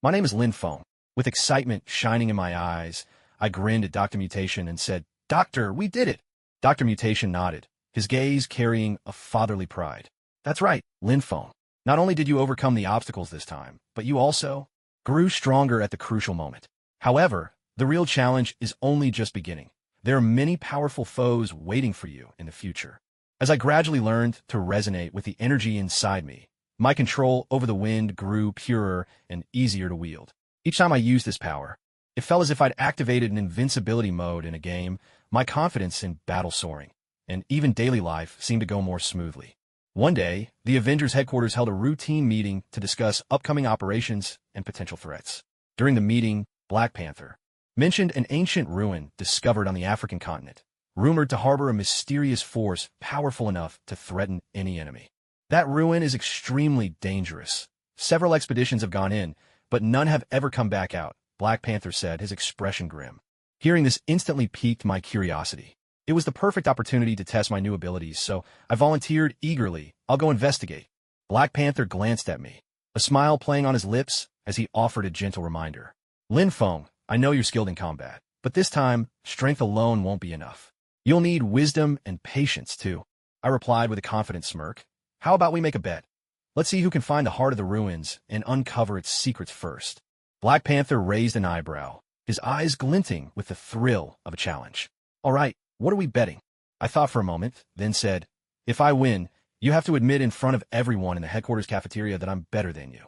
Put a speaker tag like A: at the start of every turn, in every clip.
A: My name is Lin Feng. With excitement shining in my eyes, I grinned at Dr. Mutation and said, "Doctor, we did it!" Dr. Mutation nodded, his gaze carrying a fatherly pride. "That's right, Lin Feng. Not only did you overcome the obstacles this time, but you also grew stronger at the crucial moment. However, the real challenge is only just beginning. There are many powerful foes waiting for you in the future." As I gradually learned to resonate with the energy inside me, my control over the wind grew purer and easier to wield. Each time I used this power, it felt as if I'd activated an invincibility mode in a game, my confidence in battle soaring, and even daily life seemed to go more smoothly. One day, the Avengers headquarters held a routine meeting to discuss upcoming operations and potential threats. During the meeting, Black Panther mentioned an ancient ruin discovered on the African continent, rumored to harbor a mysterious force powerful enough to threaten any enemy. That ruin is extremely dangerous. Several expeditions have gone in, but none have ever come back out, Black Panther said, his expression grim. Hearing this instantly piqued my curiosity. It was the perfect opportunity to test my new abilities, so I volunteered eagerly. "I'll go investigate." Black Panther glanced at me, a smile playing on his lips as he offered a gentle reminder. "Lin Feng, I know you're skilled in combat, but this time, strength alone won't be enough. You'll need wisdom and patience, too," I replied with a confident smirk. "How about we make a bet? Let's see who can find the heart of the ruins and uncover its secrets first." Black Panther raised an eyebrow, his eyes glinting with the thrill of a challenge. "All right, what are we betting?" I thought for a moment, then said, "If I win, you have to admit in front of everyone in the headquarters cafeteria that I'm better than you."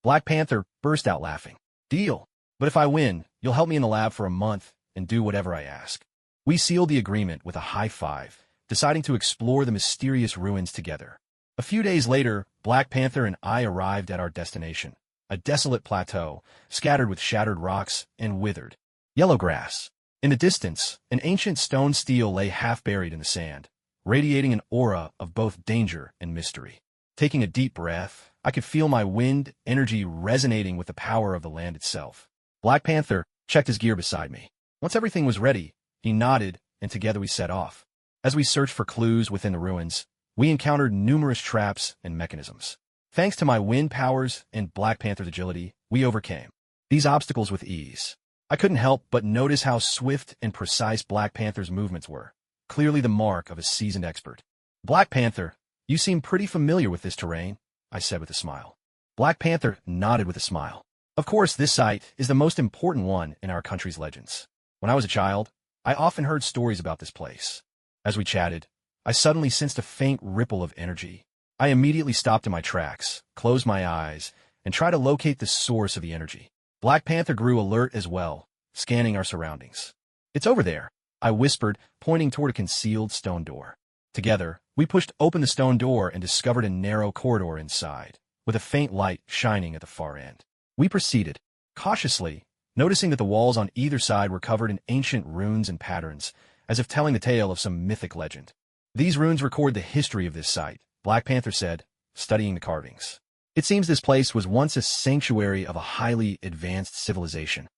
A: Black Panther burst out laughing. "Deal. But if I win, you'll help me in the lab for a month and do whatever I ask." We sealed the agreement with a high five, deciding to explore the mysterious ruins together. A few days later, Black Panther and I arrived at our destination, a desolate plateau, scattered with shattered rocks and withered yellow grass. In the distance, an ancient stone stele lay half-buried in the sand, radiating an aura of both danger and mystery. Taking a deep breath, I could feel my wind energy resonating with the power of the land itself. Black Panther checked his gear beside me. Once everything was ready, he nodded, and together we set off. As we searched for clues within the ruins, we encountered numerous traps and mechanisms. Thanks to my wind powers and Black Panther's agility, we overcame these obstacles with ease. I couldn't help but notice how swift and precise Black Panther's movements were, clearly the mark of a seasoned expert. "Black Panther, you seem pretty familiar with this terrain," I said with a smile. Black Panther nodded with a smile. "Of course, this site is the most important one in our country's legends. When I was a child, I often heard stories about this place." As we chatted, I suddenly sensed a faint ripple of energy. I immediately stopped in my tracks, closed my eyes, and tried to locate the source of the energy. Black Panther grew alert as well, scanning our surroundings. "It's over there," I whispered, pointing toward a concealed stone door. Together, we pushed open the stone door and discovered a narrow corridor inside, with a faint light shining at the far end. We proceeded, cautiously, noticing that the walls on either side were covered in ancient runes and patterns, as if telling the tale of some mythic legend. "These runes record the history of this site," Black Panther said, studying the carvings. "It seems this place was once a sanctuary of a highly advanced civilization."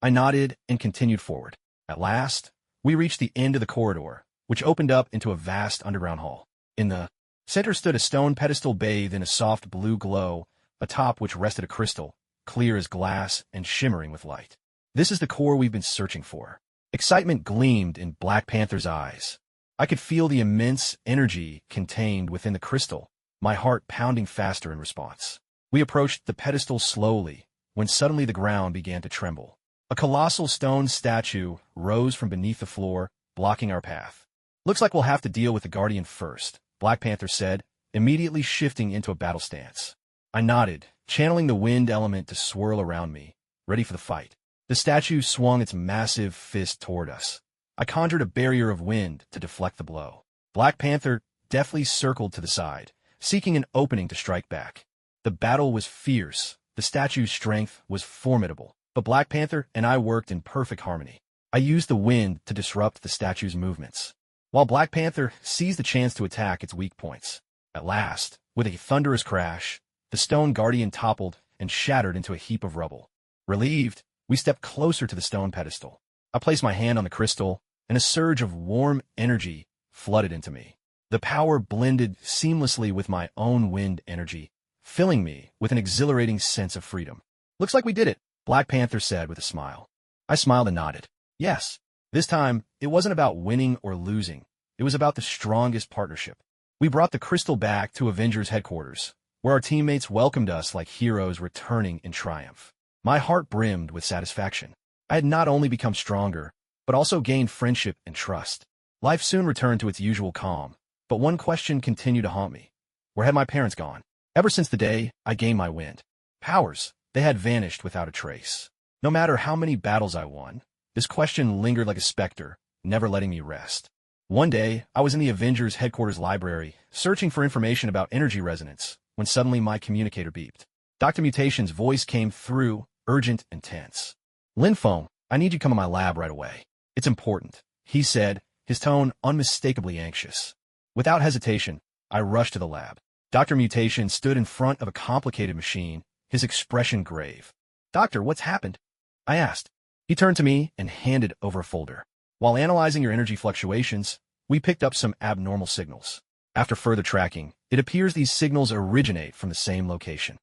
A: I nodded and continued forward. At last, we reached the end of the corridor, which opened up into a vast underground hall. In the center stood a stone pedestal bathed in a soft blue glow, atop which rested a crystal, clear as glass and shimmering with light. "This is the core we've been searching for." Excitement gleamed in Black Panther's eyes. I could feel the immense energy contained within the crystal, my heart pounding faster in response. We approached the pedestal slowly, when suddenly the ground began to tremble. A colossal stone statue rose from beneath the floor, blocking our path. "Looks like we'll have to deal with the Guardian first," Black Panther said, immediately shifting into a battle stance. I nodded, channeling the wind element to swirl around me, ready for the fight. The statue swung its massive fist toward us. I conjured a barrier of wind to deflect the blow. Black Panther deftly circled to the side, seeking an opening to strike back. The battle was fierce. The statue's strength was formidable, but Black Panther and I worked in perfect harmony. I used the wind to disrupt the statue's movements, while Black Panther seized the chance to attack its weak points. At last, with a thunderous crash, the stone guardian toppled and shattered into a heap of rubble. Relieved, we stepped closer to the stone pedestal. I placed my hand on the crystal, and a surge of warm energy flooded into me. The power blended seamlessly with my own wind energy, filling me with an exhilarating sense of freedom. Looks like we did it, Black Panther said with a smile. I smiled and nodded. Yes. This time, it wasn't about winning or losing. It was about the strongest partnership. We brought the crystal back to Avengers headquarters, where our teammates welcomed us like heroes returning in triumph. My heart brimmed with satisfaction. I had not only become stronger, but also gained friendship and trust. Life soon returned to its usual calm, but one question continued to haunt me. Where had my parents gone? Ever since the day I gained my wind powers, they had vanished without a trace. No matter how many battles I won, this question lingered like a specter, never letting me rest. One day, I was in the Avengers headquarters library, searching for information about energy resonance, when suddenly my communicator beeped. Dr. Mutation's voice came through, urgent and tense. Lin Feng, I need you to come to my lab right away. It's important, he said, his tone unmistakably anxious. Without hesitation, I rushed to the lab. Dr. Mutation stood in front of a complicated machine, his expression grave. Doctor, what's happened? I asked. He turned to me and handed over a folder. While analyzing your energy fluctuations, we picked up some abnormal signals. After further tracking, it appears these signals originate from the same location.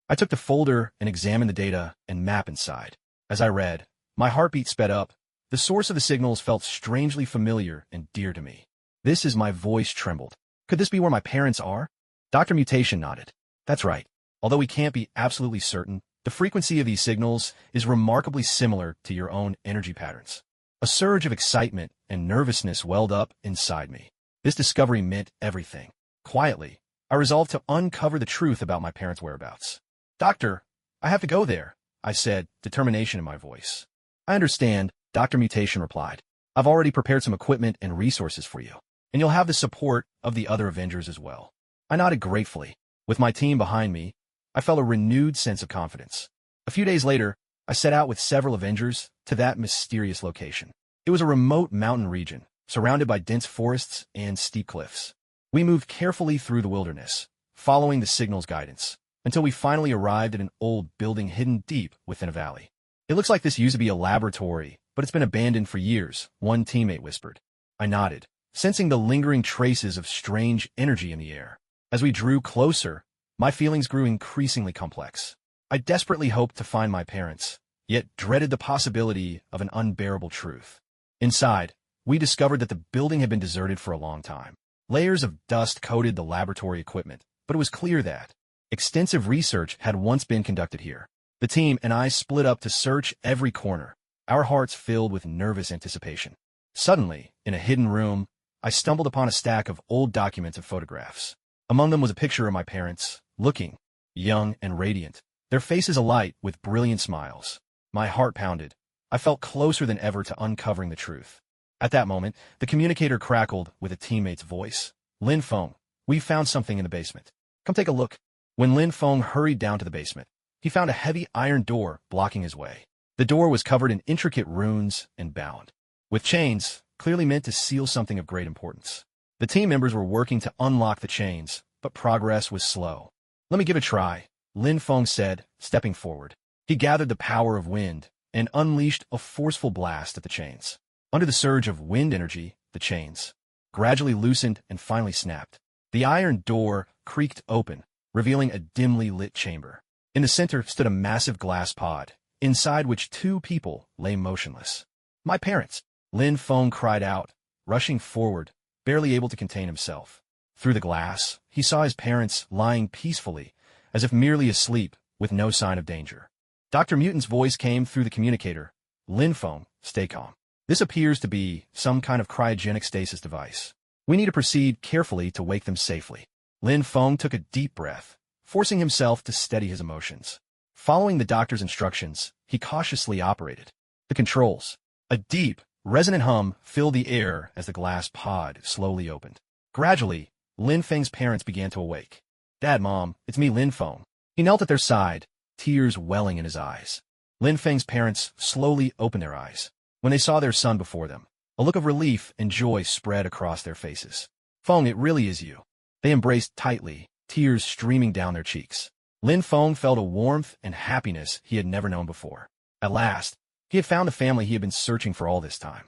A: I took the folder and examined the data and map inside. As I read, my heartbeat sped up. The source of the signals felt strangely familiar and dear to me. This is my voice trembled. Could this be where my parents are? Dr. Mutation nodded. That's right. Although we can't be absolutely certain, the frequency of these signals is remarkably similar to your own energy patterns. A surge of excitement and nervousness welled up inside me. This discovery meant everything. Quietly, I resolved to uncover the truth about my parents' whereabouts. Doctor, I have to go there, I said, determination in my voice. I understand, Dr. Mutation replied. I've already prepared some equipment and resources for you, and you'll have the support of the other Avengers as well. I nodded gratefully. With my team behind me, I felt a renewed sense of confidence. A few days later, I set out with several Avengers to that mysterious location. It was a remote mountain region, surrounded by dense forests and steep cliffs. We moved carefully through the wilderness, following the signal's guidance, until we finally arrived at an old building hidden deep within a valley. It looks like this used to be a laboratory, but it's been abandoned for years, one teammate whispered. I nodded, sensing the lingering traces of strange energy in the air. As we drew closer, my feelings grew increasingly complex. I desperately hoped to find my parents, yet dreaded the possibility of an unbearable truth. Inside, we discovered that the building had been deserted for a long time. Layers of dust coated the laboratory equipment, but it was clear that extensive research had once been conducted here. The team and I split up to search every corner, our hearts filled with nervous anticipation. Suddenly, in a hidden room, I stumbled upon a stack of old documents and photographs. Among them was a picture of my parents, looking young and radiant, their faces alight with brilliant smiles. My heart pounded. I felt closer than ever to uncovering the truth. At that moment, the communicator crackled with a teammate's voice. Lin Feng, we found something in the basement. Come take a look. When Lin Feng hurried down to the basement, he found a heavy iron door blocking his way. The door was covered in intricate runes and bound with chains, clearly meant to seal something of great importance. The team members were working to unlock the chains, but progress was slow. Let me give it a try, Lin Feng said, stepping forward. He gathered the power of wind and unleashed a forceful blast at the chains. Under the surge of wind energy, the chains gradually loosened and finally snapped. The iron door creaked open, revealing a dimly lit chamber. In the center stood a massive glass pod, inside which two people lay motionless. My parents, Lin Feng cried out, rushing forward, barely able to contain himself. Through the glass, he saw his parents lying peacefully, as if merely asleep, with no sign of danger. Dr. Mutant's voice came through the communicator. Lin Feng, stay calm. This appears to be some kind of cryogenic stasis device. We need to proceed carefully to wake them safely. Lin Feng took a deep breath, forcing himself to steady his emotions. Following the doctor's instructions, he cautiously operated the controls. A deep, resonant hum filled the air as the glass pod slowly opened. Gradually, Lin Feng's parents began to awake. Dad, Mom, it's me, Lin Feng. He knelt at their side, tears welling in his eyes. Lin Feng's parents slowly opened their eyes. When they saw their son before them, a look of relief and joy spread across their faces. Feng, it really is you. They embraced tightly, tears streaming down their cheeks. Lin Feng felt a warmth and happiness he had never known before. At last, he had found the family he had been searching for all this time.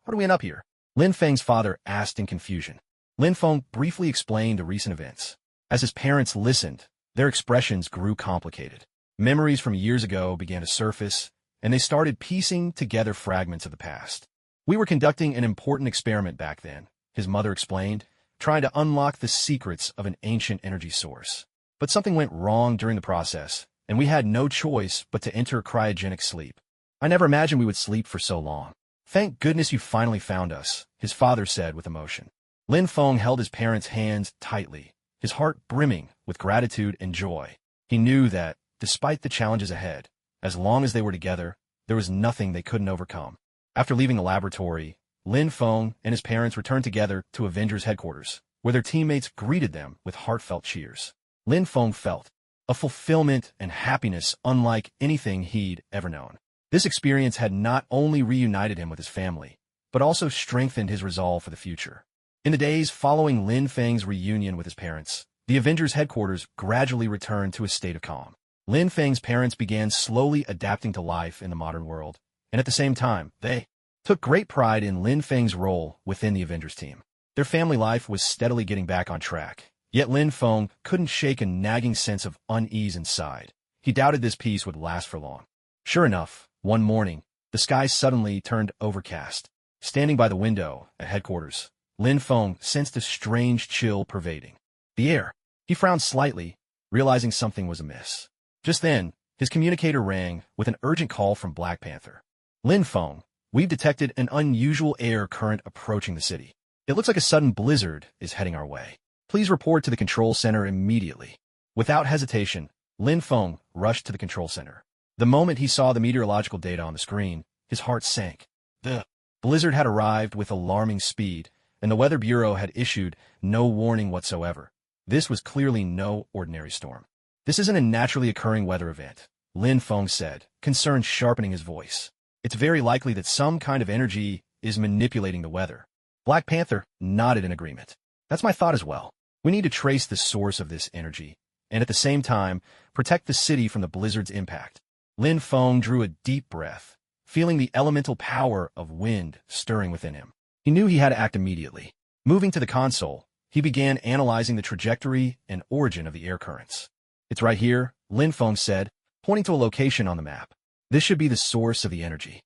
A: How do we end up here? Lin Feng's father asked in confusion. Lin Feng briefly explained the recent events. As his parents listened, their expressions grew complicated. Memories from years ago began to surface, and they started piecing together fragments of the past. We were conducting an important experiment back then, his mother explained, trying to unlock the secrets of an ancient energy source. But something went wrong during the process, and we had no choice but to enter cryogenic sleep. I never imagined we would sleep for so long. Thank goodness you finally found us, his father said with emotion. Lin Feng held his parents' hands tightly, his heart brimming with gratitude and joy. He knew that, despite the challenges ahead, as long as they were together, there was nothing they couldn't overcome. After leaving the laboratory, Lin Feng and his parents returned together to Avengers headquarters, where their teammates greeted them with heartfelt cheers. Lin Feng felt a fulfillment and happiness unlike anything he'd ever known. This experience had not only reunited him with his family, but also strengthened his resolve for the future. In the days following Lin Feng's reunion with his parents, the Avengers headquarters gradually returned to a state of calm. Lin Feng's parents began slowly adapting to life in the modern world, and at the same time, they took great pride in Lin Feng's role within the Avengers team. Their family life was steadily getting back on track, yet Lin Feng couldn't shake a nagging sense of unease inside. He doubted this peace would last for long. Sure enough, one morning, the sky suddenly turned overcast. Standing by the window at headquarters, Lin Feng sensed a strange chill pervading the air. He frowned slightly, realizing something was amiss. Just then, his communicator rang with an urgent call from Black Panther. Lin Feng, we've detected an unusual air current approaching the city. It looks like a sudden blizzard is heading our way. Please report to the control center immediately. Without hesitation, Lin Feng rushed to the control center. The moment he saw the meteorological data on the screen, his heart sank. The blizzard had arrived with alarming speed, and the Weather Bureau had issued no warning whatsoever. This was clearly no ordinary storm. This isn't a naturally occurring weather event, Lin Feng said, concern sharpening his voice. It's very likely that some kind of energy is manipulating the weather. Black Panther nodded in agreement. That's my thought as well. We need to trace the source of this energy, and at the same time, protect the city from the blizzard's impact. Lin Feng drew a deep breath, feeling the elemental power of wind stirring within him. He knew he had to act immediately. Moving to the console, he began analyzing the trajectory and origin of the air currents. It's right here, Lin Feng said, pointing to a location on the map. This should be the source of the energy.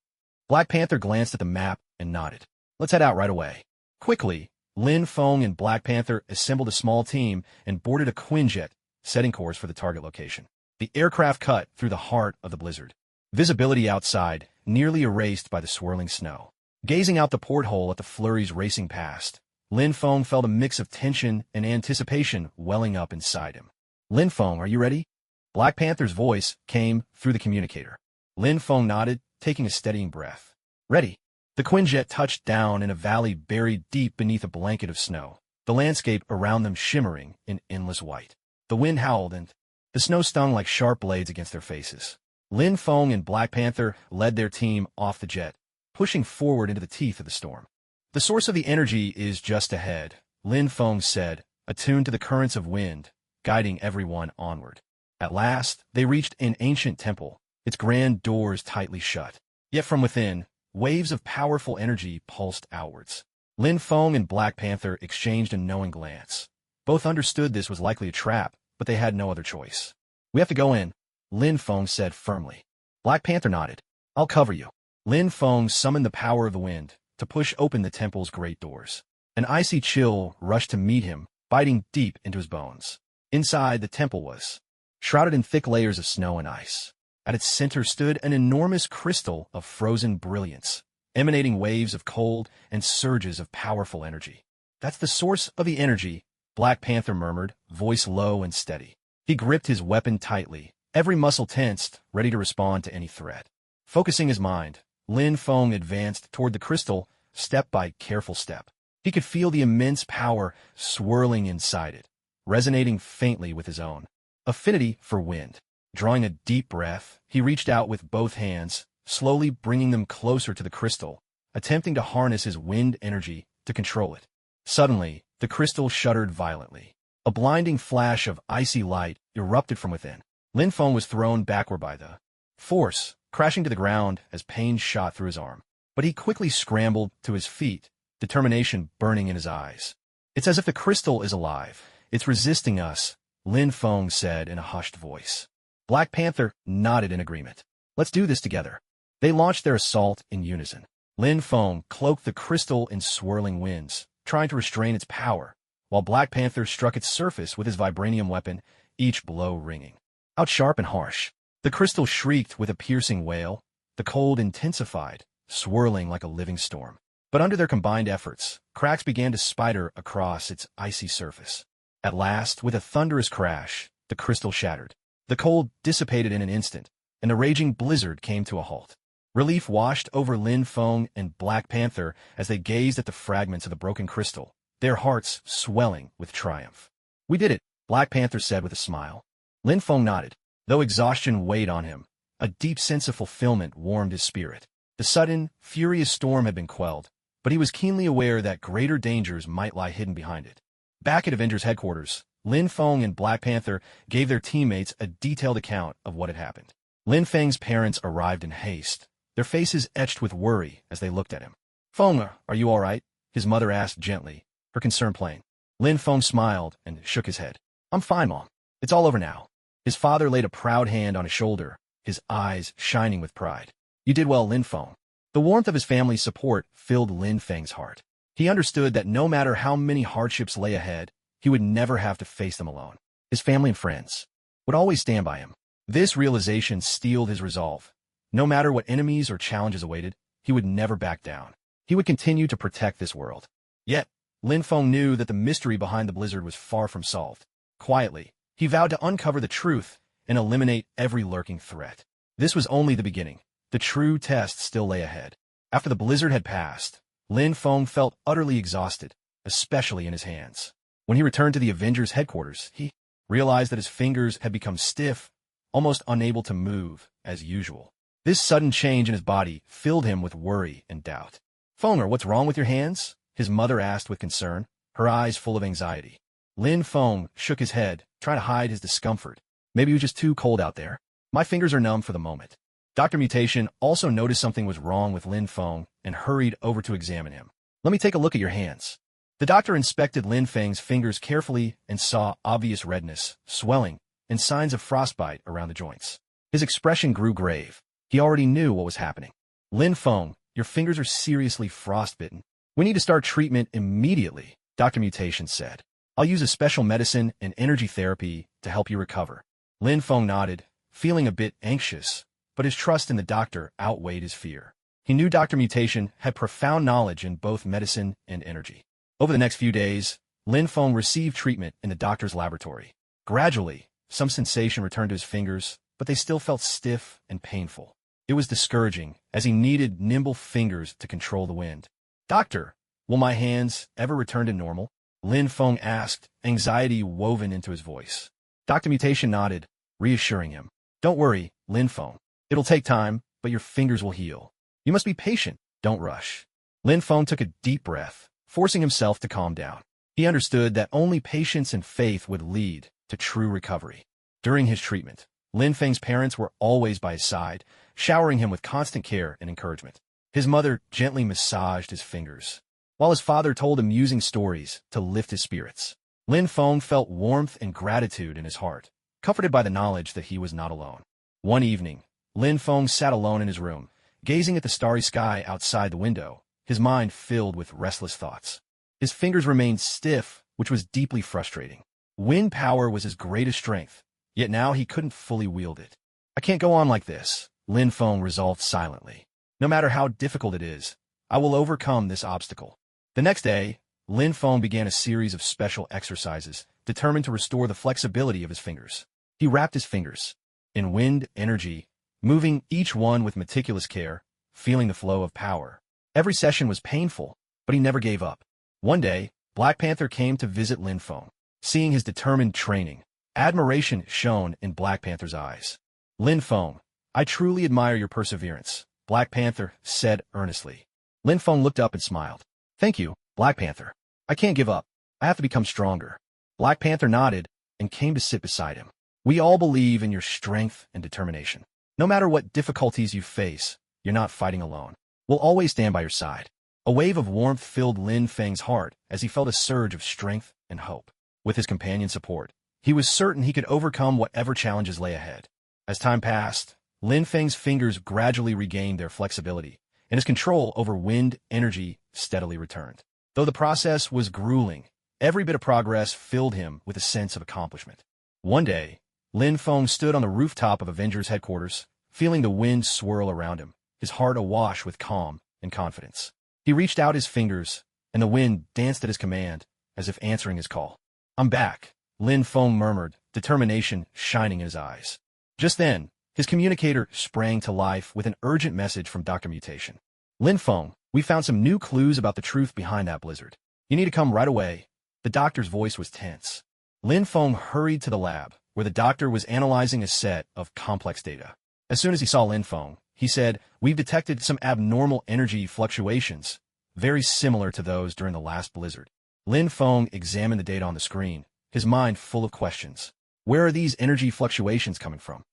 A: Black Panther glanced at the map and nodded. Let's head out right away. Quickly, Lin Feng and Black Panther assembled a small team and boarded a Quinjet, setting course for the target location. The aircraft cut through the heart of the blizzard. Visibility outside, nearly erased by the swirling snow. Gazing out the porthole at the flurries racing past, Lin Feng felt a mix of tension and anticipation welling up inside him. Lin Feng, are you ready? Black Panther's voice came through the communicator. Lin Feng nodded, taking a steadying breath. Ready. The Quinjet touched down in a valley buried deep beneath a blanket of snow, the landscape around them shimmering in endless white. The wind howled and the snow stung like sharp blades against their faces. Lin Feng and Black Panther led their team off the jet, pushing forward into the teeth of the storm. The source of the energy is just ahead, Lin Feng said, attuned to the currents of wind, guiding everyone onward. At last, they reached an ancient temple, its grand doors tightly shut. Yet from within, waves of powerful energy pulsed outwards. Lin Feng and Black Panther exchanged a knowing glance. Both understood this was likely a trap, but they had no other choice. We have to go in, Lin Feng said firmly. Black Panther nodded. I'll cover you. Lin Feng summoned the power of the wind to push open the temple's great doors. An icy chill rushed to meet him, biting deep into his bones. Inside, the temple was shrouded in thick layers of snow and ice. At its center stood an enormous crystal of frozen brilliance, emanating waves of cold and surges of powerful energy. That's the source of the energy, Black Panther murmured, voice low and steady. He gripped his weapon tightly, every muscle tensed, ready to respond to any threat. Focusing his mind, Lin Feng advanced toward the crystal, step by careful step. He could feel the immense power swirling inside it, resonating faintly with his own affinity for wind. Drawing a deep breath, he reached out with both hands, slowly bringing them closer to the crystal, attempting to harness his wind energy to control it. Suddenly, the crystal shuddered violently. A blinding flash of icy light erupted from within. Lin Feng was thrown backward by the force, crashing to the ground as pain shot through his arm. But he quickly scrambled to his feet, determination burning in his eyes. It's as if the crystal is alive. It's resisting us, Lin Feng said in a hushed voice. Black Panther nodded in agreement. Let's do this together. They launched their assault in unison. Lin Feng cloaked the crystal in swirling winds, trying to restrain its power, while Black Panther struck its surface with his vibranium weapon, each blow ringing out sharp and harsh. The crystal shrieked with a piercing wail. The cold intensified, swirling like a living storm. But under their combined efforts, cracks began to spider across its icy surface. At last, with a thunderous crash, the crystal shattered. The cold dissipated in an instant, and the raging blizzard came to a halt. Relief washed over Lin Feng and Black Panther as they gazed at the fragments of the broken crystal, their hearts swelling with triumph. We did it, Black Panther said with a smile. Lin Feng nodded. Though exhaustion weighed on him, a deep sense of fulfillment warmed his spirit. The sudden, furious storm had been quelled, but he was keenly aware that greater dangers might lie hidden behind it. Back at Avengers headquarters, Lin Feng and Black Panther gave their teammates a detailed account of what had happened. Lin Feng's parents arrived in haste, their faces etched with worry as they looked at him. Feng, are you all right? His mother asked gently, her concern plain. Lin Feng smiled and shook his head. I'm fine, Mom. It's all over now. His father laid a proud hand on his shoulder, his eyes shining with pride. You did well, Lin Feng. The warmth of his family's support filled Lin Feng's heart. He understood that no matter how many hardships lay ahead, he would never have to face them alone. His family and friends would always stand by him. This realization steeled his resolve. No matter what enemies or challenges awaited, he would never back down. He would continue to protect this world. Yet, Lin Feng knew that the mystery behind the blizzard was far from solved. Quietly, he vowed to uncover the truth and eliminate every lurking threat. This was only the beginning. The true test still lay ahead. After the blizzard had passed, Lin Feng felt utterly exhausted, especially in his hands. When he returned to the Avengers headquarters, he realized that his fingers had become stiff, almost unable to move as usual. This sudden change in his body filled him with worry and doubt. Feng, what's wrong with your hands? His mother asked with concern, her eyes full of anxiety. Lin Feng shook his head, trying to hide his discomfort. Maybe it was just too cold out there. My fingers are numb for the moment. Dr. Mutation also noticed something was wrong with Lin Feng and hurried over to examine him. Let me take a look at your hands. The doctor inspected Lin Feng's fingers carefully and saw obvious redness, swelling, and signs of frostbite around the joints. His expression grew grave. He already knew what was happening. Lin Feng, your fingers are seriously frostbitten. We need to start treatment immediately, Dr. Mutation said. I'll use a special medicine and energy therapy to help you recover. Lin Feng nodded, feeling a bit anxious, but his trust in the doctor outweighed his fear. He knew Dr. Mutation had profound knowledge in both medicine and energy. Over the next few days, Lin Feng received treatment in the doctor's laboratory. Gradually, some sensation returned to his fingers, but they still felt stiff and painful. It was discouraging, as he needed nimble fingers to control the wind. Doctor, will my hands ever return to normal? Lin Feng asked, anxiety woven into his voice. Dr. Mutation nodded, reassuring him. Don't worry, Lin Feng. It'll take time, but your fingers will heal. You must be patient, don't rush. Lin Feng took a deep breath, forcing himself to calm down. He understood that only patience and faith would lead to true recovery. During his treatment, Lin Feng's parents were always by his side, showering him with constant care and encouragement. His mother gently massaged his fingers, while his father told amusing stories to lift his spirits. Lin Feng felt warmth and gratitude in his heart, comforted by the knowledge that he was not alone. One evening, Lin Feng sat alone in his room, gazing at the starry sky outside the window, his mind filled with restless thoughts. His fingers remained stiff, which was deeply frustrating. Wind power was his greatest strength, yet now he couldn't fully wield it. I can't go on like this, Lin Feng resolved silently. No matter how difficult it is, I will overcome this obstacle. The next day, Lin Feng began a series of special exercises, determined to restore the flexibility of his fingers. He wrapped his fingers in wind energy, moving each one with meticulous care, feeling the flow of power. Every session was painful, but he never gave up. One day, Black Panther came to visit Lin Feng. Seeing his determined training, admiration shone in Black Panther's eyes. Lin Feng, I truly admire your perseverance, Black Panther said earnestly. Lin Feng looked up and smiled. Thank you, Black Panther. I can't give up. I have to become stronger. Black Panther nodded and came to sit beside him. We all believe in your strength and determination. No matter what difficulties you face, you're not fighting alone. We'll always stand by your side. A wave of warmth filled Lin Feng's heart as he felt a surge of strength and hope. With his companion's support, he was certain he could overcome whatever challenges lay ahead. As time passed, Lin Feng's fingers gradually regained their flexibility, and his control over wind energy steadily returned. Though the process was grueling, every bit of progress filled him with a sense of accomplishment. One day, Lin Feng stood on the rooftop of Avengers headquarters, feeling the wind swirl around him, his heart awash with calm and confidence. He reached out his fingers, and the wind danced at his command, as if answering his call. "I'm back," Lin Feng murmured, determination shining in his eyes. Just then, his communicator sprang to life with an urgent message from Dr. Mutation. "Lin Feng, we found some new clues about the truth behind that blizzard. You need to come right away." The doctor's voice was tense. Lin Feng hurried to the lab, where the doctor was analyzing a set of complex data. As soon as he saw Lin Feng, he said, "We've detected some abnormal energy fluctuations, very similar to those during the last blizzard." Lin Feng examined the data on the screen, his mind full of questions. Where are these energy fluctuations coming from?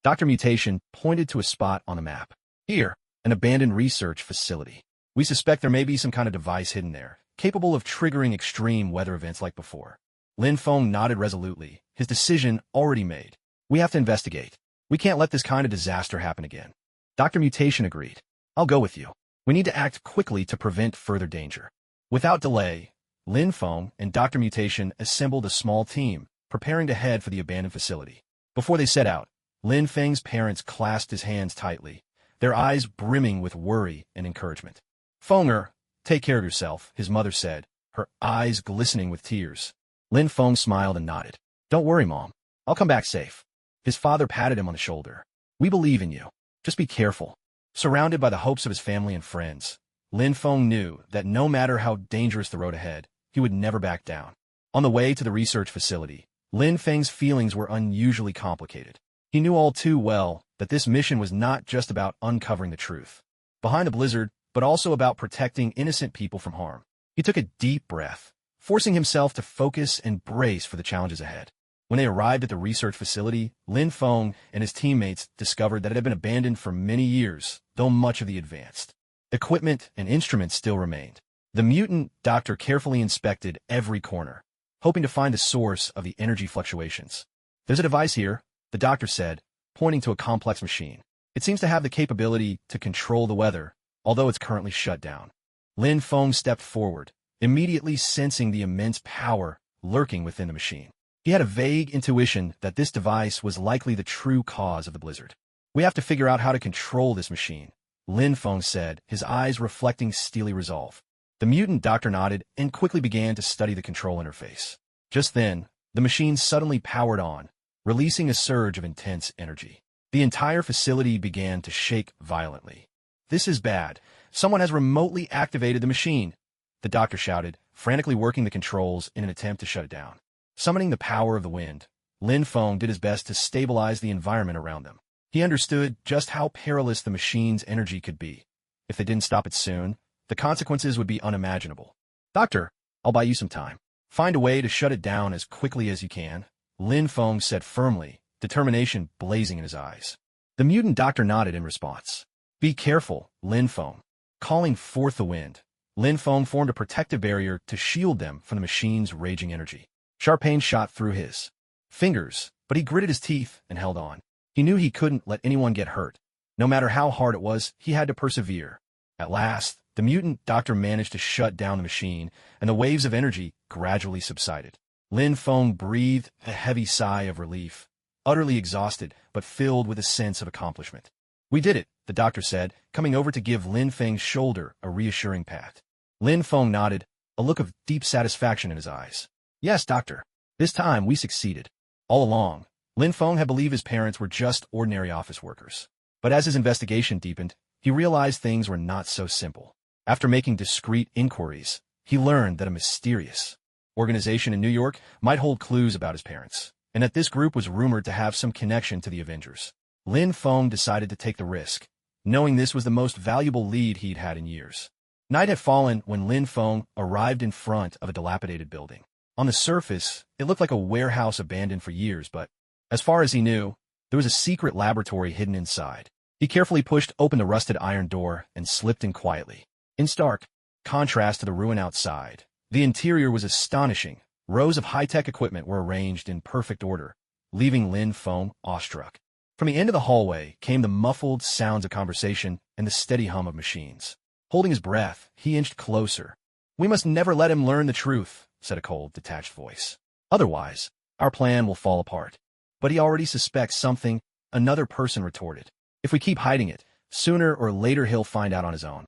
A: Dr. Mutation pointed to a spot on the map. "Here, an abandoned research facility. We suspect there may be some kind of device hidden there, capable of triggering extreme weather events like before." Lin Feng nodded resolutely, his decision already made. "We have to investigate. We can't let this kind of disaster happen again." Dr. Mutation agreed. "I'll go with you. We need to act quickly to prevent further danger." Without delay, Lin Feng and Dr. Mutation assembled a small team, preparing to head for the abandoned facility. Before they set out, Lin Feng's parents clasped his hands tightly, their eyes brimming with worry and encouragement. "Fenger, take care of yourself," his mother said, her eyes glistening with tears. Lin Feng smiled and nodded. "Don't worry, Mom. I'll come back safe." His father patted him on the shoulder. "We believe in you. Just be careful." Surrounded by the hopes of his family and friends, Lin Feng knew that no matter how dangerous the road ahead, he would never back down. On the way to the research facility, Lin Feng's feelings were unusually complicated. He knew all too well that this mission was not just about uncovering the truth behind the blizzard, but also about protecting innocent people from harm. He took a deep breath, forcing himself to focus and brace for the challenges ahead. When they arrived at the research facility, Lin Feng and his teammates discovered that it had been abandoned for many years, though much of the advanced equipment and instruments still remained. The mutant doctor carefully inspected every corner, hoping to find the source of the energy fluctuations. "There's a device here," the doctor said, pointing to a complex machine. "It seems to have the capability to control the weather, although it's currently shut down." Lin Feng stepped forward, immediately sensing the immense power lurking within the machine. He had a vague intuition that this device was likely the true cause of the blizzard. "We have to figure out how to control this machine," Lin Feng said, his eyes reflecting steely resolve. The mutant doctor nodded and quickly began to study the control interface. Just then, the machine suddenly powered on, releasing a surge of intense energy. The entire facility began to shake violently. "This is bad. Someone has remotely activated the machine," the doctor shouted, frantically working the controls in an attempt to shut it down. Summoning the power of the wind, Lin Feng did his best to stabilize the environment around them. He understood just how perilous the machine's energy could be. If they didn't stop it soon, the consequences would be unimaginable. "Doctor, I'll buy you some time. Find a way to shut it down as quickly as you can," Lin Feng said firmly, determination blazing in his eyes. The mutant doctor nodded in response. "Be careful, Lin Feng." Calling forth the wind, Lin Feng formed a protective barrier to shield them from the machine's raging energy. Sharp pain shot through his fingers, but he gritted his teeth and held on. He knew he couldn't let anyone get hurt. No matter how hard it was, he had to persevere. At last, the mutant doctor managed to shut down the machine, and the waves of energy gradually subsided. Lin Feng breathed a heavy sigh of relief, utterly exhausted, but filled with a sense of accomplishment. "We did it," the doctor said, coming over to give Lin Feng's shoulder a reassuring pat. Lin Feng nodded, a look of deep satisfaction in his eyes. "Yes, doctor. This time we succeeded." All along, Lin Feng had believed his parents were just ordinary office workers. But as his investigation deepened, he realized things were not so simple. After making discreet inquiries, he learned that a mysterious organization in New York might hold clues about his parents, and that this group was rumored to have some connection to the Avengers. Lin Feng decided to take the risk, knowing this was the most valuable lead he'd had in years. Night had fallen when Lin Feng arrived in front of a dilapidated building. On the surface, it looked like a warehouse abandoned for years, but as far as he knew, there was a secret laboratory hidden inside. He carefully pushed open the rusted iron door and slipped in quietly. In stark contrast to the ruin outside, the interior was astonishing. Rows of high-tech equipment were arranged in perfect order, leaving Lin Feng awestruck. From the end of the hallway came the muffled sounds of conversation and the steady hum of machines. Holding his breath, he inched closer. "We must never let him learn the truth," said a cold, detached voice. "Otherwise, our plan will fall apart." "But he already suspects something," another person retorted. "If we keep hiding it, sooner or later he'll find out on his own."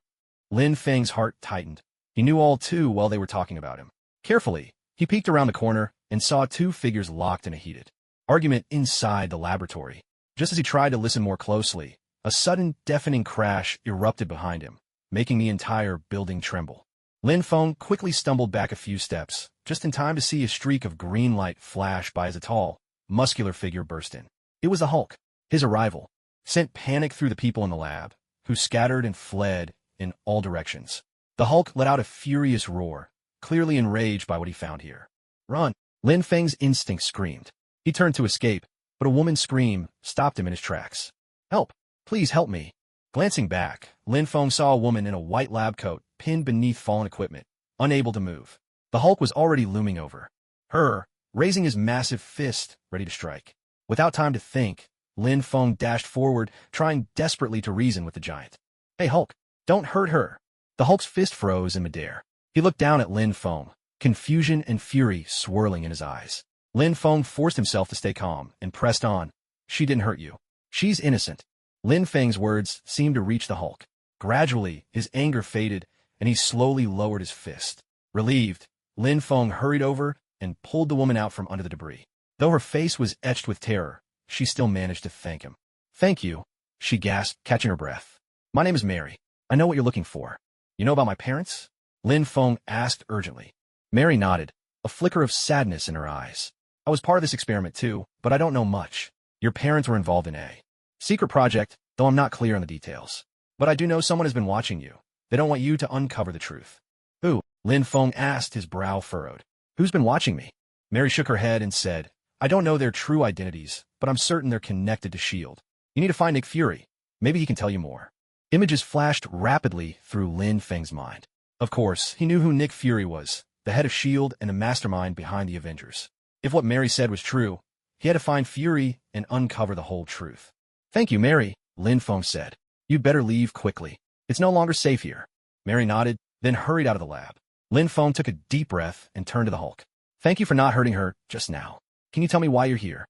A: Lin Feng's heart tightened. He knew all too well they were talking about him. Carefully, he peeked around the corner and saw two figures locked in a heated argument inside the laboratory. Just as he tried to listen more closely, a sudden, deafening crash erupted behind him, making the entire building tremble. Lin Feng quickly stumbled back a few steps, just in time to see a streak of green light flash by as a tall, muscular figure burst in. It was the Hulk. His arrival sent panic through the people in the lab, who scattered and fled in all directions. The Hulk let out a furious roar, clearly enraged by what he found here. "Run!" Lin Feng's instinct screamed. He turned to escape, but a woman's scream stopped him in his tracks. "Help! Please help me!" Glancing back, Lin Feng saw a woman in a white lab coat pinned beneath fallen equipment, unable to move. The Hulk was already looming over her, raising his massive fist, ready to strike. Without time to think, Lin Feng dashed forward, trying desperately to reason with the giant. "Hey Hulk, don't hurt her!" The Hulk's fist froze in midair. He looked down at Lin Feng, confusion and fury swirling in his eyes. Lin Feng forced himself to stay calm and pressed on. "She didn't hurt you. She's innocent." Lin Feng's words seemed to reach the Hulk. Gradually, his anger faded, and he slowly lowered his fist. Relieved, Lin Feng hurried over and pulled the woman out from under the debris. Though her face was etched with terror, she still managed to thank him. "Thank you," she gasped, catching her breath. "My name is Mary. I know what you're looking for." "You know about my parents?" Lin Feng asked urgently. Mary nodded, a flicker of sadness in her eyes. "I was part of this experiment too, but I don't know much. Your parents were involved in a secret project, though I'm not clear on the details. But I do know someone has been watching you. They don't want you to uncover the truth." "Who?" Lin Feng asked, his brow furrowed. "Who's been watching me?" Mary shook her head and said, "I don't know their true identities, but I'm certain they're connected to S.H.I.E.L.D. You need to find Nick Fury. Maybe he can tell you more." Images flashed rapidly through Lin Feng's mind. Of course, he knew who Nick Fury was, the head of S.H.I.E.L.D. and the mastermind behind the Avengers. If what Mary said was true, he had to find Fury and uncover the whole truth. "Thank you, Mary," Lin Feng said. "You'd better leave quickly. It's no longer safe here." Mary nodded, then hurried out of the lab. Lin Feng took a deep breath and turned to the Hulk. "Thank you for not hurting her just now. Can you tell me why you're here?"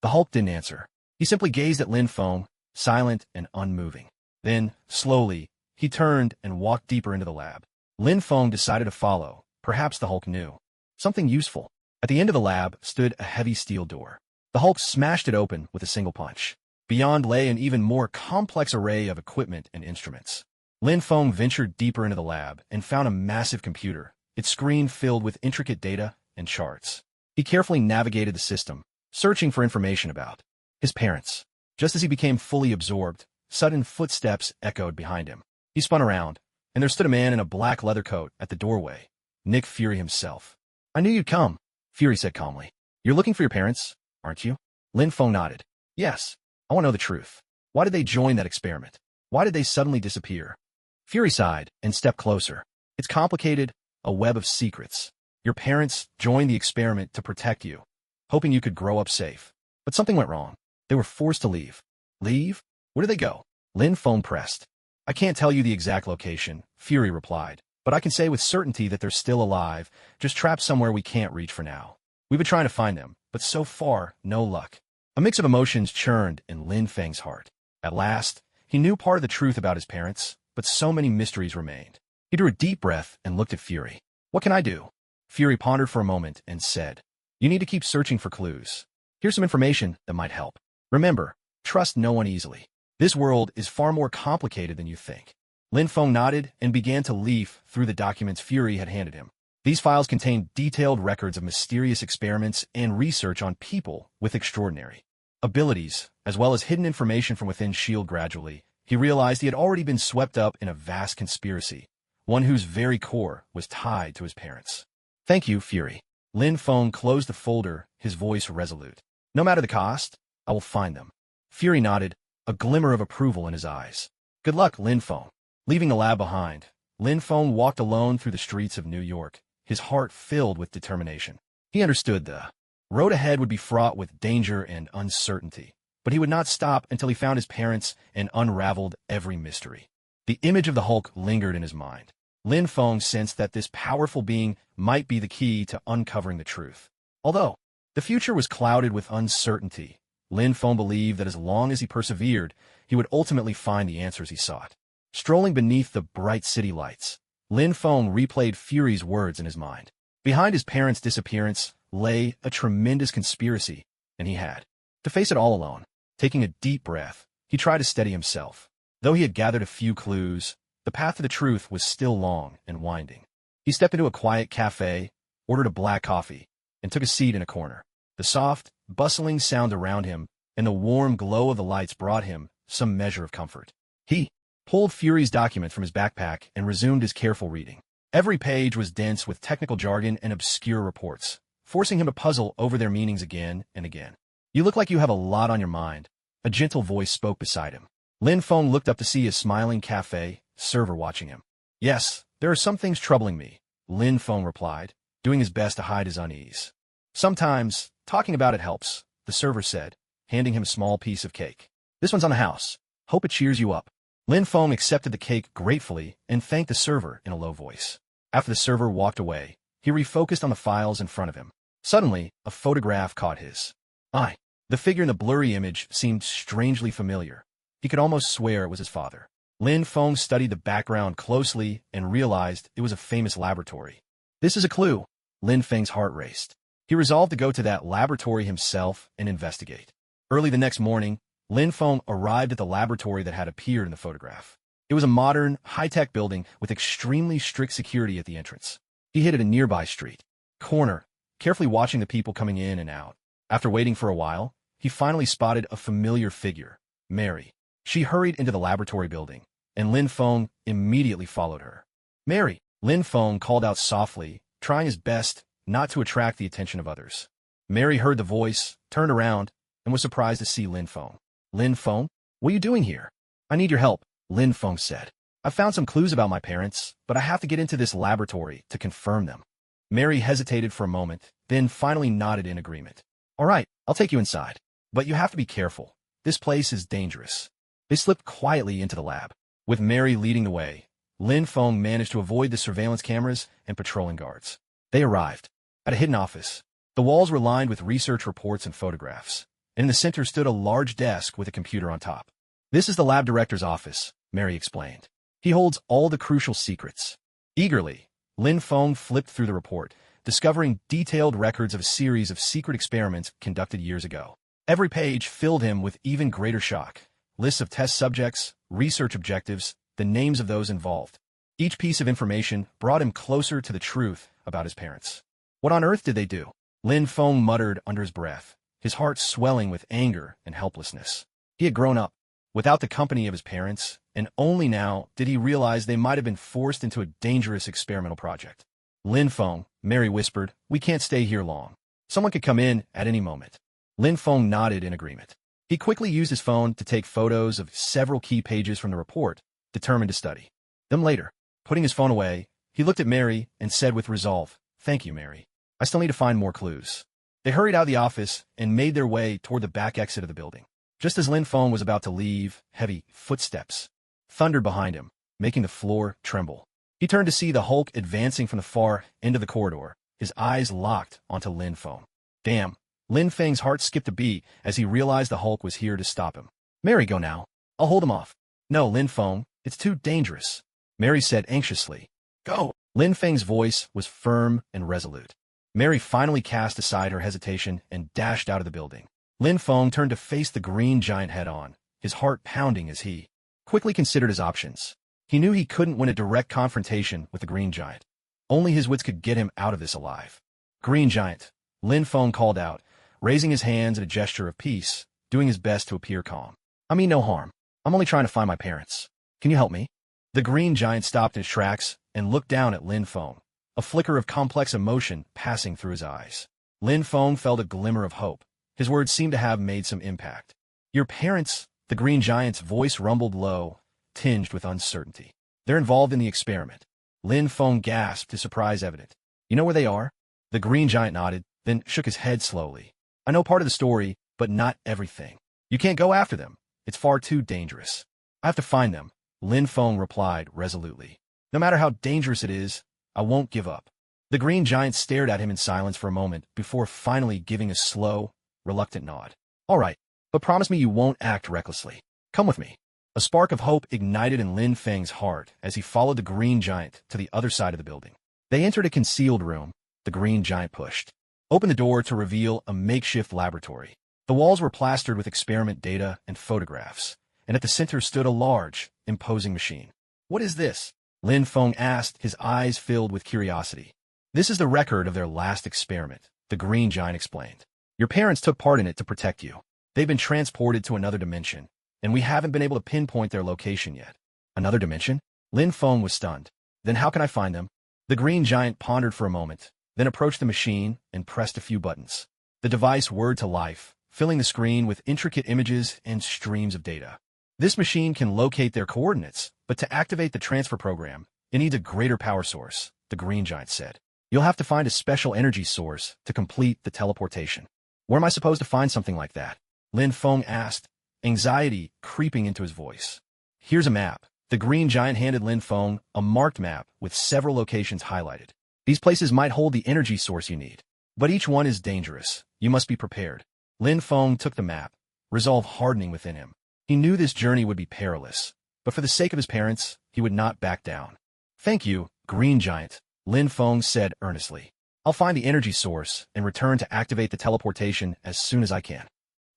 A: The Hulk didn't answer. He simply gazed at Lin Feng, silent and unmoving. Then, slowly, he turned and walked deeper into the lab. Lin Feng decided to follow. Perhaps the Hulk knew something useful. At the end of the lab stood a heavy steel door. The Hulk smashed it open with a single punch. Beyond lay an even more complex array of equipment and instruments. Lin Feng ventured deeper into the lab and found a massive computer, its screen filled with intricate data and charts. He carefully navigated the system, searching for information about his parents. Just as he became fully absorbed, sudden footsteps echoed behind him. He spun around, and there stood a man in a black leather coat at the doorway, Nick Fury himself. "I knew you'd come," Fury said calmly. "You're looking for your parents, aren't you?" Lin Feng nodded. "Yes. I want to know the truth. Why did they join that experiment? Why did they suddenly disappear?" Fury sighed and stepped closer. "It's complicated, a web of secrets. Your parents joined the experiment to protect you, hoping you could grow up safe. But something went wrong. They were forced to leave." "Leave? Where did they go?" Lin Feng pressed. "I can't tell you the exact location," Fury replied, "but I can say with certainty that they're still alive, just trapped somewhere we can't reach for now. We've been trying to find them, but so far, no luck." A mix of emotions churned in Lin Feng's heart. At last, he knew part of the truth about his parents, but so many mysteries remained. He drew a deep breath and looked at Fury. "What can I do?" Fury pondered for a moment and said, "You need to keep searching for clues. Here's some information that might help. Remember, trust no one easily. This world is far more complicated than you think." Lin Feng nodded and began to leaf through the documents Fury had handed him. These files contained detailed records of mysterious experiments and research on people with extraordinary abilities, as well as hidden information from within S.H.I.E.L.D. Gradually, he realized he had already been swept up in a vast conspiracy, one whose very core was tied to his parents. "Thank you, Fury." Lin Feng closed the folder, his voice resolute. "No matter the cost, I will find them." Fury nodded, a glimmer of approval in his eyes. "Good luck, Lin Feng." Leaving the lab behind, Lin Feng walked alone through the streets of New York, his heart filled with determination. He understood the road ahead would be fraught with danger and uncertainty, but he would not stop until he found his parents and unraveled every mystery. The image of the Hulk lingered in his mind. Lin Feng sensed that this powerful being might be the key to uncovering the truth. Although the future was clouded with uncertainty, Lin Feng believed that as long as he persevered, he would ultimately find the answers he sought. Strolling beneath the bright city lights, Lin Feng replayed Fury's words in his mind. Behind his parents' disappearance lay a tremendous conspiracy, and he had to face it all alone. Taking a deep breath, he tried to steady himself. Though he had gathered a few clues, the path to the truth was still long and winding. He stepped into a quiet cafe, ordered a black coffee, and took a seat in a corner. The soft, bustling sound around him and the warm glow of the lights brought him some measure of comfort. He pulled Fury's document from his backpack and resumed his careful reading. Every page was dense with technical jargon and obscure reports, forcing him to puzzle over their meanings again and again. "You look like you have a lot on your mind," a gentle voice spoke beside him. Lin Feng looked up to see his smiling cafe server watching him. "Yes, there are some things troubling me," Lin Feng replied, doing his best to hide his unease. "Sometimes, talking about it helps," the server said, handing him a small piece of cake. "This one's on the house. Hope it cheers you up." Lin Feng accepted the cake gratefully and thanked the server in a low voice. After the server walked away, he refocused on the files in front of him. Suddenly, a photograph caught his eye. The figure in the blurry image seemed strangely familiar. He could almost swear it was his father. Lin Feng studied the background closely and realized it was a famous laboratory. This is a clue. Lin Feng's heart raced. He resolved to go to that laboratory himself and investigate. Early the next morning, Lin Feng arrived at the laboratory that had appeared in the photograph. It was a modern, high-tech building with extremely strict security at the entrance. He hid at a nearby street corner, carefully watching the people coming in and out. After waiting for a while, he finally spotted a familiar figure, Mary. She hurried into the laboratory building, and Lin Feng immediately followed her. "Mary!" Lin Feng called out softly, trying his best not to attract the attention of others. Mary heard the voice, turned around, and was surprised to see Lin Feng. "Lin Feng? What are you doing here?" "I need your help," Lin Feng said. "I found some clues about my parents, but I have to get into this laboratory to confirm them." Mary hesitated for a moment, then finally nodded in agreement. "All right, I'll take you inside. But you have to be careful. This place is dangerous." They slipped quietly into the lab. With Mary leading the way, Lin Feng managed to avoid the surveillance cameras and patrolling guards. They arrived at a hidden office. The walls were lined with research reports and photographs, and in the center stood a large desk with a computer on top. "This is the lab director's office," Mary explained. "He holds all the crucial secrets." Eagerly, Lin Feng flipped through the report, discovering detailed records of a series of secret experiments conducted years ago. Every page filled him with even greater shock. Lists of test subjects, research objectives, the names of those involved. Each piece of information brought him closer to the truth about his parents. What on earth did they do? Lin Feng muttered under his breath, his heart swelling with anger and helplessness. He had grown up without the company of his parents, and only now did he realize they might have been forced into a dangerous experimental project. "Lin Feng," Mary whispered, "we can't stay here long. Someone could come in at any moment." Lin Feng nodded in agreement. He quickly used his phone to take photos of several key pages from the report, determined to study them later. Putting his phone away, he looked at Mary and said with resolve, "Thank you, Mary. I still need to find more clues." They hurried out of the office and made their way toward the back exit of the building. Just as Lin Feng was about to leave, heavy footsteps thundered behind him, making the floor tremble. He turned to see the Hulk advancing from the far end of the corridor, his eyes locked onto Lin Feng. Damn! Lin Feng's heart skipped a beat as he realized the Hulk was here to stop him. "Mary, go now. I'll hold him off." "No, Lin Feng, it's too dangerous," Mary said anxiously. "Go!" Lin Feng's voice was firm and resolute. Mary finally cast aside her hesitation and dashed out of the building. Lin Feng turned to face the green giant head-on, his heart pounding as he quickly considered his options. He knew he couldn't win a direct confrontation with the green giant. Only his wits could get him out of this alive. "Green giant," Lin Feng called out, raising his hands in a gesture of peace, doing his best to appear calm. "I mean no harm. I'm only trying to find my parents. Can you help me?" The green giant stopped in his tracks and looked down at Lin Feng, a flicker of complex emotion passing through his eyes. Lin Feng felt a glimmer of hope. His words seemed to have made some impact. "Your parents," the green giant's voice rumbled low, tinged with uncertainty. "They're involved in the experiment." Lin Feng gasped, his surprise evident. "You know where they are?" The green giant nodded, then shook his head slowly. "I know part of the story, but not everything." You can't go after them. It's far too dangerous. I have to find them, Lin Feng replied resolutely. No matter how dangerous it is, I won't give up. The green giant stared at him in silence for a moment before finally giving a slow, reluctant nod. All right, but promise me you won't act recklessly. Come with me. A spark of hope ignited in Lin Feng's heart as he followed the green giant to the other side of the building. They entered a concealed room. The green giant pushed open the door to reveal a makeshift laboratory. The walls were plastered with experiment data and photographs, and at the center stood a large, imposing machine. What is this? Lin Feng asked, his eyes filled with curiosity. This is the record of their last experiment, the green giant explained. Your parents took part in it to protect you. They've been transported to another dimension, and we haven't been able to pinpoint their location yet. Another dimension? Lin Feng was stunned. Then how can I find them? The green giant pondered for a moment, then approached the machine and pressed a few buttons. The device whirred to life, filling the screen with intricate images and streams of data. This machine can locate their coordinates, but to activate the transfer program, it needs a greater power source, the green giant said. You'll have to find a special energy source to complete the teleportation. Where am I supposed to find something like that? Lin Feng asked, anxiety creeping into his voice. Here's a map. The green giant handed Lin Feng a marked map with several locations highlighted. These places might hold the energy source you need, but each one is dangerous. You must be prepared. Lin Feng took the map, resolve hardening within him. He knew this journey would be perilous, but for the sake of his parents, he would not back down. Thank you, green giant, Lin Feng said earnestly. I'll find the energy source and return to activate the teleportation as soon as I can.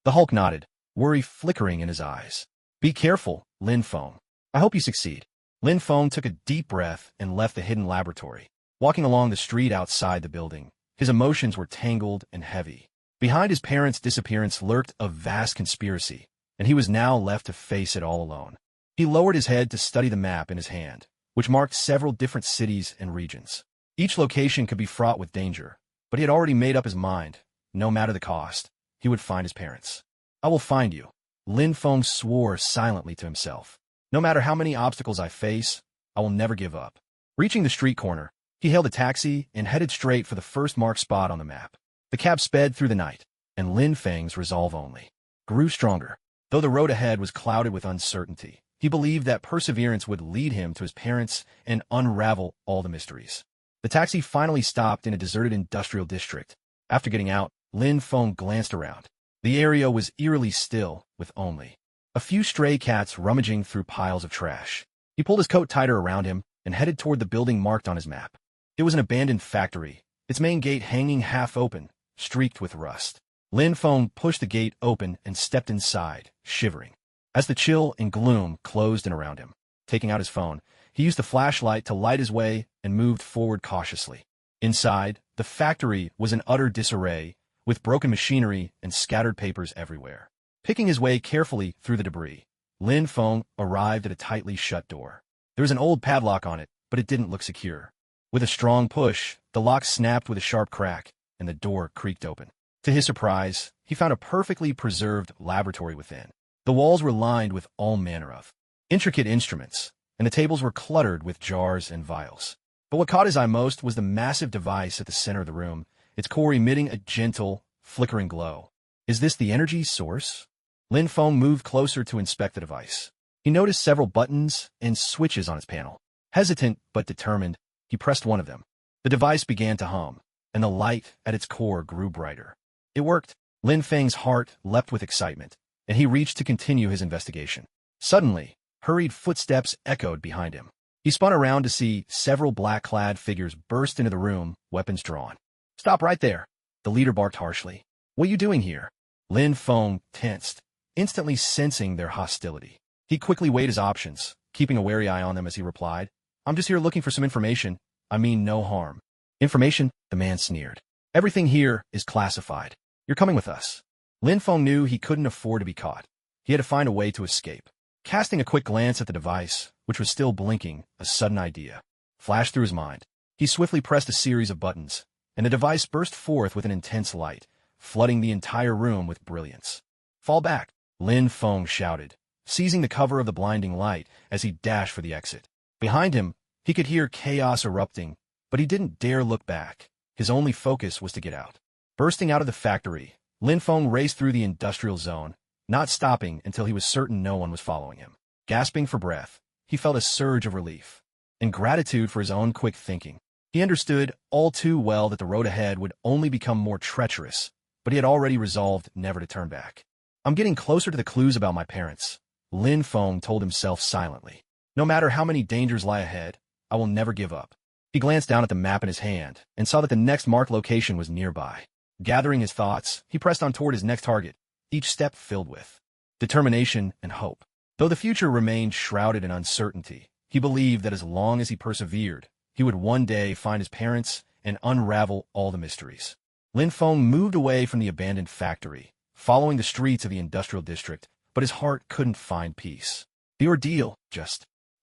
A: The Hulk nodded, worry flickering in his eyes. Be careful, Lin Feng. I hope you succeed. Lin Feng took a deep breath and left the hidden laboratory. Walking along the street outside the building, his emotions were tangled and heavy. Behind his parents' disappearance lurked a vast conspiracy, and he was now left to face it all alone. He lowered his head to study the map in his hand, which marked several different cities and regions. Each location could be fraught with danger, but he had already made up his mind. No matter the cost, he would find his parents. I will find you. Lin Feng swore silently to himself. No matter how many obstacles I face, I will never give up. Reaching the street corner, he hailed a taxi and headed straight for the first marked spot on the map. The cab sped through the night, and Lin Feng's resolve only grew stronger. Though the road ahead was clouded with uncertainty, he believed that perseverance would lead him to his parents and unravel all the mysteries. The taxi finally stopped in a deserted industrial district. After getting out, Lin Feng glanced around. The area was eerily still, with only a few stray cats rummaging through piles of trash. He pulled his coat tighter around him and headed toward the building marked on his map. It was an abandoned factory, its main gate hanging half open, streaked with rust. Lin Feng pushed the gate open and stepped inside, shivering, as the chill and gloom closed in around him. Taking out his phone, he used the flashlight to light his way and moved forward cautiously. Inside, the factory was in utter disarray, with broken machinery and scattered papers everywhere. Picking his way carefully through the debris, Lin Feng arrived at a tightly shut door. There was an old padlock on it, but it didn't look secure. With a strong push, the lock snapped with a sharp crack, and the door creaked open. To his surprise, he found a perfectly preserved laboratory within. The walls were lined with all manner of intricate instruments, and the tables were cluttered with jars and vials. But what caught his eye most was the massive device at the center of the room, its core emitting a gentle, flickering glow. Is this the energy source? Lin Feng moved closer to inspect the device. He noticed several buttons and switches on its panel. Hesitant but determined, he pressed one of them. The device began to hum, and the light at its core grew brighter. It worked. Lin Feng's heart leapt with excitement, and he reached to continue his investigation. Suddenly, hurried footsteps echoed behind him. He spun around to see several black-clad figures burst into the room, weapons drawn. Stop right there, the leader barked harshly. What are you doing here? Lin Feng tensed, instantly sensing their hostility. He quickly weighed his options, keeping a wary eye on them as he replied, I'm just here looking for some information. I mean no harm. Information? The man sneered. Everything here is classified. You're coming with us. Lin Feng knew he couldn't afford to be caught. He had to find a way to escape. Casting a quick glance at the device, which was still blinking, a sudden idea flashed through his mind. He swiftly pressed a series of buttons, and the device burst forth with an intense light, flooding the entire room with brilliance. Fall back, Lin Feng shouted, seizing the cover of the blinding light as he dashed for the exit. Behind him, he could hear chaos erupting, but he didn't dare look back. His only focus was to get out. Bursting out of the factory, Lin Feng raced through the industrial zone, not stopping until he was certain no one was following him. Gasping for breath, he felt a surge of relief and gratitude for his own quick thinking. He understood all too well that the road ahead would only become more treacherous, but he had already resolved never to turn back. I'm getting closer to the clues about my parents, Lin Feng told himself silently. No matter how many dangers lie ahead, I will never give up. He glanced down at the map in his hand and saw that the next marked location was nearby. Gathering his thoughts, he pressed on toward his next target, each step filled with determination and hope. Though the future remained shrouded in uncertainty, he believed that as long as he persevered, he would one day find his parents and unravel all the mysteries. Lin Feng moved away from the abandoned factory, following the streets of the industrial district, but his heart couldn't find peace. The ordeal,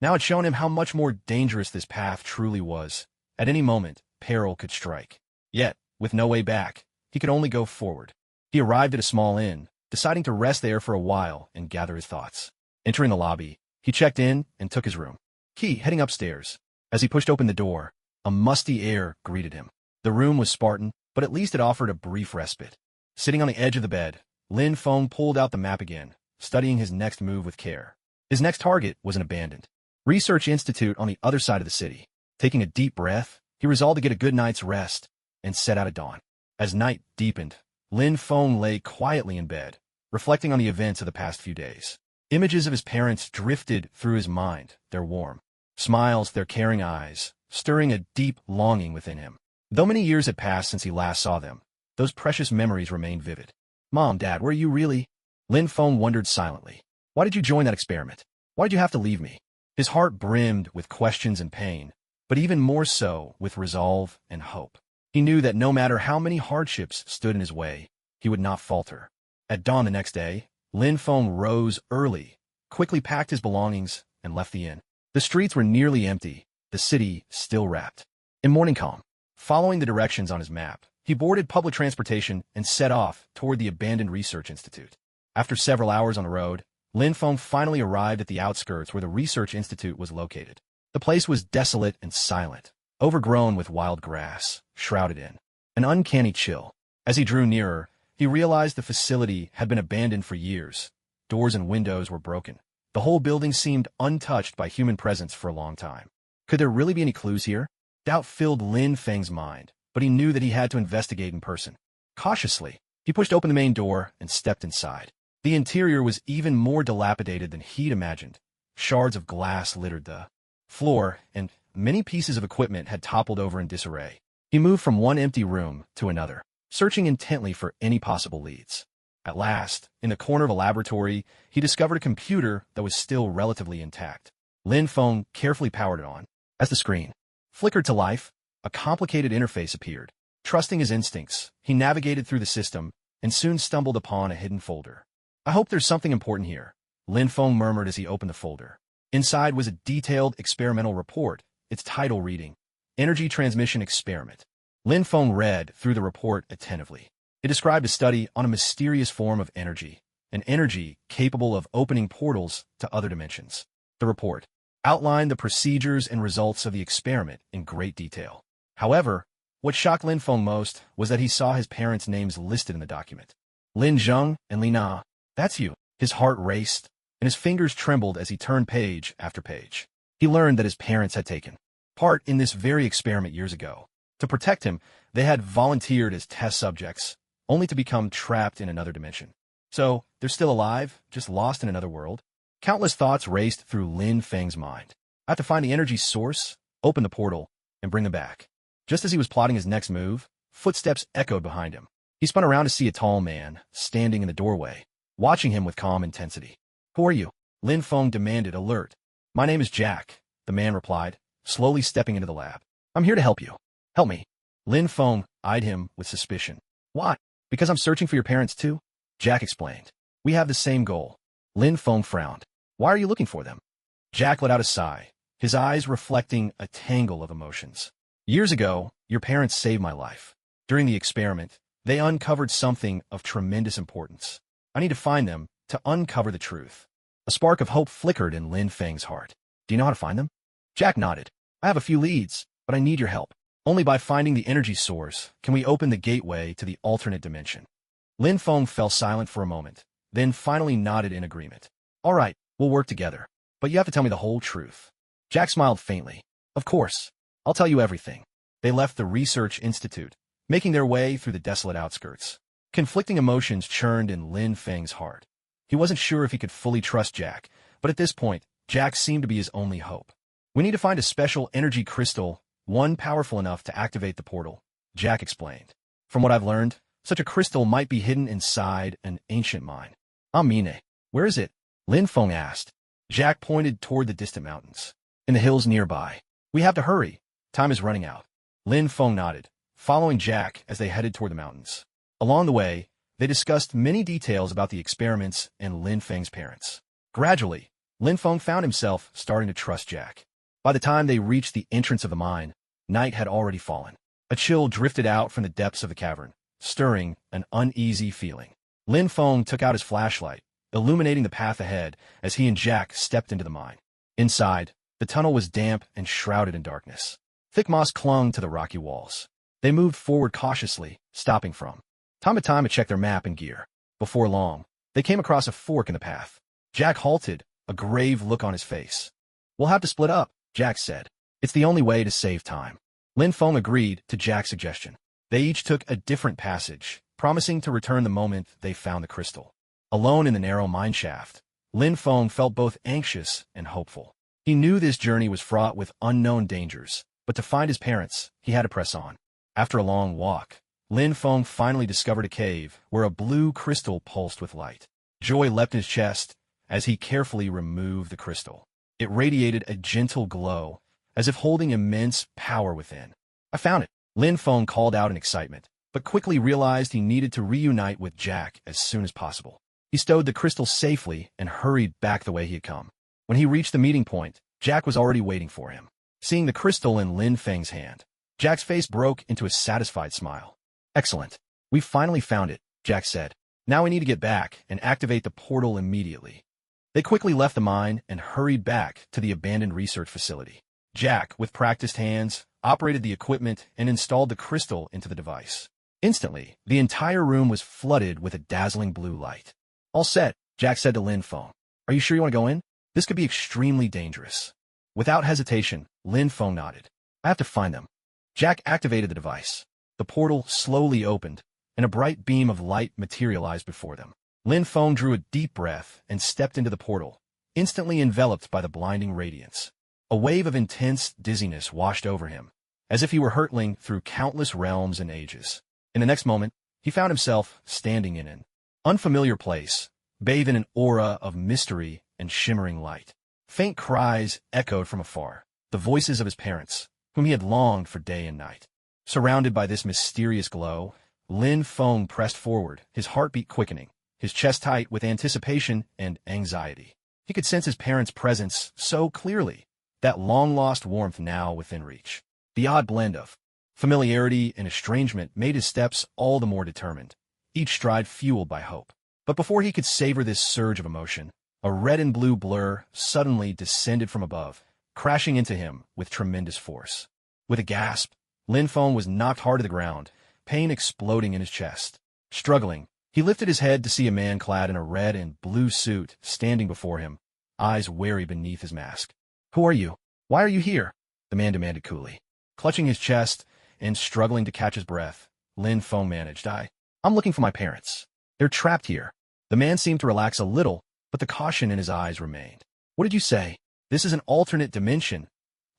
A: now had shown him how much more dangerous this path truly was. At any moment, peril could strike. Yet, with no way back, he could only go forward. He arrived at a small inn, deciding to rest there for a while and gather his thoughts. Entering the lobby, he checked in and took his room. Heading upstairs. As he pushed open the door, a musty air greeted him. The room was Spartan, but at least it offered a brief respite. Sitting on the edge of the bed, Lin Feng pulled out the map again, studying his next move with care. His next target was an abandoned research institute on the other side of the city. Taking a deep breath, he resolved to get a good night's rest and set out at dawn. As night deepened, Lin Feng lay quietly in bed, reflecting on the events of the past few days. Images of his parents drifted through his mind, their warm smiles, their caring eyes, stirring a deep longing within him. Though many years had passed since he last saw them, those precious memories remained vivid. Mom, Dad, were you really? Lin Feng wondered silently. Why did you join that experiment? Why did you have to leave me? His heart brimmed with questions and pain, but even more so with resolve and hope. He knew that no matter how many hardships stood in his way, he would not falter. At dawn the next day, Lin Feng rose early, quickly packed his belongings, and left the inn. The streets were nearly empty, the city still wrapped in morning calm. Following the directions on his map, he boarded public transportation and set off toward the abandoned research institute. After several hours on the road, Lin Feng finally arrived at the outskirts where the research institute was located. The place was desolate and silent, overgrown with wild grass, shrouded in an uncanny chill. As he drew nearer, he realized the facility had been abandoned for years. Doors and windows were broken. The whole building seemed untouched by human presence for a long time. Could there really be any clues here? Doubt filled Lin Feng's mind, but he knew that he had to investigate in person. Cautiously, he pushed open the main door and stepped inside. The interior was even more dilapidated than he'd imagined. Shards of glass littered the floor, and many pieces of equipment had toppled over in disarray. He moved from one empty room to another, searching intently for any possible leads. At last, in the corner of a laboratory, he discovered a computer that was still relatively intact. Lin Feng carefully powered it on. As the screen flickered to life, a complicated interface appeared. Trusting his instincts, he navigated through the system and soon stumbled upon a hidden folder. I hope there's something important here, Lin Feng murmured as he opened the folder. Inside was a detailed experimental report, its title reading, Energy Transmission Experiment. Lin Feng read through the report attentively. It described a study on a mysterious form of energy, an energy capable of opening portals to other dimensions. The report outlined the procedures and results of the experiment in great detail. However, what shocked Lin Feng most was that he saw his parents' names listed in the document. Lin Zheng and Li Na. That's you. His heart raced, and his fingers trembled as he turned page after page. He learned that his parents had taken part in this very experiment years ago. To protect him, they had volunteered as test subjects, only to become trapped in another dimension. So, they're still alive, just lost in another world? Countless thoughts raced through Lin Feng's mind. I have to find the energy source, open the portal, and bring them back. Just as he was plotting his next move, footsteps echoed behind him. He spun around to see a tall man standing in the doorway, watching him with calm intensity. Who are you? Lin Feng demanded, alert. My name is Jack, the man replied, slowly stepping into the lab. I'm here to help you. Help me. Lin Feng eyed him with suspicion. Why? Because I'm searching for your parents too? Jack explained. We have the same goal. Lin Feng frowned. Why are you looking for them? Jack let out a sigh, his eyes reflecting a tangle of emotions. Years ago, your parents saved my life. During the experiment, they uncovered something of tremendous importance. I need to find them to uncover the truth. A spark of hope flickered in Lin Feng's heart. Do you know how to find them? Jack nodded. I have a few leads, but I need your help. Only by finding the energy source can we open the gateway to the alternate dimension. Lin Feng fell silent for a moment, then finally nodded in agreement. All right, we'll work together. But you have to tell me the whole truth. Jack smiled faintly. Of course. I'll tell you everything. They left the research institute, making their way through the desolate outskirts. Conflicting emotions churned in Lin Feng's heart. He wasn't sure if he could fully trust Jack, but at this point, Jack seemed to be his only hope. We need to find a special energy crystal, one powerful enough to activate the portal, Jack explained. From what I've learned, such a crystal might be hidden inside an ancient mine. Amine, where is it? Lin Feng asked. Jack pointed toward the distant mountains. In the hills nearby. We have to hurry. Time is running out. Lin Feng nodded, following Jack as they headed toward the mountains. Along the way, they discussed many details about the experiments and Lin Feng's parents. Gradually, Lin Feng found himself starting to trust Jack. By the time they reached the entrance of the mine, night had already fallen. A chill drifted out from the depths of the cavern, stirring an uneasy feeling. Lin Feng took out his flashlight, illuminating the path ahead as he and Jack stepped into the mine. Inside, the tunnel was damp and shrouded in darkness. Thick moss clung to the rocky walls. They moved forward cautiously, stopping from time to time to check their map and gear. Before long, they came across a fork in the path. Jack halted, a grave look on his face. We'll have to split up, Jack said. It's the only way to save time. Lin Feng agreed to Jack's suggestion. They each took a different passage, promising to return the moment they found the crystal. Alone in the narrow mine shaft, Lin Feng felt both anxious and hopeful. He knew this journey was fraught with unknown dangers, but to find his parents, he had to press on. After a long walk, Lin Feng finally discovered a cave where a blue crystal pulsed with light. Joy leapt in his chest as he carefully removed the crystal. It radiated a gentle glow, as if holding immense power within. I found it, Lin Feng called out in excitement, but quickly realized he needed to reunite with Jack as soon as possible. He stowed the crystal safely and hurried back the way he had come. When he reached the meeting point, Jack was already waiting for him. Seeing the crystal in Lin Feng's hand, Jack's face broke into a satisfied smile. Excellent. We finally found it, Jack said. Now we need to get back and activate the portal immediately. They quickly left the mine and hurried back to the abandoned research facility. Jack, with practiced hands, operated the equipment and installed the crystal into the device. Instantly, the entire room was flooded with a dazzling blue light. All set, Jack said to Lin Feng. Are you sure you want to go in? This could be extremely dangerous. Without hesitation, Lin Feng nodded. I have to find them. Jack activated the device. The portal slowly opened, and a bright beam of light materialized before them. Lin Feng drew a deep breath and stepped into the portal, instantly enveloped by the blinding radiance. A wave of intense dizziness washed over him, as if he were hurtling through countless realms and ages. In the next moment, he found himself standing in an unfamiliar place, bathed in an aura of mystery and shimmering light. Faint cries echoed from afar, the voices of his parents, whom he had longed for day and night. Surrounded by this mysterious glow, Lin Feng pressed forward, his heartbeat quickening, his chest tight with anticipation and anxiety. He could sense his parents' presence so clearly, that long-lost warmth now within reach. The odd blend of familiarity and estrangement made his steps all the more determined, each stride fueled by hope. But before he could savor this surge of emotion, a red and blue blur suddenly descended from above, crashing into him with tremendous force. With a gasp, Lin Feng was knocked hard to the ground, pain exploding in his chest. Struggling, he lifted his head to see a man clad in a red and blue suit standing before him, eyes wary beneath his mask. Who are you? Why are you here? The man demanded coolly. Clutching his chest and struggling to catch his breath, Lin Feng managed. I'm looking for my parents. They're trapped here. The man seemed to relax a little, but the caution in his eyes remained. What did you say? This is an alternate dimension.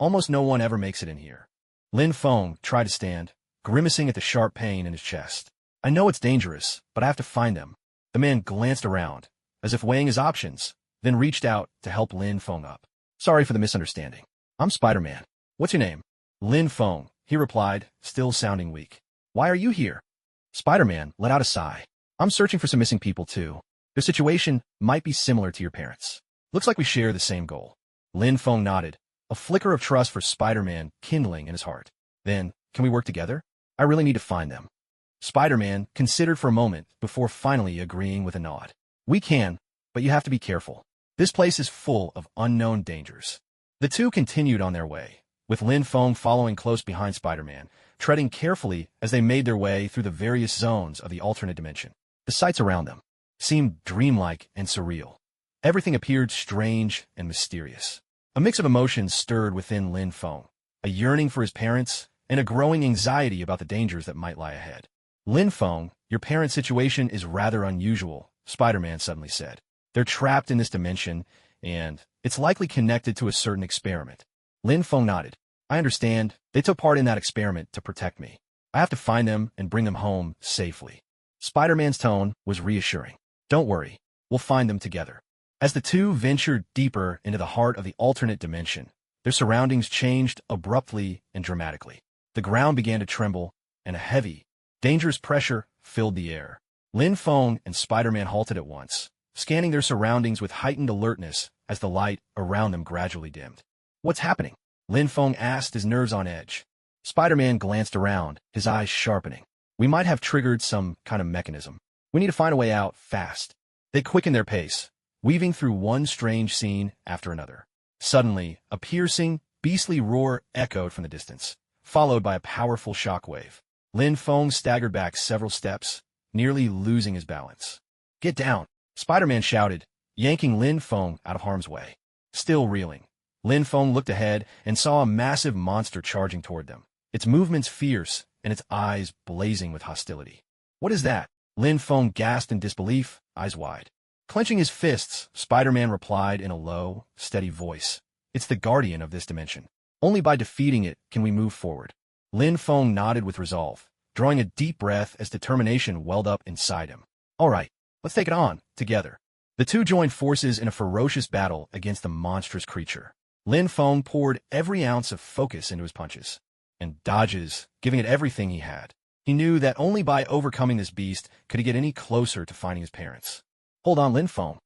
A: Almost no one ever makes it in here. Lin Feng tried to stand, grimacing at the sharp pain in his chest. I know it's dangerous, but I have to find them. The man glanced around, as if weighing his options, then reached out to help Lin Feng up. Sorry for the misunderstanding. I'm Spider-Man. What's your name? Lin Feng, he replied, still sounding weak. Why are you here? Spider-Man let out a sigh. I'm searching for some missing people too. Their situation might be similar to your parents. Looks like we share the same goal. Lin Feng nodded, a flicker of trust for Spider-Man kindling in his heart. Then, can we work together? I really need to find them. Spider-Man considered for a moment before finally agreeing with a nod. We can, but you have to be careful. This place is full of unknown dangers. The two continued on their way, with Lin Feng following close behind Spider-Man, treading carefully as they made their way through the various zones of the alternate dimension. The sights around them, seemed dreamlike and surreal. Everything appeared strange and mysterious. A mix of emotions stirred within Lin Feng, a yearning for his parents and a growing anxiety about the dangers that might lie ahead. Lin Feng, your parents' situation is rather unusual, Spider-Man suddenly said. They're trapped in this dimension, and it's likely connected to a certain experiment. Lin Feng nodded. I understand. They took part in that experiment to protect me. I have to find them and bring them home safely. Spider-Man's tone was reassuring. Don't worry. We'll find them together. As the two ventured deeper into the heart of the alternate dimension, their surroundings changed abruptly and dramatically. The ground began to tremble, and a heavy, dangerous pressure filled the air. Lin Feng and Spider-Man halted at once, scanning their surroundings with heightened alertness as the light around them gradually dimmed. What's happening? Lin Feng asked, his nerves on edge. Spider-Man glanced around, his eyes sharpening. We might have triggered some kind of mechanism. We need to find a way out fast. They quickened their pace, weaving through one strange scene after another. Suddenly, a piercing, beastly roar echoed from the distance, followed by a powerful shockwave. Lin Feng staggered back several steps, nearly losing his balance. Get down! Spider-Man shouted, yanking Lin Feng out of harm's way. Still reeling, Lin Feng looked ahead and saw a massive monster charging toward them, its movements fierce and its eyes blazing with hostility. What is that? Lin Feng gasped in disbelief, eyes wide. Clenching his fists, Spider-Man replied in a low, steady voice. It's the guardian of this dimension. Only by defeating it can we move forward. Lin Feng nodded with resolve, drawing a deep breath as determination welled up inside him. All right, let's take it on, together. The two joined forces in a ferocious battle against the monstrous creature. Lin Feng poured every ounce of focus into his punches and dodges, giving it everything he had. He knew that only by overcoming this beast could he get any closer to finding his parents. Hold on, Lin Feng.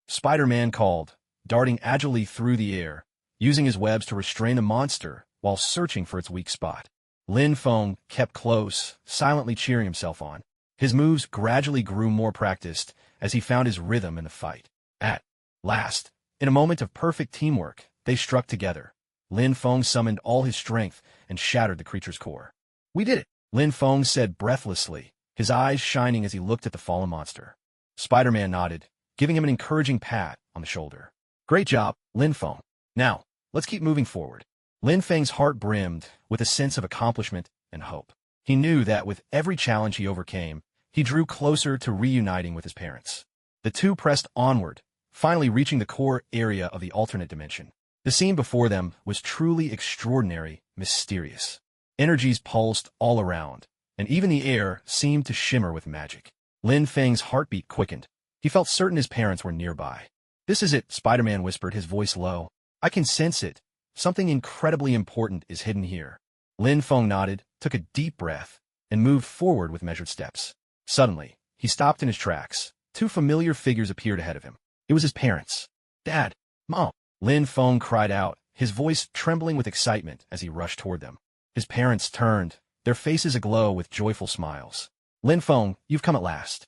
A: Spider-Man called, darting agilely through the air, using his webs to restrain the monster while searching for its weak spot. Lin Feng kept close, silently cheering himself on. His moves gradually grew more practiced as he found his rhythm in the fight. At last, in a moment of perfect teamwork, they struck together. Lin Feng summoned all his strength and shattered the creature's core. We did it, Lin Feng said breathlessly, his eyes shining as he looked at the fallen monster. Spider-Man nodded, giving him an encouraging pat on the shoulder. Great job, Lin Feng. Now, let's keep moving forward. Lin Feng's heart brimmed with a sense of accomplishment and hope. He knew that with every challenge he overcame, he drew closer to reuniting with his parents. The two pressed onward, finally reaching the core area of the alternate dimension. The scene before them was truly extraordinary, mysterious. Energies pulsed all around, and even the air seemed to shimmer with magic. Lin Feng's heartbeat quickened. He felt certain his parents were nearby. This is it, Spider-Man whispered, his voice low. I can sense it. Something incredibly important is hidden here. Lin Feng nodded, took a deep breath, and moved forward with measured steps. Suddenly, he stopped in his tracks. Two familiar figures appeared ahead of him. It was his parents. Dad, Mom, Lin Feng cried out, his voice trembling with excitement as he rushed toward them. His parents turned, their faces aglow with joyful smiles. Lin Feng, you've come at last.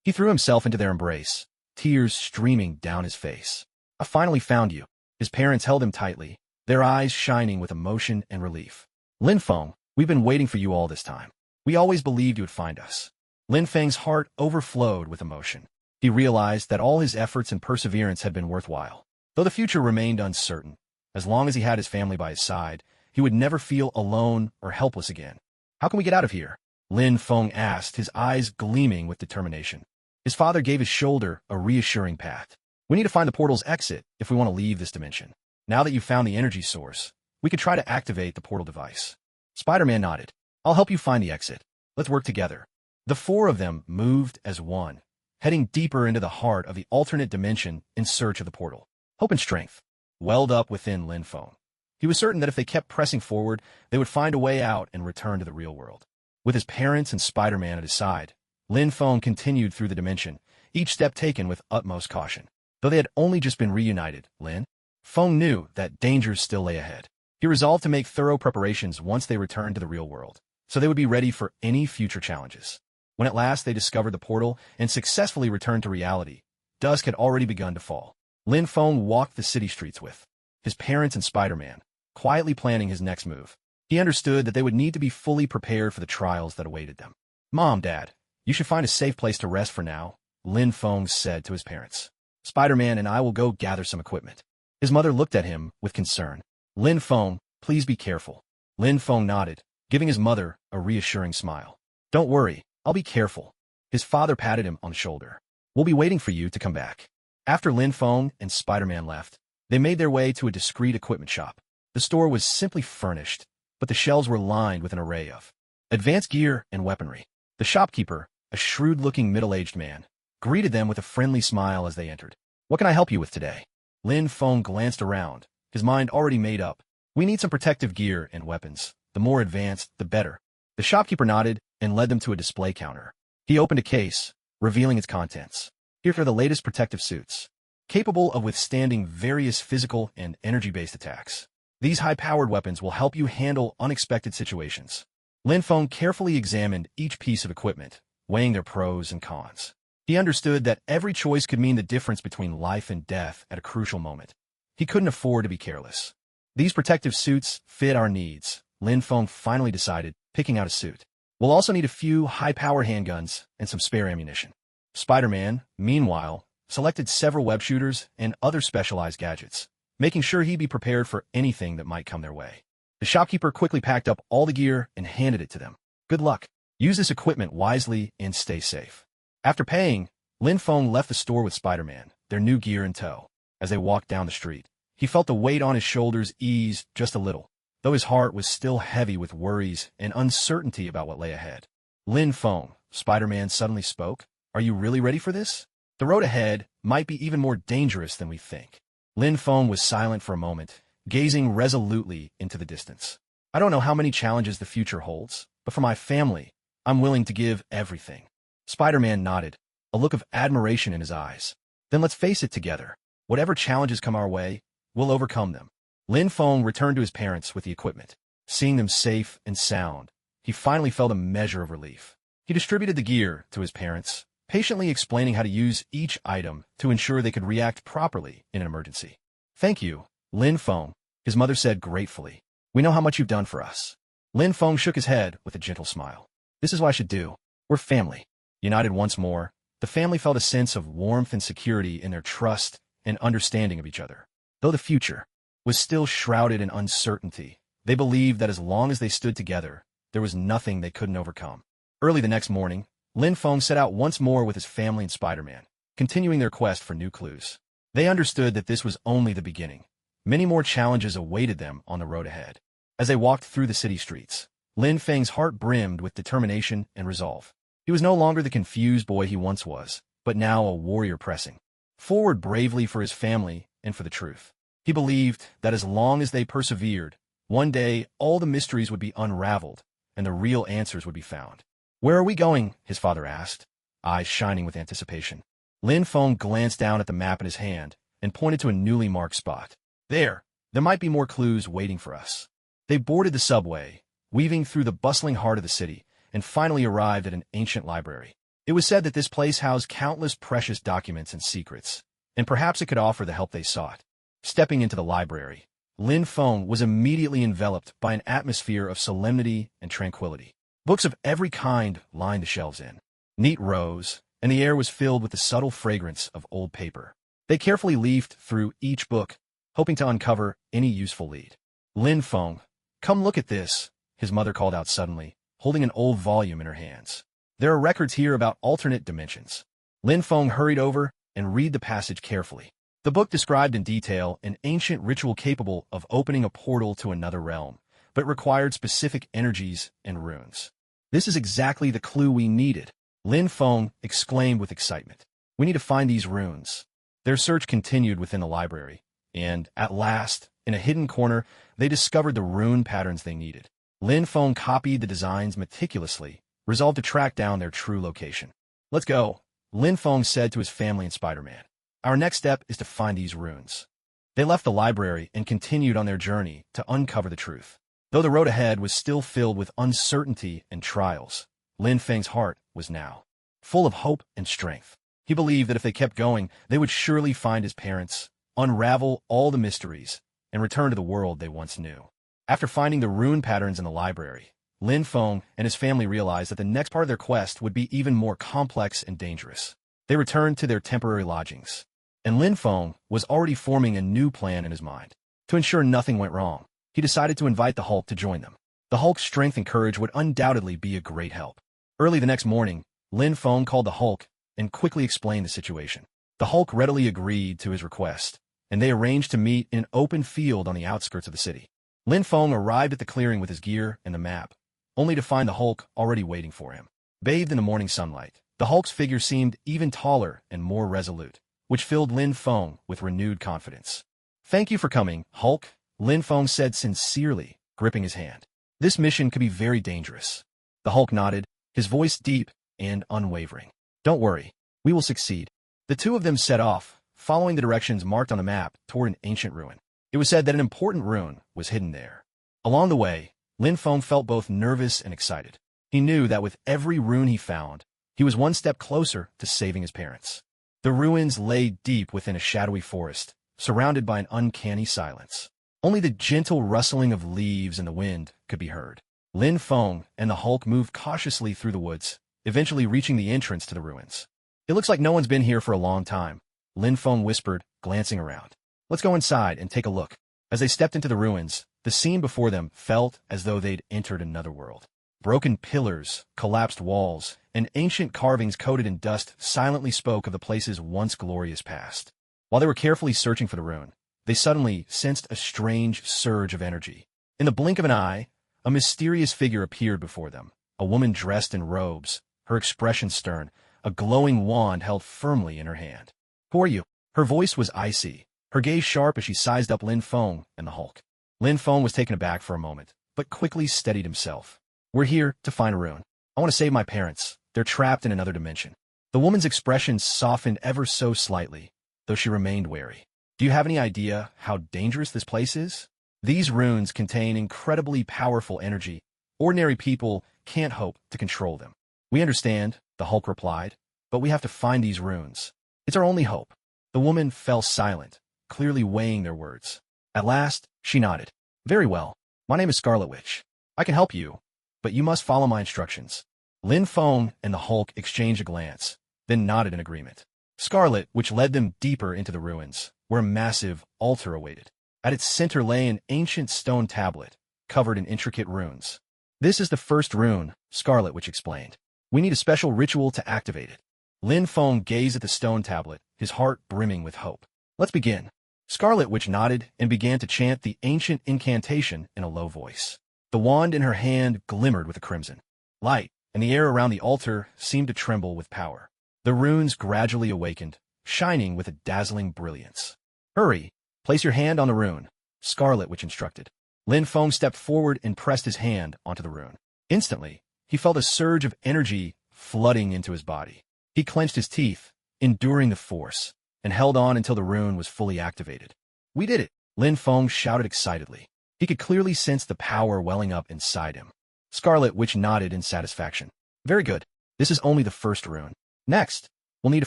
A: He threw himself into their embrace, tears streaming down his face. I finally found you. His parents held him tightly, their eyes shining with emotion and relief. Lin Feng, we've been waiting for you all this time. We always believed you would find us. Lin Feng's heart overflowed with emotion. He realized that all his efforts and perseverance had been worthwhile. Though the future remained uncertain, as long as he had his family by his side, he would never feel alone or helpless again. How can we get out of here? Lin Feng asked, his eyes gleaming with determination. His father gave his shoulder a reassuring pat. We need to find the portal's exit if we want to leave this dimension. Now that you've found the energy source, we could try to activate the portal device. Spider-Man nodded. I'll help you find the exit. Let's work together. The four of them moved as one, heading deeper into the heart of the alternate dimension in search of the portal. Hope and strength welled up within Lin Feng. He was certain that if they kept pressing forward, they would find a way out and return to the real world. With his parents and Spider-Man at his side, Lin Feng continued through the dimension, each step taken with utmost caution. Though they had only just been reunited, Lin Feng knew that dangers still lay ahead. He resolved to make thorough preparations once they returned to the real world, so they would be ready for any future challenges. When at last they discovered the portal and successfully returned to reality, dusk had already begun to fall. Lin Feng walked the city streets with his parents and Spider-Man, quietly planning his next move. He understood that they would need to be fully prepared for the trials that awaited them. Mom, Dad, you should find a safe place to rest for now. Lin Feng said to his parents. Spider-Man and I will go gather some equipment. His mother looked at him with concern. Lin Feng, please be careful. Lin Feng nodded, giving his mother a reassuring smile. Don't worry, I'll be careful. His father patted him on the shoulder. We'll be waiting for you to come back. After Lin Feng and Spider-Man left, they made their way to a discreet equipment shop. The store was simply furnished, but the shelves were lined with an array of advanced gear and weaponry. The shopkeeper, a shrewd-looking middle-aged man, greeted them with a friendly smile as they entered. What can I help you with today? Lin Feng glanced around, his mind already made up. We need some protective gear and weapons. The more advanced, the better. The shopkeeper nodded and led them to a display counter. He opened a case, revealing its contents. Here are the latest protective suits, capable of withstanding various physical and energy-based attacks. These high-powered weapons will help you handle unexpected situations. Lin Feng carefully examined each piece of equipment, weighing their pros and cons. He understood that every choice could mean the difference between life and death at a crucial moment. He couldn't afford to be careless. These protective suits fit our needs, Lin Feng finally decided, picking out a suit. We'll also need a few high-power handguns and some spare ammunition. Spider-Man, meanwhile, selected several web shooters and other specialized gadgets, making sure he'd be prepared for anything that might come their way. The shopkeeper quickly packed up all the gear and handed it to them. Good luck. Use this equipment wisely and stay safe. After paying, Lin Feng left the store with Spider-Man, their new gear in tow. As they walked down the street, he felt the weight on his shoulders ease just a little, though his heart was still heavy with worries and uncertainty about what lay ahead. Lin Feng, Spider-Man suddenly spoke. Are you really ready for this? The road ahead might be even more dangerous than we think. Lin Feng was silent for a moment, gazing resolutely into the distance. I don't know how many challenges the future holds, but for my family, I'm willing to give everything. Spider-Man nodded, a look of admiration in his eyes. Then let's face it together. Whatever challenges come our way, we'll overcome them. Lin Feng returned to his parents with the equipment. Seeing them safe and sound, he finally felt a measure of relief. He distributed the gear to his parents, patiently explaining how to use each item to ensure they could react properly in an emergency. Thank you, Lin Feng, his mother said gratefully. We know how much you've done for us. Lin Feng shook his head with a gentle smile. This is what I should do. We're family. United once more, the family felt a sense of warmth and security in their trust and understanding of each other. Though the future was still shrouded in uncertainty, they believed that as long as they stood together, there was nothing they couldn't overcome. Early the next morning, Lin Feng set out once more with his family and Spider-Man, continuing their quest for new clues. They understood that this was only the beginning. Many more challenges awaited them on the road ahead. As they walked through the city streets, Lin Feng's heart brimmed with determination and resolve. He was no longer the confused boy he once was, but now a warrior pressing forward bravely for his family and for the truth. He believed that as long as they persevered, one day all the mysteries would be unraveled and the real answers would be found. Where are we going? His father asked, eyes shining with anticipation. Lin Feng glanced down at the map in his hand and pointed to a newly marked spot. There might be more clues waiting for us. They boarded the subway, weaving through the bustling heart of the city, and finally arrived at an ancient library. It was said that this place housed countless precious documents and secrets, and perhaps it could offer the help they sought. Stepping into the library, Lin Feng was immediately enveloped by an atmosphere of solemnity and tranquility. Books of every kind lined the shelves in neat rows, and the air was filled with the subtle fragrance of old paper. They carefully leafed through each book, hoping to uncover any useful lead. Lin Feng, come look at this, his mother called out suddenly, holding an old volume in her hands. There are records here about alternate dimensions. Lin Feng hurried over and read the passage carefully. The book described in detail an ancient ritual capable of opening a portal to another realm, but required specific energies and runes. This is exactly the clue we needed, Lin Feng exclaimed with excitement. We need to find these runes. Their search continued within the library, and, at last, in a hidden corner, they discovered the rune patterns they needed. Lin Feng copied the designs meticulously, resolved to track down their true location. Let's go, Lin Feng said to his family and Spider-Man. Our next step is to find these runes. They left the library and continued on their journey to uncover the truth. Though the road ahead was still filled with uncertainty and trials, Lin Feng's heart was now full of hope and strength. He believed that if they kept going, they would surely find his parents, unravel all the mysteries, and return to the world they once knew. After finding the rune patterns in the library, Lin Feng and his family realized that the next part of their quest would be even more complex and dangerous. They returned to their temporary lodgings, and Lin Feng was already forming a new plan in his mind. To ensure nothing went wrong, he decided to invite the Hulk to join them. The Hulk's strength and courage would undoubtedly be a great help. Early the next morning, Lin Feng called the Hulk and quickly explained the situation. The Hulk readily agreed to his request, and they arranged to meet in an open field on the outskirts of the city. Lin Feng arrived at the clearing with his gear and the map, only to find the Hulk already waiting for him. Bathed in the morning sunlight, the Hulk's figure seemed even taller and more resolute, which filled Lin Feng with renewed confidence. "Thank you for coming, Hulk," Lin Feng said sincerely, gripping his hand. "This mission could be very dangerous." The Hulk nodded, his voice deep and unwavering. "Don't worry, we will succeed." The two of them set off, following the directions marked on the map toward an ancient ruin. It was said that an important rune was hidden there. Along the way, Lin Feng felt both nervous and excited. He knew that with every rune he found, he was one step closer to saving his parents. The ruins lay deep within a shadowy forest, surrounded by an uncanny silence. Only the gentle rustling of leaves in the wind could be heard. Lin Feng and the Hulk moved cautiously through the woods, eventually reaching the entrance to the ruins. "It looks like no one's been here for a long time," Lin Feng whispered, glancing around. "Let's go inside and take a look." As they stepped into the ruins, the scene before them felt as though they'd entered another world. Broken pillars, collapsed walls, and ancient carvings coated in dust silently spoke of the place's once glorious past. While they were carefully searching for the rune, they suddenly sensed a strange surge of energy. In the blink of an eye, a mysterious figure appeared before them, a woman dressed in robes, her expression stern, a glowing wand held firmly in her hand. "Who are you?" Her voice was icy, her gaze sharp as she sized up Lin Feng and the Hulk. Lin Feng was taken aback for a moment, but quickly steadied himself. "We're here to find a rune. I want to save my parents. They're trapped in another dimension." The woman's expression softened ever so slightly, though she remained wary. "Do you have any idea how dangerous this place is? These runes contain incredibly powerful energy. Ordinary people can't hope to control them." "We understand," the Hulk replied, "but we have to find these runes. It's our only hope." The woman fell silent, clearly weighing their words. At last, she nodded. "Very well. My name is Scarlet Witch. I can help you, but you must follow my instructions." Lin Feng and the Hulk exchanged a glance, then nodded in agreement. Scarlet Witch led them deeper into the ruins, where a massive altar awaited. At its center lay an ancient stone tablet, covered in intricate runes. "This is the first rune," Scarlet Witch explained. "We need a special ritual to activate it." Lin Feng gazed at the stone tablet, his heart brimming with hope. "Let's begin." Scarlet Witch nodded and began to chant the ancient incantation in a low voice. The wand in her hand glimmered with a crimson light, and the air around the altar seemed to tremble with power. The runes gradually awakened, shining with a dazzling brilliance. "Hurry, place your hand on the rune," Scarlet Witch instructed. Lin Feng stepped forward and pressed his hand onto the rune. Instantly, he felt a surge of energy flooding into his body. He clenched his teeth, enduring the force, and held on until the rune was fully activated. "We did it!" Lin Feng shouted excitedly. He could clearly sense the power welling up inside him. Scarlet Witch nodded in satisfaction. "Very good. This is only the first rune. Next, we'll need to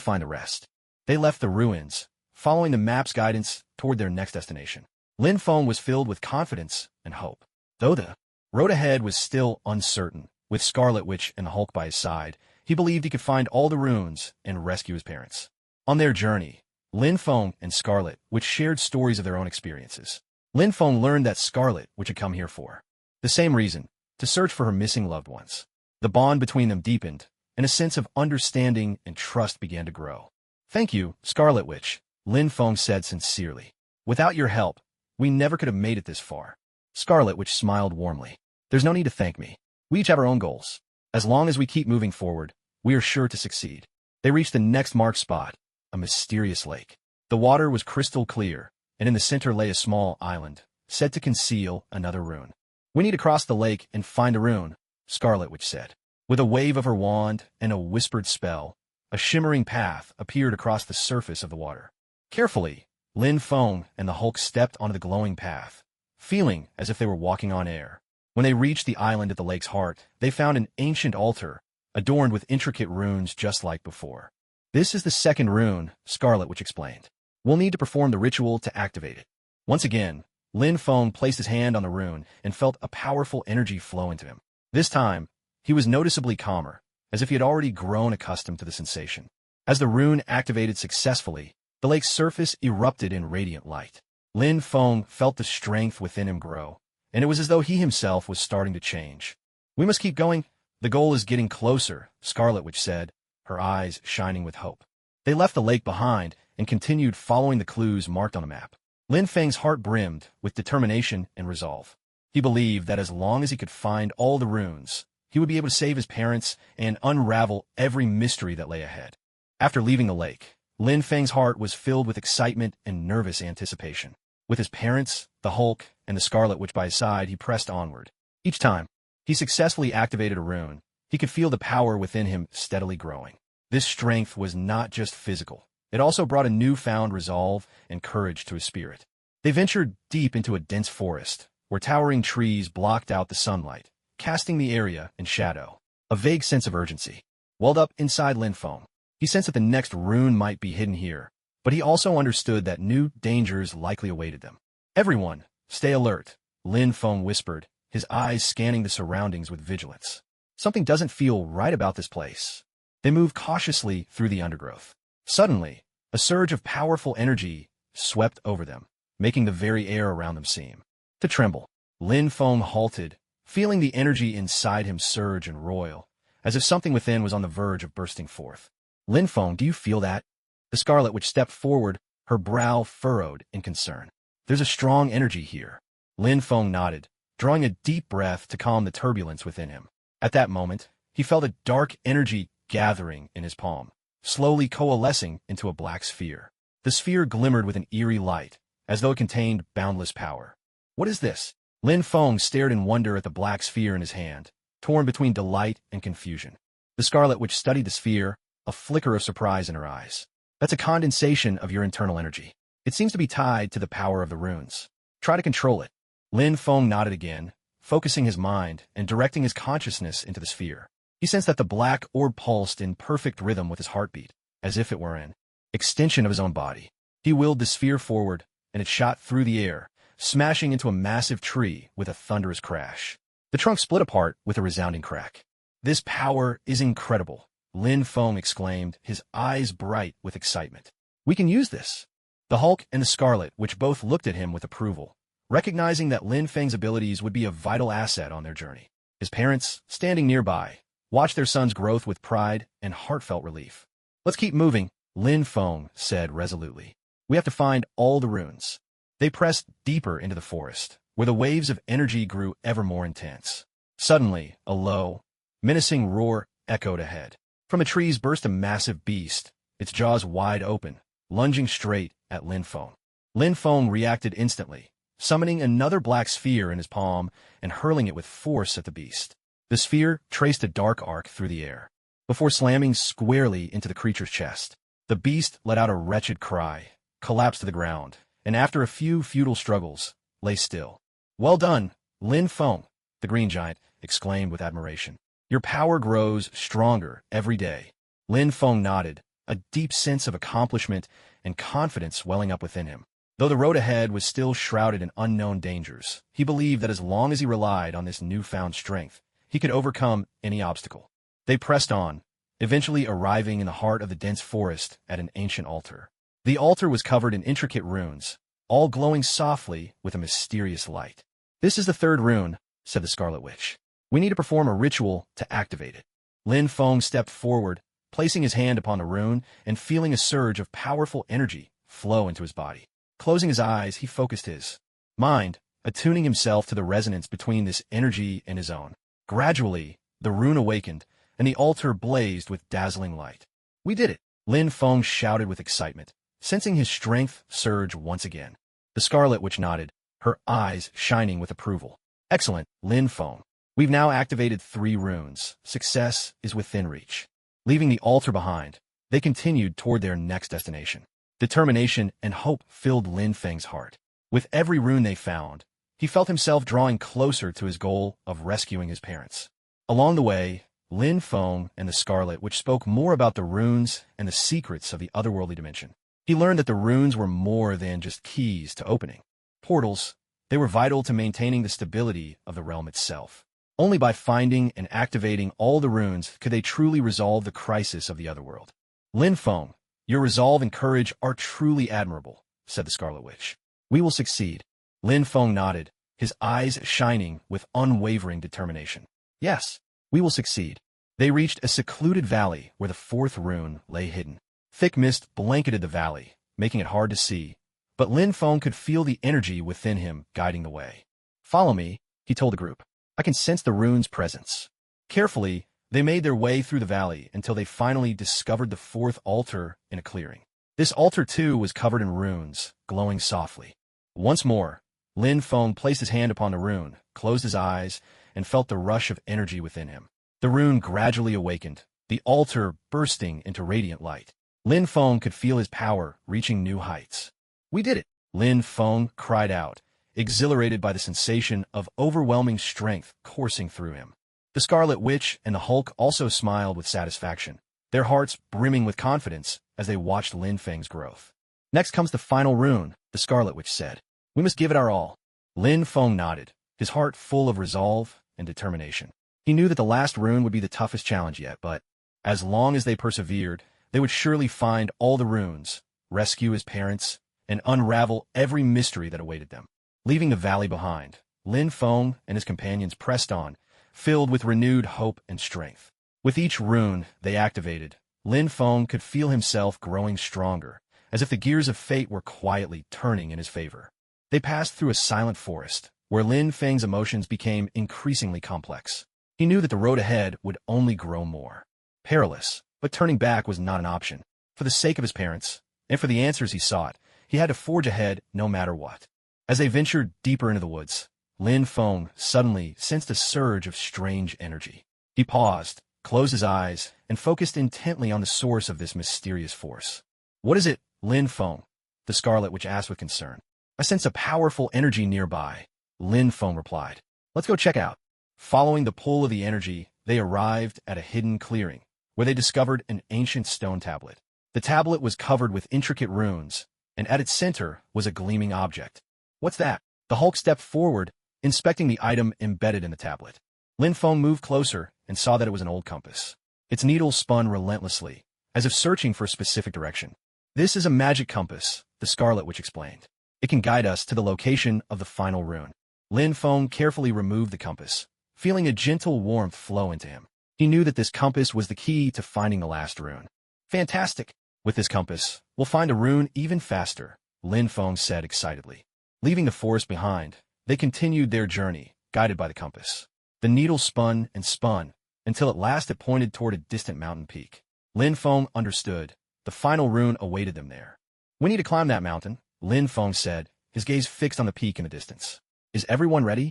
A: find the rest." They left the ruins, following the map's guidance toward their next destination. Lin Feng was filled with confidence and hope. Though the road ahead was still uncertain, with Scarlet Witch and the Hulk by his side, he believed he could find all the runes and rescue his parents. On their journey, Lin Feng and Scarlet Witch shared stories of their own experiences. Lin Feng learned that Scarlet Witch had come here for the same reason, to search for her missing loved ones. The bond between them deepened, and a sense of understanding and trust began to grow. "Thank you, Scarlet Witch," Lin Feng said sincerely. "Without your help, we never could have made it this far." Scarlet Witch smiled warmly. "There's no need to thank me. We each have our own goals. As long as we keep moving forward, we are sure to succeed." They reached the next marked spot, a mysterious lake. The water was crystal clear, and in the center lay a small island, said to conceal another rune. "We need to cross the lake and find a rune," Scarlet Witch said. With a wave of her wand and a whispered spell, a shimmering path appeared across the surface of the water. Carefully, Lin Feng and the Hulk stepped onto the glowing path, feeling as if they were walking on air. When they reached the island at the lake's heart, they found an ancient altar, adorned with intricate runes just like before. "This is the second rune," Scarlet Witch explained. "We'll need to perform the ritual to activate it." Once again, Lin Feng placed his hand on the rune and felt a powerful energy flow into him. This time, he was noticeably calmer, as if he had already grown accustomed to the sensation. As the rune activated successfully, the lake's surface erupted in radiant light. Lin Feng felt the strength within him grow, and it was as though he himself was starting to change. "We must keep going. The goal is getting closer," Scarlet Witch said, her eyes shining with hope. They left the lake behind and continued following the clues marked on the map. Lin Feng's heart brimmed with determination and resolve. He believed that as long as he could find all the runes, he would be able to save his parents and unravel every mystery that lay ahead. After leaving the lake, Lin Feng's heart was filled with excitement and nervous anticipation. With his parents, the Hulk, and the Scarlet Witch by his side, he pressed onward. Each time he successfully activated a rune, he could feel the power within him steadily growing. This strength was not just physical. It also brought a newfound resolve and courage to his spirit. They ventured deep into a dense forest, where towering trees blocked out the sunlight, casting the area in shadow. A vague sense of urgency welled up inside Lin Feng. He sensed that the next rune might be hidden here, but he also understood that new dangers likely awaited them. "Everyone, stay alert," Lin Feng whispered, his eyes scanning the surroundings with vigilance. "Something doesn't feel right about this place." They moved cautiously through the undergrowth. Suddenly, a surge of powerful energy swept over them, making the very air around them seem to tremble. Lin Feng halted, feeling the energy inside him surge and roil, as if something within was on the verge of bursting forth. "Lin Feng, do you feel that?" The Scarlet Witch stepped forward, her brow furrowed in concern. "There's a strong energy here." Lin Feng nodded, drawing a deep breath to calm the turbulence within him. At that moment, he felt a dark energy gathering in his palm, slowly coalescing into a black sphere. The sphere glimmered with an eerie light, as though it contained boundless power. "What is this?" Lin Feng stared in wonder at the black sphere in his hand, torn between delight and confusion. The Scarlet Witch studied the sphere, a flicker of surprise in her eyes. "That's a condensation of your internal energy. It seems to be tied to the power of the runes. Try to control it." Lin Feng nodded again, focusing his mind and directing his consciousness into the sphere. He sensed that the black orb pulsed in perfect rhythm with his heartbeat, as if it were an extension of his own body. He willed the sphere forward, and it shot through the air, smashing into a massive tree with a thunderous crash. The trunk split apart with a resounding crack. "This power is incredible," Lin Feng exclaimed, his eyes bright with excitement. "We can use this." The Hulk and the Scarlet Witch both looked at him with approval, recognizing that Lin Feng's abilities would be a vital asset on their journey. His parents, standing nearby, watched their son's growth with pride and heartfelt relief. "Let's keep moving," Lin Feng said resolutely. "We have to find all the runes." They pressed deeper into the forest, where the waves of energy grew ever more intense. Suddenly, a low, menacing roar echoed ahead. From the trees burst a massive beast, its jaws wide open, lunging straight at Lin Feng. Lin Feng reacted instantly, summoning another black sphere in his palm and hurling it with force at the beast. The sphere traced a dark arc through the air, before slamming squarely into the creature's chest. The beast let out a wretched cry, collapsed to the ground, and after a few futile struggles, lay still. "Well done, Lin Feng," the green giant exclaimed with admiration. "Your power grows stronger every day." Lin Feng nodded, a deep sense of accomplishment and confidence welling up within him. Though the road ahead was still shrouded in unknown dangers, he believed that as long as he relied on this newfound strength, he could overcome any obstacle. They pressed on, eventually arriving in the heart of the dense forest at an ancient altar. The altar was covered in intricate runes, all glowing softly with a mysterious light. "This is the third rune," said the Scarlet Witch. "We need to perform a ritual to activate it." Lin Feng stepped forward, placing his hand upon the rune and feeling a surge of powerful energy flow into his body. Closing his eyes, he focused his mind, attuning himself to the resonance between this energy and his own. Gradually, the rune awakened, and the altar blazed with dazzling light. "We did it!" Lin Feng shouted with excitement, sensing his strength surge once again. The Scarlet Witch nodded, her eyes shining with approval. "Excellent, Lin Feng. We've now activated 3 runes. Success is within reach." Leaving the altar behind, they continued toward their next destination. Determination and hope filled Lin Feng's heart. With every rune they found, he felt himself drawing closer to his goal of rescuing his parents. Along the way, Lin Feng and the Scarlet Witch spoke more about the runes and the secrets of the otherworldly dimension. He learned that the runes were more than just keys to opening portals. They were vital to maintaining the stability of the realm itself. Only by finding and activating all the runes could they truly resolve the crisis of the otherworld. Lin Feng, your resolve and courage are truly admirable, said the Scarlet Witch. We will succeed. Lin Feng nodded, his eyes shining with unwavering determination. Yes, we will succeed. They reached a secluded valley where the fourth rune lay hidden. Thick mist blanketed the valley, making it hard to see, but Lin Feng could feel the energy within him guiding the way. Follow me, he told the group. I can sense the rune's presence. Carefully, they made their way through the valley until they finally discovered the fourth altar in a clearing. This altar, too, was covered in runes, glowing softly. Once more, Lin Feng placed his hand upon the rune, closed his eyes, and felt the rush of energy within him. The rune gradually awakened, the altar bursting into radiant light. Lin Feng could feel his power reaching new heights. We did it! Lin Feng cried out, exhilarated by the sensation of overwhelming strength coursing through him. The Scarlet Witch and the Hulk also smiled with satisfaction, their hearts brimming with confidence as they watched Lin Feng's growth. Next comes the final rune, the Scarlet Witch said. We must give it our all. Lin Feng nodded, his heart full of resolve and determination. He knew that the last rune would be the toughest challenge yet, but as long as they persevered, they would surely find all the runes, rescue his parents, and unravel every mystery that awaited them. Leaving the valley behind, Lin Feng and his companions pressed on, filled with renewed hope and strength. With each rune they activated, Lin Feng could feel himself growing stronger, as if the gears of fate were quietly turning in his favor. They passed through a silent forest, where Lin Feng's emotions became increasingly complex. He knew that the road ahead would only grow more perilous, but turning back was not an option. For the sake of his parents, and for the answers he sought, he had to forge ahead no matter what. As they ventured deeper into the woods, Lin Feng suddenly sensed a surge of strange energy. He paused, closed his eyes, and focused intently on the source of this mysterious force. What is it, Lin Feng? The Scarlet Witch asked with concern. I sense a powerful energy nearby, Lin Feng replied. Let's go check out. Following the pull of the energy, they arrived at a hidden clearing, where they discovered an ancient stone tablet. The tablet was covered with intricate runes, and at its center was a gleaming object. What's that? The Hulk stepped forward, inspecting the item embedded in the tablet. Lin Feng moved closer and saw that it was an old compass. Its needle spun relentlessly, as if searching for a specific direction. This is a magic compass, the Scarlet Witch explained. It can guide us to the location of the final rune. Lin Feng carefully removed the compass, feeling a gentle warmth flow into him. He knew that this compass was the key to finding the last rune. Fantastic! With this compass, we'll find a rune even faster, Lin Feng said excitedly. Leaving the forest behind, they continued their journey, guided by the compass. The needle spun and spun, until at last it pointed toward a distant mountain peak. Lin Feng understood. The final rune awaited them there. We need to climb that mountain, Lin Feng said, his gaze fixed on the peak in the distance. Is everyone ready?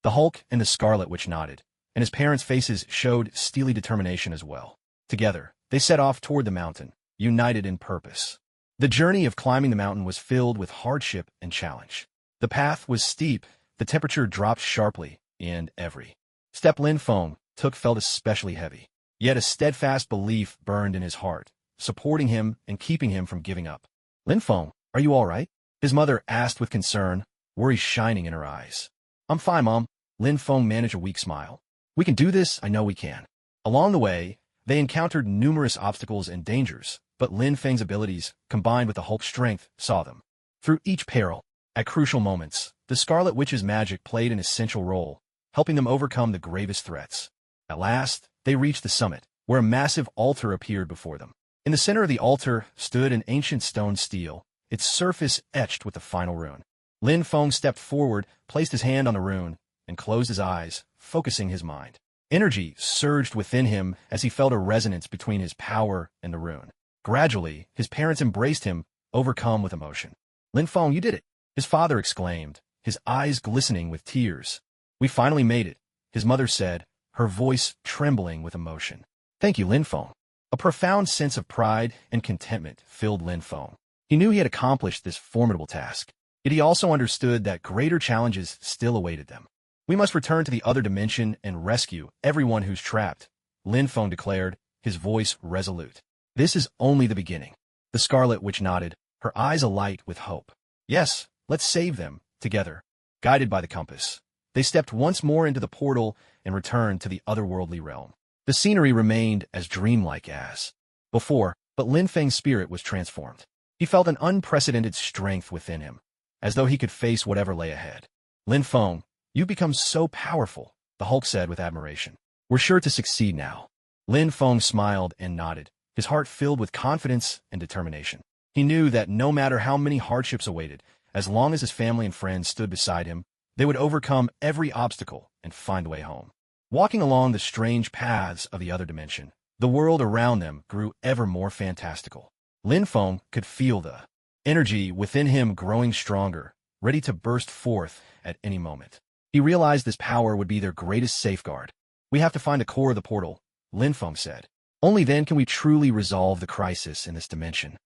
A: The Hulk and the Scarlet Witch nodded, and his parents' faces showed steely determination as well. Together, they set off toward the mountain, united in purpose. The journey of climbing the mountain was filled with hardship and challenge. The path was steep, the temperature dropped sharply, and every step Lin Feng took felt especially heavy. Yet a steadfast belief burned in his heart, supporting him and keeping him from giving up. Lin Feng, are you all right? His mother asked with concern, worry shining in her eyes. I'm fine, Mom. Lin Feng managed a weak smile. We can do this, I know we can. Along the way, they encountered numerous obstacles and dangers, but Lin Feng's abilities, combined with the Hulk's strength, saw them through each peril. At crucial moments, the Scarlet Witch's magic played an essential role, helping them overcome the gravest threats. At last, they reached the summit, where a massive altar appeared before them. In the center of the altar stood an ancient stone stele, its surface etched with the final rune. Lin Feng stepped forward, placed his hand on the rune, and closed his eyes, focusing his mind. Energy surged within him as he felt a resonance between his power and the rune. Gradually, his parents embraced him, overcome with emotion. Lin Feng, you did it! His father exclaimed, his eyes glistening with tears. We finally made it, his mother said, her voice trembling with emotion. Thank you, Lin Feng. A profound sense of pride and contentment filled Lin Feng. He knew he had accomplished this formidable task, yet he also understood that greater challenges still awaited them. We must return to the other dimension and rescue everyone who's trapped, Lin Feng declared, his voice resolute. This is only the beginning. The Scarlet Witch nodded, her eyes alight with hope. Yes, let's save them, together. Guided by the compass, they stepped once more into the portal and returned to the otherworldly realm. The scenery remained as dreamlike as before. But Lin Feng's spirit was transformed. He felt an unprecedented strength within him, as though he could face whatever lay ahead. Lin Feng, you've become so powerful, the Hulk said with admiration. We're sure to succeed now. Lin Feng smiled and nodded, his heart filled with confidence and determination. He knew that no matter how many hardships awaited, as long as his family and friends stood beside him, they would overcome every obstacle and find a way home. Walking along the strange paths of the other dimension, the world around them grew ever more fantastical. Lin Feng could feel the energy within him growing stronger, ready to burst forth at any moment. He realized this power would be their greatest safeguard. We have to find the core of the portal, Lin Feng said. Only then can we truly resolve the crisis in this dimension.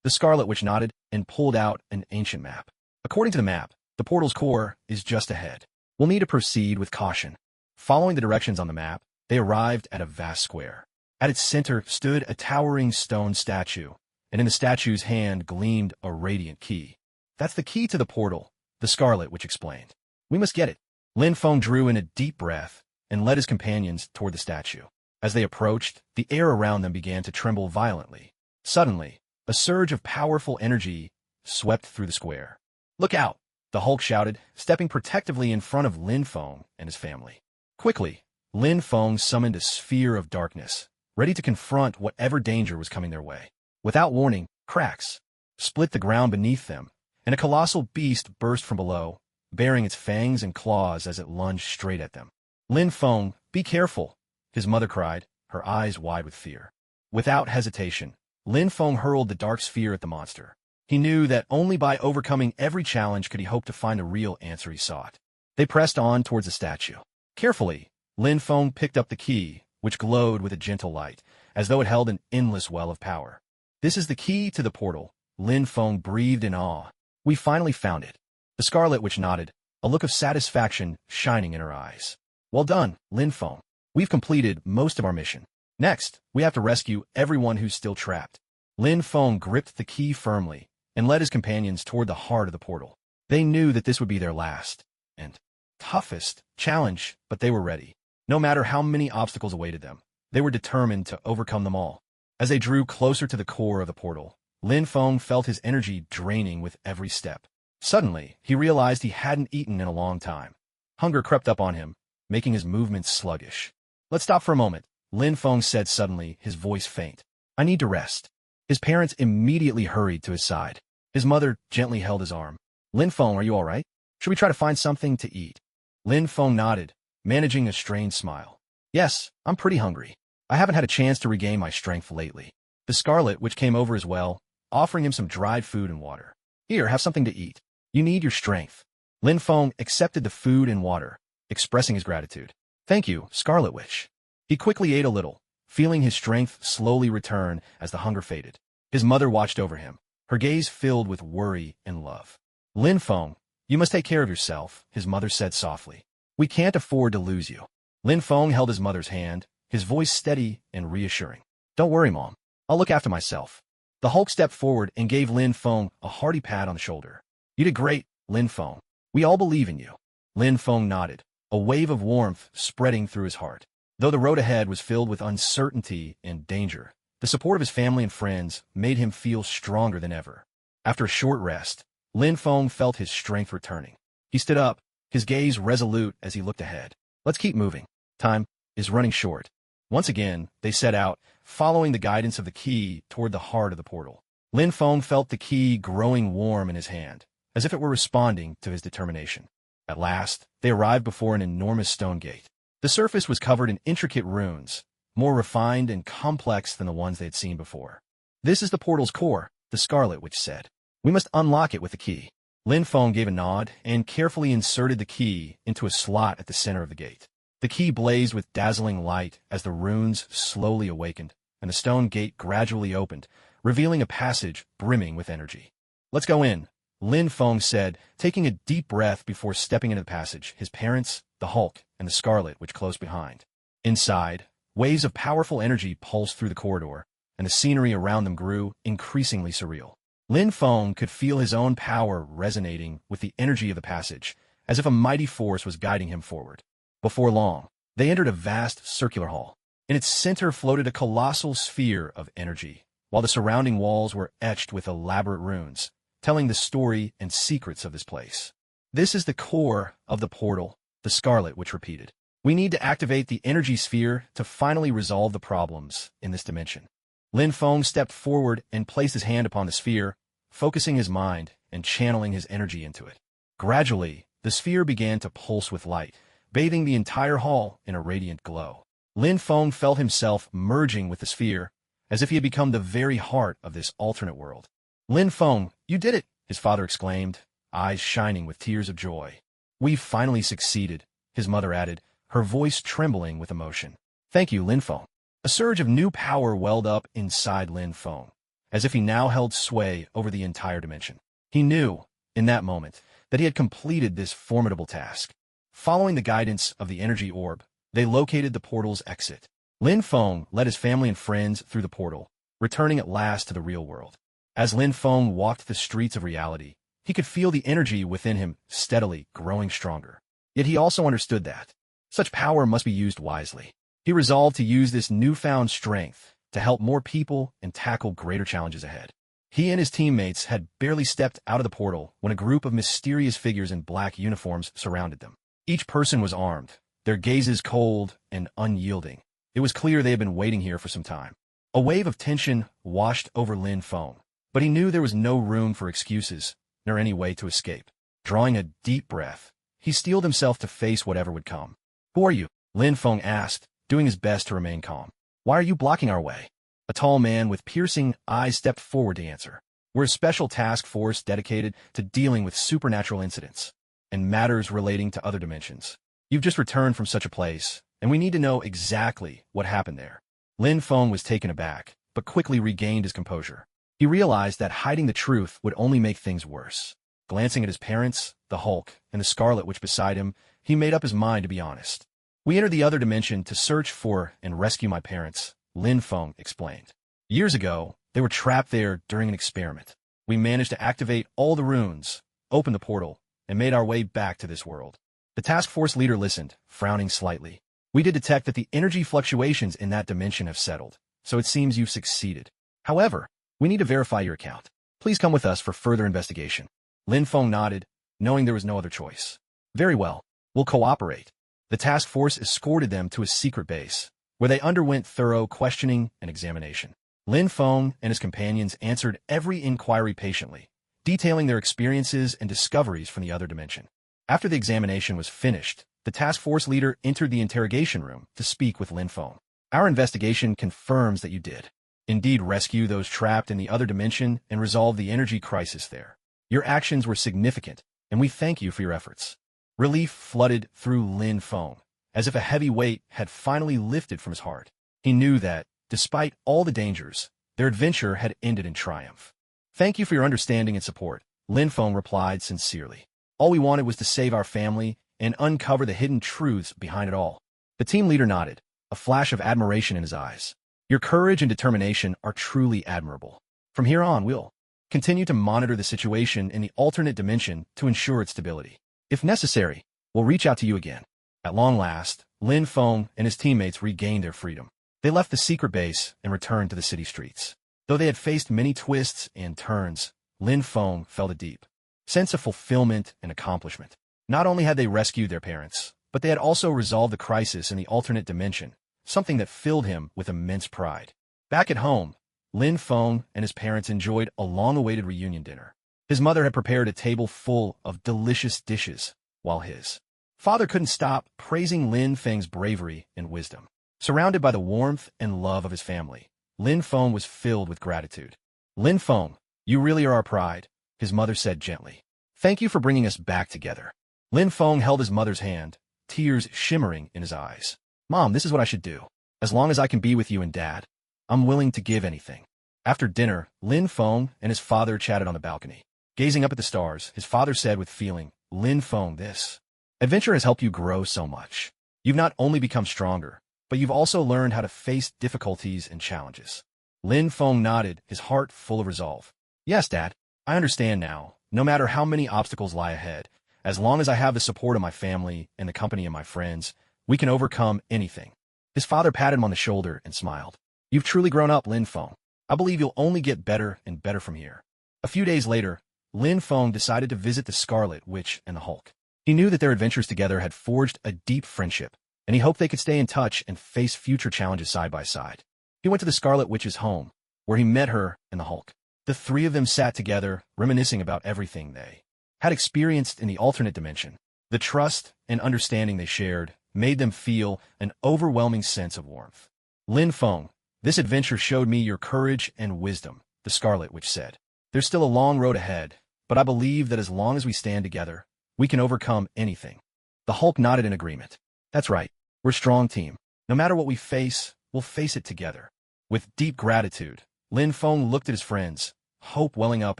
A: The Scarlet Witch nodded and pulled out an ancient map. According to the map, the portal's core is just ahead. We'll need to proceed with caution. Following the directions on the map, they arrived at a vast square. At its center stood a towering stone statue, and in the statue's hand gleamed a radiant key. That's the key to the portal, the Scarlet Witch explained. We must get it. Lin Feng drew in a deep breath and led his companions toward the statue. As they approached, the air around them began to tremble violently. Suddenly, a surge of powerful energy swept through the square. Look out! The Hulk shouted, stepping protectively in front of Lin Feng and his family. Quickly, Lin Feng summoned a sphere of darkness, ready to confront whatever danger was coming their way. Without warning, cracks split the ground beneath them, and a colossal beast burst from below, baring its fangs and claws as it lunged straight at them. Lin Feng, be careful, his mother cried, her eyes wide with fear. Without hesitation, Lin Feng hurled the dark sphere at the monster. He knew that only by overcoming every challenge could he hope to find the real answer he sought. They pressed on towards the statue. Carefully, Lin Feng picked up the key, which glowed with a gentle light, as though it held an endless well of power. This is the key to the portal, Lin Feng breathed in awe. We finally found it. The Scarlet Witch nodded, a look of satisfaction shining in her eyes. Well done, Lin Feng. We've completed most of our mission. Next, we have to rescue everyone who's still trapped. Lin Feng gripped the key firmly and led his companions toward the heart of the portal. They knew that this would be their last and toughest challenge, but they were ready. No matter how many obstacles awaited them, they were determined to overcome them all. As they drew closer to the core of the portal, Lin Feng felt his energy draining with every step. Suddenly, he realized he hadn't eaten in a long time. Hunger crept up on him, making his movements sluggish. Let's stop for a moment, Lin Feng said suddenly, his voice faint. I need to rest. His parents immediately hurried to his side. His mother gently held his arm. Lin Feng, are you all right? Should we try to find something to eat? Lin Feng nodded, managing a strained smile. Yes, I'm pretty hungry. I haven't had a chance to regain my strength lately. The Scarlet Witch came over as well, offering him some dried food and water. Here, have something to eat. You need your strength. Lin Feng accepted the food and water, expressing his gratitude. Thank you, Scarlet Witch. He quickly ate a little, feeling his strength slowly return as the hunger faded. His mother watched over him, her gaze filled with worry and love. Lin Feng, you must take care of yourself, his mother said softly. We can't afford to lose you. Lin Feng held his mother's hand, his voice steady and reassuring. Don't worry, Mom. I'll look after myself. The Hulk stepped forward and gave Lin Feng a hearty pat on the shoulder. You did great, Lin Feng. We all believe in you. Lin Feng nodded, a wave of warmth spreading through his heart. Though the road ahead was filled with uncertainty and danger, the support of his family and friends made him feel stronger than ever. After a short rest, Lin Feng felt his strength returning. He stood up, his gaze resolute as he looked ahead. Let's keep moving. Time is running short. Once again, they set out, following the guidance of the key toward the heart of the portal. Lin Feng felt the key growing warm in his hand, as if it were responding to his determination. At last, they arrived before an enormous stone gate. The surface was covered in intricate runes, more refined and complex than the ones they had seen before. This is the portal's core, the Scarlet Witch said. We must unlock it with the key. Lin Feng gave a nod and carefully inserted the key into a slot at the center of the gate. The key blazed with dazzling light as the runes slowly awakened, and the stone gate gradually opened, revealing a passage brimming with energy. Let's go in, Lin Feng said, taking a deep breath before stepping into the passage, his parents, the Hulk, and the Scarlet Witch close behind. Inside, waves of powerful energy pulsed through the corridor, and the scenery around them grew increasingly surreal. Lin Feng could feel his own power resonating with the energy of the passage, as if a mighty force was guiding him forward. Before long, they entered a vast circular hall. In its center floated a colossal sphere of energy, while the surrounding walls were etched with elaborate runes, telling the story and secrets of this place. This is the core of the portal, the Scarlet Witch repeated. We need to activate the energy sphere to finally resolve the problems in this dimension. Lin Feng stepped forward and placed his hand upon the sphere, focusing his mind and channeling his energy into it. Gradually, the sphere began to pulse with light, bathing the entire hall in a radiant glow. Lin Feng felt himself merging with the sphere, as if he had become the very heart of this alternate world. Lin Feng, you did it, his father exclaimed, eyes shining with tears of joy. We've finally succeeded, his mother added, her voice trembling with emotion. Thank you, Lin Feng. A surge of new power welled up inside Lin Feng, as if he now held sway over the entire dimension. He knew, in that moment, that he had completed this formidable task. Following the guidance of the energy orb, they located the portal's exit. Lin Feng led his family and friends through the portal, returning at last to the real world. As Lin Feng walked the streets of reality, he could feel the energy within him steadily growing stronger. Yet he also understood that such power must be used wisely. He resolved to use this newfound strength to help more people and tackle greater challenges ahead. He and his teammates had barely stepped out of the portal when a group of mysterious figures in black uniforms surrounded them. Each person was armed, their gazes cold and unyielding. It was clear they had been waiting here for some time. A wave of tension washed over Lin Feng, but he knew there was no room for excuses, nor any way to escape. Drawing a deep breath, he steeled himself to face whatever would come. Who are you? Lin Feng asked, doing his best to remain calm. Why are you blocking our way? A tall man with piercing eyes stepped forward to answer. We're a special task force dedicated to dealing with supernatural incidents and matters relating to other dimensions. You've just returned from such a place, and we need to know exactly what happened there. Lin Feng was taken aback, but quickly regained his composure. He realized that hiding the truth would only make things worse. Glancing at his parents, the Hulk, and the Scarlet Witch beside him, he made up his mind to be honest. We entered the other dimension to search for and rescue my parents, Lin Feng explained. Years ago, they were trapped there during an experiment. We managed to activate all the runes, open the portal, and made our way back to this world. The task force leader listened, frowning slightly. We did detect that the energy fluctuations in that dimension have settled, so it seems you've succeeded. However, we need to verify your account. Please come with us for further investigation. Lin Feng nodded, knowing there was no other choice. Very well, we'll cooperate. The task force escorted them to a secret base, where they underwent thorough questioning and examination. Lin Feng and his companions answered every inquiry patiently, detailing their experiences and discoveries from the other dimension. After the examination was finished, the task force leader entered the interrogation room to speak with Lin Feng. Our investigation confirms that you did indeed rescue those trapped in the other dimension and resolve the energy crisis there. Your actions were significant, and we thank you for your efforts. Relief flooded through Lin Feng, as if a heavy weight had finally lifted from his heart. He knew that, despite all the dangers, their adventure had ended in triumph. Thank you for your understanding and support, Lin Feng replied sincerely. All we wanted was to save our family and uncover the hidden truths behind it all. The team leader nodded, a flash of admiration in his eyes. Your courage and determination are truly admirable. From here on, we'll continue to monitor the situation in the alternate dimension to ensure its stability. If necessary, we'll reach out to you again. At long last, Lin Feng and his teammates regained their freedom. They left the secret base and returned to the city streets. Though they had faced many twists and turns, Lin Feng felt a deep sense of fulfillment and accomplishment. Not only had they rescued their parents, but they had also resolved the crisis in the alternate dimension, something that filled him with immense pride. Back at home, Lin Feng and his parents enjoyed a long-awaited reunion dinner. His mother had prepared a table full of delicious dishes, while his father couldn't stop praising Lin Feng's bravery and wisdom. Surrounded by the warmth and love of his family, Lin Feng was filled with gratitude. Lin Feng, you really are our pride, his mother said gently. Thank you for bringing us back together. Lin Feng held his mother's hand, tears shimmering in his eyes. Mom, this is what I should do. As long as I can be with you and Dad, I'm willing to give anything. After dinner, Lin Feng and his father chatted on the balcony. Gazing up at the stars, his father said with feeling, Lin Feng, this adventure has helped you grow so much. You've not only become stronger, but you've also learned how to face difficulties and challenges. Lin Feng nodded, his heart full of resolve. Yes, Dad, I understand now. No matter how many obstacles lie ahead, as long as I have the support of my family and the company of my friends, we can overcome anything. His father patted him on the shoulder and smiled. You've truly grown up, Lin Feng. I believe you'll only get better and better from here. A few days later, Lin Feng decided to visit the Scarlet Witch and the Hulk. He knew that their adventures together had forged a deep friendship, and he hoped they could stay in touch and face future challenges side by side. He went to the Scarlet Witch's home, where he met her and the Hulk. The three of them sat together, reminiscing about everything they had experienced in the alternate dimension. The trust and understanding they shared made them feel an overwhelming sense of warmth. Lin Feng, this adventure showed me your courage and wisdom, the Scarlet Witch said. There's still a long road ahead, but I believe that as long as we stand together, we can overcome anything. The Hulk nodded in agreement. That's right. We're a strong team. No matter what we face, we'll face it together. With deep gratitude, Lin Feng looked at his friends, hope welling up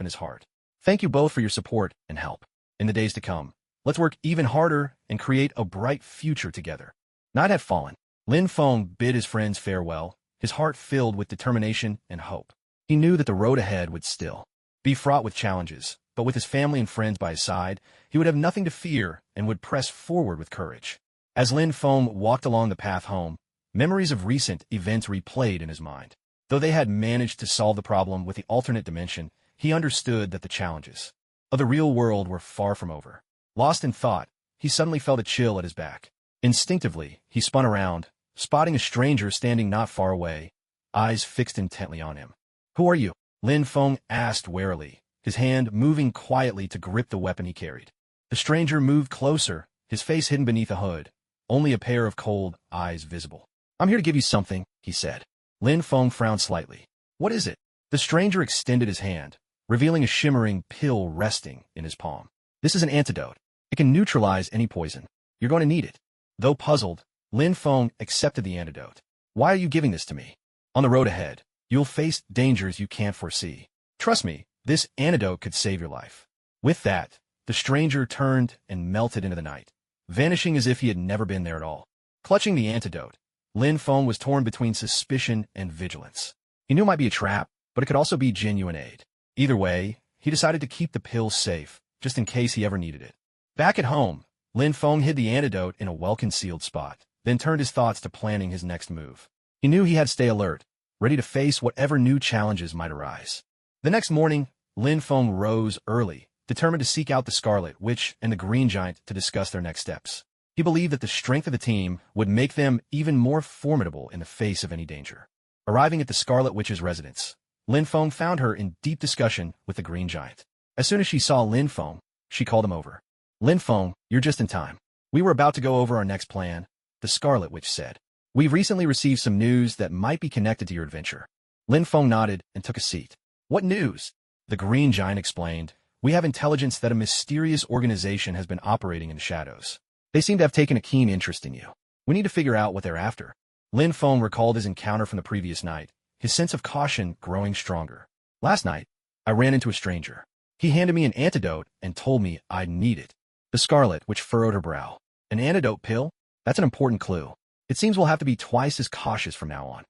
A: in his heart. Thank you both for your support and help. In the days to come, let's work even harder and create a bright future together. Night had fallen. Lin Feng bid his friends farewell, his heart filled with determination and hope. He knew that the road ahead would still be fraught with challenges, but with his family and friends by his side, he would have nothing to fear and would press forward with courage. As Lin Feng walked along the path home, memories of recent events replayed in his mind. Though they had managed to solve the problem with the alternate dimension, he understood that the challenges of the real world were far from over. Lost in thought, he suddenly felt a chill at his back. Instinctively, he spun around, spotting a stranger standing not far away, eyes fixed intently on him. Who are you? Lin Feng asked warily, his hand moving quietly to grip the weapon he carried. The stranger moved closer, his face hidden beneath a hood, only a pair of cold eyes visible. I'm here to give you something, he said. Lin Feng frowned slightly. What is it? The stranger extended his hand, revealing a shimmering pill resting in his palm. This is an antidote. It can neutralize any poison. You're going to need it. Though puzzled, Lin Feng accepted the antidote. Why are you giving this to me? On the road ahead, you'll face dangers you can't foresee. Trust me, this antidote could save your life. With that, the stranger turned and melted into the night, vanishing as if he had never been there at all. Clutching the antidote, Lin Feng was torn between suspicion and vigilance. He knew it might be a trap, but it could also be genuine aid. Either way, he decided to keep the pill safe, just in case he ever needed it. Back at home, Lin Feng hid the antidote in a well-concealed spot, then turned his thoughts to planning his next move. He knew he had to stay alert, ready to face whatever new challenges might arise. The next morning, Lin Feng rose early, determined to seek out the Scarlet Witch and the Green Giant to discuss their next steps. He believed that the strength of the team would make them even more formidable in the face of any danger. Arriving at the Scarlet Witch's residence, Lin Feng found her in deep discussion with the Green Giant. As soon as she saw Lin Feng, she called him over. Lin Feng, you're just in time. We were about to go over our next plan, the Scarlet Witch said. We've recently received some news that might be connected to your adventure. Lin Feng nodded and took a seat. What news? The Green Giant explained. We have intelligence that a mysterious organization has been operating in the shadows. They seem to have taken a keen interest in you. We need to figure out what they're after. Lin Feng recalled his encounter from the previous night, his sense of caution growing stronger. Last night, I ran into a stranger. He handed me an antidote and told me I'd need it. The Scarlet Witch furrowed her brow. An antidote pill? That's an important clue. It seems we'll have to be twice as cautious from now on.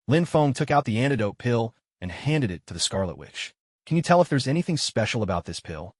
A: Lin Feng took out the antidote pill and handed it to the Scarlet Witch. Can you tell if there's anything special about this pill?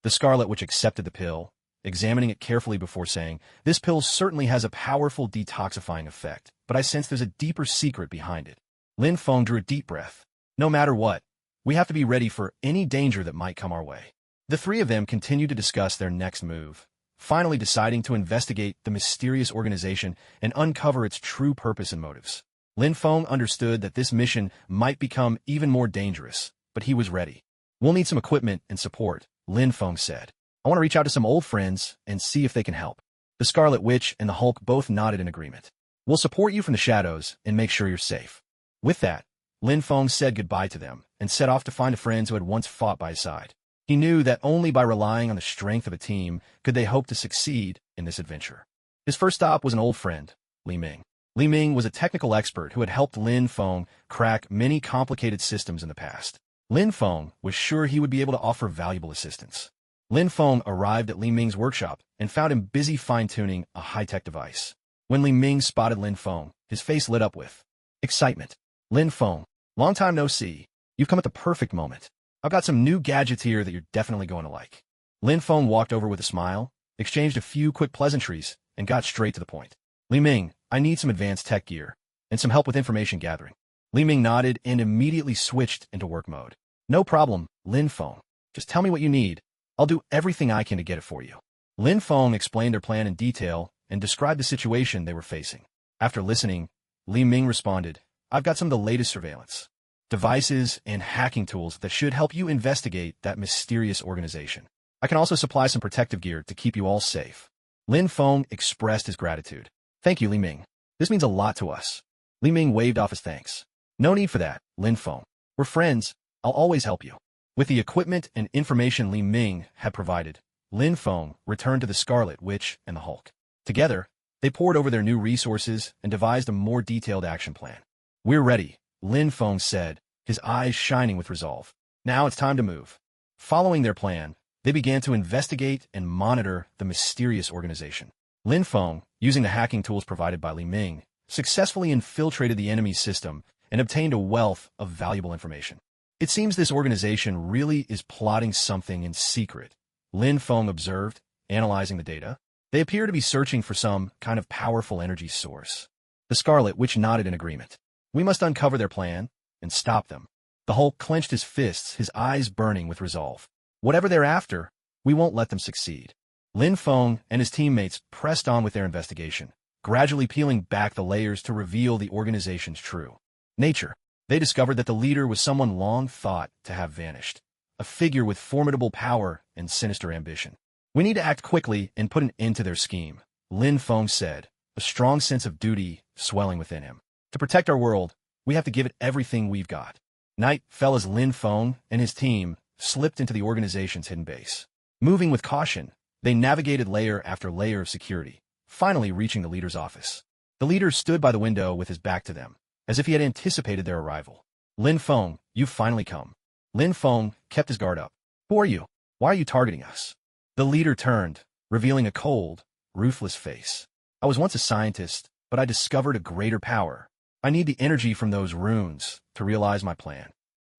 A: The Scarlet Witch accepted the pill, examining it carefully before saying, this pill certainly has a powerful detoxifying effect, but I sense there's a deeper secret behind it. Lin Feng drew a deep breath. No matter what, we have to be ready for any danger that might come our way. The three of them continued to discuss their next move, finally deciding to investigate the mysterious organization and uncover its true purpose and motives. Lin Feng understood that this mission might become even more dangerous, but he was ready. We'll need some equipment and support, Lin Feng said. I want to reach out to some old friends and see if they can help. The Scarlet Witch and the Hulk both nodded in agreement. We'll support you from the shadows and make sure you're safe. With that, Lin Feng said goodbye to them and set off to find the friends who had once fought by his side. He knew that only by relying on the strength of a team could they hope to succeed in this adventure. His first stop was an old friend, Li Ming. Li Ming was a technical expert who had helped Lin Feng crack many complicated systems in the past. Lin Feng was sure he would be able to offer valuable assistance. Lin Feng arrived at Li Ming's workshop and found him busy fine-tuning a high-tech device. When Li Ming spotted Lin Feng, his face lit up with excitement. Lin Feng, long time no see. You've come at the perfect moment. I've got some new gadgets here that you're definitely going to like. Lin Feng walked over with a smile, exchanged a few quick pleasantries, and got straight to the point. Li Ming, I need some advanced tech gear and some help with information gathering. Li Ming nodded and immediately switched into work mode. No problem, Lin Feng. Just tell me what you need. I'll do everything I can to get it for you. Lin Feng explained their plan in detail and described the situation they were facing. After listening, Li Ming responded, I've got some of the latest surveillance devices and hacking tools that should help you investigate that mysterious organization. I can also supply some protective gear to keep you all safe. Lin Feng expressed his gratitude. Thank you, Li Ming. This means a lot to us. Li Ming waved off his thanks. No need for that, Lin Feng. We're friends. I'll always help you. With the equipment and information Li Ming had provided, Lin Feng returned to the Scarlet Witch and the Hulk. Together, they pored over their new resources and devised a more detailed action plan. We're ready, Lin Feng said, his eyes shining with resolve. Now it's time to move. Following their plan, they began to investigate and monitor the mysterious organization. Lin Feng, using the hacking tools provided by Li Ming, successfully infiltrated the enemy's system and obtained a wealth of valuable information. It seems this organization really is plotting something in secret, Lin Feng observed, analyzing the data. They appear to be searching for some kind of powerful energy source. The Scarlet Witch nodded in agreement. We must uncover their plan and stop them. The Hulk clenched his fists, his eyes burning with resolve. Whatever they're after, we won't let them succeed. Lin Feng and his teammates pressed on with their investigation, gradually peeling back the layers to reveal the organization's true nature. They discovered that the leader was someone long thought to have vanished, a figure with formidable power and sinister ambition. We need to act quickly and put an end to their scheme, Lin Feng said, a strong sense of duty swelling within him. To protect our world, we have to give it everything we've got. Night fell as Lin Feng and his team slipped into the organization's hidden base. Moving with caution, they navigated layer after layer of security, finally reaching the leader's office. The leader stood by the window with his back to them, as if he had anticipated their arrival. Lin Feng, you've finally come. Lin Feng kept his guard up. Who are you? Why are you targeting us? The leader turned, revealing a cold, ruthless face. I was once a scientist, but I discovered a greater power. I need the energy from those runes to realize my plan.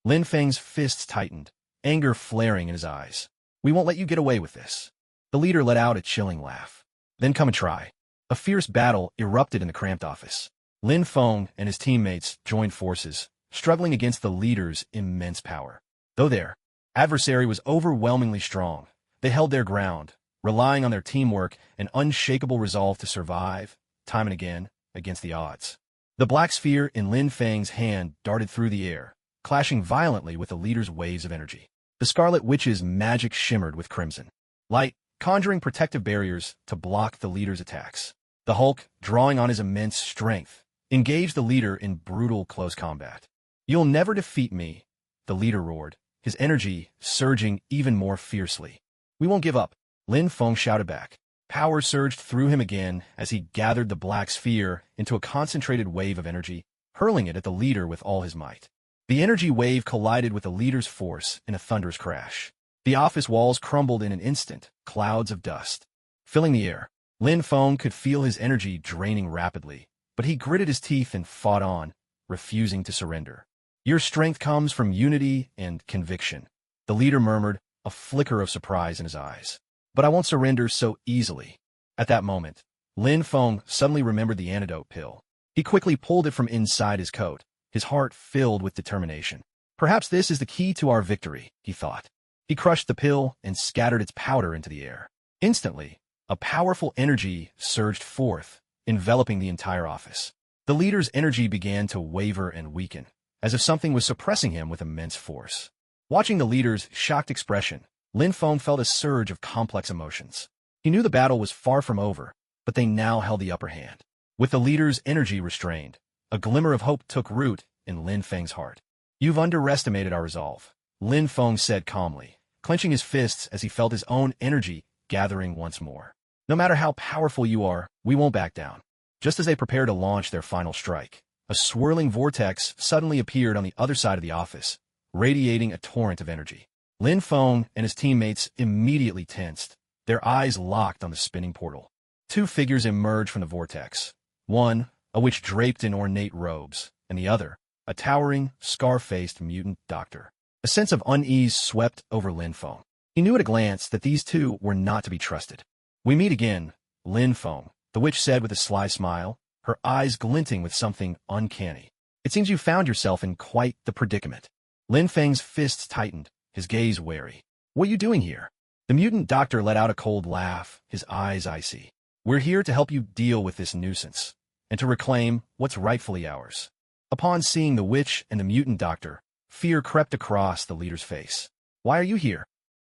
A: Lin Feng's fists tightened, anger flaring in his eyes. We won't let you get away with this. The leader let out a chilling laugh. Then come and try. A fierce battle erupted in the cramped office. Lin Feng and his teammates joined forces, struggling against the leader's immense power. Though their adversary was overwhelmingly strong, they held their ground, relying on their teamwork and unshakable resolve to survive, time and again, against the odds. The black sphere in Lin Feng's hand darted through the air, clashing violently with the leader's waves of energy. The Scarlet Witch's magic shimmered with crimson light, conjuring protective barriers to block the leader's attacks. The Hulk, drawing on his immense strength, engaged the leader in brutal close combat. You'll never defeat me, the leader roared, his energy surging even more fiercely. We won't give up, Lin Feng shouted back. Power surged through him again as he gathered the black sphere into a concentrated wave of energy, hurling it at the leader with all his might. The energy wave collided with the leader's force in a thunderous crash. The office walls crumbled in an instant, clouds of dust filling the air. Lin Feng could feel his energy draining rapidly, but he gritted his teeth and fought on, refusing to surrender. Your strength comes from unity and conviction, the leader murmured, a flicker of surprise in his eyes. But I won't surrender so easily. At that moment, Lin Feng suddenly remembered the antidote pill. He quickly pulled it from inside his coat, his heart filled with determination. Perhaps this is the key to our victory, he thought. He crushed the pill and scattered its powder into the air. Instantly, a powerful energy surged forth, enveloping the entire office. The leader's energy began to waver and weaken, as if something was suppressing him with immense force. Watching the leader's shocked expression, Lin Feng felt a surge of complex emotions. He knew the battle was far from over, but they now held the upper hand. With the leader's energy restrained, a glimmer of hope took root in Lin Feng's heart. You've underestimated our resolve, Lin Feng said calmly, clenching his fists as he felt his own energy gathering once more. No matter how powerful you are, we won't back down. Just as they prepared to launch their final strike, a swirling vortex suddenly appeared on the other side of the office, radiating a torrent of energy. Lin Feng and his teammates immediately tensed, their eyes locked on the spinning portal. Two figures emerged from the vortex, one, a witch draped in ornate robes, and the other, a towering, scar-faced mutant doctor. A sense of unease swept over Lin Feng. He knew at a glance that these two were not to be trusted. We meet again, Lin Feng, the witch said with a sly smile, her eyes glinting with something uncanny. It seems you found yourself in quite the predicament. Lin Feng's fists tightened, his gaze wary. What are you doing here? The mutant doctor let out a cold laugh, his eyes icy. We're here to help you deal with this nuisance, and to reclaim what's rightfully ours. Upon seeing the witch and the mutant doctor, fear crept across the leader's face. Why are you here?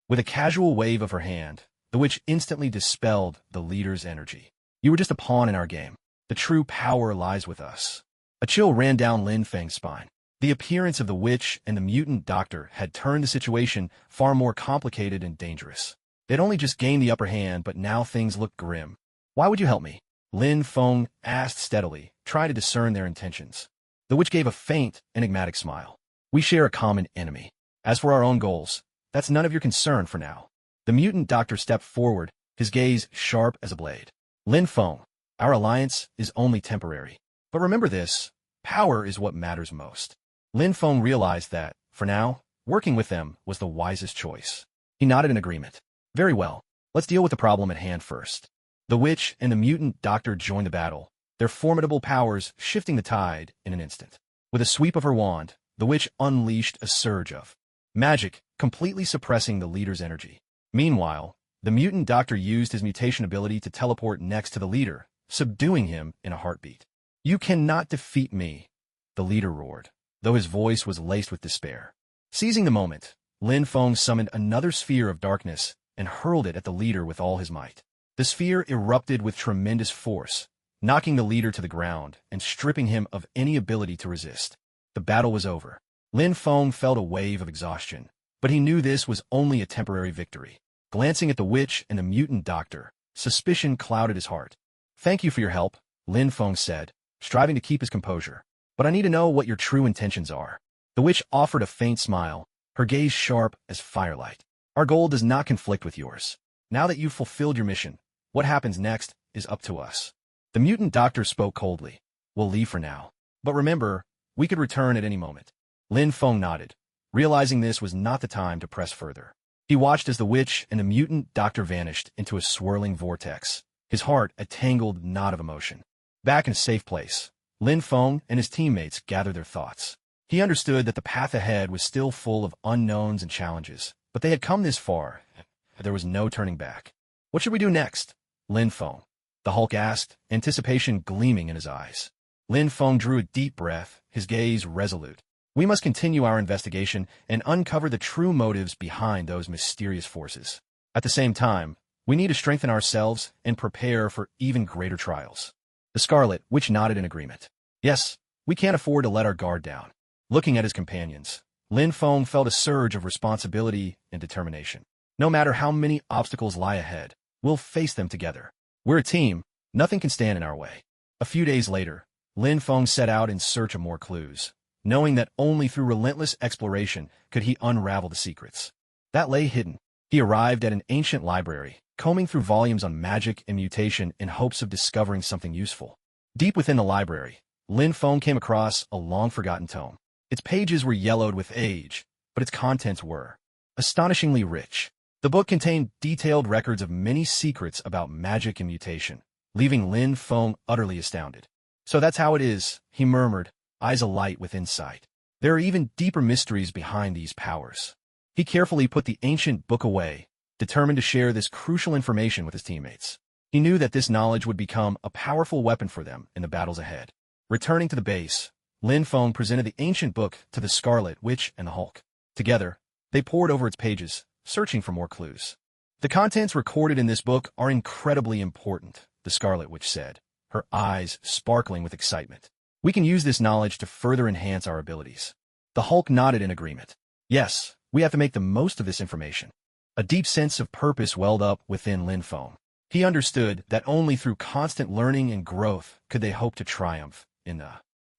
A: With a casual wave of her hand, the witch instantly dispelled the leader's energy. You were just a pawn in our game. The true power lies with us. A chill ran down Lin Feng's spine. The appearance of the witch and the mutant doctor had turned the situation far more complicated and dangerous. They'd only just gained the upper hand, but now things looked grim. Why would you help me? Lin Feng asked steadily, trying to discern their intentions. The witch gave a faint, enigmatic smile. We share a common enemy. As for our own goals, that's none of your concern for now. The mutant doctor stepped forward, his gaze sharp as a blade. Lin Feng, our alliance is only temporary. But remember this, power is what matters most. Lin Feng realized that, for now, working with them was the wisest choice. He nodded in agreement. Very well, let's deal with the problem at hand first. The witch and the mutant doctor joined the battle, their formidable powers shifting the tide in an instant. With a sweep of her wand, the witch unleashed a surge of magic, completely suppressing the leader's energy. Meanwhile, the mutant doctor used his mutation ability to teleport next to the leader, subduing him in a heartbeat. You cannot defeat me, the leader roared, though his voice was laced with despair. Seizing the moment, Lin Feng summoned another sphere of darkness and hurled it at the leader with all his might. The sphere erupted with tremendous force, knocking the leader to the ground and stripping him of any ability to resist. The battle was over. Lin Feng felt a wave of exhaustion, but he knew this was only a temporary victory. Glancing at the witch and the mutant doctor, suspicion clouded his heart. Thank you for your help, Lin Feng said, striving to keep his composure. But I need to know what your true intentions are. The witch offered a faint smile, her gaze sharp as firelight. Our goal does not conflict with yours. Now that you've fulfilled your mission, what happens next is up to us. The mutant doctor spoke coldly. We'll leave for now. But remember, we could return at any moment. Lin Feng nodded, realizing this was not the time to press further. He watched as the witch and the mutant doctor vanished into a swirling vortex, his heart a tangled knot of emotion. Back in a safe place, Lin Feng and his teammates gathered their thoughts. He understood that the path ahead was still full of unknowns and challenges, but they had come this far, and there was no turning back. What should we do next? Lin Feng, the Hulk asked, anticipation gleaming in his eyes. Lin Feng drew a deep breath, his gaze resolute. We must continue our investigation and uncover the true motives behind those mysterious forces. At the same time, we need to strengthen ourselves and prepare for even greater trials. The Scarlet Witch nodded in agreement. Yes, we can't afford to let our guard down. Looking at his companions, Lin Feng felt a surge of responsibility and determination. No matter how many obstacles lie ahead, we'll face them together. We're a team, nothing can stand in our way. A few days later, Lin Feng set out in search of more clues, knowing that only through relentless exploration could he unravel the secrets that lay hidden. He arrived at an ancient library, combing through volumes on magic and mutation in hopes of discovering something useful. Deep within the library, Lin Feng came across a long-forgotten tome. Its pages were yellowed with age, but its contents were astonishingly rich. The book contained detailed records of many secrets about magic and mutation, leaving Lin Feng utterly astounded. So that's how it is, he murmured, eyes alight with insight. There are even deeper mysteries behind these powers. He carefully put the ancient book away, determined to share this crucial information with his teammates. He knew that this knowledge would become a powerful weapon for them in the battles ahead. Returning to the base, Lin Feng presented the ancient book to the Scarlet Witch and the Hulk. Together, they pored over its pages, searching for more clues. The contents recorded in this book are incredibly important, the Scarlet Witch said, her eyes sparkling with excitement. We can use this knowledge to further enhance our abilities. The Hulk nodded in agreement. Yes, we have to make the most of this information. A deep sense of purpose welled up within Lin Feng. He understood that only through constant learning and growth could they hope to triumph in the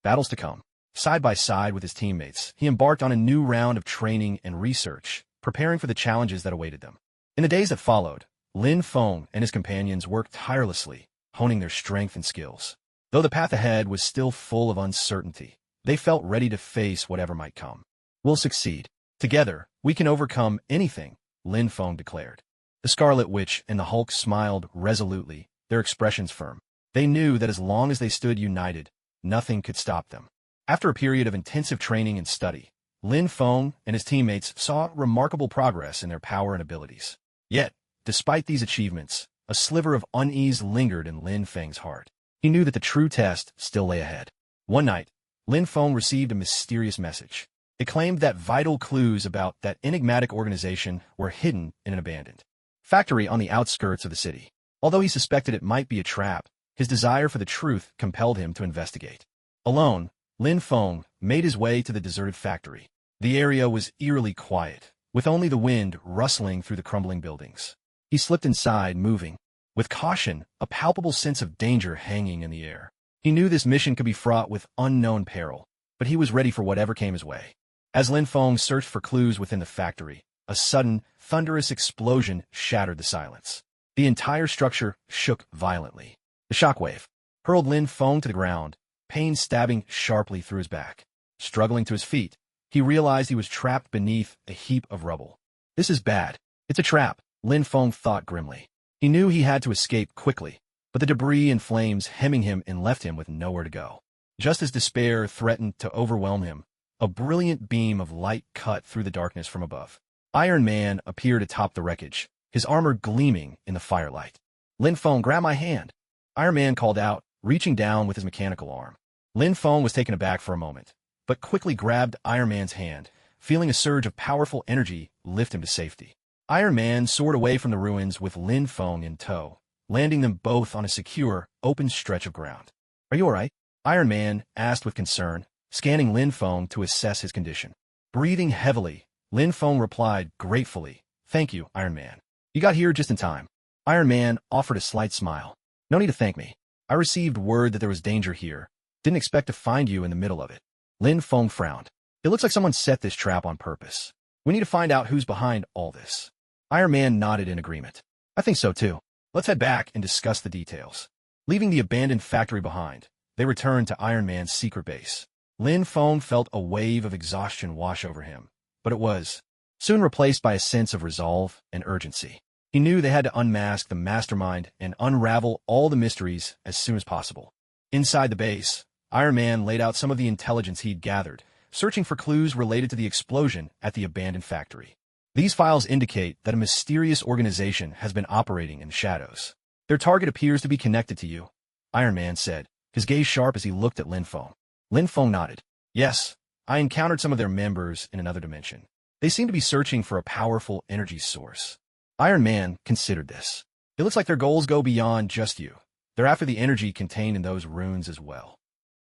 A: battles to come. Side by side with his teammates, he embarked on a new round of training and research, preparing for the challenges that awaited them. In the days that followed, Lin Feng and his companions worked tirelessly, honing their strength and skills. Though the path ahead was still full of uncertainty, they felt ready to face whatever might come. We'll succeed. Together, we can overcome anything, Lin Feng declared. The Scarlet Witch and the Hulk smiled resolutely, their expressions firm. They knew that as long as they stood united, nothing could stop them. After a period of intensive training and study, Lin Feng and his teammates saw remarkable progress in their power and abilities. Yet, despite these achievements, a sliver of unease lingered in Lin Feng's heart. He knew that the true test still lay ahead. One night, Lin Feng received a mysterious message. It claimed that vital clues about that enigmatic organization were hidden in an abandoned factory on the outskirts of the city. Although he suspected it might be a trap, his desire for the truth compelled him to investigate. Alone, Lin Feng made his way to the deserted factory. The area was eerily quiet, with only the wind rustling through the crumbling buildings. He slipped inside, moving with caution, a palpable sense of danger hanging in the air. He knew this mission could be fraught with unknown peril, but he was ready for whatever came his way. As Lin Feng searched for clues within the factory, a sudden, thunderous explosion shattered the silence. The entire structure shook violently. The shockwave hurled Lin Feng to the ground, pain stabbing sharply through his back. Struggling to his feet, he realized he was trapped beneath a heap of rubble. This is bad. It's a trap, Lin Feng thought grimly. He knew he had to escape quickly, but the debris and flames hemming him and left him with nowhere to go. Just as despair threatened to overwhelm him, a brilliant beam of light cut through the darkness from above. Iron Man appeared atop the wreckage, his armor gleaming in the firelight. Lin Feng, grab my hand, Iron Man called out, reaching down with his mechanical arm. Lin Feng was taken aback for a moment, but quickly grabbed Iron Man's hand, feeling a surge of powerful energy lift him to safety. Iron Man soared away from the ruins with Lin Feng in tow, landing them both on a secure, open stretch of ground. Are you all right? Iron Man asked with concern, scanning Lin Feng to assess his condition. Breathing heavily, Lin Feng replied gratefully, "Thank you, Iron Man. You got here just in time." Iron Man offered a slight smile. "No need to thank me. I received word that there was danger here. Didn't expect to find you in the middle of it." Lin Feng frowned. "It looks like someone set this trap on purpose. We need to find out who's behind all this." Iron Man nodded in agreement. "I think so too. Let's head back and discuss the details." Leaving the abandoned factory behind, they returned to Iron Man's secret base. Lin Feng felt a wave of exhaustion wash over him, but it was soon replaced by a sense of resolve and urgency. He knew they had to unmask the mastermind and unravel all the mysteries as soon as possible. Inside the base, Iron Man laid out some of the intelligence he'd gathered, searching for clues related to the explosion at the abandoned factory. These files indicate that a mysterious organization has been operating in the shadows. "Their target appears to be connected to you," Iron Man said, his gaze sharp as he looked at Lin Feng. Lin Feng nodded. "Yes, I encountered some of their members in another dimension. They seem to be searching for a powerful energy source." Iron Man considered this. "It looks like their goals go beyond just you. They're after the energy contained in those runes as well."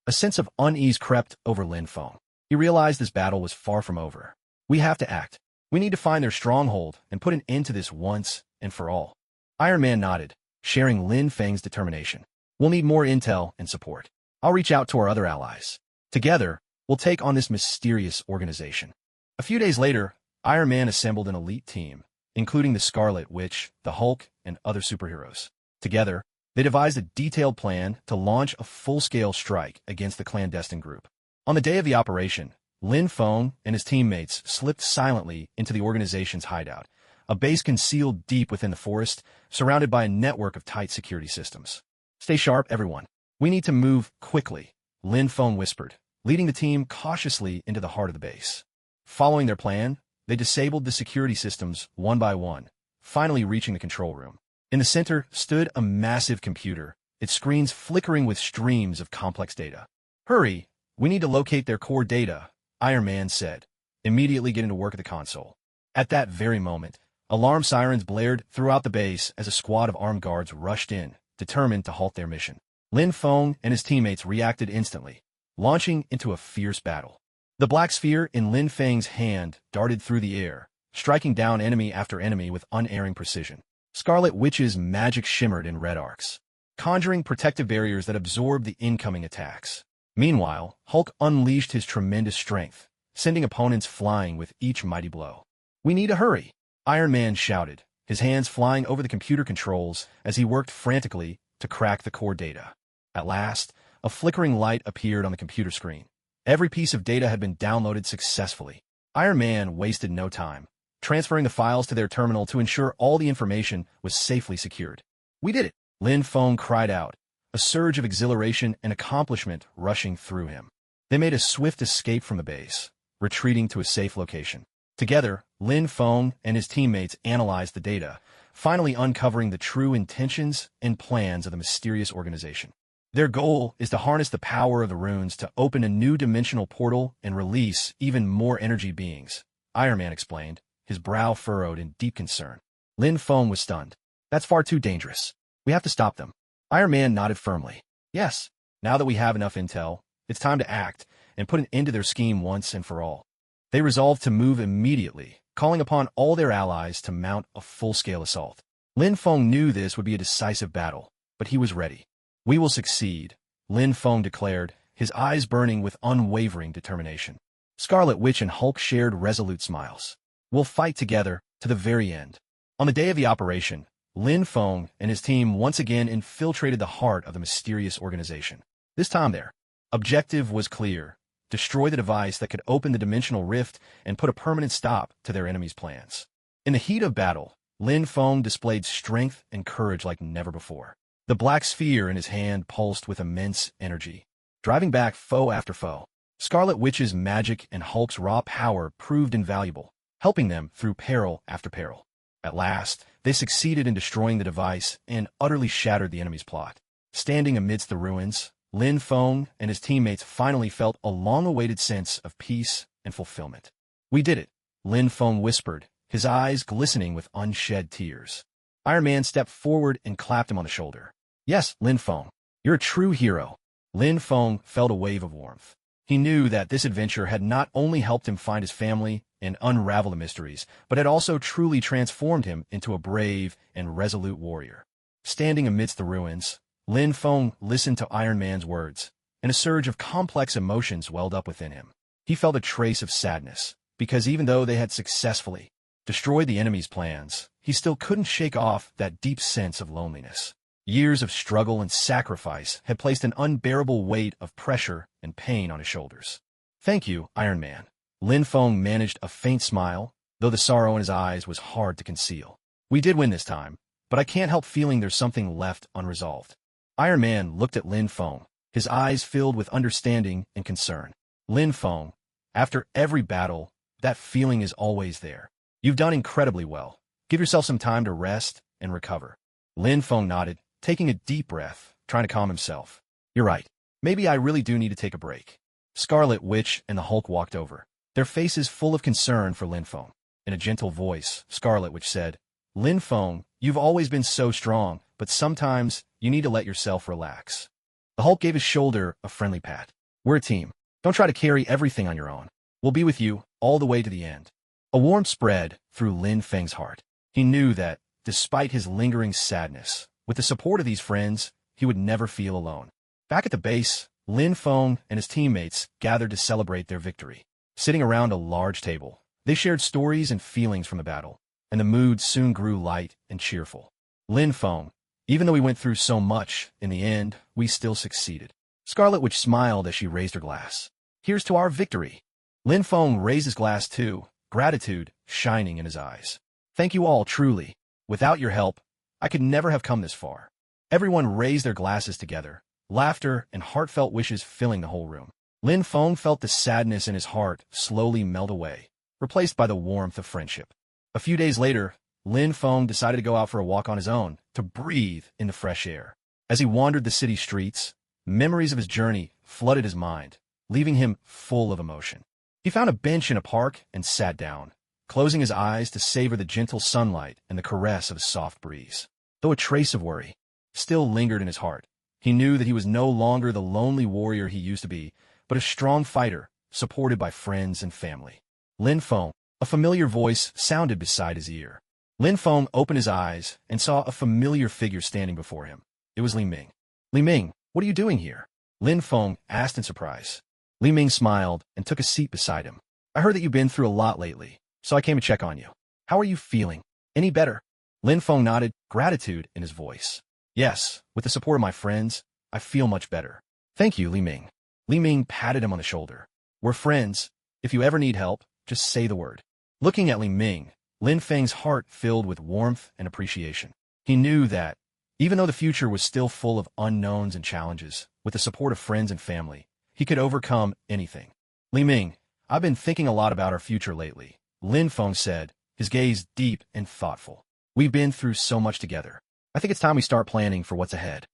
A: A sense of unease crept over Lin Feng. He realized this battle was far from over. "We have to act. We need to find their stronghold and put an end to this once and for all." Iron Man nodded, sharing Lin Feng's determination. "We'll need more intel and support. I'll reach out to our other allies. Together, we'll take on this mysterious organization." A few days later, Iron Man assembled an elite team, including the Scarlet Witch, the Hulk, and other superheroes. Together, they devised a detailed plan to launch a full-scale strike against the clandestine group. On the day of the operation, Lin Feng and his teammates slipped silently into the organization's hideout, a base concealed deep within the forest, surrounded by a network of tight security systems. "Stay sharp, everyone. We need to move quickly," Lin Feng whispered, leading the team cautiously into the heart of the base. Following their plan, they disabled the security systems one by one, finally reaching the control room. In the center stood a massive computer, its screens flickering with streams of complex data. "Hurry, we need to locate their core data," Iron Man said, immediately getting to work at the console. At that very moment, alarm sirens blared throughout the base as a squad of armed guards rushed in, determined to halt their mission. Lin Feng and his teammates reacted instantly, launching into a fierce battle. The black sphere in Lin Feng's hand darted through the air, striking down enemy after enemy with unerring precision. Scarlet Witch's magic shimmered in red arcs, conjuring protective barriers that absorbed the incoming attacks. Meanwhile, Hulk unleashed his tremendous strength, sending opponents flying with each mighty blow. "We need to hurry," Iron Man shouted, his hands flying over the computer controls as he worked frantically to crack the core data. At last, a flickering light appeared on the computer screen. Every piece of data had been downloaded successfully. Iron Man wasted no time, transferring the files to their terminal to ensure all the information was safely secured. "We did it!" Lin Feng cried out, a surge of exhilaration and accomplishment rushing through him. They made a swift escape from the base, retreating to a safe location. Together, Lin Feng and his teammates analyzed the data, finally uncovering the true intentions and plans of the mysterious organization. Their goal is to harness the power of the runes to open a new dimensional portal and release even more energy beings, Iron Man explained, his brow furrowed in deep concern. Lin Feng was stunned. That's far too dangerous. We have to stop them. Iron Man nodded firmly. Yes, now that we have enough intel, it's time to act and put an end to their scheme once and for all. They resolved to move immediately, calling upon all their allies to mount a full-scale assault. Lin Feng knew this would be a decisive battle, but he was ready. We will succeed, Lin Feng declared, his eyes burning with unwavering determination. Scarlet Witch and Hulk shared resolute smiles. We'll fight together to the very end. On the day of the operation, Lin Feng and his team once again infiltrated the heart of the mysterious organization. This time their objective was clear: destroy the device that could open the dimensional rift and put a permanent stop to their enemies' plans. In the heat of battle, Lin Feng displayed strength and courage like never before. The black sphere in his hand pulsed with immense energy, driving back foe after foe. Scarlet Witch's magic and Hulk's raw power proved invaluable, helping them through peril after peril. At last, they succeeded in destroying the device and utterly shattered the enemy's plot. Standing amidst the ruins, Lin Feng and his teammates finally felt a long-awaited sense of peace and fulfillment. We did it, Lin Feng whispered, his eyes glistening with unshed tears. Iron Man stepped forward and clapped him on the shoulder. Yes, Lin Feng, you're a true hero. Lin Feng felt a wave of warmth. He knew that this adventure had not only helped him find his family and unravel the mysteries, but had also truly transformed him into a brave and resolute warrior. Standing amidst the ruins, Lin Feng listened to Iron Man's words, and a surge of complex emotions welled up within him. He felt a trace of sadness, because even though they had successfully destroyed the enemy's plans, he still couldn't shake off that deep sense of loneliness. Years of struggle and sacrifice had placed an unbearable weight of pressure and pain on his shoulders. Thank you, Iron Man. Lin Feng managed a faint smile, though the sorrow in his eyes was hard to conceal. We did win this time, but I can't help feeling there's something left unresolved. Iron Man looked at Lin Feng, his eyes filled with understanding and concern. Lin Feng, after every battle, that feeling is always there. You've done incredibly well. Give yourself some time to rest and recover. Lin Feng nodded, taking a deep breath, trying to calm himself. You're right. Maybe I really do need to take a break. Scarlet Witch and the Hulk walked over, their faces full of concern for Lin Feng. In a gentle voice, Scarlet Witch said, Lin Feng, you've always been so strong, but sometimes you need to let yourself relax. The Hulk gave his shoulder a friendly pat. We're a team. Don't try to carry everything on your own. We'll be with you all the way to the end. A warmth spread through Lin Feng's heart. He knew that, despite his lingering sadness, with the support of these friends, he would never feel alone. Back at the base, Lin Feng and his teammates gathered to celebrate their victory. Sitting around a large table, they shared stories and feelings from the battle, and the mood soon grew light and cheerful. Lin Feng, even though we went through so much, in the end, we still succeeded. Scarlet Witch smiled as she raised her glass. Here's to our victory. Lin Feng raised his glass too, gratitude shining in his eyes. Thank you all, truly. Without your help, I could never have come this far. Everyone raised their glasses together, laughter and heartfelt wishes filling the whole room. Lin Feng felt the sadness in his heart slowly melt away, replaced by the warmth of friendship. A few days later, Lin Feng decided to go out for a walk on his own, to breathe in the fresh air. As he wandered the city streets, memories of his journey flooded his mind, leaving him full of emotion. He found a bench in a park and sat down, closing his eyes to savor the gentle sunlight and the caress of a soft breeze. Though a trace of worry still lingered in his heart, he knew that he was no longer the lonely warrior he used to be, but a strong fighter, supported by friends and family. Lin Feng, a familiar voice sounded beside his ear. Lin Feng opened his eyes and saw a familiar figure standing before him. It was Li Ming. Li Ming, what are you doing here? Lin Feng asked in surprise. Li Ming smiled and took a seat beside him. I heard that you've been through a lot lately, so I came to check on you. How are you feeling? Any better? Lin Feng nodded, gratitude in his voice. Yes, with the support of my friends, I feel much better. Thank you, Li Ming. Li Ming patted him on the shoulder. We're friends. If you ever need help, just say the word. Looking at Li Ming, Lin Feng's heart filled with warmth and appreciation. He knew that, even though the future was still full of unknowns and challenges, with the support of friends and family, he could overcome anything. Li Ming, I've been thinking a lot about our future lately, Lin Feng said, his gaze deep and thoughtful. We've been through so much together. I think it's time we start planning for what's ahead.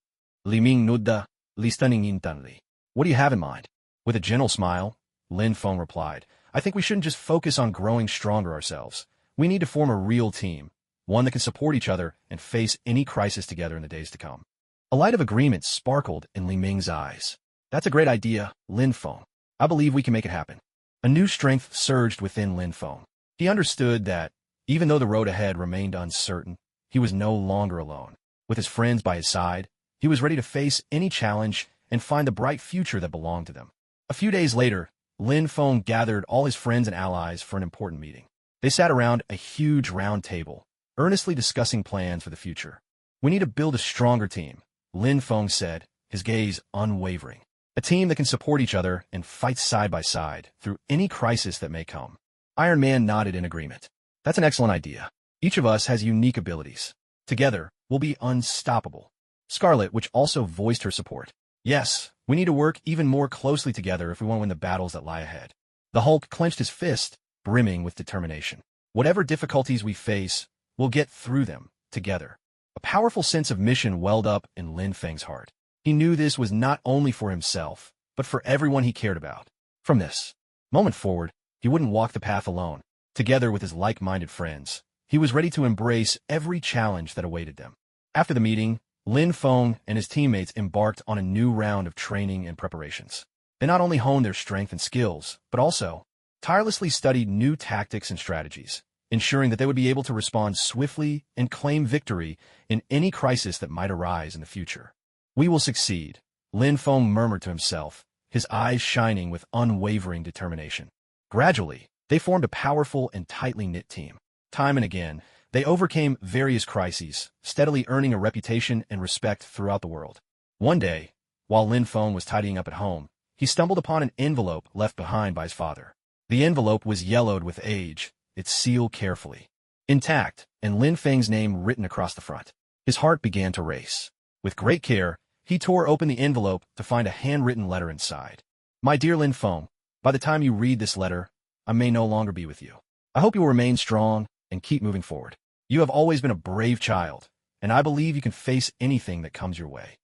A: Li Ming nudda, li stunning intanli. What do you have in mind? With a gentle smile, Lin Feng replied, I think we shouldn't just focus on growing stronger ourselves. We need to form a real team, one that can support each other and face any crisis together in the days to come. A light of agreement sparkled in Li Ming's eyes. That's a great idea, Lin Feng. I believe we can make it happen. A new strength surged within Lin Feng. He understood that, even though the road ahead remained uncertain, he was no longer alone. With his friends by his side, he was ready to face any challenge and find the bright future that belonged to them. A few days later, Lin Feng gathered all his friends and allies for an important meeting. They sat around a huge round table, earnestly discussing plans for the future. We need to build a stronger team, Lin Feng said, his gaze unwavering. A team that can support each other and fight side by side through any crisis that may come. Iron Man nodded in agreement. That's an excellent idea. Each of us has unique abilities. Together, we'll be unstoppable. Scarlet, which also voiced her support. Yes, we need to work even more closely together if we want to win the battles that lie ahead. The Hulk clenched his fist, brimming with determination. Whatever difficulties we face, we'll get through them, together. A powerful sense of mission welled up in Lin Feng's heart. He knew this was not only for himself, but for everyone he cared about. From this moment forward, he wouldn't walk the path alone. Together with his like-minded friends, he was ready to embrace every challenge that awaited them. After the meeting, Lin Feng and his teammates embarked on a new round of training and preparations. They not only honed their strength and skills, but also tirelessly studied new tactics and strategies, ensuring that they would be able to respond swiftly and claim victory in any crisis that might arise in the future. We will succeed, Lin Feng murmured to himself, his eyes shining with unwavering determination. Gradually, they formed a powerful and tightly knit team. Time and again, they overcame various crises, steadily earning a reputation and respect throughout the world. One day, while Lin Feng was tidying up at home, he stumbled upon an envelope left behind by his father. The envelope was yellowed with age, its seal carefully intact, and Lin Feng's name written across the front. His heart began to race. With great care, he tore open the envelope to find a handwritten letter inside. My dear Lin Feng, by the time you read this letter, I may no longer be with you. I hope you will remain strong and keep moving forward. You have always been a brave child, and I believe you can face anything that comes your way.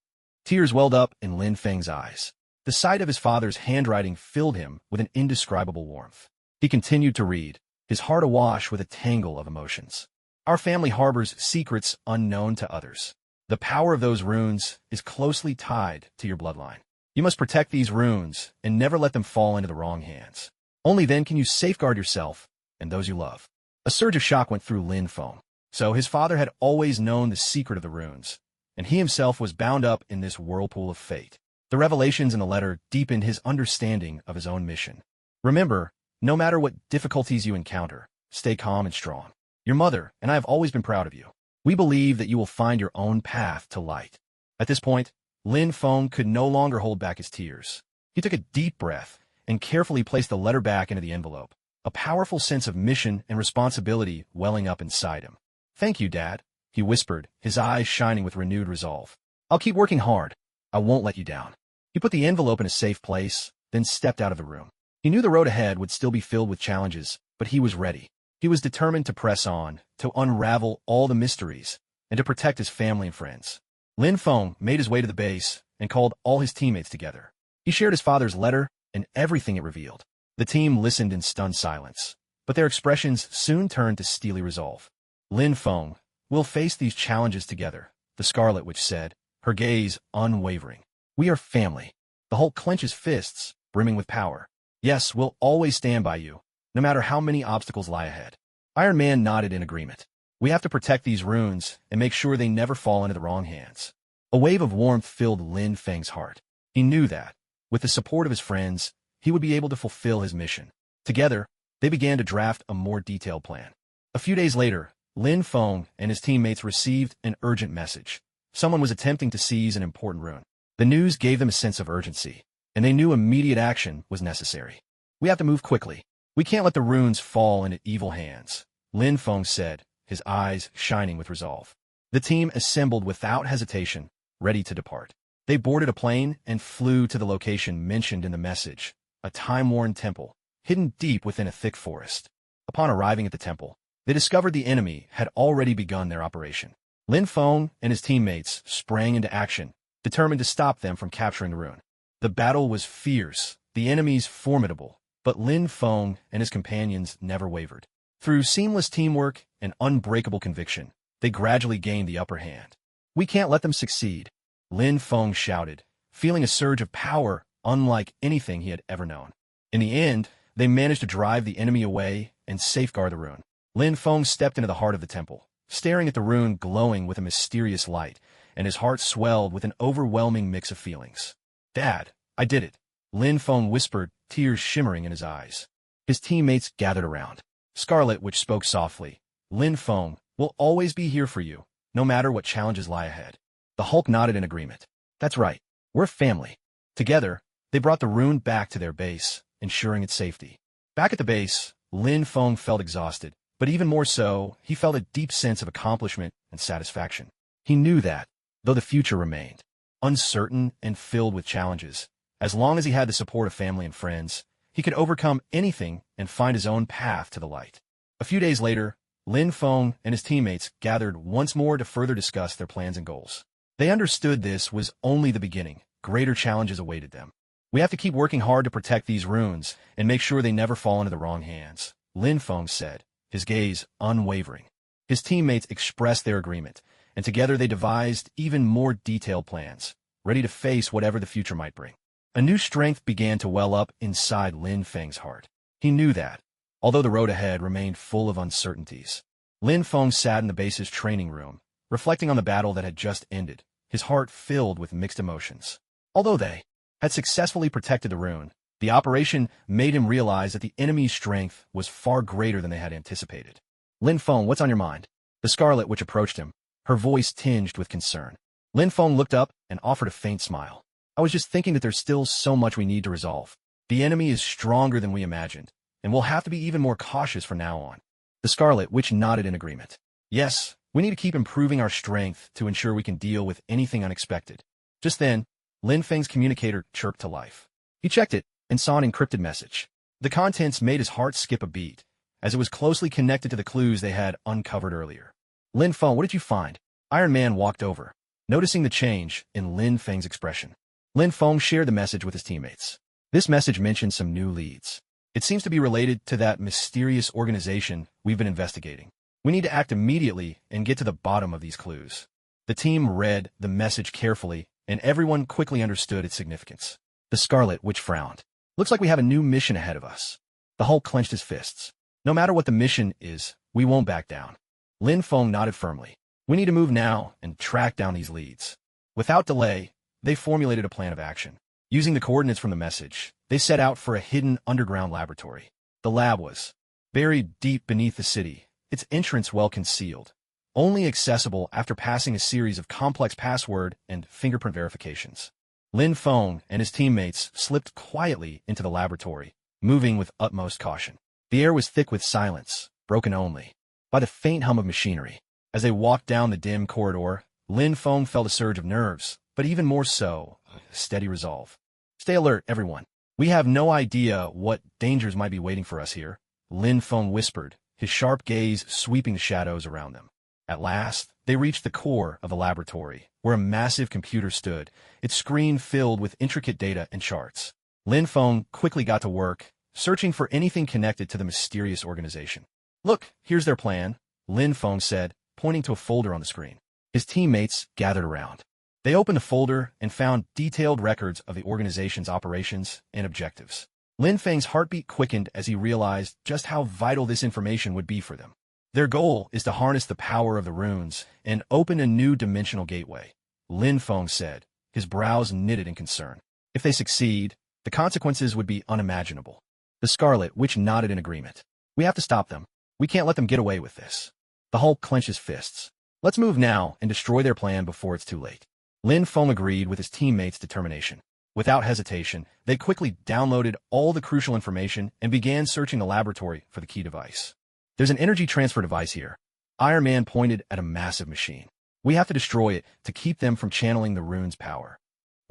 A: Tears welled up in Lin Feng's eyes. The sight of his father's handwriting filled him with an indescribable warmth. He continued to read, his heart awash with a tangle of emotions. Our family harbors secrets unknown to others. The power of those runes is closely tied to your bloodline. You must protect these runes and never let them fall into the wrong hands. Only then can you safeguard yourself and those you love. A surge of shock went through Lin Feng. So his father had always known the secret of the runes, and he himself was bound up in this whirlpool of fate. The revelations in the letter deepened his understanding of his own mission. Remember, no matter what difficulties you encounter, stay calm and strong. Your mother and I have always been proud of you. We believe that you will find your own path to light. At this point, Lin Feng could no longer hold back his tears. He took a deep breath and carefully placed the letter back into the envelope, a powerful sense of mission and responsibility welling up inside him. Thank you, Dad, he whispered, his eyes shining with renewed resolve. I'll keep working hard. I won't let you down. He put the envelope in a safe place, then stepped out of the room. He knew the road ahead would still be filled with challenges, but he was ready. He was determined to press on, to unravel all the mysteries, and to protect his family and friends. Lin Feng made his way to the base and called all his teammates together. He shared his father's letter and everything it revealed. The team listened in stunned silence, but their expressions soon turned to steely resolve. Lin Feng, we'll face these challenges together, the Scarlet Witch said, her gaze unwavering. We are family. The Hulk clenches fists, brimming with power. Yes, we'll always stand by you, no matter how many obstacles lie ahead. Iron Man nodded in agreement. We have to protect these runes and make sure they never fall into the wrong hands. A wave of warmth filled Lin Feng's heart. He knew that, with the support of his friends, he would be able to fulfill his mission. Together, they began to draft a more detailed plan. A few days later, Lin Feng and his teammates received an urgent message. Someone was attempting to seize an important rune. The news gave them a sense of urgency, and they knew immediate action was necessary. We have to move quickly. We can't let the runes fall into evil hands, Lin Feng said, his eyes shining with resolve. The team assembled without hesitation, ready to depart. They boarded a plane and flew to the location mentioned in the message, a time-worn temple, hidden deep within a thick forest. Upon arriving at the temple, they discovered the enemy had already begun their operation. Lin Feng and his teammates sprang into action, determined to stop them from capturing the ruin. The battle was fierce, the enemies formidable, but Lin Feng and his companions never wavered. Through seamless teamwork and unbreakable conviction, they gradually gained the upper hand. "We can't let them succeed," Lin Feng shouted, feeling a surge of power unlike anything he had ever known. In the end, they managed to drive the enemy away and safeguard the ruin. Lin Feng stepped into the heart of the temple, staring at the ruin glowing with a mysterious light, and his heart swelled with an overwhelming mix of feelings. "Dad, I did it," Lin Feng whispered, tears shimmering in his eyes. His teammates gathered around. Scarlet Witch spoke softly. "Lin Feng will always be here for you, no matter what challenges lie ahead." The Hulk nodded in agreement. "That's right. We're family." Together, they brought the ruin back to their base, ensuring its safety. Back at the base, Lin Feng felt exhausted, but even more so, he felt a deep sense of accomplishment and satisfaction. He knew that, though the future remained uncertain and filled with challenges, as long as he had the support of family and friends, he could overcome anything and find his own path to the light. A few days later, Lin Feng and his teammates gathered once more to further discuss their plans and goals. They understood this was only the beginning. Greater challenges awaited them. "We have to keep working hard to protect these ruins and make sure they never fall into the wrong hands," Lin Feng said, his gaze unwavering. His teammates expressed their agreement, and together they devised even more detailed plans, ready to face whatever the future might bring. A new strength began to well up inside Lin Feng's heart. He knew that, although the road ahead remained full of uncertainties, Lin Feng sat in the base's training room, reflecting on the battle that had just ended, his heart filled with mixed emotions. Although they had successfully protected the ruin, the operation made him realize that the enemy's strength was far greater than they had anticipated. "Lin Feng, what's on your mind?" The Scarlet Witch approached him, her voice tinged with concern. Lin Feng looked up and offered a faint smile. "I was just thinking that there's still so much we need to resolve. The enemy is stronger than we imagined, and we'll have to be even more cautious from now on." The Scarlet Witch nodded in agreement. "Yes, we need to keep improving our strength to ensure we can deal with anything unexpected." Just then, Lin Feng's communicator chirped to life. He checked it and saw an encrypted message. The contents made his heart skip a beat, as it was closely connected to the clues they had uncovered earlier. "Lin Feng, what did you find?" Iron Man walked over, noticing the change in Lin Feng's expression. Lin Feng shared the message with his teammates. This message mentioned some new leads. "It seems to be related to that mysterious organization we've been investigating. We need to act immediately and get to the bottom of these clues." The team read the message carefully, and everyone quickly understood its significance. The Scarlet Witch frowned. "Looks like we have a new mission ahead of us." The Hulk clenched his fists. "No matter what the mission is, we won't back down." Lin Feng nodded firmly. "We need to move now and track down these leads." Without delay, they formulated a plan of action. Using the coordinates from the message, they set out for a hidden underground laboratory. The lab was buried deep beneath the city, its entrance well concealed, only accessible after passing a series of complex password and fingerprint verifications. Lin Feng and his teammates slipped quietly into the laboratory, moving with utmost caution. The air was thick with silence, broken only by the faint hum of machinery. As they walked down the dim corridor, Lin Feng felt a surge of nerves, but even more so, a steady resolve. "Stay alert, everyone. We have no idea what dangers might be waiting for us here," Lin Feng whispered, his sharp gaze sweeping the shadows around them. At last, they reached the core of the laboratory, where a massive computer stood, its screen filled with intricate data and charts. Lin Feng quickly got to work, searching for anything connected to the mysterious organization. "Look, here's their plan," Lin Feng said, pointing to a folder on the screen. His teammates gathered around. They opened the folder and found detailed records of the organization's operations and objectives. Lin Feng's heartbeat quickened as he realized just how vital this information would be for them. Their goal is to harness the power of the runes and open a new dimensional gateway, Lin Feng said, his brows knitted in concern. If they succeed, the consequences would be unimaginable. The Scarlet Witch nodded in agreement. "We have to stop them. We can't let them get away with this." The Hulk clenched his fists. "Let's move now and destroy their plan before it's too late." Lin Feng agreed with his teammates' determination. Without hesitation, they quickly downloaded all the crucial information and began searching the laboratory for the key device. "There's an energy transfer device here." Iron Man pointed at a massive machine. "We have to destroy it to keep them from channeling the rune's power."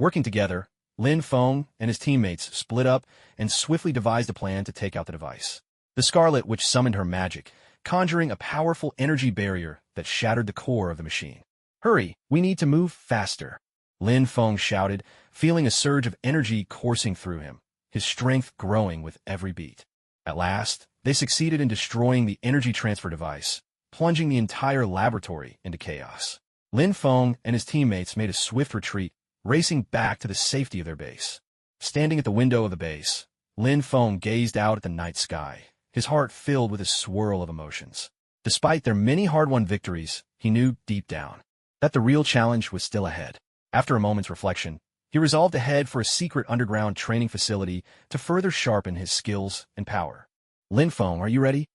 A: Working together, Lin Feng and his teammates split up and swiftly devised a plan to take out the device. The Scarlet Witch summoned her magic, conjuring a powerful energy barrier that shattered the core of the machine. "Hurry, we need to move faster," Lin Feng shouted, feeling a surge of energy coursing through him, his strength growing with every beat. At last, they succeeded in destroying the energy transfer device, plunging the entire laboratory into chaos. Lin Feng and his teammates made a swift retreat, racing back to the safety of their base. Standing at the window of the base, Lin Feng gazed out at the night sky, his heart filled with a swirl of emotions. Despite their many hard-won victories, he knew deep down that the real challenge was still ahead. After a moment's reflection, he resolved to head for a secret underground training facility to further sharpen his skills and power. "Lin Feng, are you ready?"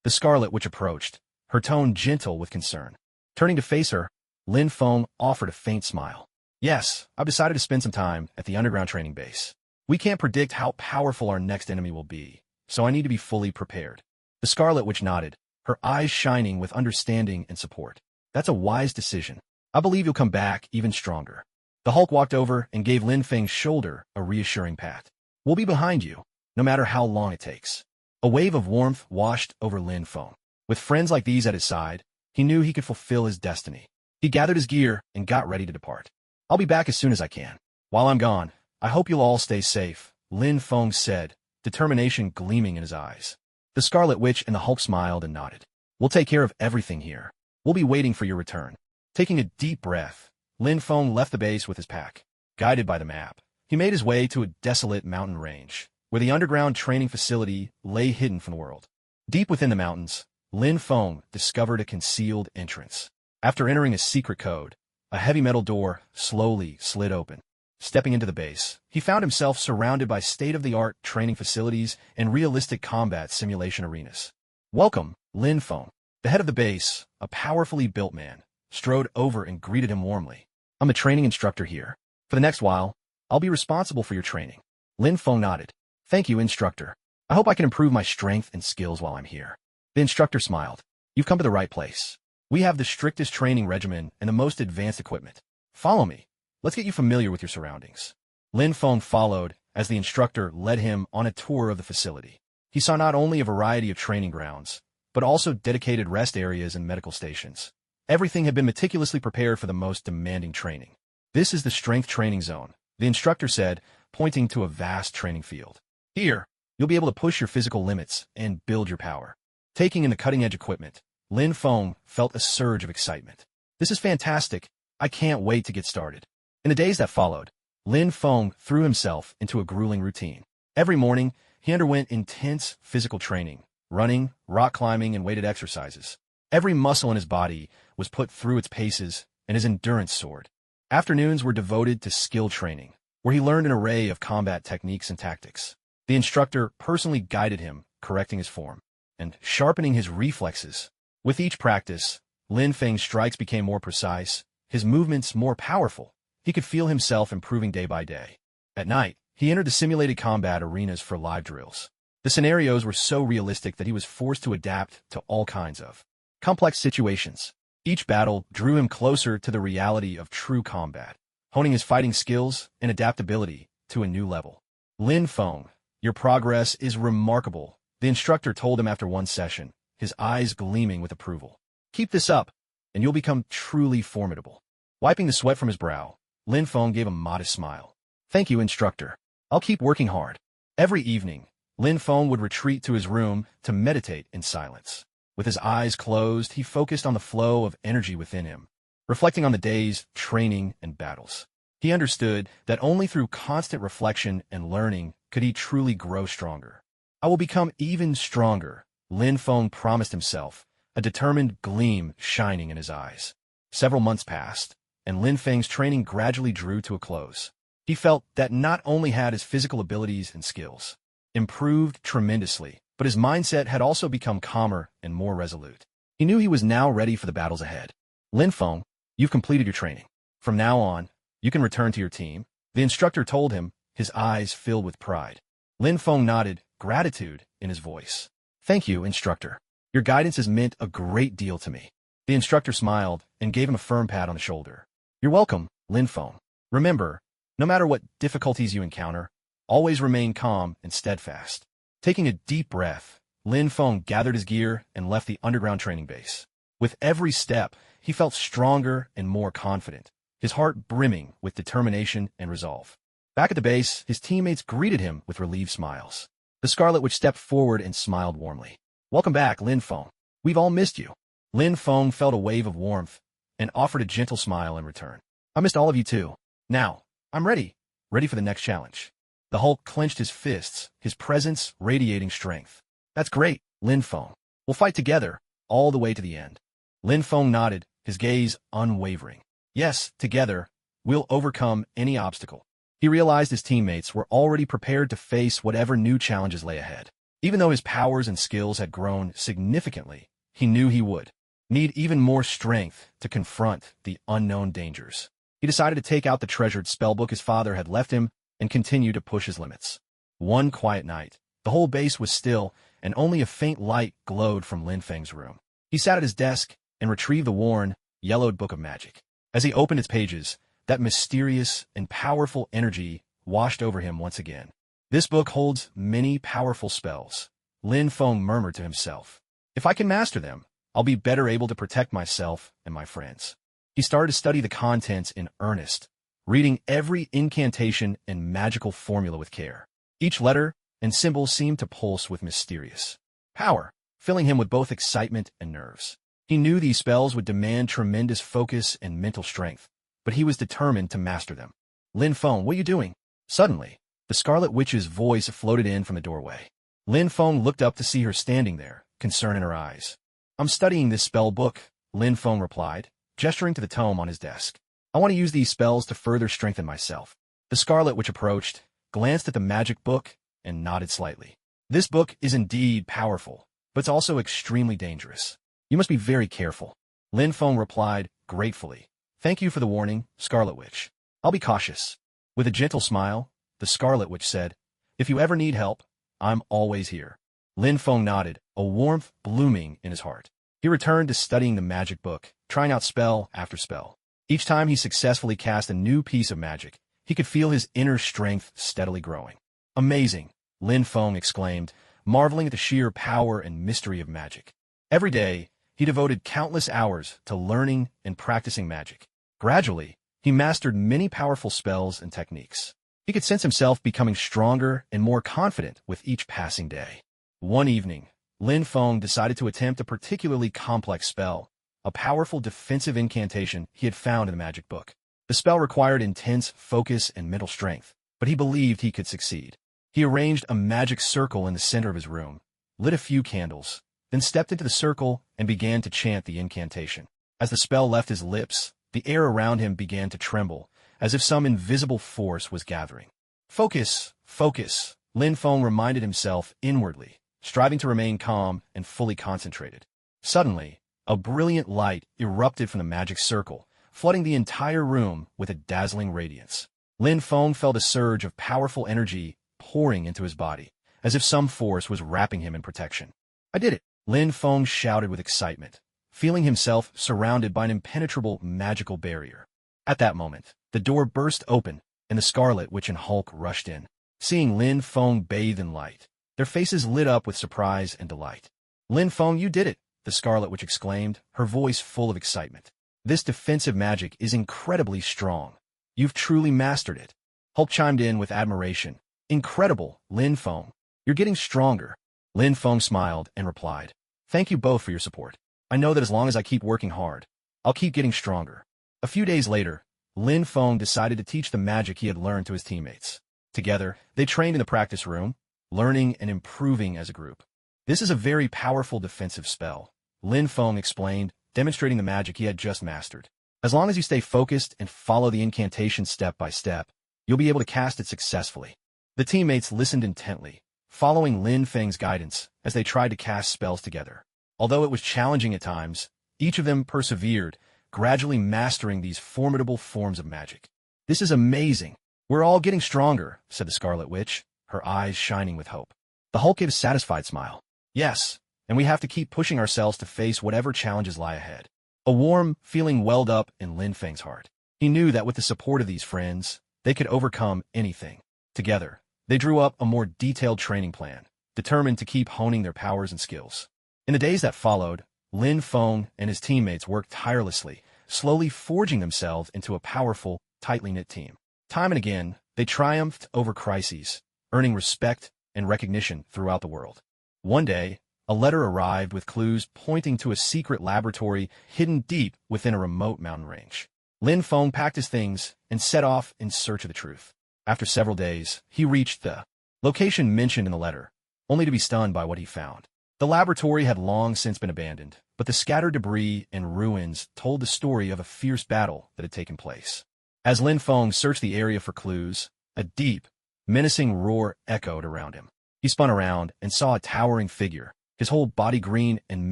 A: The Scarlet Witch approached, her tone gentle with concern. Turning to face her, Lin Feng offered a faint smile. "Yes, I've decided to spend some time at the underground training base. We can't predict how powerful our next enemy will be, so I need to be fully prepared." The Scarlet Witch nodded, her eyes shining with understanding and support. "That's a wise decision. I believe you'll come back even stronger." The Hulk walked over and gave Lin Feng's shoulder a reassuring pat. "We'll be behind you, no matter how long it takes." A wave of warmth washed over Lin Feng. With friends like these at his side, he knew he could fulfill his destiny. He gathered his gear and got ready to depart. "I'll be back as soon as I can. While I'm gone, I hope you'll all stay safe," Lin Feng said, determination gleaming in his eyes. The Scarlet Witch and the Hulk smiled and nodded. "We'll take care of everything here. We'll be waiting for your return." Taking a deep breath, Lin Feng left the base with his pack. Guided by the map, he made his way to a desolate mountain range, where the underground training facility lay hidden from the world. Deep within the mountains, Lin Feng discovered a concealed entrance. After entering a secret code, a heavy metal door slowly slid open. Stepping into the base, he found himself surrounded by state-of-the-art training facilities and realistic combat simulation arenas. "Welcome, Lin Feng." The head of the base, a powerfully built man, strode over and greeted him warmly. "I'm a training instructor here. For the next while, I'll be responsible for your training." Lin Feng nodded. "Thank you, instructor. I hope I can improve my strength and skills while I'm here." The instructor smiled. "You've come to the right place. We have the strictest training regimen and the most advanced equipment. Follow me. Let's get you familiar with your surroundings." Lin Feng followed as the instructor led him on a tour of the facility. He saw not only a variety of training grounds, but also dedicated rest areas and medical stations. Everything had been meticulously prepared for the most demanding training. "This is the strength training zone," the instructor said, pointing to a vast training field. "Here, you'll be able to push your physical limits and build your power." Taking in the cutting-edge equipment, Lin Feng felt a surge of excitement. "This is fantastic. I can't wait to get started." In the days that followed, Lin Feng threw himself into a grueling routine. Every morning, he underwent intense physical training, running, rock climbing, and weighted exercises. Every muscle in his body was put through its paces, and his endurance soared. Afternoons were devoted to skill training, where he learned an array of combat techniques and tactics. The instructor personally guided him, correcting his form and sharpening his reflexes. With each practice, Lin Feng's strikes became more precise, his movements more powerful. He could feel himself improving day by day. At night, he entered the simulated combat arenas for live drills. The scenarios were so realistic that he was forced to adapt to all kinds of complex situations. Each battle drew him closer to the reality of true combat, honing his fighting skills and adaptability to a new level. "Lin Feng, your progress is remarkable," the instructor told him after one session, his eyes gleaming with approval. "Keep this up, and you'll become truly formidable." Wiping the sweat from his brow, Lin Feng gave a modest smile. "Thank you, instructor. I'll keep working hard." Every evening, Lin Feng would retreat to his room to meditate in silence. With his eyes closed, he focused on the flow of energy within him, reflecting on the day's training and battles. He understood that only through constant reflection and learning could he truly grow stronger. "I will become even stronger," Lin Feng promised himself, a determined gleam shining in his eyes. Several months passed, and Lin Feng's training gradually drew to a close. He felt that not only had his physical abilities and skills improved tremendously, but his mindset had also become calmer and more resolute. He knew he was now ready for the battles ahead. "Lin Feng, you've completed your training. From now on, you can return to your team," the instructor told him, his eyes filled with pride. Lin Feng nodded, gratitude in his voice. "Thank you, instructor. Your guidance has meant a great deal to me." The instructor smiled and gave him a firm pat on the shoulder. "You're welcome, Lin Feng. Remember, No matter what difficulties you encounter, always remain calm and steadfast. Taking a deep breath, Lin Feng gathered his gear and left the underground training base. With every step, he felt stronger and more confident, his heart brimming with determination and resolve. Back at the base, his teammates greeted him with relieved smiles. The Scarlet Witch stepped forward and smiled warmly. "Welcome back, Lin Feng. We've all missed you." Lin Feng felt a wave of warmth and offered a gentle smile in return. "I missed all of you too. Now, I'm ready for the next challenge." The Hulk clenched his fists, his presence radiating strength. "That's great, Lin Feng. We'll fight together, all the way to the end." Lin Feng nodded, his gaze unwavering. "Yes, together, we'll overcome any obstacle." He realized his teammates were already prepared to face whatever new challenges lay ahead. Even though his powers and skills had grown significantly, he knew he would need even more strength to confront the unknown dangers. He decided to take out the treasured spellbook his father had left him and continue to push his limits. One quiet night, the whole base was still, and only a faint light glowed from Lin Feng's room. He sat at his desk and retrieved the worn, yellowed book of magic. As he opened its pages, that mysterious and powerful energy washed over him once again. "This book holds many powerful spells," Lin Feng murmured to himself. "If I can master them, I'll be better able to protect myself and my friends." He started to study the contents in earnest, reading every incantation and magical formula with care. Each letter and symbol seemed to pulse with mysterious power, filling him with both excitement and nerves. He knew these spells would demand tremendous focus and mental strength, but he was determined to master them. "Lin Feng, what are you doing?" Suddenly, the Scarlet Witch's voice floated in from the doorway. Lin Feng looked up to see her standing there, concern in her eyes. "I'm studying this spell book," Lin Feng replied, gesturing to the tome on his desk. "I want to use these spells to further strengthen myself." The Scarlet Witch approached, glanced at the magic book, and nodded slightly. "This book is indeed powerful, but it's also extremely dangerous. You must be very careful." Lin Feng replied, gratefully. "Thank you for the warning, Scarlet Witch. I'll be cautious." With a gentle smile, the Scarlet Witch said, "If you ever need help, I'm always here." Lin Feng nodded, a warmth blooming in his heart. He returned to studying the magic book, trying out spell after spell. Each time he successfully cast a new piece of magic, he could feel his inner strength steadily growing. "Amazing," Lin Feng exclaimed, marveling at the sheer power and mystery of magic. Every day, he devoted countless hours to learning and practicing magic. Gradually, he mastered many powerful spells and techniques. He could sense himself becoming stronger and more confident with each passing day. One evening, Lin Feng decided to attempt a particularly complex spell, a powerful defensive incantation he had found in the magic book. The spell required intense focus and mental strength, but he believed he could succeed. He arranged a magic circle in the center of his room, lit a few candles, then stepped into the circle and began to chant the incantation. As the spell left his lips, the air around him began to tremble, as if some invisible force was gathering. "Focus, focus," Lin Feng reminded himself inwardly, striving to remain calm and fully concentrated. Suddenly, a brilliant light erupted from the magic circle, flooding the entire room with a dazzling radiance. Lin Feng felt a surge of powerful energy pouring into his body, as if some force was wrapping him in protection. "I did it!" Lin Feng shouted with excitement, feeling himself surrounded by an impenetrable magical barrier. At that moment, the door burst open, and the Scarlet Witch and Hulk rushed in. Seeing Lin Feng bathed in light, their faces lit up with surprise and delight. "Lin Feng, you did it!" the Scarlet Witch exclaimed, her voice full of excitement. "This defensive magic is incredibly strong. You've truly mastered it." Hulk chimed in with admiration. "Incredible, Lin Feng. You're getting stronger." Lin Feng smiled and replied, "Thank you both for your support. I know that as long as I keep working hard, I'll keep getting stronger." A few days later, Lin Feng decided to teach the magic he had learned to his teammates. Together, they trained in the practice room, learning and improving as a group. "This is a very powerful defensive spell," Lin Feng explained, demonstrating the magic he had just mastered. "As long as you stay focused and follow the incantation step by step, you'll be able to cast it successfully." The teammates listened intently, following Lin Feng's guidance as they tried to cast spells together. Although it was challenging at times, each of them persevered, gradually mastering these formidable forms of magic. "This is amazing. We're all getting stronger," said the Scarlet Witch, her eyes shining with hope. The Hulk gave a satisfied smile. "Yes, and we have to keep pushing ourselves to face whatever challenges lie ahead." A warm feeling welled up in Lin Feng's heart. He knew that with the support of these friends, they could overcome anything. Together, they drew up a more detailed training plan, determined to keep honing their powers and skills. In the days that followed, Lin Feng and his teammates worked tirelessly, slowly forging themselves into a powerful, tightly knit team. Time and again, they triumphed over crises, earning respect and recognition throughout the world. One day, a letter arrived with clues pointing to a secret laboratory hidden deep within a remote mountain range. Lin Feng packed his things and set off in search of the truth. After several days, he reached the location mentioned in the letter, only to be stunned by what he found. The laboratory had long since been abandoned, but the scattered debris and ruins told the story of a fierce battle that had taken place. As Lin Feng searched the area for clues, a deep, menacing roar echoed around him. He spun around and saw a towering figure, his whole body green and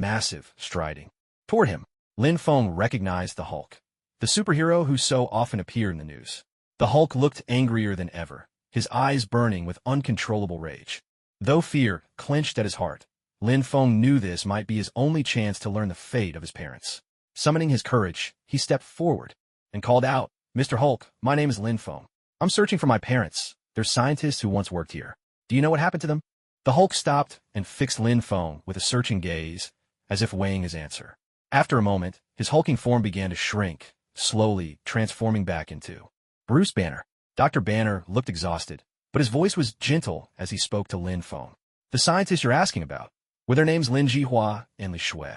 A: massive, striding toward him. Lin Feng recognized the Hulk, the superhero who so often appeared in the news. The Hulk looked angrier than ever, his eyes burning with uncontrollable rage. Though fear clenched at his heart, Lin Feng knew this might be his only chance to learn the fate of his parents. Summoning his courage, he stepped forward and called out, "Mr. Hulk, my name is Lin Feng. I'm searching for my parents. They're scientists who once worked here. Do you know what happened to them?" The Hulk stopped and fixed Lin Feng with a searching gaze, as if weighing his answer. After a moment, his hulking form began to shrink, slowly transforming back into Bruce Banner. Dr. Banner looked exhausted, but his voice was gentle as he spoke to Lin Feng. "The scientists you're asking about, were their names Lin Jihua and Li Shui?"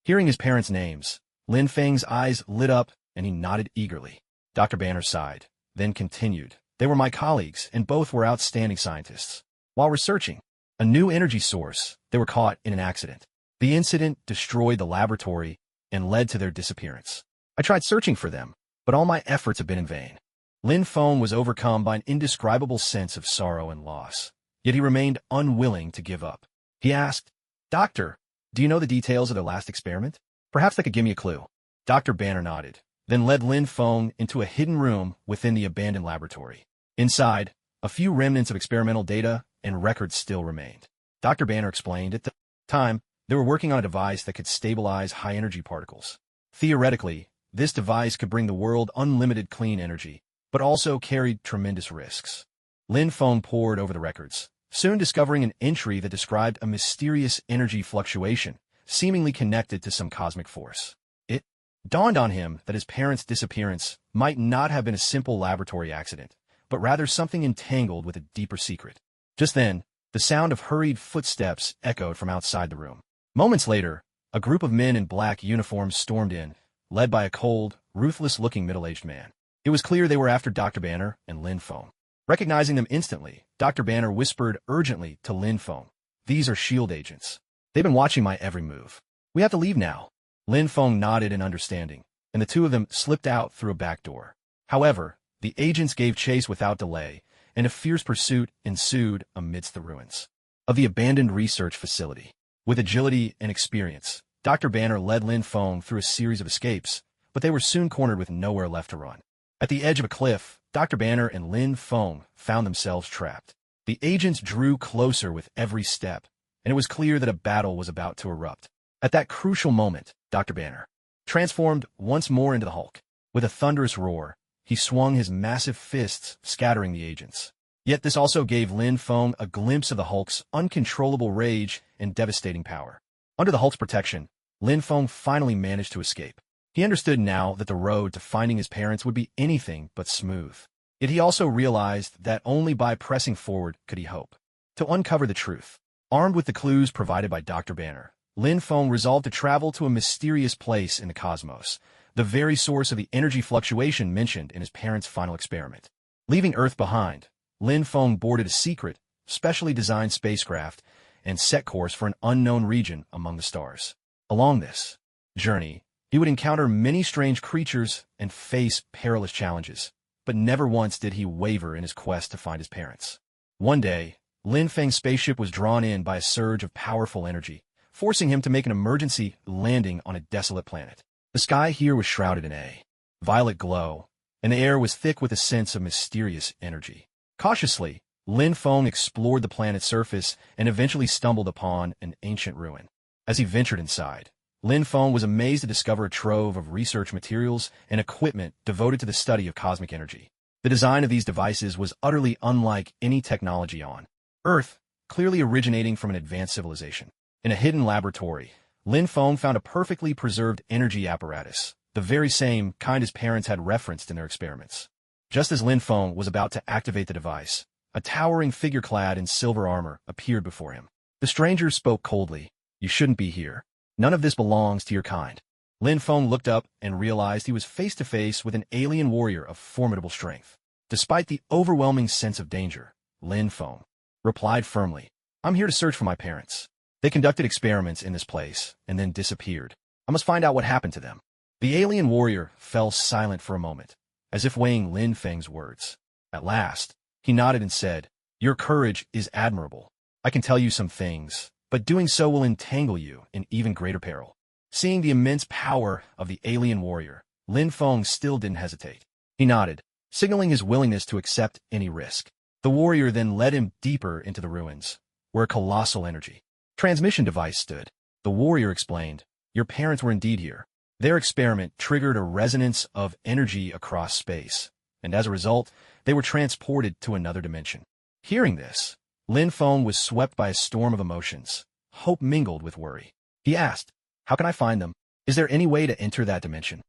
A: Hearing his parents' names, Lin Feng's eyes lit up and he nodded eagerly. Dr. Banner sighed, then continued, "They were my colleagues, and both were outstanding scientists. While researching a new energy source, they were caught in an accident. The incident destroyed the laboratory and led to their disappearance. I tried searching for them, but all my efforts have been in vain." Lin Feng was overcome by an indescribable sense of sorrow and loss, yet he remained unwilling to give up. He asked, "Doctor, do you know the details of their last experiment? Perhaps that could give me a clue." Dr. Banner nodded, then led Lin Feng into a hidden room within the abandoned laboratory. Inside, a few remnants of experimental data and records still remained. Dr. Banner explained at the time they were working on a device that could stabilize high-energy particles. Theoretically, this device could bring the world unlimited clean energy, but also carried tremendous risks. Lin Feng pored over the records, soon discovering an entry that described a mysterious energy fluctuation, seemingly connected to some cosmic force. It dawned on him that his parents' disappearance might not have been a simple laboratory accident, but rather something entangled with a deeper secret. Just then, the sound of hurried footsteps echoed from outside the room. Moments later, a group of men in black uniforms stormed in, led by a cold, ruthless-looking middle-aged man. It was clear they were after Dr. Banner and Lin Feng. Recognizing them instantly, Dr. Banner whispered urgently to Lin Feng, "These are S.H.I.E.L.D. agents. They've been watching my every move. We have to leave now." Lin Feng nodded in understanding, and the two of them slipped out through a back door. However, the agents gave chase without delay, and a fierce pursuit ensued amidst the ruins of the abandoned research facility. With agility and experience, Dr. Banner led Lin Feng through a series of escapes, but they were soon cornered with nowhere left to run. At the edge of a cliff, Dr. Banner and Lin Feng found themselves trapped. The agents drew closer with every step, and it was clear that a battle was about to erupt. At that crucial moment, Dr. Banner transformed once more into the Hulk. With a thunderous roar, he swung his massive fists, scattering the agents. Yet this also gave Lin Feng a glimpse of the Hulk's uncontrollable rage and devastating power. Under the Hulk's protection, Lin Feng finally managed to escape. He understood now that the road to finding his parents would be anything but smooth. Yet he also realized that only by pressing forward could he hope to uncover the truth. Armed with the clues provided by Dr. Banner, Lin Feng resolved to travel to a mysterious place in the cosmos, the very source of the energy fluctuation mentioned in his parents' final experiment. Leaving Earth behind, Lin Feng boarded a secret, specially designed spacecraft and set course for an unknown region among the stars. Along this journey, he would encounter many strange creatures and face perilous challenges, but never once did he waver in his quest to find his parents. One day, Lin Feng's spaceship was drawn in by a surge of powerful energy, forcing him to make an emergency landing on a desolate planet. The sky here was shrouded in a violet glow, and the air was thick with a sense of mysterious energy. Cautiously, Lin Feng explored the planet's surface and eventually stumbled upon an ancient ruin. As he ventured inside, Lin Feng was amazed to discover a trove of research materials and equipment devoted to the study of cosmic energy. The design of these devices was utterly unlike any technology on Earth, clearly originating from an advanced civilization. In a hidden laboratory, Lin Feng found a perfectly preserved energy apparatus, the very same kind his parents had referenced in their experiments. Just as Lin Feng was about to activate the device, a towering figure clad in silver armor appeared before him. The stranger spoke coldly. "You shouldn't be here. None of this belongs to your kind." Lin Feng looked up and realized he was face to face with an alien warrior of formidable strength. Despite the overwhelming sense of danger, Lin Feng replied firmly, "I'm here to search for my parents. They conducted experiments in this place and then disappeared. I must find out what happened to them." The alien warrior fell silent for a moment, as if weighing Lin Feng's words. At last, he nodded and said, "Your courage is admirable. I can tell you some things, but doing so will entangle you in even greater peril." Seeing the immense power of the alien warrior, Lin Feng still didn't hesitate. He nodded, signaling his willingness to accept any risk. The warrior then led him deeper into the ruins, where a colossal energy transmission device stood. The warrior explained, "Your parents were indeed here. Their experiment triggered a resonance of energy across space, and as a result, they were transported to another dimension." Hearing this, Lin Feng was swept by a storm of emotions. Hope mingled with worry. He asked, "How can I find them? Is there any way to enter that dimension?"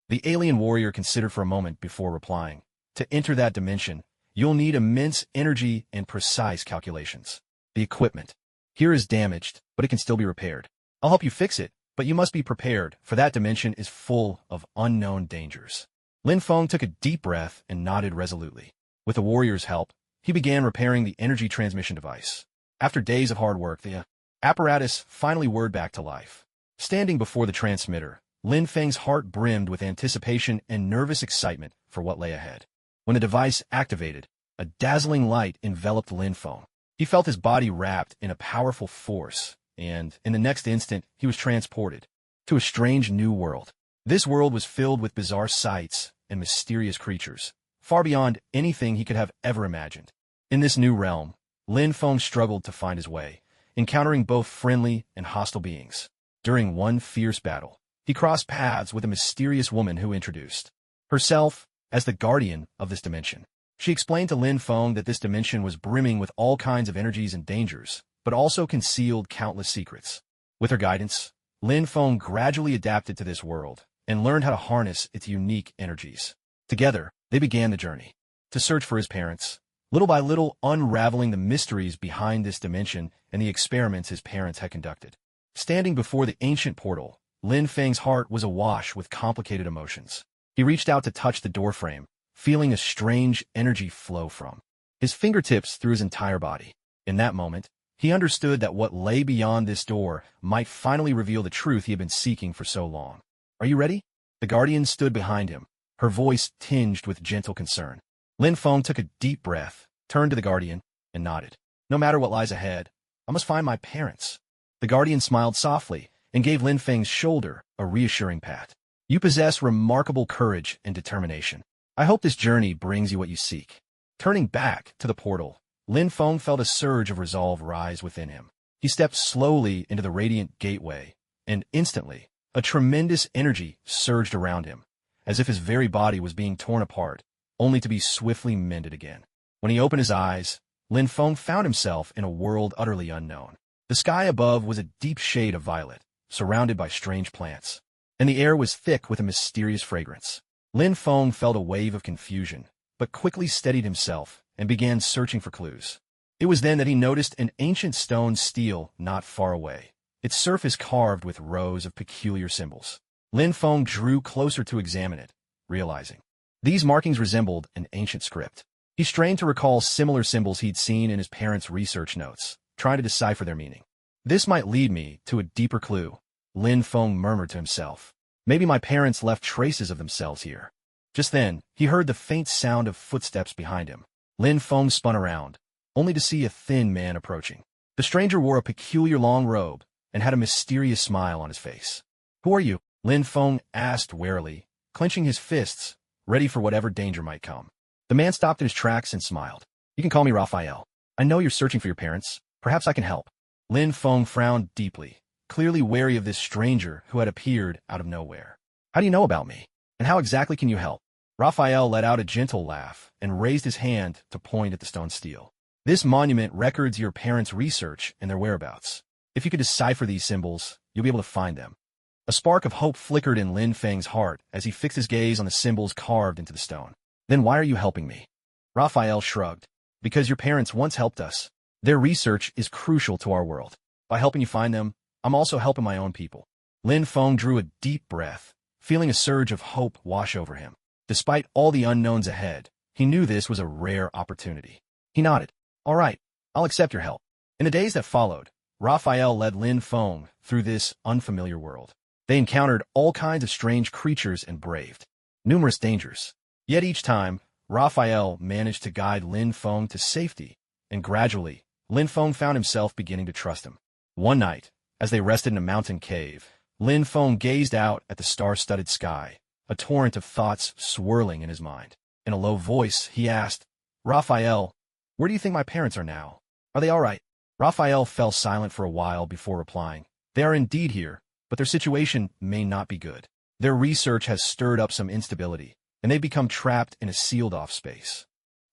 A: The alien warrior considered for a moment before replying, "To enter that dimension, you'll need immense energy and precise calculations. The equipment here is damaged, but it can still be repaired. I'll help you fix it, but you must be prepared, for that dimension is full of unknown dangers." Lin Feng took a deep breath and nodded resolutely. With the warrior's help, he began repairing the energy transmission device. After days of hard work, the apparatus finally whirred back to life. Standing before the transmitter, Lin Feng's heart brimmed with anticipation and nervous excitement for what lay ahead. When the device activated, a dazzling light enveloped Lin Feng. He felt his body wrapped in a powerful force, and in the next instant, he was transported to a strange new world. This world was filled with bizarre sights and mysterious creatures, far beyond anything he could have ever imagined. In this new realm, Lin Feng struggled to find his way, encountering both friendly and hostile beings. During one fierce battle, he crossed paths with a mysterious woman who introduced herself as the guardian of this dimension. She explained to Lin Feng that this dimension was brimming with all kinds of energies and dangers, but also concealed countless secrets. With her guidance, Lin Feng gradually adapted to this world and learned how to harness its unique energies. Together, they began the journey to search for his parents, little by little unraveling the mysteries behind this dimension and the experiments his parents had conducted. Standing before the ancient portal, Lin Feng's heart was awash with complicated emotions. He reached out to touch the doorframe, feeling a strange energy flow from his fingertips through his entire body. In that moment, he understood that what lay beyond this door might finally reveal the truth he had been seeking for so long. "Are you ready?" The guardian stood behind him, her voice tinged with gentle concern. Lin Feng took a deep breath, turned to the guardian, and nodded. "No matter what lies ahead, I must find my parents." The guardian smiled softly and gave Lin Feng's shoulder a reassuring pat. "You possess remarkable courage and determination. I hope this journey brings you what you seek." Turning back to the portal, Lin Feng felt a surge of resolve rise within him. He stepped slowly into the radiant gateway, and instantly, a tremendous energy surged around him, as if his very body was being torn apart, only to be swiftly mended again. When he opened his eyes, Lin Feng found himself in a world utterly unknown. The sky above was a deep shade of violet, surrounded by strange plants, and the air was thick with a mysterious fragrance. Lin Feng felt a wave of confusion, but quickly steadied himself and began searching for clues. It was then that he noticed an ancient stone stele not far away, its surface carved with rows of peculiar symbols. Lin Feng drew closer to examine it, realizing these markings resembled an ancient script. He strained to recall similar symbols he'd seen in his parents' research notes, trying to decipher their meaning. "This might lead me to a deeper clue," Lin Feng murmured to himself. "Maybe my parents left traces of themselves here." Just then, he heard the faint sound of footsteps behind him. Lin Feng spun around, only to see a thin man approaching. The stranger wore a peculiar long robe and had a mysterious smile on his face. "Who are you?" Lin Feng asked warily, clenching his fists, ready for whatever danger might come. The man stopped in his tracks and smiled. "You can call me Raphael. I know you're searching for your parents. Perhaps I can help." Lin Feng frowned deeply, clearly wary of this stranger who had appeared out of nowhere. "How do you know about me? And how exactly can you help?" Raphael let out a gentle laugh and raised his hand to point at the stone stele. This monument records your parents' research and their whereabouts. If you could decipher these symbols, you'll be able to find them. A spark of hope flickered in Lin Feng's heart as he fixed his gaze on the symbols carved into the stone. Then why are you helping me? Raphael shrugged. Because your parents once helped us. Their research is crucial to our world. By helping you find them, I'm also helping my own people. Lin Feng drew a deep breath, feeling a surge of hope wash over him. Despite all the unknowns ahead, he knew this was a rare opportunity. He nodded. All right, I'll accept your help. In the days that followed, Raphael led Lin Feng through this unfamiliar world. They encountered all kinds of strange creatures and braved numerous dangers. Yet each time, Raphael managed to guide Lin Feng to safety, and gradually, Lin Feng found himself beginning to trust him. One night, as they rested in a mountain cave, Lin Feng gazed out at the star-studded sky, a torrent of thoughts swirling in his mind. In a low voice, he asked, Raphael, where do you think my parents are now? Are they all right? Raphael fell silent for a while before replying. They are indeed here, but their situation may not be good. Their research has stirred up some instability, and they've become trapped in a sealed-off space.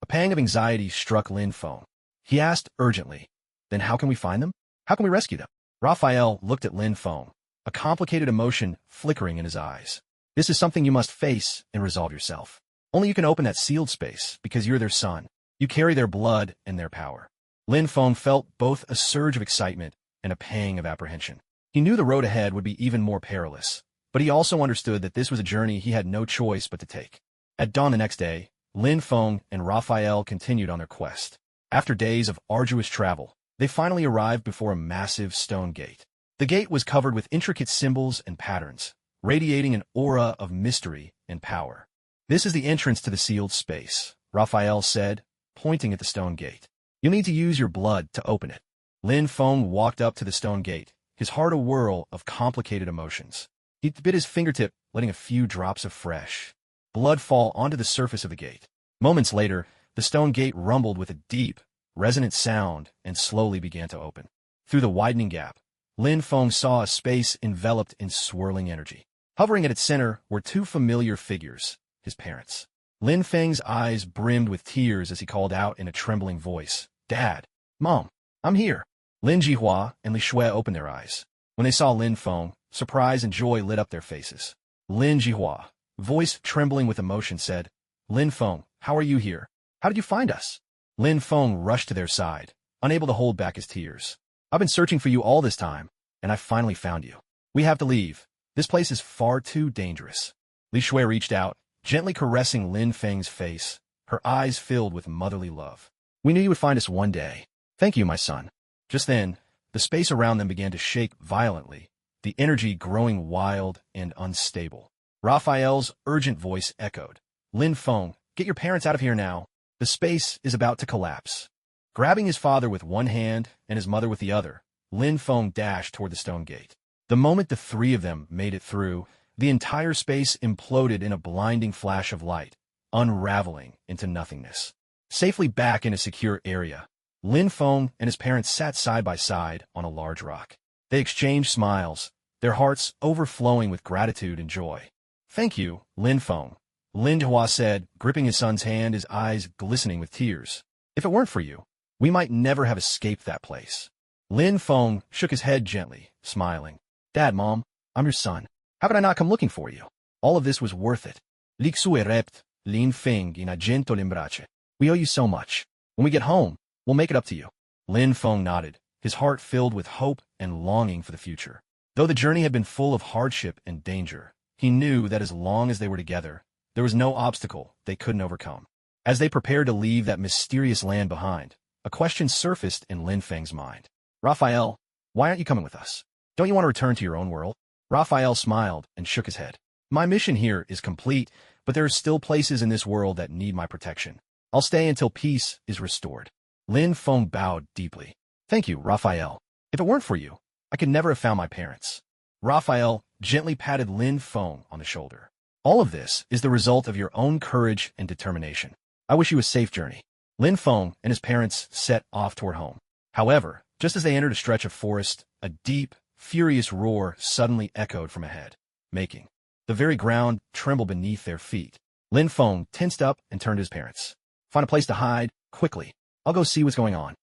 A: A pang of anxiety struck Lin Feng. He asked urgently, then how can we find them? How can we rescue them? Raphael looked at Lin Feng, a complicated emotion flickering in his eyes. This is something you must face and resolve yourself. Only you can open that sealed space because you're their son. You carry their blood and their power. Lin Feng felt both a surge of excitement and a pang of apprehension. He knew the road ahead would be even more perilous, but he also understood that this was a journey he had no choice but to take. At dawn the next day, Lin Feng and Raphael continued on their quest. After days of arduous travel, they finally arrived before a massive stone gate. The gate was covered with intricate symbols and patterns, radiating an aura of mystery and power. This is the entrance to the sealed space, Raphael said, pointing at the stone gate. You'll need to use your blood to open it. Lin Feng walked up to the stone gate, his heart a whirl of complicated emotions. He bit his fingertip, letting a few drops of fresh blood fall onto the surface of the gate. Moments later, the stone gate rumbled with a deep, resonant sound and slowly began to open. Through the widening gap, Lin Feng saw a space enveloped in swirling energy. Hovering at its center were two familiar figures, his parents. Lin Feng's eyes brimmed with tears as he called out in a trembling voice, Dad, Mom, I'm here. Lin Jihua and Li Shui opened their eyes. When they saw Lin Feng, surprise and joy lit up their faces. Lin Jihua, voice trembling with emotion, said, Lin Feng, how are you here? How did you find us? Lin Feng rushed to their side, unable to hold back his tears. I've been searching for you all this time, and I finally found you. We have to leave. This place is far too dangerous. Li Shui reached out, gently caressing Lin Feng's face, her eyes filled with motherly love. We knew you would find us one day. Thank you, my son. Just then, the space around them began to shake violently, the energy growing wild and unstable. Raphael's urgent voice echoed. Lin Feng, get your parents out of here now. The space is about to collapse. Grabbing his father with one hand and his mother with the other, Lin Feng dashed toward the stone gate. The moment the three of them made it through, the entire space imploded in a blinding flash of light, unraveling into nothingness. Safely back in a secure area, Lin Feng and his parents sat side by side on a large rock. They exchanged smiles, their hearts overflowing with gratitude and joy. Thank you, Lin Feng, Lin Hua said, gripping his son's hand, his eyes glistening with tears. If it weren't for you, we might never have escaped that place. Lin Feng shook his head gently, smiling. Dad, Mom, I'm your son. How could I not come looking for you? All of this was worth it. Lixue rept, Lin Feng in agento lembrace. We owe you so much. When we get home, we'll make it up to you. Lin Feng nodded, his heart filled with hope and longing for the future. Though the journey had been full of hardship and danger, he knew that as long as they were together, there was no obstacle they couldn't overcome. As they prepared to leave that mysterious land behind, a question surfaced in Lin Feng's mind. Raphael, why aren't you coming with us? Don't you want to return to your own world? Raphael smiled and shook his head. My mission here is complete, but there are still places in this world that need my protection. I'll stay until peace is restored. Lin Feng bowed deeply. Thank you, Raphael. If it weren't for you, I could never have found my parents. Raphael gently patted Lin Feng on the shoulder. All of this is the result of your own courage and determination. I wish you a safe journey. Lin Feng and his parents set off toward home. However, just as they entered a stretch of forest, a deep, furious roar suddenly echoed from ahead, making the very ground tremble beneath their feet. Lin Feng tensed up and turned to his parents. Find a place to hide, quickly. I'll go see what's going on.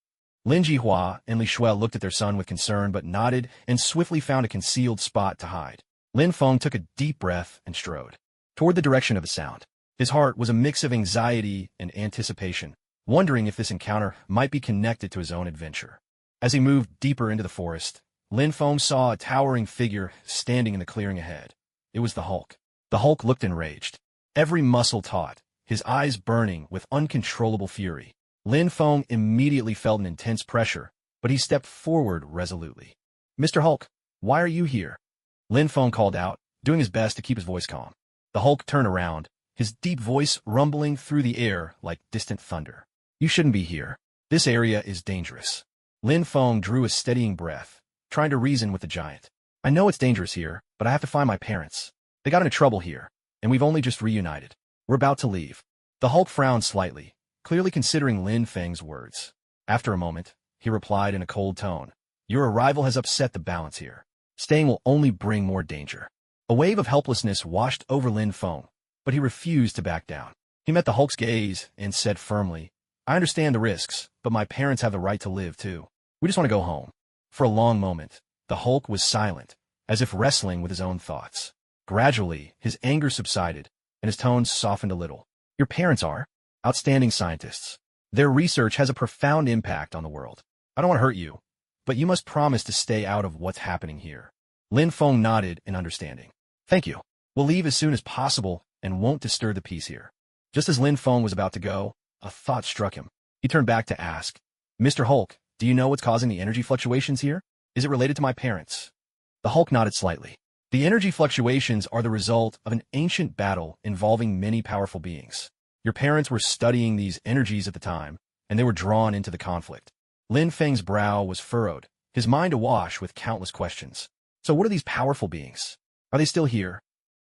A: Lin Jihua and Li Shui looked at their son with concern but nodded and swiftly found a concealed spot to hide. Lin Feng took a deep breath and strode toward the direction of the sound. His heart was a mix of anxiety and anticipation, wondering if this encounter might be connected to his own adventure. As he moved deeper into the forest, Lin Feng saw a towering figure standing in the clearing ahead. It was the Hulk. The Hulk looked enraged, every muscle taut, his eyes burning with uncontrollable fury. Lin Feng immediately felt an intense pressure, but he stepped forward resolutely. "Mr. Hulk, why are you here?" Lin Feng called out, doing his best to keep his voice calm. The Hulk turned around, his deep voice rumbling through the air like distant thunder. "You shouldn't be here. This area is dangerous." Lin Feng drew a steadying breath, trying to reason with the giant. "I know it's dangerous here, but I have to find my parents. They got into trouble here, and we've only just reunited. We're about to leave." The Hulk frowned slightly, clearly considering Lin Feng's words. After a moment, he replied in a cold tone, "Your arrival has upset the balance here. Staying will only bring more danger." A wave of helplessness washed over Lin Feng, but he refused to back down. He met the Hulk's gaze and said firmly, "I understand the risks, but my parents have the right to live too. We just want to go home." For a long moment, the Hulk was silent, as if wrestling with his own thoughts. Gradually, his anger subsided, and his tone softened a little. "Your parents are outstanding scientists. Their research has a profound impact on the world. I don't want to hurt you, but you must promise to stay out of what's happening here." Lin Feng nodded in understanding. "Thank you. We'll leave as soon as possible and won't disturb the peace here." Just as Lin Feng was about to go, a thought struck him. He turned back to ask, "Mr. Hulk, do you know what's causing the energy fluctuations here? Is it related to my parents?" The Hulk nodded slightly. "The energy fluctuations are the result of an ancient battle involving many powerful beings. Your parents were studying these energies at the time, and they were drawn into the conflict." Lin Feng's brow was furrowed, his mind awash with countless questions. "So what are these powerful beings? Are they still here?"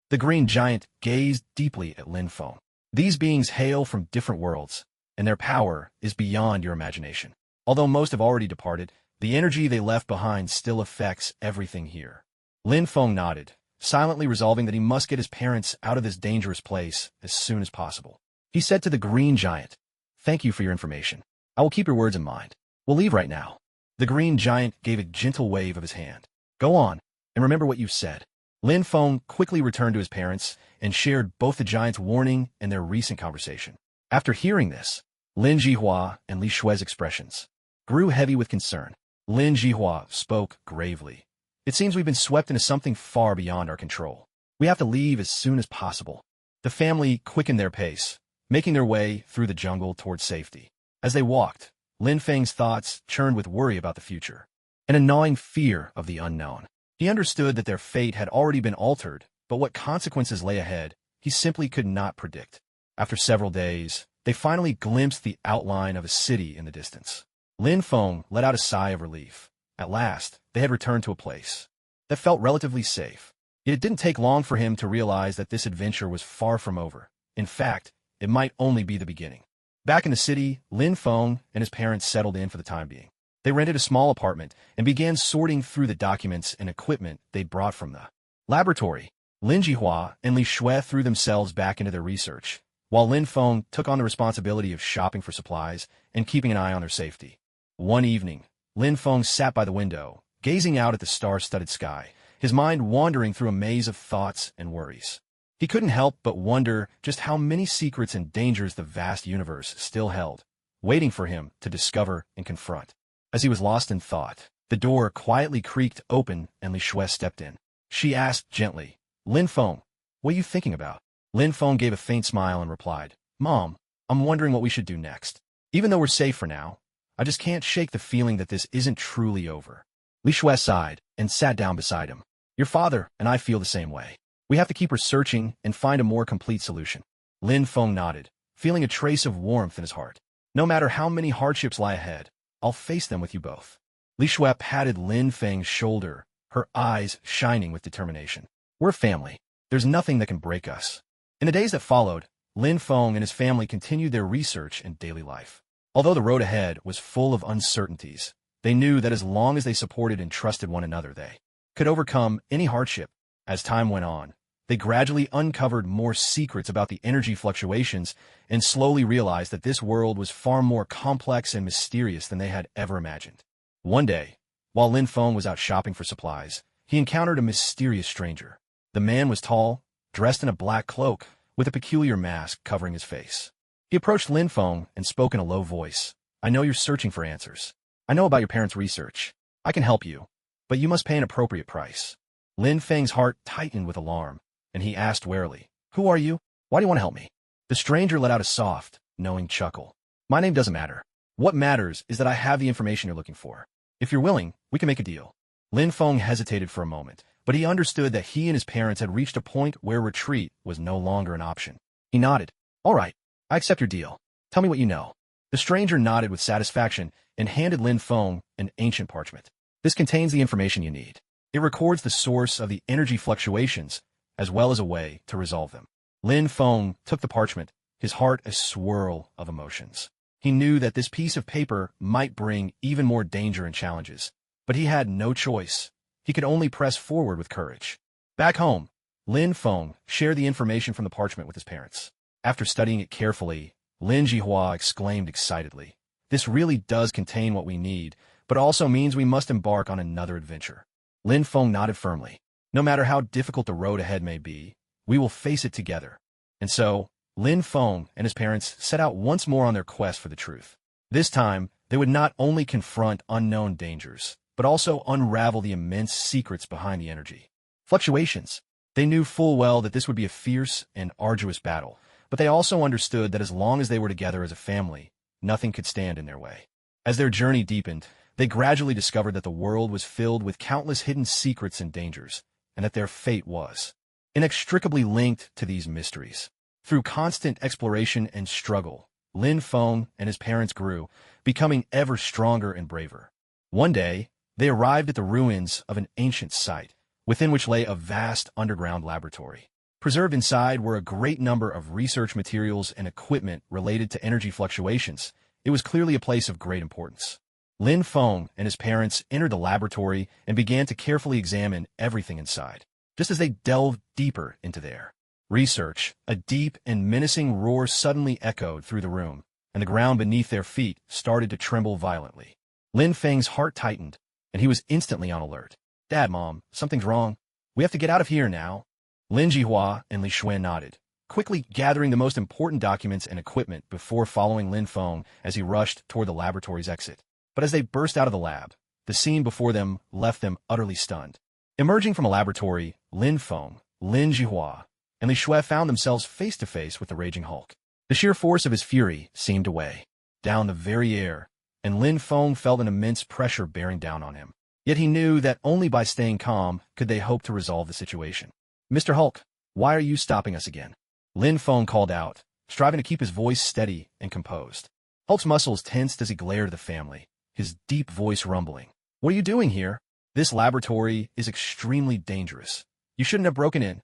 A: The green giant gazed deeply at Lin Feng. "These beings hail from different worlds, and their power is beyond your imagination. Although most have already departed, the energy they left behind still affects everything here." Lin Feng nodded, silently resolving that he must get his parents out of this dangerous place as soon as possible. He said to the green giant, "Thank you for your information. I will keep your words in mind. We'll leave right now." The green giant gave a gentle wave of his hand. "Go on, and remember what you've said." Lin Feng quickly returned to his parents and shared both the giant's warning and their recent conversation. After hearing this, Lin Jihua and Li Shui's expressions grew heavy with concern. Lin Jihua spoke gravely. "It seems we've been swept into something far beyond our control. We have to leave as soon as possible." The family quickened their pace, making their way through the jungle towards safety. As they walked, Lin Feng's thoughts churned with worry about the future and a gnawing fear of the unknown. He understood that their fate had already been altered, but what consequences lay ahead, he simply could not predict. After several days, they finally glimpsed the outline of a city in the distance. Lin Feng let out a sigh of relief. At last, they had returned to a place that felt relatively safe. Yet it didn't take long for him to realize that this adventure was far from over. In fact, it might only be the beginning. Back in the city, Lin Feng and his parents settled in for the time being. They rented a small apartment and began sorting through the documents and equipment they'd brought from the laboratory. Lin Jihua and Li Shui threw themselves back into their research, while Lin Feng took on the responsibility of shopping for supplies and keeping an eye on their safety. One evening, Lin Feng sat by the window, gazing out at the star-studded sky, his mind wandering through a maze of thoughts and worries. He couldn't help but wonder just how many secrets and dangers the vast universe still held, waiting for him to discover and confront. As he was lost in thought, the door quietly creaked open and Li Shui stepped in. She asked gently, "Lin Feng, what are you thinking about?" Lin Feng gave a faint smile and replied, "Mom, I'm wondering what we should do next. Even though we're safe for now, I just can't shake the feeling that this isn't truly over." Li Shui sighed and sat down beside him. "Your father and I feel the same way. We have to keep researching and find a more complete solution." Lin Feng nodded, feeling a trace of warmth in his heart. "No matter how many hardships lie ahead, I'll face them with you both." Li Shui patted Lin Feng's shoulder, her eyes shining with determination. "We're family. There's nothing that can break us." In the days that followed, Lin Feng and his family continued their research and daily life. Although the road ahead was full of uncertainties, they knew that as long as they supported and trusted one another, they could overcome any hardship. As time went on, they gradually uncovered more secrets about the energy fluctuations and slowly realized that this world was far more complex and mysterious than they had ever imagined. One day, while Lin Feng was out shopping for supplies, he encountered a mysterious stranger. The man was tall, dressed in a black cloak, with a peculiar mask covering his face. He approached Lin Feng and spoke in a low voice. "I know you're searching for answers. I know about your parents' research. I can help you, but you must pay an appropriate price." Lin Feng's heart tightened with alarm, and he asked warily, "Who are you? Why do you want to help me?" The stranger let out a soft, knowing chuckle. "My name doesn't matter. What matters is that I have the information you're looking for. If you're willing, we can make a deal." Lin Feng hesitated for a moment, but he understood that he and his parents had reached a point where retreat was no longer an option. He nodded. "All right, I accept your deal. Tell me what you know." The stranger nodded with satisfaction and handed Lin Feng an ancient parchment. "This contains the information you need. It records the source of the energy fluctuations, as well as a way to resolve them." Lin Feng took the parchment, his heart a swirl of emotions. He knew that this piece of paper might bring even more danger and challenges, but he had no choice. He could only press forward with courage. Back home, Lin Feng shared the information from the parchment with his parents. After studying it carefully, Lin Jihua exclaimed excitedly, "This really does contain what we need, but also means we must embark on another adventure." Lin Feng nodded firmly. "No matter how difficult the road ahead may be, we will face it together." And so, Lin Feng and his parents set out once more on their quest for the truth. This time, they would not only confront unknown dangers, but also unravel the immense secrets behind the energy fluctuations. They knew full well that this would be a fierce and arduous battle, but they also understood that as long as they were together as a family, nothing could stand in their way. As their journey deepened, they gradually discovered that the world was filled with countless hidden secrets and dangers, and that their fate was inextricably linked to these mysteries. Through constant exploration and struggle, Lin Feng and his parents grew, becoming ever stronger and braver. One day, they arrived at the ruins of an ancient site, within which lay a vast underground laboratory. Preserved inside were a great number of research materials and equipment related to energy fluctuations. It was clearly a place of great importance. Lin Feng and his parents entered the laboratory and began to carefully examine everything inside. Just as they delved deeper into their research, a deep and menacing roar suddenly echoed through the room, and the ground beneath their feet started to tremble violently. Lin Feng's heart tightened, and he was instantly on alert. "Dad, Mom, something's wrong. We have to get out of here now." Lin Jihua and Li Xuan nodded, quickly gathering the most important documents and equipment before following Lin Feng as he rushed toward the laboratory's exit. But as they burst out of the lab, the scene before them left them utterly stunned. Emerging from a laboratory, Lin Feng, Lin Jihua, and Li Xue found themselves face to face with the raging Hulk. The sheer force of his fury seemed to weigh down the very air, and Lin Feng felt an immense pressure bearing down on him. Yet he knew that only by staying calm could they hope to resolve the situation. "Mr. Hulk, why are you stopping us again?" Lin Feng called out, striving to keep his voice steady and composed. Hulk's muscles tensed as he glared at the family, his deep voice rumbling. "What are you doing here? This laboratory is extremely dangerous. You shouldn't have broken in."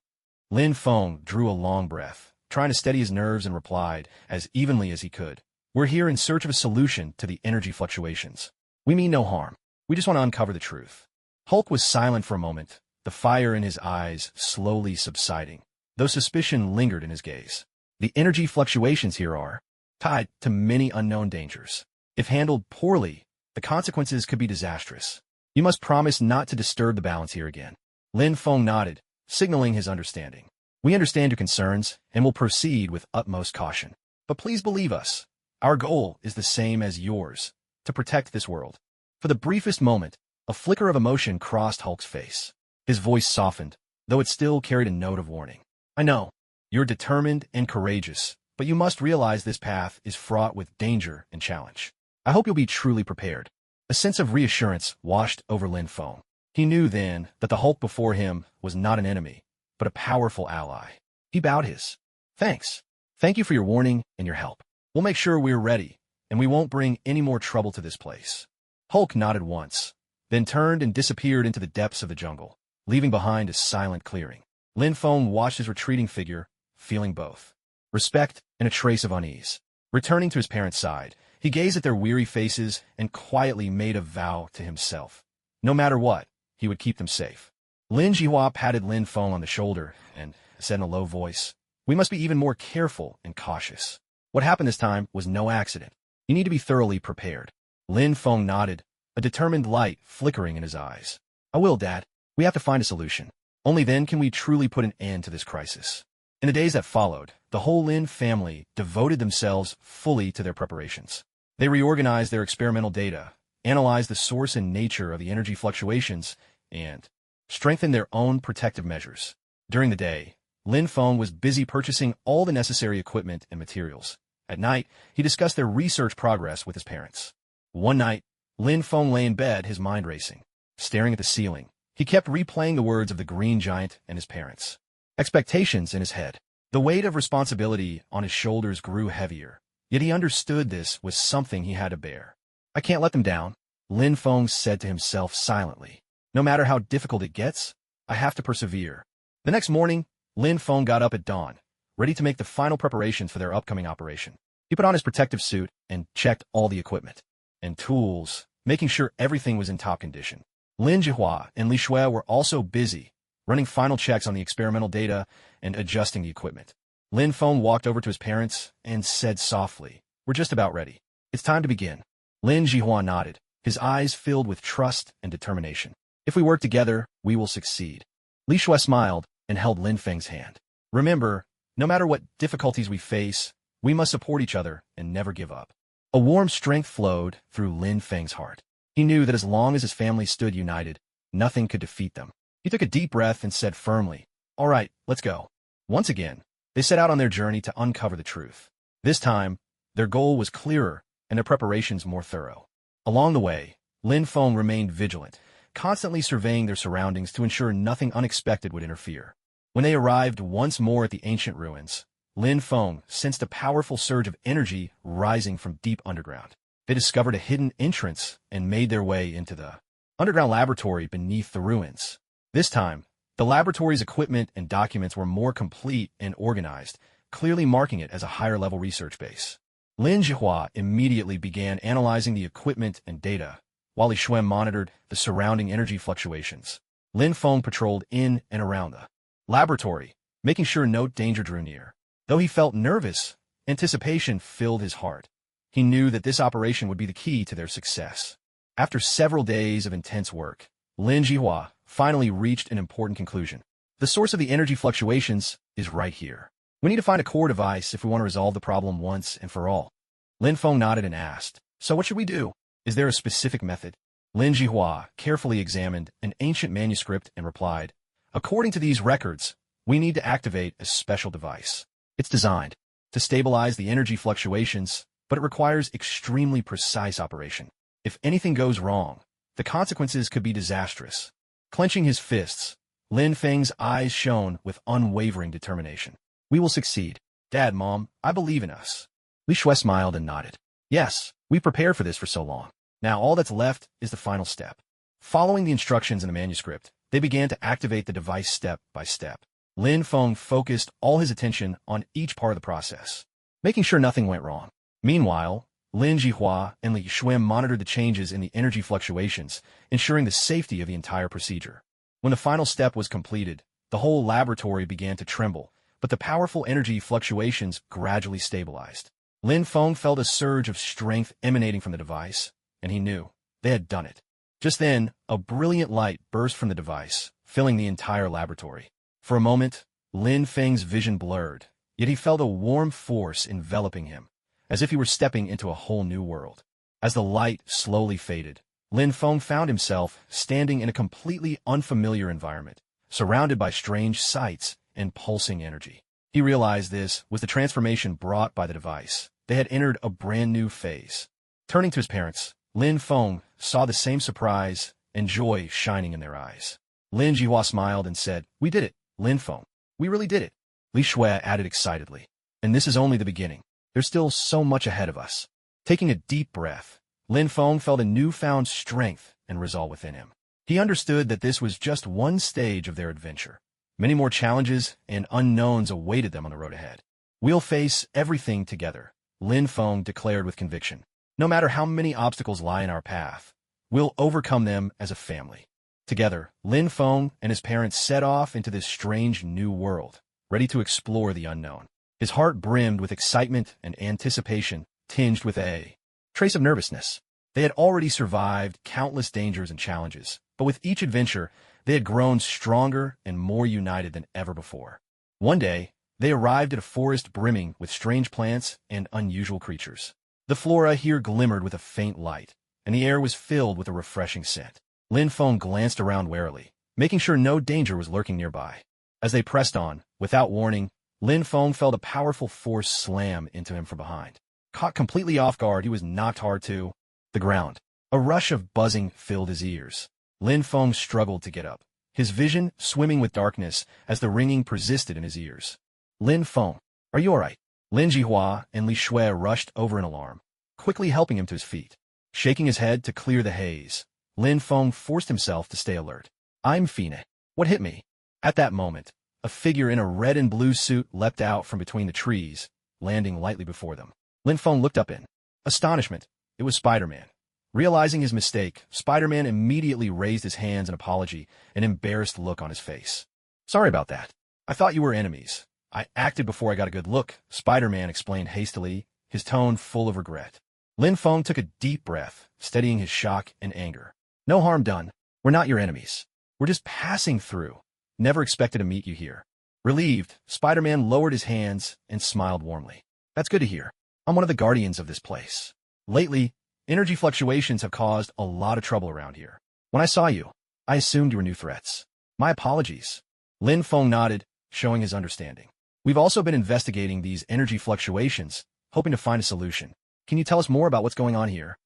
A: Lin Feng drew a long breath, trying to steady his nerves, and replied, as evenly as he could, "We're here in search of a solution to the energy fluctuations. We mean no harm. We just want to uncover the truth." Hulk was silent for a moment, the fire in his eyes slowly subsiding, though suspicion lingered in his gaze. "The energy fluctuations here are tied to many unknown dangers. If handled poorly, the consequences could be disastrous. You must promise not to disturb the balance here again." Lin Feng nodded, signaling his understanding. "We understand your concerns and will proceed with utmost caution. But please believe us, our goal is the same as yours, to protect this world." For the briefest moment, a flicker of emotion crossed Hulk's face. His voice softened, though it still carried a note of warning. "I know, you're determined and courageous, but you must realize this path is fraught with danger and challenge. I hope you'll be truly prepared." A sense of reassurance washed over Lin Feng. He knew then that the Hulk before him was not an enemy, but a powerful ally. He bowed his thanks. "Thank you for your warning and your help. We'll make sure we're ready, and we won't bring any more trouble to this place." Hulk nodded once, then turned and disappeared into the depths of the jungle, leaving behind a silent clearing. Lin Feng watched his retreating figure, feeling both respect and a trace of unease. Returning to his parents' side, he gazed at their weary faces and quietly made a vow to himself. No matter what, he would keep them safe. Lin Jihua patted Lin Feng on the shoulder and, said in a low voice. We must be even more careful and cautious. What happened this time was no accident. You need to be thoroughly prepared. Lin Feng nodded, a determined light flickering in his eyes. I will, Dad. We have to find a solution. Only then can we truly put an end to this crisis. In the days that followed, the whole Lin family devoted themselves fully to their preparations. They reorganized their experimental data, analyzed the source and nature of the energy fluctuations, and strengthened their own protective measures. During the day, Lin Feng was busy purchasing all the necessary equipment and materials. At night, he discussed their research progress with his parents. One night, Lin Feng lay in bed, his mind racing. Staring at the ceiling, he kept replaying the words of the Green Giant and his parents. Expectations in his head. The weight of responsibility on his shoulders grew heavier, yet he understood this was something he had to bear. I can't let them down, Lin Feng said to himself silently. No matter how difficult it gets, I have to persevere. The next morning, Lin Feng got up at dawn, ready to make the final preparations for their upcoming operation. He put on his protective suit and checked all the equipment and tools, making sure everything was in top condition. Lin Jihua and Li Shui were also busy, running final checks on the experimental data and adjusting the equipment. Lin Feng walked over to his parents and said softly, We're just about ready. It's time to begin. Lin Jihua nodded, his eyes filled with trust and determination. If we work together, we will succeed. Li Shui smiled and held Lin Feng's hand. Remember, no matter what difficulties we face, we must support each other and never give up. A warm strength flowed through Lin Feng's heart. He knew that as long as his family stood united, nothing could defeat them. He took a deep breath and said firmly, All right, let's go. Once again, they set out on their journey to uncover the truth. This time, their goal was clearer and their preparations more thorough. Along the way, Lin Feng remained vigilant, constantly surveying their surroundings to ensure nothing unexpected would interfere. When they arrived once more at the ancient ruins, Lin Feng sensed a powerful surge of energy rising from deep underground. They discovered a hidden entrance and made their way into the underground laboratory beneath the ruins. This time, the laboratory's equipment and documents were more complete and organized, clearly marking it as a higher-level research base. Lin Jihua immediately began analyzing the equipment and data, while Li Shui monitored the surrounding energy fluctuations. Lin Feng patrolled in and around the laboratory, making sure no danger drew near. Though he felt nervous, anticipation filled his heart. He knew that this operation would be the key to their success. After several days of intense work, Lin Jihua finally reached an important conclusion. The source of the energy fluctuations is right here. We need to find a core device if we want to resolve the problem once and for all. Lin Feng nodded and asked, So what should we do? Is there a specific method? Lin Jihua carefully examined an ancient manuscript and replied, According to these records, we need to activate a special device. It's designed to stabilize the energy fluctuations, but it requires extremely precise operation. If anything goes wrong, the consequences could be disastrous. Clenching his fists, Lin Feng's eyes shone with unwavering determination. We will succeed. Dad, Mom, I believe in us. Li Shui smiled and nodded. Yes, we prepared for this for so long. Now all that's left is the final step. Following the instructions in the manuscript, they began to activate the device step by step. Lin Feng focused all his attention on each part of the process, making sure nothing went wrong. Meanwhile, Lin Jihua and Li Shui monitored the changes in the energy fluctuations, ensuring the safety of the entire procedure. When the final step was completed, the whole laboratory began to tremble, but the powerful energy fluctuations gradually stabilized. Lin Feng felt a surge of strength emanating from the device, and he knew they had done it. Just then, a brilliant light burst from the device, filling the entire laboratory. For a moment, Lin Feng's vision blurred, yet he felt a warm force enveloping him, as if he were stepping into a whole new world. As the light slowly faded, Lin Feng found himself standing in a completely unfamiliar environment, surrounded by strange sights and pulsing energy. He realized this was the transformation brought by the device. They had entered a brand new phase. Turning to his parents, Lin Feng saw the same surprise and joy shining in their eyes. Lin Jihua smiled and said, We did it, Lin Feng. We really did it. Li Shui added excitedly. And this is only the beginning. There's still so much ahead of us. Taking a deep breath, Lin Feng felt a newfound strength and resolve within him. He understood that this was just one stage of their adventure. Many more challenges and unknowns awaited them on the road ahead. We'll face everything together, Lin Feng declared with conviction. No matter how many obstacles lie in our path, we'll overcome them as a family. Together, Lin Feng and his parents set off into this strange new world, ready to explore the unknown. His heart brimmed with excitement and anticipation, tinged with a trace of nervousness. They had already survived countless dangers and challenges, but with each adventure, they had grown stronger and more united than ever before. One day, they arrived at a forest brimming with strange plants and unusual creatures. The flora here glimmered with a faint light, and the air was filled with a refreshing scent. Lin Feng glanced around warily, making sure no danger was lurking nearby. As they pressed on, without warning, Lin Feng felt a powerful force slam into him from behind. Caught completely off guard, he was knocked hard to the ground. A rush of buzzing filled his ears. Lin Feng struggled to get up, his vision swimming with darkness as the ringing persisted in his ears. Lin Feng, are you all right? Lin Jihua and Li Shui rushed over in alarm, quickly helping him to his feet. Shaking his head to clear the haze, Lin Feng forced himself to stay alert. I'm Fine. What hit me? At that moment, a figure in a red and blue suit leapt out from between the trees, landing lightly before them. Lin Feng looked up in astonishment. It was Spider-Man. Realizing his mistake, Spider-Man immediately raised his hands in apology, an embarrassed look on his face. Sorry about that. I thought you were enemies. I acted before I got a good look, Spider-Man explained hastily, his tone full of regret. Lin Feng took a deep breath, steadying his shock and anger. No harm done. We're not your enemies. We're just passing through. Never expected to meet you here. Relieved, Spider-Man lowered his hands and smiled warmly. That's good to hear. I'm one of the guardians of this place. Lately, energy fluctuations have caused a lot of trouble around here. When I saw you, I assumed you were new threats. My apologies. Lin Feng nodded, showing his understanding. We've also been investigating these energy fluctuations, hoping to find a solution. Can you tell us more about what's going on here?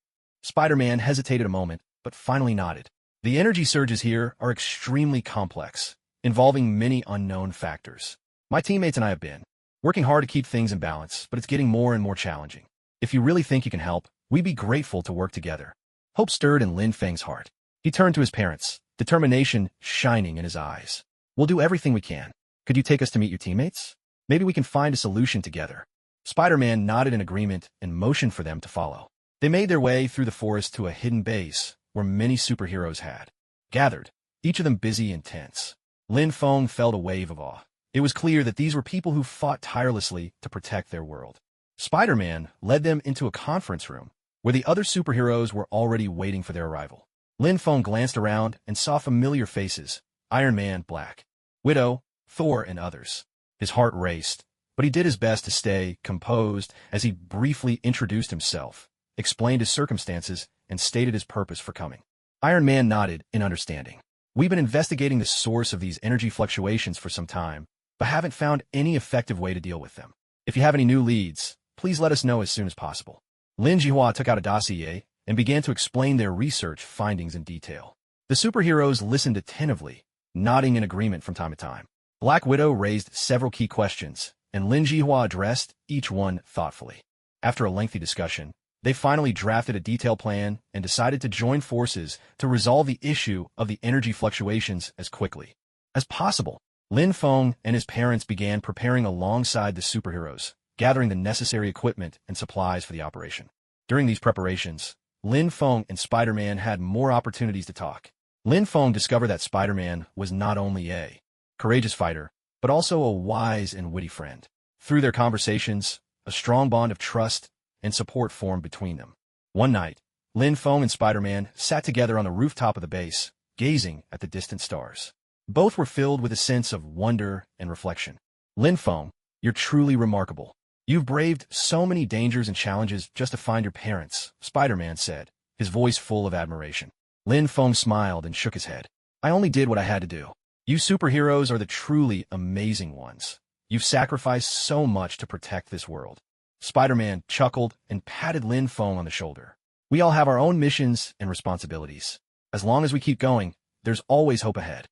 A: Spider-Man hesitated a moment, but finally nodded. The energy surges here are extremely complex, involving many unknown factors. My teammates and I have been working hard to keep things in balance, but it's getting more and more challenging. If you really think you can help, we'd be grateful to work together. Hope stirred in Lin Feng's heart. He turned to his parents, determination shining in his eyes. We'll do everything we can. Could you take us to meet your teammates? Maybe we can find a solution together. Spider-Man nodded in agreement and motioned for them to follow. They made their way through the forest to a hidden base where many superheroes had gathered, each of them busy and tense. Lin Feng felt a wave of awe. It was clear that these were people who fought tirelessly to protect their world. Spider-Man led them into a conference room where the other superheroes were already waiting for their arrival. Lin Feng glanced around and saw familiar faces: Iron Man, Black Widow, Thor, and others. His heart raced, but he did his best to stay composed as he briefly introduced himself, explained his circumstances, and stated his purpose for coming. Iron Man nodded in understanding. We've been investigating the source of these energy fluctuations for some time, but haven't found any effective way to deal with them. If you have any new leads, please let us know as soon as possible. Lin Jihua took out a dossier and began to explain their research findings in detail. The superheroes listened attentively, nodding in agreement from time to time. Black Widow raised several key questions, and Lin Jihua addressed each one thoughtfully. After a lengthy discussion, they finally drafted a detailed plan and decided to join forces to resolve the issue of the energy fluctuations as quickly as possible. Lin Feng and his parents began preparing alongside the superheroes, gathering the necessary equipment and supplies for the operation. During these preparations, Lin Feng and Spider-Man had more opportunities to talk. Lin Feng discovered that Spider-Man was not only a courageous fighter, but also a wise and witty friend. Through their conversations, a strong bond of trust and support formed between them. One night, Lin Feng and Spider-Man sat together on the rooftop of the base, gazing at the distant stars. Both were filled with a sense of wonder and reflection. Lin Feng, you're truly remarkable. You've braved so many dangers and challenges just to find your parents, Spider-Man said, his voice full of admiration. Lin Feng smiled and shook his head. I only did what I had to do. You superheroes are the truly amazing ones. You've sacrificed so much to protect this world. Spider-Man chuckled and patted Lin Feng on the shoulder. We all have our own missions and responsibilities. As long as we keep going, there's always hope ahead.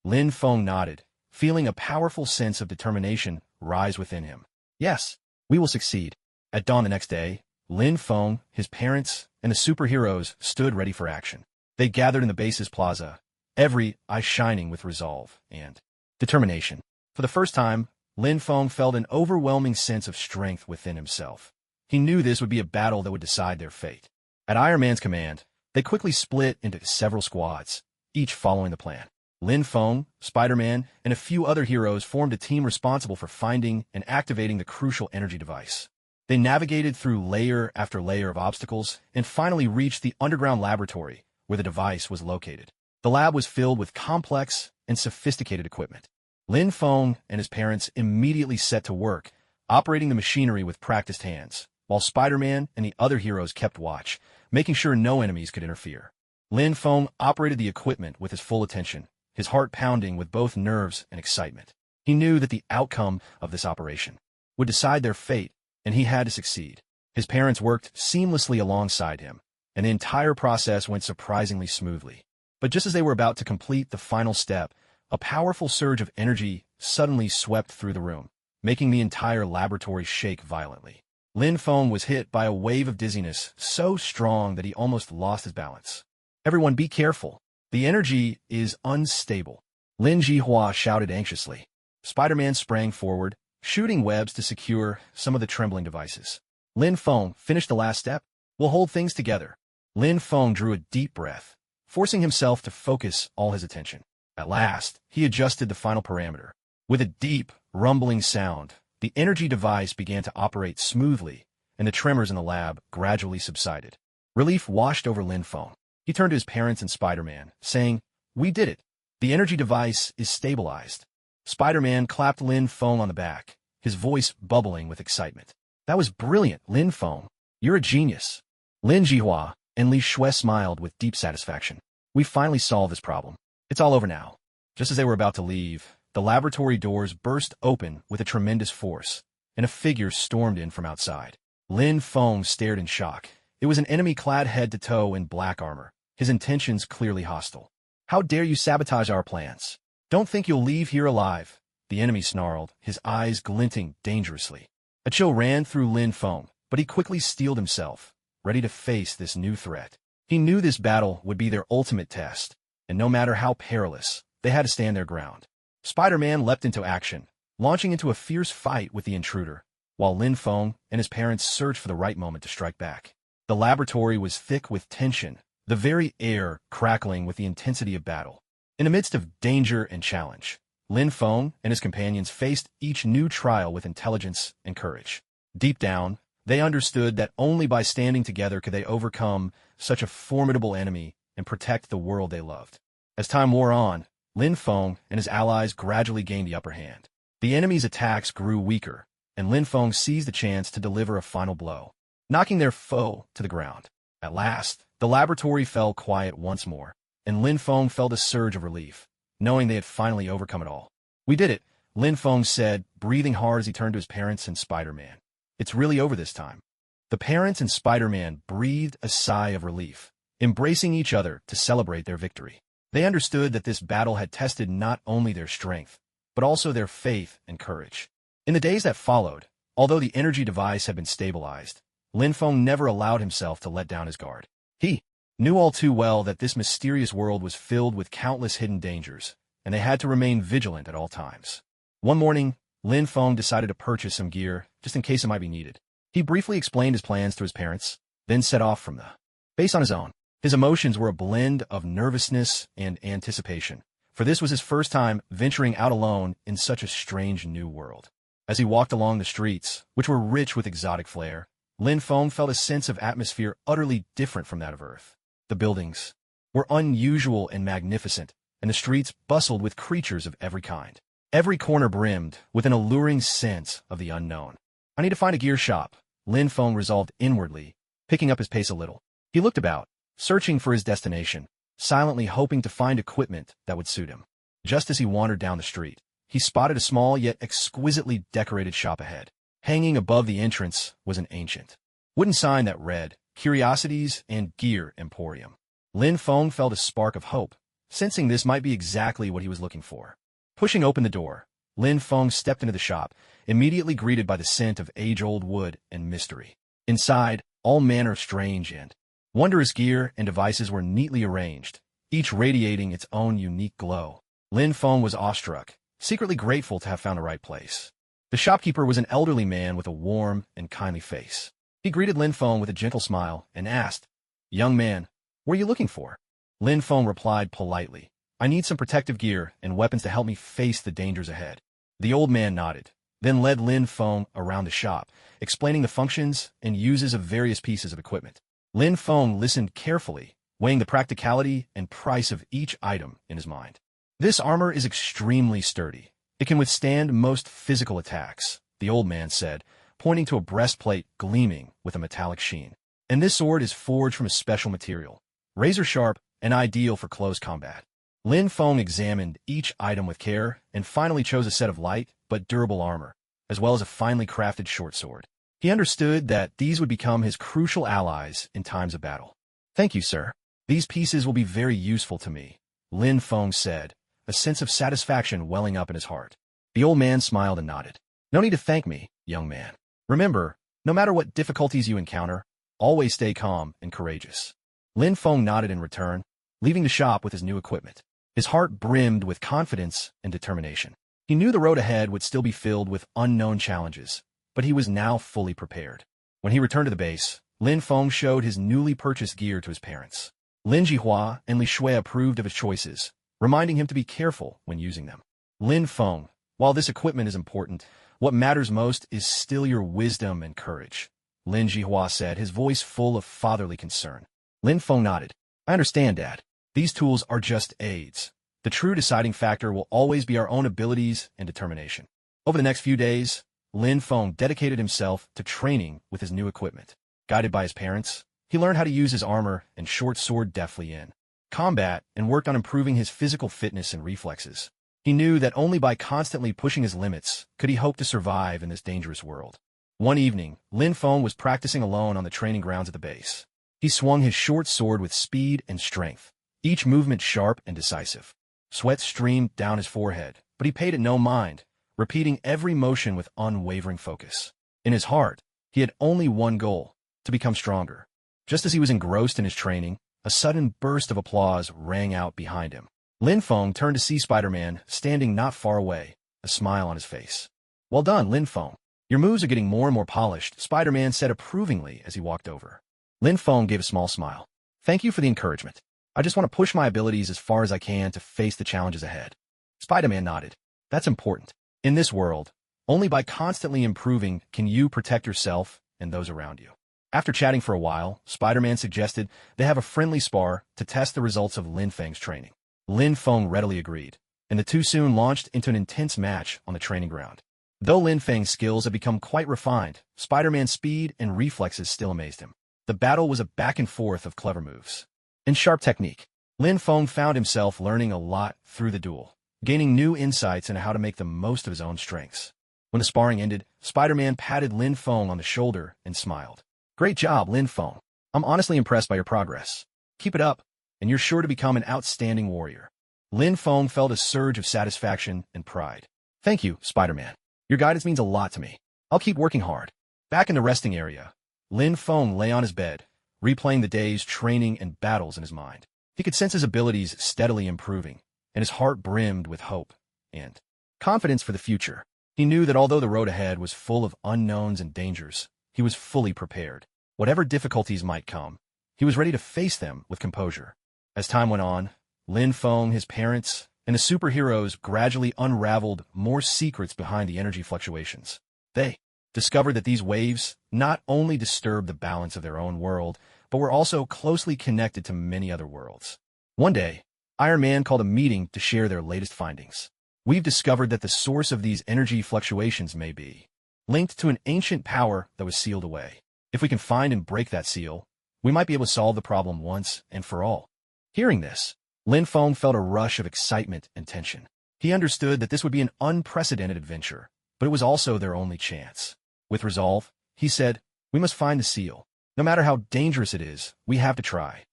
A: Lin Feng nodded, feeling a powerful sense of determination rise within him. Yes, we will succeed. At dawn the next day, Lin Feng, his parents, and the superheroes stood ready for action. They gathered in the base's plaza, every eye shining with resolve and determination. For the first time, Lin Feng felt an overwhelming sense of strength within himself. He knew this would be a battle that would decide their fate. At Iron Man's command, they quickly split into several squads, each following the plan. Lin Feng, Spider-Man, and a few other heroes formed a team responsible for finding and activating the crucial energy device. They navigated through layer after layer of obstacles and finally reached the underground laboratory where the device was located. The lab was filled with complex and sophisticated equipment. Lin Feng and his parents immediately set to work, operating the machinery with practiced hands, while Spider-Man and the other heroes kept watch, making sure no enemies could interfere. Lin Feng operated the equipment with his full attention, his heart pounding with both nerves and excitement. He knew that the outcome of this operation would decide their fate, and he had to succeed. His parents worked seamlessly alongside him, and the entire process went surprisingly smoothly. But just as they were about to complete the final step, a powerful surge of energy suddenly swept through the room, making the entire laboratory shake violently. Lin Feng was hit by a wave of dizziness so strong that he almost lost his balance. "Everyone be careful. The energy is unstable," Lin Jihua shouted anxiously. Spider-Man sprang forward, shooting webs to secure some of the trembling devices. Lin Feng finished the last step. "We'll hold things together." Lin Feng drew a deep breath, forcing himself to focus all his attention. At last, he adjusted the final parameter. With a deep, rumbling sound, the energy device began to operate smoothly, and the tremors in the lab gradually subsided. Relief washed over Lin Feng. He turned to his parents and Spider-Man, saying, "We did it. The energy device is stabilized." Spider-Man clapped Lin Feng on the back, his voice bubbling with excitement. "That was brilliant, Lin Feng. You're a genius." Lin Jihua and Li Shui smiled with deep satisfaction. "We finally solved this problem. It's all over now." Just as they were about to leave, the laboratory doors burst open with a tremendous force, and a figure stormed in from outside. Lin Feng stared in shock. It was an enemy clad head to toe in black armor, his intentions clearly hostile. "How dare you sabotage our plans? Don't think you'll leave here alive," the enemy snarled, his eyes glinting dangerously. A chill ran through Lin Feng, but he quickly steeled himself, ready to face this new threat. He knew this battle would be their ultimate test, and no matter how perilous, they had to stand their ground. Spider-Man leapt into action, launching into a fierce fight with the intruder, while Lin Feng and his parents searched for the right moment to strike back. The laboratory was thick with tension, the very air crackling with the intensity of battle. In the midst of danger and challenge, Lin Feng and his companions faced each new trial with intelligence and courage. Deep down, they understood that only by standing together could they overcome such a formidable enemy and protect the world they loved. As time wore on, Lin Feng and his allies gradually gained the upper hand. The enemy's attacks grew weaker, and Lin Feng seized the chance to deliver a final blow, knocking their foe to the ground. At last, the laboratory fell quiet once more, and Lin Feng felt a surge of relief, knowing they had finally overcome it all. "We did it," Lin Feng said, breathing hard as he turned to his parents and Spider-Man. "It's really over this time." The parents and Spider-Man breathed a sigh of relief, embracing each other to celebrate their victory. They understood that this battle had tested not only their strength, but also their faith and courage. In the days that followed, although the energy device had been stabilized, Lin Feng never allowed himself to let down his guard. He knew all too well that this mysterious world was filled with countless hidden dangers, and they had to remain vigilant at all times. One morning, Lin Feng decided to purchase some gear, just in case it might be needed. He briefly explained his plans to his parents, then set off from the base on his own. His emotions were a blend of nervousness and anticipation, for this was his first time venturing out alone in such a strange new world. As he walked along the streets, which were rich with exotic flair, Lin Feng felt a sense of atmosphere utterly different from that of Earth. The buildings were unusual and magnificent, and the streets bustled with creatures of every kind. Every corner brimmed with an alluring sense of the unknown. "I need to find a gear shop," Lin Feng resolved inwardly, picking up his pace a little. He looked about, searching for his destination, silently hoping to find equipment that would suit him. Just as he wandered down the street, he spotted a small yet exquisitely decorated shop ahead. Hanging above the entrance was an ancient wooden sign that read, "Curiosities and Gear Emporium." Lin Feng felt a spark of hope, sensing this might be exactly what he was looking for. Pushing open the door, Lin Feng stepped into the shop, immediately greeted by the scent of age-old wood and mystery. Inside, all manner of strange and wondrous gear and devices were neatly arranged, each radiating its own unique glow. Lin Feng was awestruck, secretly grateful to have found the right place. The shopkeeper was an elderly man with a warm and kindly face. He greeted Lin Feng with a gentle smile and asked, "Young man, what are you looking for?" Lin Feng replied politely, I need some protective gear and weapons to help me face the dangers ahead. The old man nodded, then led Lin Feng around the shop, explaining the functions and uses of various pieces of equipment. Lin Feng listened carefully, weighing the practicality and price of each item in his mind. This armor is extremely sturdy. It can withstand most physical attacks, the old man said, pointing to a breastplate gleaming with a metallic sheen. And this sword is forged from a special material, razor sharp and ideal for close combat. Lin Feng examined each item with care and finally chose a set of light but durable armor, as well as a finely crafted short sword. He understood that these would become his crucial allies in times of battle. Thank you, sir. These pieces will be very useful to me, Lin Feng said, a sense of satisfaction welling up in his heart. The old man smiled and nodded. No need to thank me, young man. Remember, no matter what difficulties you encounter, always stay calm and courageous. Lin Feng nodded in return, leaving the shop with his new equipment. His heart brimmed with confidence and determination. He knew the road ahead would still be filled with unknown challenges, but he was now fully prepared. When he returned to the base, Lin Feng showed his newly purchased gear to his parents. Lin Jihua and Li Shui approved of his choices, reminding him to be careful when using them. Lin Feng, while this equipment is important, what matters most is still your wisdom and courage, Lin Jihua said, his voice full of fatherly concern. Lin Feng nodded. I understand, Dad. These tools are just aids. The true deciding factor will always be our own abilities and determination. Over the next few days, Lin Feng dedicated himself to training with his new equipment. Guided by his parents, he learned how to use his armor and short sword deftly in combat and worked on improving his physical fitness and reflexes. He knew that only by constantly pushing his limits could he hope to survive in this dangerous world. One evening, Lin Feng was practicing alone on the training grounds at the base. He swung his short sword with speed and strength, each movement sharp and decisive. Sweat streamed down his forehead, but he paid it no mind, repeating every motion with unwavering focus. In his heart, he had only one goal, to become stronger. Just as he was engrossed in his training, a sudden burst of applause rang out behind him. Lin Feng turned to see Spider-Man standing not far away, a smile on his face. Well done, Lin Feng. Your moves are getting more and more polished, Spider-Man said approvingly as he walked over. Lin Feng gave a small smile. Thank you for the encouragement. I just want to push my abilities as far as I can to face the challenges ahead. Spider-Man nodded. That's important. In this world, only by constantly improving can you protect yourself and those around you. After chatting for a while, Spider-Man suggested they have a friendly spar to test the results of Lin Feng's training. Lin Feng readily agreed, and the two soon launched into an intense match on the training ground. Though Lin Feng's skills had become quite refined, Spider-Man's speed and reflexes still amazed him. The battle was a back and forth of clever moves and sharp technique. Lin Feng found himself learning a lot through the duel, gaining new insights into how to make the most of his own strengths. When the sparring ended, Spider-Man patted Lin Feng on the shoulder and smiled. Great job, Lin Feng. I'm honestly impressed by your progress. Keep it up, and you're sure to become an outstanding warrior. Lin Feng felt a surge of satisfaction and pride. Thank you, Spider-Man. Your guidance means a lot to me. I'll keep working hard. Back in the resting area, Lin Feng lay on his bed, replaying the day's training and battles in his mind. He could sense his abilities steadily improving, and his heart brimmed with hope and confidence for the future. He knew that although the road ahead was full of unknowns and dangers, he was fully prepared. Whatever difficulties might come, he was ready to face them with composure. As time went on, Lin Feng, his parents, and the superheroes gradually unraveled more secrets behind the energy fluctuations. They discovered that these waves not only disturbed the balance of their own world, but were also closely connected to many other worlds. One day, Iron Man called a meeting to share their latest findings. We've discovered that the source of these energy fluctuations may be linked to an ancient power that was sealed away. If we can find and break that seal, we might be able to solve the problem once and for all. Hearing this, Lin Feng felt a rush of excitement and tension. He understood that this would be an unprecedented adventure, but it was also their only chance. With resolve, he said, "We must find the seal. No matter how dangerous it is, we have to try."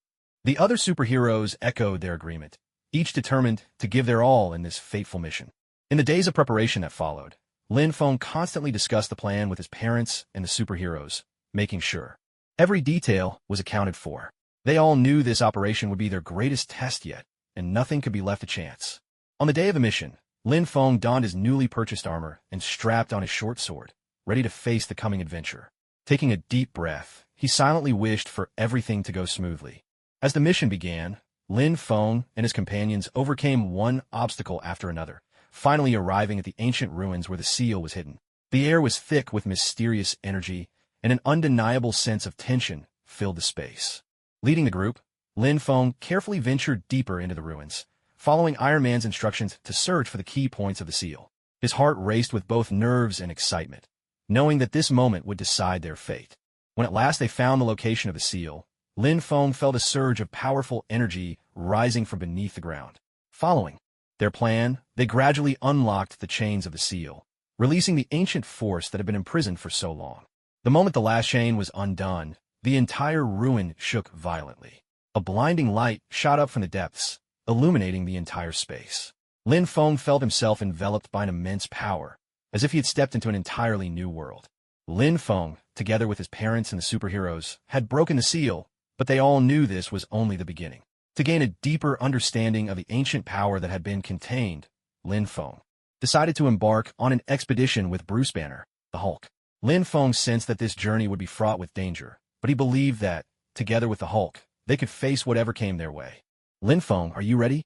A: The other superheroes echoed their agreement, each determined to give their all in this fateful mission. In the days of preparation that followed, Lin Feng constantly discussed the plan with his parents and the superheroes, making sure every detail was accounted for. They all knew this operation would be their greatest test yet, and nothing could be left to chance. On the day of the mission, Lin Feng donned his newly purchased armor and strapped on his short sword, ready to face the coming adventure. Taking a deep breath, he silently wished for everything to go smoothly. As the mission began, Lin Feng and his companions overcame one obstacle after another, finally arriving at the ancient ruins where the seal was hidden. The air was thick with mysterious energy, and an undeniable sense of tension filled the space. Leading the group, Lin Feng carefully ventured deeper into the ruins, following Iron Man's instructions to search for the key points of the seal. His heart raced with both nerves and excitement, knowing that this moment would decide their fate. When at last they found the location of the seal, Lin Feng felt a surge of powerful energy rising from beneath the ground. Following their plan, they gradually unlocked the chains of the seal, releasing the ancient force that had been imprisoned for so long. The moment the last chain was undone, the entire ruin shook violently. A blinding light shot up from the depths, illuminating the entire space. Lin Feng felt himself enveloped by an immense power, as if he had stepped into an entirely new world. Lin Feng, together with his parents and the superheroes, had broken the seal, but they all knew this was only the beginning. To gain a deeper understanding of the ancient power that had been contained, Lin Feng decided to embark on an expedition with Bruce Banner, the Hulk. Lin Feng sensed that this journey would be fraught with danger, but he believed that, together with the Hulk, they could face whatever came their way. Lin Feng, are you ready?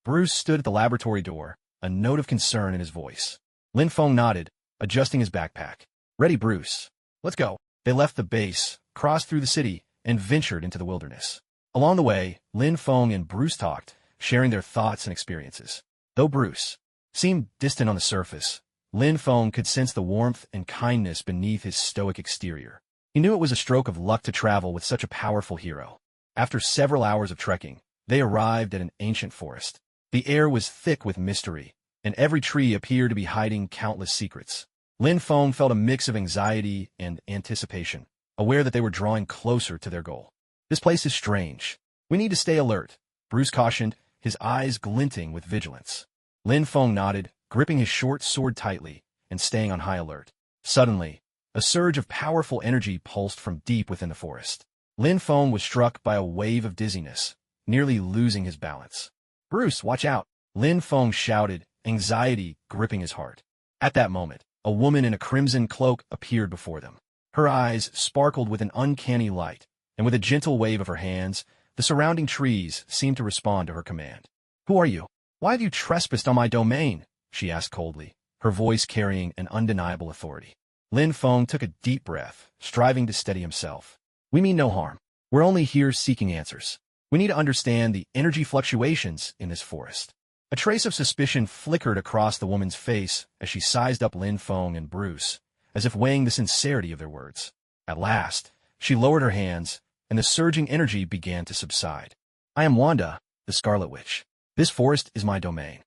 A: Bruce stood at the laboratory door, a note of concern in his voice. Lin Feng nodded, adjusting his backpack. Ready, Bruce. Let's go. They left the base, crossed through the city, and ventured into the wilderness. Along the way, Lin Feng and Bruce talked, sharing their thoughts and experiences. Though Bruce seemed distant on the surface, Lin Feng could sense the warmth and kindness beneath his stoic exterior. He knew it was a stroke of luck to travel with such a powerful hero. After several hours of trekking, they arrived at an ancient forest. The air was thick with mystery, and every tree appeared to be hiding countless secrets. Lin Feng felt a mix of anxiety and anticipation, aware that they were drawing closer to their goal. This place is strange. We need to stay alert, Bruce cautioned, his eyes glinting with vigilance. Lin Feng nodded, gripping his short sword tightly and staying on high alert. Suddenly, a surge of powerful energy pulsed from deep within the forest. Lin Feng was struck by a wave of dizziness, nearly losing his balance. Bruce, watch out! Lin Feng shouted, anxiety gripping his heart. At that moment, a woman in a crimson cloak appeared before them. Her eyes sparkled with an uncanny light, and with a gentle wave of her hands, the surrounding trees seemed to respond to her command. Who are you? Why have you trespassed on my domain? She asked coldly, her voice carrying an undeniable authority. Lin Feng took a deep breath, striving to steady himself. We mean no harm. We're only here seeking answers. We need to understand the energy fluctuations in this forest. A trace of suspicion flickered across the woman's face as she sized up Lin Feng and Bruce, as if weighing the sincerity of their words. At last, she lowered her hands, and the surging energy began to subside. I am Wanda, the Scarlet Witch. This forest is my domain.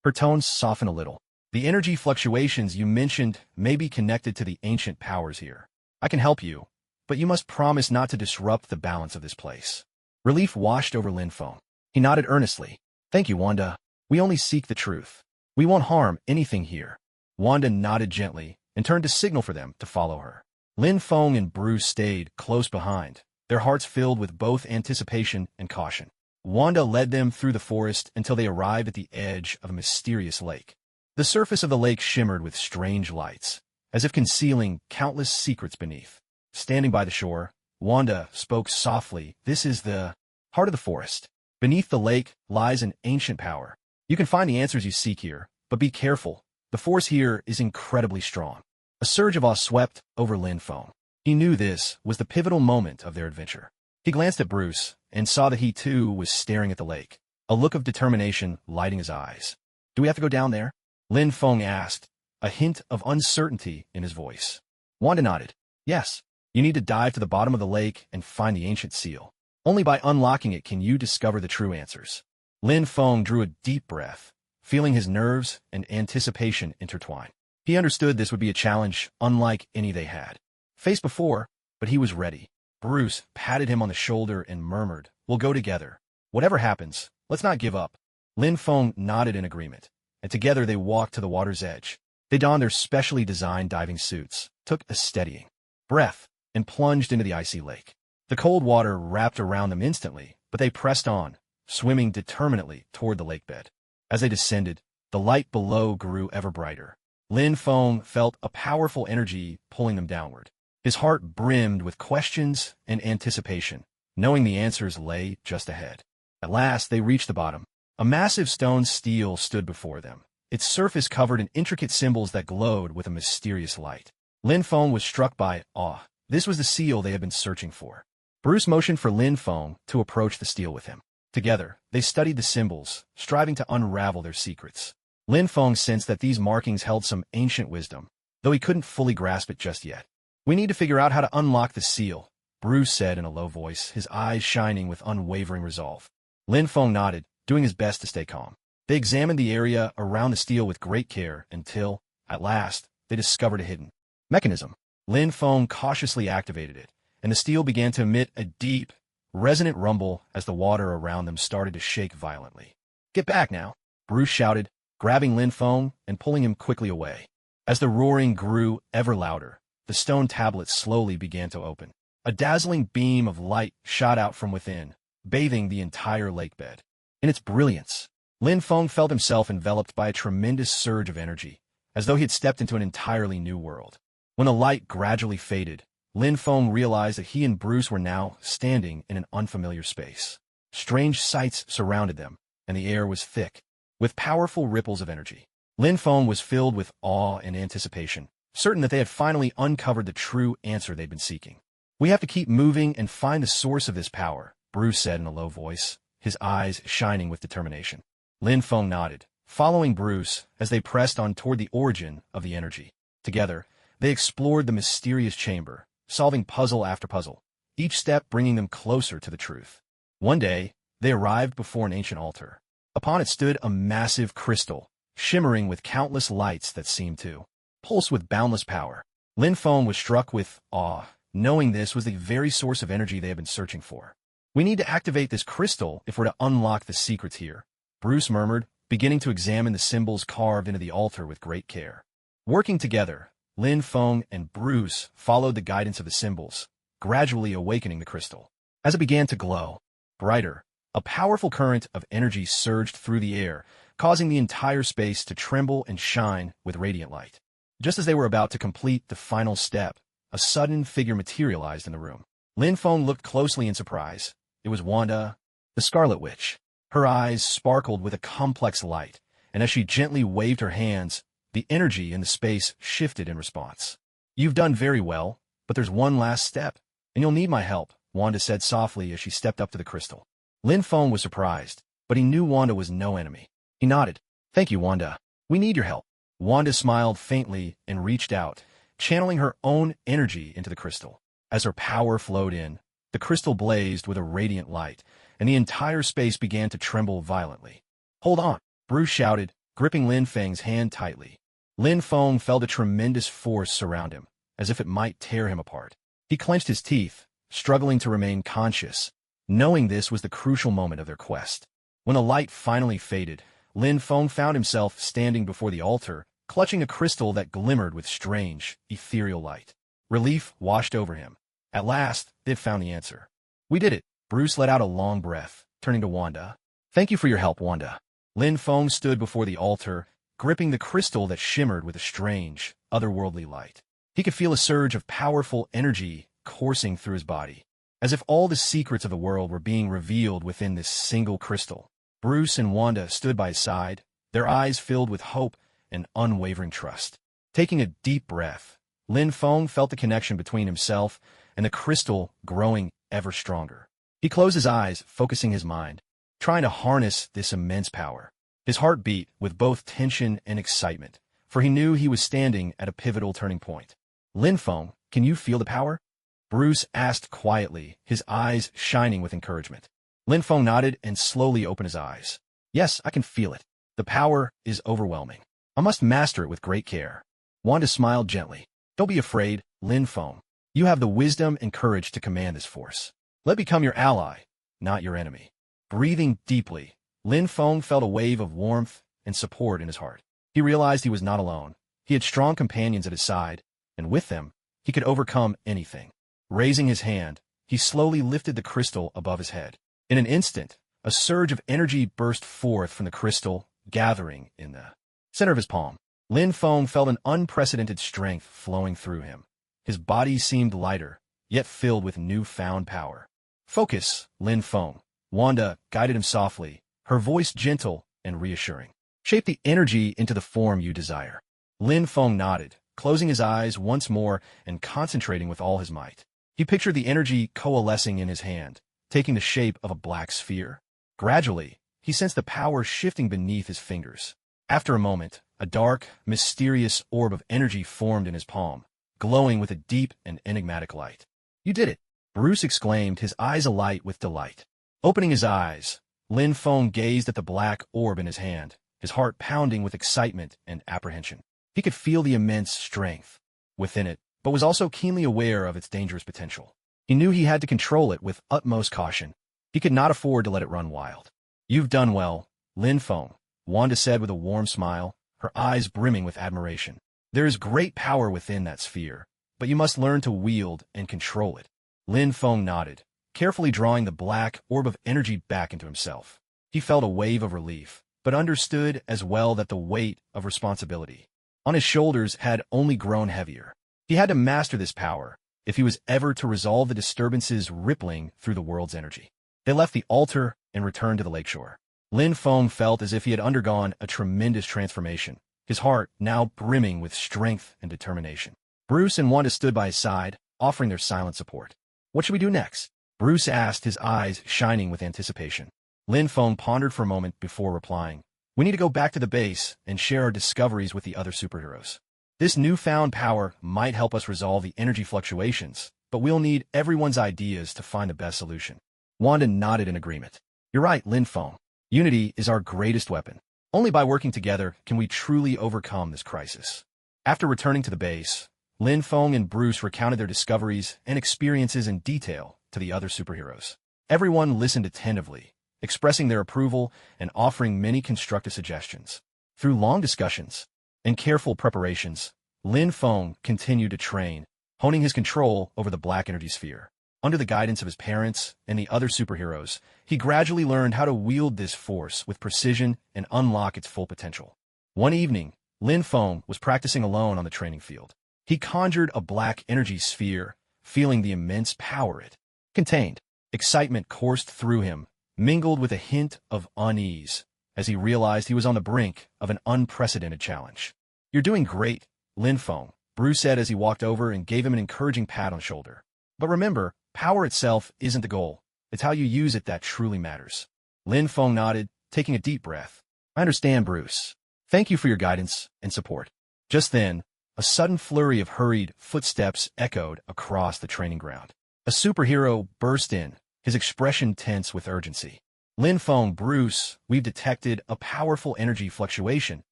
A: Her tones softened a little. The energy fluctuations you mentioned may be connected to the ancient powers here. I can help you, but you must promise not to disrupt the balance of this place. Relief washed over Lin Feng. He nodded earnestly. Thank you, Wanda. We only seek the truth. We won't harm anything here. Wanda nodded gently and turned to signal for them to follow her. Lin Feng and Bruce stayed close behind, their hearts filled with both anticipation and caution. Wanda led them through the forest until they arrived at the edge of a mysterious lake. The surface of the lake shimmered with strange lights, as if concealing countless secrets beneath. Standing by the shore, Wanda spoke softly. This is the heart of the forest. Beneath the lake lies an ancient power. You can find the answers you seek here, but be careful. The force here is incredibly strong. A surge of awe swept over Lin Feng. He knew this was the pivotal moment of their adventure. He glanced at Bruce and saw that he too was staring at the lake, a look of determination lighting his eyes. Do we have to go down there? Lin Feng asked, a hint of uncertainty in his voice. Wanda nodded. Yes. You need to dive to the bottom of the lake and find the ancient seal. Only by unlocking it can you discover the true answers. Lin Feng drew a deep breath, feeling his nerves and anticipation intertwine. He understood this would be a challenge unlike any they had faced before, but he was ready. Bruce patted him on the shoulder and murmured, We'll go together. Whatever happens, let's not give up. Lin Feng nodded in agreement, and together they walked to the water's edge. They donned their specially designed diving suits, took a steadying breath, and plunged into the icy lake. The cold water wrapped around them instantly, but they pressed on, swimming determinedly toward the lake bed. As they descended, the light below grew ever brighter. Lin Feng felt a powerful energy pulling them downward. His heart brimmed with questions and anticipation, knowing the answers lay just ahead. At last, they reached the bottom. A massive stone stele stood before them, its surface covered in intricate symbols that glowed with a mysterious light. Lin Feng was struck by awe. This was the seal they had been searching for. Bruce motioned for Lin Feng to approach the stele with him. Together, they studied the symbols, striving to unravel their secrets. Lin Feng sensed that these markings held some ancient wisdom, though he couldn't fully grasp it just yet. "We need to figure out how to unlock the seal," Bruce said in a low voice, his eyes shining with unwavering resolve. Lin Feng nodded, doing his best to stay calm. They examined the area around the stele with great care until, at last, they discovered a hidden mechanism. Lin Feng cautiously activated it, and the stele began to emit a deep, resonant rumble as the water around them started to shake violently. "Get back now," Bruce shouted, grabbing Lin Feng and pulling him quickly away. As the roaring grew ever louder, the stone tablet slowly began to open. A dazzling beam of light shot out from within, bathing the entire lake bed. In its brilliance, Lin Feng felt himself enveloped by a tremendous surge of energy, as though he had stepped into an entirely new world. When the light gradually faded, Lin Feng realized that he and Bruce were now standing in an unfamiliar space. Strange sights surrounded them, and the air was thick with powerful ripples of energy. Lin Feng was filled with awe and anticipation, certain that they had finally uncovered the true answer they'd been seeking. "We have to keep moving and find the source of this power," Bruce said in a low voice, his eyes shining with determination. Lin Feng nodded, following Bruce as they pressed on toward the origin of the energy. Together, they explored the mysterious chamber, solving puzzle after puzzle, each step bringing them closer to the truth. One day, they arrived before an ancient altar. Upon it stood a massive crystal, shimmering with countless lights that seemed to pulse with boundless power. Lin Feng was struck with awe, knowing this was the very source of energy they had been searching for. "We need to activate this crystal if we're to unlock the secrets here," Bruce murmured, beginning to examine the symbols carved into the altar with great care. Working together, Lin Feng and Bruce followed the guidance of the symbols, gradually awakening the crystal. As it began to glow brighter, a powerful current of energy surged through the air, causing the entire space to tremble and shine with radiant light. Just as they were about to complete the final step, a sudden figure materialized in the room. Lin Feng looked closely in surprise. It was Wanda, the Scarlet Witch. Her eyes sparkled with a complex light, and as she gently waved her hands, the energy in the space shifted in response. "You've done very well, but there's one last step, and you'll need my help," Wanda said softly as she stepped up to the crystal. Lin Feng was surprised, but he knew Wanda was no enemy. He nodded. "Thank you, Wanda. We need your help." Wanda smiled faintly and reached out, channeling her own energy into the crystal. As her power flowed in, the crystal blazed with a radiant light, and the entire space began to tremble violently. "Hold on," Bruce shouted, gripping Lin Feng's hand tightly. Lin Feng felt a tremendous force surround him, as if it might tear him apart. He clenched his teeth, struggling to remain conscious, knowing this was the crucial moment of their quest. When the light finally faded, Lin Feng found himself standing before the altar, clutching a crystal that glimmered with strange, ethereal light. Relief washed over him. At last, they'd found the answer. "We did it." Bruce let out a long breath, turning to Wanda. "Thank you for your help, Wanda." Lin Feng stood before the altar, gripping the crystal that shimmered with a strange, otherworldly light. He could feel a surge of powerful energy coursing through his body, as if all the secrets of the world were being revealed within this single crystal. Bruce and Wanda stood by his side, their eyes filled with hope and unwavering trust. Taking a deep breath, Lin Feng felt the connection between himself and the crystal growing ever stronger. He closed his eyes, focusing his mind, trying to harness this immense power. His heart beat with both tension and excitement, for he knew he was standing at a pivotal turning point. "Lin Feng, can you feel the power?" Bruce asked quietly, his eyes shining with encouragement. Lin Feng nodded and slowly opened his eyes. "Yes, I can feel it. The power is overwhelming. I must master it with great care." Wanda smiled gently. "Don't be afraid, Lin Feng. You have the wisdom and courage to command this force. Let it become your ally, not your enemy." Breathing deeply, Lin Feng felt a wave of warmth and support in his heart. He realized he was not alone. He had strong companions at his side, and with them, he could overcome anything. Raising his hand, he slowly lifted the crystal above his head. In an instant, a surge of energy burst forth from the crystal, gathering in the center of his palm. Lin Feng felt an unprecedented strength flowing through him. His body seemed lighter, yet filled with newfound power. "Focus, Lin Feng," Wanda guided him softly, her voice gentle and reassuring. Shape the energy into the form you desire. Lin Feng nodded, closing his eyes once more and concentrating with all his might. He pictured the energy coalescing in his hand, taking the shape of a black sphere. Gradually, he sensed the power shifting beneath his fingers. After a moment, a dark, mysterious orb of energy formed in his palm, glowing with a deep and enigmatic light. "You did it!" Bruce exclaimed, his eyes alight with delight. Opening his eyes, Lin Feng gazed at the black orb in his hand, his heart pounding with excitement and apprehension. He could feel the immense strength within it, but was also keenly aware of its dangerous potential. He knew he had to control it with utmost caution. He could not afford to let it run wild. "You've done well, Lin Feng," Wanda said with a warm smile, her eyes brimming with admiration. "There is great power within that sphere, but you must learn to wield and control it." Lin Feng nodded, carefully drawing the black orb of energy back into himself. He felt a wave of relief, but understood as well that the weight of responsibility on his shoulders had only grown heavier. He had to master this power if he was ever to resolve the disturbances rippling through the world's energy. They left the altar and returned to the lakeshore. Lin Feng felt as if he had undergone a tremendous transformation, his heart now brimming with strength and determination. Bruce and Wanda stood by his side, offering their silent support. "What should we do next?" Bruce asked, his eyes shining with anticipation. Lin Feng pondered for a moment before replying. "We need to go back to the base and share our discoveries with the other superheroes. This newfound power might help us resolve the energy fluctuations, but we'll need everyone's ideas to find the best solution." Wanda nodded in agreement. "You're right, Lin Feng. Unity is our greatest weapon. Only by working together can we truly overcome this crisis." After returning to the base, Lin Feng and Bruce recounted their discoveries and experiences in detail to the other superheroes. Everyone listened attentively, expressing their approval and offering many constructive suggestions. Through long discussions and careful preparations, Lin Feng continued to train, honing his control over the black energy sphere. Under the guidance of his parents and the other superheroes, he gradually learned how to wield this force with precision and unlock its full potential. One evening, Lin Feng was practicing alone on the training field. He conjured a black energy sphere, feeling the immense power it contained. Excitement coursed through him, mingled with a hint of unease, as he realized he was on the brink of an unprecedented challenge. "You're doing great, Lin Feng," Bruce said as he walked over and gave him an encouraging pat on the shoulder. "But remember, power itself isn't the goal. It's how you use it that truly matters." Lin Feng nodded, taking a deep breath. "I understand, Bruce. Thank you for your guidance and support." Just then, a sudden flurry of hurried footsteps echoed across the training ground. A superhero burst in, his expression tense with urgency. "Lin Feng, Bruce, we've detected a powerful energy fluctuation.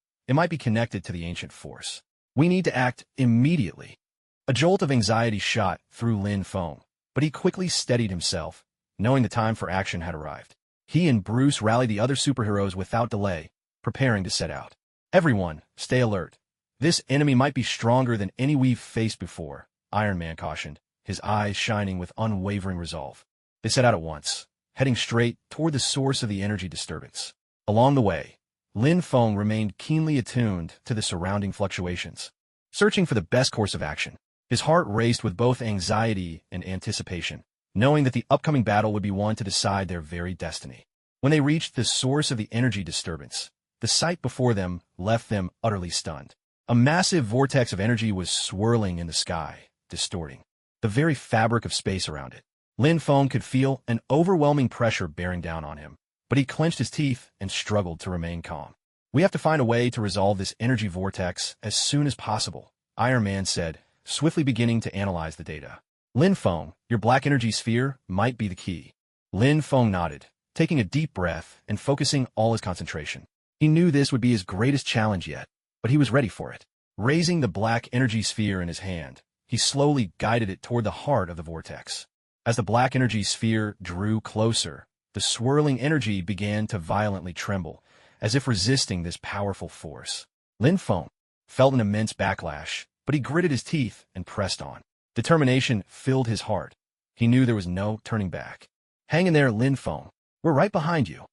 A: It might be connected to the ancient force. We need to act immediately." A jolt of anxiety shot through Lin Feng, but he quickly steadied himself, knowing the time for action had arrived. He and Bruce rallied the other superheroes without delay, preparing to set out. "Everyone, stay alert. This enemy might be stronger than any we've faced before," Iron Man cautioned, his eyes shining with unwavering resolve. They set out at once, heading straight toward the source of the energy disturbance. Along the way, Lin Feng remained keenly attuned to the surrounding fluctuations, searching for the best course of action. His heart raced with both anxiety and anticipation, knowing that the upcoming battle would be one to decide their very destiny. When they reached the source of the energy disturbance, the sight before them left them utterly stunned. A massive vortex of energy was swirling in the sky, distorting the very fabric of space around it. Lin Feng could feel an overwhelming pressure bearing down on him, but he clenched his teeth and struggled to remain calm. "We have to find a way to resolve this energy vortex as soon as possible," Iron Man said, swiftly beginning to analyze the data. "Lin Feng, your black energy sphere might be the key." Lin Feng nodded, taking a deep breath and focusing all his concentration. He knew this would be his greatest challenge yet, but he was ready for it. Raising the black energy sphere in his hand, he slowly guided it toward the heart of the vortex. As the black energy sphere drew closer, the swirling energy began to violently tremble, as if resisting this powerful force. Lin Feng felt an immense backlash, but he gritted his teeth and pressed on. Determination filled his heart. He knew there was no turning back. "Hang in there, Lin Feng. We're right behind you,"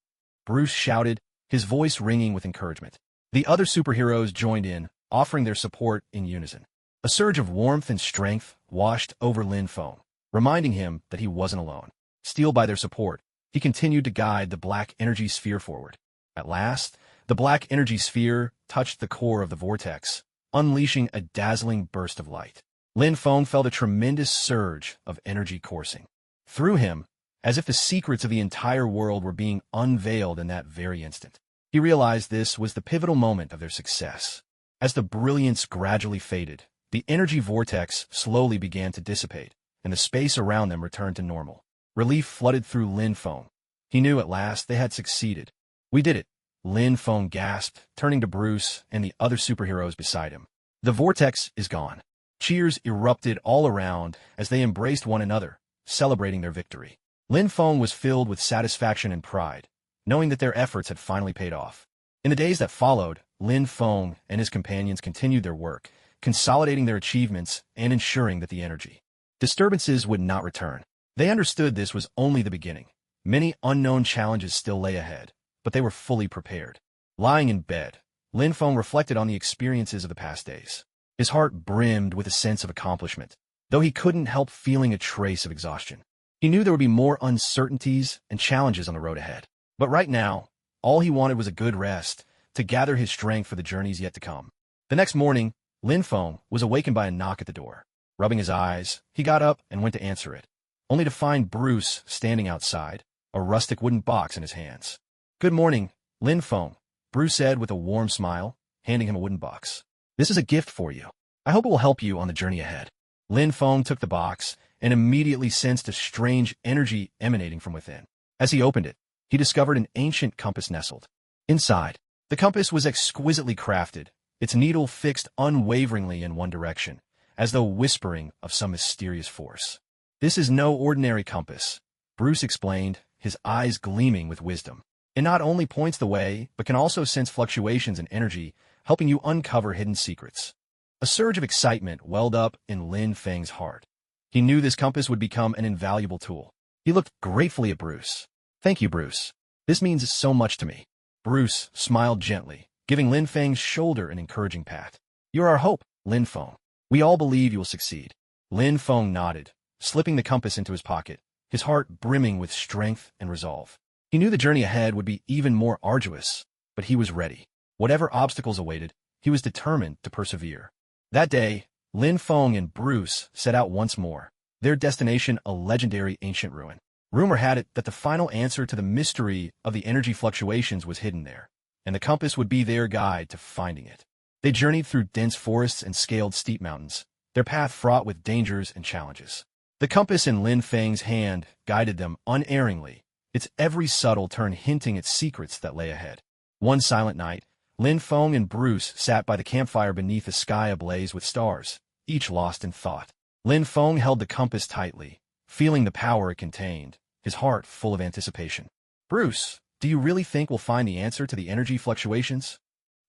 A: Bruce shouted, his voice ringing with encouragement. The other superheroes joined in, offering their support in unison. A surge of warmth and strength washed over Lin Feng, reminding him that he wasn't alone. Steeled by their support, he continued to guide the black energy sphere forward. At last, the black energy sphere touched the core of the vortex, unleashing a dazzling burst of light. Lin Feng felt a tremendous surge of energy coursing through him, as if the secrets of the entire world were being unveiled in that very instant. He realized this was the pivotal moment of their success. As the brilliance gradually faded, the energy vortex slowly began to dissipate, and the space around them returned to normal. Relief flooded through Lin Feng. He knew at last they had succeeded. "We did it," Lin Feng gasped, turning to Bruce and the other superheroes beside him. "The vortex is gone." Cheers erupted all around as they embraced one another, celebrating their victory. Lin Feng was filled with satisfaction and pride, knowing that their efforts had finally paid off. In the days that followed, Lin Feng and his companions continued their work, consolidating their achievements and ensuring that the energy disturbances would not return. They understood this was only the beginning. Many unknown challenges still lay ahead, but they were fully prepared. Lying in bed, Lin Feng reflected on the experiences of the past days. His heart brimmed with a sense of accomplishment, though he couldn't help feeling a trace of exhaustion. He knew there would be more uncertainties and challenges on the road ahead. But right now, all he wanted was a good rest to gather his strength for the journeys yet to come. The next morning, Lin Feng was awakened by a knock at the door. Rubbing his eyes, he got up and went to answer it, only to find Bruce standing outside, a rustic wooden box in his hands. "Good morning, Lin Feng," Bruce said with a warm smile, handing him a wooden box. "This is a gift for you. I hope it will help you on the journey ahead." Lin Feng took the box and immediately sensed a strange energy emanating from within. As he opened it, he discovered an ancient compass nestled inside. The compass was exquisitely crafted, its needle fixed unwaveringly in one direction, as though whispering of some mysterious force. "This is no ordinary compass," Bruce explained, his eyes gleaming with wisdom. "It not only points the way, but can also sense fluctuations in energy, helping you uncover hidden secrets." A surge of excitement welled up in Lin Feng's heart. He knew this compass would become an invaluable tool. He looked gratefully at Bruce. "Thank you, Bruce. This means so much to me." Bruce smiled gently, giving Lin Feng's shoulder an encouraging pat. "You're our hope, Lin Feng. We all believe you will succeed." Lin Feng nodded, slipping the compass into his pocket, his heart brimming with strength and resolve. He knew the journey ahead would be even more arduous, but he was ready. Whatever obstacles awaited, he was determined to persevere. That day, Lin Feng and Bruce set out once more, their destination a legendary ancient ruin. Rumor had it that the final answer to the mystery of the energy fluctuations was hidden there, and the compass would be their guide to finding it. They journeyed through dense forests and scaled steep mountains, their path fraught with dangers and challenges. The compass in Lin Feng's hand guided them unerringly, its every subtle turn hinting at secrets that lay ahead. One silent night, Lin Feng and Bruce sat by the campfire beneath a sky ablaze with stars, each lost in thought. Lin Feng held the compass tightly, feeling the power it contained, his heart full of anticipation. "Bruce, do you really think we'll find the answer to the energy fluctuations?"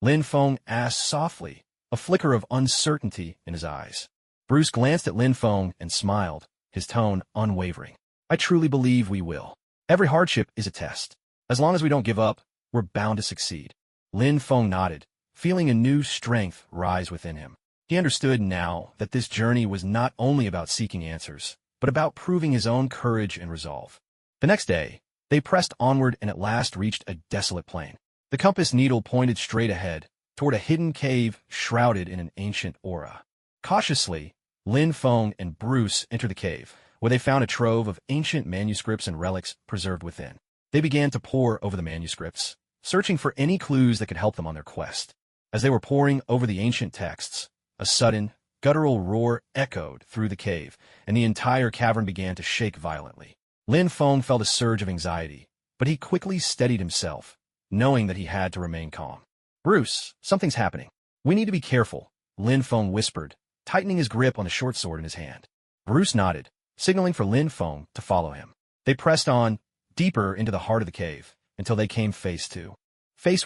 A: Lin Feng asked softly, a flicker of uncertainty in his eyes. Bruce glanced at Lin Feng and smiled, his tone unwavering. "I truly believe we will. Every hardship is a test. As long as we don't give up, we're bound to succeed." Lin Feng nodded, feeling a new strength rise within him. He understood now that this journey was not only about seeking answers, but about proving his own courage and resolve. The next day, they pressed onward and at last reached a desolate plain. The compass needle pointed straight ahead, toward a hidden cave shrouded in an ancient aura. Cautiously, Lin Feng and Bruce entered the cave, where they found a trove of ancient manuscripts and relics preserved within. They began to pore over the manuscripts, searching for any clues that could help them on their quest. As they were poring over the ancient texts, a sudden, guttural roar echoed through the cave, and the entire cavern began to shake violently. Lin Feng felt a surge of anxiety, but he quickly steadied himself, knowing that he had to remain calm. "Bruce, something's happening. We need to be careful," Lin Feng whispered, tightening his grip on the short sword in his hand. Bruce nodded, signaling for Lin Feng to follow him. They pressed on, deeper into the heart of the cave, until they came face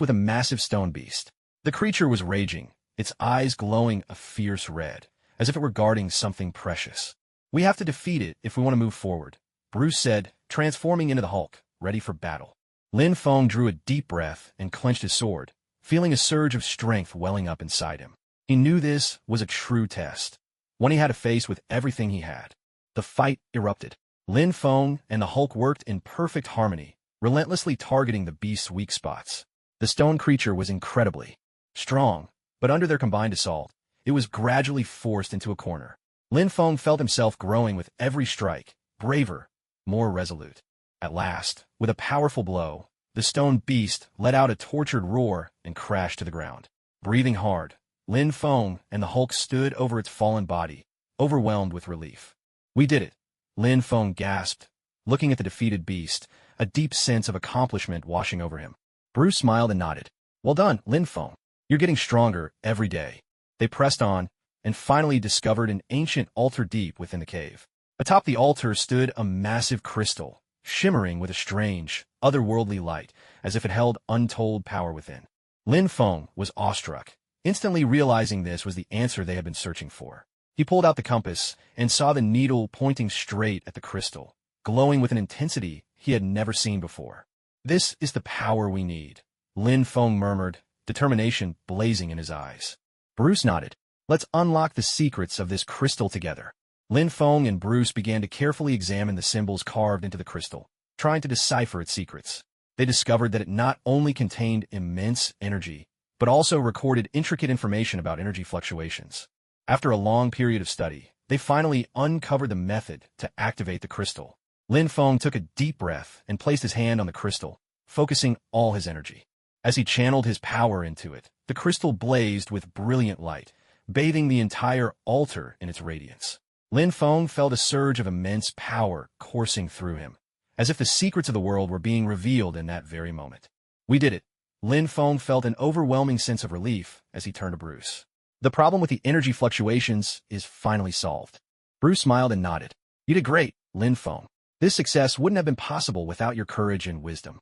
A: with a massive stone beast. The creature was raging, its eyes glowing a fierce red, as if it were guarding something precious. "We have to defeat it if we want to move forward," Bruce said, transforming into the Hulk, ready for battle. Lin Feng drew a deep breath and clenched his sword, feeling a surge of strength welling up inside him. He knew this was a true test, one he had to face with everything he had. The fight erupted. Lin Feng and the Hulk worked in perfect harmony, relentlessly targeting the beast's weak spots. The stone creature was incredibly strong, but under their combined assault, it was gradually forced into a corner. Lin Feng felt himself growing with every strike, braver, more resolute. At last, with a powerful blow, the stone beast let out a tortured roar and crashed to the ground. Breathing hard, Lin Feng and the Hulk stood over its fallen body, overwhelmed with relief. "We did it," Lin Feng gasped, looking at the defeated beast, a deep sense of accomplishment washing over him. Bruce smiled and nodded. "Well done, Lin Feng. You're getting stronger every day." They pressed on, and finally discovered an ancient altar deep within the cave. Atop the altar stood a massive crystal, shimmering with a strange, otherworldly light, as if it held untold power within. Lin Feng was awestruck, instantly realizing this was the answer they had been searching for. He pulled out the compass and saw the needle pointing straight at the crystal, glowing with an intensity he had never seen before. "This is the power we need," Lin Feng murmured, determination blazing in his eyes. Bruce nodded. "Let's unlock the secrets of this crystal together." Lin Feng and Bruce began to carefully examine the symbols carved into the crystal, trying to decipher its secrets. They discovered that it not only contained immense energy, but also recorded intricate information about energy fluctuations. After a long period of study, they finally uncovered the method to activate the crystal. Lin Feng took a deep breath and placed his hand on the crystal, focusing all his energy. As he channeled his power into it, the crystal blazed with brilliant light, bathing the entire altar in its radiance. Lin Feng felt a surge of immense power coursing through him, as if the secrets of the world were being revealed in that very moment. "We did it." Lin Feng felt an overwhelming sense of relief as he turned to Bruce. "The problem with the energy fluctuations is finally solved." Bruce smiled and nodded. "You did great, Lin Feng. This success wouldn't have been possible without your courage and wisdom."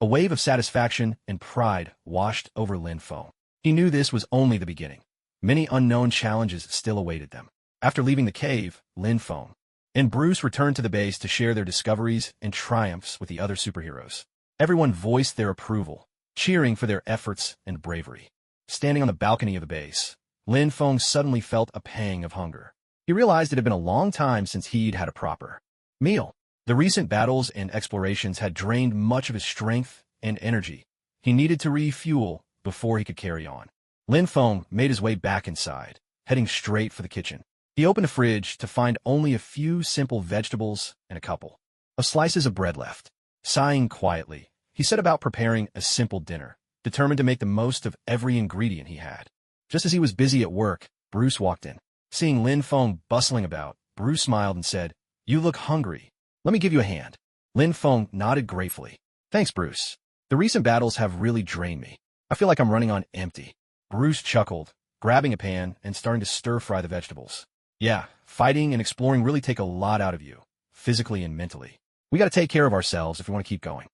A: A wave of satisfaction and pride washed over Lin Feng. He knew this was only the beginning. Many unknown challenges still awaited them. After leaving the cave, Lin Feng and Bruce returned to the base to share their discoveries and triumphs with the other superheroes. Everyone voiced their approval, cheering for their efforts and bravery. Standing on the balcony of the base, Lin Feng suddenly felt a pang of hunger. He realized it had been a long time since he'd had a proper meal. The recent battles and explorations had drained much of his strength and energy. He needed to refuel before he could carry on. Lin Feng made his way back inside, heading straight for the kitchen. He opened a fridge to find only a few simple vegetables and a couple of slices of bread left. Sighing quietly, he set about preparing a simple dinner, determined to make the most of every ingredient he had. Just as he was busy at work, Bruce walked in. Seeing Lin Feng bustling about, Bruce smiled and said, "You look hungry. Let me give you a hand." Lin Feng nodded gratefully. "Thanks, Bruce. The recent battles have really drained me. I feel like I'm running on empty." Bruce chuckled, grabbing a pan and starting to stir-fry the vegetables. "Yeah, fighting and exploring really take a lot out of you, physically and mentally. We gotta take care of ourselves if we want to keep going."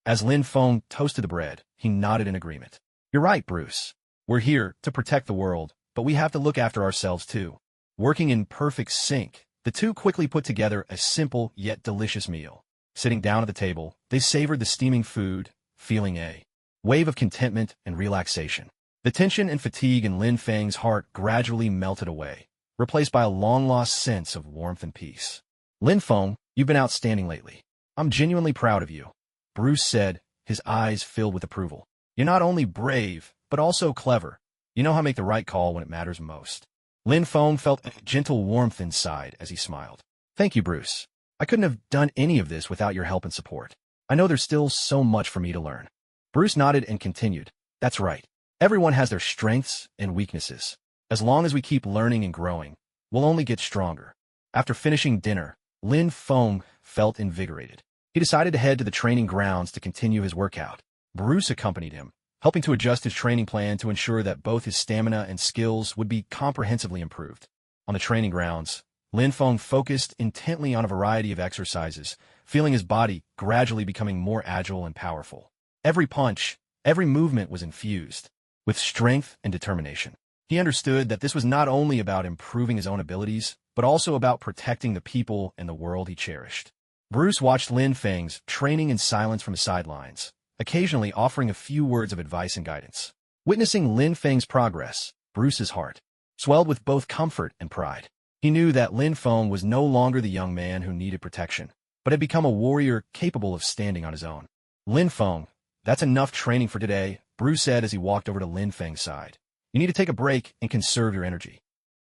A: As Lin Feng toasted the bread, he nodded in agreement. "You're right, Bruce. We're here to protect the world, but we have to look after ourselves too." Working in perfect sync, the two quickly put together a simple yet delicious meal. Sitting down at the table, they savored the steaming food, feeling a wave of contentment and relaxation. The tension and fatigue in Lin Feng's heart gradually melted away, replaced by a long-lost sense of warmth and peace. "Lin Feng, you've been outstanding lately. I'm genuinely proud of you," Bruce said, his eyes filled with approval. "You're not only brave, but also clever. You know how to make the right call when it matters most." Lin Feng felt a gentle warmth inside as he smiled. "Thank you, Bruce. I couldn't have done any of this without your help and support. I know there's still so much for me to learn." Bruce nodded and continued. "That's right. Everyone has their strengths and weaknesses. As long as we keep learning and growing, we'll only get stronger." After finishing dinner, Lin Feng felt invigorated. He decided to head to the training grounds to continue his workout. Bruce accompanied him, helping to adjust his training plan to ensure that both his stamina and skills would be comprehensively improved. On the training grounds, Lin Feng focused intently on a variety of exercises, feeling his body gradually becoming more agile and powerful. Every punch, every movement was infused with strength and determination. He understood that this was not only about improving his own abilities, but also about protecting the people and the world he cherished. Bruce watched Lin Feng's training in silence from the sidelines, occasionally offering a few words of advice and guidance. Witnessing Lin Feng's progress, Bruce's heart swelled with both comfort and pride. He knew that Lin Feng was no longer the young man who needed protection, but had become a warrior capable of standing on his own. Lin Feng, that's enough training for today, Bruce said as he walked over to Lin Feng's side. You need to take a break and conserve your energy.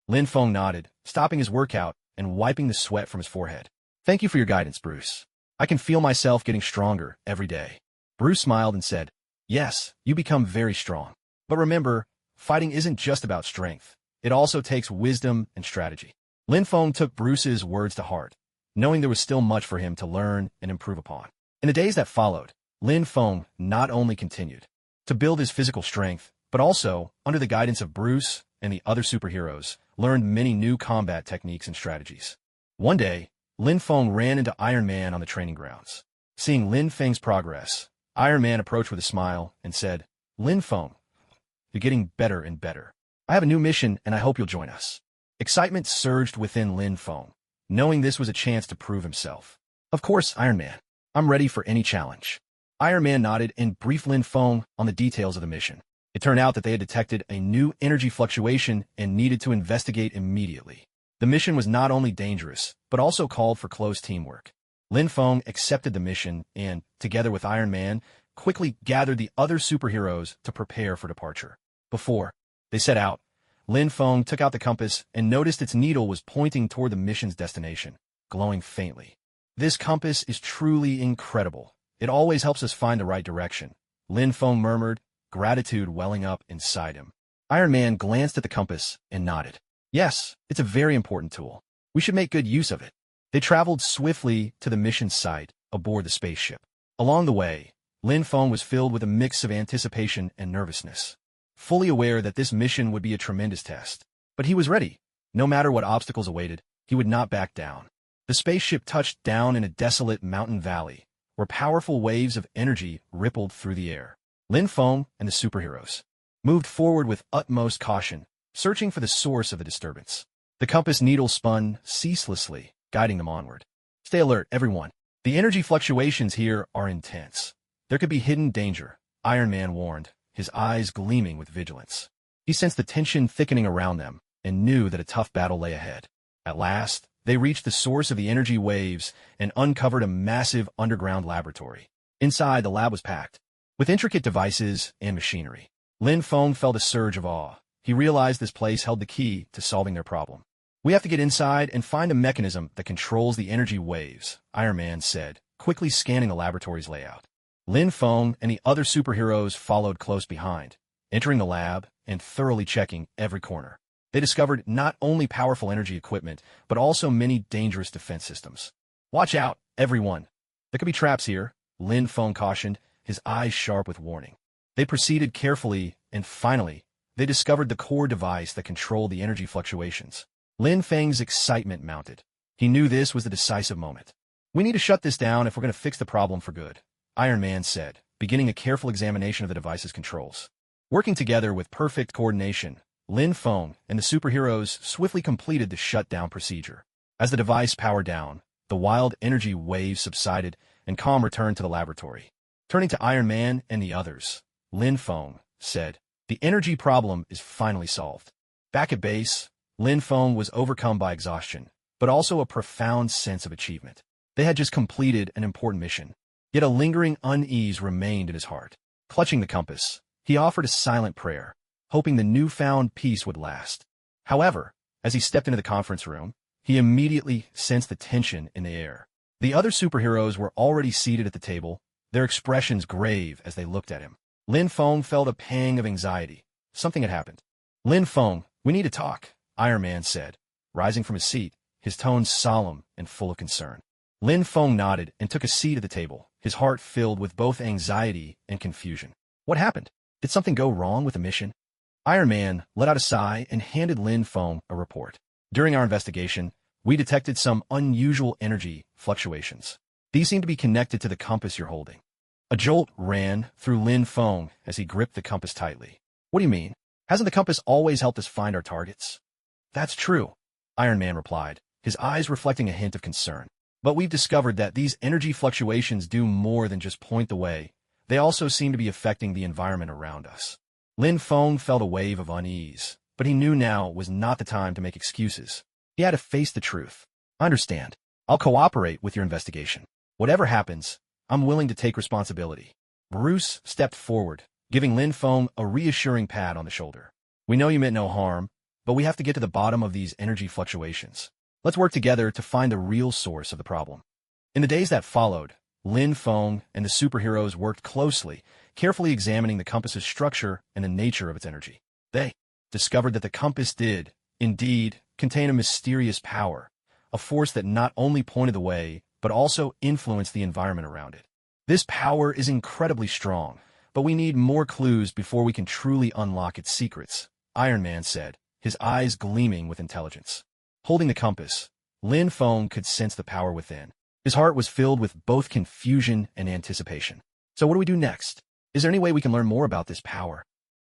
A: Lin Feng nodded, stopping his workout and wiping the sweat from his forehead. Thank you for your guidance, Bruce. I can feel myself getting stronger every day. Bruce smiled and said, Yes, you become very strong. But remember, fighting isn't just about strength. It also takes wisdom and strategy. Lin Feng took Bruce's words to heart, knowing there was still much for him to learn and improve upon. In the days that followed, Lin Feng not only continued to build his physical strength, but also, under the guidance of Bruce and the other superheroes, learned many new combat techniques and strategies. One day, Lin Feng ran into Iron Man on the training grounds. Seeing Lin Feng's progress, Iron Man approached with a smile and said, Lin Feng, you're getting better and better. I have a new mission and I hope you'll join us. Excitement surged within Lin Feng, knowing this was a chance to prove himself. Of course, Iron Man. I'm ready for any challenge. Iron Man nodded and briefed Lin Feng on the details of the mission. It turned out that they had detected a new energy fluctuation and needed to investigate immediately. The mission was not only dangerous, but also called for close teamwork. Lin Feng accepted the mission and, together with Iron Man, quickly gathered the other superheroes to prepare for departure. Before they set out, Lin Feng took out the compass and noticed its needle was pointing toward the mission's destination, glowing faintly. This compass is truly incredible. It always helps us find the right direction, Lin Feng murmured, gratitude welling up inside him. Iron Man glanced at the compass and nodded. Yes, it's a very important tool. We should make good use of it. They traveled swiftly to the mission site aboard the spaceship. Along the way, Lin Feng was filled with a mix of anticipation and nervousness, fully aware that this mission would be a tremendous test. But he was ready. No matter what obstacles awaited, he would not back down. The spaceship touched down in a desolate mountain valley, where powerful waves of energy rippled through the air. Lin Feng and the superheroes moved forward with utmost caution, searching for the source of the disturbance. The compass needle spun ceaselessly, guiding them onward. Stay alert, everyone. The energy fluctuations here are intense. There could be hidden danger, Iron Man warned, his eyes gleaming with vigilance. He sensed the tension thickening around them and knew that a tough battle lay ahead. At last, they reached the source of the energy waves and uncovered a massive underground laboratory. Inside, the lab was packed with intricate devices and machinery. Lin Feng felt a surge of awe. He realized this place held the key to solving their problem. We have to get inside and find a mechanism that controls the energy waves, Iron Man said, quickly scanning the laboratory's layout. Lin Feng and the other superheroes followed close behind, entering the lab and thoroughly checking every corner. They discovered not only powerful energy equipment, but also many dangerous defense systems. Watch out, everyone. There could be traps here, Lin Feng cautioned, his eyes sharp with warning. They proceeded carefully, and finally, they discovered the core device that controlled the energy fluctuations. Lin Feng's excitement mounted. He knew this was the decisive moment. We need to shut this down if we're going to fix the problem for good, Iron Man said, beginning a careful examination of the device's controls. Working together with perfect coordination, Lin Feng and the superheroes swiftly completed the shutdown procedure. As the device powered down, the wild energy waves subsided and calm returned to the laboratory. Turning to Iron Man and the others, Lin Feng said, The energy problem is finally solved. Back at base, Lin Feng was overcome by exhaustion, but also a profound sense of achievement. They had just completed an important mission, yet a lingering unease remained in his heart. Clutching the compass, he offered a silent prayer, hoping the newfound peace would last. However, as he stepped into the conference room, he immediately sensed the tension in the air. The other superheroes were already seated at the table, their expressions grave as they looked at him. Lin Feng felt a pang of anxiety. Something had happened. Lin Feng, we need to talk, Iron Man said, rising from his seat, his tone solemn and full of concern. Lin Feng nodded and took a seat at the table, his heart filled with both anxiety and confusion. What happened? Did something go wrong with the mission? Iron Man let out a sigh and handed Lin Feng a report. During our investigation, we detected some unusual energy fluctuations. These seem to be connected to the compass you're holding. A jolt ran through Lin Feng as he gripped the compass tightly. What do you mean? Hasn't the compass always helped us find our targets? That's true, Iron Man replied, his eyes reflecting a hint of concern. But we've discovered that these energy fluctuations do more than just point the way. They also seem to be affecting the environment around us. Lin Feng felt a wave of unease, but he knew now was not the time to make excuses. He had to face the truth. I understand. I'll cooperate with your investigation. Whatever happens, I'm willing to take responsibility. Bruce stepped forward, giving Lin Feng a reassuring pat on the shoulder. We know you meant no harm, but we have to get to the bottom of these energy fluctuations. Let's work together to find the real source of the problem. In the days that followed, Lin Feng and the superheroes worked closely, carefully examining the compass's structure and the nature of its energy. They discovered that the compass did, indeed, contain a mysterious power, a force that not only pointed the way, but also influenced the environment around it. This power is incredibly strong, but we need more clues before we can truly unlock its secrets, Iron Man said, his eyes gleaming with intelligence. Holding the compass, Lin Feng could sense the power within. His heart was filled with both confusion and anticipation. So what do we do next? Is there any way we can learn more about this power?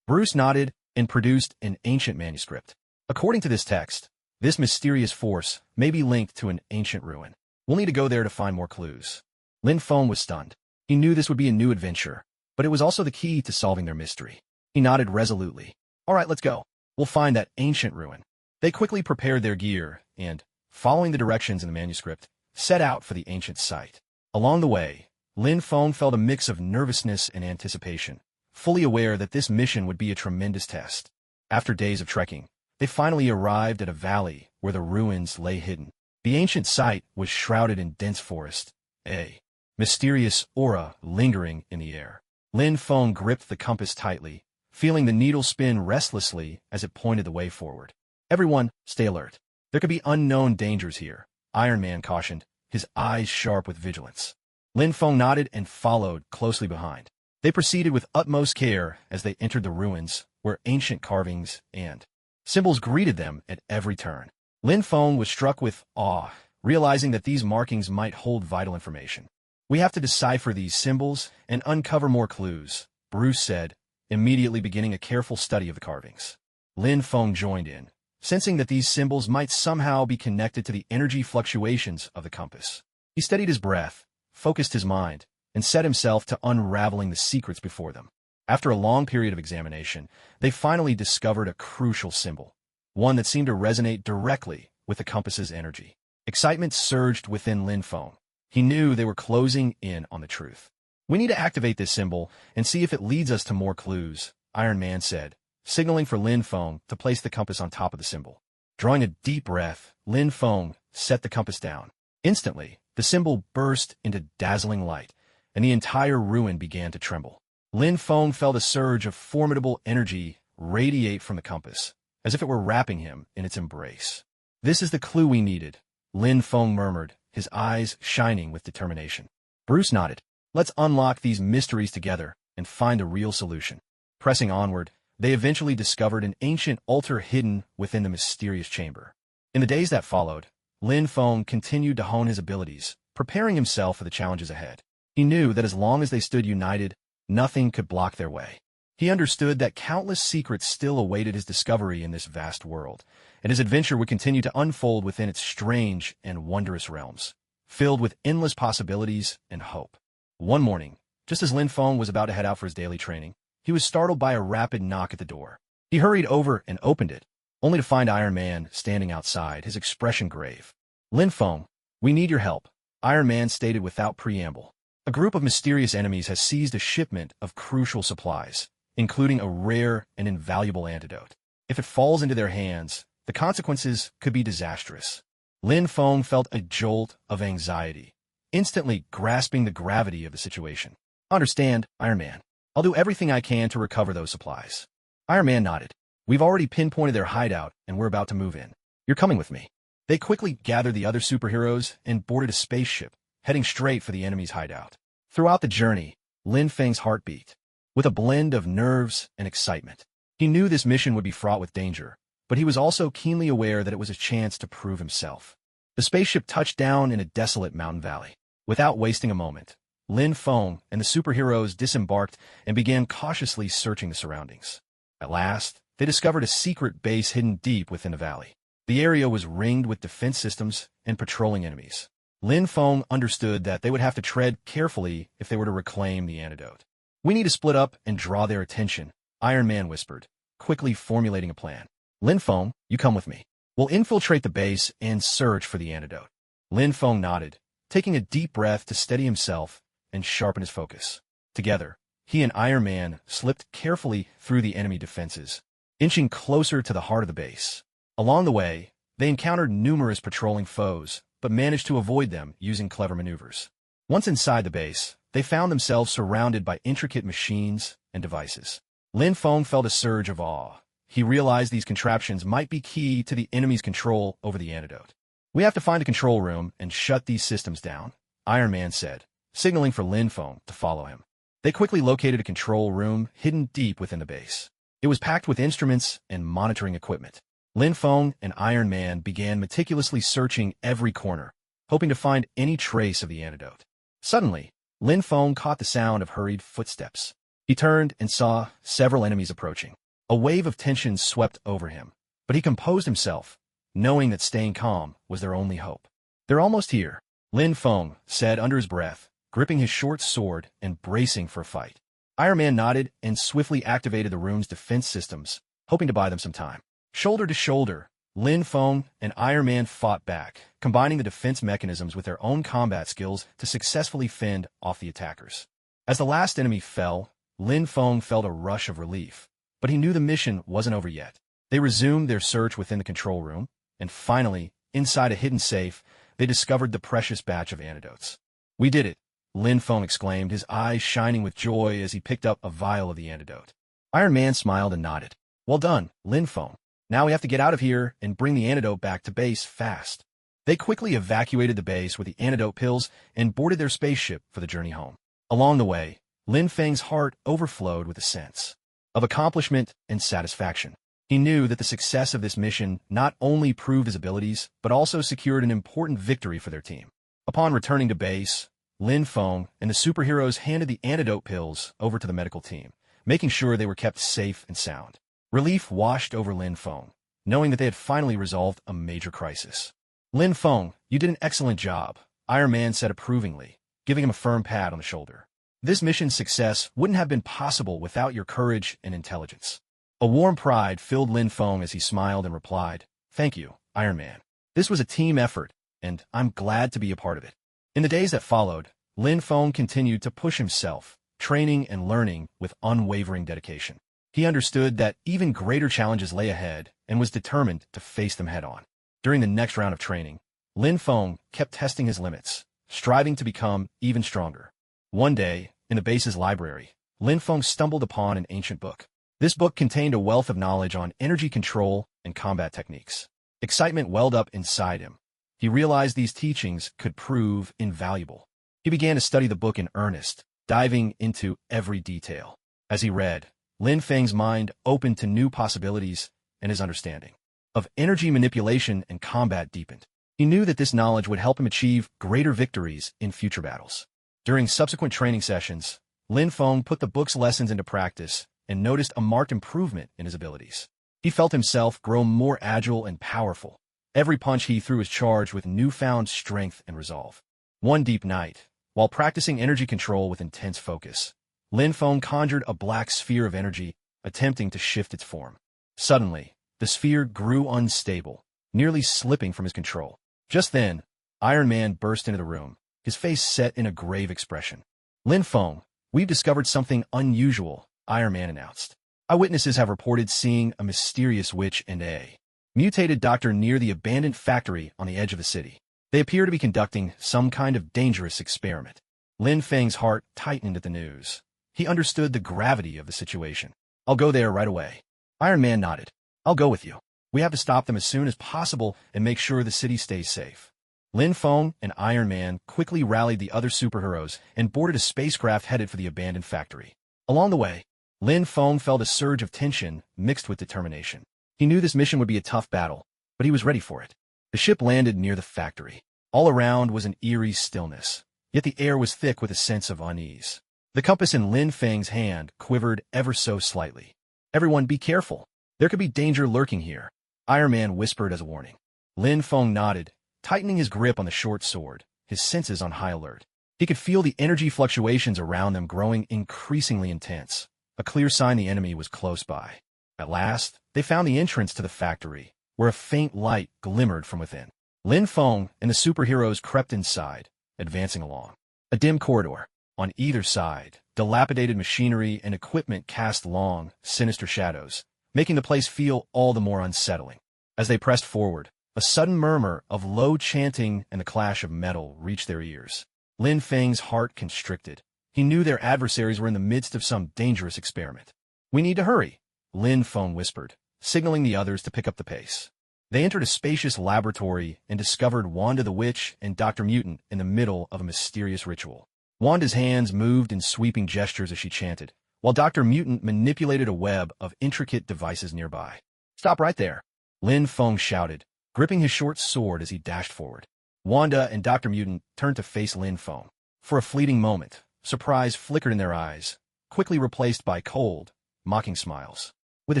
A: Bruce nodded and produced an ancient manuscript. According to this text, this mysterious force may be linked to an ancient ruin. We'll need to go there to find more clues. Lin Feng was stunned. He knew this would be a new adventure, but it was also the key to solving their mystery. He nodded resolutely. All right, let's go. We'll find that ancient ruin. They quickly prepared their gear and, following the directions in the manuscript, set out for the ancient site. Along the way, Lin Feng felt a mix of nervousness and anticipation, fully aware that this mission would be a tremendous test. After days of trekking, they finally arrived at a valley where the ruins lay hidden. The ancient site was shrouded in dense forest, a mysterious aura lingering in the air. Lin Feng gripped the compass tightly, feeling the needle spin restlessly as it pointed the way forward. Everyone, stay alert. There could be unknown dangers here, Iron Man cautioned, his eyes sharp with vigilance. Lin Feng nodded and followed closely behind. They proceeded with utmost care as they entered the ruins, where ancient carvings and symbols greeted them at every turn. Lin Feng was struck with awe, realizing that these markings might hold vital information. We have to decipher these symbols and uncover more clues, Bruce said, immediately beginning a careful study of the carvings. Lin Feng joined in, sensing that these symbols might somehow be connected to the energy fluctuations of the compass. He steadied his breath, focused his mind, and set himself to unraveling the secrets before them. After a long period of examination, they finally discovered a crucial symbol, one that seemed to resonate directly with the compass's energy. Excitement surged within Lin Feng. He knew they were closing in on the truth. We need to activate this symbol and see if it leads us to more clues, Iron Man said, signaling for Lin Feng to place the compass on top of the symbol. Drawing a deep breath, Lin Feng set the compass down. Instantly, the symbol burst into dazzling light, and the entire ruin began to tremble. Lin Feng felt a surge of formidable energy radiate from the compass, as if it were wrapping him in its embrace. This is the clue we needed, Lin Feng murmured, his eyes shining with determination. Bruce nodded. Let's unlock these mysteries together and find a real solution. Pressing onward, they eventually discovered an ancient altar hidden within the mysterious chamber. In the days that followed, Lin Feng continued to hone his abilities, preparing himself for the challenges ahead. He knew that as long as they stood united, nothing could block their way. He understood that countless secrets still awaited his discovery in this vast world, and his adventure would continue to unfold within its strange and wondrous realms, filled with endless possibilities and hope. One morning, just as Lin Feng was about to head out for his daily training, he was startled by a rapid knock at the door. He hurried over and opened it, only to find Iron Man standing outside, his expression grave. Lin Feng, we need your help, Iron Man stated without preamble. A group of mysterious enemies has seized a shipment of crucial supplies, including a rare and invaluable antidote. If it falls into their hands, the consequences could be disastrous. Lin Feng felt a jolt of anxiety, instantly grasping the gravity of the situation. Understand, Iron Man. I'll do everything I can to recover those supplies. Iron Man nodded. We've already pinpointed their hideout, and we're about to move in. You're coming with me. They quickly gathered the other superheroes and boarded a spaceship, heading straight for the enemy's hideout. Throughout the journey, Lin Feng's heart beat, with a blend of nerves and excitement. He knew this mission would be fraught with danger, but he was also keenly aware that it was a chance to prove himself. The spaceship touched down in a desolate mountain valley. Without wasting a moment, Lin Feng and the superheroes disembarked and began cautiously searching the surroundings. At last, they discovered a secret base hidden deep within the valley. The area was ringed with defense systems and patrolling enemies. Lin Feng understood that they would have to tread carefully if they were to reclaim the antidote. We need to split up and draw their attention, Iron Man whispered, quickly formulating a plan. Lin Feng, you come with me. We'll infiltrate the base and search for the antidote. Lin Feng nodded, taking a deep breath to steady himself and sharpen his focus. Together, he and Iron Man slipped carefully through the enemy defenses, inching closer to the heart of the base. Along the way, they encountered numerous patrolling foes, but managed to avoid them using clever maneuvers. Once inside the base, they found themselves surrounded by intricate machines and devices. Lin Feng felt a surge of awe. He realized these contraptions might be key to the enemy's control over the antidote. "We have to find a control room and shut these systems down," Iron Man said, signaling for Lin Feng to follow him. They quickly located a control room hidden deep within the base. It was packed with instruments and monitoring equipment. Lin Feng and Iron Man began meticulously searching every corner, hoping to find any trace of the antidote. Suddenly, Lin Feng caught the sound of hurried footsteps. He turned and saw several enemies approaching. A wave of tension swept over him, but he composed himself, knowing that staying calm was their only hope. "They're almost here," Lin Feng said under his breath, gripping his short sword and bracing for a fight. Iron Man nodded and swiftly activated the room's defense systems, hoping to buy them some time. Shoulder to shoulder, Lin Feng and Iron Man fought back, combining the defense mechanisms with their own combat skills to successfully fend off the attackers. As the last enemy fell, Lin Feng felt a rush of relief, but he knew the mission wasn't over yet. They resumed their search within the control room, and finally, inside a hidden safe, they discovered the precious batch of antidotes. "We did it," Lin Feng exclaimed, his eyes shining with joy as he picked up a vial of the antidote. Iron Man smiled and nodded. "Well done, Lin Feng. Now we have to get out of here and bring the antidote back to base fast." They quickly evacuated the base with the antidote pills and boarded their spaceship for the journey home. Along the way, Lin Feng's heart overflowed with a sense of accomplishment and satisfaction. He knew that the success of this mission not only proved his abilities, but also secured an important victory for their team. Upon returning to base, Lin Feng and the superheroes handed the antidote pills over to the medical team, making sure they were kept safe and sound. Relief washed over Lin Feng, knowing that they had finally resolved a major crisis. "Lin Feng, you did an excellent job," Iron Man said approvingly, giving him a firm pat on the shoulder. "This mission's success wouldn't have been possible without your courage and intelligence." A warm pride filled Lin Feng as he smiled and replied, "Thank you, Iron Man. This was a team effort, and I'm glad to be a part of it." In the days that followed, Lin Feng continued to push himself, training and learning with unwavering dedication. He understood that even greater challenges lay ahead and was determined to face them head-on. During the next round of training, Lin Feng kept testing his limits, striving to become even stronger. One day, in the base's library, Lin Feng stumbled upon an ancient book. This book contained a wealth of knowledge on energy control and combat techniques. Excitement welled up inside him. He realized these teachings could prove invaluable. He began to study the book in earnest, diving into every detail. As he read, Lin Feng's mind opened to new possibilities, and his understanding of energy manipulation and combat deepened. He knew that this knowledge would help him achieve greater victories in future battles. During subsequent training sessions, Lin Feng put the book's lessons into practice and noticed a marked improvement in his abilities. He felt himself grow more agile and powerful. Every punch he threw was charged with newfound strength and resolve. One deep night, while practicing energy control with intense focus, Lin Feng conjured a black sphere of energy, attempting to shift its form. Suddenly, the sphere grew unstable, nearly slipping from his control. Just then, Iron Man burst into the room, his face set in a grave expression. "Lin Feng, we've discovered something unusual," Iron Man announced. "Eyewitnesses have reported seeing a mysterious witch and a mutated doctor near the abandoned factory on the edge of the city. They appear to be conducting some kind of dangerous experiment." Lin Feng's heart tightened at the news. He understood the gravity of the situation. "I'll go there right away." Iron Man nodded. "I'll go with you. We have to stop them as soon as possible and make sure the city stays safe." Lin Feng and Iron Man quickly rallied the other superheroes and boarded a spacecraft headed for the abandoned factory. Along the way, Lin Feng felt a surge of tension mixed with determination. He knew this mission would be a tough battle, but he was ready for it. The ship landed near the factory. All around was an eerie stillness, yet the air was thick with a sense of unease. The compass in Lin Feng's hand quivered ever so slightly. "Everyone be careful. There could be danger lurking here," Iron Man whispered as a warning. Lin Feng nodded, tightening his grip on the short sword, his senses on high alert. He could feel the energy fluctuations around them growing increasingly intense, a clear sign the enemy was close by. At last, they found the entrance to the factory, where a faint light glimmered from within. Lin Feng and the superheroes crept inside, advancing along. A dim corridor. On either side, dilapidated machinery and equipment cast long, sinister shadows, making the place feel all the more unsettling. As they pressed forward, a sudden murmur of low chanting and the clash of metal reached their ears. Lin Feng's heart constricted. He knew their adversaries were in the midst of some dangerous experiment. "We need to hurry," Lin Feng whispered, signaling the others to pick up the pace. They entered a spacious laboratory and discovered Wanda the Witch and Dr. Mutant in the middle of a mysterious ritual. Wanda's hands moved in sweeping gestures as she chanted, while Dr. Mutant manipulated a web of intricate devices nearby. "Stop right there," Lin Feng shouted, gripping his short sword as he dashed forward. Wanda and Dr. Mutant turned to face Lin Feng. For a fleeting moment, surprise flickered in their eyes, quickly replaced by cold, mocking smiles. With a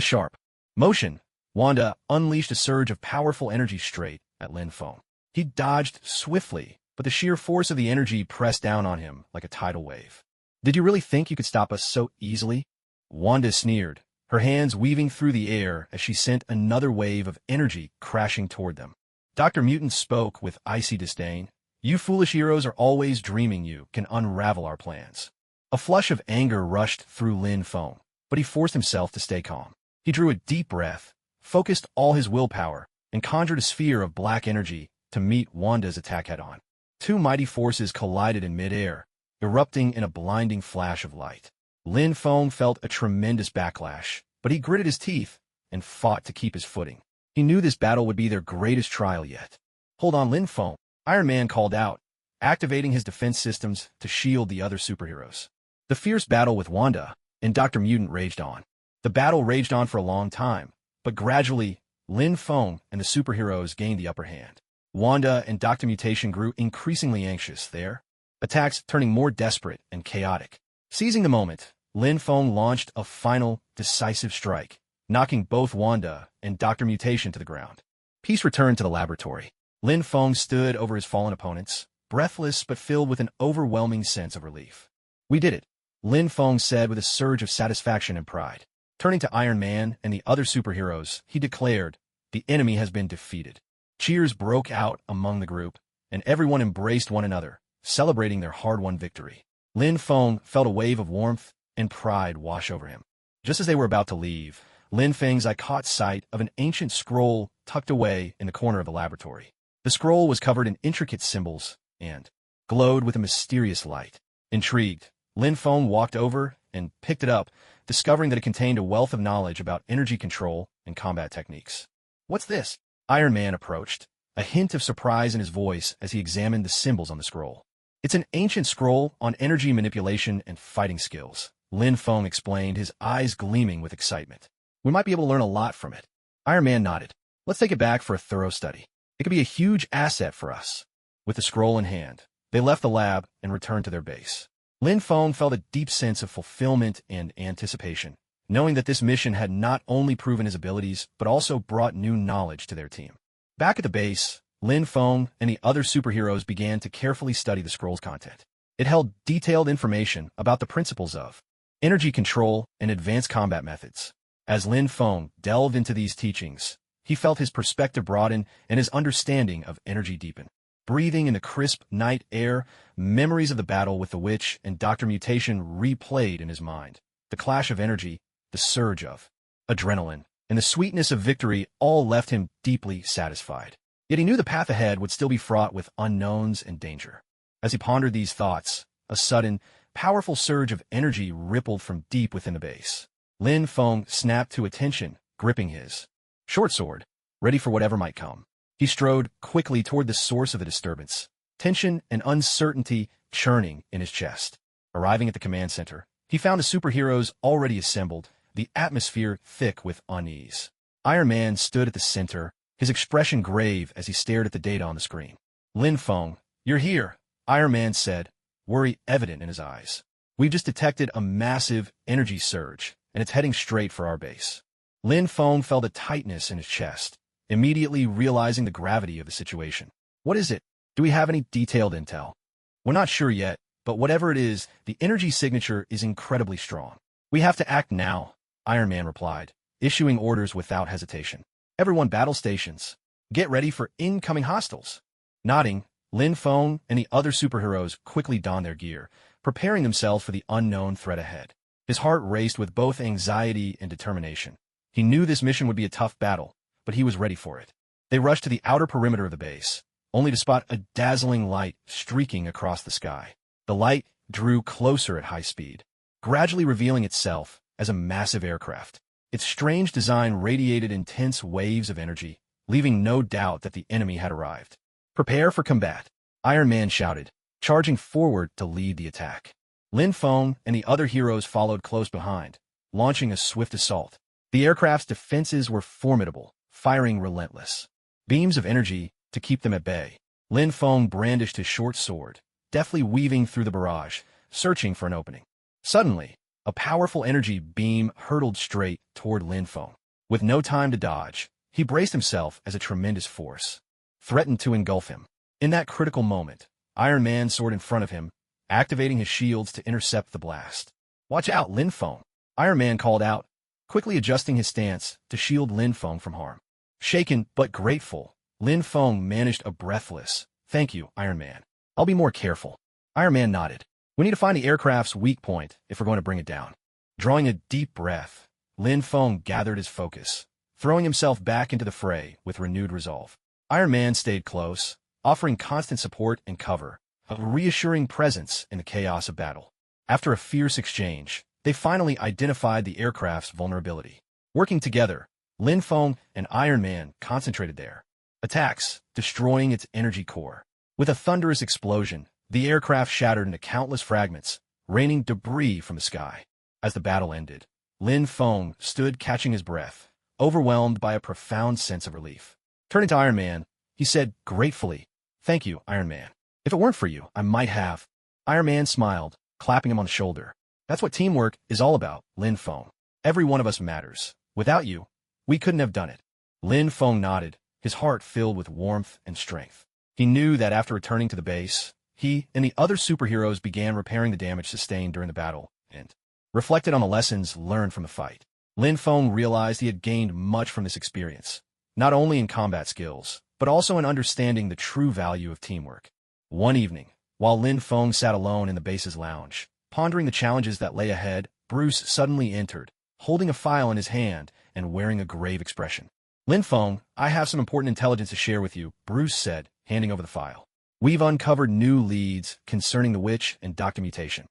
A: sharp motion, Wanda unleashed a surge of powerful energy straight at Lin Feng. He dodged swiftly, but the sheer force of the energy pressed down on him like a tidal wave. "Did you really think you could stop us so easily?" Wanda sneered, her hands weaving through the air as she sent another wave of energy crashing toward them. Dr. Mutant spoke with icy disdain. "You foolish heroes are always dreaming you can unravel our plans." A flush of anger rushed through Lin Feng, but he forced himself to stay calm. He drew a deep breath, focused all his willpower, and conjured a sphere of black energy to meet Wanda's attack head-on. Two mighty forces collided in mid-air, erupting in a blinding flash of light. Lin Feng felt a tremendous backlash, but he gritted his teeth and fought to keep his footing. He knew this battle would be their greatest trial yet. "Hold on, Lin Feng," Iron Man called out, activating his defense systems to shield the other superheroes. The fierce battle with Wanda and Dr. Mutant raged on. The battle raged on for a long time, but gradually, Lin Feng and the superheroes gained the upper hand. Wanda and Dr. Mutation grew increasingly anxious, their attacks turning more desperate and chaotic. Seizing the moment, Lin Feng launched a final, decisive strike, knocking both Wanda and Dr. Mutation to the ground. Peace returned to the laboratory. Lin Feng stood over his fallen opponents, breathless but filled with an overwhelming sense of relief. "We did it," Lin Feng said with a surge of satisfaction and pride. Turning to Iron Man and the other superheroes, he declared, "The enemy has been defeated." Cheers broke out among the group, and everyone embraced one another, celebrating their hard-won victory. Lin Feng felt a wave of warmth and pride wash over him. Just as they were about to leave, Lin Feng's eye caught sight of an ancient scroll tucked away in the corner of the laboratory. The scroll was covered in intricate symbols and glowed with a mysterious light. Intrigued, Lin Feng walked over and picked it up, discovering that it contained a wealth of knowledge about energy control and combat techniques. "What's this?" Iron Man approached, a hint of surprise in his voice as he examined the symbols on the scroll. "It's an ancient scroll on energy manipulation and fighting skills," Lin Feng explained, his eyes gleaming with excitement. "We might be able to learn a lot from it." Iron Man nodded. "Let's take it back for a thorough study. It could be a huge asset for us." With the scroll in hand, they left the lab and returned to their base. Lin Feng felt a deep sense of fulfillment and anticipation, knowing that this mission had not only proven his abilities, but also brought new knowledge to their team. Back at the base, Lin Feng and the other superheroes began to carefully study the scroll's content. It held detailed information about the principles of energy control and advanced combat methods. As Lin Feng delved into these teachings, he felt his perspective broaden and his understanding of energy deepen. Breathing in the crisp night air, memories of the battle with the witch and Dr. Mutation replayed in his mind. The clash of energy, the surge of adrenaline, and the sweetness of victory all left him deeply satisfied. Yet he knew the path ahead would still be fraught with unknowns and danger. As he pondered these thoughts, a sudden, powerful surge of energy rippled from deep within the base. Lin Feng snapped to attention, gripping his short sword, ready for whatever might come. He strode quickly toward the source of the disturbance, tension and uncertainty churning in his chest. Arriving at the command center, he found the superheroes already assembled, the atmosphere thick with unease. Iron Man stood at the center, his expression grave as he stared at the data on the screen. "Lin Feng, you're here," Iron Man said, worry evident in his eyes. "We've just detected a massive energy surge, and it's heading straight for our base." Lin Feng felt a tightness in his chest, immediately realizing the gravity of the situation. "What is it? Do we have any detailed intel?" "We're not sure yet, but whatever it is, the energy signature is incredibly strong. We have to act now," Iron Man replied, issuing orders without hesitation. "Everyone battle stations. Get ready for incoming hostiles. Nodding, Lin Feng and the other superheroes quickly donned their gear, preparing themselves for the unknown threat ahead. His heart raced with both anxiety and determination. He knew this mission would be a tough battle, but he was ready for it. They rushed to the outer perimeter of the base, only to spot a dazzling light streaking across the sky. The light drew closer at high speed, gradually revealing itself as a massive aircraft. Its strange design radiated intense waves of energy, leaving no doubt that the enemy had arrived. "Prepare for combat," Iron Man shouted, charging forward to lead the attack. Lin Feng and the other heroes followed close behind, launching a swift assault. The aircraft's defenses were formidable, firing relentless beams of energy to keep them at bay. Lin Feng brandished his short sword, deftly weaving through the barrage, searching for an opening. Suddenly, a powerful energy beam hurtled straight toward Lin Feng. With no time to dodge, he braced himself as a tremendous force threatened to engulf him. In that critical moment, Iron Man soared in front of him, activating his shields to intercept the blast. "Watch out, Lin Feng," Iron Man called out, quickly adjusting his stance to shield Lin Feng from harm. Shaken but grateful, Lin Feng managed a breathless, "Thank you, Iron Man. I'll be more careful." Iron Man nodded. "We need to find the aircraft's weak point if we're going to bring it down." Drawing a deep breath, Lin Feng gathered his focus, throwing himself back into the fray with renewed resolve. Iron Man stayed close, offering constant support and cover, a reassuring presence in the chaos of battle. After a fierce exchange, they finally identified the aircraft's vulnerability. Working together, Lin Feng and Iron Man concentrated their attacks, destroying its energy core. With a thunderous explosion, the aircraft shattered into countless fragments, raining debris from the sky. As the battle ended, Lin Feng stood catching his breath, overwhelmed by a profound sense of relief. Turning to Iron Man, he said gratefully, "Thank you, Iron Man. If it weren't for you, I might have." Iron Man smiled, clapping him on the shoulder. "That's what teamwork is all about, Lin Feng. Every one of us matters. Without you, we couldn't have done it." Lin Feng nodded, his heart filled with warmth and strength. He knew that after returning to the base, he and the other superheroes began repairing the damage sustained during the battle, and reflected on the lessons learned from the fight. Lin Feng realized he had gained much from this experience, not only in combat skills, but also in understanding the true value of teamwork. One evening, while Lin Feng sat alone in the base's lounge, pondering the challenges that lay ahead, Bruce suddenly entered, holding a file in his hand and wearing a grave expression. "Lin Feng, I have some important intelligence to share with you," Bruce said, handing over the file. "We've uncovered new leads concerning the witch and Dr. Mutation."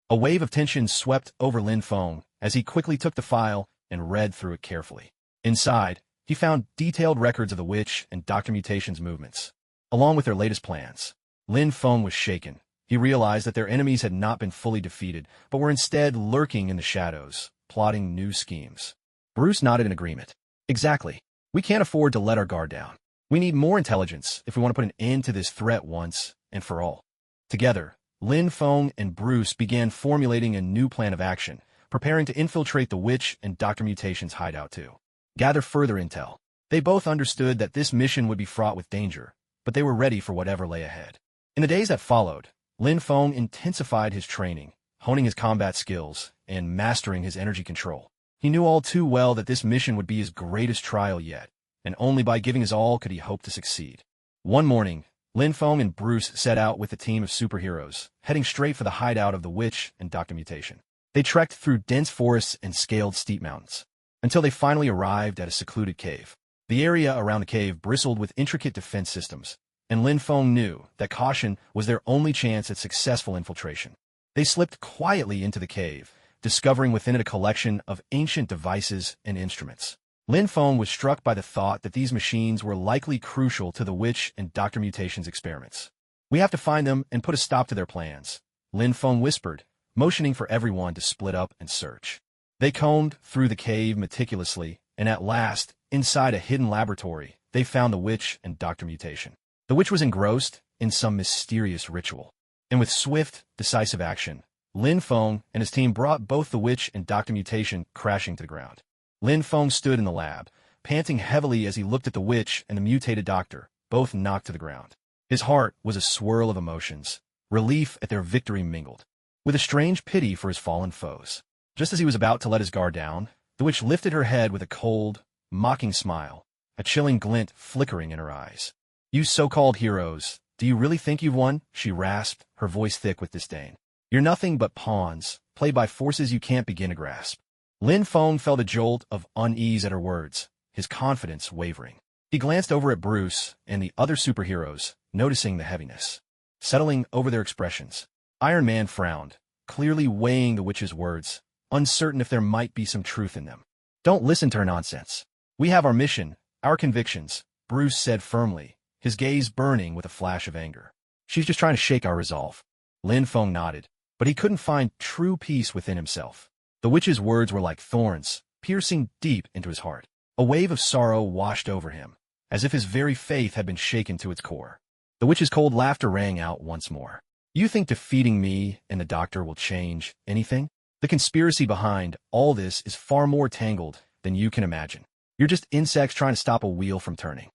A: A wave of tension swept over Lin Feng as he quickly took the file and read through it carefully. Inside, he found detailed records of the witch and Dr. Mutation's movements, along with their latest plans. Lin Feng was shaken. He realized that their enemies had not been fully defeated, but were instead lurking in the shadows, plotting new schemes. Bruce nodded in agreement. "Exactly. We can't afford to let our guard down. We need more intelligence if we want to put an end to this threat once and for all." Together, Lin Feng and Bruce began formulating a new plan of action, preparing to infiltrate the witch and Dr. Mutation's hideout to gather further intel. They both understood that this mission would be fraught with danger, but they were ready for whatever lay ahead. In the days that followed, Lin Feng intensified his training, honing his combat skills and mastering his energy control. He knew all too well that this mission would be his greatest trial yet, and only by giving his all could he hope to succeed. One morning, Lin Feng and Bruce set out with a team of superheroes, heading straight for the hideout of the witch and Dr. Mutation. They trekked through dense forests and scaled steep mountains, until they finally arrived at a secluded cave. The area around the cave bristled with intricate defense systems, and Lin Feng knew that caution was their only chance at successful infiltration. They slipped quietly into the cave, discovering within it a collection of ancient devices and instruments. Lin Feng was struck by the thought that these machines were likely crucial to the witch and Dr. Mutation's experiments. "We have to find them and put a stop to their plans," Lin Feng whispered, motioning for everyone to split up and search. They combed through the cave meticulously, and at last, inside a hidden laboratory, they found the witch and Dr. Mutation. The witch was engrossed in some mysterious ritual, and with swift, decisive action, Lin Feng and his team brought both the witch and Dr. Mutation crashing to the ground. Lin Feng stood in the lab, panting heavily as he looked at the witch and the mutated doctor, both knocked to the ground. His heart was a swirl of emotions, relief at their victory mingled with a strange pity for his fallen foes. Just as he was about to let his guard down, the witch lifted her head with a cold, mocking smile, a chilling glint flickering in her eyes. "You so-called heroes, do you really think you've won?" she rasped, her voice thick with disdain. "You're nothing but pawns, played by forces you can't begin to grasp." Lin Feng felt a jolt of unease at her words, his confidence wavering. He glanced over at Bruce and the other superheroes, noticing the heaviness settling over their expressions. Iron Man frowned, clearly weighing the witch's words, uncertain if there might be some truth in them. "Don't listen to her nonsense. We have our mission, our convictions," Bruce said firmly, his gaze burning with a flash of anger. "She's just trying to shake our resolve." Lin Feng nodded, but he couldn't find true peace within himself. The witch's words were like thorns, piercing deep into his heart. A wave of sorrow washed over him, as if his very faith had been shaken to its core. The witch's cold laughter rang out once more. "You think defeating me and the doctor will change anything? The conspiracy behind all this is far more tangled than you can imagine. You're just insects trying to stop a wheel from turning."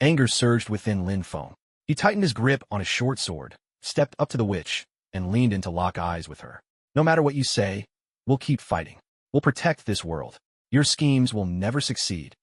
A: Anger surged within Lin Feng. He tightened his grip on his short sword, stepped up to the witch, and leaned in to lock eyes with her. "No matter what you say, we'll keep fighting. We'll protect this world. Your schemes will never succeed."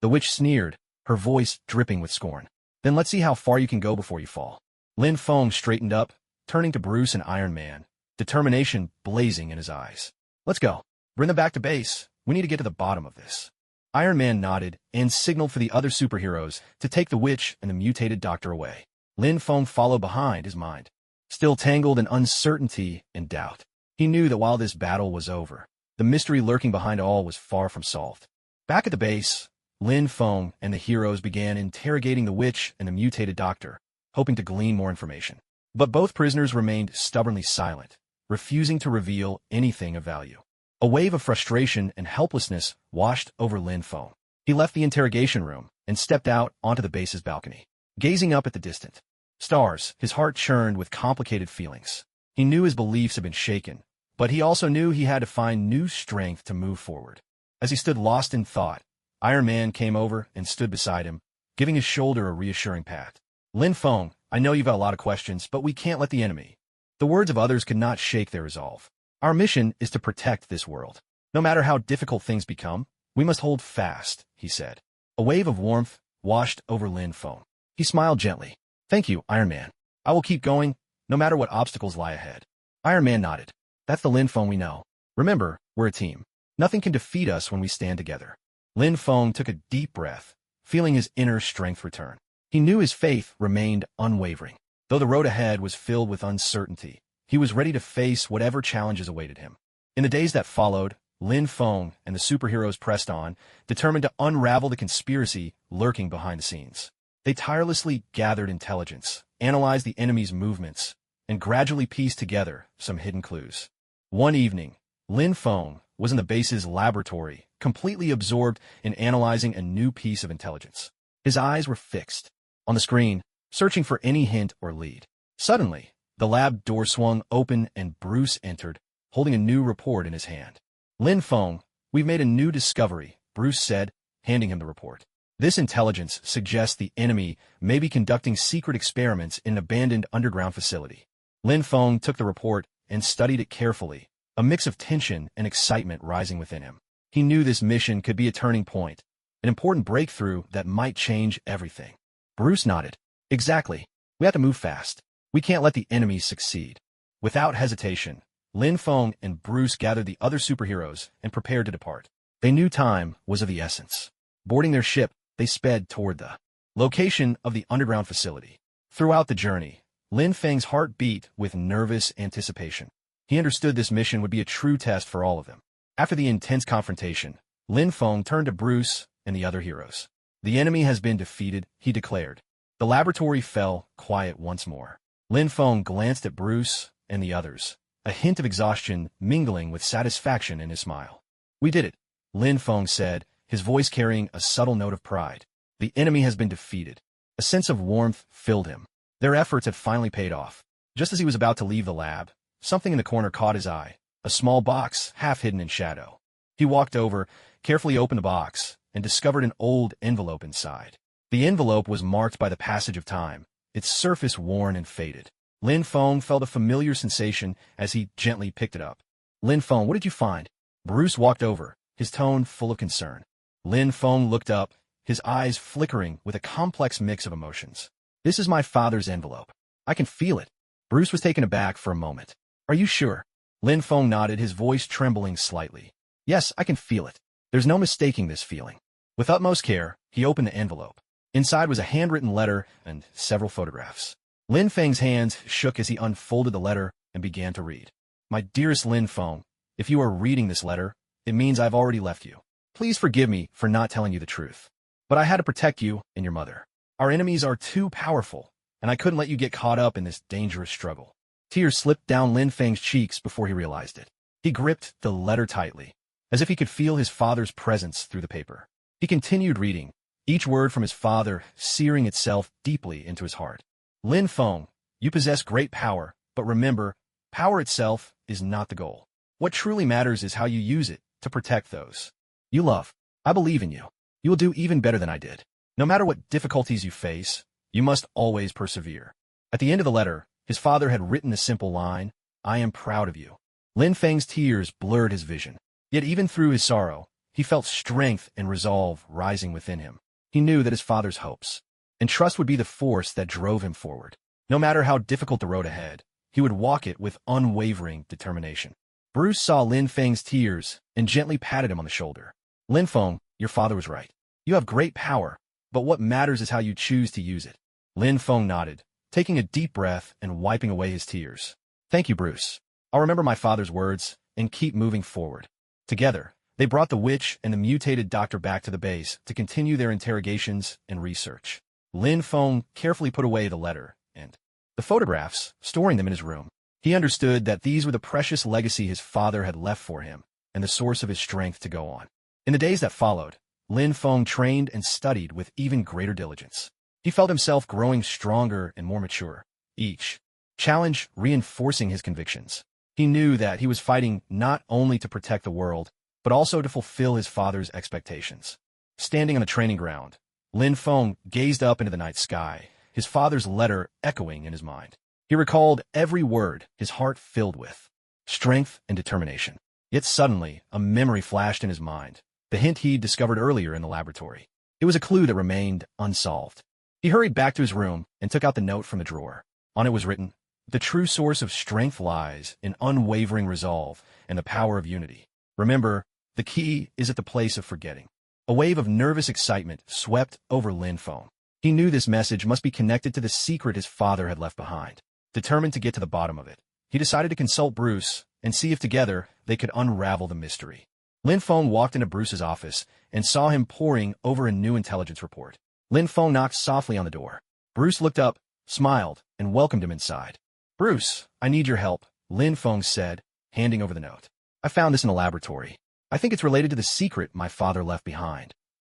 A: The witch sneered, her voice dripping with scorn. "Then let's see how far you can go before you fall." Lin Feng straightened up, turning to Bruce and Iron Man, determination blazing in his eyes. "Let's go. Bring them back to base. We need to get to the bottom of this." Iron Man nodded and signaled for the other superheroes to take the witch and the mutated doctor away. Lin Feng followed behind, his mind still tangled in uncertainty and doubt. He knew that while this battle was over, the mystery lurking behind all was far from solved. Back at the base, Lin Feng and the heroes began interrogating the witch and the mutated doctor, hoping to glean more information. But both prisoners remained stubbornly silent, refusing to reveal anything of value. A wave of frustration and helplessness washed over Lin Feng. He left the interrogation room and stepped out onto the base's balcony. Gazing up at the distant stars, his heart churned with complicated feelings. He knew his beliefs had been shaken, but he also knew he had to find new strength to move forward. As he stood lost in thought, Iron Man came over and stood beside him, giving his shoulder a reassuring pat. "Lin Feng, I know you've got a lot of questions, but we can't let the enemy." The words of others could not shake their resolve. "Our mission is to protect this world. No matter how difficult things become, we must hold fast," he said. A wave of warmth washed over Lin Feng. He smiled gently. "Thank you, Iron Man. I will keep going, no matter what obstacles lie ahead." Iron Man nodded. "That's the Lin Feng we know. Remember, we're a team. Nothing can defeat us when we stand together." Lin Feng took a deep breath, feeling his inner strength return. He knew his faith remained unwavering. Though the road ahead was filled with uncertainty, he was ready to face whatever challenges awaited him. In the days that followed, Lin Feng and the superheroes pressed on, determined to unravel the conspiracy lurking behind the scenes. They tirelessly gathered intelligence, analyzed the enemy's movements, and gradually pieced together some hidden clues. One evening, Lin Feng was in the base's laboratory, completely absorbed in analyzing a new piece of intelligence. His eyes were fixed on the screen, searching for any hint or lead. Suddenly, the lab door swung open and Bruce entered, holding a new report in his hand. "Lin Feng, we've made a new discovery," Bruce said, handing him the report. "This intelligence suggests the enemy may be conducting secret experiments in an abandoned underground facility." Lin Feng took the report and studied it carefully, a mix of tension and excitement rising within him. He knew this mission could be a turning point, an important breakthrough that might change everything. Bruce nodded. "Exactly. We have to move fast. We can't let the enemy succeed." Without hesitation, Lin Feng and Bruce gathered the other superheroes and prepared to depart. They knew time was of the essence. Boarding their ship, they sped toward the location of the underground facility. Throughout the journey, Lin Feng's heart beat with nervous anticipation. He understood this mission would be a true test for all of them. After the intense confrontation, Lin Feng turned to Bruce and the other heroes. "The enemy has been defeated," he declared. The laboratory fell quiet once more. Lin Feng glanced at Bruce and the others, a hint of exhaustion mingling with satisfaction in his smile. "We did it," Lin Feng said, his voice carrying a subtle note of pride. "The enemy has been defeated." A sense of warmth filled him. Their efforts had finally paid off. Just as he was about to leave the lab, something in the corner caught his eye, a small box half hidden in shadow. He walked over, carefully opened the box, and discovered an old envelope inside. The envelope was marked by the passage of time, its surface worn and faded. Lin Feng felt a familiar sensation as he gently picked it up. "Lin Feng, what did you find?" Bruce walked over, his tone full of concern. Lin Feng looked up, his eyes flickering with a complex mix of emotions. This is my father's envelope. I can feel it. Bruce was taken aback for a moment. Are you sure? Lin Feng nodded, his voice trembling slightly. Yes, I can feel it. There's no mistaking this feeling. With utmost care, he opened the envelope. Inside was a handwritten letter and several photographs. Lin Feng's hands shook as he unfolded the letter and began to read. My dearest Lin Feng, if you are reading this letter, it means I've already left you. Please forgive me for not telling you the truth. But I had to protect you and your mother. Our enemies are too powerful, and I couldn't let you get caught up in this dangerous struggle. Tears slipped down Lin Feng's cheeks before he realized it. He gripped the letter tightly, as if he could feel his father's presence through the paper. He continued reading, each word from his father searing itself deeply into his heart. Lin Feng, you possess great power, but remember, power itself is not the goal. What truly matters is how you use it to protect those you love. I believe in you. You will do even better than I did. No matter what difficulties you face, you must always persevere. At the end of the letter, his father had written a simple line, I am proud of you. Lin Feng's tears blurred his vision. Yet even through his sorrow, he felt strength and resolve rising within him. He knew that his father's hopes and trust would be the force that drove him forward. No matter how difficult the road ahead, he would walk it with unwavering determination. Bruce saw Lin Feng's tears and gently patted him on the shoulder. Lin Feng, your father was right. You have great power, but what matters is how you choose to use it. Lin Feng nodded, taking a deep breath and wiping away his tears. Thank you, Bruce. I'll remember my father's words and keep moving forward. Together, they brought the witch and the mutated doctor back to the base to continue their interrogations and research. Lin Feng carefully put away the letter and the photographs, storing them in his room. He understood that these were the precious legacy his father had left for him and the source of his strength to go on. In the days that followed, Lin Feng trained and studied with even greater diligence. He felt himself growing stronger and more mature, each challenge reinforcing his convictions. He knew that he was fighting not only to protect the world, but also to fulfill his father's expectations. Standing on the training ground, Lin Feng gazed up into the night sky, his father's letter echoing in his mind. He recalled every word, his heart filled with strength and determination. Yet suddenly, a memory flashed in his mind, the hint he'd discovered earlier in the laboratory. It was a clue that remained unsolved. He hurried back to his room and took out the note from the drawer. On it was written, the true source of strength lies in unwavering resolve and the power of unity. Remember, the key is at the place of forgetting. A wave of nervous excitement swept over Lin Feng. He knew this message must be connected to the secret his father had left behind. Determined to get to the bottom of it, he decided to consult Bruce and see if together they could unravel the mystery. Lin Feng walked into Bruce's office and saw him poring over a new intelligence report. Lin Feng knocked softly on the door. Bruce looked up, smiled, and welcomed him inside. Bruce, I need your help, Lin Feng said, handing over the note. I found this in the laboratory. I think it's related to the secret my father left behind.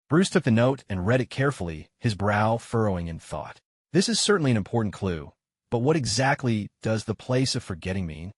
A: Bruce took the note and read it carefully, his brow furrowing in thought. This is certainly an important clue, but what exactly does the place of forgetting mean?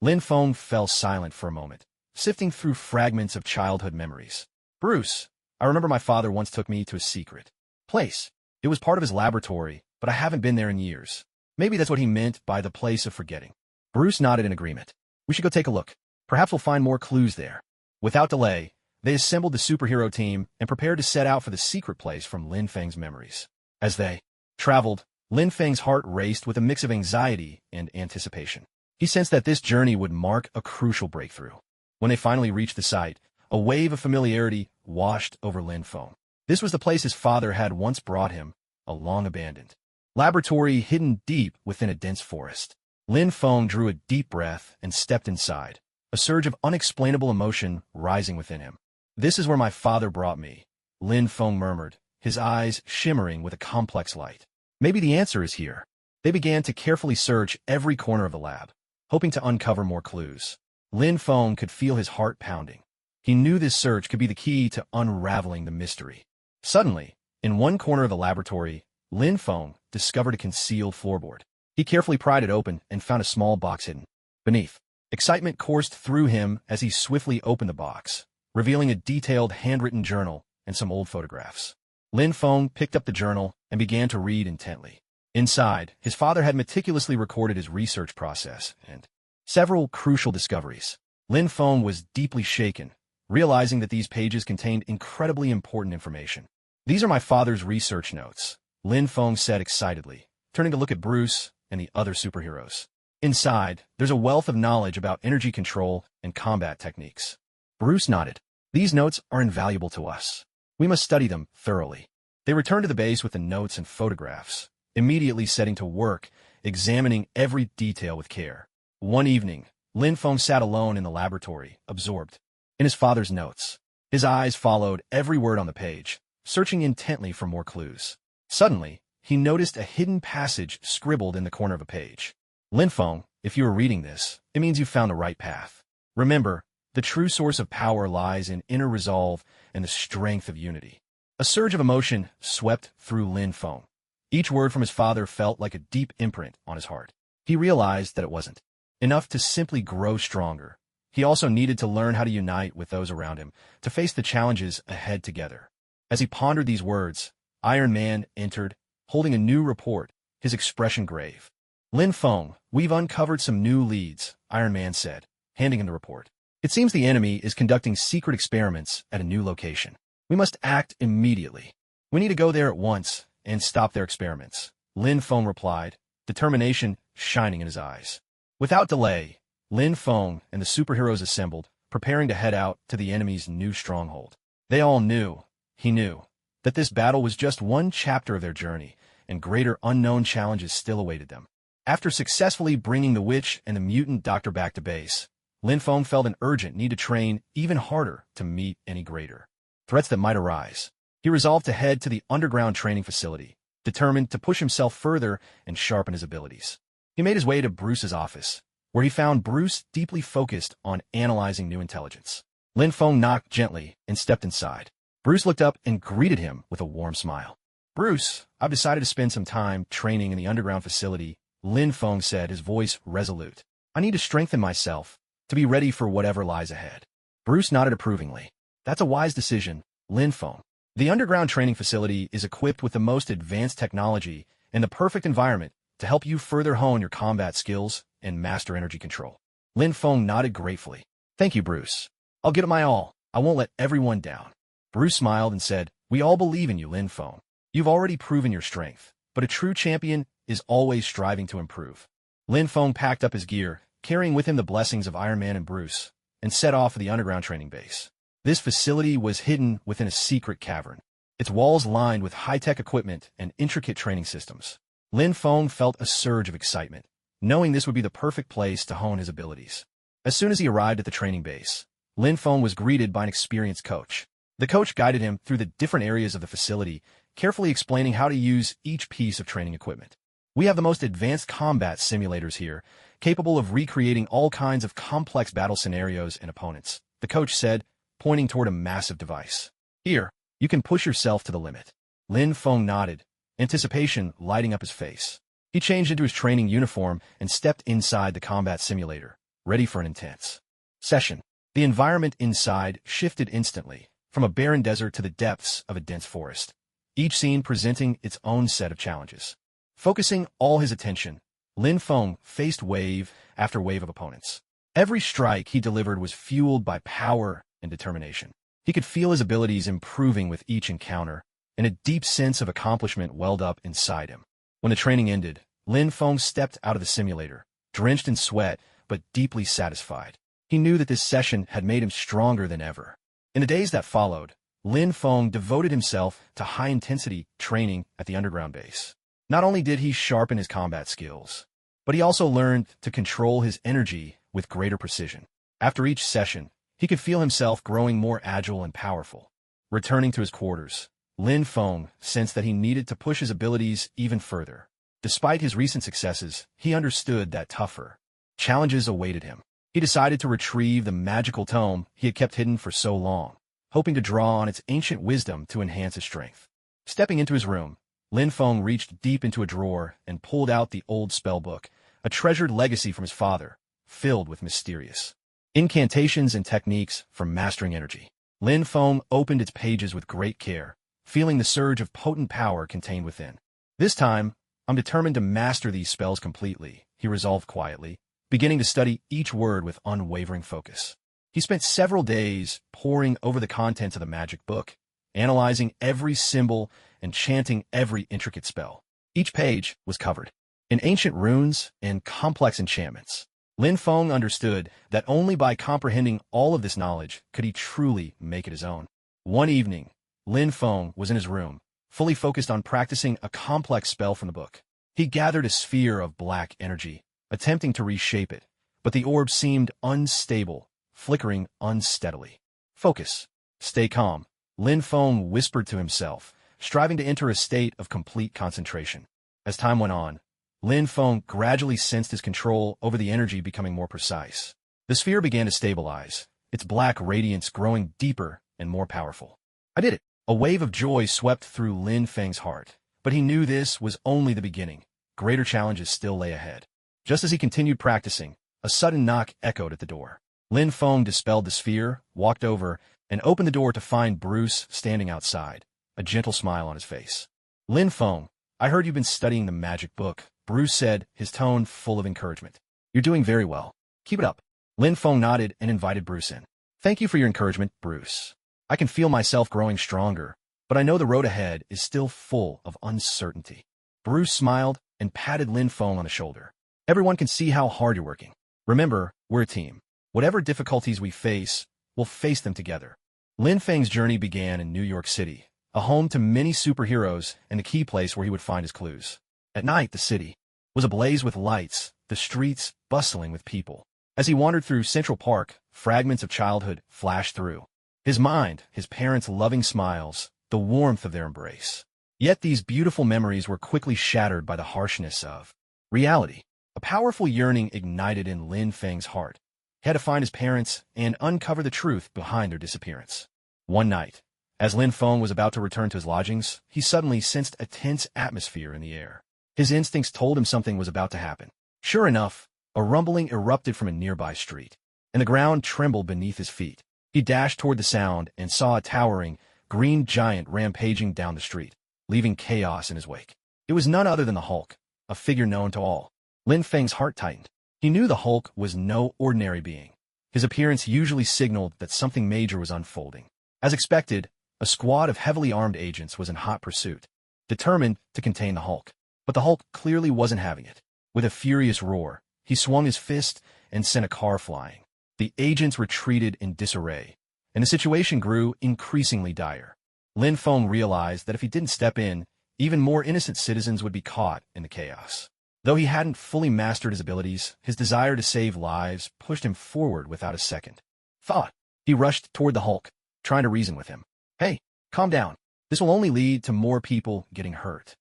A: Lin Feng fell silent for a moment, sifting through fragments of childhood memories. Bruce, I remember my father once took me to a secret place. It was part of his laboratory, but I haven't been there in years. Maybe that's what he meant by the place of forgetting. Bruce nodded in agreement. We should go take a look. Perhaps we'll find more clues there. Without delay, they assembled the superhero team and prepared to set out for the secret place from Lin Feng's memories. As they traveled, Lin Feng's heart raced with a mix of anxiety and anticipation. He sensed that this journey would mark a crucial breakthrough. When they finally reached the site, a wave of familiarity washed over Lin Feng. This was the place his father had once brought him, a long-abandoned laboratory hidden deep within a dense forest. Lin Feng drew a deep breath and stepped inside, a surge of unexplainable emotion rising within him. This is where my father brought me, Lin Feng murmured, his eyes shimmering with a complex light. Maybe the answer is here. They began to carefully search every corner of the lab, hoping to uncover more clues. Lin Feng could feel his heart pounding. He knew this search could be the key to unraveling the mystery. Suddenly, in one corner of the laboratory, Lin Feng discovered a concealed floorboard. He carefully pried it open and found a small box hidden beneath. Excitement coursed through him as he swiftly opened the box, revealing a detailed handwritten journal and some old photographs. Lin Feng picked up the journal and began to read intently. Inside, his father had meticulously recorded his research process and several crucial discoveries. Lin Feng was deeply shaken, realizing that these pages contained incredibly important information. These are my father's research notes, Lin Feng said excitedly, turning to look at Bruce and the other superheroes. Inside, there's a wealth of knowledge about energy control and combat techniques. Bruce nodded. These notes are invaluable to us. We must study them thoroughly. They returned to the base with the notes and photographs, immediately setting to work, examining every detail with care. One evening, Lin Feng sat alone in the laboratory, absorbed in his father's notes. His eyes followed every word on the page, searching intently for more clues. Suddenly, he noticed a hidden passage scribbled in the corner of a page. Lin Feng, if you are reading this, it means you've found the right path. Remember, the true source of power lies in inner resolve and the strength of unity. A surge of emotion swept through Lin Feng. Each word from his father felt like a deep imprint on his heart. He realized that it wasn't enough to simply grow stronger. He also needed to learn how to unite with those around him, to face the challenges ahead together. As he pondered these words, Iron Man entered, holding a new report, his expression grave. Lin Feng, we've uncovered some new leads, Iron Man said, handing him the report. It seems the enemy is conducting secret experiments at a new location. We must act immediately. We need to go there at once and stop their experiments, Lin Feng replied, determination shining in his eyes. Without delay, Lin Feng and the superheroes assembled, preparing to head out to the enemy's new stronghold. They all knew, he knew, that this battle was just one chapter of their journey, and greater unknown challenges still awaited them. After successfully bringing the witch and the mutant doctor back to base, Lin Feng felt an urgent need to train even harder to meet any greater threats that might arise. He resolved to head to the underground training facility, determined to push himself further and sharpen his abilities. He made his way to Bruce's office, where he found Bruce deeply focused on analyzing new intelligence. Lin Feng knocked gently and stepped inside. Bruce looked up and greeted him with a warm smile. Bruce, I've decided to spend some time training in the underground facility, Lin Feng said, his voice resolute. I need to strengthen myself to be ready for whatever lies ahead. Bruce nodded approvingly. That's a wise decision, Lin Feng. The underground training facility is equipped with the most advanced technology and the perfect environment to help you further hone your combat skills and master energy control. Lin Feng nodded gratefully. Thank you, Bruce. I'll give it my all. I won't let everyone down. Bruce smiled and said, we all believe in you, Lin Feng. You've already proven your strength, but a true champion is always striving to improve. Lin Feng packed up his gear, carrying with him the blessings of Iron Man and Bruce, and set off for the underground training base. This facility was hidden within a secret cavern, its walls lined with high-tech equipment and intricate training systems. Lin Feng felt a surge of excitement, knowing this would be the perfect place to hone his abilities. As soon as he arrived at the training base, Lin Feng was greeted by an experienced coach. The coach guided him through the different areas of the facility, carefully explaining how to use each piece of training equipment. We have the most advanced combat simulators here, capable of recreating all kinds of complex battle scenarios and opponents, the coach said, pointing toward a massive device. Here, you can push yourself to the limit. Lin Feng nodded, anticipation lighting up his face. He changed into his training uniform and stepped inside the combat simulator, ready for an intense session. The environment inside shifted instantly, from a barren desert to the depths of a dense forest, each scene presenting its own set of challenges. Focusing all his attention, Lin Feng faced wave after wave of opponents. Every strike he delivered was fueled by power and determination. He could feel his abilities improving with each encounter, and a deep sense of accomplishment welled up inside him. When the training ended, Lin Feng stepped out of the simulator, drenched in sweat, but deeply satisfied. He knew that this session had made him stronger than ever. In the days that followed, Lin Feng devoted himself to high-intensity training at the underground base. Not only did he sharpen his combat skills, but he also learned to control his energy with greater precision. After each session, he could feel himself growing more agile and powerful. Returning to his quarters, Lin Feng sensed that he needed to push his abilities even further. Despite his recent successes, he understood that tougher challenges awaited him. He decided to retrieve the magical tome he had kept hidden for so long, hoping to draw on its ancient wisdom to enhance his strength. Stepping into his room, Lin Feng reached deep into a drawer and pulled out the old spellbook, a treasured legacy from his father, filled with mysterious incantations and techniques for mastering energy. Lin Feng opened its pages with great care, feeling the surge of potent power contained within. This time, I'm determined to master these spells completely, he resolved quietly, beginning to study each word with unwavering focus. He spent several days poring over the contents of the magic book, analyzing every symbol and chanting every intricate spell. Each page was covered in ancient runes and complex enchantments. Lin Feng understood that only by comprehending all of this knowledge could he truly make it his own. One evening, Lin Feng was in his room, fully focused on practicing a complex spell from the book. He gathered a sphere of black energy, attempting to reshape it, but the orb seemed unstable, flickering unsteadily. Focus. Stay calm, Lin Feng whispered to himself, striving to enter a state of complete concentration. As time went on, Lin Feng gradually sensed his control over the energy becoming more precise. The sphere began to stabilize, its black radiance growing deeper and more powerful. I did it! A wave of joy swept through Lin Feng's heart, but he knew this was only the beginning. Greater challenges still lay ahead. Just as he continued practicing, a sudden knock echoed at the door. Lin Feng dispelled the sphere, walked over, and opened the door to find Bruce standing outside, a gentle smile on his face. Lin Feng, I heard you've been studying the magic book, Bruce said, his tone full of encouragement. You're doing very well. Keep it up. Lin Feng nodded and invited Bruce in. Thank you for your encouragement, Bruce. I can feel myself growing stronger, but I know the road ahead is still full of uncertainty. Bruce smiled and patted Lin Feng on the shoulder. Everyone can see how hard you're working. Remember, we're a team. Whatever difficulties we face, we'll face them together. Lin Feng's journey began in New York City, a home to many superheroes and the key place where he would find his clues. At night, the city was ablaze with lights, the streets bustling with people. As he wandered through Central Park, fragments of childhood flashed through his mind, his parents' loving smiles, the warmth of their embrace. Yet these beautiful memories were quickly shattered by the harshness of reality. A powerful yearning ignited in Lin Feng's heart. He had to find his parents and uncover the truth behind their disappearance. One night, as Lin Feng was about to return to his lodgings, he suddenly sensed a tense atmosphere in the air. His instincts told him something was about to happen. Sure enough, a rumbling erupted from a nearby street, and the ground trembled beneath his feet. He dashed toward the sound and saw a towering, green giant rampaging down the street, leaving chaos in his wake. It was none other than the Hulk, a figure known to all. Lin Feng's heart tightened. He knew the Hulk was no ordinary being. His appearance usually signaled that something major was unfolding. As expected, a squad of heavily armed agents was in hot pursuit, determined to contain the Hulk. But the Hulk clearly wasn't having it. With a furious roar, he swung his fist and sent a car flying. The agents retreated in disarray, and the situation grew increasingly dire. Lin Feng realized that if he didn't step in, even more innocent citizens would be caught in the chaos. Though he hadn't fully mastered his abilities, his desire to save lives pushed him forward without a second thought. He rushed toward the Hulk, trying to reason with him. Hey, calm down. This will only lead to more people getting hurt.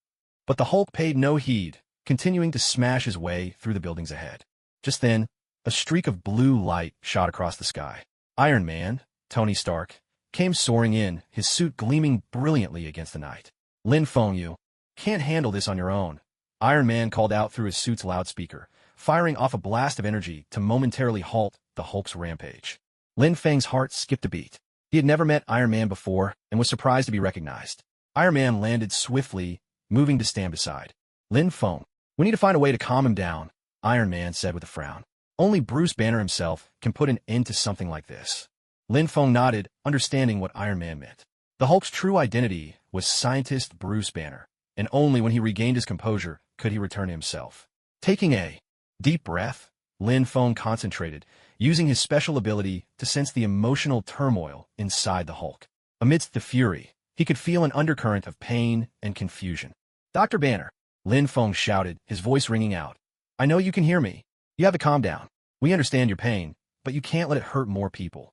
A: But the Hulk paid no heed, continuing to smash his way through the buildings ahead. Just then, a streak of blue light shot across the sky. Iron Man, Tony Stark, came soaring in, his suit gleaming brilliantly against the night. Lin Feng, you can't handle this on your own, Iron Man called out through his suit's loudspeaker, firing off a blast of energy to momentarily halt the Hulk's rampage. Lin Feng's heart skipped a beat. He had never met Iron Man before and was surprised to be recognized. Iron Man landed swiftly, moving to stand beside Lin Feng. We need to find a way to calm him down, Iron Man said with a frown. Only Bruce Banner himself can put an end to something like this. Lin Feng nodded, understanding what Iron Man meant. The Hulk's true identity was scientist Bruce Banner, and only when he regained his composure could he return to himself. Taking a deep breath, Lin Feng concentrated, using his special ability to sense the emotional turmoil inside the Hulk. Amidst the fury, he could feel an undercurrent of pain and confusion. Dr. Banner, Lin Feng shouted, his voice ringing out. I know you can hear me. You have to calm down. We understand your pain, but you can't let it hurt more people.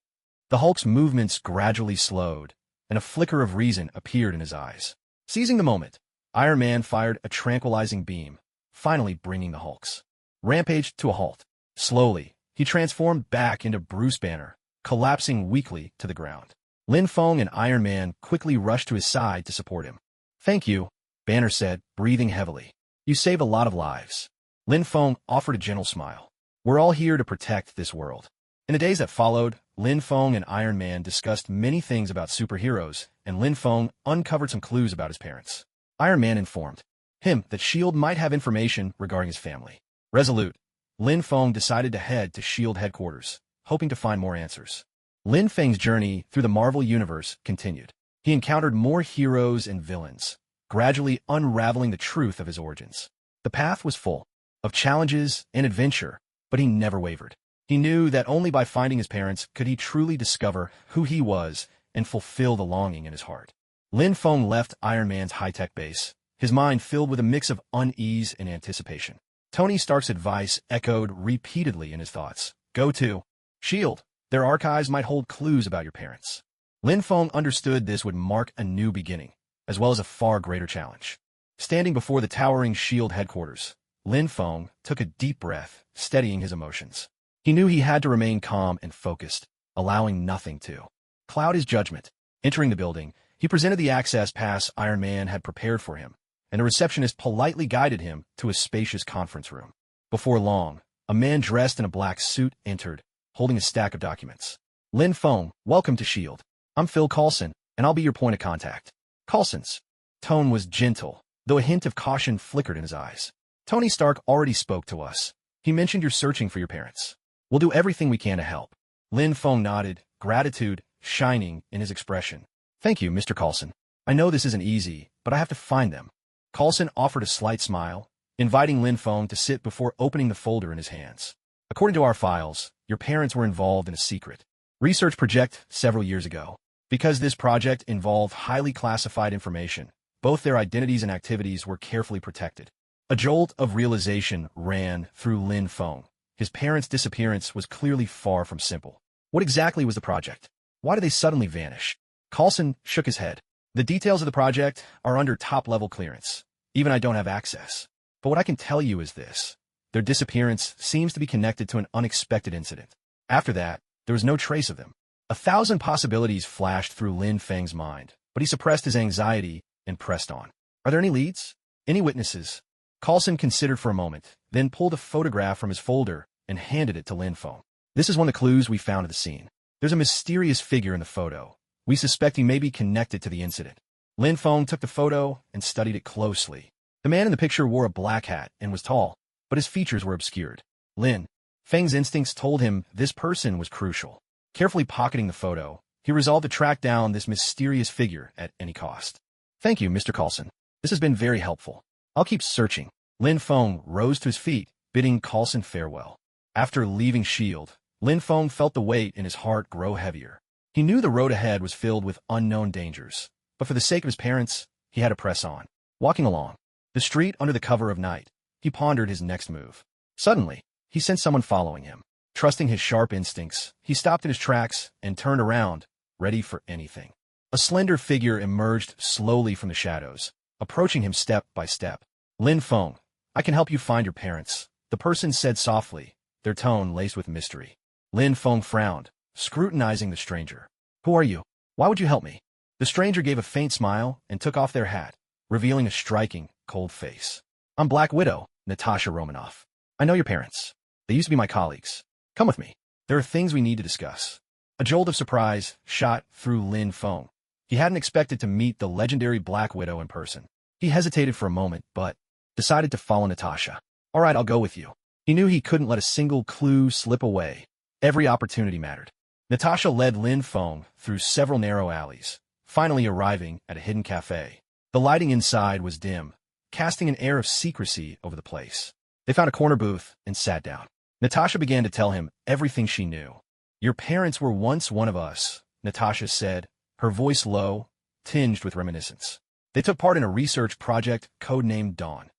A: The Hulk's movements gradually slowed, and a flicker of reason appeared in his eyes. Seizing the moment, Iron Man fired a tranquilizing beam, finally bringing the Hulk's rampage to a halt. Slowly, he transformed back into Bruce Banner, collapsing weakly to the ground. Lin Feng and Iron Man quickly rushed to his side to support him. Thank you, Banner said, breathing heavily. You save a lot of lives. Lin Feng offered a gentle smile. We're all here to protect this world. In the days that followed, Lin Feng and Iron Man discussed many things about superheroes, and Lin Feng uncovered some clues about his parents. Iron Man informed him that S.H.I.E.L.D. might have information regarding his family. Resolute, Lin Feng decided to head to S.H.I.E.L.D. headquarters, hoping to find more answers. Lin Feng's journey through the Marvel Universe continued. He encountered more heroes and villains, gradually unraveling the truth of his origins. The path was full of challenges and adventure, but he never wavered. He knew that only by finding his parents could he truly discover who he was and fulfill the longing in his heart. Lin Feng left Iron Man's high-tech base, his mind filled with a mix of unease and anticipation. Tony Stark's advice echoed repeatedly in his thoughts. Go to S.H.I.E.L.D. Their archives might hold clues about your parents. Lin Feng understood this would mark a new beginning, as well as a far greater challenge. Standing before the towering S.H.I.E.L.D. headquarters, Lin Feng took a deep breath, steadying his emotions. He knew he had to remain calm and focused, allowing nothing to cloud his judgment. Entering the building, he presented the access pass Iron Man had prepared for him, and a receptionist politely guided him to a spacious conference room. Before long, a man dressed in a black suit entered, holding a stack of documents. Lin Feng, welcome to S.H.I.E.L.D. I'm Phil Coulson, and I'll be your point of contact. Coulson's tone was gentle, though a hint of caution flickered in his eyes. Tony Stark already spoke to us. He mentioned you're searching for your parents. We'll do everything we can to help. Lin Feng nodded, gratitude shining in his expression. Thank you, Mr. Coulson. I know this isn't easy, but I have to find them. Coulson offered a slight smile, inviting Lin Feng to sit before opening the folder in his hands. According to our files, your parents were involved in a secret research project several years ago. Because this project involved highly classified information, both their identities and activities were carefully protected. A jolt of realization ran through Lin Feng. His parents' disappearance was clearly far from simple. What exactly was the project? Why did they suddenly vanish? Coulson shook his head. The details of the project are under top-level clearance. Even I don't have access. But what I can tell you is this. Their disappearance seems to be connected to an unexpected incident. After that, there was no trace of them. 1,000 possibilities flashed through Lin Feng's mind, but he suppressed his anxiety and pressed on. Are there any leads? Any witnesses? Coulson considered for a moment, then pulled a photograph from his folder and handed it to Lin Feng. This is one of the clues we found at the scene. There's a mysterious figure in the photo. We suspect he may be connected to the incident. Lin Feng took the photo and studied it closely. The man in the picture wore a black hat and was tall, but his features were obscured. Lin Feng's instincts told him this person was crucial. Carefully pocketing the photo, he resolved to track down this mysterious figure at any cost. Thank you, Mr. Coulson. This has been very helpful. I'll keep searching. Lin Feng rose to his feet, bidding Coulson farewell. After leaving S.H.I.E.L.D., Lin Feng felt the weight in his heart grow heavier. He knew the road ahead was filled with unknown dangers, but for the sake of his parents, he had to press on. Walking along the street under the cover of night, he pondered his next move. Suddenly, he sensed someone following him. Trusting his sharp instincts, he stopped in his tracks and turned around, ready for anything. A slender figure emerged slowly from the shadows, approaching him step by step. Lin Feng, I can help you find your parents, the person said softly, their tone laced with mystery. Lin Feng frowned, scrutinizing the stranger. Who are you? Why would you help me? The stranger gave a faint smile and took off their hat, revealing a striking, cold face. I'm Black Widow, Natasha Romanoff. I know your parents. They used to be my colleagues. Come with me. There are things we need to discuss. A jolt of surprise shot through Lin Feng. He hadn't expected to meet the legendary Black Widow in person. He hesitated for a moment, but decided to follow Natasha. All right, I'll go with you. He knew he couldn't let a single clue slip away. Every opportunity mattered. Natasha led Lin Feng through several narrow alleys, finally arriving at a hidden cafe. The lighting inside was dim, casting an air of secrecy over the place. They found a corner booth and sat down. Natasha began to tell him everything she knew. Your parents were once one of us, Natasha said, her voice low, tinged with reminiscence. They took part in a research project codenamed Dawn.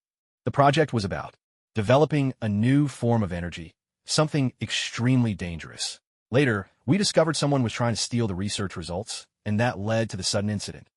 A: The project was about developing a new form of energy, something extremely dangerous. Later, we discovered someone was trying to steal the research results, and that led to the sudden incident.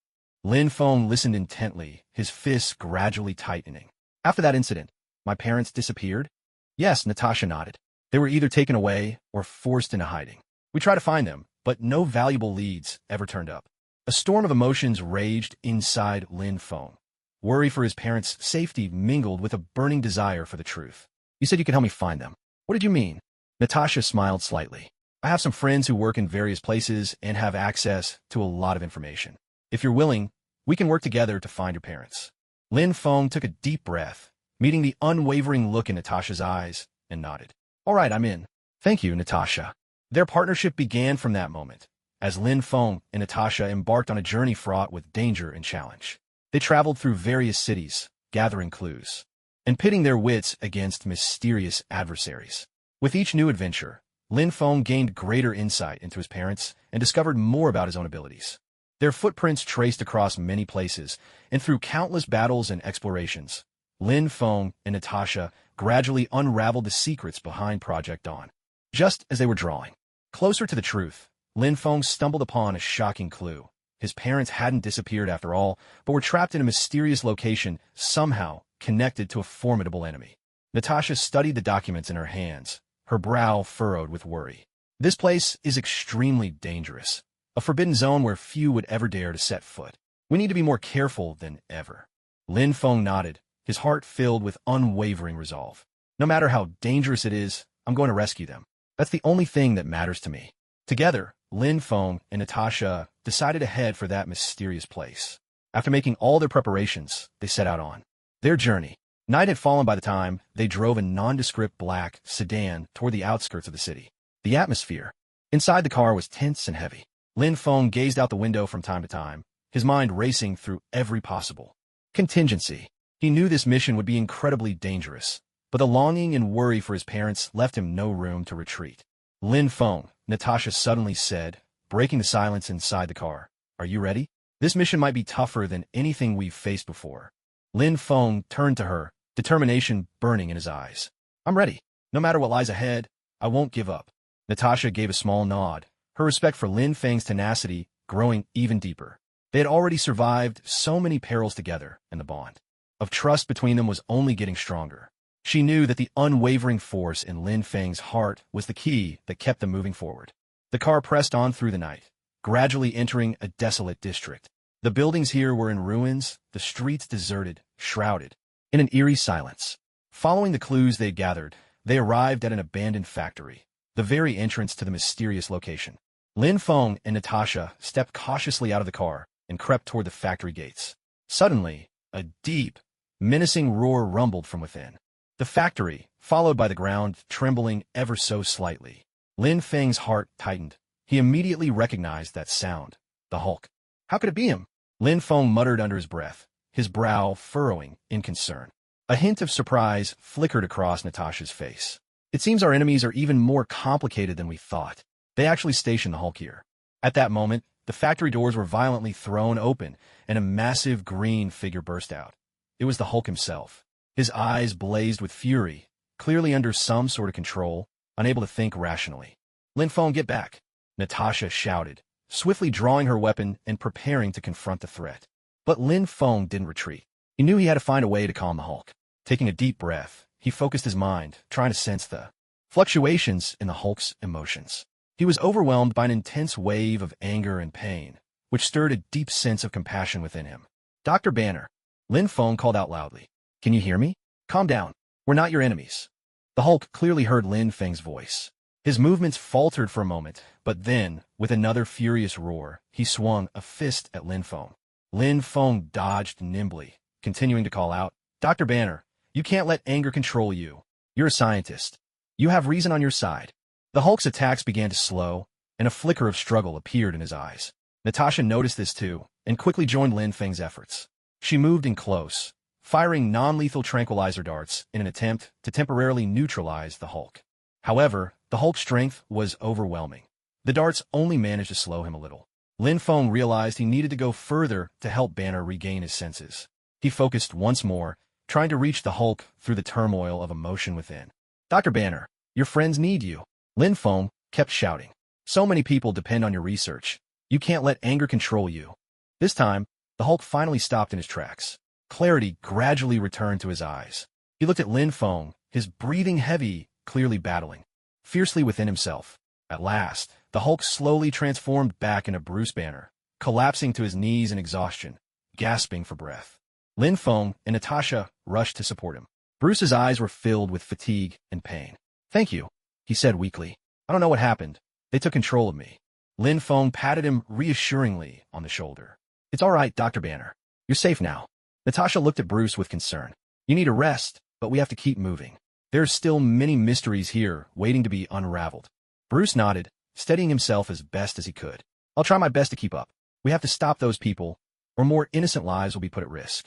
A: Lin Feng listened intently, his fists gradually tightening. After that incident, my parents disappeared? Yes, Natasha nodded. They were either taken away or forced into hiding. We tried to find them, but no valuable leads ever turned up. A storm of emotions raged inside Lin Feng. Worry for his parents' safety mingled with a burning desire for the truth. You said you could help me find them. What did you mean? Natasha smiled slightly. I have some friends who work in various places and have access to a lot of information. If you're willing, we can work together to find your parents. Lin Feng took a deep breath, meeting the unwavering look in Natasha's eyes, and nodded. All right, I'm in. Thank you, Natasha. Their partnership began from that moment, as Lin Feng and Natasha embarked on a journey fraught with danger and challenge. They traveled through various cities, gathering clues, and pitting their wits against mysterious adversaries. With each new adventure, Lin Feng gained greater insight into his parents and discovered more about his own abilities. Their footprints traced across many places, and through countless battles and explorations, Lin Feng and Natasha gradually unraveled the secrets behind Project Dawn. Just as they were drawing closer to the truth, Lin Feng stumbled upon a shocking clue. His parents hadn't disappeared after all, but were trapped in a mysterious location, somehow connected to a formidable enemy. Natasha studied the documents in her hands, her brow furrowed with worry. This place is extremely dangerous, a forbidden zone where few would ever dare to set foot. We need to be more careful than ever. Lin Feng nodded, his heart filled with unwavering resolve. No matter how dangerous it is, I'm going to rescue them. That's the only thing that matters to me. Together, Lin Feng and Natasha decided to head for that mysterious place. After making all their preparations, they set out on their journey. Night had fallen by the time they drove a nondescript black sedan toward the outskirts of the city. The atmosphere inside the car was tense and heavy. Lin Feng gazed out the window from time to time, his mind racing through every possible contingency. He knew this mission would be incredibly dangerous, but the longing and worry for his parents left him no room to retreat. Lin Feng, Natasha suddenly said, breaking the silence inside the car. Are you ready? This mission might be tougher than anything we've faced before. Lin Feng turned to her, determination burning in his eyes. I'm ready. No matter what lies ahead, I won't give up. Natasha gave a small nod, her respect for Lin Feng's tenacity growing even deeper. They had already survived so many perils together, and the bond of trust between them was only getting stronger. She knew that the unwavering force in Lin Feng's heart was the key that kept them moving forward. The car pressed on through the night, gradually entering a desolate district. The buildings here were in ruins, the streets deserted, shrouded in an eerie silence. Following the clues they gathered, they arrived at an abandoned factory, the very entrance to the mysterious location. Lin Feng and Natasha stepped cautiously out of the car and crept toward the factory gates. Suddenly, a deep, menacing roar rumbled from within. The factory, followed by the ground, trembling ever so slightly. Lin Feng's heart tightened. He immediately recognized that sound. The Hulk. How could it be him? Lin Feng muttered under his breath, his brow furrowing in concern. A hint of surprise flickered across Natasha's face. It seems our enemies are even more complicated than we thought. They actually stationed the Hulk here. At that moment, the factory doors were violently thrown open, and a massive green figure burst out. It was the Hulk himself. His eyes blazed with fury, clearly under some sort of control, unable to think rationally. Lin Feng, get back! Natasha shouted, swiftly drawing her weapon and preparing to confront the threat. But Lin Feng didn't retreat. He knew he had to find a way to calm the Hulk. Taking a deep breath, he focused his mind, trying to sense the fluctuations in the Hulk's emotions. He was overwhelmed by an intense wave of anger and pain, which stirred a deep sense of compassion within him. Dr. Banner, Lin Feng called out loudly. Can you hear me? Calm down. We're not your enemies. The Hulk clearly heard Lin Feng's voice. His movements faltered for a moment, but then, with another furious roar, he swung a fist at Lin Feng. Lin Feng dodged nimbly, continuing to call out, Dr. Banner, you can't let anger control you. You're a scientist. You have reason on your side. The Hulk's attacks began to slow, and a flicker of struggle appeared in his eyes. Natasha noticed this too, and quickly joined Lin Feng's efforts. She moved in close, firing non-lethal tranquilizer darts in an attempt to temporarily neutralize the Hulk. However, the Hulk's strength was overwhelming. The darts only managed to slow him a little. Lin Feng realized he needed to go further to help Banner regain his senses. He focused once more, trying to reach the Hulk through the turmoil of emotion within. Dr. Banner, your friends need you. Lin Feng kept shouting. So many people depend on your research. You can't let anger control you. This time, the Hulk finally stopped in his tracks. Clarity gradually returned to his eyes. He looked at Lin Feng, his breathing heavy, clearly battling fiercely within himself. At last, the Hulk slowly transformed back into Bruce Banner, collapsing to his knees in exhaustion, gasping for breath. Lin Feng and Natasha rushed to support him. Bruce's eyes were filled with fatigue and pain. Thank you, he said weakly. I don't know what happened. They took control of me. Lin Feng patted him reassuringly on the shoulder. It's all right, Dr. Banner. You're safe now. Natasha looked at Bruce with concern. You need a rest, but we have to keep moving. There's still many mysteries here waiting to be unraveled. Bruce nodded, steadying himself as best as he could. I'll try my best to keep up. We have to stop those people, or more innocent lives will be put at risk.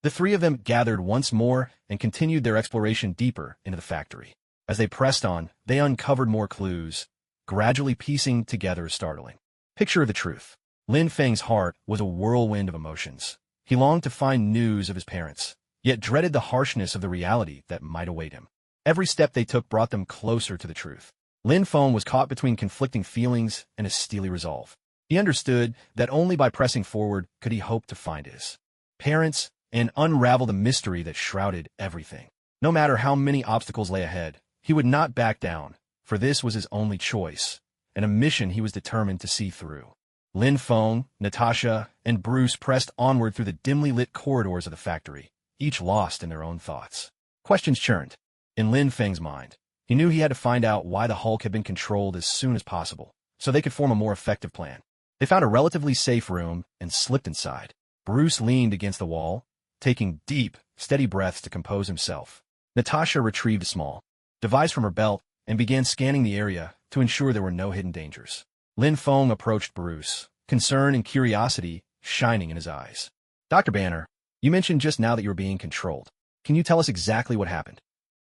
A: The three of them gathered once more and continued their exploration deeper into the factory. As they pressed on, they uncovered more clues, gradually piecing together a startling picture of the truth. Lin Feng's heart was a whirlwind of emotions. He longed to find news of his parents, yet dreaded the harshness of the reality that might await him. Every step they took brought them closer to the truth. Lin Feng was caught between conflicting feelings and a steely resolve. He understood that only by pressing forward could he hope to find his parents and unravel the mystery that shrouded everything. No matter how many obstacles lay ahead, he would not back down, for this was his only choice, and a mission he was determined to see through. Lin Feng, Natasha, and Bruce pressed onward through the dimly lit corridors of the factory, each lost in their own thoughts. Questions churned in Lin Feng's mind. He knew he had to find out why the Hulk had been controlled as soon as possible, so they could form a more effective plan. They found a relatively safe room and slipped inside. Bruce leaned against the wall, taking deep, steady breaths to compose himself. Natasha retrieved a small device from her belt and began scanning the area to ensure there were no hidden dangers. Lin Feng approached Bruce, concern and curiosity shining in his eyes. Dr. Banner, you mentioned just now that you were being controlled. Can you tell us exactly what happened?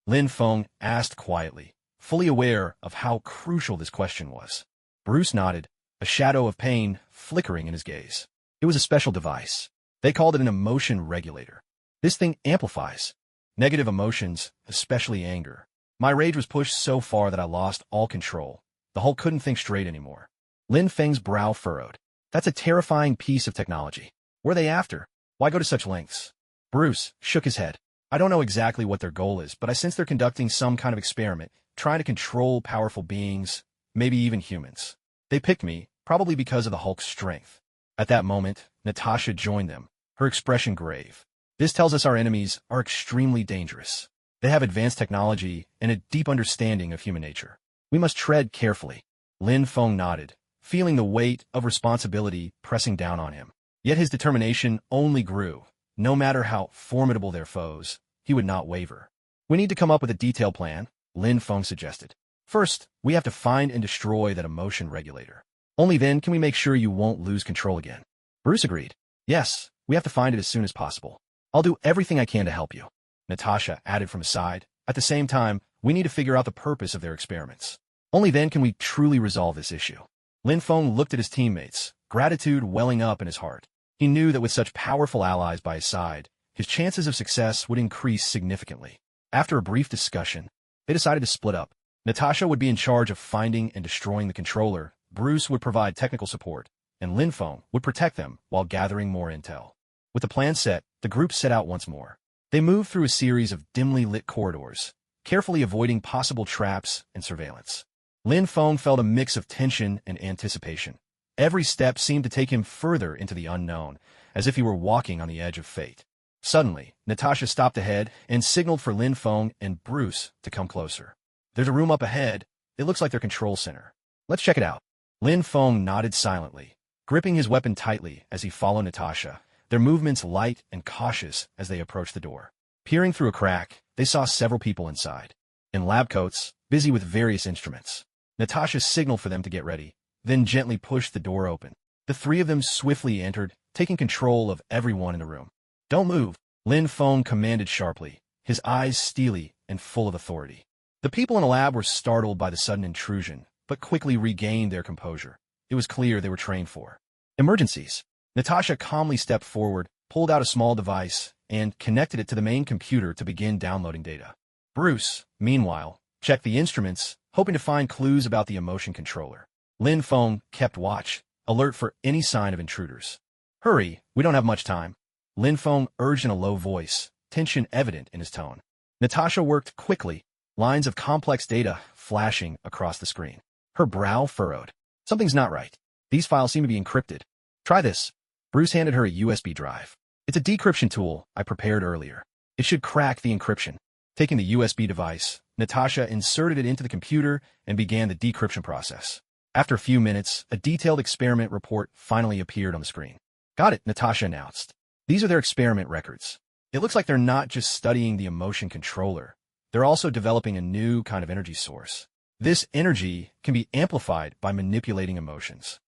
A: Lin Feng asked quietly, fully aware of how crucial this question was. Bruce nodded, a shadow of pain flickering in his gaze. It was a special device. They called it an emotion regulator. This thing amplifies negative emotions, especially anger. My rage was pushed so far that I lost all control. The Hulk couldn't think straight anymore. Lin Feng's brow furrowed. That's a terrifying piece of technology. What are they after? Why go to such lengths? Bruce shook his head. I don't know exactly what their goal is, but I sense they're conducting some kind of experiment, trying to control powerful beings, maybe even humans. They picked me, probably because of the Hulk's strength. At that moment, Natasha joined them, her expression grave. This tells us our enemies are extremely dangerous. They have advanced technology and a deep understanding of human nature. We must tread carefully. Lin Feng nodded, feeling the weight of responsibility pressing down on him. Yet his determination only grew. No matter how formidable their foes, he would not waver. We need to come up with a detailed plan, Lin Feng suggested. First, we have to find and destroy that emotion regulator. Only then can we make sure you won't lose control again. Bruce agreed. Yes, we have to find it as soon as possible. I'll do everything I can to help you, Natasha added from his side. At the same time, we need to figure out the purpose of their experiments. Only then can we truly resolve this issue. Lin Feng looked at his teammates, gratitude welling up in his heart. He knew that with such powerful allies by his side, his chances of success would increase significantly. After a brief discussion, they decided to split up. Natasha would be in charge of finding and destroying the controller, Bruce would provide technical support, and Lin Feng would protect them while gathering more intel. With the plan set, the group set out once more. They moved through a series of dimly lit corridors, carefully avoiding possible traps and surveillance. Lin Feng felt a mix of tension and anticipation. Every step seemed to take him further into the unknown, as if he were walking on the edge of fate. Suddenly, Natasha stopped ahead and signaled for Lin Feng and Bruce to come closer. There's a room up ahead. It looks like their control center. Let's check it out. Lin Feng nodded silently, gripping his weapon tightly as he followed Natasha, their movements light and cautious as they approached the door. Peering through a crack, they saw several people inside, in lab coats, busy with various instruments. Natasha signaled for them to get ready, then gently pushed the door open. The three of them swiftly entered, taking control of everyone in the room. Don't move, Lin Feng commanded sharply, his eyes steely and full of authority. The people in the lab were startled by the sudden intrusion, but quickly regained their composure. It was clear they were trained for emergencies. Natasha calmly stepped forward, pulled out a small device, and connected it to the main computer to begin downloading data. Bruce, meanwhile, checked the instruments, hoping to find clues about the emotion controller. Lin Feng kept watch, alert for any sign of intruders. Hurry, we don't have much time, Lin Feng urged in a low voice, tension evident in his tone. Natasha worked quickly, lines of complex data flashing across the screen. Her brow furrowed. Something's not right. These files seem to be encrypted. Try this. Bruce handed her a USB drive. It's a decryption tool I prepared earlier. It should crack the encryption. Taking the USB device, Natasha inserted it into the computer and began the decryption process. After a few minutes, a detailed experiment report finally appeared on the screen. Got it, Natasha announced. These are their experiment records. It looks like they're not just studying the emotion controller. They're also developing a new kind of energy source. This energy can be amplified by manipulating emotions.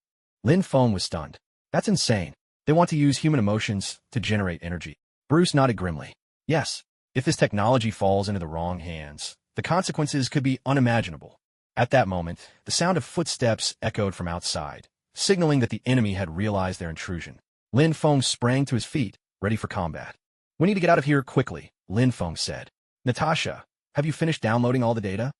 A: Lin Feng was stunned. That's insane. They want to use human emotions to generate energy. Bruce nodded grimly. Yes, if this technology falls into the wrong hands, the consequences could be unimaginable. At that moment, the sound of footsteps echoed from outside, signaling that the enemy had realized their intrusion. Lin Feng sprang to his feet, ready for combat. We need to get out of here quickly, Lin Feng said. Natasha, have you finished downloading all the data?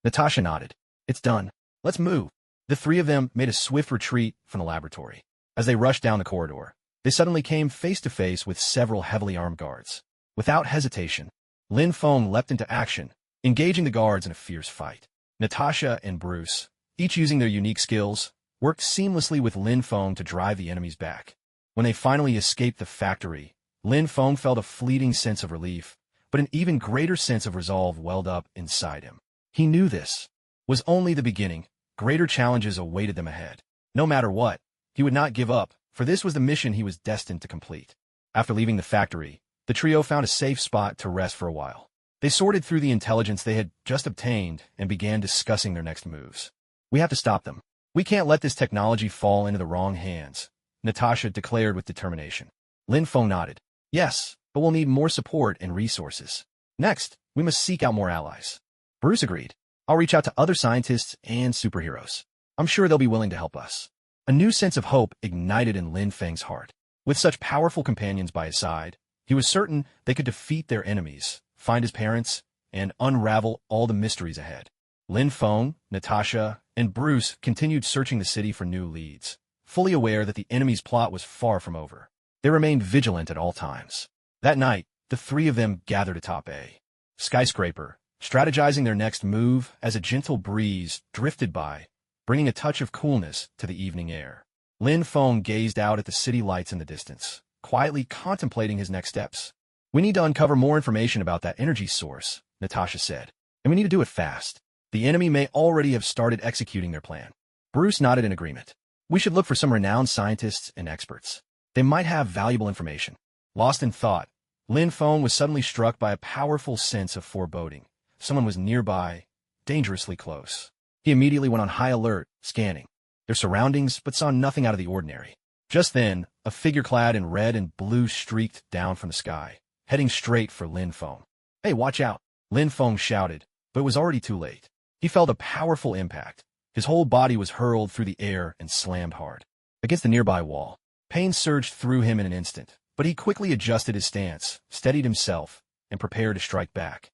A: Natasha nodded. It's done. Let's move. The three of them made a swift retreat from the laboratory. As they rushed down the corridor, they suddenly came face to face with several heavily armed guards. Without hesitation, Lin Feng leapt into action, engaging the guards in a fierce fight. Natasha and Bruce, each using their unique skills, worked seamlessly with Lin Feng to drive the enemies back. When they finally escaped the factory, Lin Feng felt a fleeting sense of relief, but an even greater sense of resolve welled up inside him. He knew this was only the beginning. Greater challenges awaited them ahead. No matter what, he would not give up, for this was the mission he was destined to complete. After leaving the factory, the trio found a safe spot to rest for a while. They sorted through the intelligence they had just obtained and began discussing their next moves. We have to stop them. We can't let this technology fall into the wrong hands, Natasha declared with determination. Lin Feng nodded. Yes, but we'll need more support and resources. Next, we must seek out more allies. Bruce agreed. I'll reach out to other scientists and superheroes. I'm sure they'll be willing to help us. A new sense of hope ignited in Lin Feng's heart. With such powerful companions by his side, he was certain they could defeat their enemies, find his parents, and unravel all the mysteries ahead. Lin Feng, Natasha, and Bruce continued searching the city for new leads, fully aware that the enemy's plot was far from over. They remained vigilant at all times. That night, the three of them gathered atop a skyscraper, strategizing their next move as a gentle breeze drifted by, bringing a touch of coolness to the evening air. Lin Feng gazed out at the city lights in the distance, quietly contemplating his next steps. We need to uncover more information about that energy source, Natasha said, and we need to do it fast. The enemy may already have started executing their plan. Bruce nodded in agreement. We should look for some renowned scientists and experts. They might have valuable information. Lost in thought, Lin Feng was suddenly struck by a powerful sense of foreboding. Someone was nearby, dangerously close. He immediately went on high alert, scanning their surroundings, but saw nothing out of the ordinary. Just then, a figure clad in red and blue streaked down from the sky, heading straight for Lin Feng. Hey, watch out! Lin Feng shouted, but it was already too late. He felt a powerful impact. His whole body was hurled through the air and slammed hard against the nearby wall. Pain surged through him in an instant, but he quickly adjusted his stance, steadied himself, and prepared to strike back.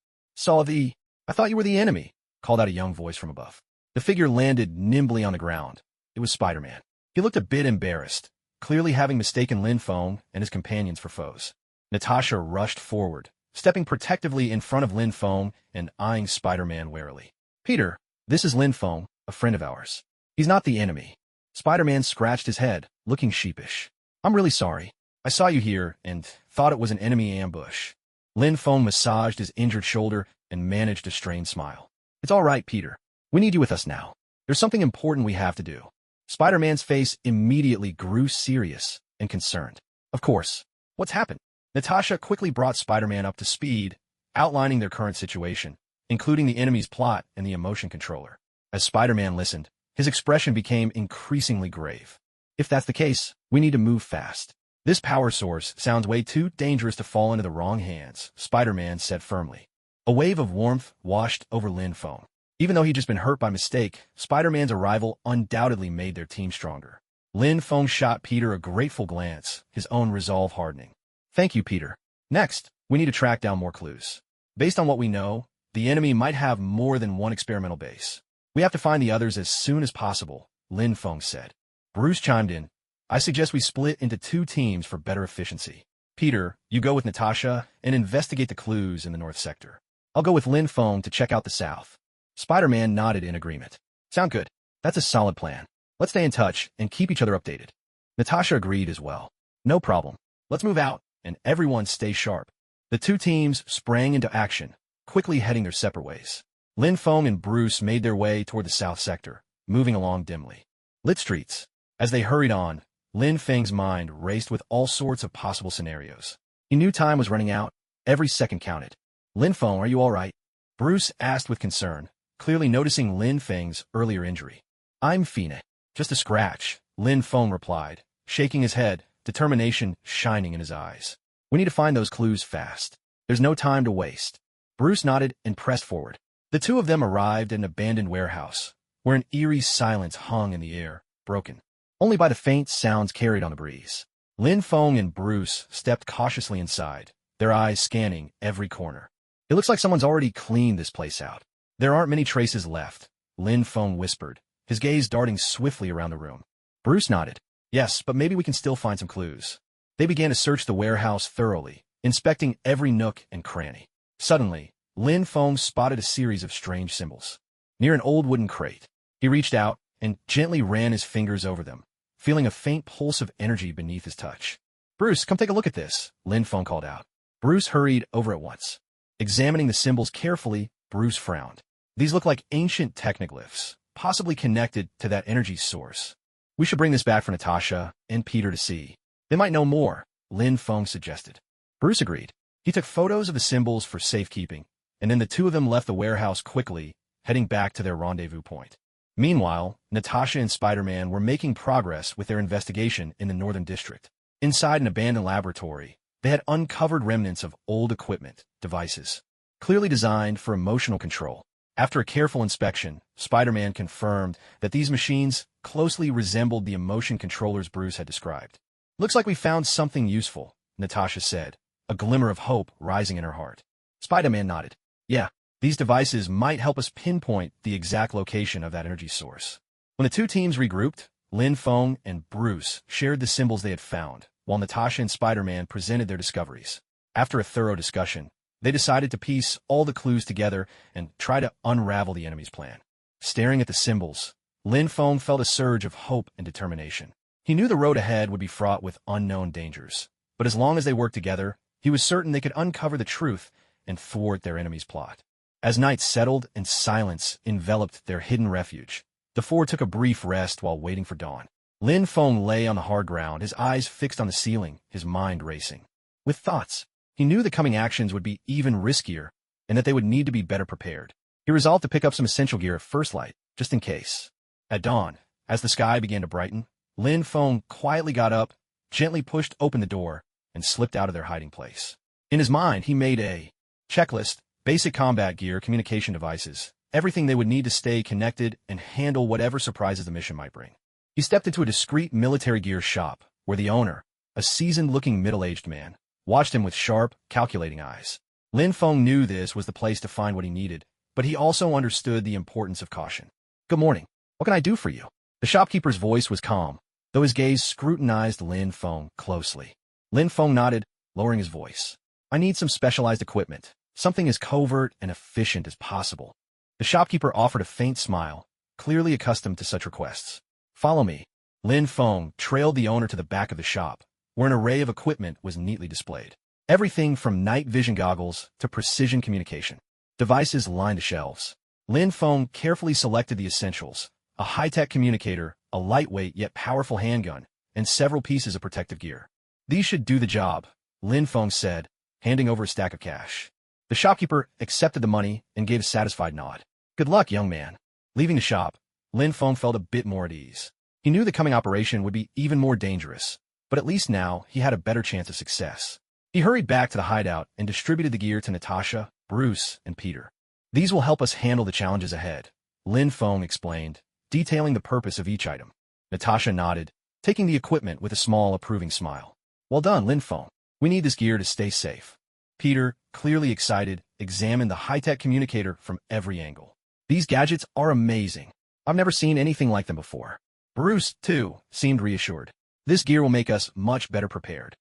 A: I thought you were the enemy, called out a young voice from above. The figure landed nimbly on the ground. It was Spider-Man. He looked a bit embarrassed, clearly having mistaken Lin Feng and his companions for foes. Natasha rushed forward, stepping protectively in front of Lin Feng and eyeing Spider-Man warily. Peter, this is Lin Feng, a friend of ours. He's not the enemy. Spider-Man scratched his head, looking sheepish. I'm really sorry. I saw you here and thought it was an enemy ambush. Lin Feng massaged his injured shoulder and managed a strained smile. It's all right, Peter. We need you with us now. There's something important we have to do. Spider-Man's face immediately grew serious and concerned. Of course. What's happened? Natasha quickly brought Spider-Man up to speed, outlining their current situation, including the enemy's plot and the emotion controller. As Spider-Man listened, his expression became increasingly grave. If that's the case, we need to move fast. This power source sounds way too dangerous to fall into the wrong hands, Spider-Man said firmly. A wave of warmth washed over Lin Feng. Even though he'd just been hurt by mistake, Spider-Man's arrival undoubtedly made their team stronger. Lin Feng shot Peter a grateful glance, his own resolve hardening. Thank you, Peter. Next, we need to track down more clues. Based on what we know, the enemy might have more than one experimental base. We have to find the others as soon as possible, Lin Feng said. Bruce chimed in. I suggest we split into 2 teams for better efficiency. Peter, you go with Natasha and investigate the clues in the north sector. I'll go with Lin Feng to check out the south. Spider-Man nodded in agreement. Sound good. That's a solid plan. Let's stay in touch and keep each other updated. Natasha agreed as well. No problem. Let's move out, and everyone stay sharp. The 2 teams sprang into action, quickly heading their separate ways. Lin Feng and Bruce made their way toward the south sector, moving along dimly lit streets. As they hurried on, Lin Feng's mind raced with all sorts of possible scenarios. He knew time was running out. Every second counted. Lin Feng, are you all right? Bruce asked with concern, clearly noticing Lin Feng's earlier injury. I'm fine. Just a scratch, Lin Feng replied, shaking his head, determination shining in his eyes. We need to find those clues fast. There's no time to waste. Bruce nodded and pressed forward. The two of them arrived at an abandoned warehouse, where an eerie silence hung in the air, broken only by the faint sounds carried on the breeze. Lin Feng and Bruce stepped cautiously inside, their eyes scanning every corner. It looks like someone's already cleaned this place out. There aren't many traces left, Lin Feng whispered, his gaze darting swiftly around the room. Bruce nodded. Yes, but maybe we can still find some clues. They began to search the warehouse thoroughly, inspecting every nook and cranny. Suddenly, Lin Feng spotted a series of strange symbols. Near an old wooden crate, he reached out and gently ran his fingers over them, feeling a faint pulse of energy beneath his touch. Bruce, come take a look at this, Lin Feng called out. Bruce hurried over at once. Examining the symbols carefully, Bruce frowned. These look like ancient technoglyphs, possibly connected to that energy source. We should bring this back for Natasha and Peter to see. They might know more, Lin Feng suggested. Bruce agreed. He took photos of the symbols for safekeeping, and then the two of them left the warehouse quickly, heading back to their rendezvous point. Meanwhile, Natasha and Spider-Man were making progress with their investigation in the Northern District. Inside an abandoned laboratory, they had uncovered remnants of old equipment, devices, clearly designed for emotional control. After a careful inspection, Spider-Man confirmed that these machines closely resembled the emotion controllers Bruce had described. Looks like we found something useful, Natasha said, a glimmer of hope rising in her heart. Spider-Man nodded. Yeah, these devices might help us pinpoint the exact location of that energy source. When the two teams regrouped, Lin Feng and Bruce shared the symbols they had found, while Natasha and Spider-Man presented their discoveries. After a thorough discussion, they decided to piece all the clues together and try to unravel the enemy's plan. Staring at the symbols, Lin Feng felt a surge of hope and determination. He knew the road ahead would be fraught with unknown dangers, but as long as they worked together, he was certain they could uncover the truth and thwart their enemy's plot. As night settled and silence enveloped their hidden refuge, the four took a brief rest while waiting for dawn. Lin Feng lay on the hard ground, his eyes fixed on the ceiling, his mind racing. With thoughts, he knew the coming actions would be even riskier and that they would need to be better prepared. He resolved to pick up some essential gear at first light, just in case. At dawn, as the sky began to brighten, Lin Feng quietly got up, gently pushed open the door, and slipped out of their hiding place. In his mind, he made a checklist: basic combat gear, communication devices, everything they would need to stay connected and handle whatever surprises the mission might bring. He stepped into a discreet military gear shop, where the owner, a seasoned-looking middle-aged man, watched him with sharp, calculating eyes. Lin Feng knew this was the place to find what he needed, but he also understood the importance of caution. Good morning. What can I do for you? The shopkeeper's voice was calm, though his gaze scrutinized Lin Feng closely. Lin Feng nodded, lowering his voice. I need some specialized equipment, something as covert and efficient as possible. The shopkeeper offered a faint smile, clearly accustomed to such requests. Follow me. Lin Feng trailed the owner to the back of the shop, where an array of equipment was neatly displayed. Everything from night vision goggles to precision communication devices lined the shelves. Lin Feng carefully selected the essentials: a high-tech communicator, a lightweight yet powerful handgun, and several pieces of protective gear. These should do the job, Lin Feng said, handing over a stack of cash. The shopkeeper accepted the money and gave a satisfied nod. Good luck, young man. Leaving the shop, Lin Feng felt a bit more at ease. He knew the coming operation would be even more dangerous, but at least now he had a better chance of success. He hurried back to the hideout and distributed the gear to Natasha, Bruce, and Peter. These will help us handle the challenges ahead, Lin Feng explained, detailing the purpose of each item. Natasha nodded, taking the equipment with a small, approving smile. Well done, Lin Feng. We need this gear to stay safe. Peter, clearly excited, examined the high-tech communicator from every angle. These gadgets are amazing. I've never seen anything like them before. Bruce, too, seemed reassured. This gear will make us much better prepared.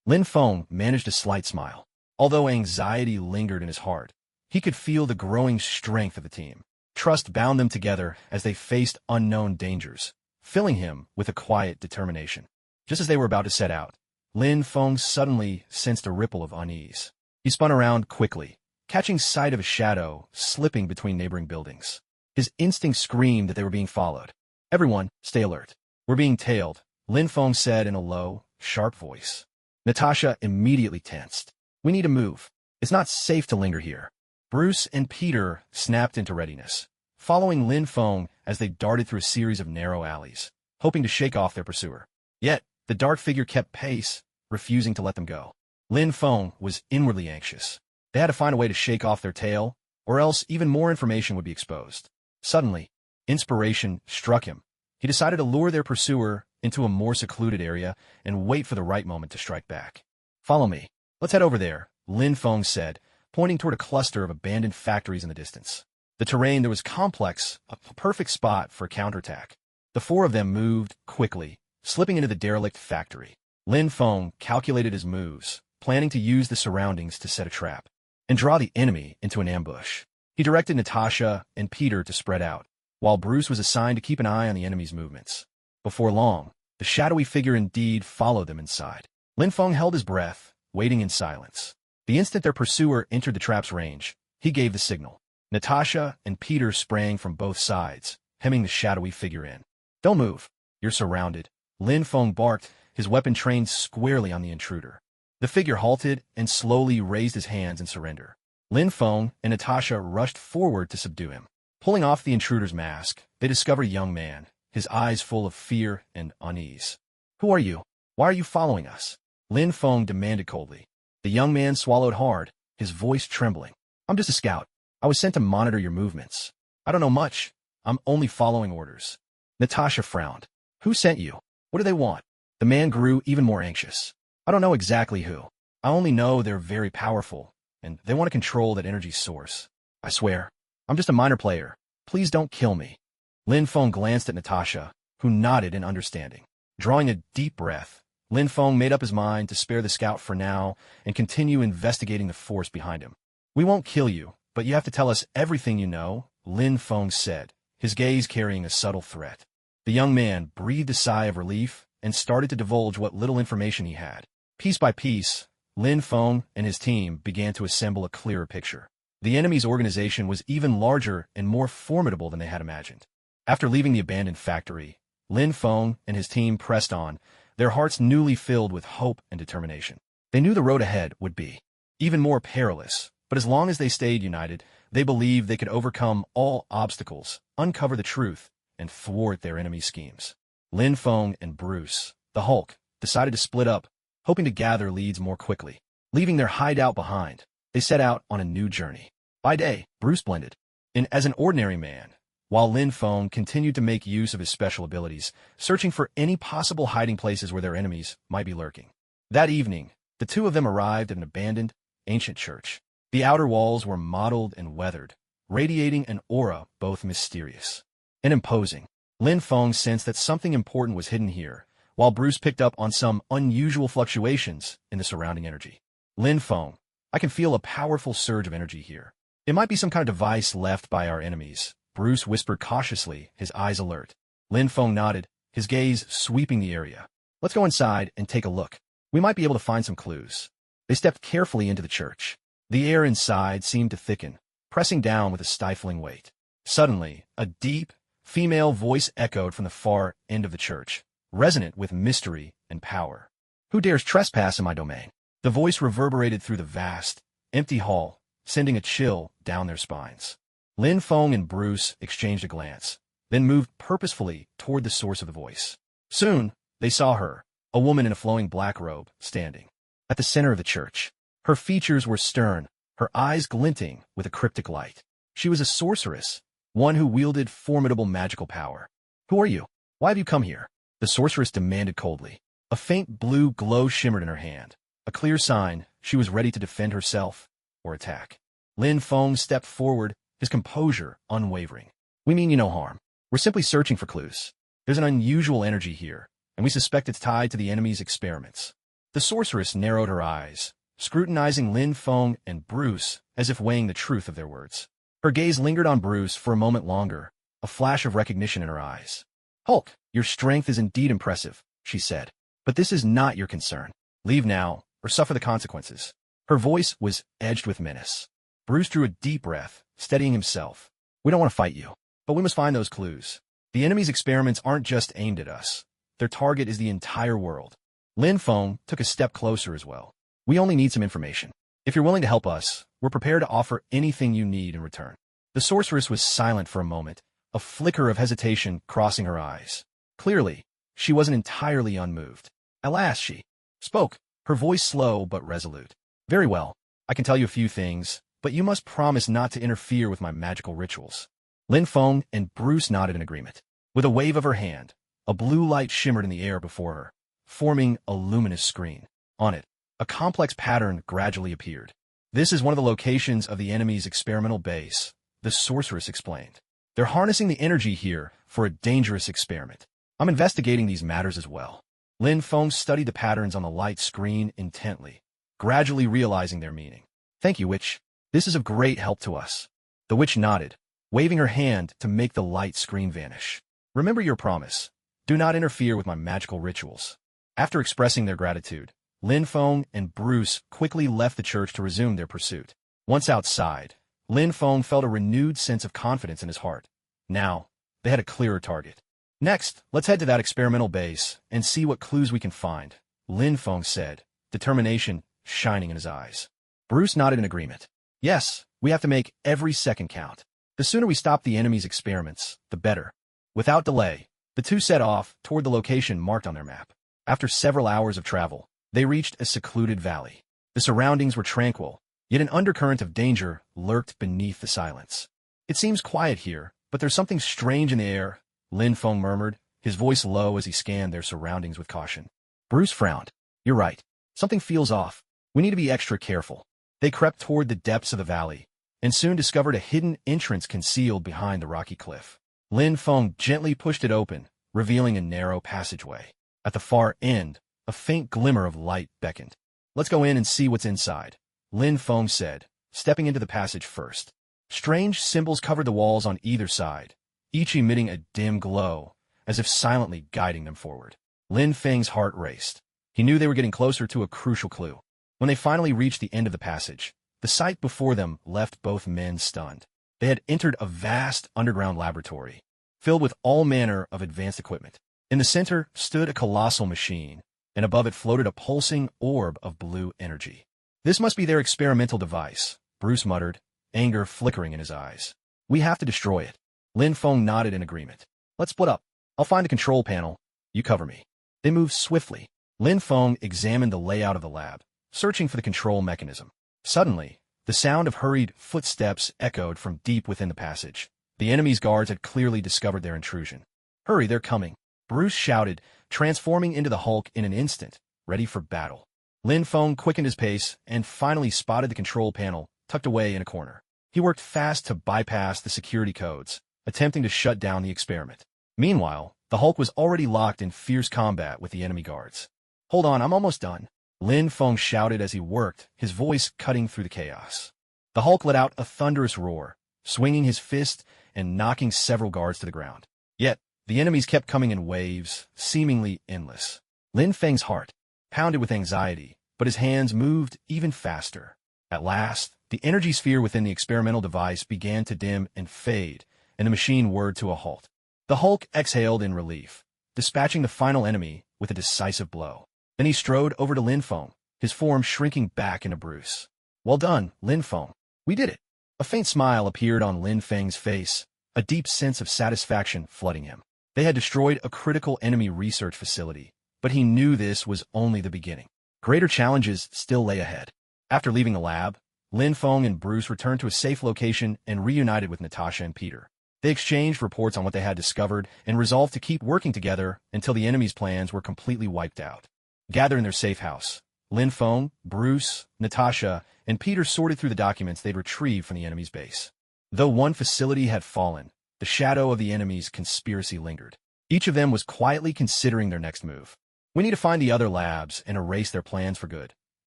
A: Lin Feng managed a slight smile. Although anxiety lingered in his heart, he could feel the growing strength of the team. Trust bound them together as they faced unknown dangers, filling him with a quiet determination. Just as they were about to set out, Lin Feng suddenly sensed a ripple of unease. He spun around quickly, catching sight of a shadow slipping between neighboring buildings. His instinct screamed that they were being followed. Everyone, stay alert. We're being tailed, Lin Feng said in a low, sharp voice. Natasha immediately tensed. We need to move. It's not safe to linger here. Bruce and Peter snapped into readiness, following Lin Feng as they darted through a series of narrow alleys. hoping to shake off their pursuer. Yet, the dark figure kept pace, refusing to let them go. Lin Feng was inwardly anxious. They had to find a way to shake off their tail, or else even more information would be exposed. Suddenly, inspiration struck him. He decided to lure their pursuer into a more secluded area and wait for the right moment to strike back. "Follow me. Let's head over there," Lin Feng said, pointing toward a cluster of abandoned factories in the distance. The terrain there was complex, a perfect spot for a counterattack. The four of them moved quickly, slipping into the derelict factory. Lin Feng calculated his moves, planning to use the surroundings to set a trap and draw the enemy into an ambush. He directed Natasha and Peter to spread out, while Bruce was assigned to keep an eye on the enemy's movements. Before long, the shadowy figure indeed followed them inside. Lin Feng held his breath, waiting in silence. The instant their pursuer entered the trap's range, he gave the signal. Natasha and Peter sprang from both sides, hemming the shadowy figure in. "Don't move. You're surrounded," Lin Feng barked, his weapon trained squarely on the intruder. The figure halted and slowly raised his hands in surrender. Lin Feng and Natasha rushed forward to subdue him. Pulling off the intruder's mask, they discovered a young man, his eyes full of fear and unease. "Who are you? Why are you following us?" Lin Feng demanded coldly. The young man swallowed hard, his voice trembling. "I'm just a scout. I was sent to monitor your movements. I don't know much. I'm only following orders." Natasha frowned. "Who sent you? What do they want?" The man grew even more anxious. "I don't know exactly who. I only know they're very powerful, and they want to control that energy source. I swear, I'm just a minor player. Please don't kill me." Lin Feng glanced at Natasha, who nodded in understanding. Drawing a deep breath, Lin Feng made up his mind to spare the scout for now and continue investigating the force behind him. "We won't kill you, but you have to tell us everything you know," Lin Feng said, his gaze carrying a subtle threat. The young man breathed a sigh of relief and started to divulge what little information he had. Piece by piece, Lin Feng and his team began to assemble a clearer picture. The enemy's organization was even larger and more formidable than they had imagined. After leaving the abandoned factory, Lin Feng and his team pressed on, their hearts newly filled with hope and determination. They knew the road ahead would be even more perilous, but as long as they stayed united, they believed they could overcome all obstacles, uncover the truth, and thwart their enemy's schemes. Lin Feng and Bruce, the Hulk, decided to split up, hoping to gather leads more quickly. Leaving their hideout behind, they set out on a new journey. By day, Bruce blended in as an ordinary man, while Lin Feng continued to make use of his special abilities, searching for any possible hiding places where their enemies might be lurking. That evening, the two of them arrived at an abandoned, ancient church. The outer walls were mottled and weathered, radiating an aura both mysterious and imposing. Lin Feng sensed that something important was hidden here, while Bruce picked up on some unusual fluctuations in the surrounding energy. "Lin Feng, I can feel a powerful surge of energy here. It might be some kind of device left by our enemies," Bruce whispered cautiously, his eyes alert. Lin Feng nodded, his gaze sweeping the area. "Let's go inside and take a look. We might be able to find some clues." They stepped carefully into the church. The air inside seemed to thicken, pressing down with a stifling weight. Suddenly, a deep, female voice echoed from the far end of the church, resonant with mystery and power. "Who dares trespass in my domain?" The voice reverberated through the vast, empty hall, sending a chill down their spines. Lin Feng and Bruce exchanged a glance, then moved purposefully toward the source of the voice. Soon, they saw her, a woman in a flowing black robe, standing at the center of the church. Her features were stern, her eyes glinting with a cryptic light. She was a sorceress, one who wielded formidable magical power. "Who are you? Why have you come here?" the sorceress demanded coldly. A faint blue glow shimmered in her hand, a clear sign she was ready to defend herself or attack. Lin Feng stepped forward, his composure unwavering. "We mean you no harm. We're simply searching for clues. There's an unusual energy here, and we suspect it's tied to the enemy's experiments." The sorceress narrowed her eyes, scrutinizing Lin Feng and Bruce as if weighing the truth of their words. Her gaze lingered on Bruce for a moment longer, a flash of recognition in her eyes. "Hulk, your strength is indeed impressive," she said. "But this is not your concern. Leave now, or suffer the consequences." Her voice was edged with menace. Bruce drew a deep breath, steadying himself. "We don't want to fight you, but we must find those clues. The enemy's experiments aren't just aimed at us. Their target is the entire world." Lin Feng took a step closer as well. "We only need some information. If you're willing to help us, we're prepared to offer anything you need in return." The sorceress was silent for a moment, a flicker of hesitation crossing her eyes. Clearly, she wasn't entirely unmoved. At last she spoke, her voice slow but resolute. Very well, I can tell you a few things, but you must promise not to interfere with my magical rituals. Lin Feng and Bruce nodded in agreement. With a wave of her hand, a blue light shimmered in the air before her, forming a luminous screen. On it, a complex pattern gradually appeared. This is one of the locations of the enemy's experimental base, the sorceress explained. They're harnessing the energy here for a dangerous experiment. I'm investigating these matters as well. Lin Feng studied the patterns on the light screen intently, gradually realizing their meaning. Thank you, witch. This is of great help to us. The witch nodded, waving her hand to make the light screen vanish. Remember your promise. Do not interfere with my magical rituals. After expressing their gratitude, Lin Feng and Bruce quickly left the church to resume their pursuit. Once outside, Lin Feng felt a renewed sense of confidence in his heart. Now, they had a clearer target. Next, let's head to that experimental base and see what clues we can find, Lin Feng said, determination shining in his eyes. Bruce nodded in agreement. Yes, we have to make every second count. The sooner we stop the enemy's experiments, the better. Without delay, the two set off toward the location marked on their map. After several hours of travel, they reached a secluded valley. The surroundings were tranquil, yet an undercurrent of danger lurked beneath the silence. It seems quiet here, but there's something strange in the air, Lin Feng murmured, his voice low as he scanned their surroundings with caution. Bruce frowned. You're right. Something feels off. We need to be extra careful. They crept toward the depths of the valley, and soon discovered a hidden entrance concealed behind the rocky cliff. Lin Feng gently pushed it open, revealing a narrow passageway. At the far end, a faint glimmer of light beckoned. Let's go in and see what's inside, Lin Feng said, stepping into the passage first. Strange symbols covered the walls on either side, each emitting a dim glow, as if silently guiding them forward. Lin Feng's heart raced. He knew they were getting closer to a crucial clue. When they finally reached the end of the passage, the sight before them left both men stunned. They had entered a vast underground laboratory, filled with all manner of advanced equipment. In the center stood a colossal machine, and above it floated a pulsing orb of blue energy. This must be their experimental device, Bruce muttered, anger flickering in his eyes. We have to destroy it. Lin Feng nodded in agreement. Let's split up. I'll find the control panel. You cover me. They moved swiftly. Lin Feng examined the layout of the lab, searching for the control mechanism. Suddenly, the sound of hurried footsteps echoed from deep within the passage. The enemy's guards had clearly discovered their intrusion. Hurry, they're coming, Bruce shouted, transforming into the Hulk in an instant, ready for battle. Lin Feng quickened his pace and finally spotted the control panel tucked away in a corner. He worked fast to bypass the security codes, attempting to shut down the experiment. Meanwhile, the Hulk was already locked in fierce combat with the enemy guards. Hold on, I'm almost done, Lin Feng shouted as he worked, his voice cutting through the chaos. The Hulk let out a thunderous roar, swinging his fist and knocking several guards to the ground. Yet, the enemies kept coming in waves, seemingly endless. Lin Feng's heart pounded with anxiety, but his hands moved even faster. At last, the energy sphere within the experimental device began to dim and fade, and the machine whirred to a halt. The Hulk exhaled in relief, dispatching the final enemy with a decisive blow. Then he strode over to Lin Feng, his form shrinking back into Bruce. Well done, Lin Feng. We did it. A faint smile appeared on Lin Feng's face, a deep sense of satisfaction flooding him. They had destroyed a critical enemy research facility, but he knew this was only the beginning. Greater challenges still lay ahead. After leaving the lab, Lin Feng and Bruce returned to a safe location and reunited with Natasha and Peter. They exchanged reports on what they had discovered and resolved to keep working together until the enemy's plans were completely wiped out. Gathered in their safe house, Lin Feng, Bruce, Natasha, and Peter sorted through the documents they'd retrieved from the enemy's base. Though one facility had fallen, the shadow of the enemy's conspiracy lingered. Each of them was quietly considering their next move. We need to find the other labs and erase their plans for good.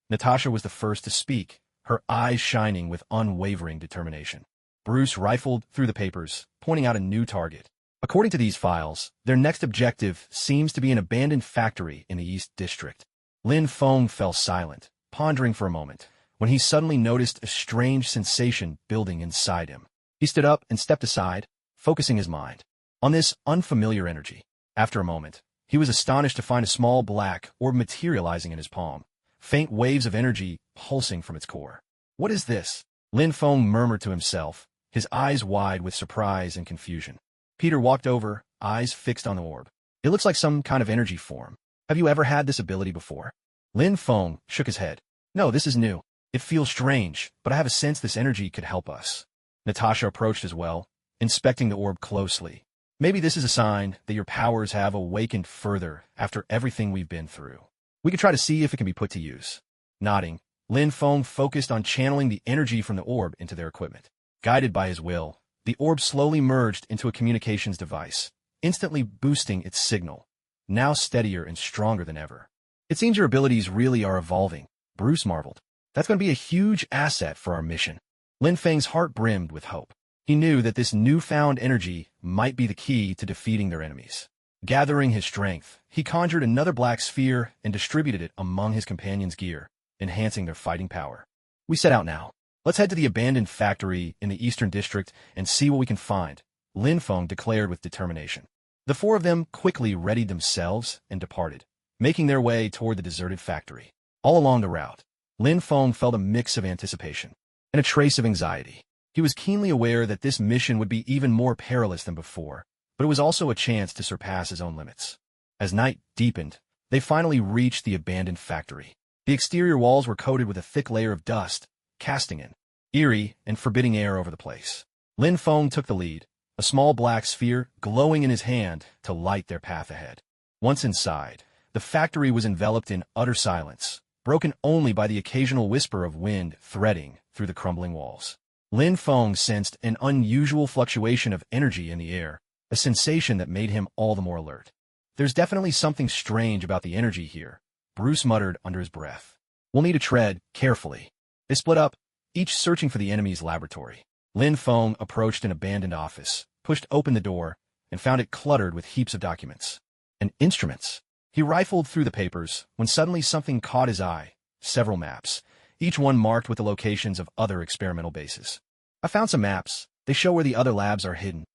A: Natasha was the first to speak, her eyes shining with unwavering determination. Bruce rifled through the papers, pointing out a new target. According to these files, their next objective seems to be an abandoned factory in the East District. Lin Feng fell silent, pondering for a moment, when he suddenly noticed a strange sensation building inside him. He stood up and stepped aside, focusing his mind on this unfamiliar energy. After a moment, he was astonished to find a small black orb materializing in his palm, faint waves of energy pulsing from its core. What is this? Lin Feng murmured to himself, his eyes wide with surprise and confusion. Peter walked over, eyes fixed on the orb. It looks like some kind of energy form. Have you ever had this ability before? Lin Feng shook his head. No, this is new. It feels strange, but I have a sense this energy could help us. Natasha approached as well, inspecting the orb closely. Maybe this is a sign that your powers have awakened further after everything we've been through. We could try to see if it can be put to use. Nodding, Lin Feng focused on channeling the energy from the orb into their equipment. Guided by his will, the orb slowly merged into a communications device, instantly boosting its signal, now steadier and stronger than ever. It seems your abilities really are evolving, Bruce marveled. That's going to be a huge asset for our mission. Lin Feng's heart brimmed with hope. He knew that this newfound energy might be the key to defeating their enemies. Gathering his strength, he conjured another black sphere and distributed it among his companions' gear, enhancing their fighting power. We set out now. Let's head to the abandoned factory in the Eastern District and see what we can find, Lin Feng declared with determination. The four of them quickly readied themselves and departed, making their way toward the deserted factory. All along the route, Lin Feng felt a mix of anticipation and a trace of anxiety. He was keenly aware that this mission would be even more perilous than before, but it was also a chance to surpass his own limits. As night deepened, they finally reached the abandoned factory. The exterior walls were coated with a thick layer of dust, casting an eerie and forbidding air over the place. Lin Feng took the lead, a small black sphere glowing in his hand to light their path ahead. Once inside, the factory was enveloped in utter silence, broken only by the occasional whisper of wind threading through the crumbling walls. Lin Feng sensed an unusual fluctuation of energy in the air, a sensation that made him all the more alert. There's definitely something strange about the energy here, Bruce muttered under his breath. We'll need to tread carefully. They split up, each searching for the enemy's laboratory. Lin Feng approached an abandoned office, pushed open the door, and found it cluttered with heaps of documents and instruments. He rifled through the papers when suddenly something caught his eye. Several maps, each one marked with the locations of other experimental bases. I found some maps. They show where the other labs are hidden.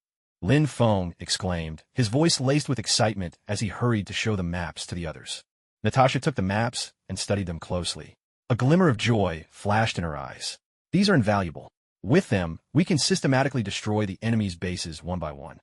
A: Lin Feng exclaimed, his voice laced with excitement as he hurried to show the maps to the others. Natasha took the maps and studied them closely. A glimmer of joy flashed in her eyes. These are invaluable. With them, we can systematically destroy the enemy's bases one by one.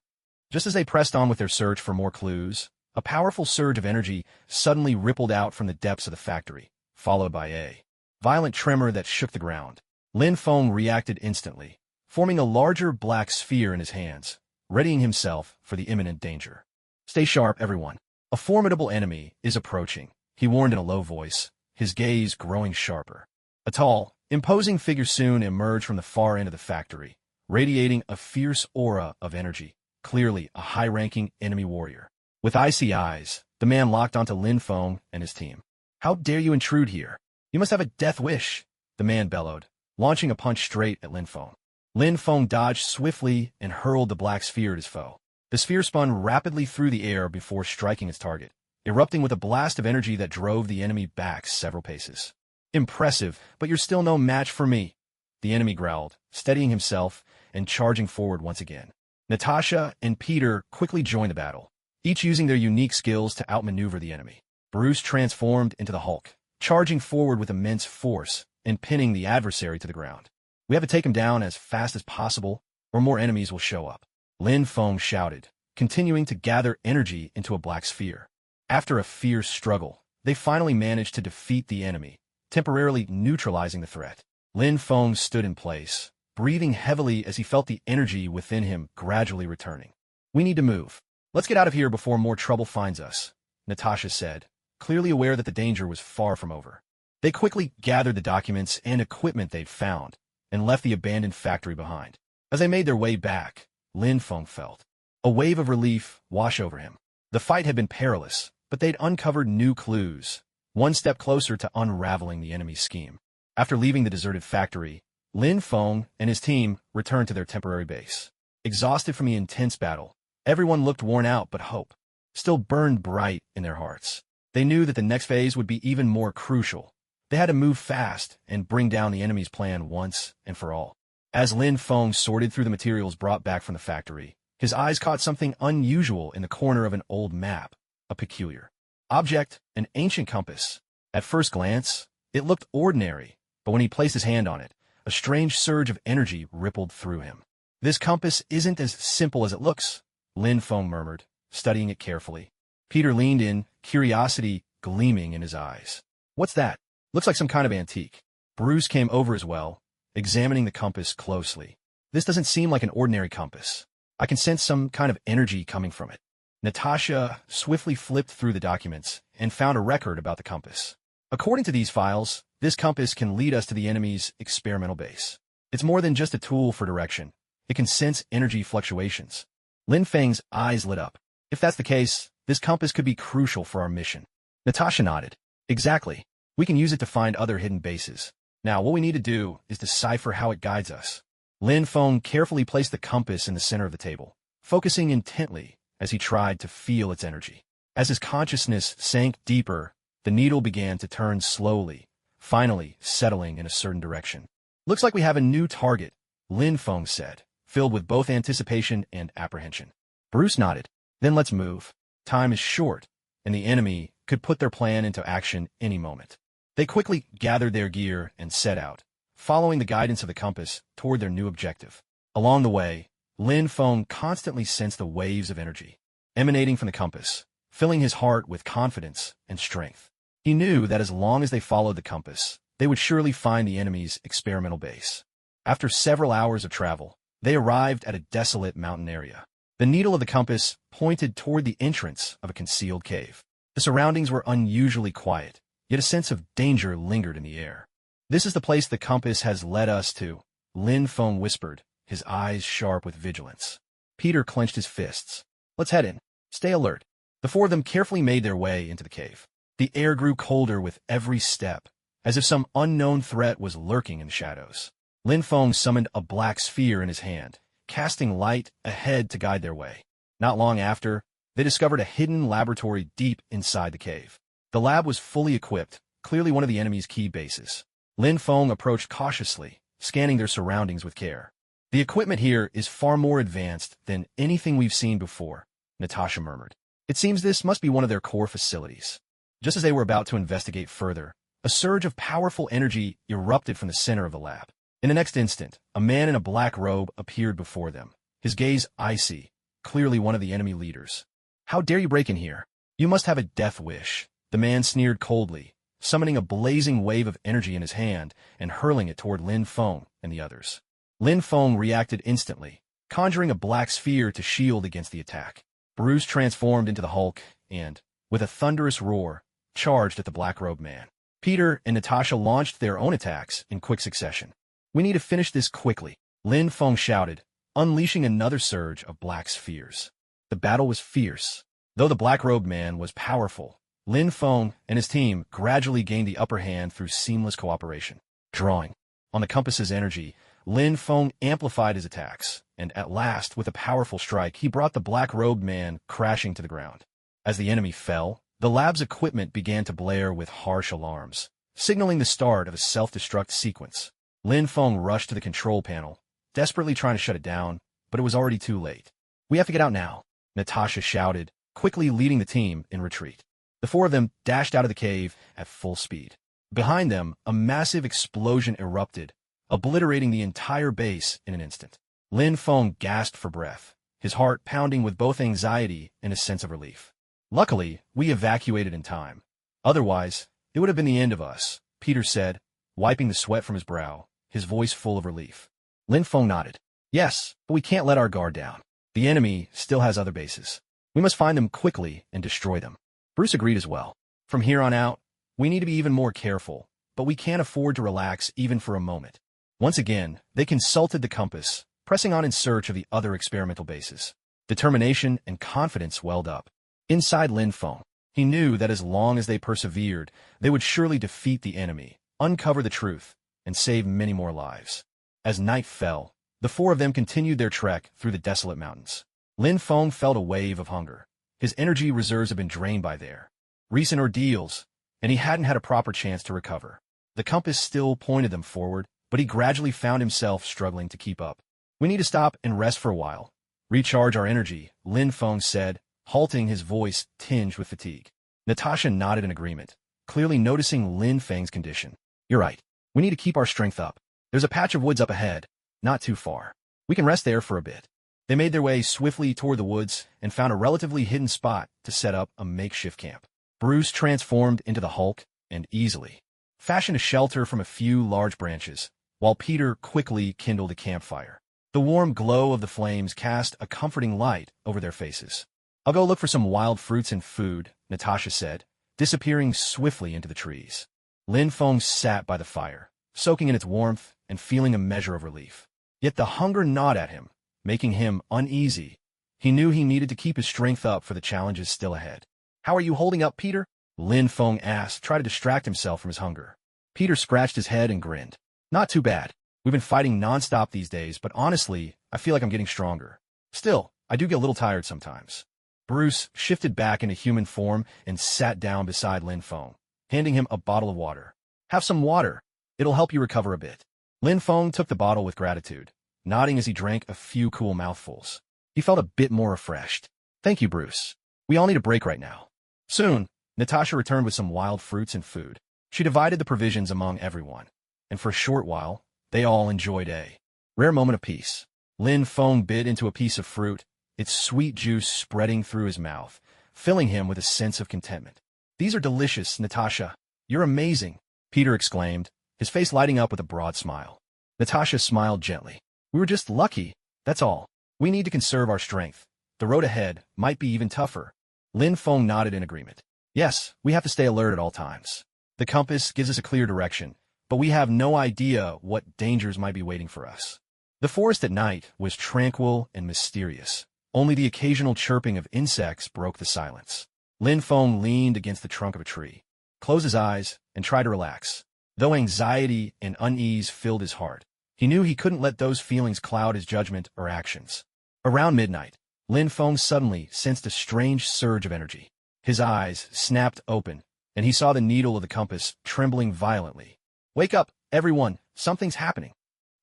A: Just as they pressed on with their search for more clues, a powerful surge of energy suddenly rippled out from the depths of the factory, followed by a violent tremor that shook the ground. Lin Feng reacted instantly, forming a larger black sphere in his hands, readying himself for the imminent danger. Stay sharp, everyone. A formidable enemy is approaching, he warned in a low voice, his gaze growing sharper. A tall, imposing figure soon emerged from the far end of the factory, radiating a fierce aura of energy, clearly a high-ranking enemy warrior. With icy eyes, the man locked onto Lin Feng and his team. How dare you intrude here? You must have a death wish, the man bellowed, launching a punch straight at Lin Feng. Lin Feng dodged swiftly and hurled the black sphere at his foe. The sphere spun rapidly through the air before striking its target, erupting with a blast of energy that drove the enemy back several paces. Impressive, but you're still no match for me, the enemy growled, steadying himself and charging forward once again. Natasha and Peter quickly joined the battle, each using their unique skills to outmaneuver the enemy. Bruce transformed into the Hulk, charging forward with immense force and pinning the adversary to the ground. We have to take him down as fast as possible, or more enemies will show up, Lin Feng shouted, continuing to gather energy into a black sphere. After a fierce struggle, they finally managed to defeat the enemy, temporarily neutralizing the threat. Lin Feng stood in place, breathing heavily as he felt the energy within him gradually returning. We need to move. Let's get out of here before more trouble finds us, Natasha said, clearly aware that the danger was far from over. They quickly gathered the documents and equipment they'd found and left the abandoned factory behind. As they made their way back, Lin Feng felt a wave of relief wash over him. The fight had been perilous, but they'd uncovered new clues, one step closer to unraveling the enemy's scheme. After leaving the deserted factory, Lin Feng and his team returned to their temporary base. Exhausted from the intense battle, everyone looked worn out, but hope still burned bright in their hearts. They knew that the next phase would be even more crucial. They had to move fast and bring down the enemy's plan once and for all. As Lin Feng sorted through the materials brought back from the factory, his eyes caught something unusual in the corner of an old map, a peculiar object, an ancient compass. At first glance, it looked ordinary, but when he placed his hand on it, a strange surge of energy rippled through him. This compass isn't as simple as it looks, Lin Feng murmured, studying it carefully. Peter leaned in, curiosity gleaming in his eyes. What's that? Looks like some kind of antique. Bruce came over as well, examining the compass closely. This doesn't seem like an ordinary compass. I can sense some kind of energy coming from it. Natasha swiftly flipped through the documents and found a record about the compass. According to these files, this compass can lead us to the enemy's experimental base. It's more than just a tool for direction. It can sense energy fluctuations. Lin Feng's eyes lit up. If that's the case, this compass could be crucial for our mission. Natasha nodded. Exactly. We can use it to find other hidden bases. Now, what we need to do is decipher how it guides us. Lin Feng carefully placed the compass in the center of the table, focusing intently as he tried to feel its energy. As his consciousness sank deeper, the needle began to turn slowly, finally settling in a certain direction. Looks like we have a new target, Lin Feng said, filled with both anticipation and apprehension. Bruce nodded. Then let's move. Time is short, and the enemy could put their plan into action any moment. They quickly gathered their gear and set out, following the guidance of the compass toward their new objective. Along the way, Lin Feng constantly sensed the waves of energy emanating from the compass, filling his heart with confidence and strength. He knew that as long as they followed the compass, they would surely find the enemy's experimental base. After several hours of travel, they arrived at a desolate mountain area. The needle of the compass pointed toward the entrance of a concealed cave. The surroundings were unusually quiet, yet a sense of danger lingered in the air. This is the place the compass has led us to, Lin Feng whispered, his eyes sharp with vigilance. Peter clenched his fists. Let's head in. Stay alert. The four of them carefully made their way into the cave. The air grew colder with every step, as if some unknown threat was lurking in the shadows. Lin Feng summoned a black sphere in his hand, casting light ahead to guide their way. Not long after, they discovered a hidden laboratory deep inside the cave. The lab was fully equipped, clearly one of the enemy's key bases. Lin Feng approached cautiously, scanning their surroundings with care. The equipment here is far more advanced than anything we've seen before, Natasha murmured. It seems this must be one of their core facilities. Just as they were about to investigate further, a surge of powerful energy erupted from the center of the lab. In the next instant, a man in a black robe appeared before them, his gaze icy, clearly one of the enemy leaders. How dare you break in here? You must have a death wish. The man sneered coldly, summoning a blazing wave of energy in his hand and hurling it toward Lin Feng and the others. Lin Feng reacted instantly, conjuring a black sphere to shield against the attack. Bruce transformed into the Hulk and, with a thunderous roar, charged at the black-robed man. Peter and Natasha launched their own attacks in quick succession. We need to finish this quickly, Lin Feng shouted, unleashing another surge of black spheres. The battle was fierce. Though the black-robed man was powerful, Lin Feng and his team gradually gained the upper hand through seamless cooperation. Drawing on the compass's energy, Lin Feng amplified his attacks, and at last, with a powerful strike, he brought the black-robed man crashing to the ground. As the enemy fell, the lab's equipment began to blare with harsh alarms, signaling the start of a self-destruct sequence. Lin Feng rushed to the control panel, desperately trying to shut it down, but it was already too late. We have to get out now, Natasha shouted, quickly leading the team in retreat. The four of them dashed out of the cave at full speed. Behind them, a massive explosion erupted, obliterating the entire base in an instant. Lin Feng gasped for breath, his heart pounding with both anxiety and a sense of relief. Luckily, we evacuated in time. Otherwise, it would have been the end of us, Peter said, wiping the sweat from his brow, his voice full of relief. Lin Feng nodded. Yes, but we can't let our guard down. The enemy still has other bases. We must find them quickly and destroy them. Bruce agreed as well. From here on out, we need to be even more careful, but we can't afford to relax even for a moment. Once again, they consulted the compass, pressing on in search of the other experimental bases. Determination and confidence welled up. Inside Lin Feng, he knew that as long as they persevered, they would surely defeat the enemy, uncover the truth, and save many more lives. As night fell, the four of them continued their trek through the desolate mountains. Lin Feng felt a wave of hunger. His energy reserves had been drained by their recent ordeals, and he hadn't had a proper chance to recover. The compass still pointed them forward, but he gradually found himself struggling to keep up. We need to stop and rest for a while. Recharge our energy, Lin Feng said, halting, his voice tinged with fatigue. Natasha nodded in agreement, clearly noticing Lin Feng's condition. You're right. We need to keep our strength up. There's a patch of woods up ahead, not too far. We can rest there for a bit. They made their way swiftly toward the woods and found a relatively hidden spot to set up a makeshift camp. Bruce transformed into the Hulk and easily fashioned a shelter from a few large branches, while Peter quickly kindled a campfire. The warm glow of the flames cast a comforting light over their faces. "I'll go look for some wild fruits and food," Natasha said, disappearing swiftly into the trees. Lin Feng sat by the fire, soaking in its warmth and feeling a measure of relief. Yet the hunger gnawed at him, making him uneasy. He knew he needed to keep his strength up for the challenges still ahead. "How are you holding up, Peter?" Lin Feng asked, trying to distract himself from his hunger. Peter scratched his head and grinned. "Not too bad. We've been fighting nonstop these days, but honestly, I feel like I'm getting stronger. Still, I do get a little tired sometimes." Bruce shifted back into human form and sat down beside Lin Feng, handing him a bottle of water. "Have some water. It'll help you recover a bit." Lin Feng took the bottle with gratitude, nodding as he drank a few cool mouthfuls. He felt a bit more refreshed. "Thank you, Bruce. We all need a break right now." Soon, Natasha returned with some wild fruits and food. She divided the provisions among everyone, and for a short while, they all enjoyed a rare moment of peace. Lin Feng bit into a piece of fruit, its sweet juice spreading through his mouth, filling him with a sense of contentment. "These are delicious, Natasha. You're amazing," Peter exclaimed, his face lighting up with a broad smile. Natasha smiled gently. "We were just lucky, that's all. We need to conserve our strength. The road ahead might be even tougher." Lin Feng nodded in agreement. "Yes, we have to stay alert at all times. The compass gives us a clear direction, but we have no idea what dangers might be waiting for us." The forest at night was tranquil and mysterious. Only the occasional chirping of insects broke the silence. Lin Feng leaned against the trunk of a tree, closed his eyes, and tried to relax. Though anxiety and unease filled his heart, he knew he couldn't let those feelings cloud his judgment or actions. Around midnight, Lin Feng suddenly sensed a strange surge of energy. His eyes snapped open, and he saw the needle of the compass trembling violently. "Wake up, everyone! Something's happening!"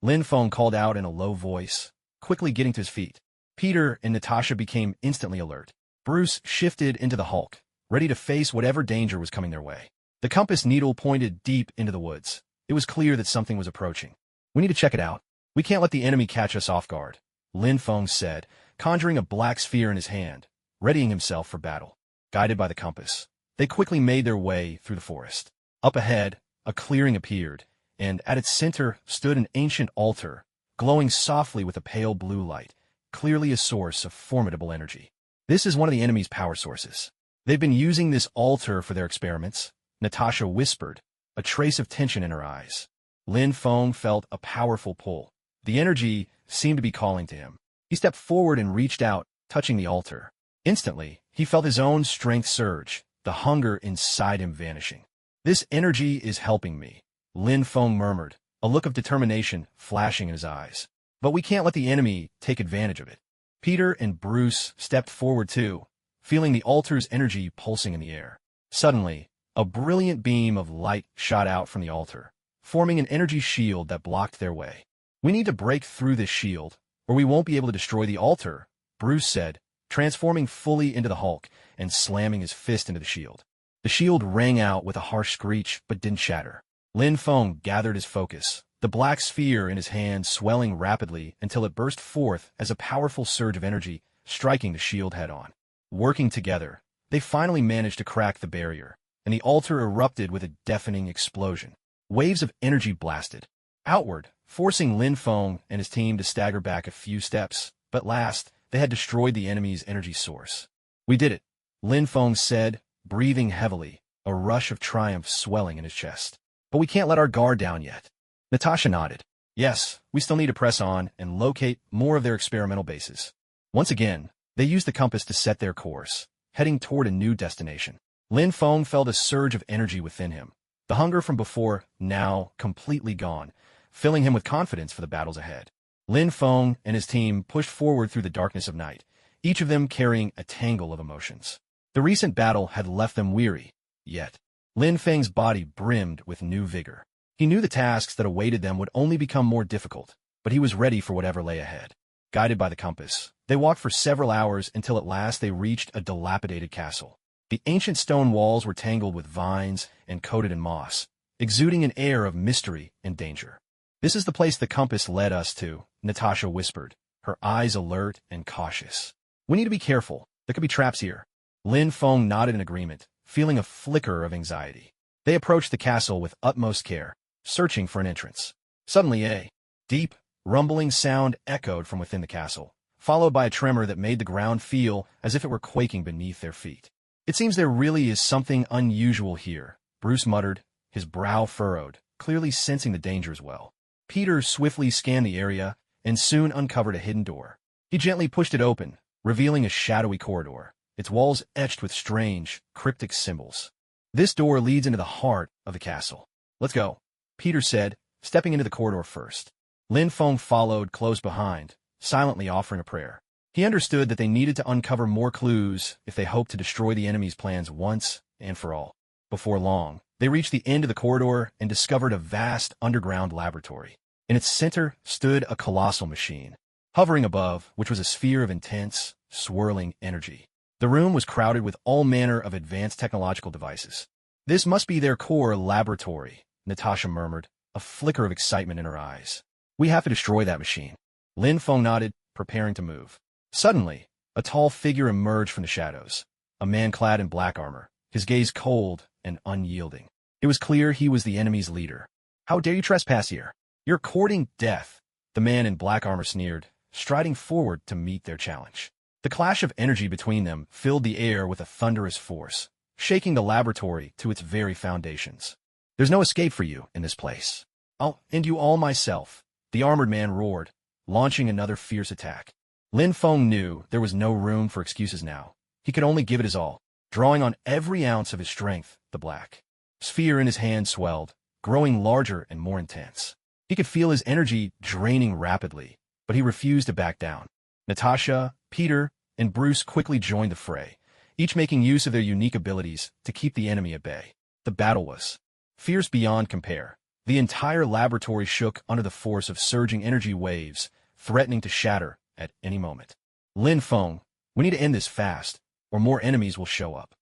A: Lin Feng called out in a low voice, quickly getting to his feet. Peter and Natasha became instantly alert. Bruce shifted into the Hulk, ready to face whatever danger was coming their way. The compass needle pointed deep into the woods. It was clear that something was approaching. "We need to check it out. We can't let the enemy catch us off guard," Lin Feng said, conjuring a black sphere in his hand, readying himself for battle. Guided by the compass, they quickly made their way through the forest. Up ahead, a clearing appeared, and at its center stood an ancient altar, glowing softly with a pale blue light, clearly a source of formidable energy. "This is one of the enemy's power sources. They've been using this altar for their experiments," Natasha whispered, a trace of tension in her eyes. Lin Feng felt a powerful pull. The energy seemed to be calling to him. He stepped forward and reached out, touching the altar. Instantly, he felt his own strength surge, the hunger inside him vanishing. "This energy is helping me," Lin Feng murmured, a look of determination flashing in his eyes. "But we can't let the enemy take advantage of it." Peter and Bruce stepped forward too, feeling the altar's energy pulsing in the air. Suddenly, a brilliant beam of light shot out from the altar, forming an energy shield that blocked their way. "We need to break through this shield, or we won't be able to destroy the altar," Bruce said, transforming fully into the Hulk and slamming his fist into the shield. The shield rang out with a harsh screech but didn't shatter. Lin Feng gathered his focus, the black sphere in his hand swelling rapidly until it burst forth as a powerful surge of energy, striking the shield head-on. Working together, they finally managed to crack the barrier, and the altar erupted with a deafening explosion. Waves of energy blasted outward, forcing Lin Feng and his team to stagger back a few steps, but last, they had destroyed the enemy's energy source. "We did it," Lin Feng said, breathing heavily, a rush of triumph swelling in his chest. "But we can't let our guard down yet." Natasha nodded. "Yes, we still need to press on and locate more of their experimental bases." Once again, they used the compass to set their course, heading toward a new destination. Lin Feng felt a surge of energy within him, the hunger from before now completely gone, filling him with confidence for the battles ahead. Lin Feng and his team pushed forward through the darkness of night, each of them carrying a tangle of emotions. The recent battle had left them weary, yet Lin Feng's body brimmed with new vigor. He knew the tasks that awaited them would only become more difficult, but he was ready for whatever lay ahead. Guided by the compass, they walked for several hours until at last they reached a dilapidated castle. The ancient stone walls were tangled with vines and coated in moss, exuding an air of mystery and danger. "This is the place the compass led us to," Natasha whispered, her eyes alert and cautious. "We need to be careful. There could be traps here." Lin Feng nodded in agreement, feeling a flicker of anxiety. They approached the castle with utmost care, searching for an entrance. Suddenly a deep, rumbling sound echoed from within the castle, followed by a tremor that made the ground feel as if it were quaking beneath their feet. "It seems there really is something unusual here," Bruce muttered, his brow furrowed, clearly sensing the danger as well. Peter swiftly scanned the area and soon uncovered a hidden door. He gently pushed it open, revealing a shadowy corridor, its walls etched with strange, cryptic symbols. "This door leads into the heart of the castle. Let's go," Peter said, stepping into the corridor first. Lin Feng followed close behind, silently offering a prayer. He understood that they needed to uncover more clues if they hoped to destroy the enemy's plans once and for all. Before long, they reached the end of the corridor and discovered a vast underground laboratory. In its center stood a colossal machine, hovering above which was a sphere of intense, swirling energy. The room was crowded with all manner of advanced technological devices. "This must be their core laboratory," Natasha murmured, a flicker of excitement in her eyes. "We have to destroy that machine." Lin Feng nodded, preparing to move. Suddenly, a tall figure emerged from the shadows, a man clad in black armor, his gaze cold and unyielding. It was clear he was the enemy's leader. "How dare you trespass here? You're courting death," the man in black armor sneered, striding forward to meet their challenge. The clash of energy between them filled the air with a thunderous force, shaking the laboratory to its very foundations. "There's no escape for you in this place. I'll end you all myself," the armored man roared, launching another fierce attack. Lin Feng knew there was no room for excuses now. He could only give it his all, drawing on every ounce of his strength. The black sphere in his hand swelled, growing larger and more intense. He could feel his energy draining rapidly, but he refused to back down. Natasha, Peter, and Bruce quickly joined the fray, each making use of their unique abilities to keep the enemy at bay. The battle was fierce beyond compare. The entire laboratory shook under the force of surging energy waves, threatening to shatter at any moment. "Lin Feng, we need to end this fast, or more enemies will show up,"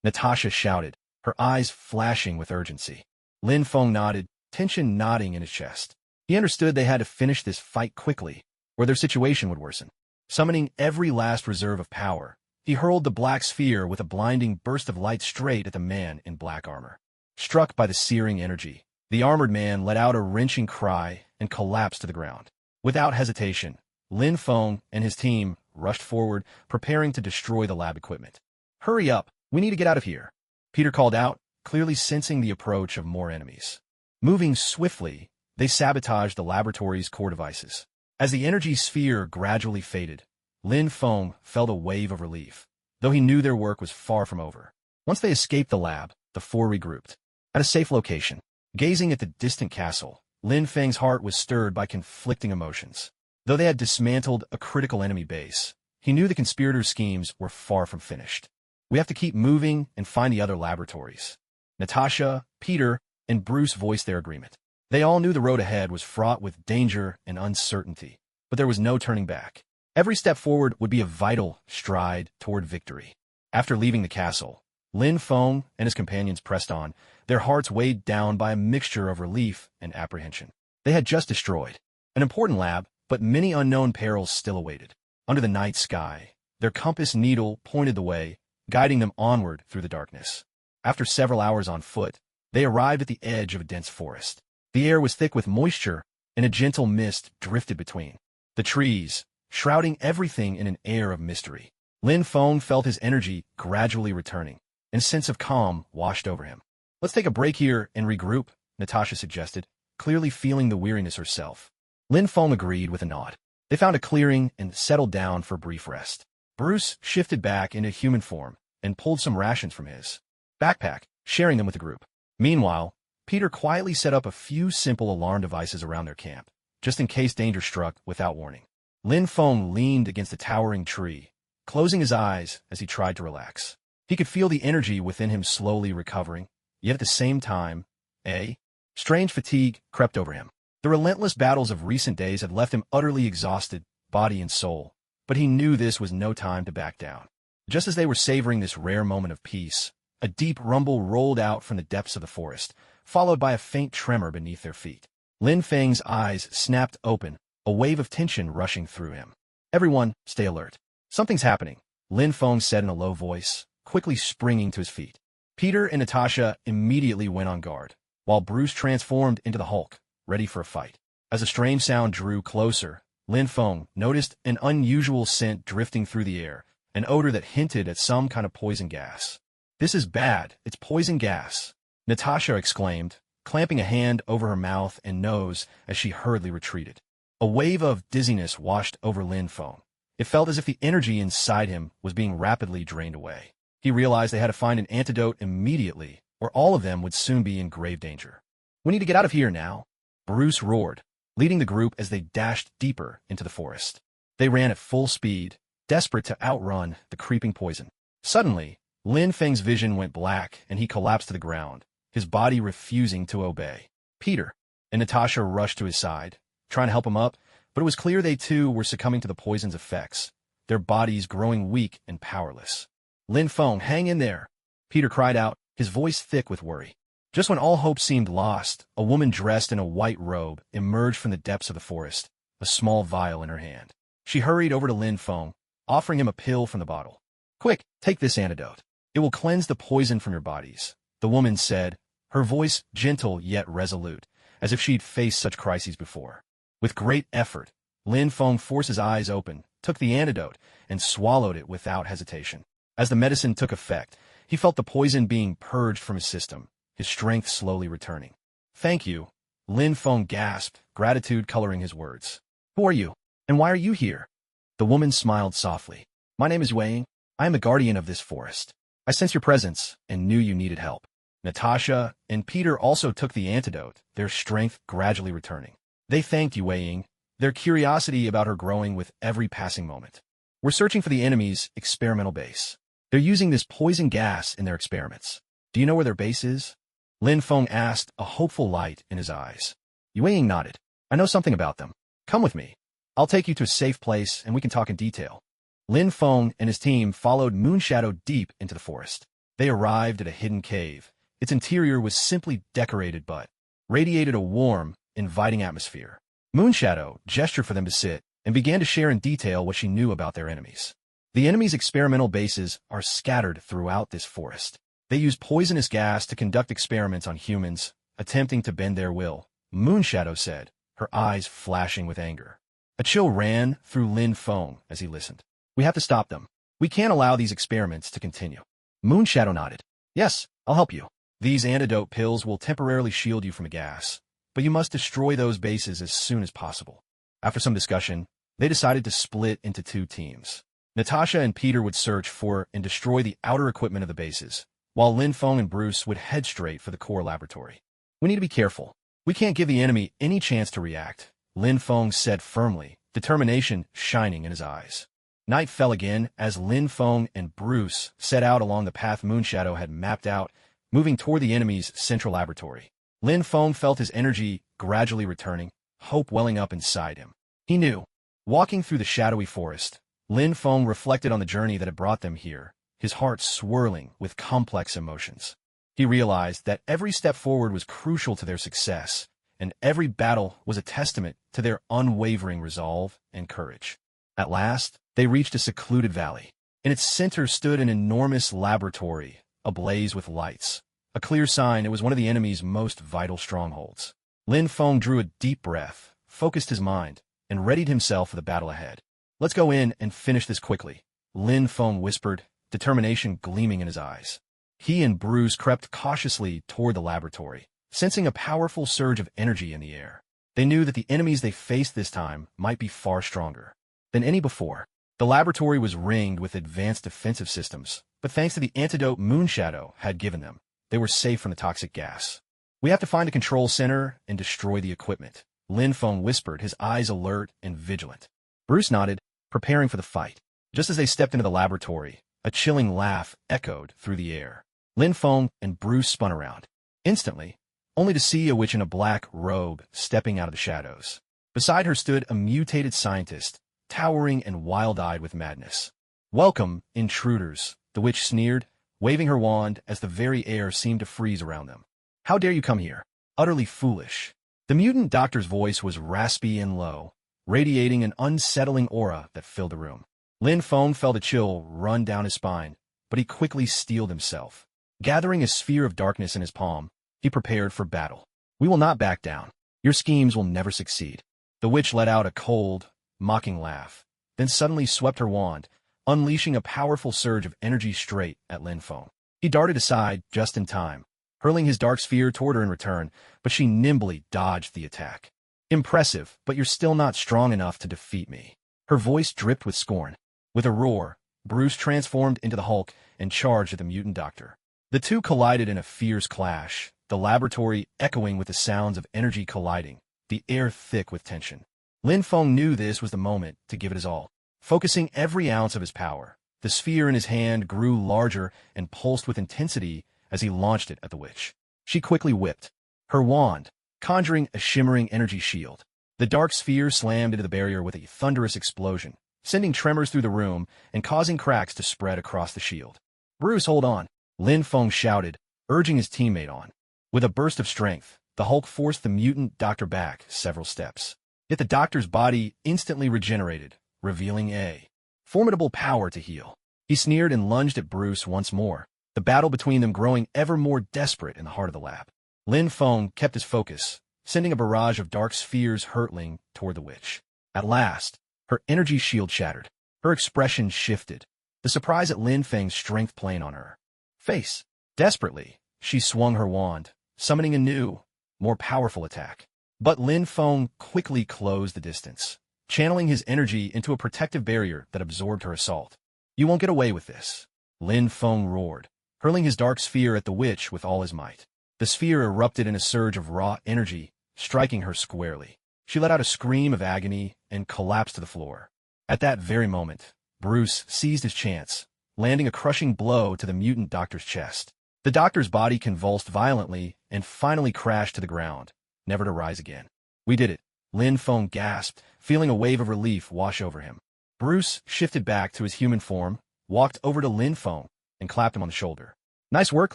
A: Natasha shouted, her eyes flashing with urgency. Lin Feng nodded, tension knotting in his chest. He understood they had to finish this fight quickly, or their situation would worsen. Summoning every last reserve of power, he hurled the black sphere with a blinding burst of light straight at the man in black armor. Struck by the searing energy, the armored man let out a wrenching cry and collapsed to the ground. Without hesitation, Lin Feng and his team rushed forward, preparing to destroy the lab equipment. "Hurry up, we need to get out of here," Peter called out, clearly sensing the approach of more enemies. Moving swiftly, they sabotaged the laboratory's core devices. As the energy sphere gradually faded, Lin Feng felt a wave of relief, though he knew their work was far from over. Once they escaped the lab, the four regrouped. At a safe location, gazing at the distant castle, Lin Feng's heart was stirred by conflicting emotions. Though they had dismantled a critical enemy base, he knew the conspirators' schemes were far from finished. "We have to keep moving and find the other laboratories." Natasha, Peter, and Bruce voiced their agreement. They all knew the road ahead was fraught with danger and uncertainty, but there was no turning back. Every step forward would be a vital stride toward victory. After leaving the castle, Lin Feng and his companions pressed on, their hearts weighed down by a mixture of relief and apprehension. They had just destroyed an important lab, but many unknown perils still awaited. Under the night sky, their compass needle pointed the way, guiding them onward through the darkness. After several hours on foot, they arrived at the edge of a dense forest. The air was thick with moisture, and a gentle mist drifted between the trees, shrouding everything in an air of mystery. Lin Feng felt his energy gradually returning, and a sense of calm washed over him. "Let's take a break here and regroup," Natasha suggested, clearly feeling the weariness herself. Lin Feng agreed with a nod. They found a clearing and settled down for a brief rest. Bruce shifted back into human form and pulled some rations from his backpack, sharing them with the group. Meanwhile, Peter quietly set up a few simple alarm devices around their camp, just in case danger struck without warning. Lin Feng leaned against a towering tree, closing his eyes as he tried to relax. He could feel the energy within him slowly recovering, yet at the same time, a strange fatigue crept over him. The relentless battles of recent days had left him utterly exhausted, body and soul, but he knew this was no time to back down. Just as they were savoring this rare moment of peace, a deep rumble rolled out from the depths of the forest, followed by a faint tremor beneath their feet. Lin Feng's eyes snapped open, a wave of tension rushing through him. Everyone, stay alert. Something's happening, Lin Feng said in a low voice, quickly springing to his feet. Peter and Natasha immediately went on guard, while Bruce transformed into the Hulk, ready for a fight. As a strange sound drew closer, Lin Feng noticed an unusual scent drifting through the air, an odor that hinted at some kind of poison gas. "This is bad, it's poison gas," Natasha exclaimed, clamping a hand over her mouth and nose as she hurriedly retreated. A wave of dizziness washed over Lin Feng. It felt as if the energy inside him was being rapidly drained away. He realized they had to find an antidote immediately, or all of them would soon be in grave danger. "We need to get out of here now," Bruce roared, leading the group as they dashed deeper into the forest. They ran at full speed, desperate to outrun the creeping poison. Suddenly, Lin Feng's vision went black and he collapsed to the ground, his body refusing to obey. Peter and Natasha rushed to his side, trying to help him up, but it was clear they too were succumbing to the poison's effects, their bodies growing weak and powerless. "Lin Feng, hang in there," Peter cried out, his voice thick with worry. Just when all hope seemed lost, a woman dressed in a white robe emerged from the depths of the forest, a small vial in her hand. She hurried over to Lin Feng, offering him a pill from the bottle. "Quick, take this antidote. It will cleanse the poison from your bodies," the woman said, her voice gentle yet resolute, as if she'd faced such crises before. With great effort, Lin Feng forced his eyes open, took the antidote, and swallowed it without hesitation. As the medicine took effect, he felt the poison being purged from his system, his strength slowly returning. "Thank you," Lin Feng gasped, gratitude coloring his words. "Who are you? And why are you here?" The woman smiled softly. "My name is Wei Ying. I am the guardian of this forest. I sensed your presence and knew you needed help." Natasha and Peter also took the antidote, their strength gradually returning. They thanked Wei Ying, their curiosity about her growing with every passing moment. "We're searching for the enemy's experimental base. They're using this poison gas in their experiments. Do you know where their base is?" Lin Feng asked, a hopeful light in his eyes. Wei Ying nodded. "I know something about them. Come with me. I'll take you to a safe place and we can talk in detail." Lin Feng and his team followed Moonshadow deep into the forest. They arrived at a hidden cave. Its interior was simply decorated but radiated a warm, inviting atmosphere. Moonshadow gestured for them to sit and began to share in detail what she knew about their enemies. The enemy's experimental bases are scattered throughout this forest. They use poisonous gas to conduct experiments on humans, attempting to bend their will, Moonshadow said, her eyes flashing with anger. A chill ran through Lin Feng as he listened. "We have to stop them. We can't allow these experiments to continue." Moonshadow nodded. "Yes, I'll help you. These antidote pills will temporarily shield you from the gas, but you must destroy those bases as soon as possible." After some discussion, they decided to split into two teams. Natasha and Peter would search for and destroy the outer equipment of the bases, while Lin Feng and Bruce would head straight for the core laboratory. "We need to be careful. We can't give the enemy any chance to react," Lin Feng said firmly, determination shining in his eyes. Night fell again as Lin Feng and Bruce set out along the path Moonshadow had mapped out, moving toward the enemy's central laboratory. Lin Feng felt his energy gradually returning, hope welling up inside him. He knew. Walking through the shadowy forest, Lin Feng reflected on the journey that had brought them here, his heart swirling with complex emotions. He realized that every step forward was crucial to their success, and every battle was a testament to their unwavering resolve and courage. At last, they reached a secluded valley. In its center stood an enormous laboratory, ablaze with lights, a clear sign it was one of the enemy's most vital strongholds. Lin Feng drew a deep breath, focused his mind, and readied himself for the battle ahead. "Let's go in and finish this quickly," Lin Feng whispered, determination gleaming in his eyes. He and Bruce crept cautiously toward the laboratory, sensing a powerful surge of energy in the air. They knew that the enemies they faced this time might be far stronger than any before. The laboratory was ringed with advanced defensive systems, but thanks to the antidote Moonshadow had given them, they were safe from the toxic gas. "We have to find a control center and destroy the equipment," Lin Feng whispered, his eyes alert and vigilant. Bruce nodded, preparing for the fight. Just as they stepped into the laboratory, a chilling laugh echoed through the air. Lin Feng and Bruce spun around, instantly, only to see a witch in a black robe stepping out of the shadows. Beside her stood a mutated scientist, towering and wild-eyed with madness. "Welcome, intruders," the witch sneered, waving her wand as the very air seemed to freeze around them. "How dare you come here? Utterly foolish." The mutant doctor's voice was raspy and low, radiating an unsettling aura that filled the room. Lin Feng felt a chill run down his spine, but he quickly steeled himself. Gathering a sphere of darkness in his palm, he prepared for battle. We will not back down. Your schemes will never succeed. The witch let out a cold, mocking laugh, then suddenly swept her wand, unleashing a powerful surge of energy straight at Lin Feng. He darted aside just in time, hurling his dark sphere toward her in return, but she nimbly dodged the attack. Impressive, but you're still not strong enough to defeat me. Her voice dripped with scorn. With a roar, Bruce transformed into the Hulk and charged at the mutant doctor. The two collided in a fierce clash, the laboratory echoing with the sounds of energy colliding, the air thick with tension. Lin Feng knew this was the moment to give it his all. Focusing every ounce of his power, the sphere in his hand grew larger and pulsed with intensity as he launched it at the witch. She quickly whipped her wand, conjuring a shimmering energy shield. The dark sphere slammed into the barrier with a thunderous explosion, sending tremors through the room and causing cracks to spread across the shield. "Bruce, hold on," Lin Feng shouted, urging his teammate on. With a burst of strength, the Hulk forced the mutant doctor back several steps. Yet the doctor's body instantly regenerated, revealing a formidable power to heal. He sneered and lunged at Bruce once more, the battle between them growing ever more desperate in the heart of the lab. Lin Feng kept his focus, sending a barrage of dark spheres hurtling toward the witch. At last, her energy shield shattered. Her expression shifted, the surprise at Lin Feng's strength playing on her face. Desperately, she swung her wand, summoning a new, more powerful attack. But Lin Feng quickly closed the distance, channeling his energy into a protective barrier that absorbed her assault. "You won't get away with this," Lin Feng roared, hurling his dark sphere at the witch with all his might. The sphere erupted in a surge of raw energy, striking her squarely. She let out a scream of agony and collapsed to the floor. At that very moment, Bruce seized his chance, landing a crushing blow to the mutant doctor's chest. The doctor's body convulsed violently and finally crashed to the ground, never to rise again. "We did it," Lin Feng gasped, feeling a wave of relief wash over him. Bruce shifted back to his human form, walked over to Lin Feng, and clapped him on the shoulder. "Nice work,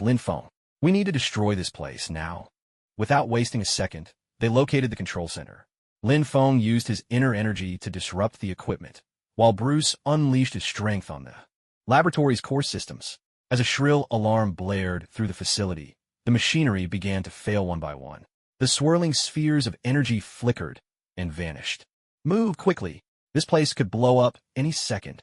A: Lin Feng. We need to destroy this place now." Without wasting a second, they located the control center. Lin Feng used his inner energy to disrupt the equipment, while Bruce unleashed his strength on the laboratory's core systems. As a shrill alarm blared through the facility, the machinery began to fail one by one. The swirling spheres of energy flickered and vanished. "Move quickly. This place could blow up any second,"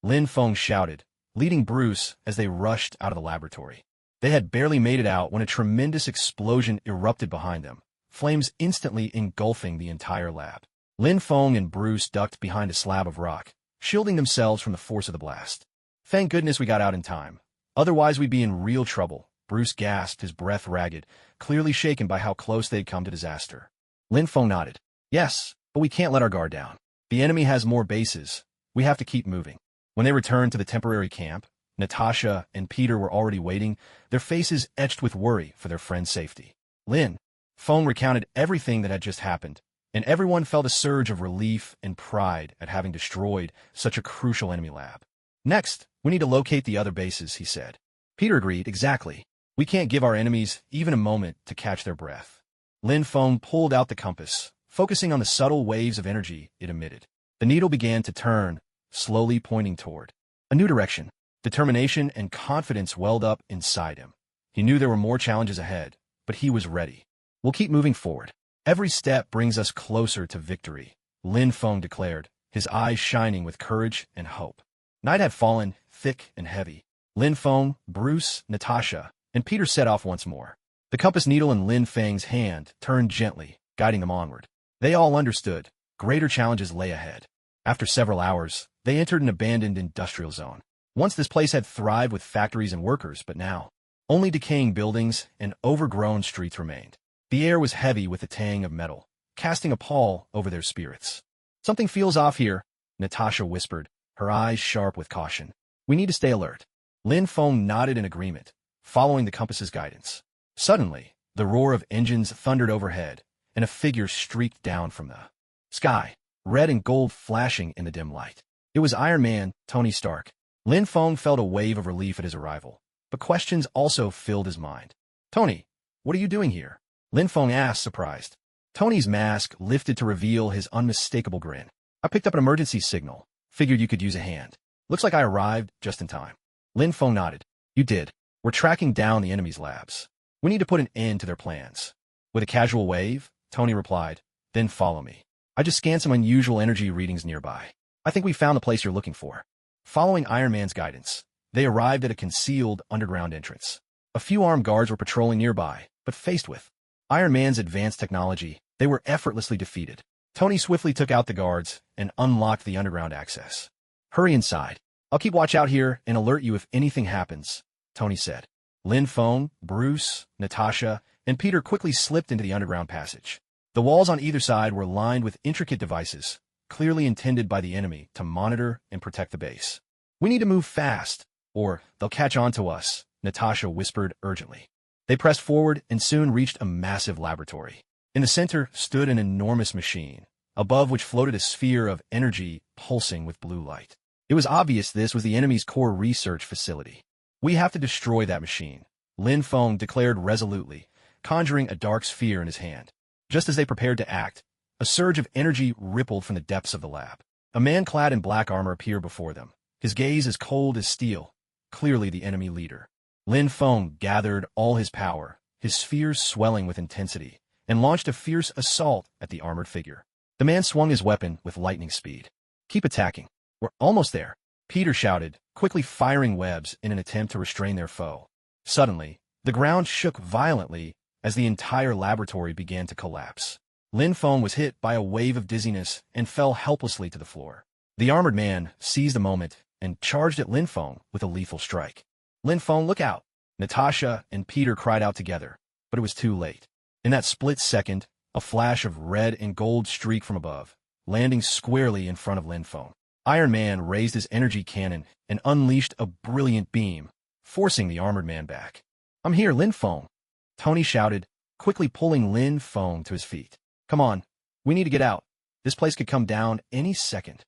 A: Lin Feng shouted, leading Bruce as they rushed out of the laboratory. They had barely made it out when a tremendous explosion erupted behind them, flames instantly engulfing the entire lab. Lin Feng and Bruce ducked behind a slab of rock, shielding themselves from the force of the blast. "Thank goodness we got out in time. Otherwise we'd be in real trouble," Bruce gasped, his breath ragged, clearly shaken by how close they'd come to disaster. Lin Feng nodded. "Yes, but we can't let our guard down. The enemy has more bases. We have to keep moving." When they returned to the temporary camp, Natasha and Peter were already waiting, their faces etched with worry for their friend's safety. Lin Feng recounted everything that had just happened, and everyone felt a surge of relief and pride at having destroyed such a crucial enemy lab. "Next, we need to locate the other bases," he said. Peter agreed. "Exactly. We can't give our enemies even a moment to catch their breath." Lin Feng pulled out the compass, focusing on the subtle waves of energy it emitted. The needle began to turn, slowly pointing toward a new direction. Determination and confidence welled up inside him. He knew there were more challenges ahead, but he was ready. "We'll keep moving forward. Every step brings us closer to victory," Lin Feng declared, his eyes shining with courage and hope. Night had fallen, thick and heavy. Lin Feng, Bruce, Natasha, and Peter set off once more. The compass needle in Lin Feng's hand turned gently, guiding them onward. They all understood. Greater challenges lay ahead. After several hours, they entered an abandoned industrial zone. Once this place had thrived with factories and workers, but now only decaying buildings and overgrown streets remained. The air was heavy with the tang of metal, casting a pall over their spirits. "Something feels off here," Natasha whispered, her eyes sharp with caution. "We need to stay alert." Lin Feng nodded in agreement, following the compass's guidance. Suddenly, the roar of engines thundered overhead, and a figure streaked down from the sky, red and gold flashing in the dim light. It was Iron Man, Tony Stark. Lin Feng felt a wave of relief at his arrival, but questions also filled his mind. "Tony, what are you doing here?" Lin Feng asked, surprised. Tony's mask lifted to reveal his unmistakable grin. I picked up an emergency signal. Figured you could use a hand. Looks like I arrived just in time. Lin Feng nodded. You did. We're tracking down the enemy's labs. We need to put an end to their plans. With a casual wave, Tony replied, then follow me. I just scanned some unusual energy readings nearby. I think we found the place you're looking for. Following Iron Man's guidance, they arrived at a concealed underground entrance. A few armed guards were patrolling nearby, but faced with Iron Man's advanced technology, they were effortlessly defeated. Tony swiftly took out the guards and unlocked the underground access. Hurry inside. I'll keep watch out here and alert you if anything happens, Tony said. Lin Feng, Bruce, Natasha, and Peter quickly slipped into the underground passage. The walls on either side were lined with intricate devices, clearly intended by the enemy to monitor and protect the base. We need to move fast, or they'll catch on to us, Natasha whispered urgently. They pressed forward and soon reached a massive laboratory. In the center stood an enormous machine, above which floated a sphere of energy pulsing with blue light. It was obvious this was the enemy's core research facility. We have to destroy that machine, Lin Feng declared resolutely, conjuring a dark sphere in his hand. Just as they prepared to act, a surge of energy rippled from the depths of the lab. A man clad in black armor appeared before them, his gaze as cold as steel, clearly the enemy leader. Lin Feng gathered all his power, his spheres swelling with intensity, and launched a fierce assault at the armored figure. The man swung his weapon with lightning speed. Keep attacking. We're almost there, Peter shouted, quickly firing webs in an attempt to restrain their foe. Suddenly, the ground shook violently as the entire laboratory began to collapse. Lin Feng was hit by a wave of dizziness and fell helplessly to the floor. The armored man seized the moment and charged at Lin Feng with a lethal strike. Lin Feng, look out! Natasha and Peter cried out together, but it was too late. In that split second, a flash of red and gold streaked from above, landing squarely in front of Lin Feng. Iron Man raised his energy cannon and unleashed a brilliant beam, forcing the armored man back. I'm here, Lin Feng! Tony shouted, quickly pulling Lin Feng to his feet. Come on, we need to get out. This place could come down any second.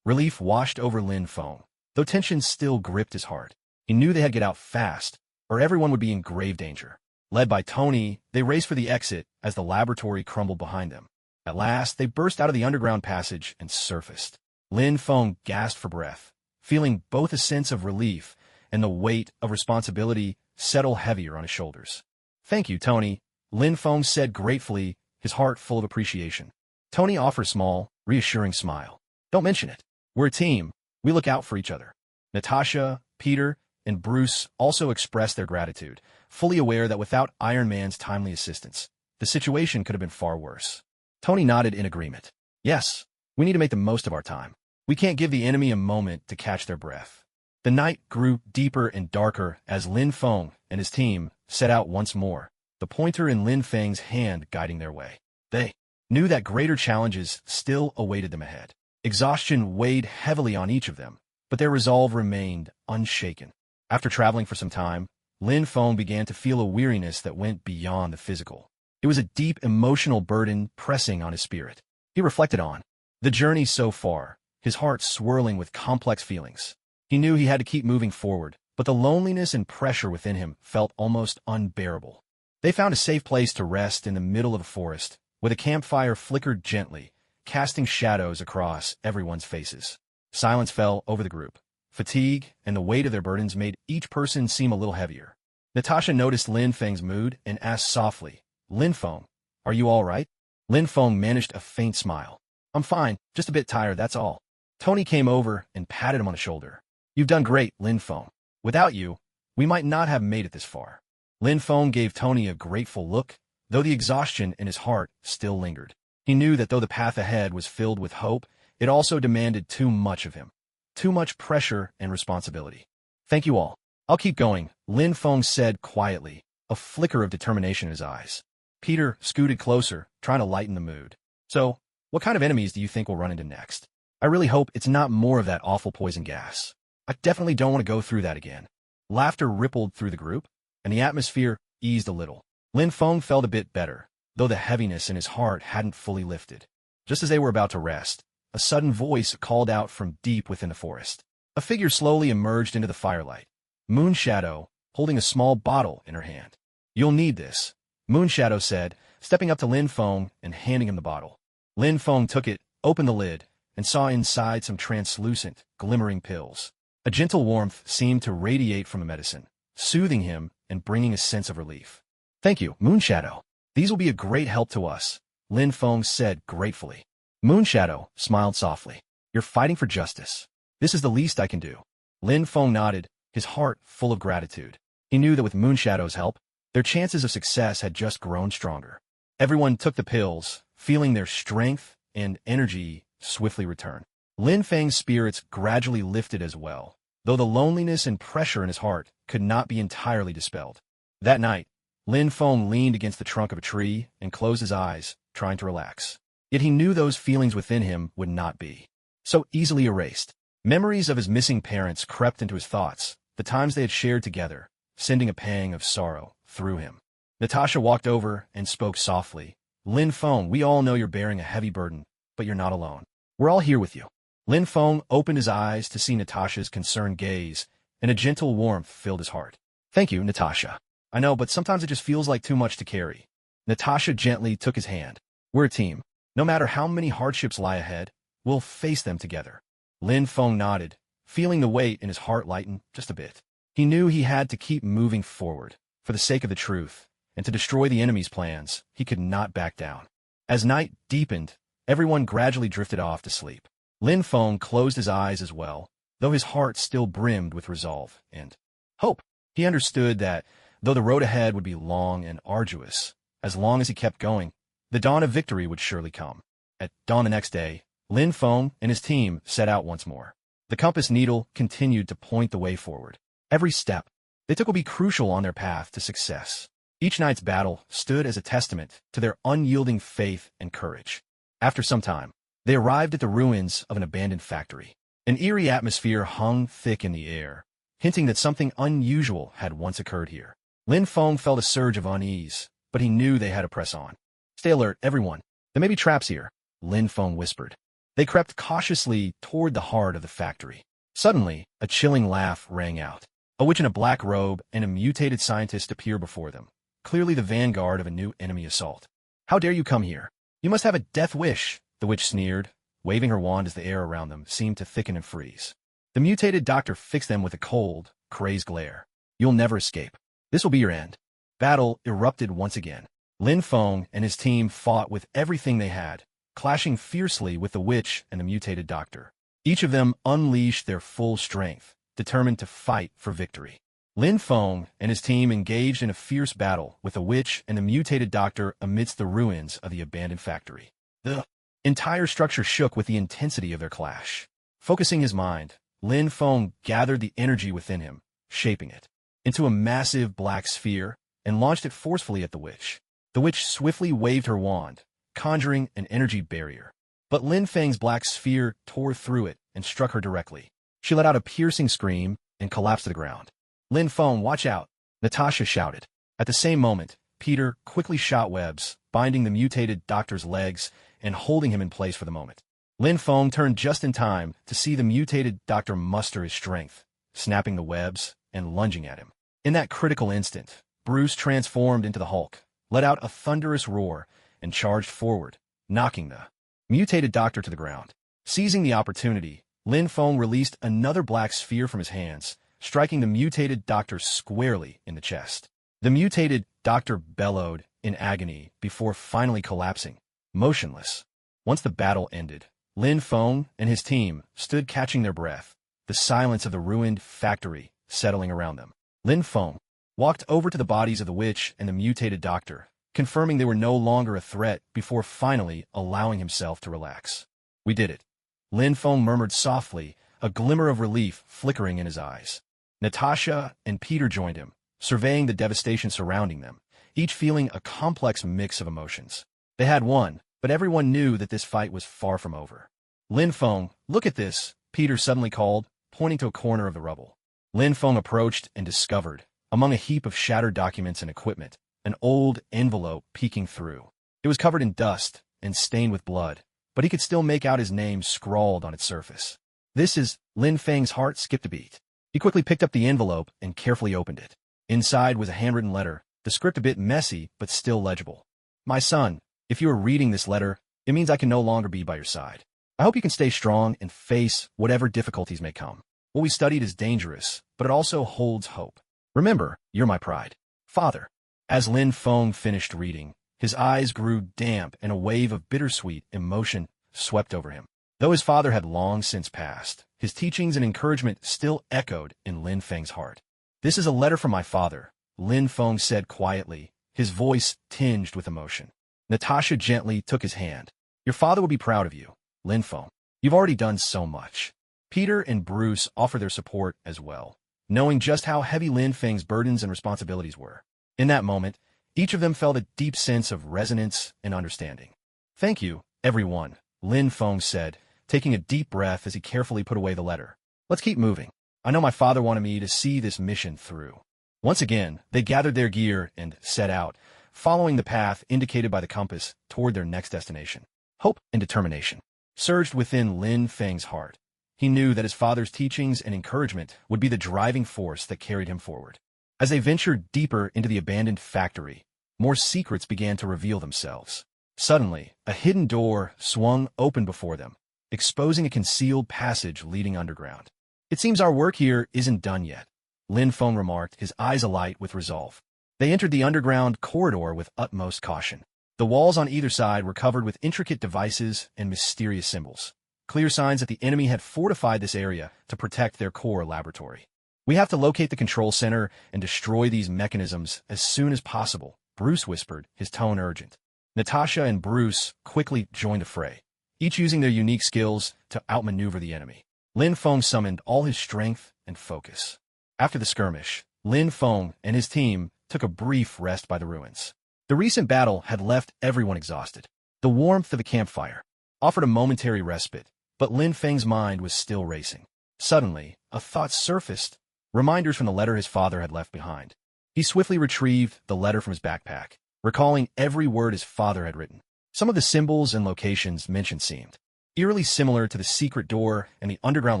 A: Relief washed over Lin Feng, though tension still gripped his heart. He knew they had to get out fast, or everyone would be in grave danger. Led by Tony, they raced for the exit as the laboratory crumbled behind them. At last, they burst out of the underground passage and surfaced. Lin Feng gasped for breath, feeling both a sense of relief and the weight of responsibility settle heavier on his shoulders. Thank you, Tony, Lin Feng said gratefully, his heart full of appreciation. Tony offered a small, reassuring smile. Don't mention it. We're a team. We look out for each other. Natasha, Peter, and Bruce also expressed their gratitude, fully aware that without Iron Man's timely assistance, the situation could have been far worse. Tony nodded in agreement. Yes, we need to make the most of our time. We can't give the enemy a moment to catch their breath. The night grew deeper and darker as Lin Feng and his team set out once more, the pointer in Lin Feng's hand guiding their way. They knew that greater challenges still awaited them ahead. Exhaustion weighed heavily on each of them, but their resolve remained unshaken. After traveling for some time, Lin Feng began to feel a weariness that went beyond the physical. It was a deep emotional burden pressing on his spirit. He reflected on the journey so far, his heart swirling with complex feelings. He knew he had to keep moving forward, but the loneliness and pressure within him felt almost unbearable. They found a safe place to rest in the middle of the forest, where the campfire flickered gently, casting shadows across everyone's faces. Silence fell over the group. Fatigue and the weight of their burdens made each person seem a little heavier. Natasha noticed Lin Feng's mood and asked softly, Lin Feng, are you all right? Lin Feng managed a faint smile. I'm fine, just a bit tired, that's all. Tony came over and patted him on the shoulder. You've done great, Lin Feng. Without you, we might not have made it this far. Lin Feng gave Tony a grateful look, though the exhaustion in his heart still lingered. He knew that though the path ahead was filled with hope, it also demanded too much of him. Too much pressure and responsibility. Thank you all. I'll keep going, Lin Feng said quietly, a flicker of determination in his eyes. Peter scooted closer, trying to lighten the mood. So, what kind of enemies do you think we'll run into next? I really hope it's not more of that awful poison gas. I definitely don't want to go through that again. Laughter rippled through the group, and the atmosphere eased a little. Lin Feng felt a bit better, though the heaviness in his heart hadn't fully lifted. Just as they were about to rest, a sudden voice called out from deep within the forest. A figure slowly emerged into the firelight. Moonshadow, holding a small bottle in her hand. You'll need this, Moonshadow said, stepping up to Lin Feng and handing him the bottle. Lin Feng took it, opened the lid, and saw inside some translucent, glimmering pills. A gentle warmth seemed to radiate from the medicine, soothing him and bringing a sense of relief. "Thank you, Moonshadow. These will be a great help to us," Lin Feng said gratefully. Moonshadow smiled softly. "You're fighting for justice. This is the least I can do." Lin Feng nodded, his heart full of gratitude. He knew that with Moonshadow's help, their chances of success had just grown stronger. Everyone took the pills, feeling their strength and energy swiftly return. Lin Feng's spirits gradually lifted as well, though the loneliness and pressure in his heart could not be entirely dispelled. That night, Lin Feng leaned against the trunk of a tree and closed his eyes, trying to relax. Yet he knew those feelings within him would not be so easily erased. Memories of his missing parents crept into his thoughts, the times they had shared together, sending a pang of sorrow through him. Natasha walked over and spoke softly. "Lin Feng, we all know you're bearing a heavy burden, but you're not alone. We're all here with you." Lin Feng opened his eyes to see Natasha's concerned gaze, and a gentle warmth filled his heart. "Thank you, Natasha. I know, but sometimes it just feels like too much to carry." Natasha gently took his hand. "We're a team. No matter how many hardships lie ahead, we'll face them together." Lin Feng nodded, feeling the weight in his heart lighten just a bit. He knew he had to keep moving forward, for the sake of the truth, and to destroy the enemy's plans. He could not back down. As night deepened, everyone gradually drifted off to sleep. Lin Feng closed his eyes as well, though his heart still brimmed with resolve and hope. He understood that, though the road ahead would be long and arduous, as long as he kept going, the dawn of victory would surely come. At dawn the next day, Lin Feng and his team set out once more. The compass needle continued to point the way forward. Every step they took would be crucial on their path to success. Each night's battle stood as a testament to their unyielding faith and courage. After some time, they arrived at the ruins of an abandoned factory. An eerie atmosphere hung thick in the air, hinting that something unusual had once occurred here. Lin Feng felt a surge of unease, but he knew they had to press on. "Stay alert, everyone. There may be traps here," Lin Feng whispered. They crept cautiously toward the heart of the factory. Suddenly, a chilling laugh rang out. A witch in a black robe and a mutated scientist appear before them, clearly the vanguard of a new enemy assault. "How dare you come here? You must have a death wish," the witch sneered, waving her wand as the air around them seemed to thicken and freeze. The mutated doctor fixed them with a cold, crazed glare. "You'll never escape. This will be your end." Battle erupted once again. Lin Feng and his team fought with everything they had, clashing fiercely with the witch and the mutated doctor. Each of them unleashed their full strength, determined to fight for victory. Lin Feng and his team engaged in a fierce battle with the witch and the mutated doctor amidst the ruins of the abandoned factory. The entire structure shook with the intensity of their clash. Focusing his mind, Lin Feng gathered the energy within him, shaping it into a massive black sphere, and launched it forcefully at the witch. The witch swiftly waved her wand, conjuring an energy barrier. But Lin Feng's black sphere tore through it and struck her directly. She let out a piercing scream and collapsed to the ground. "Lin Feng, watch out!" Natasha shouted. At the same moment, Peter quickly shot webs, binding the mutated doctor's legs and holding him in place for the moment. Lin Feng turned just in time to see the mutated doctor muster his strength, snapping the webs and lunging at him. In that critical instant, Bruce transformed into the Hulk, let out a thunderous roar, and charged forward, knocking the mutated doctor to the ground. Seizing the opportunity, Lin Feng released another black sphere from his hands, striking the mutated doctor squarely in the chest. The mutated doctor bellowed in agony before finally collapsing, motionless. Once the battle ended, Lin Feng and his team stood catching their breath, the silence of the ruined factory settling around them. Lin Feng walked over to the bodies of the witch and the mutated doctor, confirming they were no longer a threat before finally allowing himself to relax. "We did it," Lin Feng murmured softly, a glimmer of relief flickering in his eyes. Natasha and Peter joined him, surveying the devastation surrounding them, each feeling a complex mix of emotions. They had won, but everyone knew that this fight was far from over. "Lin Feng, look at this," Peter suddenly called, pointing to a corner of the rubble. Lin Feng approached and discovered, among a heap of shattered documents and equipment, an old envelope peeking through. It was covered in dust and stained with blood, but he could still make out his name scrawled on its surface. "This is..." Lin Feng's heart skipped a beat. He quickly picked up the envelope and carefully opened it. Inside was a handwritten letter, the script a bit messy but still legible. My son, if you are reading this letter, it means I can no longer be by your side. I hope you can stay strong and face whatever difficulties may come. What we studied is dangerous, but it also holds hope. Remember, you're my pride. Father. As Lin Feng finished reading, his eyes grew damp and a wave of bittersweet emotion swept over him. Though his father had long since passed, his teachings and encouragement still echoed in Lin Feng's heart. This is a letter from my father, Lin Feng said quietly, his voice tinged with emotion. Natasha gently took his hand. Your father will be proud of you, Lin Feng. You've already done so much. Peter and Bruce offered their support as well, knowing just how heavy Lin Feng's burdens and responsibilities were. In that moment, each of them felt a deep sense of resonance and understanding. Thank you, everyone, Lin Feng said, taking a deep breath as he carefully put away the letter. Let's keep moving. I know my father wanted me to see this mission through. Once again, they gathered their gear and set out, following the path indicated by the compass toward their next destination. Hope and determination surged within Lin Feng's heart. He knew that his father's teachings and encouragement would be the driving force that carried him forward. As they ventured deeper into the abandoned factory, more secrets began to reveal themselves. Suddenly, a hidden door swung open before them, exposing a concealed passage leading underground. It seems our work here isn't done yet, Lin Feng remarked, his eyes alight with resolve. They entered the underground corridor with utmost caution. The walls on either side were covered with intricate devices and mysterious symbols, clear signs that the enemy had fortified this area to protect their core laboratory. We have to locate the control center and destroy these mechanisms as soon as possible, Bruce whispered, his tone urgent. Natasha and Bruce quickly joined the fray, each using their unique skills to outmaneuver the enemy. Lin Feng summoned all his strength and focus. After the skirmish, Lin Feng and his team took a brief rest by the ruins. The recent battle had left everyone exhausted. The warmth of a campfire offered a momentary respite, but Lin Feng's mind was still racing. Suddenly, a thought surfaced, reminders from the letter his father had left behind. He swiftly retrieved the letter from his backpack, recalling every word his father had written. Some of the symbols and locations mentioned seemed eerily similar to the secret door and the underground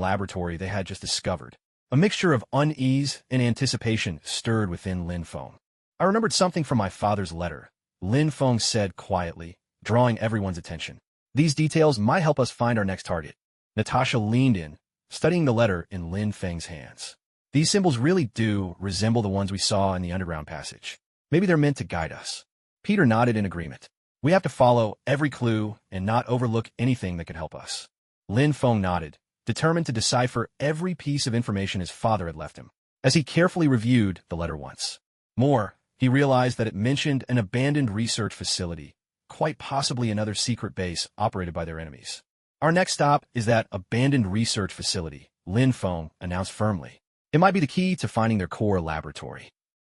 A: laboratory they had just discovered. A mixture of unease and anticipation stirred within Lin Feng. I remembered something from my father's letter, Lin Feng said quietly, drawing everyone's attention. These details might help us find our next target. Natasha leaned in, studying the letter in Lin Feng's hands. These symbols really do resemble the ones we saw in the underground passage. Maybe they're meant to guide us. Peter nodded in agreement. We have to follow every clue and not overlook anything that could help us. Lin Feng nodded, determined to decipher every piece of information his father had left him. As he carefully reviewed the letter once more, he realized that it mentioned an abandoned research facility, quite possibly another secret base operated by their enemies. Our next stop is that abandoned research facility, Lin Feng announced firmly. It might be the key to finding their core laboratory.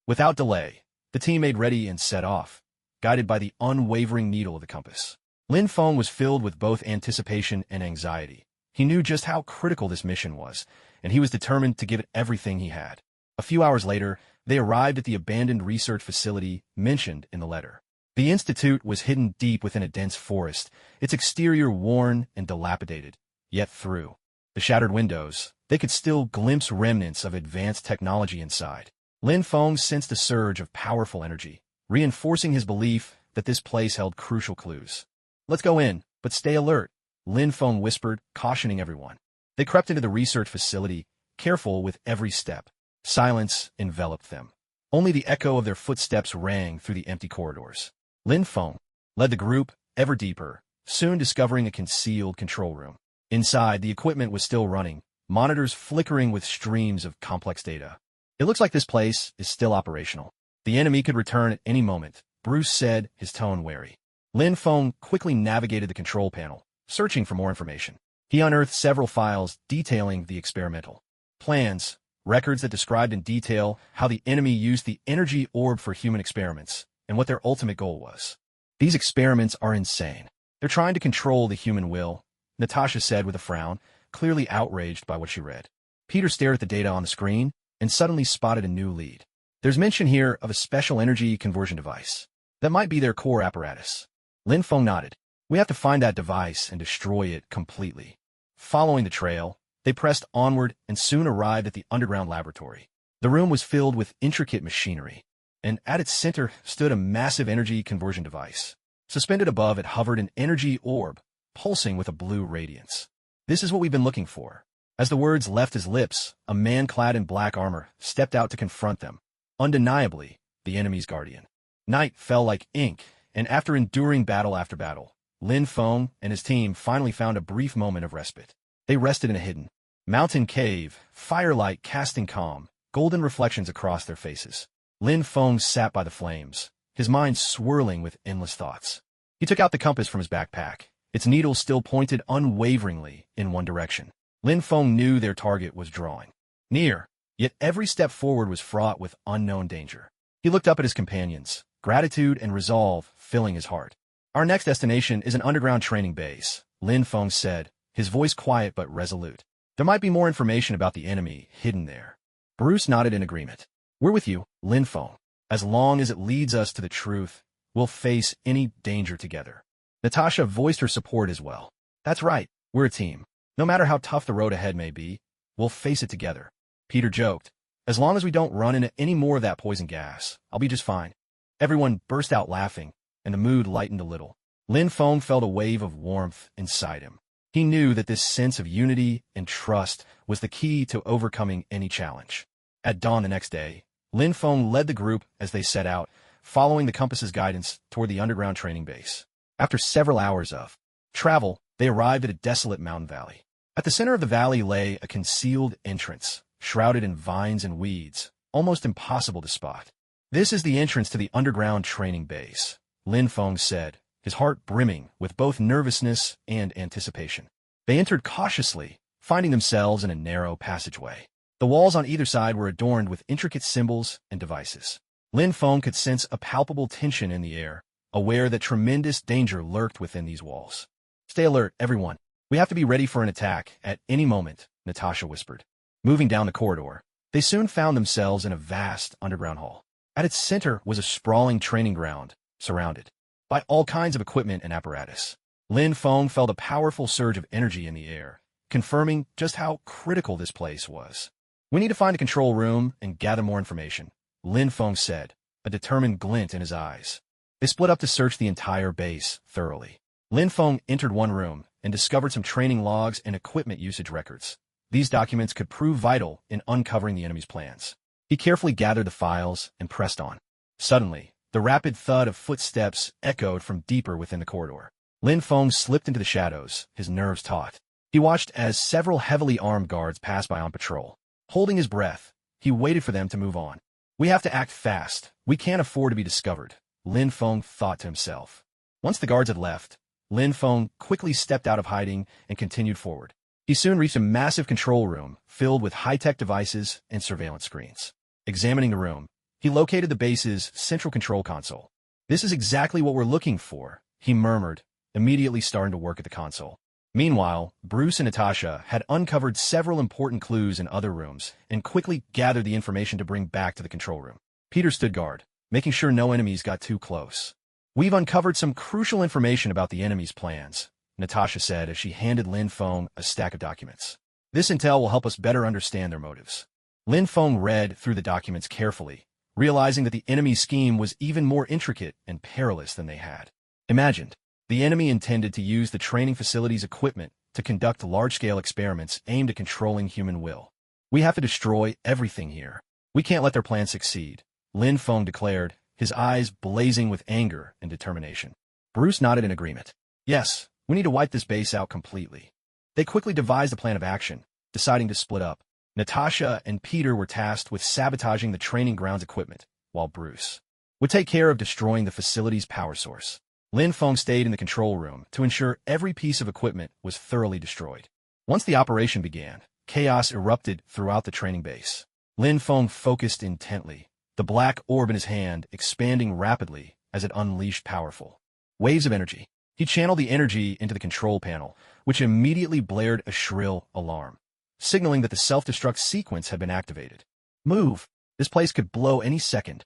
A: Without delay, the team made ready and set off, guided by the unwavering needle of the compass. Lin Feng was filled with both anticipation and anxiety. He knew just how critical this mission was, and he was determined to give it everything he had. A few hours later, they arrived at the abandoned research facility mentioned in the letter. The institute was hidden deep within a dense forest, its exterior worn and dilapidated, yet through the shattered windows, they could still glimpse remnants of advanced technology inside. Lin Feng sensed a surge of powerful energy, reinforcing his belief that this place held crucial clues. Let's go in, but stay alert, Lin Feng whispered, cautioning everyone. They crept into the research facility, careful with every step. Silence enveloped them. Only the echo of their footsteps rang through the empty corridors. Lin Feng led the group ever deeper, soon discovering a concealed control room. Inside, the equipment was still running, monitors flickering with streams of complex data. It looks like this place is still operational. The enemy could return at any moment, Bruce said, his tone wary. Lin Feng quickly navigated the control panel, searching for more information. He unearthed several files detailing the experimental plans, records that described in detail how the enemy used the energy orb for human experiments and what their ultimate goal was. These experiments are insane. They're trying to control the human will, Natasha said with a frown, clearly outraged by what she read. Peter stared at the data on the screen and suddenly spotted a new lead. There's mention here of a special energy conversion device. That might be their core apparatus. Lin Feng nodded. We have to find that device and destroy it completely. Following the trail, they pressed onward and soon arrived at the underground laboratory. The room was filled with intricate machinery, and at its center stood a massive energy conversion device. Suspended above it hovered an energy orb, pulsing with a blue radiance. This is what we've been looking for. As the words left his lips, a man clad in black armor stepped out to confront them. Undeniably, the enemy's guardian. Night fell like ink, and after enduring battle after battle, Lin Feng and his team finally found a brief moment of respite. They rested in a hidden mountain cave, firelight casting calm, golden reflections across their faces. Lin Feng sat by the flames, his mind swirling with endless thoughts. He took out the compass from his backpack, its needle still pointed unwaveringly in one direction. Lin Feng knew their target was drawing near, yet every step forward was fraught with unknown danger. He looked up at his companions, gratitude and resolve filling his heart. Our next destination is an underground training base, Lin Feng said, his voice quiet but resolute. There might be more information about the enemy hidden there. Bruce nodded in agreement. We're with you, Lin Feng. As long as it leads us to the truth, we'll face any danger together. Natasha voiced her support as well. That's right, we're a team. No matter how tough the road ahead may be, we'll face it together. Peter joked. As long as we don't run into any more of that poison gas, I'll be just fine. Everyone burst out laughing, and the mood lightened a little. Lin Feng felt a wave of warmth inside him. He knew that this sense of unity and trust was the key to overcoming any challenge. At dawn the next day, Lin Feng led the group as they set out, following the compass's guidance toward the underground training base. After several hours of travel, they arrived at a desolate mountain valley. At the center of the valley lay a concealed entrance, shrouded in vines and weeds, almost impossible to spot. This is the entrance to the underground training base, Lin Feng said, his heart brimming with both nervousness and anticipation. They entered cautiously, finding themselves in a narrow passageway. The walls on either side were adorned with intricate symbols and devices. Lin Feng could sense a palpable tension in the air, aware that tremendous danger lurked within these walls. Stay alert, everyone. We have to be ready for an attack at any moment, Natasha whispered. Moving down the corridor, they soon found themselves in a vast underground hall. At its center was a sprawling training ground, surrounded by all kinds of equipment and apparatus. Lin Feng felt a powerful surge of energy in the air, confirming just how critical this place was. We need to find a control room and gather more information, Lin Feng said, a determined glint in his eyes. They split up to search the entire base thoroughly. Lin Feng entered one room and discovered some training logs and equipment usage records. These documents could prove vital in uncovering the enemy's plans. He carefully gathered the files and pressed on. Suddenly, the rapid thud of footsteps echoed from deeper within the corridor. Lin Feng slipped into the shadows, his nerves taut. He watched as several heavily armed guards passed by on patrol. Holding his breath, he waited for them to move on. We have to act fast. We can't afford to be discovered, Lin Feng thought to himself. Once the guards had left, Lin Feng quickly stepped out of hiding and continued forward. He soon reached a massive control room filled with high-tech devices and surveillance screens. Examining the room, he located the base's central control console. This is exactly what we're looking for, he murmured, immediately starting to work at the console. Meanwhile, Bruce and Natasha had uncovered several important clues in other rooms and quickly gathered the information to bring back to the control room. Peter stood guard, making sure no enemies got too close. We've uncovered some crucial information about the enemy's plans, Natasha said as she handed Lin Feng a stack of documents. This intel will help us better understand their motives. Lin Feng read through the documents carefully, realizing that the enemy's scheme was even more intricate and perilous than they had imagined. The enemy intended to use the training facility's equipment to conduct large-scale experiments aimed at controlling human will. We have to destroy everything here. We can't let their plan succeed, Lin Feng declared, his eyes blazing with anger and determination. Bruce nodded in agreement. Yes, we need to wipe this base out completely. They quickly devised a plan of action, deciding to split up. Natasha and Peter were tasked with sabotaging the training grounds equipment, while Bruce would take care of destroying the facility's power source. Lin Feng stayed in the control room to ensure every piece of equipment was thoroughly destroyed. Once the operation began, chaos erupted throughout the training base. Lin Feng focused intently, the black orb in his hand expanding rapidly as it unleashed powerful waves of energy. He channeled the energy into the control panel, which immediately blared a shrill alarm, signaling that the self-destruct sequence had been activated. Move! This place could blow any second,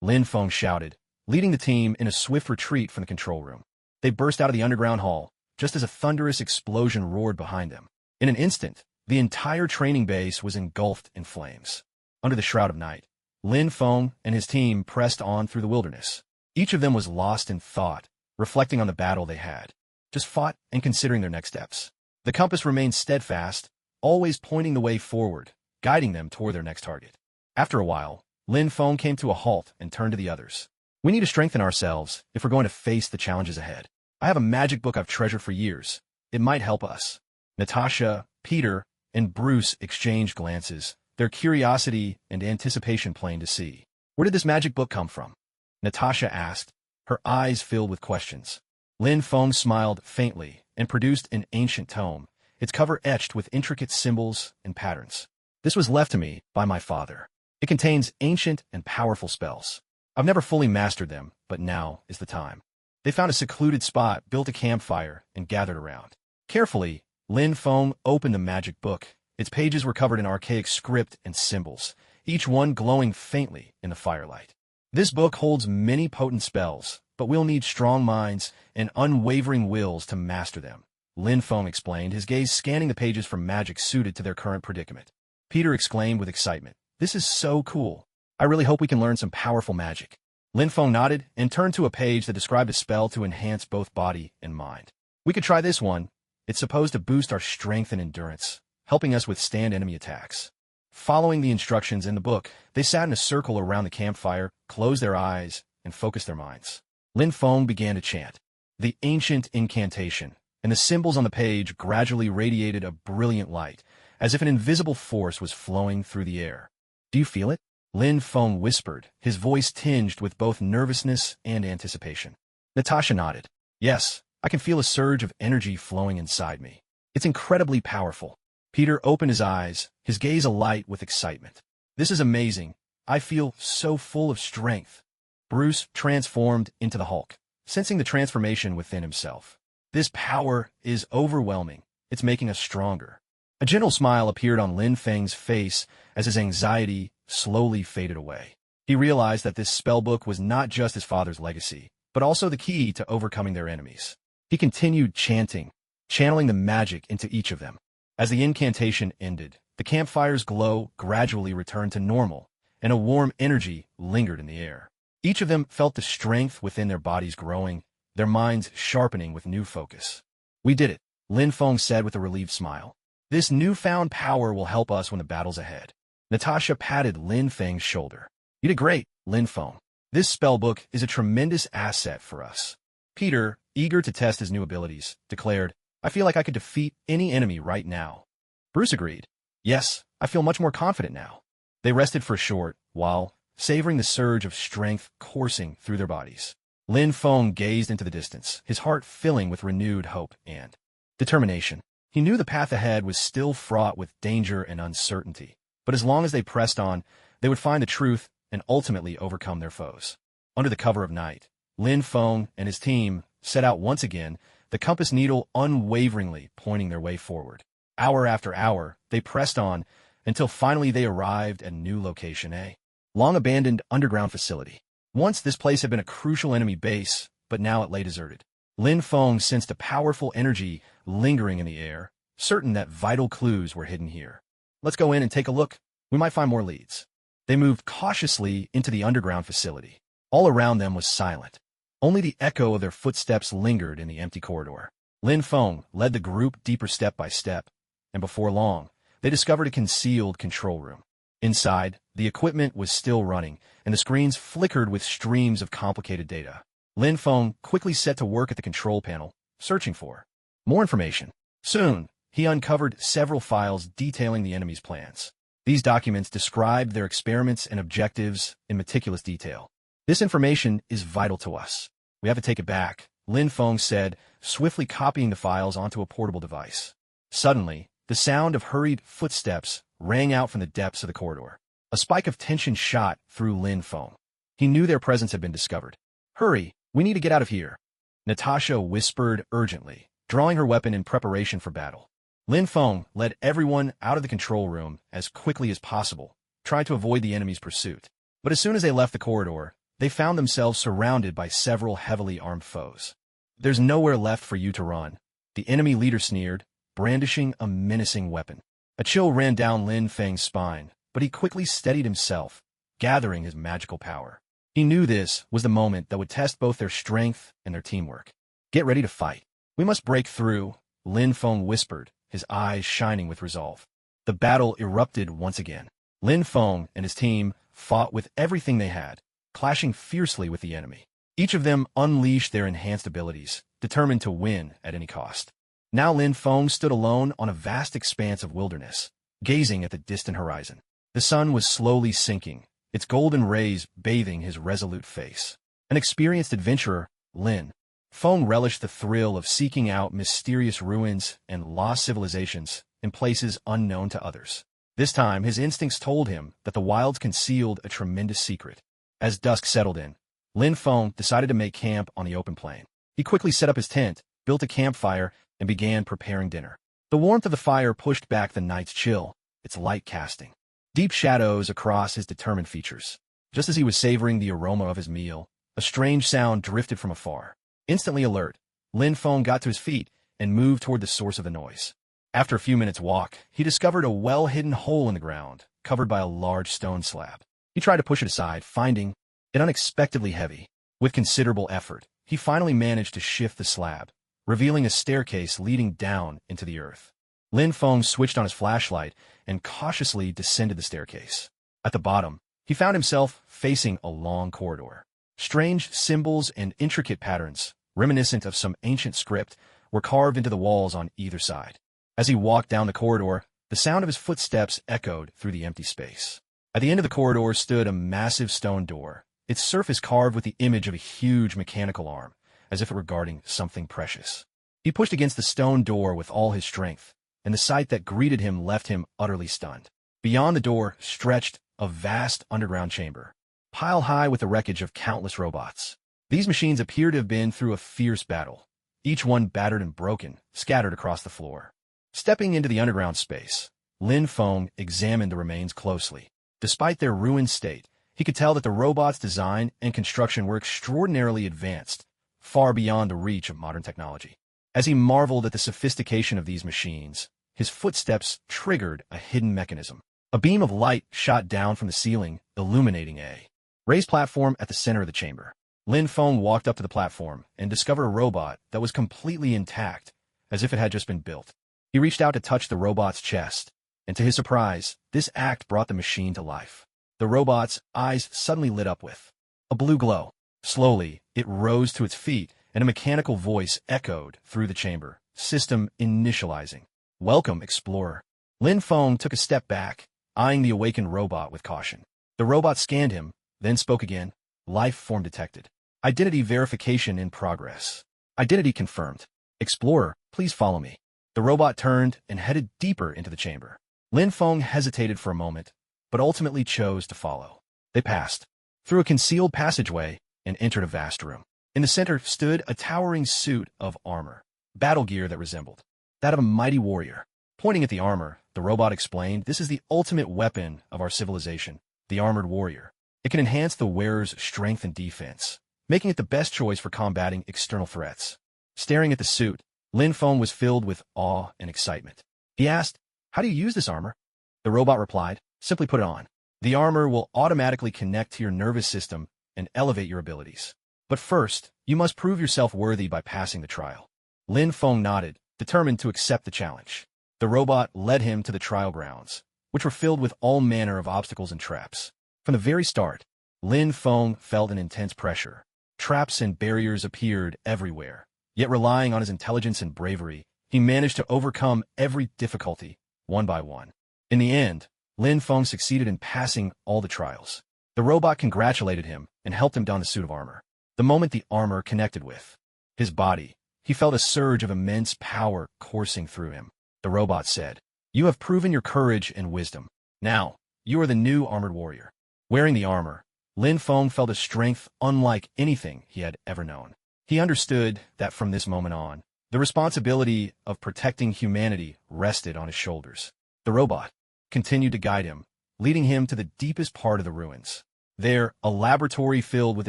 A: Lin Feng shouted, leading the team in a swift retreat from the control room. They burst out of the underground hall, just as a thunderous explosion roared behind them. In an instant, the entire training base was engulfed in flames. Under the shroud of night, Lin Feng and his team pressed on through the wilderness. Each of them was lost in thought, reflecting on the battle they had just fought and considering their next steps. The compass remained steadfast, always pointing the way forward, guiding them toward their next target. After a while, Lin Feng came to a halt and turned to the others. We need to strengthen ourselves if we're going to face the challenges ahead. I have a magic book I've treasured for years. It might help us. Natasha, Peter, and Bruce exchanged glances, their curiosity and anticipation plain to see. Where did this magic book come from? Natasha asked, her eyes filled with questions. Lin Feng smiled faintly and produced an ancient tome, its cover etched with intricate symbols and patterns. This was left to me by my father. It contains ancient and powerful spells. I've never fully mastered them, but now is the time. They found a secluded spot, built a campfire, and gathered around. Carefully, Lin Feng opened the magic book. Its pages were covered in archaic script and symbols, each one glowing faintly in the firelight. This book holds many potent spells, but we'll need strong minds and unwavering wills to master them, Lin Feng explained, his gaze scanning the pages for magic suited to their current predicament. Peter exclaimed with excitement, "This is so cool. I really hope we can learn some powerful magic." Lin Feng nodded and turned to a page that described a spell to enhance both body and mind. "We could try this one. It's supposed to boost our strength and endurance, helping us withstand enemy attacks." Following the instructions in the book, they sat in a circle around the campfire, closed their eyes, and focused their minds. Lin Feng began to chant the ancient incantation, and the symbols on the page gradually radiated a brilliant light, as if an invisible force was flowing through the air. "Do you feel it?" Lin Feng whispered, his voice tinged with both nervousness and anticipation. Natasha nodded. "Yes, I can feel a surge of energy flowing inside me. It's incredibly powerful." Peter opened his eyes, his gaze alight with excitement. "This is amazing. I feel so full of strength." Bruce transformed into the Hulk, sensing the transformation within himself. "This power is overwhelming. It's making us stronger." A gentle smile appeared on Lin Feng's face as his anxiety slowly faded away. He realized that this spellbook was not just his father's legacy, but also the key to overcoming their enemies. He continued chanting, channeling the magic into each of them. As the incantation ended, the campfire's glow gradually returned to normal, and a warm energy lingered in the air. Each of them felt the strength within their bodies growing, their minds sharpening with new focus. "We did it," Lin Feng said with a relieved smile. "This newfound power will help us when the battle's ahead." Natasha patted Lin Feng's shoulder. "You did great, Lin Feng. This spellbook is a tremendous asset for us." Peter, eager to test his new abilities, declared, "I feel like I could defeat any enemy right now." Bruce agreed. "Yes, I feel much more confident now." They rested for a short while, savoring the surge of strength coursing through their bodies. Lin Feng gazed into the distance, his heart filling with renewed hope and determination. He knew the path ahead was still fraught with danger and uncertainty, but as long as they pressed on, they would find the truth and ultimately overcome their foes. Under the cover of night, Lin Feng and his team set out once again, the compass needle unwaveringly pointing their way forward. Hour after hour, they pressed on until finally they arrived at a new location, a long-abandoned underground facility. Once this place had been a crucial enemy base, but now it lay deserted. Lin Feng sensed a powerful energy lingering in the air, certain that vital clues were hidden here. "Let's go in and take a look. We might find more leads." They moved cautiously into the underground facility. All around them was silent. Only the echo of their footsteps lingered in the empty corridor. Lin Feng led the group deeper step by step, and before long, they discovered a concealed control room. Inside, the equipment was still running, and the screens flickered with streams of complicated data. Lin Feng quickly set to work at the control panel, searching for more information. Soon, he uncovered several files detailing the enemy's plans. These documents described their experiments and objectives in meticulous detail. "This information is vital to us. We have to take it back," Lin Feng said, swiftly copying the files onto a portable device. Suddenly, the sound of hurried footsteps rang out from the depths of the corridor. A spike of tension shot through Lin Feng. He knew their presence had been discovered. "Hurry, we need to get out of here," Natasha whispered urgently, drawing her weapon in preparation for battle. Lin Feng led everyone out of the control room as quickly as possible, trying to avoid the enemy's pursuit. But as soon as they left the corridor, they found themselves surrounded by several heavily armed foes. "There's nowhere left for you to run," the enemy leader sneered, brandishing a menacing weapon. A chill ran down Lin Feng's spine, but he quickly steadied himself, gathering his magical power. He knew this was the moment that would test both their strength and their teamwork. Get ready to fight. We must break through, Lin Feng whispered, his eyes shining with resolve. The battle erupted once again. Lin Feng and his team fought with everything they had, clashing fiercely with the enemy. Each of them unleashed their enhanced abilities, determined to win at any cost. Now Lin Feng stood alone on a vast expanse of wilderness, gazing at the distant horizon. The sun was slowly sinking, its golden rays bathing his resolute face. An experienced adventurer, Lin Feng relished the thrill of seeking out mysterious ruins and lost civilizations in places unknown to others. This time, his instincts told him that the wilds concealed a tremendous secret. As dusk settled in, Lin Feng decided to make camp on the open plain. He quickly set up his tent, built a campfire, and began preparing dinner. The warmth of the fire pushed back the night's chill, its light casting deep shadows across his determined features. Just as he was savoring the aroma of his meal, a strange sound drifted from afar. Instantly alert, Lin Feng got to his feet and moved toward the source of the noise. After a few minutes' walk, he discovered a well-hidden hole in the ground, covered by a large stone slab. He tried to push it aside, finding it unexpectedly heavy. With considerable effort, he finally managed to shift the slab, revealing a staircase leading down into the earth. Lin Feng switched on his flashlight and cautiously descended the staircase. At the bottom, he found himself facing a long corridor. Strange symbols and intricate patterns, reminiscent of some ancient script, were carved into the walls on either side. As he walked down the corridor, the sound of his footsteps echoed through the empty space. At the end of the corridor stood a massive stone door, its surface carved with the image of a huge mechanical arm, as if it were guarding something precious. He pushed against the stone door with all his strength, and the sight that greeted him left him utterly stunned. Beyond the door stretched a vast underground chamber, piled high with the wreckage of countless robots. These machines appeared to have been through a fierce battle, each one battered and broken, scattered across the floor. Stepping into the underground space, Lin Feng examined the remains closely. Despite their ruined state, he could tell that the robots' design and construction were extraordinarily advanced, far beyond the reach of modern technology. As he marveled at the sophistication of these machines, his footsteps triggered a hidden mechanism. A beam of light shot down from the ceiling, illuminating a raised platform at the center of the chamber. Lin Feng walked up to the platform and discovered a robot that was completely intact, as if it had just been built. He reached out to touch the robot's chest, and to his surprise, this act brought the machine to life. The robot's eyes suddenly lit up with a blue glow. Slowly, it rose to its feet, and a mechanical voice echoed through the chamber. System initializing. Welcome, Explorer. Lin Feng took a step back, eyeing the awakened robot with caution. The robot scanned him, then spoke again. Life form detected. Identity verification in progress. Identity confirmed. Explorer, please follow me. The robot turned and headed deeper into the chamber. Lin Feng hesitated for a moment, but ultimately chose to follow. They passed through a concealed passageway and entered a vast room. In the center stood a towering suit of armor, battle gear that resembled that of a mighty warrior. Pointing at the armor, the robot explained, "This is the ultimate weapon of our civilization, the armored warrior. It can enhance the wearer's strength and defense, making it the best choice for combating external threats." Staring at the suit, Lin Feng was filled with awe and excitement. He asked, "How do you use this armor?" The robot replied, "Simply put it on. The armor will automatically connect to your nervous system and elevate your abilities. But first, you must prove yourself worthy by passing the trial." Lin Feng nodded, determined to accept the challenge. The robot led him to the trial grounds, which were filled with all manner of obstacles and traps. From the very start, Lin Feng felt an intense pressure. Traps and barriers appeared everywhere, yet relying on his intelligence and bravery, he managed to overcome every difficulty, one by one. In the end, Lin Feng succeeded in passing all the trials. The robot congratulated him and helped him don the suit of armor. The moment the armor connected with his body, he felt a surge of immense power coursing through him. The robot said, "You have proven your courage and wisdom. Now, you are the new armored warrior." Wearing the armor, Lin Feng felt a strength unlike anything he had ever known. He understood that from this moment on, the responsibility of protecting humanity rested on his shoulders. The robot continued to guide him, leading him to the deepest part of the ruins. There, a laboratory filled with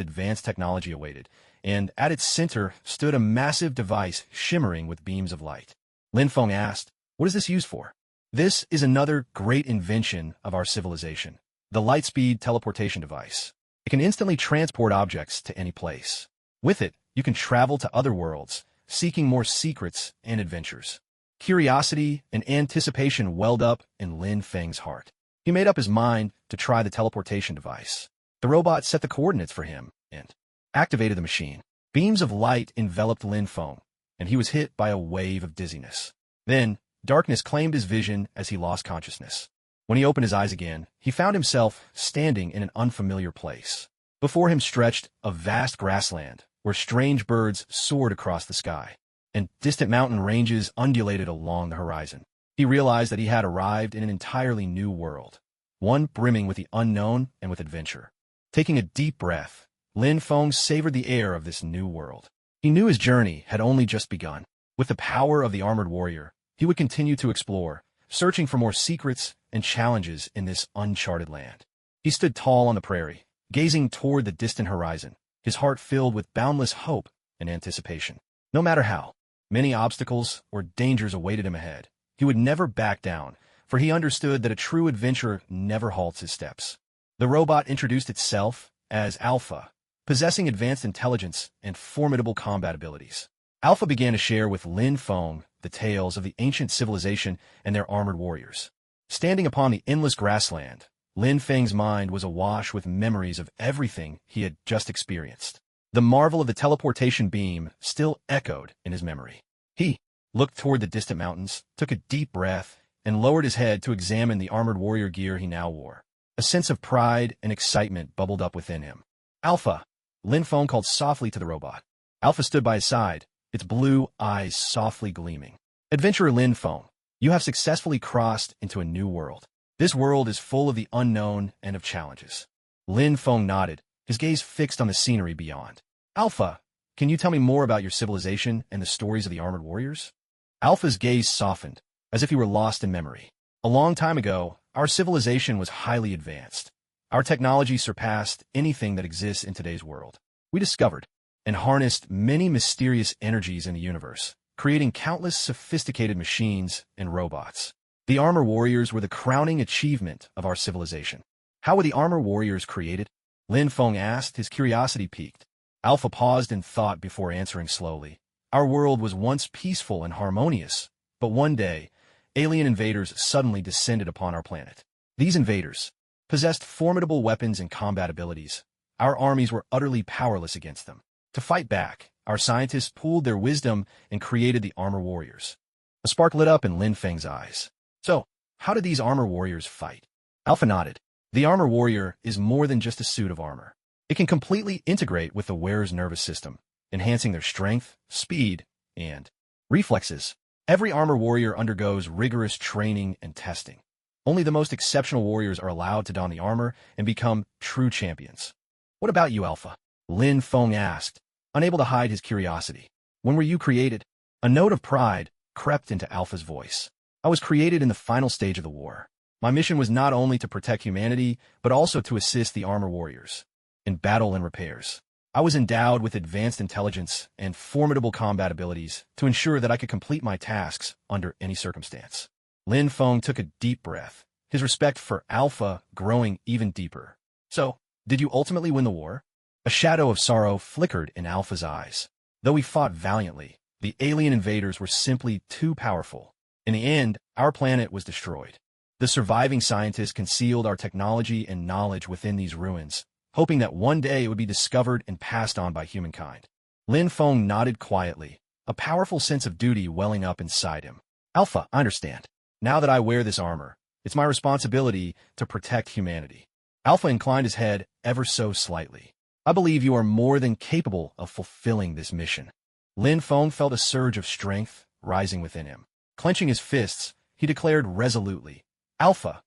A: advanced technology awaited, and at its center stood a massive device shimmering with beams of light. Lin Feng asked, "What is this used for?" "This is another great invention of our civilization, the Lightspeed teleportation device. It can instantly transport objects to any place. With it, you can travel to other worlds, seeking more secrets and adventures. Curiosity and anticipation welled up in Lin Feng's heart. He made up his mind to try the teleportation device. The robot set the coordinates for him and activated the machine. Beams of light enveloped Lin Feng, and he was hit by a wave of dizziness. Then, darkness claimed his vision as he lost consciousness. When he opened his eyes again, he found himself standing in an unfamiliar place. Before him stretched a vast grassland, where strange birds soared across the sky, and distant mountain ranges undulated along the horizon. He realized that he had arrived in an entirely new world, one brimming with the unknown and with adventure. Taking a deep breath, Lin Feng savored the air of this new world. He knew his journey had only just begun. With the power of the armored warrior, he would continue to explore, searching for more secrets and challenges in this uncharted land. He stood tall on the prairie, gazing toward the distant horizon, his heart filled with boundless hope and anticipation. No matter how many obstacles or dangers awaited him ahead, he would never back down, for he understood that a true adventurer never halts his steps. The robot introduced itself as Alpha, possessing advanced intelligence and formidable combat abilities. Alpha began to share with Lin Feng the tales of the ancient civilization and their armored warriors. Standing upon the endless grassland, Lin Feng's mind was awash with memories of everything he had just experienced. The marvel of the teleportation beam still echoed in his memory. He looked toward the distant mountains, took a deep breath, and lowered his head to examine the armored warrior gear he now wore. A sense of pride and excitement bubbled up within him. Alpha, Lin Feng called softly to the robot. Alpha stood by his side, its blue eyes softly gleaming. Adventurer Lin Feng, you have successfully crossed into a new world. This world is full of the unknown and of challenges. Lin Feng nodded, his gaze fixed on the scenery beyond. Alpha, can you tell me more about your civilization and the stories of the armored warriors? Alpha's gaze softened, as if he were lost in memory. A long time ago, our civilization was highly advanced. Our technology surpassed anything that exists in today's world. We discovered and harnessed many mysterious energies in the universe, creating countless sophisticated machines and robots. The armor warriors were the crowning achievement of our civilization. How were the armor warriors created? Lin Feng asked, his curiosity piqued. Alpha paused in thought before answering slowly. Our world was once peaceful and harmonious, but one day, alien invaders suddenly descended upon our planet. These invaders possessed formidable weapons and combat abilities. Our armies were utterly powerless against them. To fight back, our scientists pooled their wisdom and created the armor warriors. A spark lit up in Lin Feng's eyes. So, how did these armor warriors fight? Alpha nodded. The armor warrior is more than just a suit of armor. It can completely integrate with the wearer's nervous system, enhancing their strength, speed, and reflexes. Every armor warrior undergoes rigorous training and testing. Only the most exceptional warriors are allowed to don the armor and become true champions. What about you, Alpha? Lin Feng asked, unable to hide his curiosity. When were you created? A note of pride crept into Alpha's voice. I was created in the final stage of the war. My mission was not only to protect humanity, but also to assist the armor warriors in battle and repairs. I was endowed with advanced intelligence and formidable combat abilities to ensure that I could complete my tasks under any circumstance. Lin Feng took a deep breath, his respect for Alpha growing even deeper. So, did you ultimately win the war? A shadow of sorrow flickered in Alpha's eyes. Though we fought valiantly, the alien invaders were simply too powerful. In the end, our planet was destroyed. The surviving scientists concealed our technology and knowledge within these ruins, hoping that one day it would be discovered and passed on by humankind. Lin Feng nodded quietly, a powerful sense of duty welling up inside him. Alpha, I understand. Now that I wear this armor, it's my responsibility to protect humanity. Alpha inclined his head ever so slightly. I believe you are more than capable of fulfilling this mission. Lin Feng felt a surge of strength rising within him. Clenching his fists, he declared resolutely, Alpha,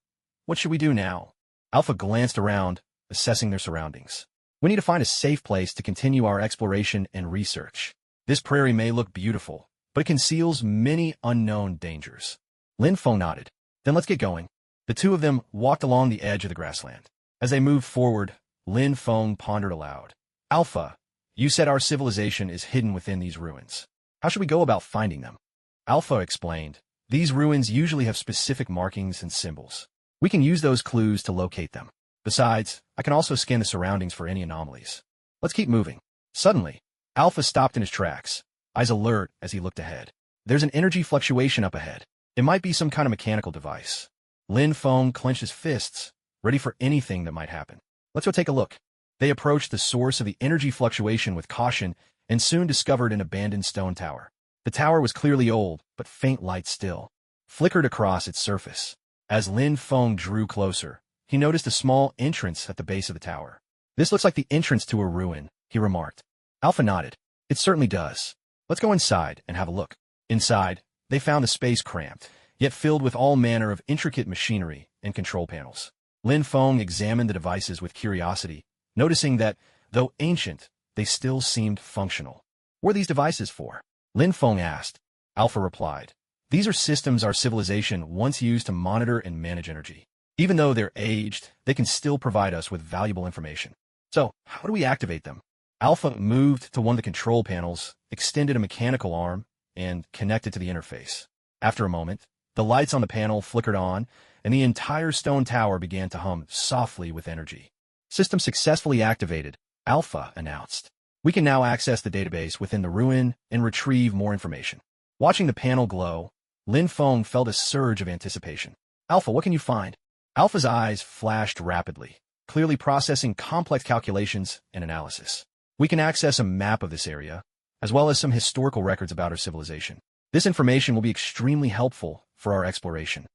A: what should we do now? Alpha glanced around, assessing their surroundings. We need to find a safe place to continue our exploration and research. This prairie may look beautiful, but it conceals many unknown dangers. Lin Feng nodded. Then let's get going. The two of them walked along the edge of the grassland. As they moved forward, Lin Feng pondered aloud. Alpha, you said our civilization is hidden within these ruins. How should we go about finding them? Alpha explained. These ruins usually have specific markings and symbols. We can use those clues to locate them. Besides, I can also scan the surroundings for any anomalies. Let's keep moving. Suddenly, Alpha stopped in his tracks, eyes alert as he looked ahead. There's an energy fluctuation up ahead. It might be some kind of mechanical device. Lin Feng clenched his fists, ready for anything that might happen. Let's go take a look. They approached the source of the energy fluctuation with caution and soon discovered an abandoned stone tower. The tower was clearly old, but faint light still flickered across its surface. As Lin Feng drew closer, he noticed a small entrance at the base of the tower. This looks like the entrance to a ruin, he remarked. Alpha nodded. It certainly does. Let's go inside and have a look. Inside, they found the space cramped, yet filled with all manner of intricate machinery and control panels. Lin Feng examined the devices with curiosity, noticing that, though ancient, they still seemed functional. What are these devices for? Lin Feng asked. Alpha replied. These are systems our civilization once used to monitor and manage energy. Even though they're aged, they can still provide us with valuable information. So, how do we activate them? Alpha moved to one of the control panels, extended a mechanical arm, and connected to the interface. After a moment, the lights on the panel flickered on, and the entire stone tower began to hum softly with energy. System successfully activated, Alpha announced. We can now access the database within the ruin and retrieve more information. Watching the panel glow, Lin Feng felt a surge of anticipation. Alpha, what can you find? Alpha's eyes flashed rapidly, clearly processing complex calculations and analysis. We can access a map of this area, as well as some historical records about our civilization. This information will be extremely helpful for our exploration.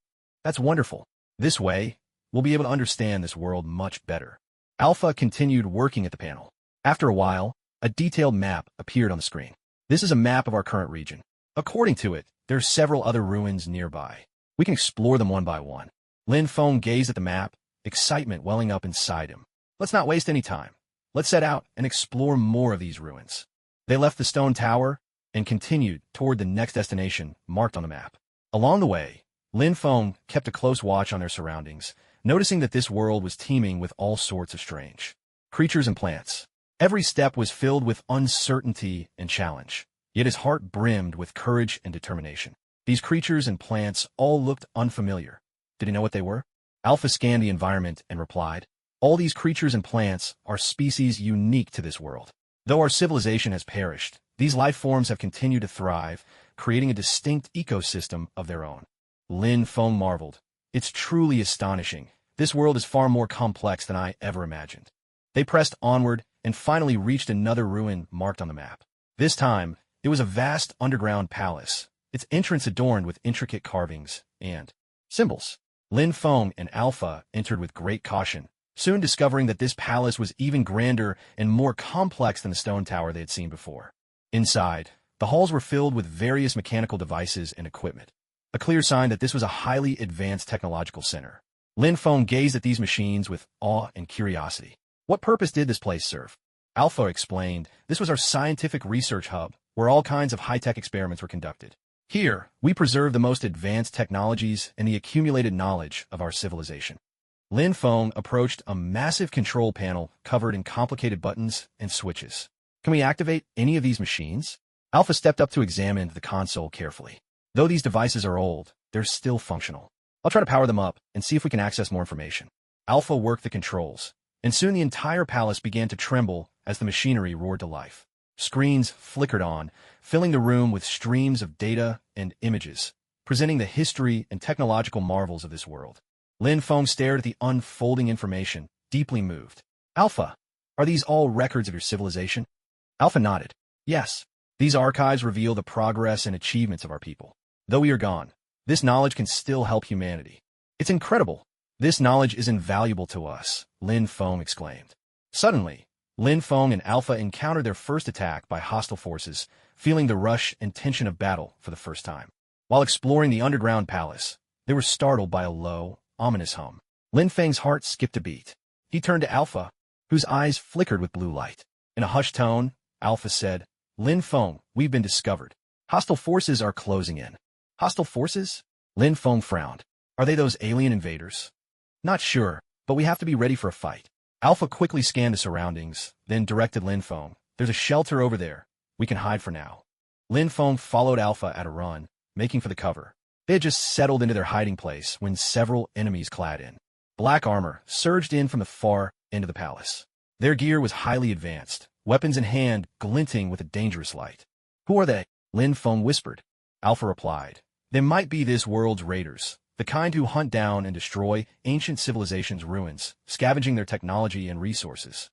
A: That's wonderful. This way, we'll be able to understand this world much better. Alpha continued working at the panel. After a while, a detailed map appeared on the screen. This is a map of our current region. According to it, there are several other ruins nearby. We can explore them one by one. Lin Feng gazed at the map, excitement welling up inside him. Let's not waste any time. Let's set out and explore more of these ruins. They left the stone tower and continued toward the next destination marked on the map. Along the way, Lin Feng kept a close watch on their surroundings, noticing that this world was teeming with all sorts of strange creatures and plants. Every step was filled with uncertainty and challenge, yet his heart brimmed with courage and determination. These creatures and plants all looked unfamiliar. Did he know what they were? Alpha scanned the environment and replied, all these creatures and plants are species unique to this world. Though our civilization has perished, these life forms have continued to thrive, creating a distinct ecosystem of their own. Lin Feng marveled. It's truly astonishing. This world is far more complex than I ever imagined. They pressed onward and finally reached another ruin marked on the map. This time, it was a vast underground palace, its entrance adorned with intricate carvings and symbols. Lin Feng and Alpha entered with great caution, soon discovering that this palace was even grander and more complex than the stone tower they had seen before. Inside, the halls were filled with various mechanical devices and equipment, a clear sign that this was a highly advanced technological center. Lin Feng gazed at these machines with awe and curiosity. What purpose did this place serve? Alpha explained, this was our scientific research hub, where all kinds of high-tech experiments were conducted. Here, we preserve the most advanced technologies and the accumulated knowledge of our civilization. Lin Feng approached a massive control panel covered in complicated buttons and switches. Can we activate any of these machines? Alpha stepped up to examine the console carefully. Though these devices are old, they're still functional. I'll try to power them up and see if we can access more information. Alpha worked the controls, and soon the entire palace began to tremble as the machinery roared to life. Screens flickered on, filling the room with streams of data and images, presenting the history and technological marvels of this world. Lin Feng stared at the unfolding information, deeply moved. Alpha, are these all records of your civilization? Alpha nodded. Yes, these archives reveal the progress and achievements of our people. Though we are gone, this knowledge can still help humanity. It's incredible. This knowledge is invaluable to us, Lin Feng exclaimed. Suddenly, Lin Feng and Alpha encountered their first attack by hostile forces, feeling the rush and tension of battle for the first time. While exploring the underground palace, they were startled by a low, ominous hum. Lin Feng's heart skipped a beat. He turned to Alpha, whose eyes flickered with blue light. In a hushed tone, Alpha said, Lin Feng, we've been discovered. Hostile forces are closing in. Hostile forces? Lin Feng frowned. Are they those alien invaders? Not sure, but we have to be ready for a fight. Alpha quickly scanned the surroundings, then directed Lin Feng. There's a shelter over there. We can hide for now. Lin Feng followed Alpha at a run, making for the cover. They had just settled into their hiding place when several enemies clad in. black armor surged in from the far end of the palace. Their gear was highly advanced, weapons in hand glinting with a dangerous light. "Who are they?" Lin Feng whispered. Alpha replied, "They might be this world's raiders, the kind who hunt down and destroy ancient civilizations' ruins, scavenging their technology and resources."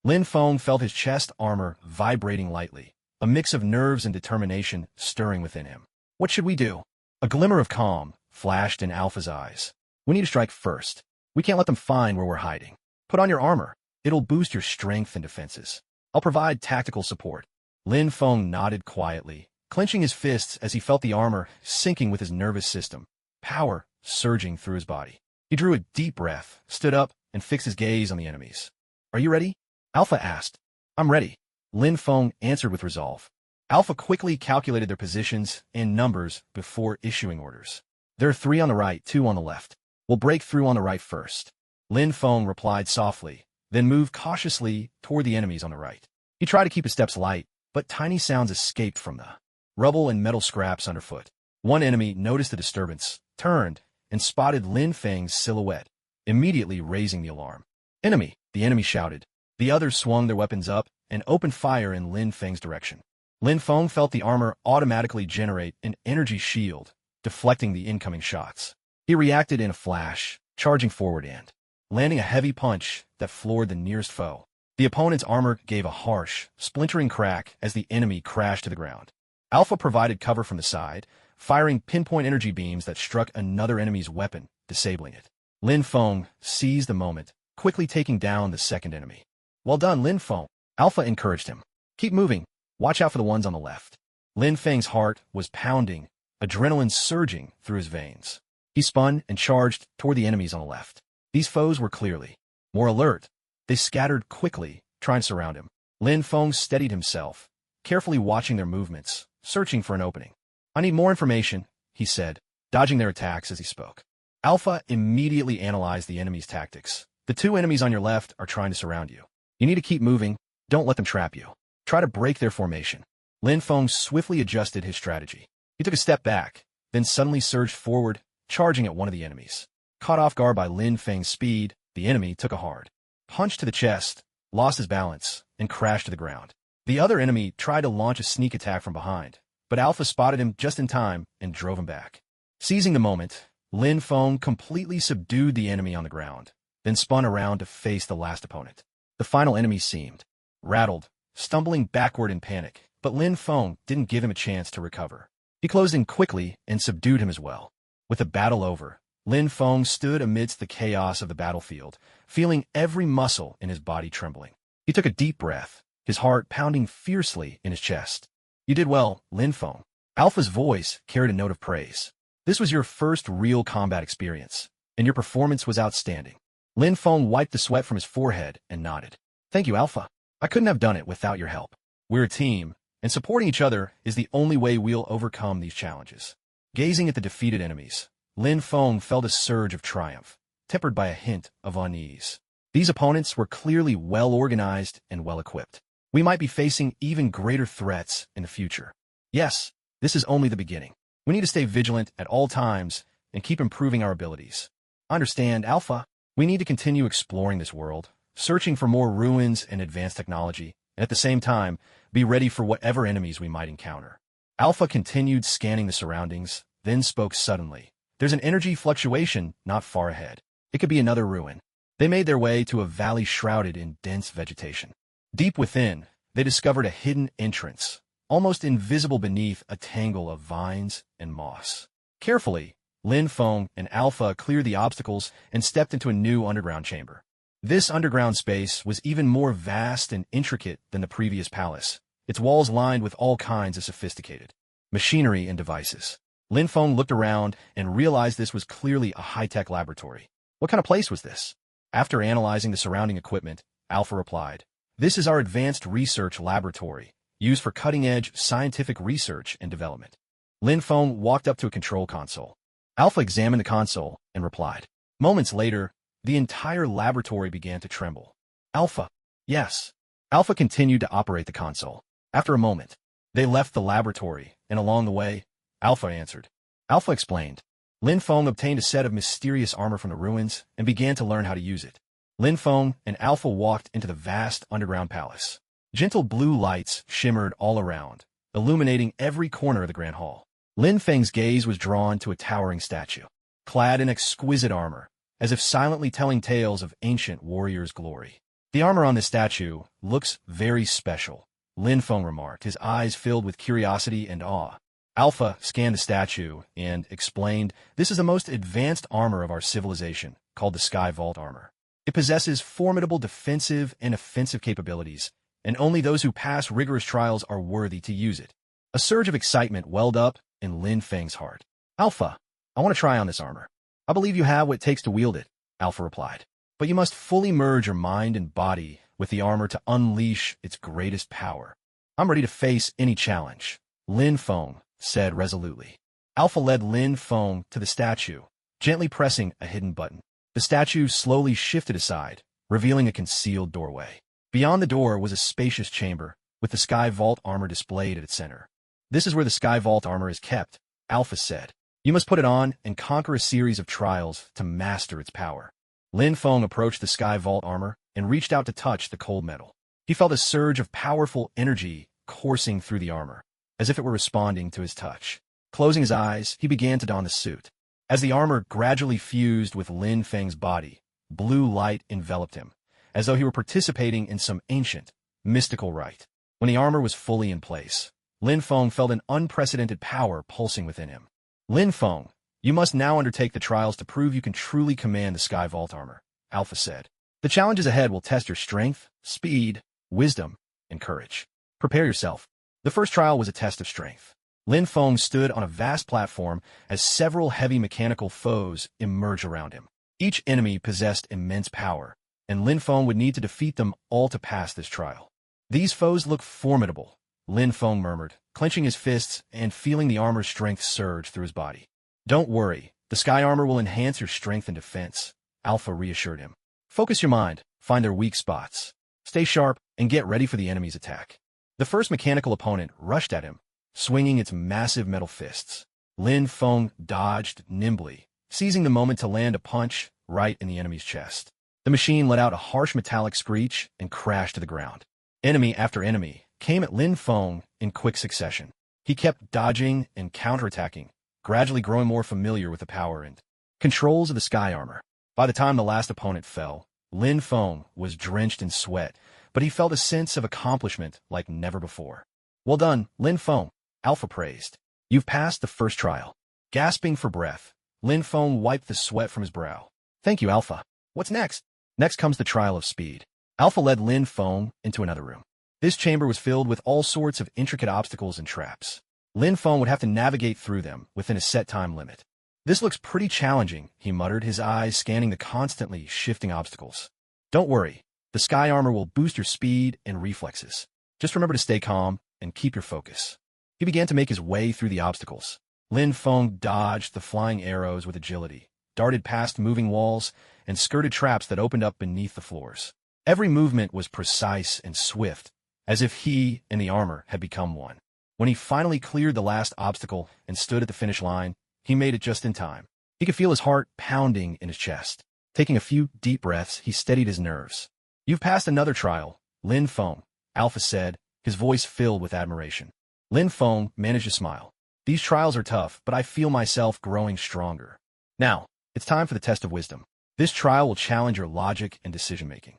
A: Lin Feng felt his chest armor vibrating lightly, a mix of nerves and determination stirring within him. "What should we do?" A glimmer of calm flashed in Alpha's eyes. "We need to strike first. We can't let them find where we're hiding. Put on your armor. It'll boost your strength and defenses. I'll provide tactical support." Lin Feng nodded quietly, clenching his fists as he felt the armor syncing with his nervous system, power surging through his body. He drew a deep breath, stood up, and fixed his gaze on the enemies. "Are you ready?" Alpha asked. "I'm ready," Lin Feng answered with resolve. Alpha quickly calculated their positions and numbers before issuing orders. "There are 3 on the right, 2 on the left. We'll break through on the right first." Lin Feng replied softly, then moved cautiously toward the enemies on the right. He tried to keep his steps light, but tiny sounds escaped from the rubble and metal scraps underfoot. One enemy noticed the disturbance, turned, and spotted Lin Feng's silhouette, immediately raising the alarm. "Enemy!" the enemy shouted. The others swung their weapons up and opened fire in Lin Feng's direction. Lin Feng felt the armor automatically generate an energy shield, deflecting the incoming shots. He reacted in a flash, charging forward and landing a heavy punch that floored the nearest foe. The opponent's armor gave a harsh, splintering crack as the enemy crashed to the ground. Alpha provided cover from the side, firing pinpoint energy beams that struck another enemy's weapon, disabling it. Lin Feng seized the moment, quickly taking down the second enemy. "Well done, Lin Feng," Alpha encouraged him. "Keep moving. Watch out for the ones on the left." Lin Feng's heart was pounding, adrenaline surging through his veins. He spun and charged toward the enemies on the left. These foes were clearly more alert. They scattered quickly, trying to surround him. Lin Feng steadied himself, carefully watching their movements, searching for an opening. "I need more information," he said, dodging their attacks as he spoke. Alpha immediately analyzed the enemy's tactics. "The 2 enemies on your left are trying to surround you. You need to keep moving. Don't let them trap you. Try to break their formation." Lin Feng swiftly adjusted his strategy. He took a step back, then suddenly surged forward, charging at one of the enemies. Caught off guard by Lin Feng's speed, the enemy took a hard punch to the chest, lost his balance, and crashed to the ground. The other enemy tried to launch a sneak attack from behind, but Alpha spotted him just in time and drove him back. Seizing the moment, Lin Feng completely subdued the enemy on the ground, then spun around to face the last opponent. The final enemy seemed rattled, stumbling backward in panic, but Lin Feng didn't give him a chance to recover. He closed in quickly and subdued him as well. With the battle over, Lin Feng stood amidst the chaos of the battlefield, feeling every muscle in his body trembling. He took a deep breath, his heart pounding fiercely in his chest. "You did well, Lin Feng." Alpha's voice carried a note of praise. "This was your first real combat experience, and your performance was outstanding." Lin Feng wiped the sweat from his forehead and nodded. "Thank you, Alpha. I couldn't have done it without your help. We're a team, and supporting each other is the only way we'll overcome these challenges." Gazing at the defeated enemies, Lin Feng felt a surge of triumph, tempered by a hint of unease. These opponents were clearly well-organized and well-equipped. We might be facing even greater threats in the future. Yes, this is only the beginning. We need to stay vigilant at all times and keep improving our abilities. Understand, Alpha? We need to continue exploring this world, searching for more ruins and advanced technology, and at the same time, be ready for whatever enemies we might encounter. Alpha continued scanning the surroundings, then spoke suddenly. "There's an energy fluctuation not far ahead. It could be another ruin." They made their way to a valley shrouded in dense vegetation. Deep within, they discovered a hidden entrance, almost invisible beneath a tangle of vines and moss. Carefully, Lin Feng and Alpha cleared the obstacles and stepped into a new underground chamber. This underground space was even more vast and intricate than the previous palace, its walls lined with all kinds of sophisticated machinery and devices. Lin Feng looked around and realized this was clearly a high-tech laboratory. What kind of place was this? After analyzing the surrounding equipment, Alpha replied, "This is our advanced research laboratory, used for cutting-edge scientific research and development." Lin Feng walked up to a control console. Alpha examined the console and replied. Moments later, the entire laboratory began to tremble. "Alpha." "Yes." Alpha continued to operate the console. After a moment, they left the laboratory, and along the way, Alpha answered. Alpha explained. Lin Feng obtained a set of mysterious armor from the ruins and began to learn how to use it. Lin Feng and Alpha walked into the vast underground palace. Gentle blue lights shimmered all around, illuminating every corner of the grand hall. Lin Feng's gaze was drawn to a towering statue, clad in exquisite armor, as if silently telling tales of ancient warriors' glory. The armor on this statue looks very special, Lin Feng remarked, his eyes filled with curiosity and awe. Alpha scanned the statue and explained, "This is the most advanced armor of our civilization, called the Sky Vault armor. It possesses formidable defensive and offensive capabilities, and only those who pass rigorous trials are worthy to use it." A surge of excitement welled up in Lin Feng's heart. "Alpha, I want to try on this armor." "I believe you have what it takes to wield it," Alpha replied. "But you must fully merge your mind and body with the armor to unleash its greatest power." "I'm ready to face any challenge," Lin Feng said resolutely. Alpha led Lin Feng to the statue, gently pressing a hidden button. The statue slowly shifted aside, revealing a concealed doorway. Beyond the door was a spacious chamber, with the Sky Vault armor displayed at its center. "This is where the Sky Vault armor is kept," Alpha said. "You must put it on and conquer a series of trials to master its power." Lin Feng approached the Sky Vault armor and reached out to touch the cold metal. He felt a surge of powerful energy coursing through the armor, as if it were responding to his touch. Closing his eyes, he began to don the suit. As the armor gradually fused with Lin Feng's body, blue light enveloped him, as though he were participating in some ancient, mystical rite. When the armor was fully in place, Lin Feng felt an unprecedented power pulsing within him. "Lin Feng, you must now undertake the trials to prove you can truly command the Sky Vault armor," Alpha said. "The challenges ahead will test your strength, speed, wisdom, and courage. Prepare yourself." The first trial was a test of strength. Lin Feng stood on a vast platform as several heavy mechanical foes emerged around him. Each enemy possessed immense power, and Lin Feng would need to defeat them all to pass this trial. "These foes look formidable," Lin Feng murmured, clenching his fists and feeling the armor's strength surge through his body. "Don't worry, the sky armor will enhance your strength and defense," Alpha reassured him. "Focus your mind, find their weak spots. Stay sharp, and get ready for the enemy's attack." The first mechanical opponent rushed at him, swinging its massive metal fists. Lin Feng dodged nimbly, seizing the moment to land a punch right in the enemy's chest. The machine let out a harsh metallic screech and crashed to the ground. Enemy after enemy came at Lin Feng in quick succession. He kept dodging and counterattacking, gradually growing more familiar with the power and controls of the sky armor. By the time the last opponent fell, Lin Feng was drenched in sweat, but he felt a sense of accomplishment like never before. "Well done, Lin Feng," Alpha praised. "You've passed the first trial." Gasping for breath, Lin Feng wiped the sweat from his brow. "Thank you, Alpha. What's next?" "Next comes the trial of speed." Alpha led Lin Feng into another room. This chamber was filled with all sorts of intricate obstacles and traps. Lin Feng would have to navigate through them within a set time limit. "This looks pretty challenging," he muttered, his eyes scanning the constantly shifting obstacles. "Don't worry. The sky armor will boost your speed and reflexes. Just remember to stay calm and keep your focus." He began to make his way through the obstacles. Lin Feng dodged the flying arrows with agility, darted past moving walls, and skirted traps that opened up beneath the floors. Every movement was precise and swift, as if he and the armor had become one. When he finally cleared the last obstacle and stood at the finish line, he made it just in time. He could feel his heart pounding in his chest. Taking a few deep breaths, he steadied his nerves. "You've passed another trial, Lin Feng," Alpha said, his voice filled with admiration. Lin Feng managed a smile. "These trials are tough, but I feel myself growing stronger. Now, it's time for the test of wisdom. This trial will challenge your logic and decision-making."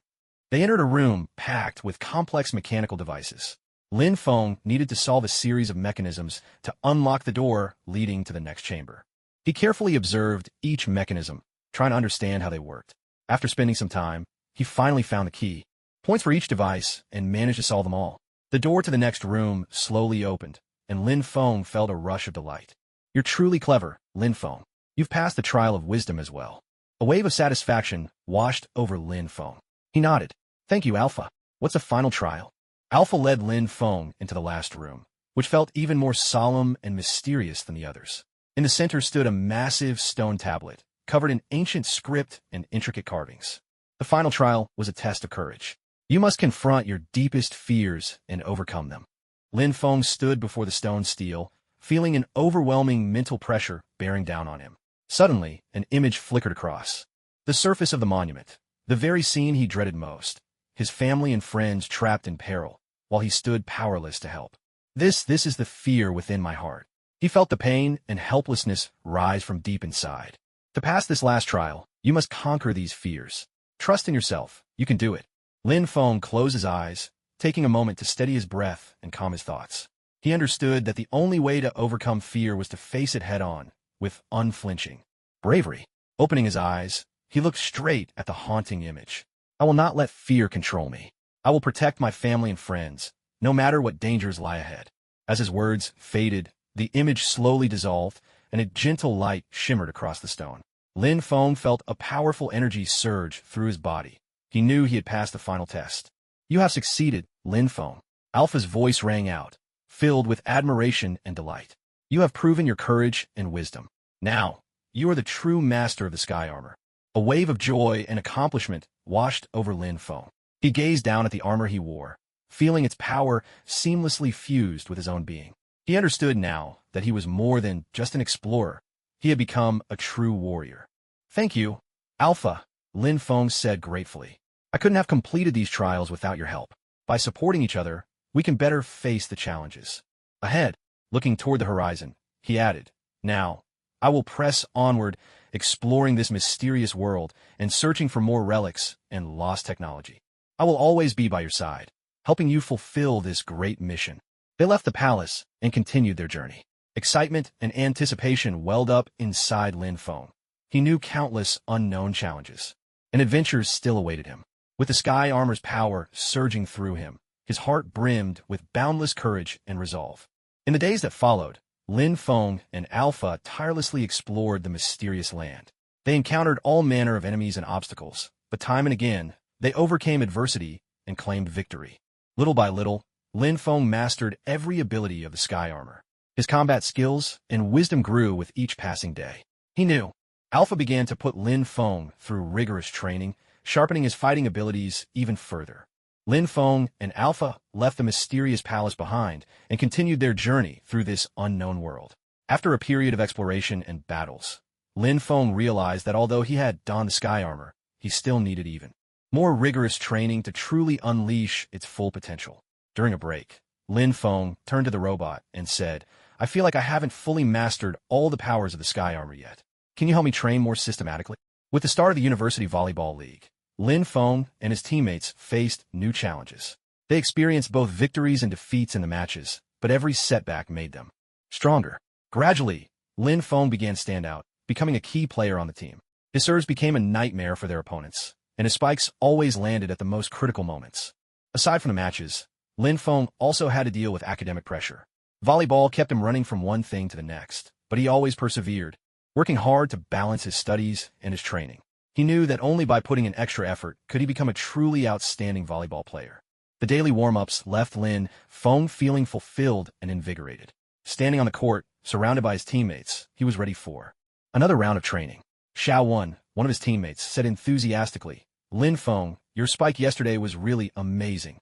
A: They entered a room packed with complex mechanical devices. Lin Feng needed to solve a series of mechanisms to unlock the door leading to the next chamber. He carefully observed each mechanism, trying to understand how they worked. After spending some time, he finally found the key, points for each device, and managed to solve them all. The door to the next room slowly opened, and Lin Feng felt a rush of delight. "You're truly clever, Lin Feng. You've passed the trial of wisdom as well." A wave of satisfaction washed over Lin Feng. He nodded. "Thank you, Alpha. What's the final trial?" Alpha led Lin Feng into the last room, which felt even more solemn and mysterious than the others. In the center stood a massive stone tablet, covered in ancient script and intricate carvings. The final trial was a test of courage. You must confront your deepest fears and overcome them. Lin Feng stood before the stone stele, feeling an overwhelming mental pressure bearing down on him. Suddenly, an image flickered across the surface of the monument, the very scene he dreaded most, his family and friends trapped in peril, while he stood powerless to help. This is the fear within my heart. He felt the pain and helplessness rise from deep inside. To pass this last trial, you must conquer these fears. Trust in yourself. You can do it. Lin Feng closed his eyes, taking a moment to steady his breath and calm his thoughts. He understood that the only way to overcome fear was to face it head-on, with unflinching bravery. Opening his eyes, he looked straight at the haunting image. I will not let fear control me. I will protect my family and friends, no matter what dangers lie ahead. As his words faded, the image slowly dissolved, and a gentle light shimmered across the stone. Lin Feng felt a powerful energy surge through his body. He knew he had passed the final test. You have succeeded, Lin Feng. Alpha's voice rang out, filled with admiration and delight. You have proven your courage and wisdom. Now, you are the true master of the sky armor. A wave of joy and accomplishment washed over Lin Feng. He gazed down at the armor he wore, feeling its power seamlessly fused with his own being. He understood now that he was more than just an explorer. He had become a true warrior. Thank you, Alpha, Lin Feng said gratefully. I couldn't have completed these trials without your help. By supporting each other, we can better face the challenges ahead. Looking toward the horizon, he added, Now, I will press onward, exploring this mysterious world and searching for more relics and lost technology. I will always be by your side, helping you fulfill this great mission. They left the palace and continued their journey. Excitement and anticipation welled up inside Lin Feng. He knew countless unknown challenges and adventures still awaited him. With the sky armor's power surging through him, his heart brimmed with boundless courage and resolve. In the days that followed, Lin Feng and Alpha tirelessly explored the mysterious land. They encountered all manner of enemies and obstacles, but time and again, they overcame adversity and claimed victory. Little by little, Lin Feng mastered every ability of the sky armor. His combat skills and wisdom grew with each passing day. He knew Alpha began to put Lin Feng through rigorous training, sharpening his fighting abilities even further. Lin Feng and Alpha left the mysterious palace behind and continued their journey through this unknown world. After a period of exploration and battles, Lin Feng realized that although he had donned the sky armor, he still needed even more rigorous training to truly unleash its full potential. During a break, Lin Feng turned to the robot and said, I feel like I haven't fully mastered all the powers of the sky armor yet. Can you help me train more systematically? With the start of the University Volleyball League, Lin Feng and his teammates faced new challenges. They experienced both victories and defeats in the matches, but every setback made them stronger. Gradually, Lin Feng began to stand out, becoming a key player on the team. His serves became a nightmare for their opponents, and his spikes always landed at the most critical moments. Aside from the matches, Lin Feng also had to deal with academic pressure. Volleyball kept him running from one thing to the next, but he always persevered, working hard to balance his studies and his training. He knew that only by putting in extra effort could he become a truly outstanding volleyball player. The daily warm-ups left Lin Feng feeling fulfilled and invigorated. Standing on the court, surrounded by his teammates, he was ready for another round of training. Xiao Wen, one of his teammates, said enthusiastically, Lin Feng, your spike yesterday was really amazing.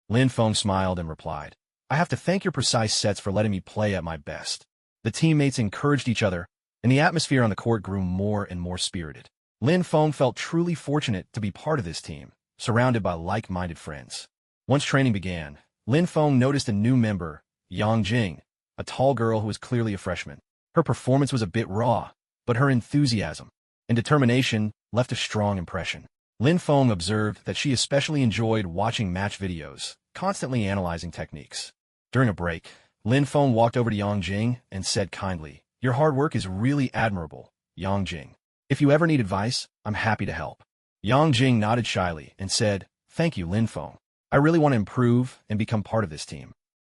A: Lin Feng smiled and replied, I have to thank your precise sets for letting me play at my best. The teammates encouraged each other, and the atmosphere on the court grew more and more spirited. Lin Feng felt truly fortunate to be part of this team, surrounded by like-minded friends. Once training began, Lin Feng noticed a new member, Yang Jing, a tall girl who was clearly a freshman. Her performance was a bit raw, but her enthusiasm and determination left a strong impression. Lin Feng observed that she especially enjoyed watching match videos, constantly analyzing techniques. During a break, Lin Feng walked over to Yang Jing and said kindly, Your hard work is really admirable, Yang Jing. If you ever need advice, I'm happy to help. Yang Jing nodded shyly and said, Thank you, Lin Feng. I really want to improve and become part of this team.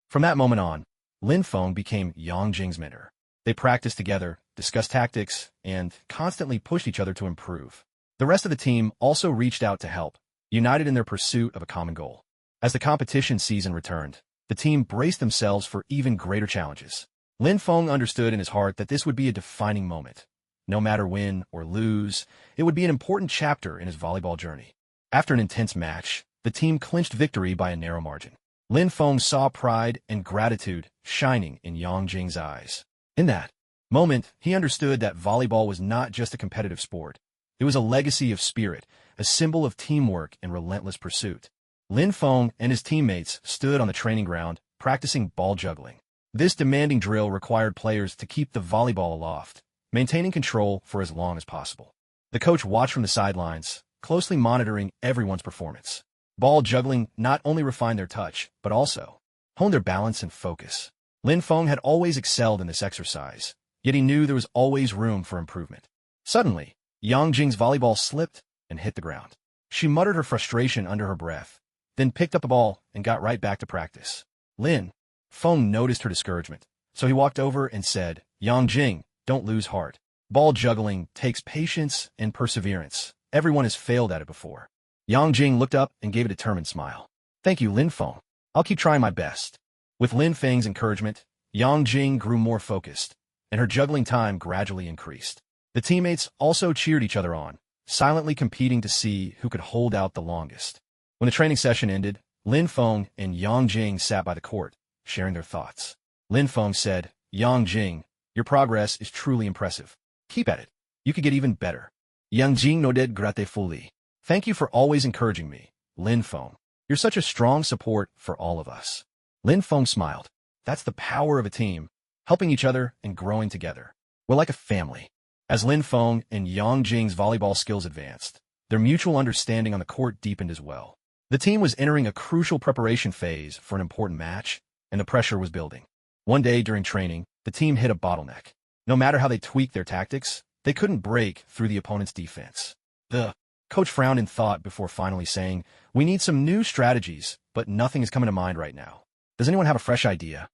A: From that moment on, Lin Feng became Yang Jing's mentor. They practiced together, discussed tactics, and constantly pushed each other to improve. The rest of the team also reached out to help, united in their pursuit of a common goal. As the competition season returned, the team braced themselves for even greater challenges. Lin Feng understood in his heart that this would be a defining moment. No matter win or lose, it would be an important chapter in his volleyball journey. After an intense match, the team clinched victory by a narrow margin. Lin Feng saw pride and gratitude shining in Yang Jing's eyes. In that moment, he understood that volleyball was not just a competitive sport. It was a legacy of spirit, a symbol of teamwork and relentless pursuit. Lin Feng and his teammates stood on the training ground, practicing ball juggling. This demanding drill required players to keep the volleyball aloft, maintaining control for as long as possible. The coach watched from the sidelines, closely monitoring everyone's performance. Ball juggling not only refined their touch, but also honed their balance and focus. Lin Feng had always excelled in this exercise, yet he knew there was always room for improvement. Suddenly, Yang Jing's volleyball slipped and hit the ground. She muttered her frustration under her breath, then picked up the ball and got right back to practice. Lin Feng noticed her discouragement, so he walked over and said, "Yang Jing, don't lose heart. Ball juggling takes patience and perseverance. Everyone has failed at it before." Yang Jing looked up and gave a determined smile. "Thank you, Lin Feng. I'll keep trying my best." With Lin Feng's encouragement, Yang Jing grew more focused, and her juggling time gradually increased. The teammates also cheered each other on, silently competing to see who could hold out the longest. When the training session ended, Lin Feng and Yang Jing sat by the court, sharing their thoughts. Lin Feng said, "Yang Jing, your progress is truly impressive. Keep at it. You could get even better." Yang Jing nodded gratefully. "Thank you for always encouraging me, Lin Feng. You're such a strong support for all of us." Lin Feng smiled. "That's the power of a team, helping each other and growing together. We're like a family." As Lin Feng and Yang Jing's volleyball skills advanced, their mutual understanding on the court deepened as well. The team was entering a crucial preparation phase for an important match, and the pressure was building. One day during training, the team hit a bottleneck. No matter how they tweaked their tactics, they couldn't break through the opponent's defense. The coach frowned in thought before finally saying, "We need some new strategies, but nothing is coming to mind right now. Does anyone have a fresh idea?"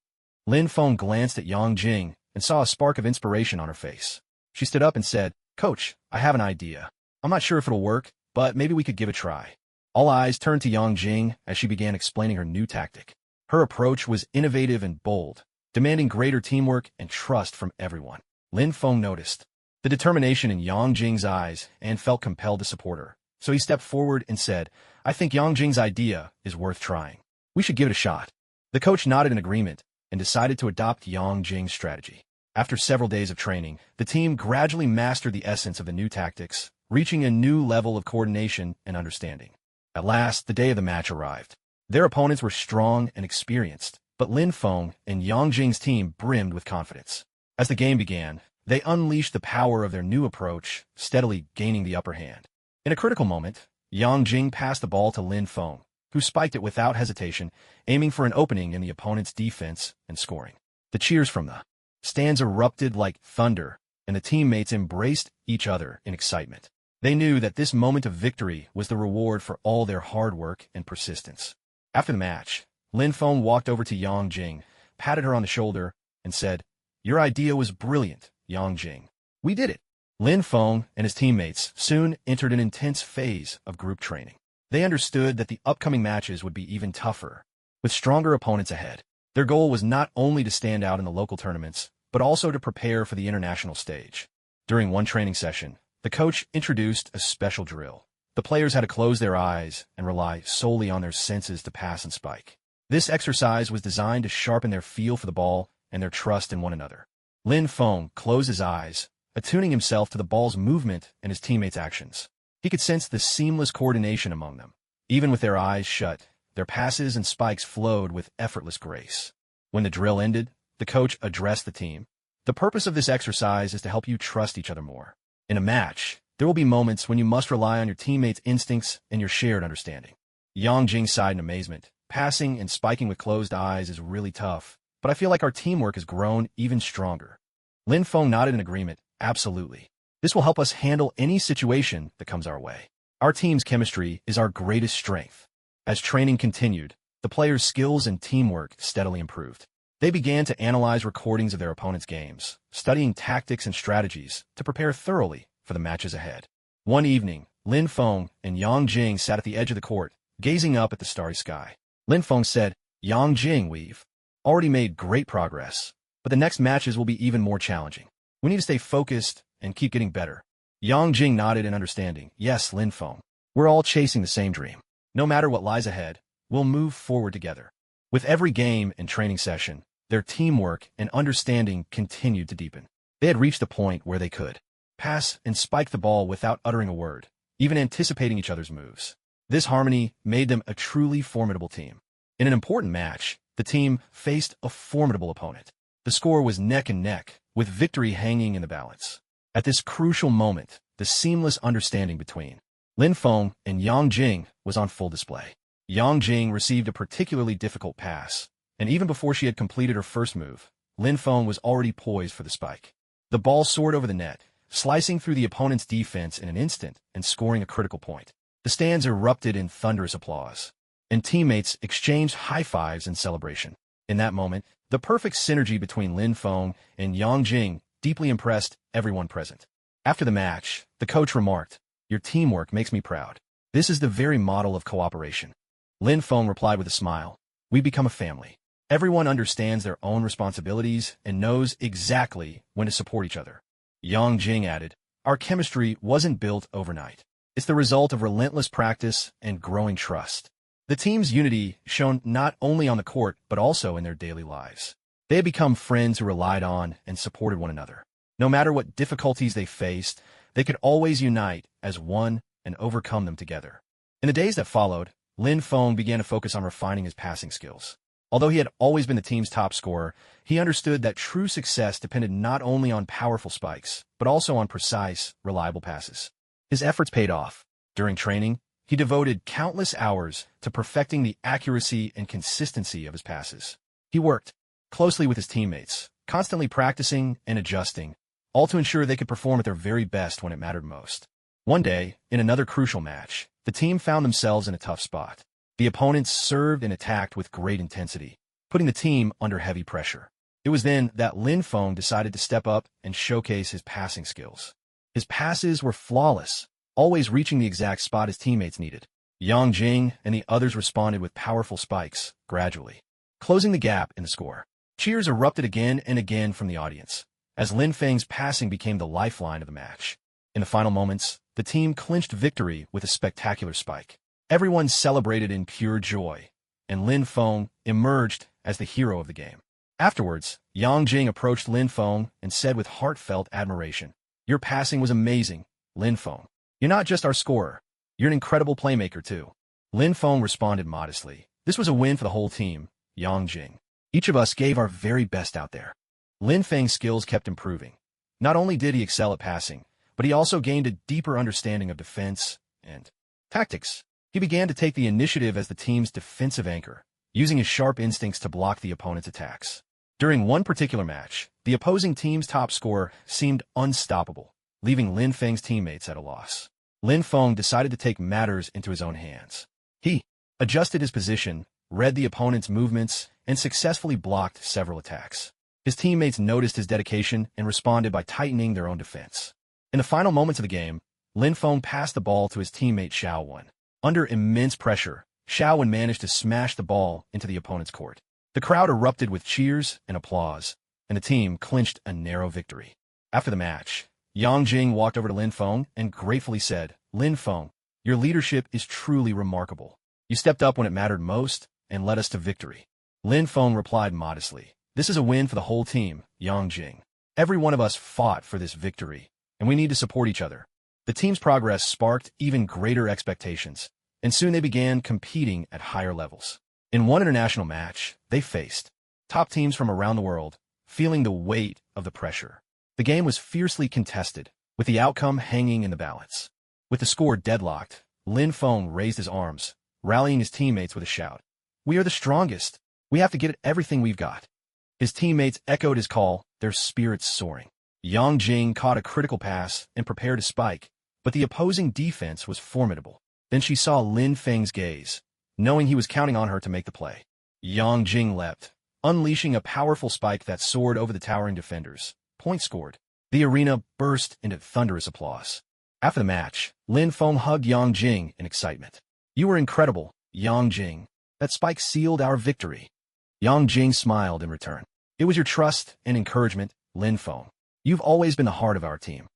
A: Lin Feng glanced at Yang Jing and saw a spark of inspiration on her face. She stood up and said, "Coach, I have an idea. I'm not sure if it'll work, but maybe we could give it a try." All eyes turned to Yang Jing as she began explaining her new tactic. Her approach was innovative and bold, demanding greater teamwork and trust from everyone. Lin Feng noticed the determination in Yang Jing's eyes and felt compelled to support her. So he stepped forward and said, "I think Yang Jing's idea is worth trying. We should give it a shot." The coach nodded in agreement and decided to adopt Yang Jing's strategy. After several days of training, the team gradually mastered the essence of the new tactics, reaching a new level of coordination and understanding. At last, the day of the match arrived. Their opponents were strong and experienced, but Lin Feng and Yang Jing's team brimmed with confidence. As the game began, they unleashed the power of their new approach, steadily gaining the upper hand. In a critical moment, Yang Jing passed the ball to Lin Feng, who spiked it without hesitation, aiming for an opening in the opponent's defense and scoring. The cheers from the stands erupted like thunder, and the teammates embraced each other in excitement. They knew that this moment of victory was the reward for all their hard work and persistence. After the match, Lin Feng walked over to Yang Jing, patted her on the shoulder, and said, "Your idea was brilliant, Yang Jing. We did it." Lin Feng and his teammates soon entered an intense phase of group training. They understood that the upcoming matches would be even tougher, with stronger opponents ahead. Their goal was not only to stand out in the local tournaments, but also to prepare for the international stage. During one training session, the coach introduced a special drill. The players had to close their eyes and rely solely on their senses to pass and spike. This exercise was designed to sharpen their feel for the ball and their trust in one another. Lin Feng closed his eyes, attuning himself to the ball's movement and his teammates' actions. He could sense the seamless coordination among them. Even with their eyes shut, their passes and spikes flowed with effortless grace. When the drill ended, the coach addressed the team. "The purpose of this exercise is to help you trust each other more. In a match, there will be moments when you must rely on your teammates' instincts and your shared understanding." Yang Jing sighed in amazement. "Passing and spiking with closed eyes is really tough, but I feel like our teamwork has grown even stronger." Lin Feng nodded in agreement. "Absolutely. This will help us handle any situation that comes our way. Our team's chemistry is our greatest strength." As training continued, the players' skills and teamwork steadily improved. They began to analyze recordings of their opponents' games, studying tactics and strategies to prepare thoroughly for the matches ahead. One evening, Lin Feng and Yang Jing sat at the edge of the court, gazing up at the starry sky. Lin Feng said, "Yang Jing, we've already made great progress, but the next matches will be even more challenging. We need to stay focused and keep getting better." Yang Jing nodded in understanding. "Yes, Lin Feng. We're all chasing the same dream. No matter what lies ahead, we'll move forward together." With every game and training session, their teamwork and understanding continued to deepen. They had reached the point where they could pass and spike the ball without uttering a word, even anticipating each other's moves. This harmony made them a truly formidable team. In an important match, the team faced a formidable opponent. The score was neck and neck, with victory hanging in the balance. At this crucial moment, the seamless understanding between Lin Feng and Yang Jing was on full display. Yang Jing received a particularly difficult pass, and even before she had completed her first move, Lin Feng was already poised for the spike. The ball soared over the net, slicing through the opponent's defense in an instant and scoring a critical point. The stands erupted in thunderous applause, and teammates exchanged high fives in celebration. In that moment, the perfect synergy between Lin Feng and Yang Jing deeply impressed everyone present. After the match, the coach remarked, "Your teamwork makes me proud. This is the very model of cooperation." Lin Feng replied with a smile, "We become a family. Everyone understands their own responsibilities and knows exactly when to support each other." Yang Jing added, "Our chemistry wasn't built overnight. It's the result of relentless practice and growing trust." The team's unity shone not only on the court but also in their daily lives. They had become friends who relied on and supported one another. No matter what difficulties they faced, they could always unite as one and overcome them together. In the days that followed, Lin Feng began to focus on refining his passing skills. Although he had always been the team's top scorer, he understood that true success depended not only on powerful spikes, but also on precise, reliable passes. His efforts paid off. During training, he devoted countless hours to perfecting the accuracy and consistency of his passes. He worked closely with his teammates, constantly practicing and adjusting, all to ensure they could perform at their very best when it mattered most. One day, in another crucial match, the team found themselves in a tough spot. The opponents served and attacked with great intensity, putting the team under heavy pressure. It was then that Lin Feng decided to step up and showcase his passing skills. His passes were flawless, always reaching the exact spot his teammates needed. Yang Jing and the others responded with powerful spikes, gradually closing the gap in the score. Cheers erupted again and again from the audience, as Lin Feng's passing became the lifeline of the match. In the final moments, the team clinched victory with a spectacular spike. Everyone celebrated in pure joy, and Lin Feng emerged as the hero of the game. Afterwards, Yang Jing approached Lin Feng and said with heartfelt admiration, "Your passing was amazing, Lin Feng. You're not just our scorer, you're an incredible playmaker too." Lin Feng responded modestly, "This was a win for the whole team, Yang Jing. Each of us gave our very best out there." Lin Feng's skills kept improving. Not only did he excel at passing, but he also gained a deeper understanding of defense and tactics. He began to take the initiative as the team's defensive anchor, using his sharp instincts to block the opponent's attacks. During one particular match, the opposing team's top scorer seemed unstoppable, leaving Lin Feng's teammates at a loss. Lin Feng decided to take matters into his own hands. He adjusted his position, read the opponent's movements, and successfully blocked several attacks. His teammates noticed his dedication and responded by tightening their own defense. In the final moments of the game, Lin Feng passed the ball to his teammate Xiao Wen. Under immense pressure, Xiao Wen managed to smash the ball into the opponent's court. The crowd erupted with cheers and applause, and the team clinched a narrow victory. After the match, Yang Jing walked over to Lin Feng and gratefully said, "Lin Feng, your leadership is truly remarkable. You stepped up when it mattered most and led us to victory." Lin Feng replied modestly, "This is a win for the whole team, Yang Jing. Every one of us fought for this victory, and we need to support each other." The team's progress sparked even greater expectations, and soon they began competing at higher levels. In one international match, they faced top teams from around the world, feeling the weight of the pressure. The game was fiercely contested, with the outcome hanging in the balance. With the score deadlocked, Lin Feng raised his arms, rallying his teammates with a shout, "We are the strongest. We have to get everything we've got." His teammates echoed his call, their spirits soaring. Yang Jing caught a critical pass and prepared to spike, but the opposing defense was formidable. Then she saw Lin Feng's gaze, knowing he was counting on her to make the play. Yang Jing leapt, unleashing a powerful spike that soared over the towering defenders. Point scored. The arena burst into thunderous applause. After the match, Lin Feng hugged Yang Jing in excitement. "You were incredible, Yang Jing. That spike sealed our victory." Yang Jing smiled in return. "It was your trust and encouragement, Lin Feng. You've always been the heart of our team."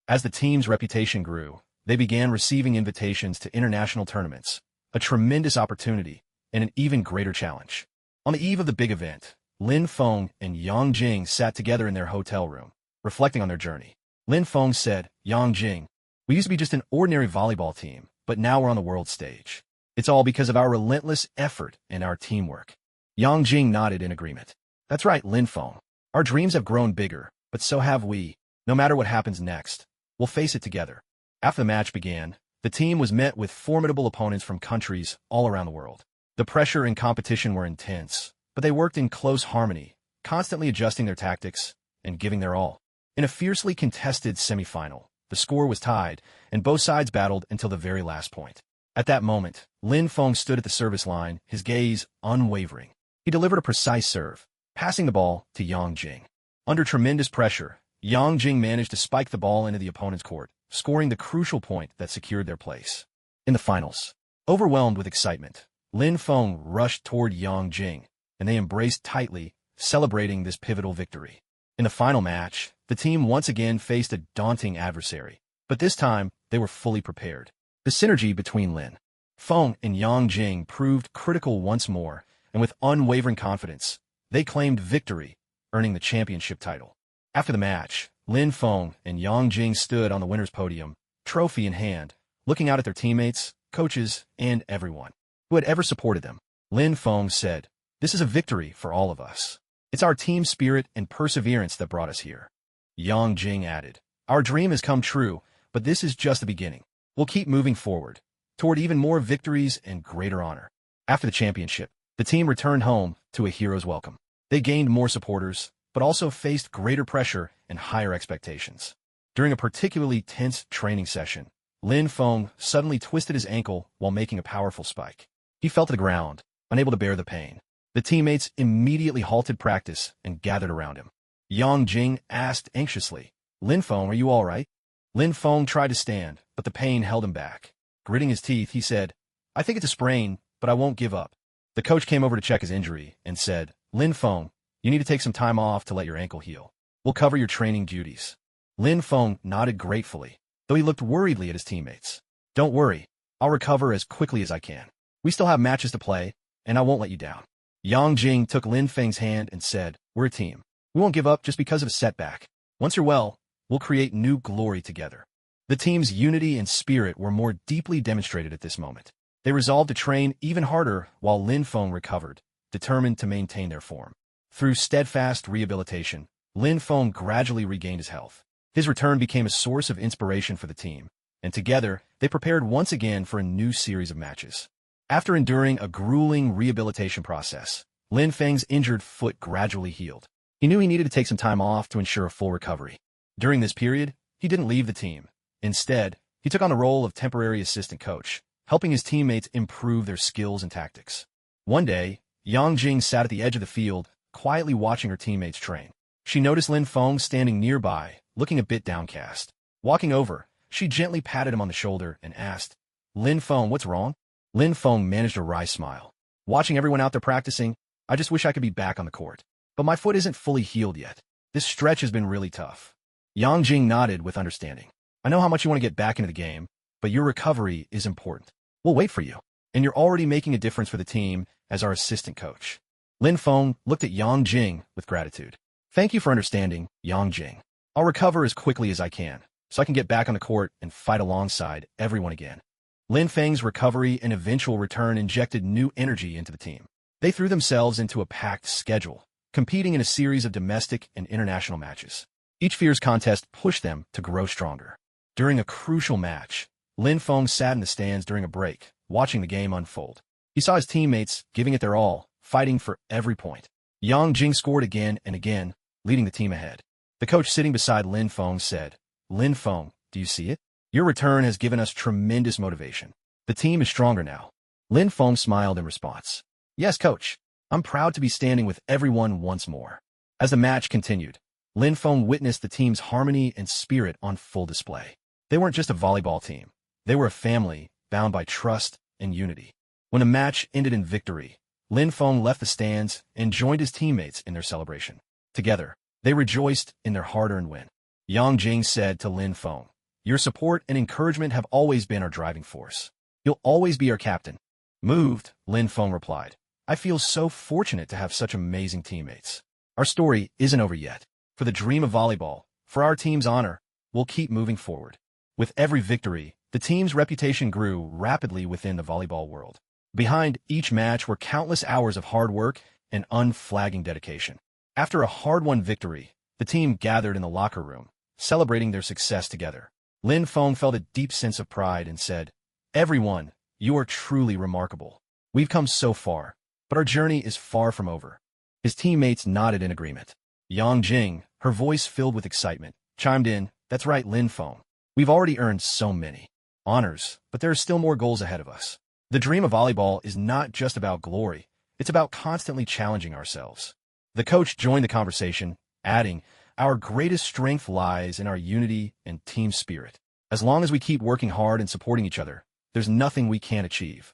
A: As the team's reputation grew, they began receiving invitations to international tournaments, a tremendous opportunity and an even greater challenge. On the eve of the big event, Lin Feng and Yang Jing sat together in their hotel room, reflecting on their journey. Lin Feng said, Yang Jing, we used to be just an ordinary volleyball team, but now we're on the world stage. It's all because of our relentless effort and our teamwork. Yang Jing nodded in agreement. That's right, Lin Feng. Our dreams have grown bigger, but so have we. No matter what happens next, we'll face it together. After the match began, the team was met with formidable opponents from countries all around the world. The pressure and competition were intense, but they worked in close harmony, constantly adjusting their tactics and giving their all. In a fiercely contested semifinal, the score was tied, and both sides battled until the very last point. At that moment, Lin Feng stood at the service line, his gaze unwavering. He delivered a precise serve, passing the ball to Yang Jing. Under tremendous pressure, Yang Jing managed to spike the ball into the opponent's court, scoring the crucial point that secured their place. In the finals, overwhelmed with excitement, Lin Feng rushed toward Yang Jing, and they embraced tightly, celebrating this pivotal victory. In the final match, the team once again faced a daunting adversary, but this time they were fully prepared. The synergy between Lin Feng and Yang Jing proved critical once more, and with unwavering confidence, they claimed victory, earning the championship title. After the match, Lin Feng and Yang Jing stood on the winner's podium, trophy in hand, looking out at their teammates, coaches, and everyone who had ever supported them. Lin Feng said, "This is a victory for all of us. It's our team spirit and perseverance that brought us here." Yang Jing added, "Our dream has come true, but this is just the beginning. We'll keep moving forward, toward even more victories and greater honor." After the championship, the team returned home to a hero's welcome. They gained more supporters, but also faced greater pressure and higher expectations. During a particularly tense training session, Lin Feng suddenly twisted his ankle while making a powerful spike. He fell to the ground, unable to bear the pain. The teammates immediately halted practice and gathered around him. Yang Jing asked anxiously, "Lin Feng, are you all right?" Lin Feng tried to stand, but the pain held him back. Gritting his teeth, he said, "I think it's a sprain, but I won't give up." The coach came over to check his injury and said, "Lin Feng, you need to take some time off to let your ankle heal. We'll cover your training duties." Lin Feng nodded gratefully, though he looked worriedly at his teammates. "Don't worry, I'll recover as quickly as I can. We still have matches to play, and I won't let you down." Yang Jing took Lin Feng's hand and said, "We're a team. We won't give up just because of a setback. Once you're well, we'll create new glory together." The team's unity and spirit were more deeply demonstrated at this moment. They resolved to train even harder while Lin Feng recovered, determined to maintain their form. Through steadfast rehabilitation, Lin Feng gradually regained his health. His return became a source of inspiration for the team, and together they prepared once again for a new series of matches. After enduring a grueling rehabilitation process, Lin Feng's injured foot gradually healed. He knew he needed to take some time off to ensure a full recovery. During this period, he didn't leave the team. Instead, he took on the role of temporary assistant coach, helping his teammates improve their skills and tactics. One day, Yang Jing sat at the edge of the field, quietly watching her teammates train. She noticed Lin Feng standing nearby, looking a bit downcast. Walking over, she gently patted him on the shoulder and asked, "Lin Feng, what's wrong?" Lin Feng managed a wry smile. "Watching everyone out there practicing, I just wish I could be back on the court. But my foot isn't fully healed yet. This stretch has been really tough." Yang Jing nodded with understanding. "I know how much you want to get back into the game, but your recovery is important. We'll wait for you. And you're already making a difference for the team as our assistant coach." Lin Feng looked at Yang Jing with gratitude. "Thank you for understanding, Yang Jing. I'll recover as quickly as I can, so I can get back on the court and fight alongside everyone again." Lin Feng's recovery and eventual return injected new energy into the team. They threw themselves into a packed schedule, competing in a series of domestic and international matches. Each fierce contest pushed them to grow stronger. During a crucial match, Lin Feng sat in the stands during a break, watching the game unfold. He saw his teammates giving it their all, fighting for every point. Yang Jing scored again and again, leading the team ahead. The coach sitting beside Lin Feng said, "Lin Feng, do you see it? Your return has given us tremendous motivation. The team is stronger now." Lin Feng smiled in response. "Yes, coach. I'm proud to be standing with everyone once more." As the match continued, Lin Feng witnessed the team's harmony and spirit on full display. They weren't just a volleyball team. They were a family, bound by trust and unity. When the match ended in victory, Lin Feng left the stands and joined his teammates in their celebration. Together, they rejoiced in their hard-earned win. Yang Jing said to Lin Feng, "Your support and encouragement have always been our driving force. You'll always be our captain." Moved, Lin Feng replied, "I feel so fortunate to have such amazing teammates. Our story isn't over yet. For the dream of volleyball, For our team's honor, we'll keep moving forward. With every victory, the team's reputation grew rapidly within the volleyball world. Behind each match were countless hours of hard work and unflagging dedication. After a hard-won victory, the team gathered in the locker room, celebrating their success together. Lin Feng felt a deep sense of pride and said, "Everyone, you are truly remarkable. We've come so far, but our journey is far from over." His teammates nodded in agreement. Yang Jing, her voice filled with excitement, chimed in, "That's right, Lin Feng. We've already earned so many honors, but there are still more goals ahead of us. The dream of volleyball is not just about glory, it's about constantly challenging ourselves." The coach joined the conversation, adding, "Our greatest strength lies in our unity and team spirit. As long as we keep working hard and supporting each other, there's nothing we can't achieve."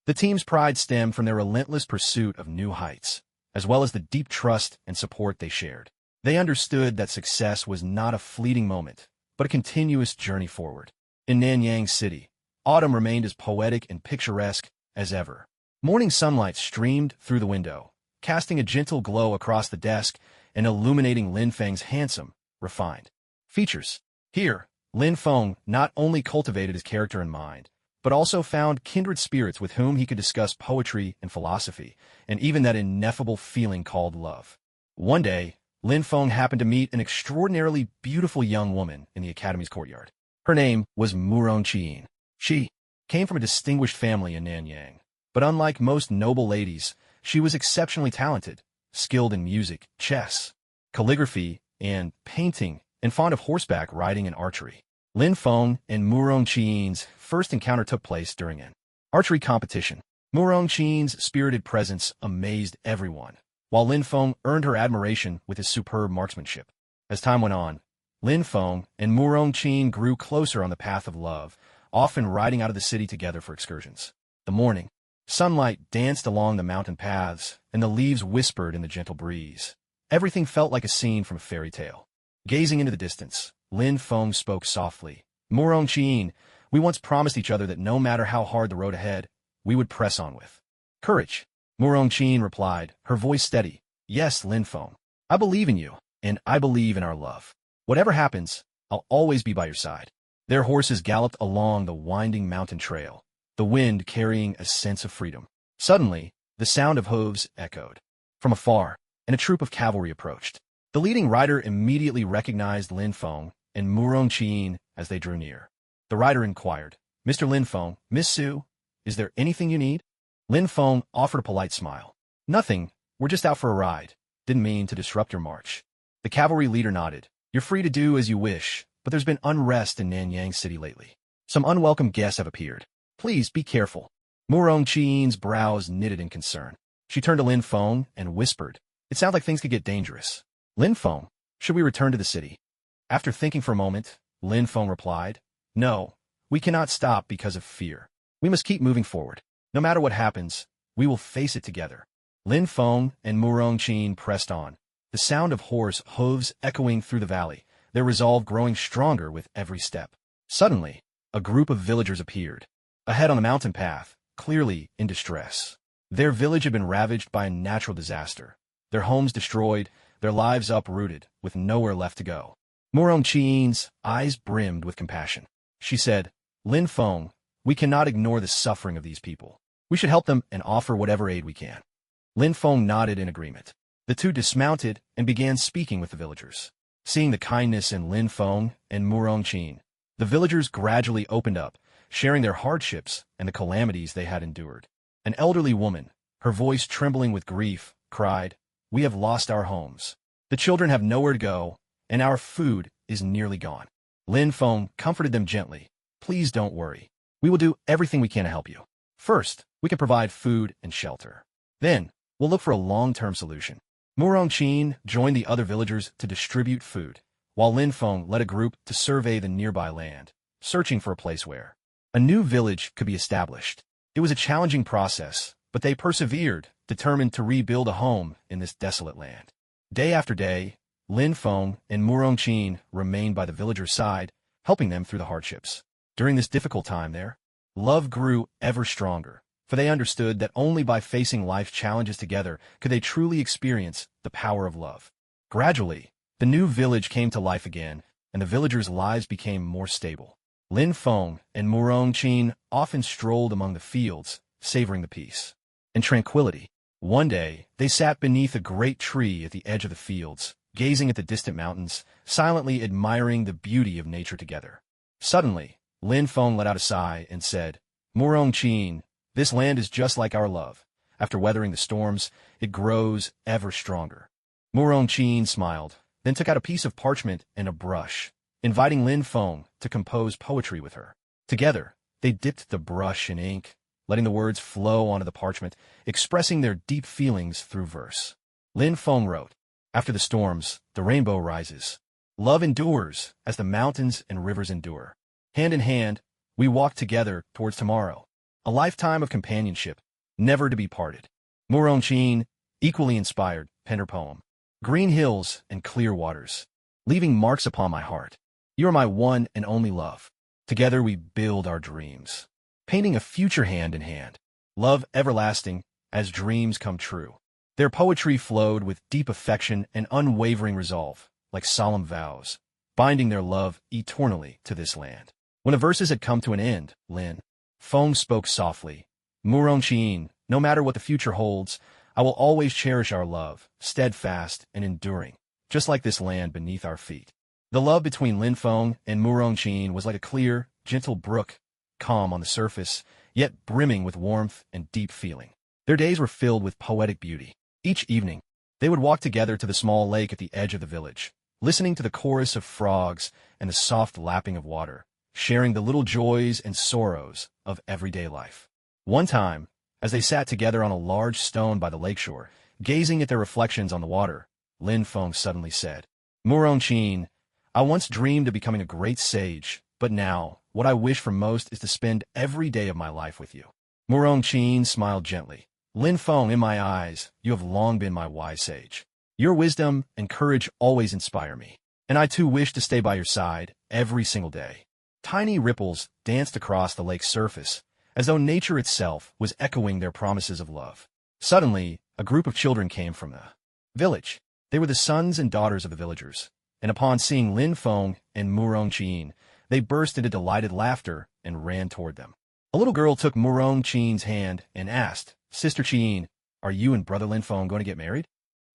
A: The team's pride stemmed from their relentless pursuit of new heights, as well as the deep trust and support they shared. They understood that success was not a fleeting moment, but a continuous journey forward. In Nanyang City, autumn remained as poetic and picturesque as ever. Morning sunlight streamed through the window, casting a gentle glow across the desk and illuminating Lin Feng's handsome, refined features. Here, Lin Feng not only cultivated his character and mind, but also found kindred spirits with whom he could discuss poetry and philosophy, and even that ineffable feeling called love. One day, Lin Feng happened to meet an extraordinarily beautiful young woman in the academy's courtyard. Her name was Murong Qiyin. She came from a distinguished family in Nanyang, but unlike most noble ladies, she was exceptionally talented, skilled in music, chess, calligraphy, and painting, and fond of horseback riding and archery. Lin Feng and Murong Qiyin's first encounter took place during an archery competition. Murong Qiyin's spirited presence amazed everyone, while Lin Feng earned her admiration with his superb marksmanship. As time went on, Lin Feng and Murong Qiyin grew closer on the path of love, often riding out of the city together for excursions. The morning sunlight danced along the mountain paths, and the leaves whispered in the gentle breeze. Everything felt like a scene from a fairy tale. Gazing into the distance, Lin Feng spoke softly. "Murong Qiyin, we once promised each other that no matter how hard the road ahead, we would press on with courage." Murong Qiyin replied, her voice steady. "Yes, Lin Feng. I believe in you, and I believe in our love. Whatever happens, I'll always be by your side." Their horses galloped along the winding mountain trail, the wind carrying a sense of freedom. Suddenly, the sound of hooves echoed from afar, and a troop of cavalry approached. The leading rider immediately recognized Lin Feng and Murong Qiyin as they drew near. The rider inquired, "Mr. Lin Feng, Miss Su, is there anything you need?" Lin Feng offered a polite smile. "Nothing, we're just out for a ride. Didn't mean to disrupt your march." The cavalry leader nodded. "You're free to do as you wish, but there's been unrest in Nanyang City lately. Some unwelcome guests have appeared. Please be careful." Murong Qiyin's brows knitted in concern. She turned to Lin Feng and whispered, "It sounds like things could get dangerous. Lin Feng, should we return to the city?" After thinking for a moment, Lin Feng replied, "No, we cannot stop because of fear. We must keep moving forward. No matter what happens, we will face it together." Lin Feng and Murong Qiyin pressed on, the sound of horse hooves echoing through the valley, their resolve growing stronger with every step. Suddenly, a group of villagers appeared. Ahead on the mountain path, clearly in distress. Their village had been ravaged by a natural disaster, their homes destroyed, their lives uprooted, with nowhere left to go. Murong Qiyin's eyes brimmed with compassion. She said, "Lin Feng, we cannot ignore the suffering of these people. We should help them and offer whatever aid we can." Lin Feng nodded in agreement. The two dismounted and began speaking with the villagers. Seeing the kindness in Lin Feng and Murong Qiyin, the villagers gradually opened up, sharing their hardships and the calamities they had endured. An elderly woman, her voice trembling with grief, cried, "We have lost our homes. The children have nowhere to go, and our food is nearly gone." Lin Feng comforted them gently. "Please don't worry. We will do everything we can to help you. First, we can provide food and shelter. Then, we'll look for a long-term solution." Murong Qiyin joined the other villagers to distribute food, while Lin Feng led a group to survey the nearby land, searching for a place where a new village could be established. It was a challenging process, but they persevered, determined to rebuild a home in this desolate land. Day after day, Lin Feng and Murong Qiyin remained by the villagers' side, helping them through the hardships. During this difficult time their love grew ever stronger, for they understood that only by facing life's challenges together could they truly experience the power of love. Gradually, The new village came to life again, and the villagers' lives became more stable. Lin Feng and Murong Qin often strolled among the fields, savoring the peace and tranquility. One day, they sat beneath a great tree at the edge of the fields, gazing at the distant mountains, silently admiring the beauty of nature together. Suddenly, Lin Feng let out a sigh and said, "Murong Qin, this land is just like our love. After weathering the storms, it grows ever stronger." Murong Qin smiled, then took out a piece of parchment and a brush, inviting Lin Feng to compose poetry with her. Together, they dipped the brush in ink, letting the words flow onto the parchment, expressing their deep feelings through verse. Lin Feng wrote, "After the storms, the rainbow rises. Love endures as the mountains and rivers endure. Hand in hand, we walk together towards tomorrow. A lifetime of companionship, never to be parted." Murong Qin, equally inspired, penned her poem, "Green hills and clear waters, leaving marks upon my heart. You are my one and only love. Together we build our dreams, painting a future hand in hand. Love everlasting as dreams come true." Their poetry flowed with deep affection and unwavering resolve, like solemn vows, binding their love eternally to this land. When the verses had come to an end, Lin Feng spoke softly, "Murong Qin, no matter what the future holds, I will always cherish our love, steadfast and enduring, just like this land beneath our feet." The love between Lin Feng and Murong Qin was like a clear, gentle brook, calm on the surface, yet brimming with warmth and deep feeling. Their days were filled with poetic beauty. Each evening, they would walk together to the small lake at the edge of the village, listening to the chorus of frogs and the soft lapping of water, sharing the little joys and sorrows of everyday life. One time, as they sat together on a large stone by the lakeshore, gazing at their reflections on the water, Lin Feng suddenly said, "Murong Qin, I once dreamed of becoming a great sage, but now, what I wish for most is to spend every day of my life with you." Murong Qin smiled gently. "Lin Feng, in my eyes, you have long been my wise sage. Your wisdom and courage always inspire me, and I too wish to stay by your side every single day." Tiny ripples danced across the lake's surface, as though nature itself was echoing their promises of love. Suddenly, a group of children came from the village. They were the sons and daughters of the villagers, and upon seeing Lin Feng and Murong Qin, they burst into delighted laughter and ran toward them. A little girl took Murong Qin's hand and asked, "Sister Qin, are you and brother Lin Feng going to get married?"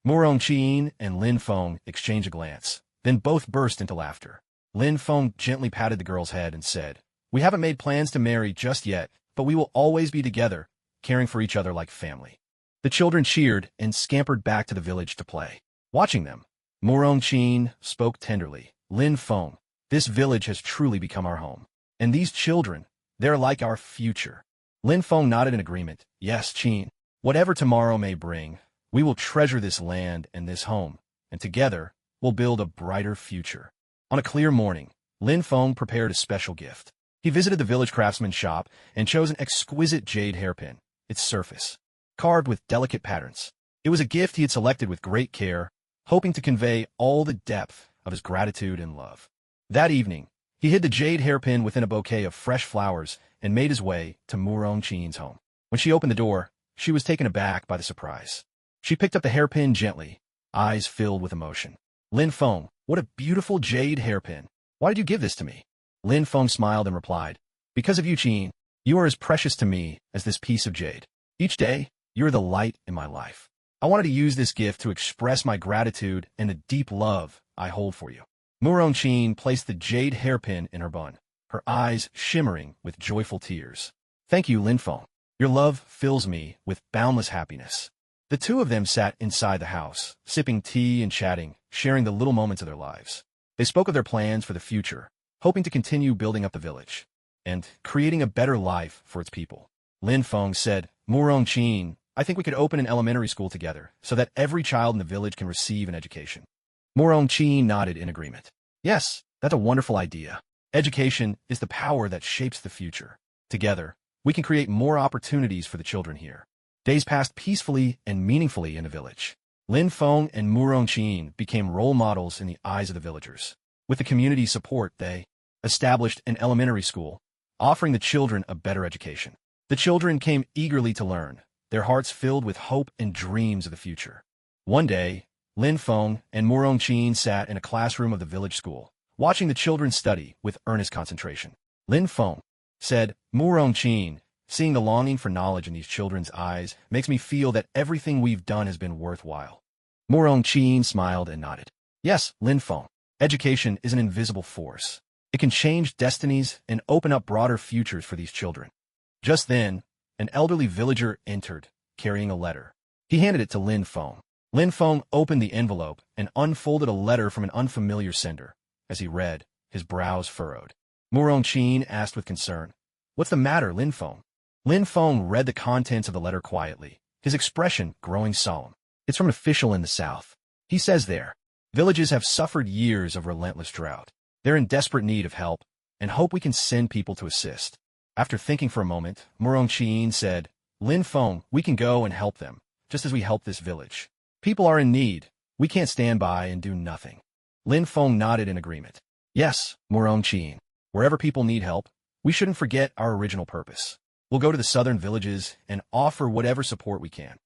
A: Murong Qin and Lin Feng exchanged a glance, then both burst into laughter. Lin Feng gently patted the girl's head and said, "We haven't made plans to marry just yet, but we will always be together, caring for each other like family." The children cheered and scampered back to the village to play. Watching them, Murong Qin spoke tenderly, "Lin Feng, this village has truly become our home. And these children, they're like our future." Lin Feng nodded in agreement. "Yes, Qin, whatever tomorrow may bring, we will treasure this land and this home, and together, we'll build a brighter future." On a clear morning, Lin Feng prepared a special gift. He visited the village craftsman's shop and chose an exquisite jade hairpin, its surface carved with delicate patterns. It was a gift he had selected with great care, hoping to convey all the depth of his gratitude and love. That evening, he hid the jade hairpin within a bouquet of fresh flowers and made his way to Murong Qin's home. When she opened the door, she was taken aback by the surprise. She picked up the hairpin gently, eyes filled with emotion. "Lin Feng, what a beautiful jade hairpin. Why did you give this to me?" Lin Feng smiled and replied, "Because of you, Qin. You are as precious to me as this piece of jade. Each day, you're the light in my life. I wanted to use this gift to express my gratitude and the deep love I hold for you." Murong Qin placed the jade hairpin in her bun, her eyes shimmering with joyful tears. "Thank you, Lin Feng. Your love fills me with boundless happiness." The two of them sat inside the house, sipping tea and chatting, sharing the little moments of their lives. They spoke of their plans for the future, hoping to continue building up the village and creating a better life for its people. Lin Feng said, "Murong Qin, I think we could open an elementary school together so that every child in the village can receive an education." Murong Qin nodded in agreement. "Yes, that's a wonderful idea. Education is the power that shapes the future. Together, we can create more opportunities for the children here." Days passed peacefully and meaningfully in the village. Lin Feng and Murong Qin became role models in the eyes of the villagers. With the community support, they established an elementary school, offering the children a better education. The children came eagerly to learn, their hearts filled with hope and dreams of the future. One day, Lin Feng and Murong Qin sat in a classroom of the village school, watching the children study with earnest concentration. Lin Feng said, Murong Qin, seeing the longing for knowledge in these children's eyes makes me feel that everything we've done has been worthwhile. Murong Qin smiled and nodded. Yes, Lin Feng. Education is an invisible force. It can change destinies and open up broader futures for these children. Just then, an elderly villager entered, carrying a letter. He handed it to Lin Feng. Lin Feng opened the envelope and unfolded a letter from an unfamiliar sender. As he read, his brows furrowed. Murong Qin asked with concern, What's the matter, Lin Feng? Lin Feng read the contents of the letter quietly, his expression growing solemn. It's from an official in the south. He says there, villages have suffered years of relentless drought. They're in desperate need of help, and hope we can send people to assist. After thinking for a moment, Murong Qin said, Lin Feng, we can go and help them, just as we helped this village. People are in need. We can't stand by and do nothing. Lin Feng nodded in agreement. Yes, Murong Qin. Wherever people need help, we shouldn't forget our original purpose. We'll go to the southern villages and offer whatever support we can.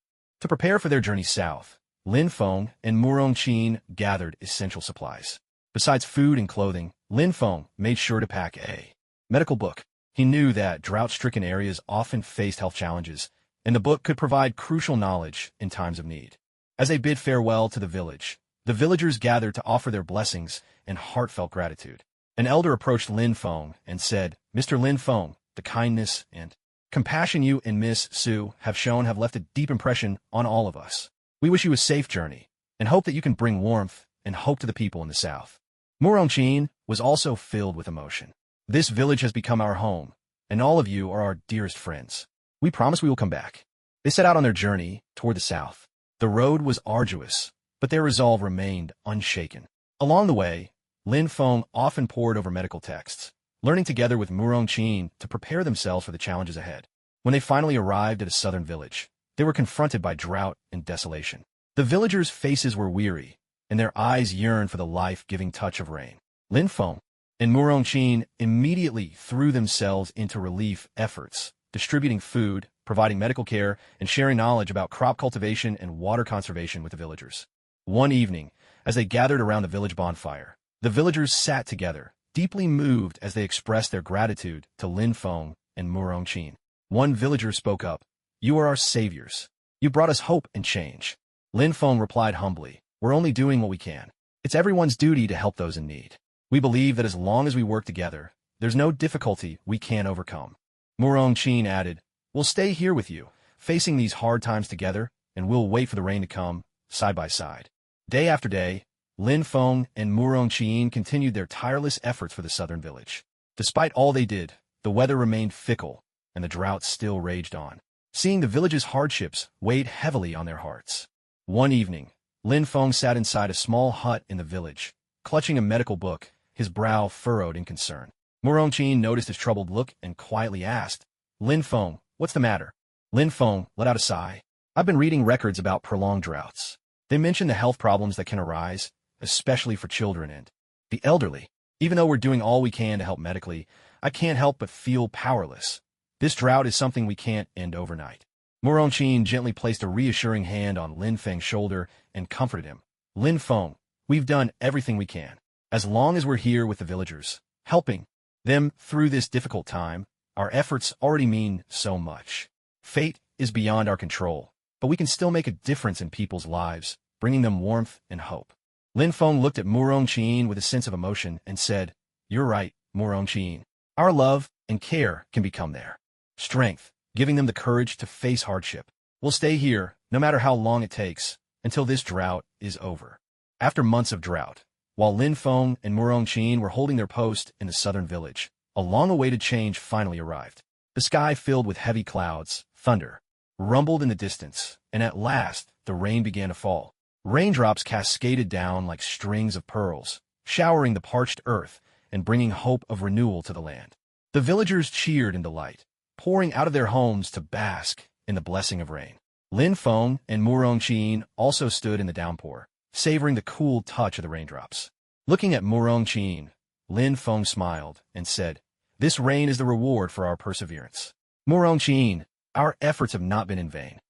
A: To prepare for their journey south, Lin Feng and Murong Qin gathered essential supplies. Besides food and clothing, Lin Feng made sure to pack a medical book. He knew that drought-stricken areas often faced health challenges, and the book could provide crucial knowledge in times of need. As they bid farewell to the village, the villagers gathered to offer their blessings and heartfelt gratitude. An elder approached Lin Feng and said, Mr. Lin Feng, the kindness and compassion you and Miss Su have shown have left a deep impression on all of us. We wish you a safe journey, and hope that you can bring warmth and hope to the people in the south. Murong Qin was also filled with emotion. This village has become our home, and all of you are our dearest friends. We promise we will come back. They set out on their journey toward the south. The road was arduous, but their resolve remained unshaken. Along the way, Lin Feng often pored over medical texts, learning together with Murong Qin to prepare themselves for the challenges ahead. When they finally arrived at a southern village, they were confronted by drought and desolation. The villagers' faces were weary, and their eyes yearned for the life-giving touch of rain. Lin Feng and Murong Qin immediately threw themselves into relief efforts, distributing food, providing medical care, and sharing knowledge about crop cultivation and water conservation with the villagers. One evening, as they gathered around the village bonfire, the villagers sat together, deeply moved as they expressed their gratitude to Lin Feng and Murong Qin. One villager spoke up, You are our saviors. You brought us hope and change. Lin Feng replied humbly, We're only doing what we can. It's everyone's duty to help those in need. We believe that as long as we work together, there's no difficulty we can't overcome. Murong Qin added, We'll stay here with you, facing these hard times together, and we'll wait for the rain to come, side by side. Day after day, Lin Feng and Murong Qin continued their tireless efforts for the southern village. Despite all they did, the weather remained fickle, and the drought still raged on. Seeing the village's hardships weighed heavily on their hearts. One evening, Lin Feng sat inside a small hut in the village, clutching a medical book, his brow furrowed in concern. Murong Qin noticed his troubled look and quietly asked, Lin Feng, what's the matter? Lin Feng let out a sigh. I've been reading records about prolonged droughts. They mention the health problems that can arise, especially for children and the elderly. Even though we're doing all we can to help medically, I can't help but feel powerless. This drought is something we can't end overnight. Murong Qin gently placed a reassuring hand on Lin Feng's shoulder and comforted him. Lin Feng, we've done everything we can. As long as we're here with the villagers, helping them through this difficult time, our efforts already mean so much. Fate is beyond our control, but we can still make a difference in people's lives, bringing them warmth and hope. Lin Feng looked at Murong Qin with a sense of emotion and said, You're right, Murong Qin. Our love and care can become their strength, giving them the courage to face hardship. We'll stay here, no matter how long it takes, until this drought is over. After months of drought, while Lin Feng and Murong Qin were holding their post in the southern village, a long-awaited change finally arrived. The sky filled with heavy clouds, thunder rumbled in the distance, and at last the rain began to fall. Raindrops cascaded down like strings of pearls, showering the parched earth and bringing hope of renewal to the land. The villagers cheered in delight, pouring out of their homes to bask in the blessing of rain. Lin Feng and Murong Qin also stood in the downpour, savoring the cool touch of the raindrops. Looking at Murong Qin, Lin Feng smiled and said, This rain is the reward for our perseverance. Murong Qin, our efforts have not been in vain.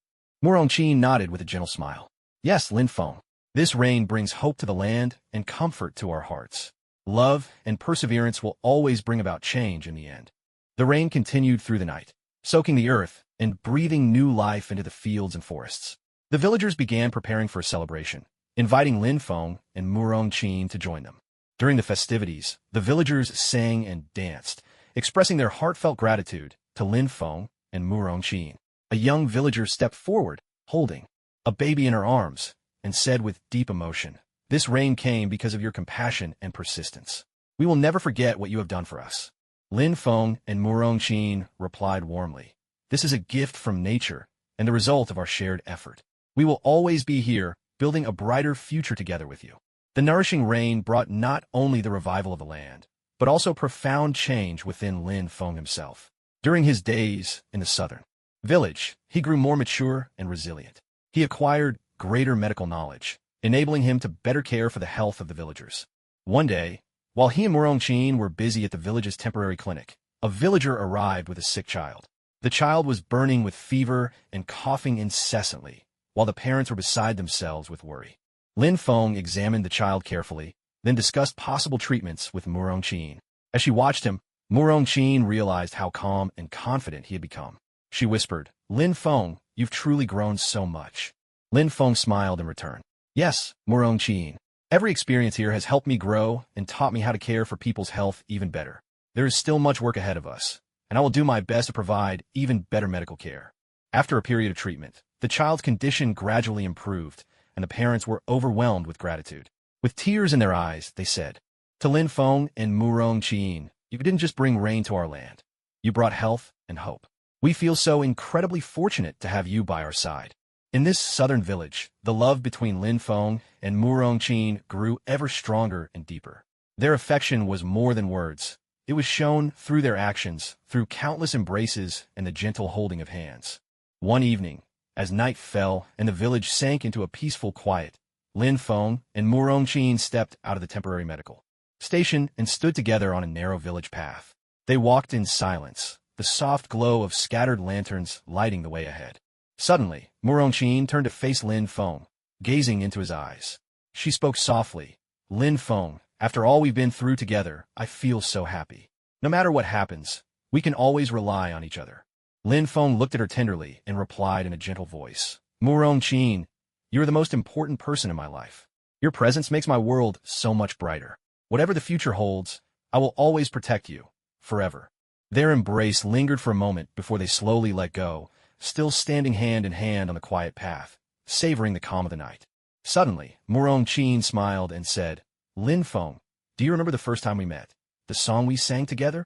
A: Murong Qin nodded with a gentle smile. Yes, Lin Feng. This rain brings hope to the land and comfort to our hearts. Love and perseverance will always bring about change in the end. The rain continued through the night, soaking the earth and breathing new life into the fields and forests. The villagers began preparing for a celebration, inviting Lin Feng and Murong Qin to join them. During the festivities, the villagers sang and danced, expressing their heartfelt gratitude to Lin Feng and Murong Qin. A young villager stepped forward, holding a baby in her arms, and said with deep emotion, "This rain came because of your compassion and persistence. We will never forget what you have done for us." Lin Feng and Murong Qin replied warmly, "This is a gift from nature and the result of our shared effort. We will always be here, building a brighter future together with you." The nourishing rain brought not only the revival of the land, but also profound change within Lin Feng himself. During his days in the southern village, he grew more mature and resilient. He acquired greater medical knowledge, enabling him to better care for the health of the villagers. One day, while he and Murong Qin were busy at the village's temporary clinic, a villager arrived with a sick child. The child was burning with fever and coughing incessantly, while the parents were beside themselves with worry. Lin Feng examined the child carefully, then discussed possible treatments with Murong Qin. As she watched him, Murong Qin realized how calm and confident he had become. She whispered, "Lin Feng, you've truly grown so much." Lin Feng smiled in return. "Yes, Murong Qin. Every experience here has helped me grow and taught me how to care for people's health even better. There is still much work ahead of us, and I will do my best to provide even better medical care." After a period of treatment, the child's condition gradually improved, and the parents were overwhelmed with gratitude. With tears in their eyes, they said, "To Lin Feng and Murong Qin, you didn't just bring rain to our land. You brought health and hope. We feel so incredibly fortunate to have you by our side." In this southern village, the love between Lin Feng and Murong Qin grew ever stronger and deeper. Their affection was more than words. It was shown through their actions, through countless embraces and the gentle holding of hands. One evening, as night fell and the village sank into a peaceful quiet, Lin Feng and Murong Qin stepped out of the temporary medical station and stood together on a narrow village path. They walked in silence, the soft glow of scattered lanterns lighting the way ahead. Suddenly, Murong Qin turned to face Lin Feng, gazing into his eyes. She spoke softly, "Lin Feng, after all we've been through together, I feel so happy. No matter what happens, we can always rely on each other." Lin Feng looked at her tenderly and replied in a gentle voice, "Murong Qin, you are the most important person in my life. Your presence makes my world so much brighter. Whatever the future holds, I will always protect you, forever." Their embrace lingered for a moment before they slowly let go, still standing hand in hand on the quiet path, savoring the calm of the night. Suddenly, Murong Qin smiled and said, "Lin Feng, do you remember the first time we met? The song we sang together?"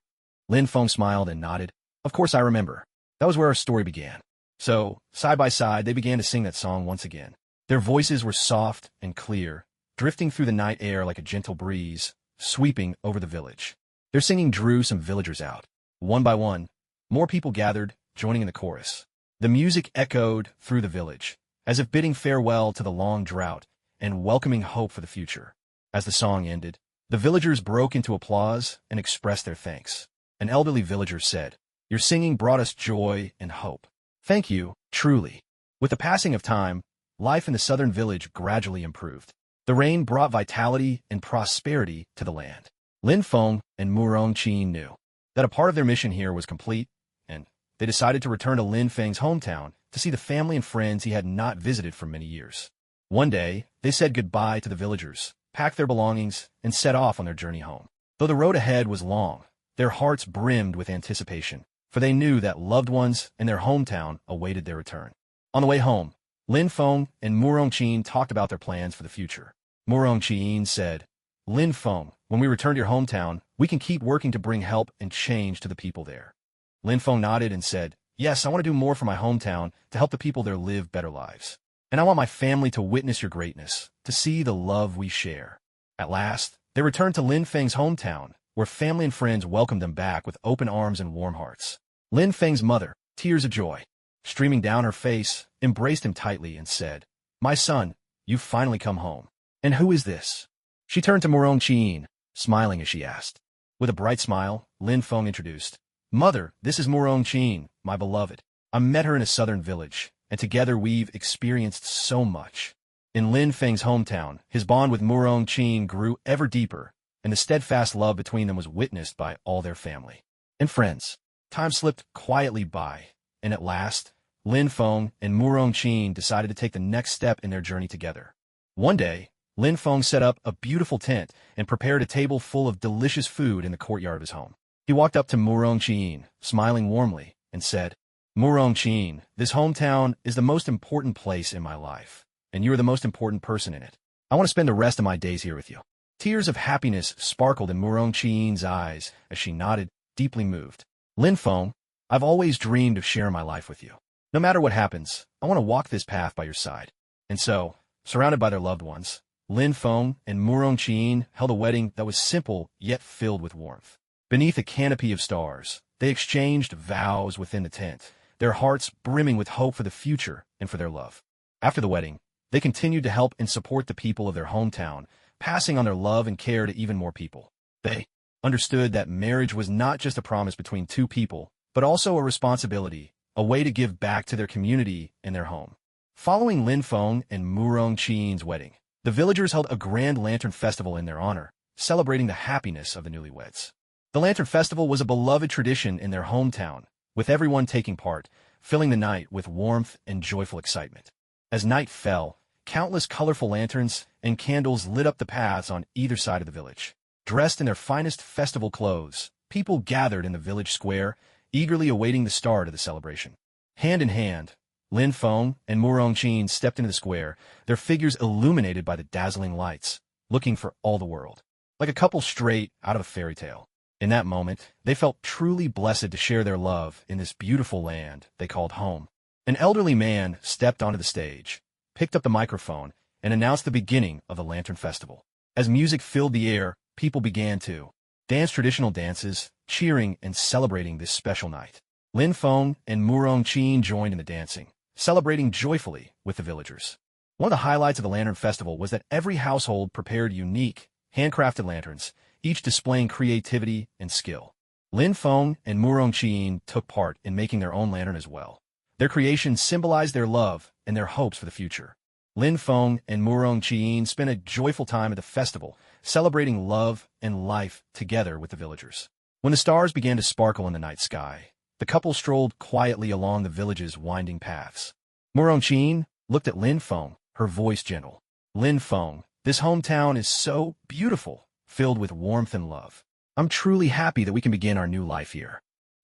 A: Lin Feng smiled and nodded. "Of course I remember. That was where our story began." So, side by side, they began to sing that song once again. Their voices were soft and clear, drifting through the night air like a gentle breeze, sweeping over the village. Their singing drew some villagers out. One by one, more people gathered, joining in the chorus. The music echoed through the village, as if bidding farewell to the long drought and welcoming hope for the future. As the song ended, the villagers broke into applause and expressed their thanks. An elderly villager said, "Your singing brought us joy and hope. Thank you, truly." With the passing of time, life in the southern village gradually improved. The rain brought vitality and prosperity to the land. Lin Feng and Murong Qin knew that a part of their mission here was complete, and they decided to return to Lin Feng's hometown to see the family and friends he had not visited for many years. One day, they said goodbye to the villagers, packed their belongings, and set off on their journey home. Though the road ahead was long, their hearts brimmed with anticipation, for they knew that loved ones in their hometown awaited their return. On the way home, Lin Feng and Murong Qin talked about their plans for the future. Murong Qin said, "Lin Feng, when we return to your hometown, we can keep working to bring help and change to the people there." Lin Feng nodded and said, "Yes, I want to do more for my hometown to help the people there live better lives. And I want my family to witness your greatness, to see the love we share." At last, they returned to Lin Feng's hometown, where family and friends welcomed them back with open arms and warm hearts. Lin Feng's mother, tears of joy streaming down her face, embraced him tightly and said, "My son, you've finally come home. And who is this?" She turned to Murong Qin, smiling as she asked. With a bright smile, Lin Feng introduced, "Mother, this is Murong Qin, my beloved. I met her in a southern village, and together we've experienced so much." In Lin Feng's hometown, his bond with Murong Qin grew ever deeper, and the steadfast love between them was witnessed by all their family and friends. Time slipped quietly by, and at last, Lin Feng and Murong Qin decided to take the next step in their journey together. One day, Lin Feng set up a beautiful tent and prepared a table full of delicious food in the courtyard of his home. He walked up to Murong Qin, smiling warmly, and said, "Murong Qin, this hometown is the most important place in my life, and you are the most important person in it. I want to spend the rest of my days here with you." Tears of happiness sparkled in Murong Qin's eyes as she nodded, deeply moved. "Lin Feng, I've always dreamed of sharing my life with you. No matter what happens, I want to walk this path by your side." And so, surrounded by their loved ones, Lin Feng and Murong Qin held a wedding that was simple yet filled with warmth. Beneath a canopy of stars, they exchanged vows within the tent, their hearts brimming with hope for the future and for their love. After the wedding, they continued to help and support the people of their hometown, passing on their love and care to even more people. They understood that marriage was not just a promise between two people, but also a responsibility, a way to give back to their community and their home. Following Lin Feng and Murong Qin's wedding, the villagers held a grand lantern festival in their honor, celebrating the happiness of the newlyweds. The Lantern Festival was a beloved tradition in their hometown, with everyone taking part, filling the night with warmth and joyful excitement. As night fell, countless colorful lanterns and candles lit up the paths on either side of the village. Dressed in their finest festival clothes, people gathered in the village square, eagerly awaiting the start of the celebration. Hand in hand, Lin Feng and Murong Qin stepped into the square, their figures illuminated by the dazzling lights, looking for all the world. Like a couple straight out of a fairy tale. In that moment, they felt truly blessed to share their love in this beautiful land they called home. An elderly man stepped onto the stage, picked up the microphone, and announced the beginning of the Lantern Festival. As music filled the air, people began to dance traditional dances, cheering and celebrating this special night. Lin Feng and Murong Qin joined in the dancing, celebrating joyfully with the villagers. One of the highlights of the Lantern Festival was that every household prepared unique, handcrafted lanterns, each displaying creativity and skill. Lin Feng and Murong Qin took part in making their own lantern as well. Their creations symbolized their love and their hopes for the future. Lin Feng and Murong Qin spent a joyful time at the festival, celebrating love and life together with the villagers. When the stars began to sparkle in the night sky, the couple strolled quietly along the village's winding paths. Murong Qin looked at Lin Feng, her voice gentle. "Lin Feng, this hometown is so beautiful, filled with warmth and love. I'm truly happy that we can begin our new life here."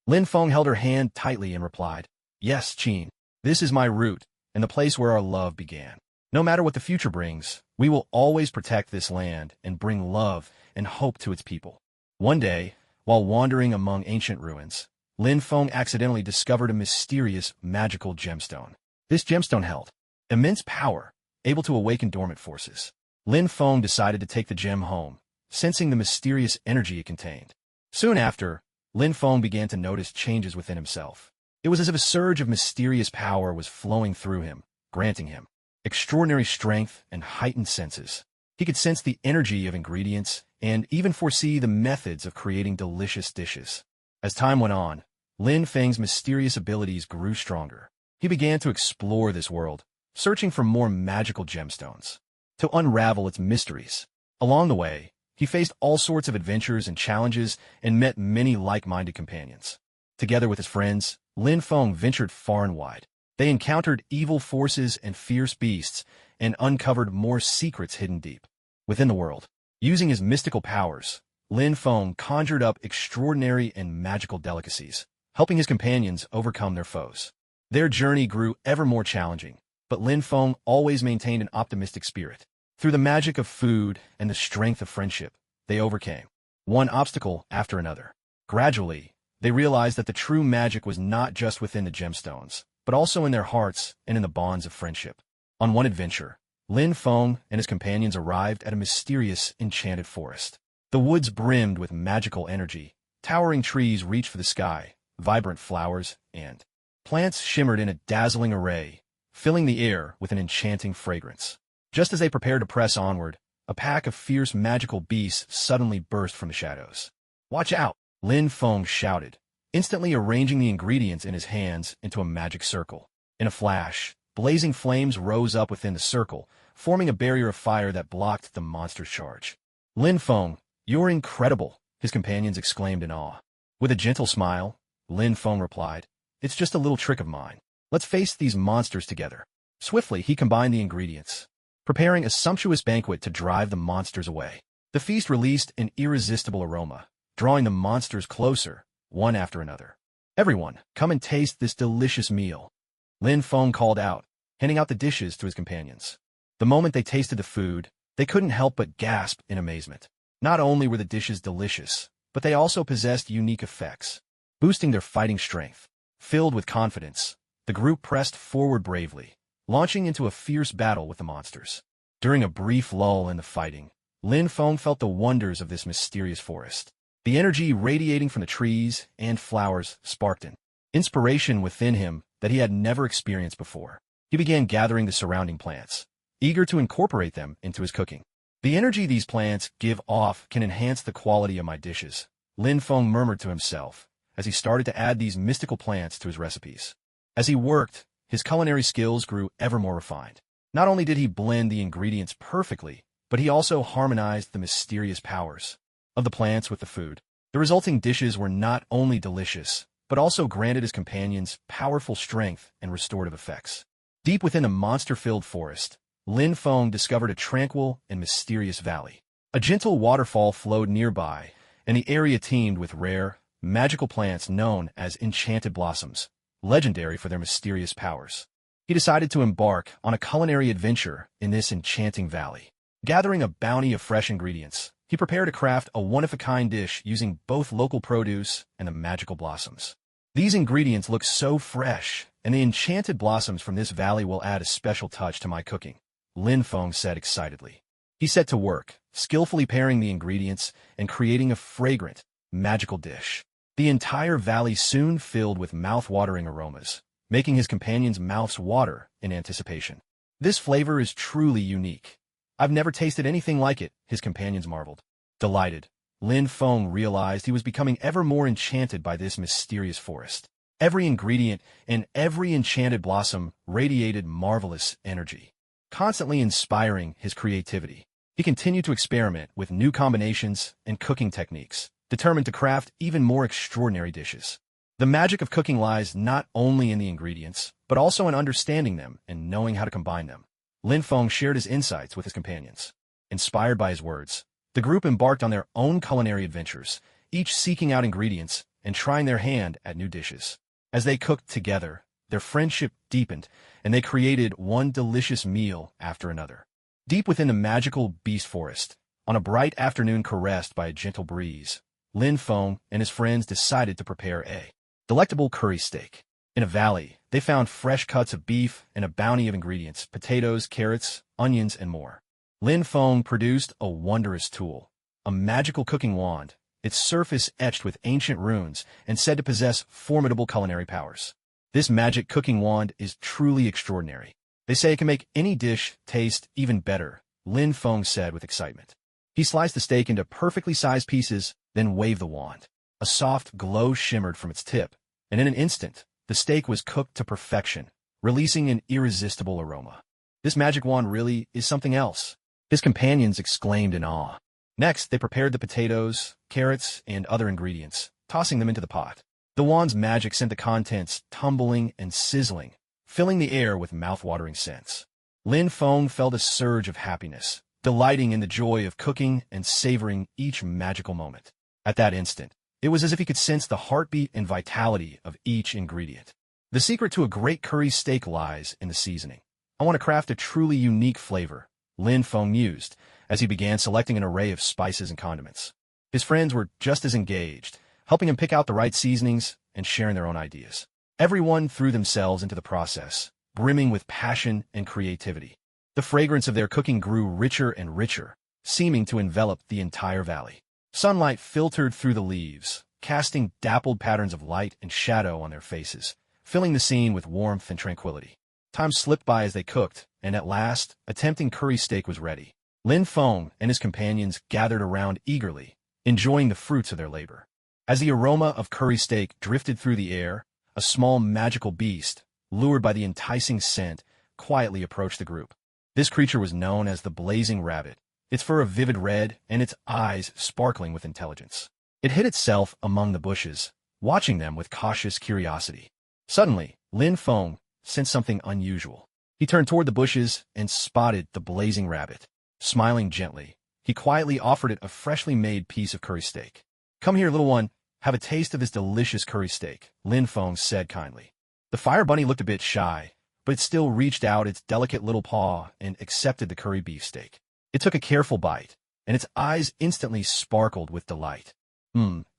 A: Lin Feng held her hand tightly and replied, "Yes, Qin, this is my root and the place where our love began. No matter what the future brings, we will always protect this land and bring love and hope to its people." One day, while wandering among ancient ruins, Lin Feng accidentally discovered a mysterious magical gemstone. This gemstone held immense power, able to awaken dormant forces. Lin Feng decided to take the gem home, sensing the mysterious energy it contained. Soon after, Lin Feng began to notice changes within himself. It was as if a surge of mysterious power was flowing through him, granting him extraordinary strength and heightened senses. He could sense the energy of ingredients and even foresee the methods of creating delicious dishes. As time went on, Lin Feng's mysterious abilities grew stronger. He began to explore this world, searching for more magical gemstones, to unravel its mysteries. Along the way, he faced all sorts of adventures and challenges and met many like-minded companions. Together with his friends, Lin Feng ventured far and wide. They encountered evil forces and fierce beasts and uncovered more secrets hidden deep within the world. Using his mystical powers, Lin Feng conjured up extraordinary and magical delicacies, helping his companions overcome their foes. Their journey grew ever more challenging, but Lin Feng always maintained an optimistic spirit. Through the magic of food and the strength of friendship, they overcame one obstacle after another. Gradually, they realized that the true magic was not just within the gemstones, but also in their hearts and in the bonds of friendship. On one adventure, Lin Feng and his companions arrived at a mysterious, enchanted forest. The woods brimmed with magical energy. Towering trees reached for the sky, vibrant flowers and plants shimmered in a dazzling array, filling the air with an enchanting fragrance. Just as they prepared to press onward, a pack of fierce magical beasts suddenly burst from the shadows. "Watch out!" Lin Feng shouted, instantly arranging the ingredients in his hands into a magic circle. In a flash, blazing flames rose up within the circle, forming a barrier of fire that blocked the monster's charge. Lin Feng, you're incredible, his companions exclaimed in awe. With a gentle smile, Lin Feng replied, it's just a little trick of mine. Let's face these monsters together. Swiftly, he combined the ingredients, preparing a sumptuous banquet to drive the monsters away. The feast released an irresistible aroma, drawing the monsters closer, one after another. Everyone, come and taste this delicious meal, Lin Feng called out, handing out the dishes to his companions. The moment they tasted the food, they couldn't help but gasp in amazement. Not only were the dishes delicious, but they also possessed unique effects, boosting their fighting strength. Filled with confidence, the group pressed forward bravely, launching into a fierce battle with the monsters. During a brief lull in the fighting, Lin Feng felt the wonders of this mysterious forest. The energy radiating from the trees and flowers sparked an inspiration within him that he had never experienced before. He began gathering the surrounding plants, eager to incorporate them into his cooking. The energy these plants give off can enhance the quality of my dishes, Lin Feng murmured to himself as he started to add these mystical plants to his recipes. As he worked, his culinary skills grew ever more refined. Not only did he blend the ingredients perfectly, but he also harmonized the mysterious powers of the plants with the food. The resulting dishes were not only delicious, but also granted his companions powerful strength and restorative effects. Deep within a monster-filled forest, Lin Feng discovered a tranquil and mysterious valley. A gentle waterfall flowed nearby, and the area teemed with rare, magical plants known as enchanted blossoms, legendary for their mysterious powers. He decided to embark on a culinary adventure in this enchanting valley. Gathering a bounty of fresh ingredients, he prepared to craft a one-of-a-kind dish using both local produce and the magical blossoms. These ingredients look so fresh, and the enchanted blossoms from this valley will add a special touch to my cooking, Lin Feng said excitedly. He set to work, skillfully pairing the ingredients and creating a fragrant, magical dish. The entire valley soon filled with mouth-watering aromas, making his companions' mouths water in anticipation. This flavor is truly unique. I've never tasted anything like it, his companions marveled. Delighted, Lin Feng realized he was becoming ever more enchanted by this mysterious forest. Every ingredient and every enchanted blossom radiated marvelous energy, constantly inspiring his creativity. He continued to experiment with new combinations and cooking techniques, determined to craft even more extraordinary dishes. The magic of cooking lies not only in the ingredients, but also in understanding them and knowing how to combine them. Lin Feng shared his insights with his companions. Inspired by his words, the group embarked on their own culinary adventures, each seeking out ingredients and trying their hand at new dishes. As they cooked together, their friendship deepened, and they created one delicious meal after another. Deep within the magical beast forest, on a bright afternoon caressed by a gentle breeze, Lin Feng and his friends decided to prepare a delectable curry steak. In a valley, they found fresh cuts of beef and a bounty of ingredients, potatoes, carrots, onions, and more. Lin Feng produced a wondrous tool, a magical cooking wand, its surface etched with ancient runes and said to possess formidable culinary powers. This magic cooking wand is truly extraordinary. They say it can make any dish taste even better, Lin Feng said with excitement. He sliced the steak into perfectly sized pieces, then waved the wand. A soft glow shimmered from its tip, and in an instant, the steak was cooked to perfection, releasing an irresistible aroma. This magic wand really is something else, his companions exclaimed in awe. Next, they prepared the potatoes, carrots, and other ingredients, tossing them into the pot. The wand's magic sent the contents tumbling and sizzling, filling the air with mouth-watering scents. Lin Feng felt a surge of happiness, delighting in the joy of cooking and savoring each magical moment. At that instant, it was as if he could sense the heartbeat and vitality of each ingredient. The secret to a great curry steak lies in the seasoning. I want to craft a truly unique flavor, Lin Feng mused, as he began selecting an array of spices and condiments. His friends were just as engaged, helping him pick out the right seasonings and sharing their own ideas. Everyone threw themselves into the process, brimming with passion and creativity. The fragrance of their cooking grew richer and richer, seeming to envelop the entire valley. Sunlight filtered through the leaves, casting dappled patterns of light and shadow on their faces, filling the scene with warmth and tranquility. Time slipped by as they cooked, and at last, a tempting curry steak was ready. Lin Feng and his companions gathered around eagerly, enjoying the fruits of their labor. As the aroma of curry steak drifted through the air, a small magical beast, lured by the enticing scent, quietly approached the group. This creature was known as the blazing rabbit, its fur a vivid red and its eyes sparkling with intelligence. It hid itself among the bushes, watching them with cautious curiosity. Suddenly, Lin Feng sensed something unusual. He turned toward the bushes and spotted the blazing rabbit. Smiling gently, he quietly offered it a freshly made piece of curry steak. "Come here, little one, have a taste of this delicious curry steak," Lin Feng said kindly. The fire bunny looked a bit shy, but it still reached out its delicate little paw and accepted the curry beef steak. It took a careful bite, and its eyes instantly sparkled with delight.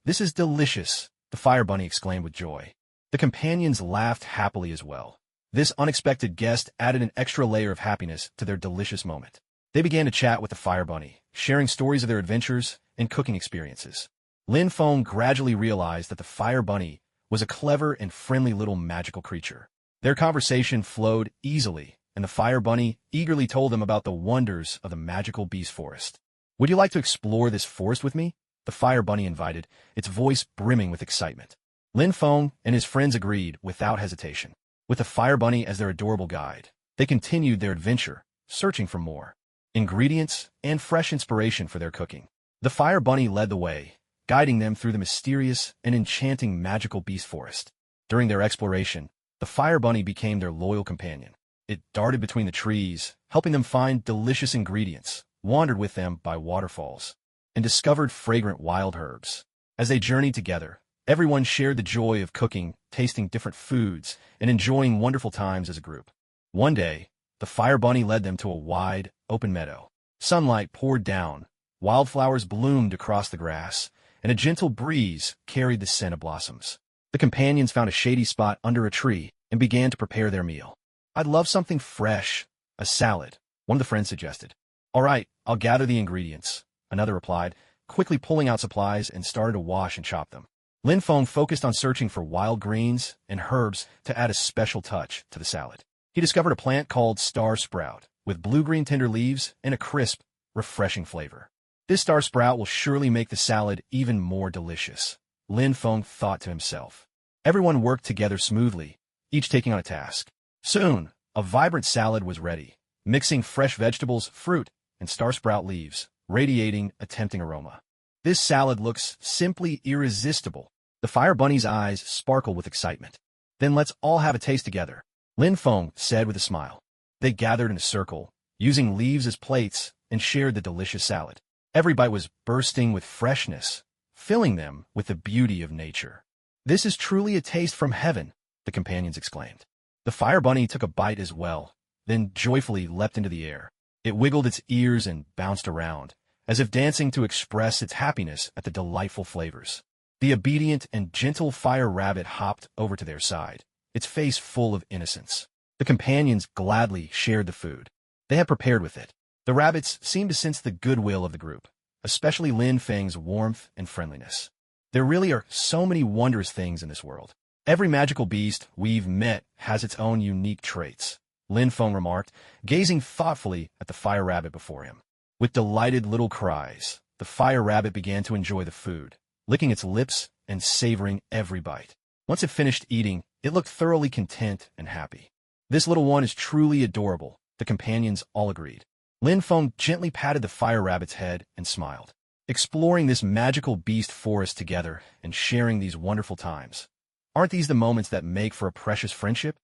A: This is delicious," the fire bunny exclaimed with joy. The companions laughed happily as well. This unexpected guest added an extra layer of happiness to their delicious moment. They began to chat with the fire bunny, sharing stories of their adventures and cooking experiences. Lin Feng gradually realized that the fire bunny was a clever and friendly little magical creature. Their conversation flowed easily, and the fire bunny eagerly told them about the wonders of the magical beast forest. "Would you like to explore this forest with me?" the fire bunny invited, its voice brimming with excitement. Lin Feng and his friends agreed without hesitation. With the fire bunny as their adorable guide, they continued their adventure, searching for more ingredients and fresh inspiration for their cooking. The fire bunny led the way, guiding them through the mysterious and enchanting magical beast forest. During their exploration, the fire bunny became their loyal companion. It darted between the trees, helping them find delicious ingredients, wandered with them by waterfalls, and discovered fragrant wild herbs. As they journeyed together, everyone shared the joy of cooking, tasting different foods, and enjoying wonderful times as a group. One day, the fire bunny led them to a wide, open meadow. Sunlight poured down, wildflowers bloomed across the grass, and a gentle breeze carried the scent of blossoms. The companions found a shady spot under a tree and began to prepare their meal. "I'd love something fresh, a salad," one of the friends suggested. "All right, I'll gather the ingredients," another replied, quickly pulling out supplies and started to wash and chop them. Lin Feng focused on searching for wild greens and herbs to add a special touch to the salad. He discovered a plant called star sprout, with blue-green tender leaves and a crisp, refreshing flavor. "This star sprout will surely make the salad even more delicious," Lin Feng thought to himself. Everyone worked together smoothly, each taking on a task. Soon, a vibrant salad was ready, mixing fresh vegetables, fruit, and star sprout leaves, radiating a tempting aroma. "This salad looks simply irresistible." The fire bunny's eyes sparkled with excitement. "Then let's all have a taste together," Lin Feng said with a smile. They gathered in a circle, using leaves as plates, and shared the delicious salad. Every bite was bursting with freshness, filling them with the beauty of nature. "This is truly a taste from heaven," the companions exclaimed. The fire bunny took a bite as well, then joyfully leapt into the air. It wiggled its ears and bounced around, as if dancing to express its happiness at the delightful flavors. The obedient and gentle fire rabbit hopped over to their side, its face full of innocence. The companions gladly shared the food they had prepared with it. The rabbits seemed to sense the goodwill of the group, especially Lin Feng's warmth and friendliness. "There really are so many wondrous things in this world. Every magical beast we've met has its own unique traits," Lin Feng remarked, gazing thoughtfully at the fire rabbit before him. With delighted little cries, the fire rabbit began to enjoy the food, licking its lips and savoring every bite. Once it finished eating, it looked thoroughly content and happy. "This little one is truly adorable," the companions all agreed. Lin Feng gently patted the fire rabbit's head and smiled. Exploring this magical beast forest together and sharing these wonderful times. Aren't these the moments that make for a precious friendship?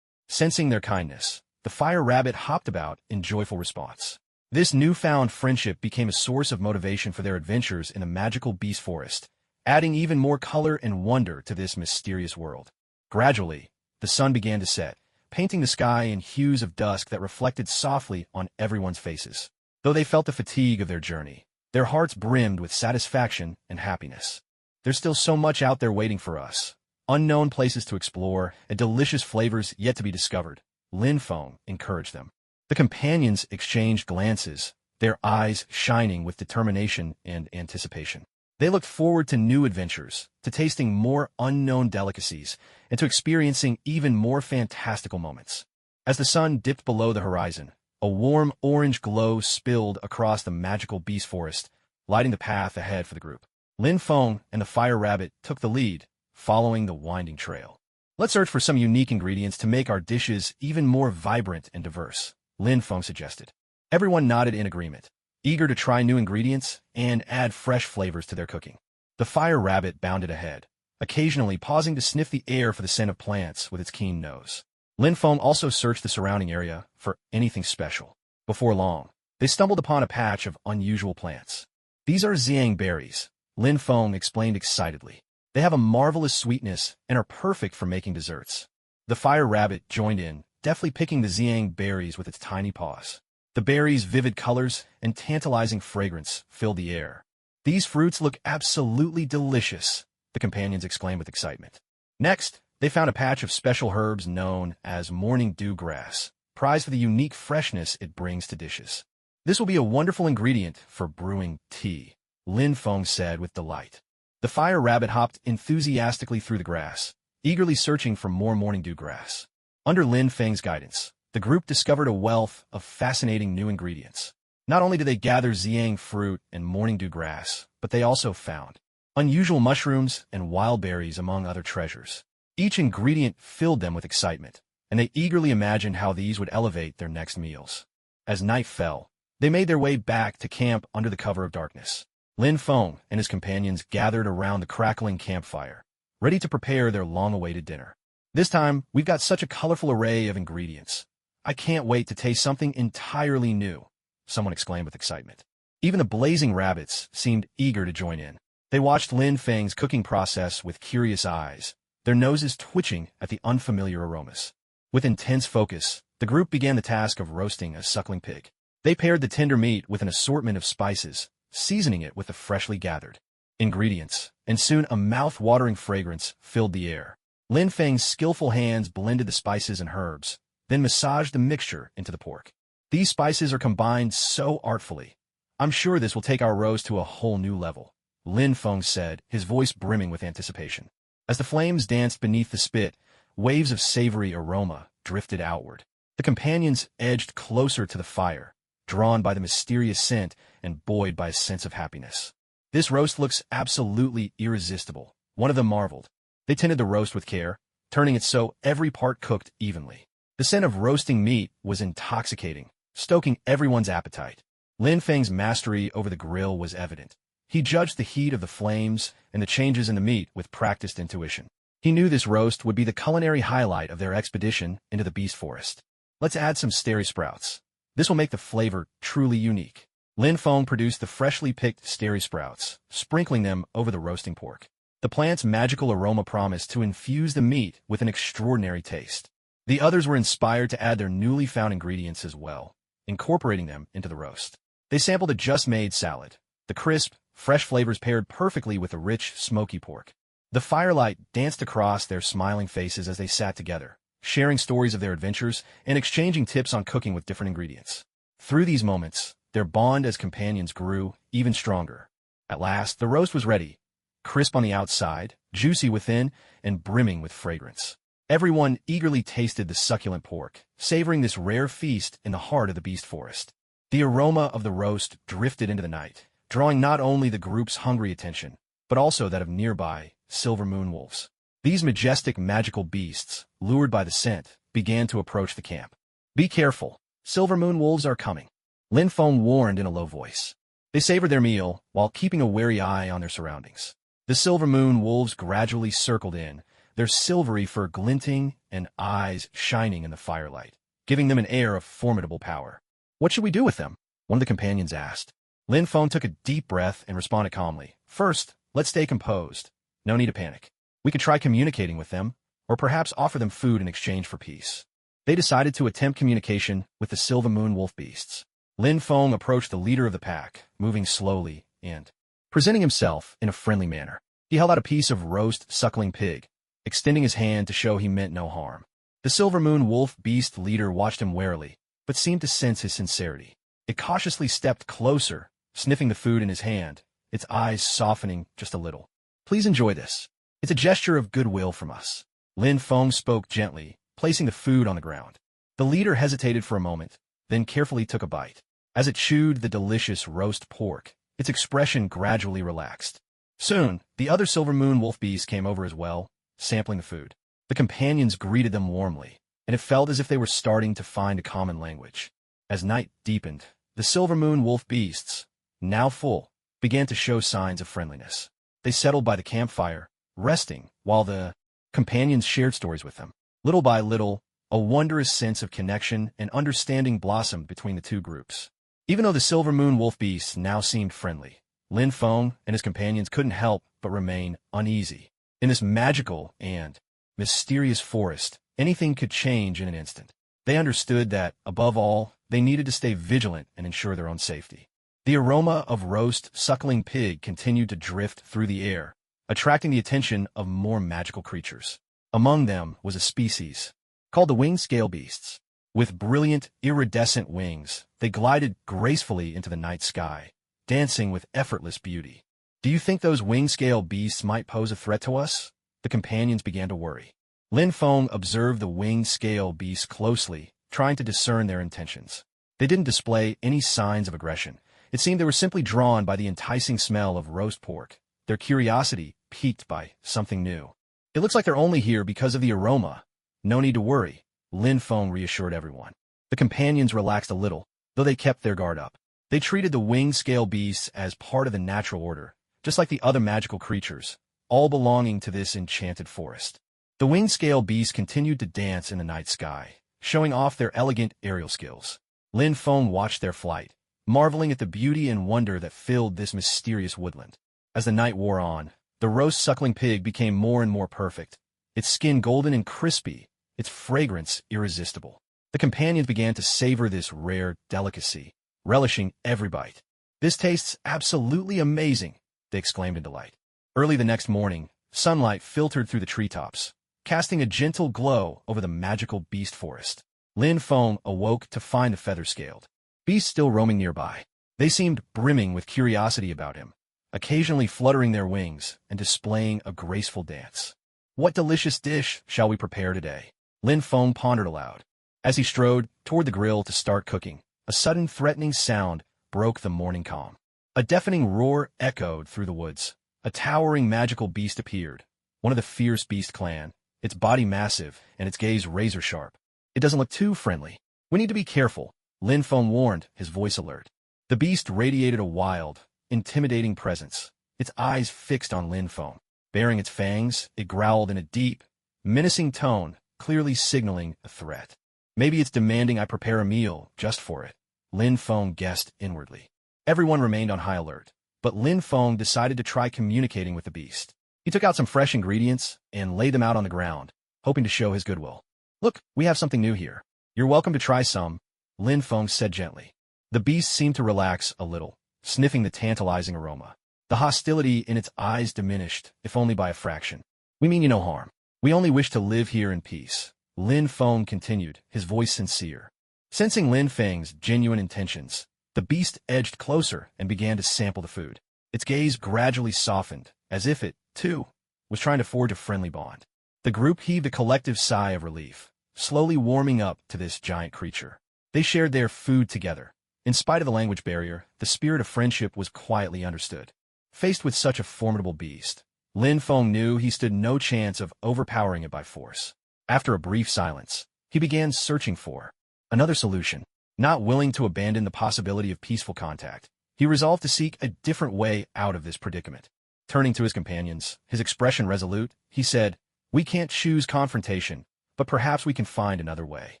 A: Sensing their kindness, the fire rabbit hopped about in joyful response. This newfound friendship became a source of motivation for their adventures in the magical beast forest, adding even more color and wonder to this mysterious world. Gradually, the sun began to set, painting the sky in hues of dusk that reflected softly on everyone's faces. Though they felt the fatigue of their journey, their hearts brimmed with satisfaction and happiness. "There's still so much out there waiting for us. Unknown places to explore and delicious flavors yet to be discovered," Lin Feng encouraged them. The companions exchanged glances, their eyes shining with determination and anticipation. They looked forward to new adventures, to tasting more unknown delicacies, and to experiencing even more fantastical moments. As the sun dipped below the horizon, a warm orange glow spilled across the magical beast forest, lighting the path ahead for the group. Lin Feng and the fire rabbit took the lead, following the winding trail. Let's search for some unique ingredients to make our dishes even more vibrant and diverse, Lin Feng suggested. Everyone nodded in agreement, eager to try new ingredients and add fresh flavors to their cooking. The fire rabbit bounded ahead, occasionally pausing to sniff the air for the scent of plants with its keen nose. Lin Feng also searched the surrounding area for anything special. Before long, they stumbled upon a patch of unusual plants. These are xiang berries, Lin Feng explained excitedly. They have a marvelous sweetness and are perfect for making desserts. The fire rabbit joined in, deftly picking the xiang berries with its tiny paws. The berries' vivid colors and tantalizing fragrance filled the air. These fruits look absolutely delicious, the companions exclaimed with excitement. Next, they found a patch of special herbs known as morning dew grass, prized for the unique freshness it brings to dishes. This will be a wonderful ingredient for brewing tea, Lin Feng said with delight. The fire rabbit hopped enthusiastically through the grass, eagerly searching for more morning dew grass. Under Lin Feng's guidance, the group discovered a wealth of fascinating new ingredients. Not only did they gather xiang fruit and morning dew grass, but they also found unusual mushrooms and wild berries among other treasures. Each ingredient filled them with excitement, and they eagerly imagined how these would elevate their next meals. As night fell, they made their way back to camp under the cover of darkness. Lin Feng and his companions gathered around the crackling campfire, ready to prepare their long-awaited dinner. This time, we've got such a colorful array of ingredients. I can't wait to taste something entirely new, someone exclaimed with excitement. Even the blazing rabbits seemed eager to join in. They watched Lin Feng's cooking process with curious eyes, their noses twitching at the unfamiliar aromas. With intense focus, the group began the task of roasting a suckling pig. They paired the tender meat with an assortment of spices, seasoning it with the freshly gathered ingredients, and soon a mouth-watering fragrance filled the air. Lin Feng's skillful hands blended the spices and herbs, then massaged the mixture into the pork. These spices are combined so artfully. I'm sure this will take our roast to a whole new level, Lin Feng said, his voice brimming with anticipation. As the flames danced beneath the spit, waves of savory aroma drifted outward. The companions edged closer to the fire, drawn by the mysterious scent and buoyed by a sense of happiness. This roast looks absolutely irresistible, one of them marveled. They tended the roast with care, turning it so every part cooked evenly. The scent of roasting meat was intoxicating, stoking everyone's appetite. Lin Feng's mastery over the grill was evident. He judged the heat of the flames and the changes in the meat with practiced intuition. He knew this roast would be the culinary highlight of their expedition into the beast forest. Let's add some steri sprouts. This will make the flavor truly unique. Lin Feng produced the freshly picked steri sprouts, sprinkling them over the roasting pork. The plant's magical aroma promised to infuse the meat with an extraordinary taste. The others were inspired to add their newly found ingredients as well, incorporating them into the roast. They sampled a just-made salad. The crisp, fresh flavors paired perfectly with the rich, smoky pork. The firelight danced across their smiling faces as they sat together, sharing stories of their adventures and exchanging tips on cooking with different ingredients. Through these moments, their bond as companions grew even stronger. At last, the roast was ready, crisp on the outside, juicy within, and brimming with fragrance. Everyone eagerly tasted the succulent pork, savoring this rare feast in the heart of the beast forest. The aroma of the roast drifted into the night, drawing not only the group's hungry attention, but also that of nearby silver moon wolves. These majestic magical beasts, lured by the scent, began to approach the camp. Be careful, silver moon wolves are coming, Lin Feng warned in a low voice. They savored their meal while keeping a wary eye on their surroundings. The silver moon wolves gradually circled in, their silvery fur glinting and eyes shining in the firelight, giving them an air of formidable power. What should we do with them? One of the companions asked. Lin Feng took a deep breath and responded calmly. First, let's stay composed. No need to panic. We could try communicating with them, or perhaps offer them food in exchange for peace. They decided to attempt communication with the silver moon wolf beasts. Lin Feng approached the leader of the pack, moving slowly and presenting himself in a friendly manner. He held out a piece of roast suckling pig, extending his hand to show he meant no harm. The silver moon wolf beast leader watched him warily, but seemed to sense his sincerity. It cautiously stepped closer, sniffing the food in his hand, its eyes softening just a little. Please enjoy this. It's a gesture of goodwill from us. Lin Feng spoke gently, placing the food on the ground. The leader hesitated for a moment, then carefully took a bite. As it chewed the delicious roast pork, its expression gradually relaxed. Soon, the other silver moon wolf beast came over as well, sampling the food. The companions greeted them warmly, and it felt as if they were starting to find a common language. As night deepened, the silver moon wolf beasts, now full, began to show signs of friendliness. They settled by the campfire, resting, while the companions shared stories with them. Little by little, a wondrous sense of connection and understanding blossomed between the two groups. Even though the silver moon wolf beasts now seemed friendly, Lin Feng and his companions couldn't help but remain uneasy. In this magical and mysterious forest, anything could change in an instant. They understood that, above all, they needed to stay vigilant and ensure their own safety. The aroma of roast suckling pig continued to drift through the air, attracting the attention of more magical creatures. Among them was a species called the winged scale beasts. With brilliant, iridescent wings, they glided gracefully into the night sky, dancing with effortless beauty. Do you think those winged scale beasts might pose a threat to us? The companions began to worry. Lin Feng observed the winged scale beasts closely, trying to discern their intentions. They didn't display any signs of aggression. It seemed they were simply drawn by the enticing smell of roast pork, their curiosity piqued by something new. It looks like they're only here because of the aroma. No need to worry, Lin Feng reassured everyone. The companions relaxed a little, though they kept their guard up. They treated the winged scale beasts as part of the natural order, just like the other magical creatures, all belonging to this enchanted forest. The winged scale beasts continued to dance in the night sky, showing off their elegant aerial skills. Lin Feng watched their flight, marveling at the beauty and wonder that filled this mysterious woodland. As the night wore on, the roast suckling pig became more and more perfect, its skin golden and crispy, its fragrance irresistible. The companions began to savor this rare delicacy, relishing every bite. "This tastes absolutely amazing," they exclaimed in delight. Early the next morning, sunlight filtered through the treetops, casting a gentle glow over the magical beast forest. Lin Feng awoke to find the feather-scaled beasts still roaming nearby. They seemed brimming with curiosity about him, occasionally fluttering their wings and displaying a graceful dance. "What delicious dish shall we prepare today?" Lin Feng pondered aloud. As he strode toward the grill to start cooking, a sudden threatening sound broke the morning calm. A deafening roar echoed through the woods. A towering magical beast appeared, one of the fierce beast clan, its body massive and its gaze razor-sharp. "It doesn't look too friendly. We need to be careful," Lin Feng warned, his voice alert. The beast radiated a wild, intimidating presence, its eyes fixed on Lin Feng. Baring its fangs, it growled in a deep, menacing tone, clearly signaling a threat. "Maybe it's demanding I prepare a meal just for it," Lin Feng guessed inwardly. Everyone remained on high alert, but Lin Feng decided to try communicating with the beast. He took out some fresh ingredients and laid them out on the ground, hoping to show his goodwill. "Look, we have something new here. You're welcome to try some," Lin Feng said gently. The beast seemed to relax a little, sniffing the tantalizing aroma. The hostility in its eyes diminished, if only by a fraction. "We mean you no harm. We only wish to live here in peace," Lin Feng continued, his voice sincere. Sensing Lin Feng's genuine intentions, the beast edged closer and began to sample the food. Its gaze gradually softened, as if it, too, was trying to forge a friendly bond. The group heaved a collective sigh of relief, slowly warming up to this giant creature. They shared their food together. In spite of the language barrier, the spirit of friendship was quietly understood. Faced with such a formidable beast, Lin Feng knew he stood no chance of overpowering it by force. After a brief silence, he began searching for another solution. Not willing to abandon the possibility of peaceful contact, he resolved to seek a different way out of this predicament. Turning to his companions, his expression resolute, he said, "We can't choose confrontation, but perhaps we can find another way.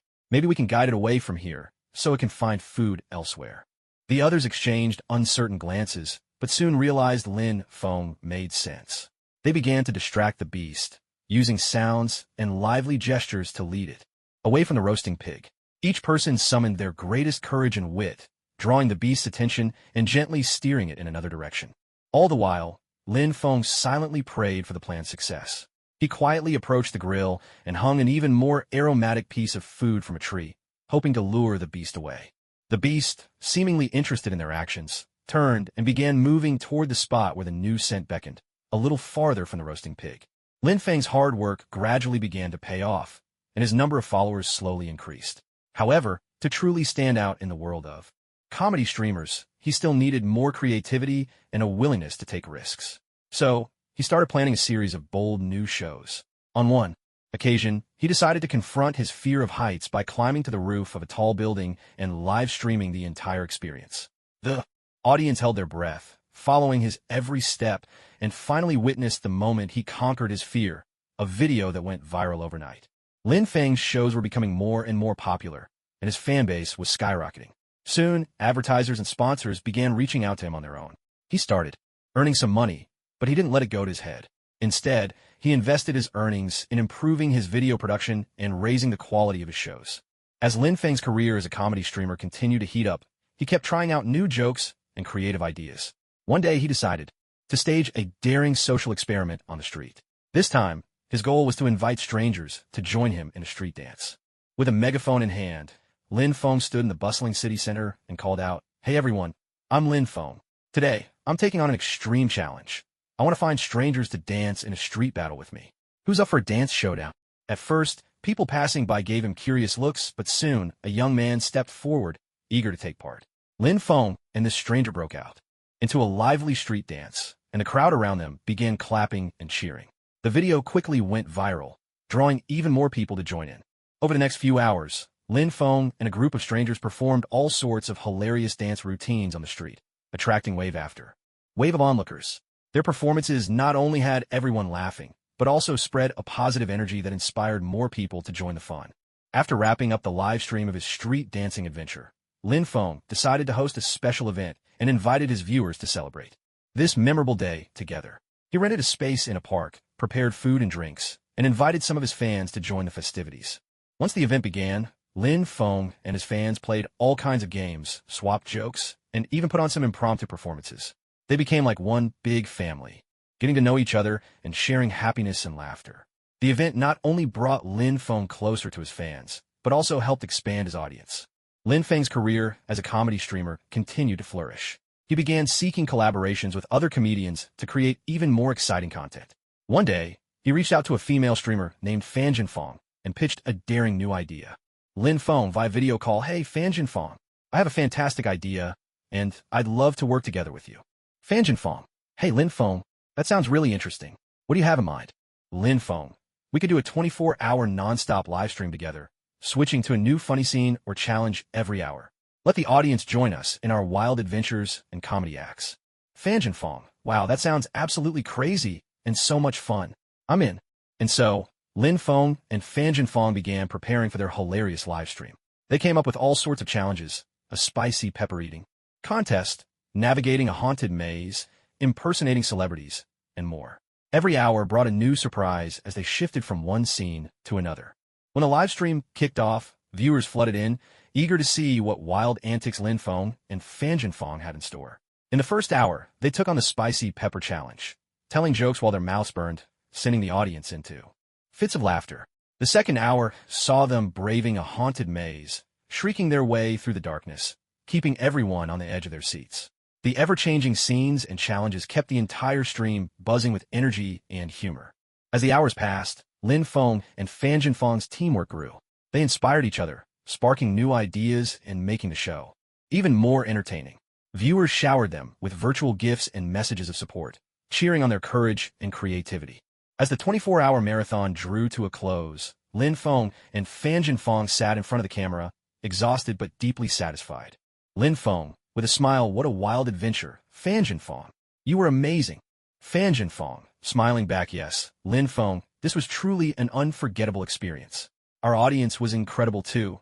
A: Maybe we can guide it away from here, so it can find food elsewhere." The others exchanged uncertain glances, but soon realized Lin Feng made sense. They began to distract the beast, using sounds and lively gestures to lead it away from the roasting pig. Each person summoned their greatest courage and wit, drawing the beast's attention and gently steering it in another direction. All the while, Lin Feng silently prayed for the plan's success. He quietly approached the grill and hung an even more aromatic piece of food from a tree, hoping to lure the beast away. The beast, seemingly interested in their actions, turned and began moving toward the spot where the new scent beckoned, a little farther from the roasting pig. Lin Feng's hard work gradually began to pay off, and his number of followers slowly increased. However, to truly stand out in the world of comedy streamers, he still needed more creativity and a willingness to take risks. So, he started planning a series of bold new shows. On one, occasion, he decided to confront his fear of heights by climbing to the roof of a tall building and live streaming the entire experience. The audience held their breath, following his every step, and finally witnessed the moment he conquered his fear, a video that went viral overnight. Lin Feng's shows were becoming more and more popular, and his fan base was skyrocketing. Soon, advertisers and sponsors began reaching out to him on their own. He started earning some money, but he didn't let it go to his head. Instead, he invested his earnings in improving his video production and raising the quality of his shows. As Lin Feng's career as a comedy streamer continued to heat up, he kept trying out new jokes and creative ideas. One day, he decided to stage a daring social experiment on the street. This time, his goal was to invite strangers to join him in a street dance. With a megaphone in hand, Lin Feng stood in the bustling city center and called out, "Hey everyone, I'm Lin Feng. Today, I'm taking on an extreme challenge. I want to find strangers to dance in a street battle with me. Who's up for a dance showdown?" At first, people passing by gave him curious looks, but soon, a young man stepped forward, eager to take part. Lin Feng and this stranger broke out into a lively street dance, and the crowd around them began clapping and cheering. The video quickly went viral, drawing even more people to join in. Over the next few hours, Lin Feng and a group of strangers performed all sorts of hilarious dance routines on the street, attracting wave of onlookers. Their performances not only had everyone laughing, but also spread a positive energy that inspired more people to join the fun. After wrapping up the live stream of his street dancing adventure, Lin Feng decided to host a special event and invited his viewers to celebrate this memorable day together. He rented a space in a park, prepared food and drinks, and invited some of his fans to join the festivities. Once the event began, Lin Feng and his fans played all kinds of games, swapped jokes, and even put on some impromptu performances. They became like one big family, getting to know each other and sharing happiness and laughter. The event not only brought Lin Feng closer to his fans, but also helped expand his audience. Lin Feng's career as a comedy streamer continued to flourish. He began seeking collaborations with other comedians to create even more exciting content. One day, he reached out to a female streamer named Fan Jinfeng and pitched a daring new idea. Lin Feng via video call, "Hey Fan Jinfeng, I have a fantastic idea, and I'd love to work together with you." Fan Jinfeng, "Hey Lin Feng, that sounds really interesting. What do you have in mind?" Lin Feng, "We could do a 24-hour non-stop live stream together, switching to a new funny scene or challenge every hour. Let the audience join us in our wild adventures and comedy acts." Fan Jinfeng, "Wow, that sounds absolutely crazy and so much fun. I'm in." And so, Lin Feng and Fan Jinfeng began preparing for their hilarious live stream. They came up with all sorts of challenges: a spicy pepper eating contest, navigating a haunted maze, impersonating celebrities, and more. Every hour brought a new surprise as they shifted from one scene to another. When the live stream kicked off, viewers flooded in, eager to see what wild antics Lin Feng and Fan Jinfeng had in store. In the first hour, they took on the spicy pepper challenge, telling jokes while their mouths burned, sending the audience into fits of laughter. The second hour saw them braving a haunted maze, shrieking their way through the darkness, keeping everyone on the edge of their seats. The ever-changing scenes and challenges kept the entire stream buzzing with energy and humor. As the hours passed, Lin Feng and Fan Jinfeng's teamwork grew. They inspired each other, sparking new ideas and making the show even more entertaining. Viewers showered them with virtual gifts and messages of support, cheering on their courage and creativity. As the 24-hour marathon drew to a close, Lin Feng and Fan Jinfeng sat in front of the camera, exhausted but deeply satisfied. Lin Feng, with a smile, "What a wild adventure. Fan Jinfeng, you were amazing." Fan Jinfeng, smiling back, "Yes, Lin Feng, this was truly an unforgettable experience. Our audience was incredible too.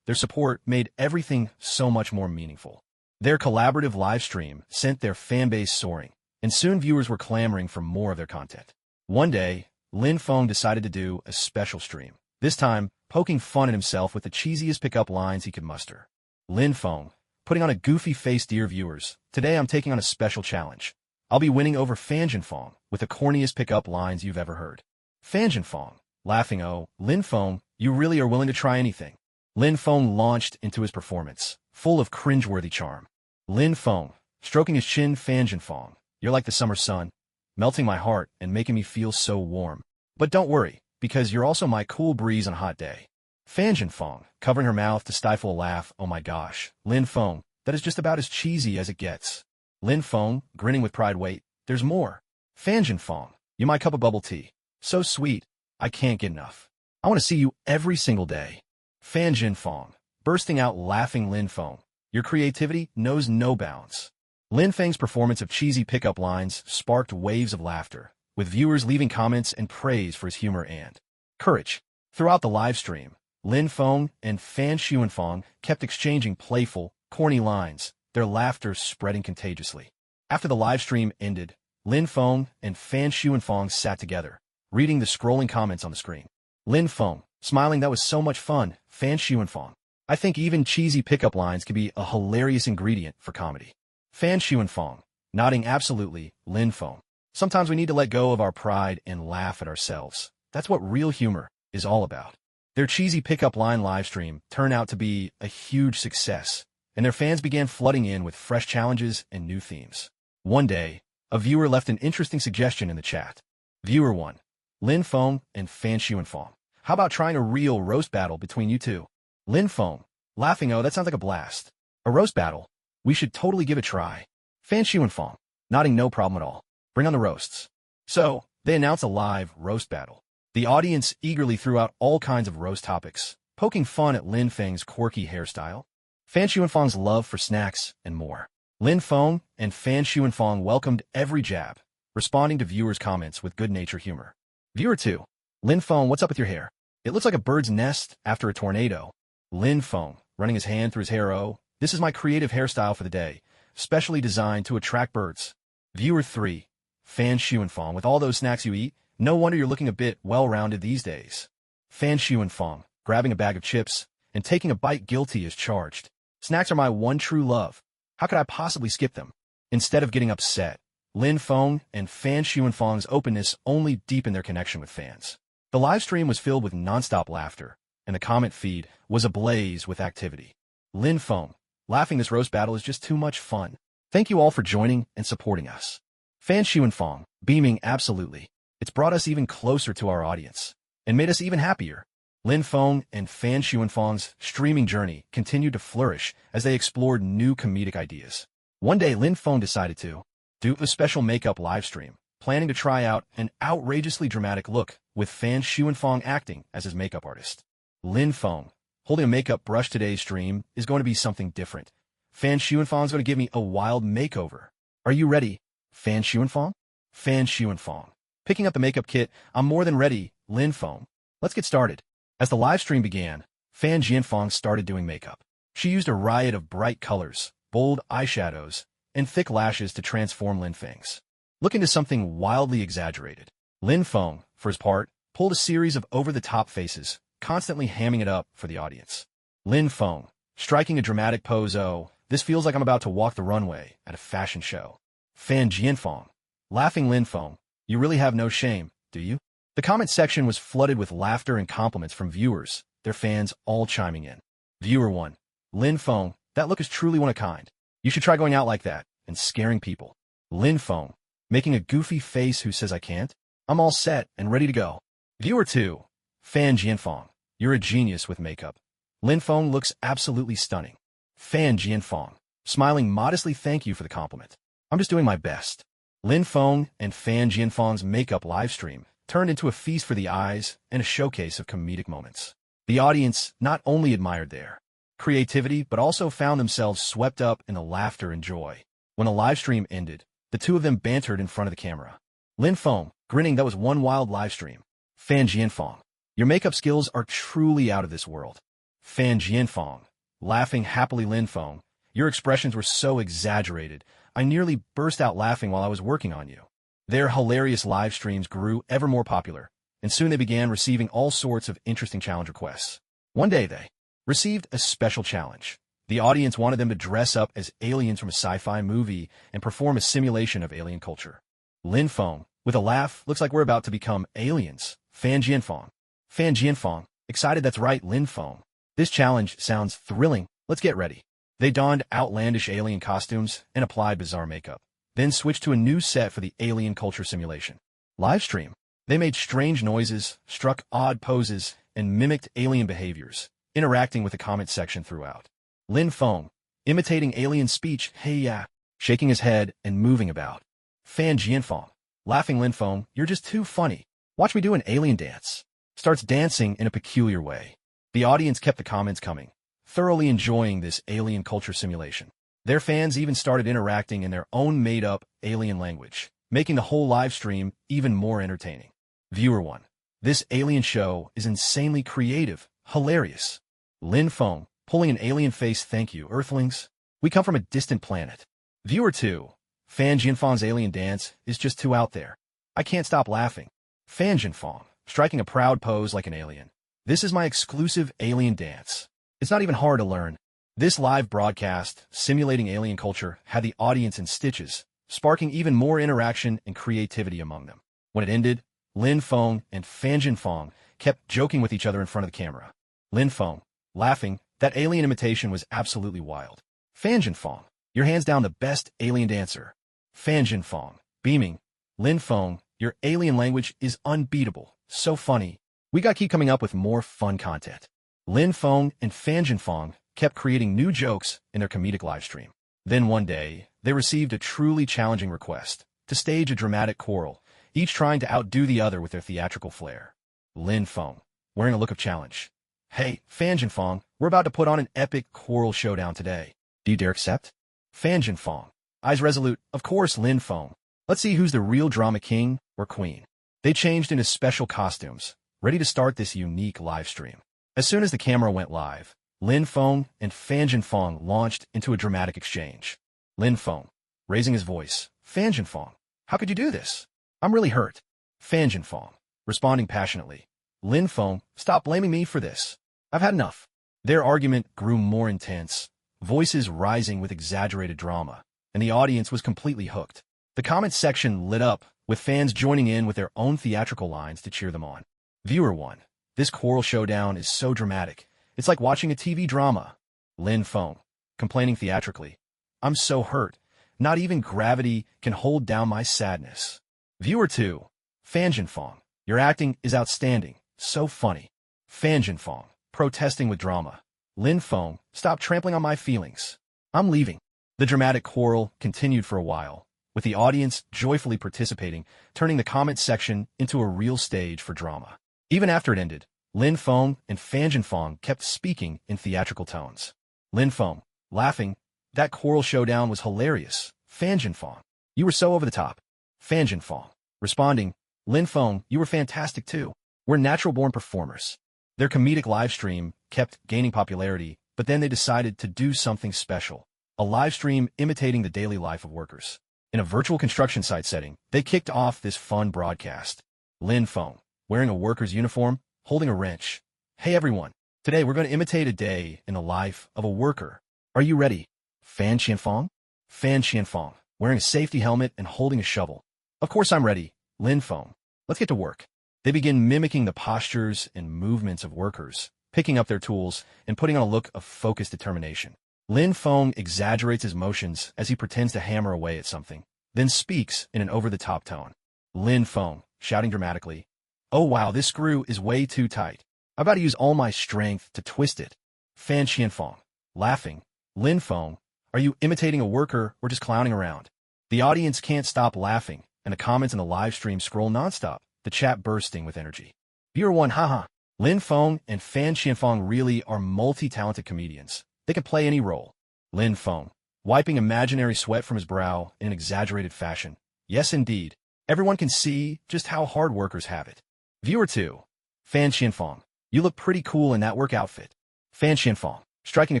A: Their support made everything so much more meaningful." Their collaborative live stream sent their fan base soaring, and soon viewers were clamoring for more of their content. One day, Lin Feng decided to do a special stream, this time poking fun at himself with the cheesiest pickup lines he could muster. Lin Feng, putting on a goofy face, "Dear viewers, today I'm taking on a special challenge. I'll be winning over Fan Jinfeng with the corniest pickup lines you've ever heard." Fan Jinfeng, laughing, "Oh, Lin Feng, you really are willing to try anything." Lin Feng launched into his performance, full of cringeworthy charm. Lin Feng, stroking his chin, "Fan Jinfeng, you're like the summer sun, melting my heart and making me feel so warm. But don't worry, because you're also my cool breeze on a hot day." Fan Jinfeng, covering her mouth to stifle a laugh, "Oh my gosh, Lin Feng, that is just about as cheesy as it gets." Lin Feng, grinning with pride, "Wait, there's more." Fan Jinfeng, "You my cup of bubble tea. So sweet, I can't get enough." I want to see you every single day. Fan Jinfeng, bursting out laughing Lin Feng. Your creativity knows no bounds. Lin Feng's performance of cheesy pickup lines sparked waves of laughter, with viewers leaving comments and praise for his humor and courage. Throughout the live stream, Lin Feng and Fan Xuanfeng kept exchanging playful, corny lines, their laughter spreading contagiously. After the live stream ended, Lin Feng and Fan Xuanfeng sat together, reading the scrolling comments on the screen. Lin Feng, smiling, "That was so much fun." Fan Xuanfeng, "I think even cheesy pickup lines can be a hilarious ingredient for comedy." Fan Xuanfeng, nodding, "Absolutely." Lin Feng, "Sometimes we need to let go of our pride and laugh at ourselves. That's what real humor is all about." Their cheesy pickup line livestream turned out to be a huge success, and their fans began flooding in with fresh challenges and new themes. One day, a viewer left an interesting suggestion in the chat. Viewer 1, Lin Feng and Fan Xuanfeng, "How about trying a real roast battle between you two?" Lin Feng, laughing, "Oh, that sounds like a blast. A roast battle? We should totally give it a try." Fan Xuanfeng, nodding, "No problem at all. Bring on the roasts." So, they announced a live roast battle. The audience eagerly threw out all kinds of roast topics, poking fun at Lin Feng's quirky hairstyle, Fan Xuanfeng's love for snacks, and more. Lin Feng and Fan Xuanfeng welcomed every jab, responding to viewers' comments with good-natured humor. Viewer 2, Lin Feng, "What's up with your hair? It looks like a bird's nest after a tornado." Lin Feng, running his hand through his hair, "Oh, this is my creative hairstyle for the day, specially designed to attract birds." Viewer 3, Fan Xuanfeng, "With all those snacks you eat, no wonder you're looking a bit well-rounded these days." Fan Xuanfeng, grabbing a bag of chips and taking a bite, guilty as charged. "Snacks are my one true love. How could I possibly skip them?" Instead of getting upset, Lin Feng and Fan Xuanfeng's openness only deepened their connection with fans. The live stream was filled with nonstop laughter, and the comment feed was ablaze with activity. Lin Feng, laughing, "This roast battle is just too much fun. Thank you all for joining and supporting us." Fan Xuanfeng, beaming, "Absolutely. It's brought us even closer to our audience and made us even happier." Lin Feng and Fan Xuanfeng's streaming journey continued to flourish as they explored new comedic ideas. One day, Lin Feng decided to do a special makeup live stream, planning to try out an outrageously dramatic look with Fan Xuanfeng acting as his makeup artist. Lin Feng, holding a makeup brush, "Today's stream is going to be something different. Fan Xuanfeng is going to give me a wild makeover. Are you ready, Fan Xuanfeng?" Fan Xuanfeng, picking up the makeup kit, "I'm more than ready, Lin Feng. Let's get started." As the live stream began, Fan Jianfeng started doing makeup. She used a riot of bright colors, bold eyeshadows, and thick lashes to transform Lin Feng's look into something wildly exaggerated. Lin Feng, for his part, pulled a series of over-the-top faces, constantly hamming it up for the audience. Lin Feng, striking a dramatic pose, "Oh, this feels like I'm about to walk the runway at a fashion show." Fan Jianfeng, laughing, "Lin Feng, you really have no shame, do you?" The comment section was flooded with laughter and compliments from viewers, their fans all chiming in. Viewer 1, Lin Feng, "That look is truly one of a kind. You should try going out like that and scaring people." Lin Feng, making a goofy face, "Who says I can't? I'm all set and ready to go." Viewer 2, Fan Jianfeng, "You're a genius with makeup. Lin Feng looks absolutely stunning." Fan Jianfeng, smiling modestly, "Thank you for the compliment. I'm just doing my best." Lin Feng and Fan Jianfeng's makeup livestream turned into a feast for the eyes and a showcase of comedic moments. The audience not only admired their creativity, but also found themselves swept up in the laughter and joy. When the live stream ended, the two of them bantered in front of the camera. Lin Feng, grinning, "That was one wild live stream." Fan Jianfeng, "Your makeup skills are truly out of this world." Fan Jianfeng, laughing happily, "Lin Feng, your expressions were so exaggerated, I nearly burst out laughing while I was working on you." Their hilarious live streams grew ever more popular, and soon they began receiving all sorts of interesting challenge requests. One day they received a special challenge. The audience wanted them to dress up as aliens from a sci-fi movie and perform a simulation of alien culture. Lin Feng, with a laugh, "Looks like we're about to become aliens." Fan Jianfeng, excited, "That's right, Lin Feng. This challenge sounds thrilling. Let's get ready." They donned outlandish alien costumes and applied bizarre makeup, then switched to a new set for the alien culture simulation. Livestream, they made strange noises, struck odd poses, and mimicked alien behaviors, interacting with the comment section throughout. Lin Feng, imitating alien speech, "Hey yeah," shaking his head and moving about. Fan Jianfeng, laughing, "Lin Feng, you're just too funny. Watch me do an alien dance." starts dancing in a peculiar way. The audience kept the comments coming, thoroughly enjoying this alien culture simulation. Their fans even started interacting in their own made-up alien language, making the whole live stream even more entertaining. Viewer 1. This alien show is insanely creative, hilarious. Lin Feng, pulling an alien face. Thank you, Earthlings. We come from a distant planet. Viewer 2. Fan Jinfeng's alien dance is just too out there. I can't stop laughing. Fan Jinfeng, striking a proud pose like an alien. This is my exclusive alien dance. It's not even hard to learn. This live broadcast, simulating alien culture, had the audience in stitches, sparking even more interaction and creativity among them. When it ended, Lin Feng and Fan Jinfeng kept joking with each other in front of the camera. Lin Feng, laughing, that alien imitation was absolutely wild. Fan Jinfeng, you're hands down the best alien dancer. Fan Jinfeng, beaming, Lin Feng, your alien language is unbeatable, so funny. We gotta keep coming up with more fun content. Lin Feng and Fan Jinfeng kept creating new jokes in their comedic livestream. Then one day, they received a truly challenging request to stage a dramatic quarrel, each trying to outdo the other with their theatrical flair. Lin Feng, wearing a look of challenge. Hey, Fan Jinfeng, we're about to put on an epic quarrel showdown today. Do you dare accept? Fan Jinfeng, eyes resolute. Of course, Lin Feng. Let's see who's the real drama king or queen. They changed into special costumes, ready to start this unique live stream. As soon as the camera went live, Lin Feng and Fan Jinfeng launched into a dramatic exchange. Lin Feng, raising his voice. Fan Jinfeng, how could you do this? I'm really hurt. Fan Jinfeng, responding passionately. Lin Feng, stop blaming me for this. I've had enough. Their argument grew more intense, voices rising with exaggerated drama, and the audience was completely hooked. The comments section lit up, with fans joining in with their own theatrical lines to cheer them on. Viewer 1. This quarrel showdown is so dramatic. It's like watching a TV drama. Lin Feng, complaining theatrically. I'm so hurt. Not even gravity can hold down my sadness. Viewer 2. Fan Jinfeng, your acting is outstanding. So funny. Fan Jinfeng, protesting with drama. Lin Feng, stop trampling on my feelings. I'm leaving. The dramatic quarrel continued for a while, with the audience joyfully participating, turning the comment section into a real stage for drama. Even after it ended, Lin Feng and Fan Jinfeng kept speaking in theatrical tones. Lin Feng, laughing, that quarrel showdown was hilarious. Fan Jinfeng, you were so over the top. Fan Jinfeng, responding, Lin Feng, you were fantastic too. We're natural-born performers. Their comedic live stream kept gaining popularity, but then they decided to do something special. A live stream imitating the daily life of workers. In a virtual construction site setting, they kicked off this fun broadcast. Lin Feng, wearing a worker's uniform, holding a wrench. Hey everyone, today we're going to imitate a day in the life of a worker. Are you ready? Fan Jinfeng? Fan Jinfeng, wearing a safety helmet and holding a shovel. Of course I'm ready. Lin Feng, let's get to work. They begin mimicking the postures and movements of workers, picking up their tools and putting on a look of focused determination. Lin Feng exaggerates his motions as he pretends to hammer away at something, then speaks in an over-the-top tone. Lin Feng, shouting dramatically, oh wow, this screw is way too tight. I'm about to use all my strength to twist it. Fan Jinfeng, laughing, Lin Feng, are you imitating a worker or just clowning around? The audience can't stop laughing, and the comments in the live stream scroll nonstop, the chat bursting with energy. Viewer 1, haha. Lin Feng and Fan Jinfeng really are multi-talented comedians. They can play any role. Lin Feng, wiping imaginary sweat from his brow in an exaggerated fashion. Yes, indeed. Everyone can see just how hard workers have it. Viewer 2. Fan Jinfeng, you look pretty cool in that work outfit. Fan Jinfeng, striking a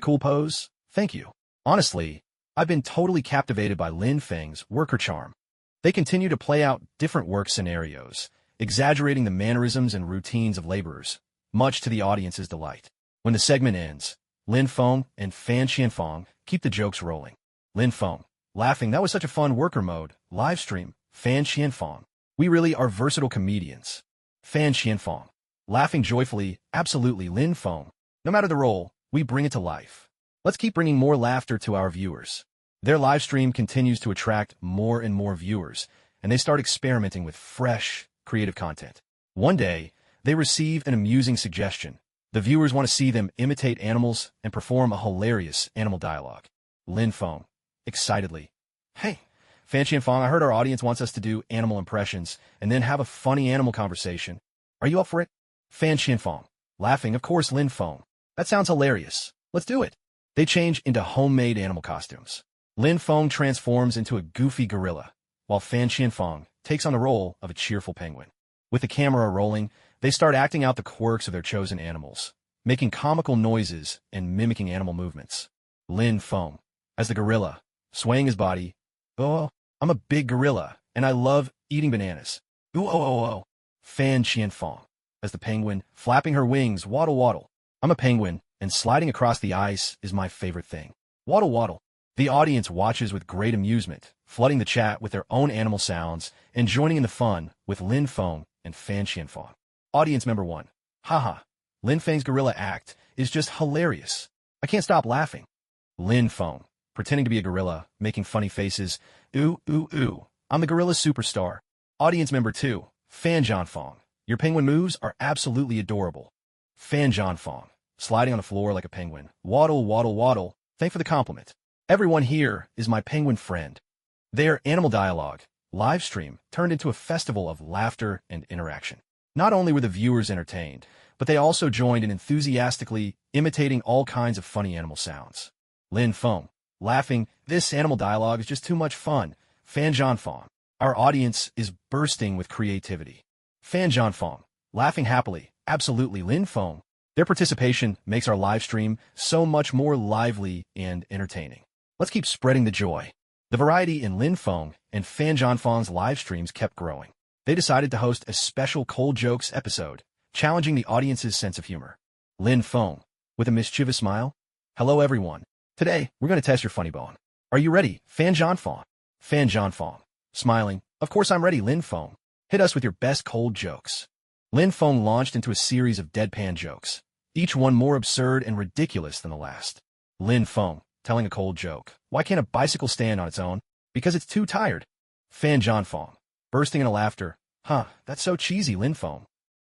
A: cool pose. Thank you. Honestly, I've been totally captivated by Lin Feng's worker charm. They continue to play out different work scenarios, exaggerating the mannerisms and routines of laborers, much to the audience's delight. When the segment ends, Lin Feng and Fan Jinfeng keep the jokes rolling. Lin Feng, laughing, that was such a fun worker mode, live stream. Fan Jinfeng, we really are versatile comedians. Fan Jinfeng, laughing joyfully, absolutely Lin Feng. No matter the role, we bring it to life. Let's keep bringing more laughter to our viewers. Their live stream continues to attract more and more viewers, and they start experimenting with fresh, creative content. One day, they receive an amusing suggestion. The viewers want to see them imitate animals and perform a hilarious animal dialogue. Lin Feng, excitedly, hey, Fan Jinfeng, I heard our audience wants us to do animal impressions and then have a funny animal conversation. Are you up for it? Fan Xianfeng. Laughing, of course, Lin Feng. That sounds hilarious. Let's do it. They change into homemade animal costumes. Lin Feng transforms into a goofy gorilla, while Fan Xianfeng takes on the role of a cheerful penguin. With the camera rolling, they start acting out the quirks of their chosen animals, making comical noises and mimicking animal movements. Lin Feng, as the gorilla, swaying his body. Oh, I'm a big gorilla, and I love eating bananas. Ooh, oh, oh, oh. Fan Qianfeng, as the penguin, flapping her wings, waddle, waddle. I'm a penguin, and sliding across the ice is my favorite thing. Waddle, waddle. The audience watches with great amusement, flooding the chat with their own animal sounds and joining in the fun with Lin Feng and Fan Qianfeng. Audience member 1. Haha. Lin Feng's gorilla act is just hilarious. I can't stop laughing. Lin Feng, pretending to be a gorilla, making funny faces. Ooh, ooh, ooh. I'm the gorilla superstar. Audience member 2. Fan Jianfeng. Your penguin moves are absolutely adorable. Fan Jianfeng, sliding on the floor like a penguin. Waddle, waddle, waddle. Thanks for the compliment. Everyone here is my penguin friend. Their animal dialogue, live stream, turned into a festival of laughter and interaction. Not only were the viewers entertained, but they also joined in enthusiastically imitating all kinds of funny animal sounds. Lin Feng, laughing, this animal dialogue is just too much fun. Fan Jianfeng, our audience is bursting with creativity. Fan Jianfeng, laughing happily, absolutely Lin Feng. Their participation makes our live stream so much more lively and entertaining. Let's keep spreading the joy. The variety in Lin Feng and Fan Jianfeng's live streams kept growing. They decided to host a special cold jokes episode, challenging the audience's sense of humor. Lin Feng, with a mischievous smile. Hello everyone. Today, we're going to test your funny bone. Are you ready, Fan Jianfeng? Fan Jianfeng, smiling. Of course I'm ready, Lin Feng. Hit us with your best cold jokes. Lin Feng launched into a series of deadpan jokes, each one more absurd and ridiculous than the last. Lin Feng, telling a cold joke. Why can't a bicycle stand on its own? Because it's too tired. Fan Jianfeng, bursting into laughter. Huh, that's so cheesy, Lin Feng.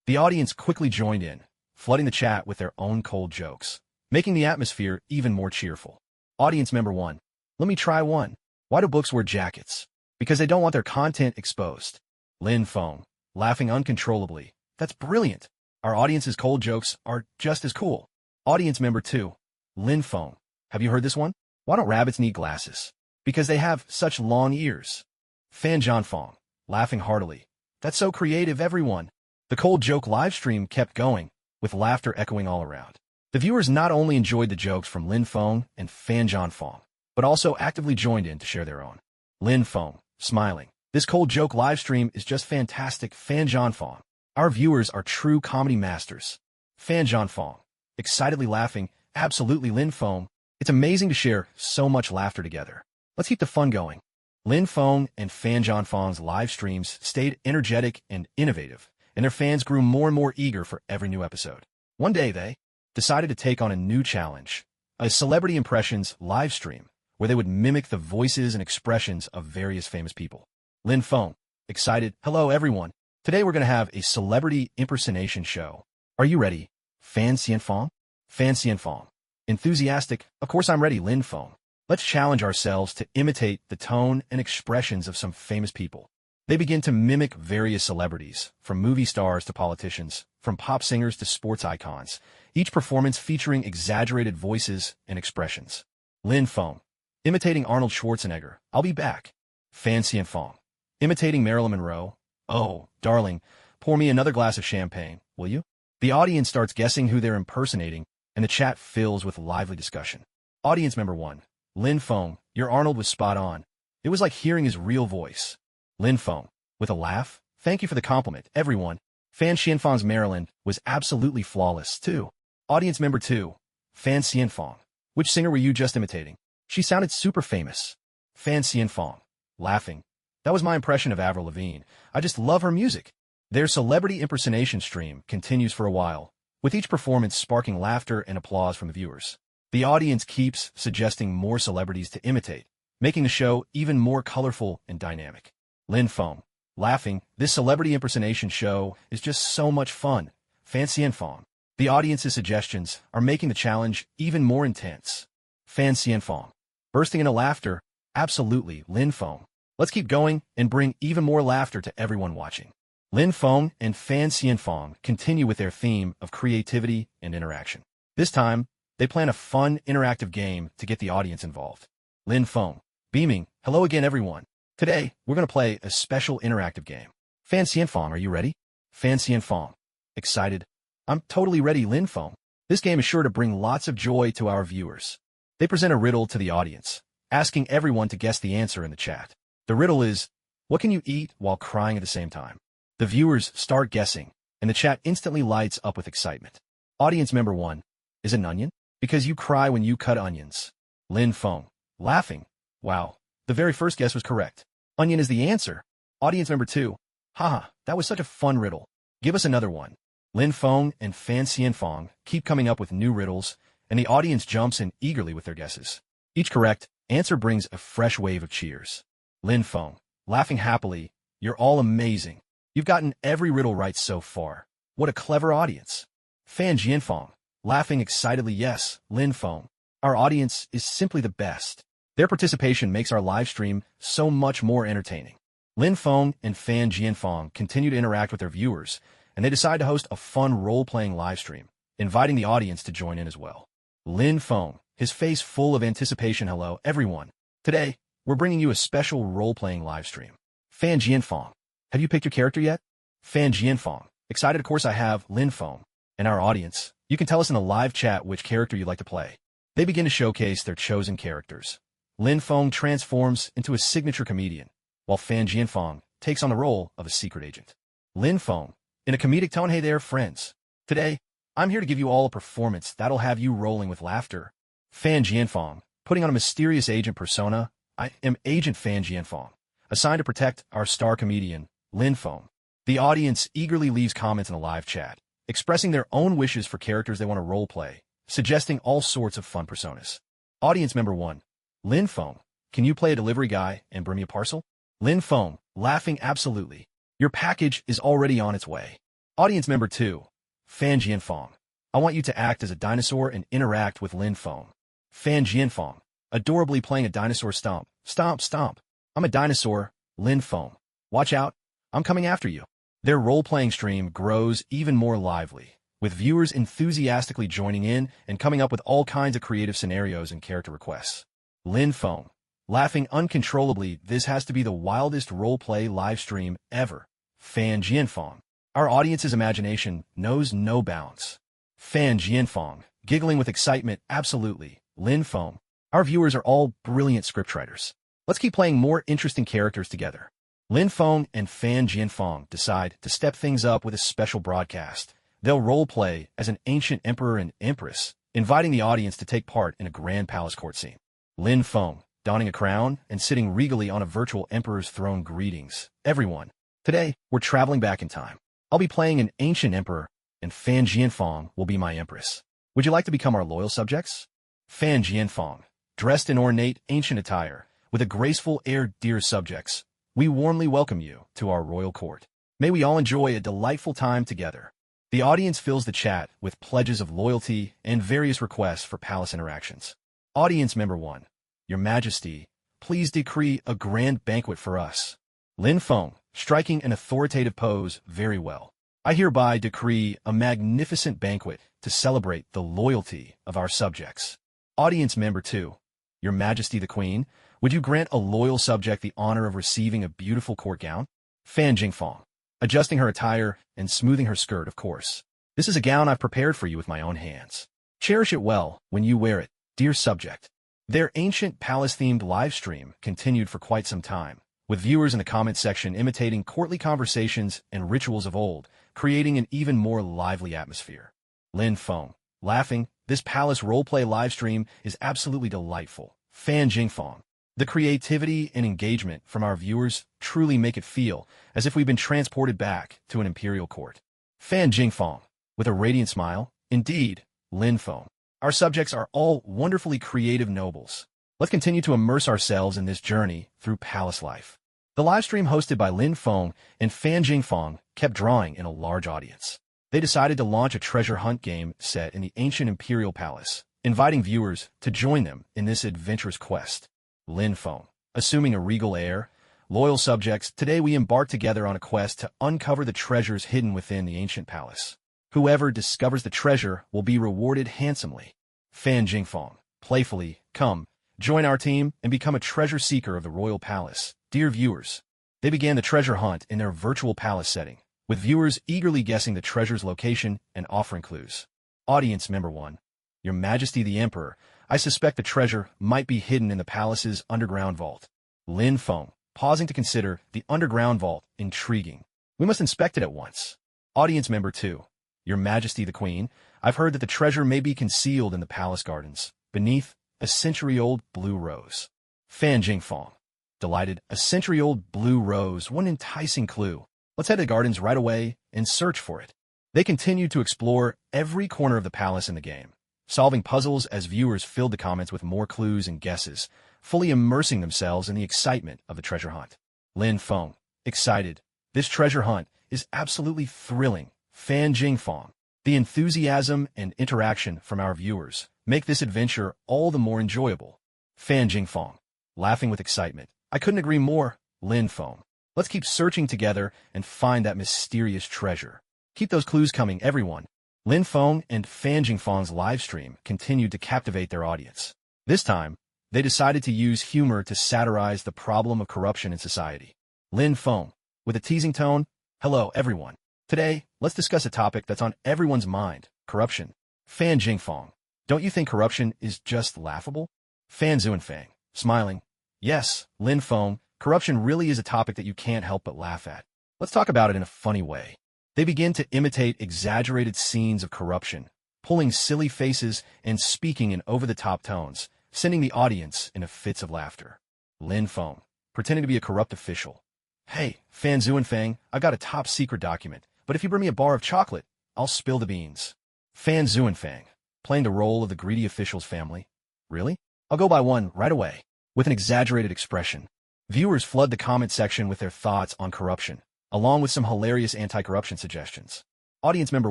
A: The audience quickly joined in, flooding the chat with their own cold jokes, making the atmosphere even more cheerful. Audience member 1. Let me try one. Why do books wear jackets? Because they don't want their content exposed. Lin Feng, laughing uncontrollably. That's brilliant. Our audience's cold jokes are just as cool. Audience member 2. Lin Feng. Have you heard this one? Why don't rabbits need glasses? Because they have such long ears. Fan Jianfeng, laughing heartily. That's so creative, everyone. The cold joke live stream kept going, with laughter echoing all around. The viewers not only enjoyed the jokes from Lin Feng and Fan Jianfeng, but also actively joined in to share their own. Lin Feng, smiling. This cold joke live stream is just fantastic, Fan Jianfeng. Our viewers are true comedy masters. Fan Jianfeng, excitedly laughing. Absolutely, Lin Feng. It's amazing to share so much laughter together. Let's keep the fun going. Lin Feng and Fan Jianfeng's live streams stayed energetic and innovative, and their fans grew more and more eager for every new episode. One day, they decided to take on a new challenge, a celebrity impressions live stream, where they would mimic the voices and expressions of various famous people. Lin Feng, excited. Hello, everyone. Today we're going to have a celebrity impersonation show. Are you ready, Fan Xianfeng? Fan Xianfeng, enthusiastic. Of course I'm ready, Lin Feng. Let's challenge ourselves to imitate the tone and expressions of some famous people. They begin to mimic various celebrities, from movie stars to politicians, from pop singers to sports icons, each performance featuring exaggerated voices and expressions. Lin Feng, imitating Arnold Schwarzenegger. I'll be back. Fan Xianfeng, imitating Marilyn Monroe. Oh, darling, pour me another glass of champagne, will you? The audience starts guessing who they're impersonating, and the chat fills with lively discussion. Audience member 1. Lin Feng, your Arnold was spot on. It was like hearing his real voice. Lin Feng, with a laugh. Thank you for the compliment, everyone. Fan Xianfeng's Marilyn was absolutely flawless, too. Audience member 2. Fan Xianfeng. Which singer were you just imitating? She sounded super famous. Fan Xianfeng, laughing. That was my impression of Avril Lavigne. I just love her music. Their celebrity impersonation stream continues for a while, with each performance sparking laughter and applause from the viewers. The audience keeps suggesting more celebrities to imitate, making the show even more colorful and dynamic. Lin Feng, laughing. This celebrity impersonation show is just so much fun. Fan Xianfeng. The audience's suggestions are making the challenge even more intense. Fan Xianfeng, bursting into laughter. Absolutely, Lin Feng. Let's keep going and bring even more laughter to everyone watching. Lin Feng and Fan Xianfang continue with their theme of creativity and interaction. This time, they plan a fun, interactive game to get the audience involved. Lin Feng, beaming, hello again everyone. Today, we're going to play a special interactive game. Fan Xianfang, are you ready? Fan Xianfang, excited. I'm totally ready, Lin Feng. This game is sure to bring lots of joy to our viewers. They present a riddle to the audience, asking everyone to guess the answer in the chat. The riddle is, what can you eat while crying at the same time? The viewers start guessing, and the chat instantly lights up with excitement. Audience member 1, is it an onion? Because you cry when you cut onions. Lin Feng, laughing. Wow, the very first guess was correct. Onion is the answer. Audience member 2, haha, that was such a fun riddle. Give us another one. Lin Feng and Fan Xianfang keep coming up with new riddles, and the audience jumps in eagerly with their guesses. Each correct answer brings a fresh wave of cheers. Lin Feng, laughing happily, you're all amazing. You've gotten every riddle right so far. What a clever audience. Fan Xianfang, laughing excitedly, yes, Lin Feng, our audience is simply the best. Their participation makes our live stream so much more entertaining. Lin Feng and Fan Xianfang continue to interact with their viewers, and they decide to host a fun role-playing live stream, inviting the audience to join in as well. Lin Feng, his face full of anticipation, hello, everyone. Today, we're bringing you a special role-playing live stream. Fan Xianfang, have you picked your character yet? Fan Xianfang, excited, of course I have, Lin Feng. And our audience, you can tell us in the live chat which character you'd like to play. They begin to showcase their chosen characters. Lin Feng transforms into a signature comedian, while Fan Xianfang takes on the role of a secret agent. Lin Feng, in a comedic tone, hey there, friends. Today, I'm here to give you all a performance that'll have you rolling with laughter. Fan Xianfang, putting on a mysterious agent persona, I am Agent Fan Xianfang, assigned to protect our star comedian, Lin Feng. The audience eagerly leaves comments in the live chat, expressing their own wishes for characters they want to roleplay, suggesting all sorts of fun personas. Audience member 1, Lin Feng, can you play a delivery guy and bring me a parcel? Lin Feng, laughing, absolutely. Your package is already on its way. Audience member 2, Fan Xianfang, I want you to act as a dinosaur and interact with Lin Feng. Fan Xianfang, adorably playing a dinosaur stomp. Stomp, stomp. I'm a dinosaur, Lin Feng. Watch out, I'm coming after you. Their role-playing stream grows even more lively, with viewers enthusiastically joining in and coming up with all kinds of creative scenarios and character requests. Lin Feng, laughing uncontrollably, this has to be the wildest role-play live stream ever. Fan Xianfang, our audience's imagination knows no bounds. Fan Xianfang, giggling with excitement, absolutely. Lin Feng, our viewers are all brilliant scriptwriters. Let's keep playing more interesting characters together. Lin Feng and Fan Xianfang decide to step things up with a special broadcast. They'll role-play as an ancient emperor and empress, inviting the audience to take part in a grand palace court scene. Lin Feng, donning a crown and sitting regally on a virtual emperor's throne, greetings, everyone. Today, we're traveling back in time. I'll be playing an ancient emperor, and Fan Xianfang will be my empress. Would you like to become our loyal subjects? Fan Xianfang, dressed in ornate ancient attire, with a graceful air, dear subjects, we warmly welcome you to our royal court. May we all enjoy a delightful time together. The audience fills the chat with pledges of loyalty and various requests for palace interactions. Audience member 1, Your Majesty, please decree a grand banquet for us. Lin Feng, striking an authoritative pose, very well. I hereby decree a magnificent banquet to celebrate the loyalty of our subjects. Audience member 2, Your Majesty the Queen, would you grant a loyal subject the honor of receiving a beautiful court gown? Fan Jingfang, adjusting her attire and smoothing her skirt, of course. This is a gown I've prepared for you with my own hands. Cherish it well when you wear it, dear subject. Their ancient palace-themed live stream continued for quite some time, with viewers in the comments section imitating courtly conversations and rituals of old, creating an even more lively atmosphere. Lin Feng, laughing, this palace roleplay live stream is absolutely delightful. Fan Jingfang, the creativity and engagement from our viewers truly make it feel as if we've been transported back to an imperial court. Fan Jingfang, with a radiant smile, indeed, Lin Feng, our subjects are all wonderfully creative nobles. Let's continue to immerse ourselves in this journey through palace life. The live stream hosted by Lin Feng and Fan Jingfang kept drawing in a large audience. They decided to launch a treasure hunt game set in the ancient imperial palace, inviting viewers to join them in this adventurous quest. Lin Feng, assuming a regal air, Loyal subjects, today we embark together on a quest to uncover the treasures hidden within the ancient palace. Whoever discovers the treasure will be rewarded handsomely. Fan Jingfong, playfully, come, join our team and become a treasure seeker of the royal palace. Dear viewers, they began the treasure hunt in their virtual palace setting, with viewers eagerly guessing the treasure's location and offering clues. Audience Member 1. Your Majesty the Emperor, I suspect the treasure might be hidden in the palace's underground vault. Lin Feng, pausing to consider the underground vault intriguing. We must inspect it at once. Audience Member 2. Your Majesty the Queen, I've heard that the treasure may be concealed in the palace gardens, beneath a century-old blue rose. Fan Jingfong, delighted, a century-old blue rose, one enticing clue. Let's head to the gardens right away and search for it. They continued to explore every corner of the palace in the game, solving puzzles as viewers filled the comments with more clues and guesses, fully immersing themselves in the excitement of the treasure hunt. Lin Feng, excited. This treasure hunt is absolutely thrilling. Fan Jingfong, the enthusiasm and interaction from our viewers make this adventure all the more enjoyable. Fan Jingfong, laughing with excitement. I couldn't agree more. Lin Feng, let's keep searching together and find that mysterious treasure. Keep those clues coming, everyone. Lin Feng and Fan Jingfong's live stream continued to captivate their audience. This time, they decided to use humor to satirize the problem of corruption in society. Lin Feng, with a teasing tone, hello, everyone. Today, let's discuss a topic that's on everyone's mind, corruption. Fan Jingfong, don't you think corruption is just laughable? Fan Zuanfang, smiling, yes, Lin Feng, corruption really is a topic that you can't help but laugh at. Let's talk about it in a funny way. They begin to imitate exaggerated scenes of corruption, pulling silly faces and speaking in over-the-top tones, sending the audience into fits of laughter. Lin Feng, pretending to be a corrupt official. Hey, Fan Zuanfang, I've got a top-secret document, but if you bring me a bar of chocolate, I'll spill the beans. Fan Zuanfang, playing the role of the greedy official's family. Really? I'll go buy one right away. With an exaggerated expression, viewers flood the comment section with their thoughts on corruption, along with some hilarious anti-corruption suggestions. Audience Member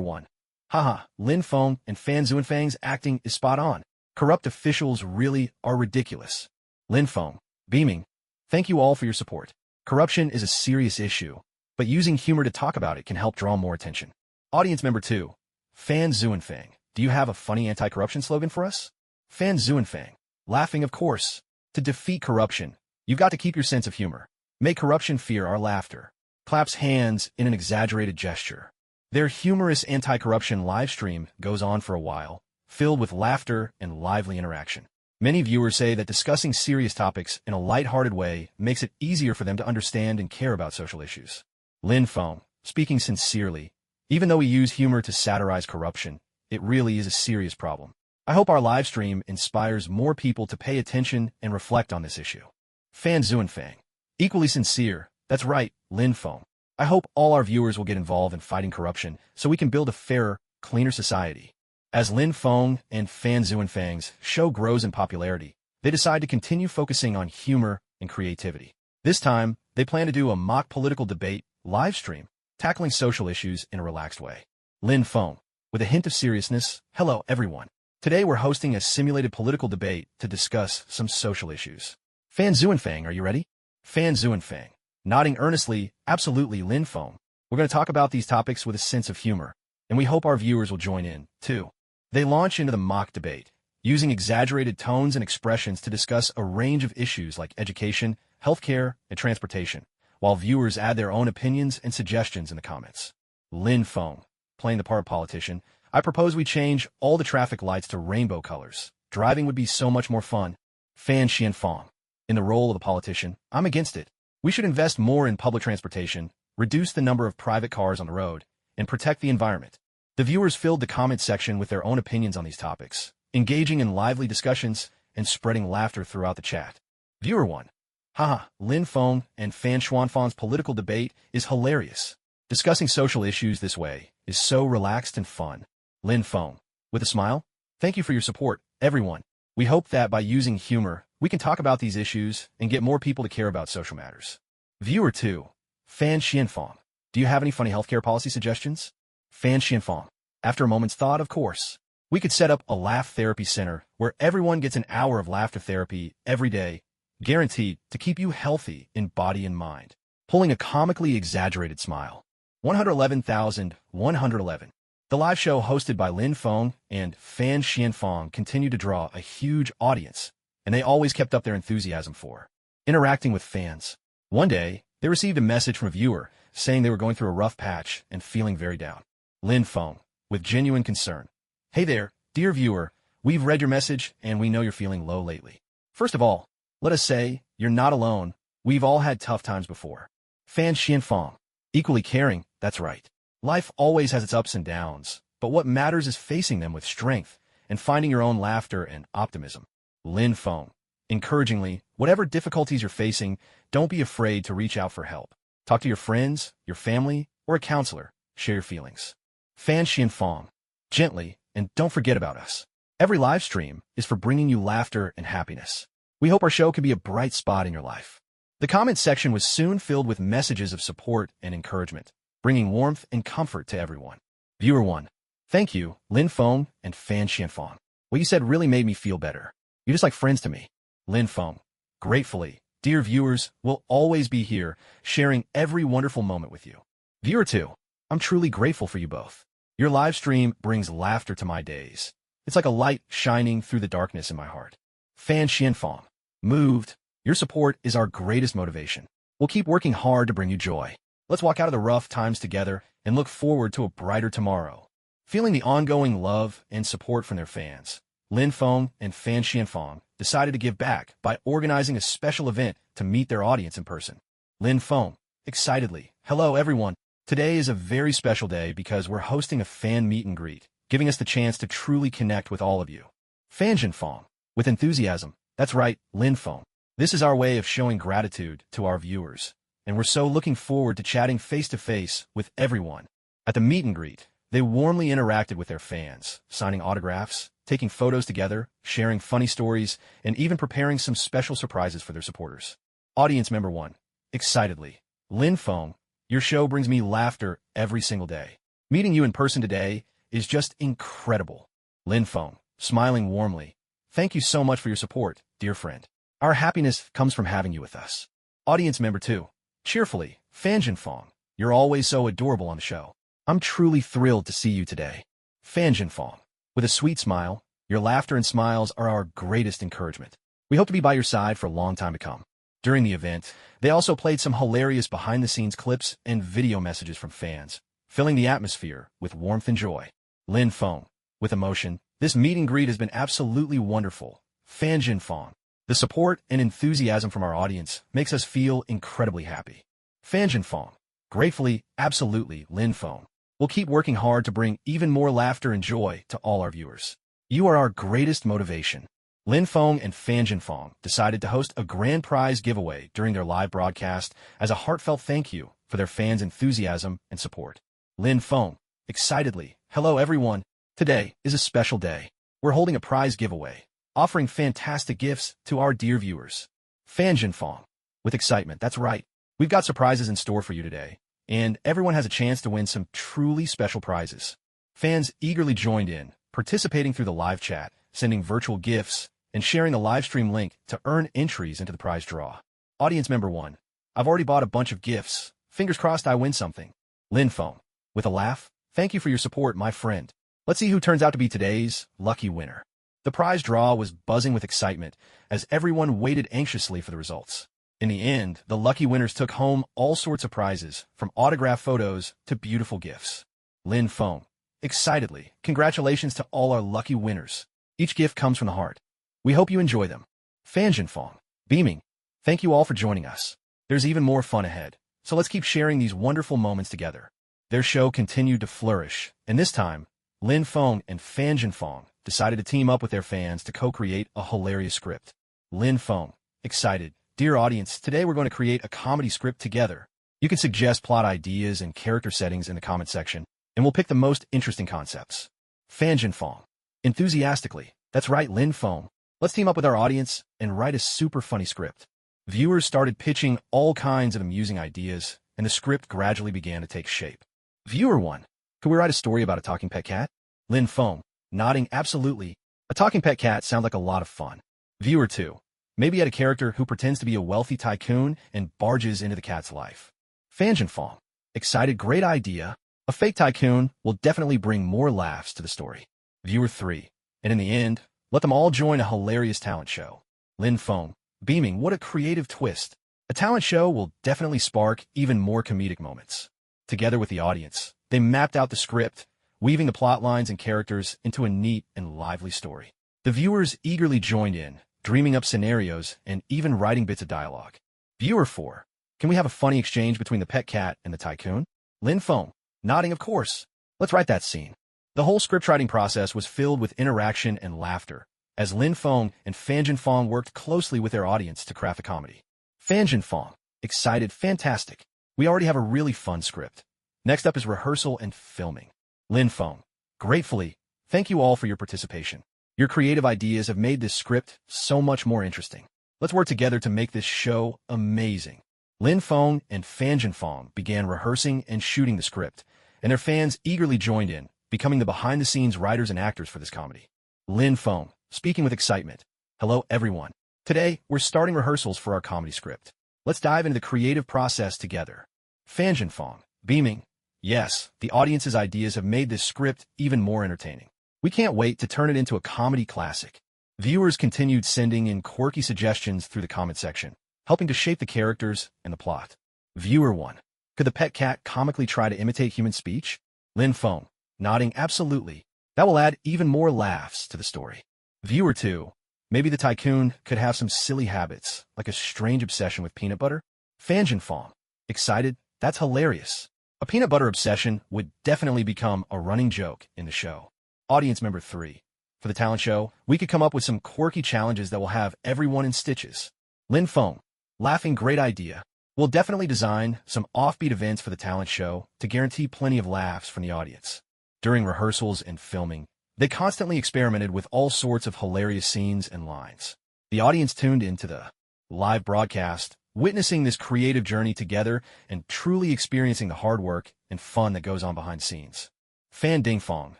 A: 1. Haha, Lin Feng and Fan Zuanfang's acting is spot on. Corrupt officials really are ridiculous. Lin Feng, beaming. Thank you all for your support. Corruption is a serious issue, but using humor to talk about it can help draw more attention. Audience Member 2. Fan Zuanfang, do you have a funny anti-corruption slogan for us? Fan Zuanfang, laughing of course. To defeat corruption, you've got to keep your sense of humor. Make corruption fear our laughter. Claps hands in an exaggerated gesture. Their humorous anti-corruption live stream goes on for a while, filled with laughter and lively interaction. Many viewers say that discussing serious topics in a light-hearted way makes it easier for them to understand and care about social issues. Lin Feng, speaking sincerely, even though we use humor to satirize corruption, it really is a serious problem. I hope our live stream inspires more people to pay attention and reflect on this issue. Fan Zuanfang, equally sincere, that's right, Lin Feng. I hope all our viewers will get involved in fighting corruption so we can build a fairer, cleaner society. As Lin Feng and Fan Zuanfang's show grows in popularity, they decide to continue focusing on humor and creativity. This time, they plan to do a mock political debate live stream, tackling social issues in a relaxed way. Lin Feng, with a hint of seriousness, hello everyone. Today we're hosting a simulated political debate to discuss some social issues. Fan Zuanfang, are you ready? Fan Zuanfang, nodding earnestly, absolutely Lin Feng. We're going to talk about these topics with a sense of humor, and we hope our viewers will join in, too. They launch into the mock debate, using exaggerated tones and expressions to discuss a range of issues like education, healthcare, and transportation, while viewers add their own opinions and suggestions in the comments. Lin Feng, playing the part of politician, I propose we change all the traffic lights to rainbow colors. Driving would be so much more fun. Fan Xianfang, in the role of the politician, I'm against it. We should invest more in public transportation, reduce the number of private cars on the road, and protect the environment. The viewers filled the comment section with their own opinions on these topics, engaging in lively discussions and spreading laughter throughout the chat. Viewer 1. Haha, Lin Feng and Fan Xuanfang's political debate is hilarious. Discussing social issues this way is so relaxed and fun. Lin Feng, with a smile, thank you for your support, everyone. We hope that by using humor, we can talk about these issues and get more people to care about social matters. Viewer 2. Fan Xianfang, do you have any funny healthcare policy suggestions? Fan Xianfang, after a moment's thought, of course. We could set up a laugh therapy center where everyone gets an hour of laughter therapy every day. guaranteed to keep you healthy in body and mind. Pulling a comically exaggerated smile. 111,111. The live show hosted by Lin Feng and Fan Xianfang continued to draw a huge audience, and they always kept up their enthusiasm for interacting with fans. One day, they received a message from a viewer saying they were going through a rough patch and feeling very down. Lin Feng, with genuine concern. Hey there, dear viewer, we've read your message and we know you're feeling low lately. First of all, let us say, you're not alone. We've all had tough times before. Fan Xianfang, equally caring, that's right. Life always has its ups and downs, but what matters is facing them with strength and finding your own laughter and optimism. Lin Feng, encouragingly, whatever difficulties you're facing, don't be afraid to reach out for help. Talk to your friends, your family, or a counselor. Share your feelings. Fan Xianfang, gently, and don't forget about us. Every live stream is for bringing you laughter and happiness. We hope our show can be a bright spot in your life. The comment section was soon filled with messages of support and encouragement, bringing warmth and comfort to everyone. Viewer 1. Thank you, Lin Feng and Fan Xianfang. What you said really made me feel better. You're just like friends to me. Lin Feng. Gratefully, dear viewers, we'll always be here, sharing every wonderful moment with you. Viewer 2. I'm truly grateful for you both. Your live stream brings laughter to my days. It's like a light shining through the darkness in my heart. Fan Xianfang. Moved. Your support is our greatest motivation. We'll keep working hard to bring you joy. Let's walk out of the rough times together and look forward to a brighter tomorrow. Feeling the ongoing love and support from their fans, Lin Feng and Fan Xianfang decided to give back by organizing a special event to meet their audience in person. Lin Feng, excitedly, hello everyone. Today is a very special day because we're hosting a fan meet and greet, giving us the chance to truly connect with all of you. Fan Xianfang, with enthusiasm, that's right, Lin Feng. This is our way of showing gratitude to our viewers, and we're so looking forward to chatting face-to-face with everyone. At the meet and greet, they warmly interacted with their fans, signing autographs, taking photos together, sharing funny stories, and even preparing some special surprises for their supporters. Audience member 1. Excitedly. Lin Feng, your show brings me laughter every single day. Meeting you in person today is just incredible. Lin Feng, smiling warmly. Thank you so much for your support, dear friend. Our happiness comes from having you with us. Audience member 2. Cheerfully, Fan Xianfang, you're always so adorable on the show. I'm truly thrilled to see you today. Fan Xianfang, with a sweet smile, your laughter and smiles are our greatest encouragement. We hope to be by your side for a long time to come. During the event, they also played some hilarious behind-the-scenes clips and video messages from fans, filling the atmosphere with warmth and joy. Lin Feng, with emotion, this meet and greet has been absolutely wonderful. Fan Xianfang, the support and enthusiasm from our audience makes us feel incredibly happy. Fan Xianfang, gratefully, absolutely, Lin Feng. We'll keep working hard to bring even more laughter and joy to all our viewers. You are our greatest motivation. Lin Feng and Fan Xianfang decided to host a grand prize giveaway during their live broadcast as a heartfelt thank you for their fans' enthusiasm and support. Lin Feng, excitedly, hello everyone. Today is a special day. We're holding a prize giveaway, offering fantastic gifts to our dear viewers. Fan Xianfang, with excitement, that's right. We've got surprises in store for you today, and everyone has a chance to win some truly special prizes. Fans eagerly joined in, participating through the live chat, sending virtual gifts, and sharing the live stream link to earn entries into the prize draw. Audience member 1. I've already bought a bunch of gifts. Fingers crossed I win something. Lin Feng, with a laugh, thank you for your support, my friend. Let's see who turns out to be today's lucky winner. The prize draw was buzzing with excitement as everyone waited anxiously for the results. In the end, the lucky winners took home all sorts of prizes, from autograph photos to beautiful gifts. Lin Feng, excitedly, congratulations to all our lucky winners. Each gift comes from the heart. We hope you enjoy them. Fan Xianfang, beaming, thank you all for joining us. There's even more fun ahead, so let's keep sharing these wonderful moments together. Their show continued to flourish, and this time, Lin Feng and Fan Xianfang decided to team up with their fans to co-create a hilarious script. Lin Feng, excited, dear audience, today we're going to create a comedy script together. You can suggest plot ideas and character settings in the comment section, and we'll pick the most interesting concepts. Fan Xianfang, enthusiastically, that's right, Lin Feng. Let's team up with our audience and write a super funny script. Viewers started pitching all kinds of amusing ideas, and the script gradually began to take shape. Viewer 1. Could we write a story about a talking pet cat? Lin Feng, nodding absolutely. A talking pet cat sounds like a lot of fun. Viewer 2. Maybe add a character who pretends to be a wealthy tycoon and barges into the cat's life. Fanjinfong. Excited, great idea. A fake tycoon will definitely bring more laughs to the story. Viewer 3. And in the end, let them all join a hilarious talent show. Lin Feng. Beaming, what a creative twist. A talent show will definitely spark even more comedic moments. Together with the audience, they mapped out the script, weaving the plot lines and characters into a neat and lively story. The viewers eagerly joined in, dreaming up scenarios and even writing bits of dialogue. Viewer 4. Can we have a funny exchange between the pet cat and the tycoon? Lin Feng. Nodding, of course. Let's write that scene. The whole scriptwriting process was filled with interaction and laughter, as Lin Feng and Fan Jinfeng worked closely with their audience to craft a comedy. Fan Jinfeng. Excited, fantastic. We already have a really fun script. Next up is rehearsal and filming. Lin Feng. Gratefully, thank you all for your participation. Your creative ideas have made this script so much more interesting. Let's work together to make this show amazing. Lin Feng and Fan Jinfeng began rehearsing and shooting the script, and their fans eagerly joined in, becoming the behind-the-scenes writers and actors for this comedy. Lin Feng, speaking with excitement. Hello, everyone. Today, we're starting rehearsals for our comedy script. Let's dive into the creative process together. Fan Jinfeng, beaming. Yes, the audience's ideas have made this script even more entertaining. We can't wait to turn it into a comedy classic. Viewers continued sending in quirky suggestions through the comment section, helping to shape the characters and the plot. Viewer 1. Could the pet cat comically try to imitate human speech? Lin Feng. Nodding, absolutely. That will add even more laughs to the story. Viewer 2. Maybe the tycoon could have some silly habits, like a strange obsession with peanut butter? Fan Jinfeng. Excited? That's hilarious. A peanut butter obsession would definitely become a running joke in the show. Audience member 3. For the talent show, we could come up with some quirky challenges that will have everyone in stitches. Lin Feng. Laughing, great idea. We'll definitely design some offbeat events for the talent show to guarantee plenty of laughs from the audience. During rehearsals and filming, they constantly experimented with all sorts of hilarious scenes and lines. The audience tuned into the live broadcast, witnessing this creative journey together and truly experiencing the hard work and fun that goes on behind scenes. Fan Dingfong,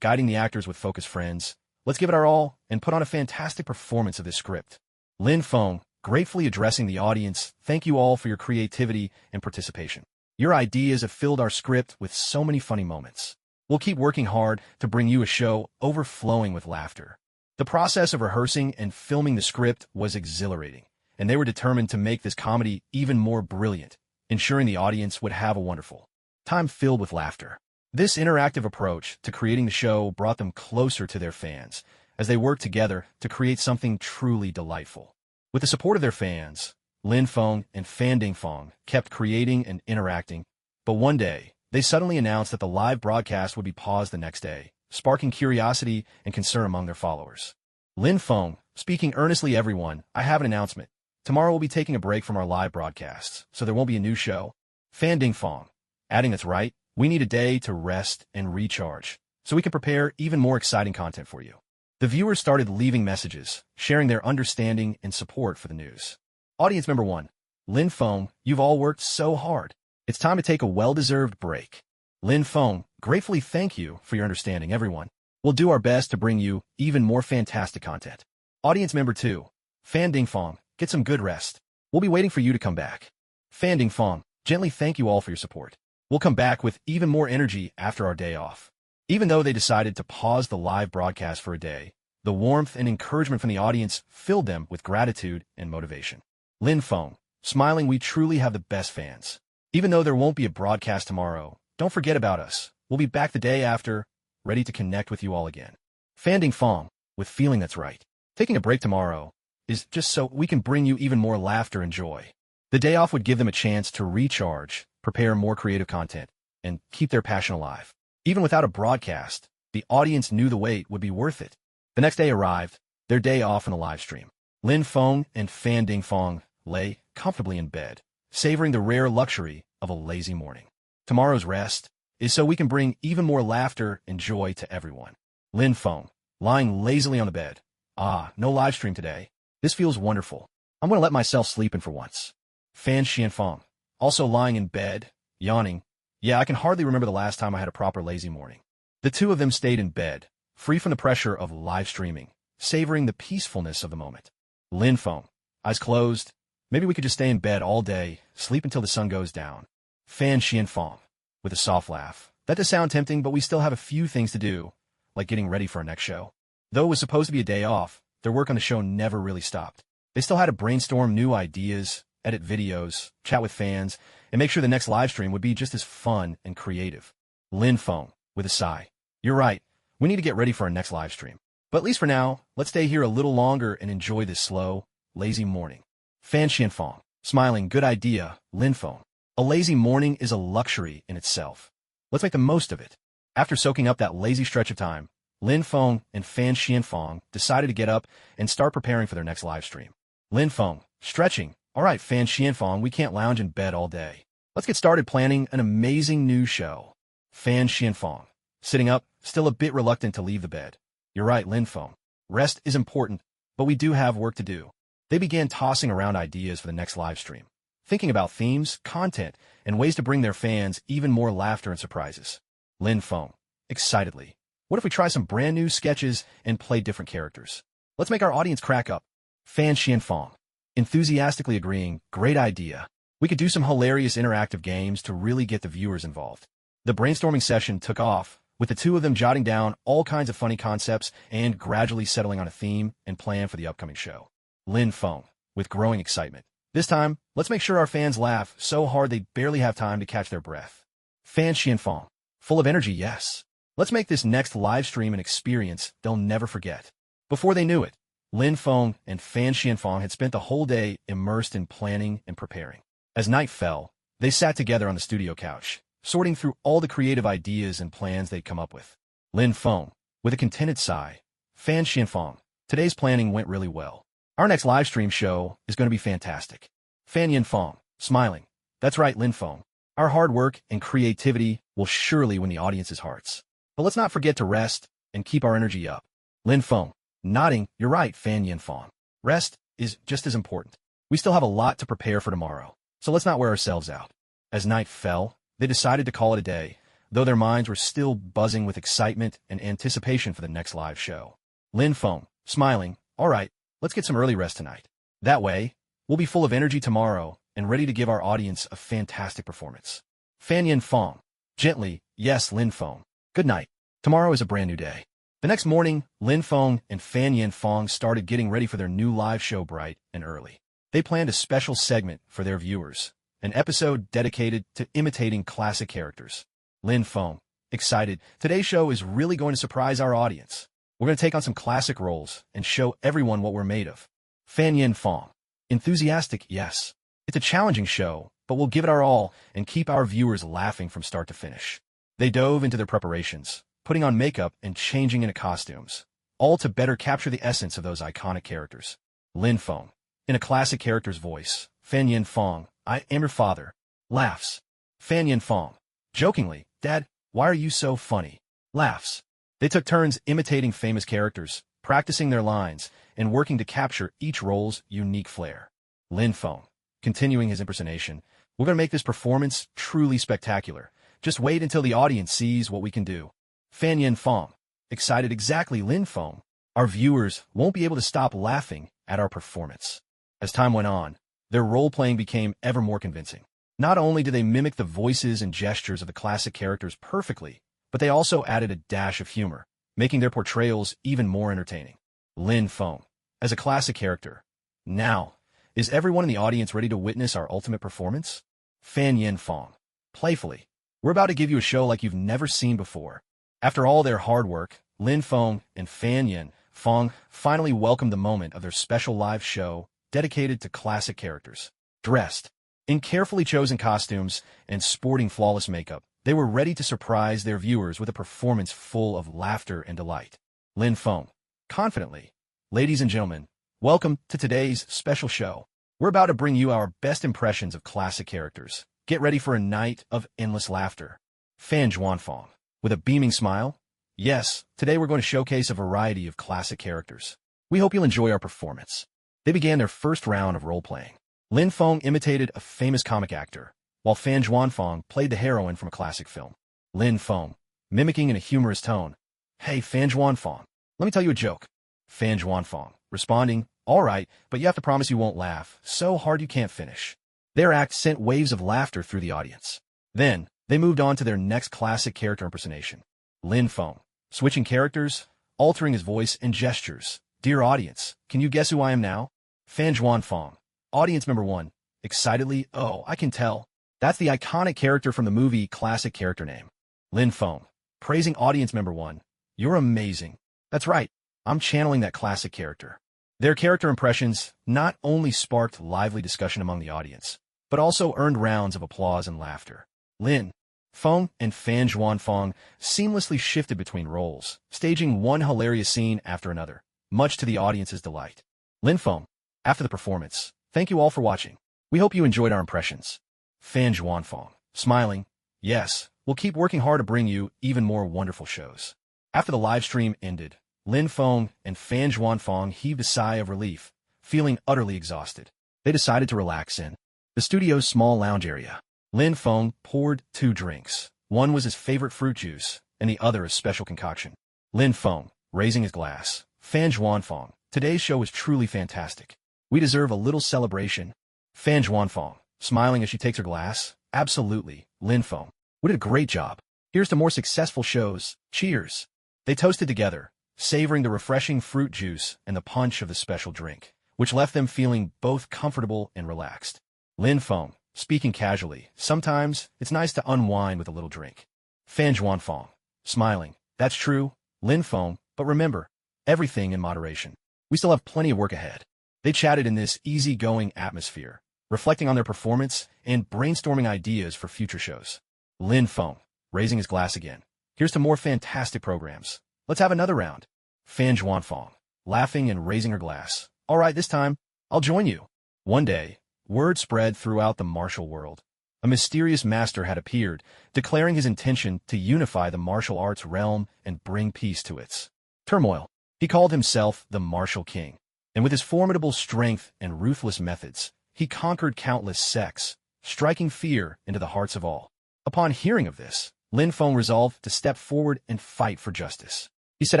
A: guiding the actors with focused friends. Let's give it our all and put on a fantastic performance of this script. Lin Feng, gratefully addressing the audience, thank you all for your creativity and participation. Your ideas have filled our script with so many funny moments. We'll keep working hard to bring you a show overflowing with laughter. The process of rehearsing and filming the script was exhilarating, and they were determined to make this comedy even more brilliant, ensuring the audience would have a wonderful time filled with laughter. This interactive approach to creating the show brought them closer to their fans as they worked together to create something truly delightful. With the support of their fans, Lin Feng and Fan Dingfong kept creating and interacting, but one day, they suddenly announced that the live broadcast would be paused the next day, sparking curiosity and concern among their followers. Lin Feng, speaking earnestly, everyone, I have an announcement. Tomorrow we'll be taking a break from our live broadcasts, so there won't be a new show. Fan Dingfong, adding that's right, we need a day to rest and recharge, so we can prepare even more exciting content for you. The viewers started leaving messages, sharing their understanding and support for the news. Audience member 1. Lin Feng, you've all worked so hard. It's time to take a well-deserved break. Lin Feng, gratefully thank you for your understanding, everyone. We'll do our best to bring you even more fantastic content. Audience member 2. Fan Dingfong, get some good rest. We'll be waiting for you to come back. Fan Dingfong, gently thank you all for your support. We'll come back with even more energy after our day off. Even though they decided to pause the live broadcast for a day, the warmth and encouragement from the audience filled them with gratitude and motivation. Lin Feng, smiling, we truly have the best fans. Even though there won't be a broadcast tomorrow, don't forget about us. We'll be back the day after, ready to connect with you all again. Fan Dingfong, with feeling that's right. Taking a break tomorrow is just so we can bring you even more laughter and joy. The day off would give them a chance to recharge, prepare more creative content, and keep their passion alive. Even without a broadcast, the audience knew the wait would be worth it. The next day arrived, their day off in a live stream. Lin Feng and Fan Dingfong lay comfortably in bed, savoring the rare luxury of a lazy morning. Tomorrow's rest is so we can bring even more laughter and joy to everyone. Lin Feng, lying lazily on the bed. No live stream today. This feels wonderful. I'm going to let myself sleep in for once. Fan Xianfeng, also lying in bed, yawning. Yeah, I can hardly remember the last time I had a proper lazy morning. The two of them stayed in bed, free from the pressure of live streaming, savoring the peacefulness of the moment. Lin Feng, Eyes closed. Maybe we could just stay in bed all day, sleep until the sun goes down. Fan Xianfang, with a soft laugh. That does sound tempting, but we still have a few things to do, like getting ready for our next show. Though it was supposed to be a day off, their work on the show never really stopped. They still had to brainstorm new ideas, edit videos, chat with fans, and make sure the next live stream would be just as fun and creative. Lin Feng, with a sigh. You're right, we need to get ready for our next live stream. But at least for now, let's stay here a little longer and enjoy this slow, lazy morning. Fan Xianfang, smiling, good idea, Lin Feng. A lazy morning is a luxury in itself. Let's make the most of it. After soaking up that lazy stretch of time, Lin Feng and Fan Xianfang decided to get up and start preparing for their next live stream. Lin Feng, stretching. All right, Fan Xianfang, we can't lounge in bed all day. Let's get started planning an amazing new show. Fan Xianfang, sitting up, still a bit reluctant to leave the bed. You're right, Lin Feng. Rest is important, but we do have work to do. They began tossing around ideas for the next live stream, thinking about themes, content, and ways to bring their fans even more laughter and surprises. Lin Feng, excitedly. What if we try some brand new sketches and play different characters? Let's make our audience crack up. Fan Xianfang, enthusiastically agreeing, great idea. We could do some hilarious interactive games to really get the viewers involved. The brainstorming session took off, with the two of them jotting down all kinds of funny concepts and gradually settling on a theme and plan for the upcoming show. Lin Feng, with growing excitement. This time, let's make sure our fans laugh so hard they barely have time to catch their breath. Fan Xianfang, full of energy, yes. Let's make this next live stream an experience they'll never forget. Before they knew it, Lin Feng and Fan Xianfang had spent the whole day immersed in planning and preparing. As night fell, they sat together on the studio couch, sorting through all the creative ideas and plans they'd come up with. Lin Feng, with a contented sigh. Fan Xianfang, today's planning went really well. Our next live stream show is going to be fantastic. Fan Yanfeng, smiling. That's right, Lin Feng. Our hard work and creativity will surely win the audience's hearts. But let's not forget to rest and keep our energy up. Lin Feng, nodding, you're right, Fan Yanfeng. Rest is just as important. We still have a lot to prepare for tomorrow, so let's not wear ourselves out. As night fell, they decided to call it a day, though their minds were still buzzing with excitement and anticipation for the next live show. Lin Feng, smiling, all right, let's get some early rest tonight. That way, we'll be full of energy tomorrow and ready to give our audience a fantastic performance. Fan Yanfeng, gently, yes, Lin Feng. Good night. Tomorrow is a brand new day. The next morning, Lin Feng and Fan Yanfeng started getting ready for their new live show bright and early. They planned a special segment for their viewers, an episode dedicated to imitating classic characters. Lin Feng, excited, today's show is really going to surprise our audience. We're going to take on some classic roles and show everyone what we're made of. Fan Yanfeng, enthusiastic, yes. It's a challenging show, but we'll give it our all and keep our viewers laughing from start to finish. They dove into their preparations, putting on makeup and changing into costumes, all to better capture the essence of those iconic characters. Lin Feng, in a classic character's voice, Fan Yanfeng, I am your father, laughs. Fan Yanfeng, jokingly, Dad, why are you so funny? Laughs. They took turns imitating famous characters, practicing their lines, and working to capture each role's unique flair. Lin Feng, continuing his impersonation, we're going to make this performance truly spectacular. Just wait until the audience sees what we can do. Fan Yanfeng, excited, exactly, Lin Feng. Our viewers won't be able to stop laughing at our performance. As time went on, their role-playing became ever more convincing. Not only did they mimic the voices and gestures of the classic characters perfectly, but they also added a dash of humor, making their portrayals even more entertaining. Lin Feng, as a classic character. Now, is everyone in the audience ready to witness our ultimate performance? Fan Yanfeng, playfully, we're about to give you a show like you've never seen before. After all their hard work, Lin Feng and Fan Yanfeng finally welcomed the moment of their special live show dedicated to classic characters. Dressed in carefully chosen costumes and sporting flawless makeup, they were ready to surprise their viewers with a performance full of laughter and delight. Lin Feng, confidently, ladies and gentlemen, welcome to today's special show. We're about to bring you our best impressions of classic characters. Get ready for a night of endless laughter. Fan Zhuanfeng, with a beaming smile, yes, today we're going to showcase a variety of classic characters. We hope you'll enjoy our performance. They began their first round of role-playing. Lin Feng imitated a famous comic actor, while Fan Zhuanfeng played the heroine from a classic film. Lin Feng, mimicking in a humorous tone, hey, Fan Zhuanfeng, let me tell you a joke. Fan Zhuanfeng, responding, All right, but you have to promise you won't laugh so hard you can't finish. Their act sent waves of laughter through the audience. Then, they moved on to their next classic character impersonation. Lin Feng. Switching characters, altering his voice and gestures. Dear audience, can you guess who I am now? Fan Zhuan Feng. Audience member 1. Excitedly, oh, I can tell. That's the iconic character from the movie classic character name. Lin Feng. Praising audience member 1. You're amazing. That's right, I'm channeling that classic character. Their character impressions not only sparked lively discussion among the audience, but also earned rounds of applause and laughter. Lin Feng and Fan Zhuan Feng seamlessly shifted between roles, staging one hilarious scene after another, much to the audience's delight. Lin Feng. After the performance, thank you all for watching. We hope you enjoyed our impressions. Fan Zhuan Feng. Smiling. Yes, we'll keep working hard to bring you even more wonderful shows. After the live stream ended, Lin Feng and Fan Zhuan Feng heaved a sigh of relief, feeling utterly exhausted. They decided to relax in the studio's small lounge area. Lin Feng poured 2 drinks. One was his favorite fruit juice, and the other a special concoction. Lin Feng, raising his glass. Fan Zhuan Feng, today's show was truly fantastic. We deserve a little celebration. Fan Zhuan Feng, smiling as she takes her glass. Absolutely, Lin Feng. We did a great job. Here's to more successful shows. Cheers. They toasted together, savoring the refreshing fruit juice and the punch of the special drink, which left them feeling both comfortable and relaxed. Lin Feng, speaking casually, sometimes it's nice to unwind with a little drink. Fan Zhuan Feng, smiling, that's true, Lin Feng, but remember, everything in moderation. We still have plenty of work ahead. They chatted in this easygoing atmosphere, reflecting on their performance and brainstorming ideas for future shows. Lin Feng, raising his glass again. Here's to more fantastic programs. Let's have another round. Fan Zhuan Feng, laughing and raising her glass. All right, this time, I'll join you. One day, word spread throughout the martial world. A mysterious master had appeared, declaring his intention to unify the martial arts realm and bring peace to its turmoil. He called himself the Martial King, and with his formidable strength and ruthless methods, he conquered countless sects, striking fear into the hearts of all. Upon hearing of this, Lin Feng resolved to step forward and fight for justice. He set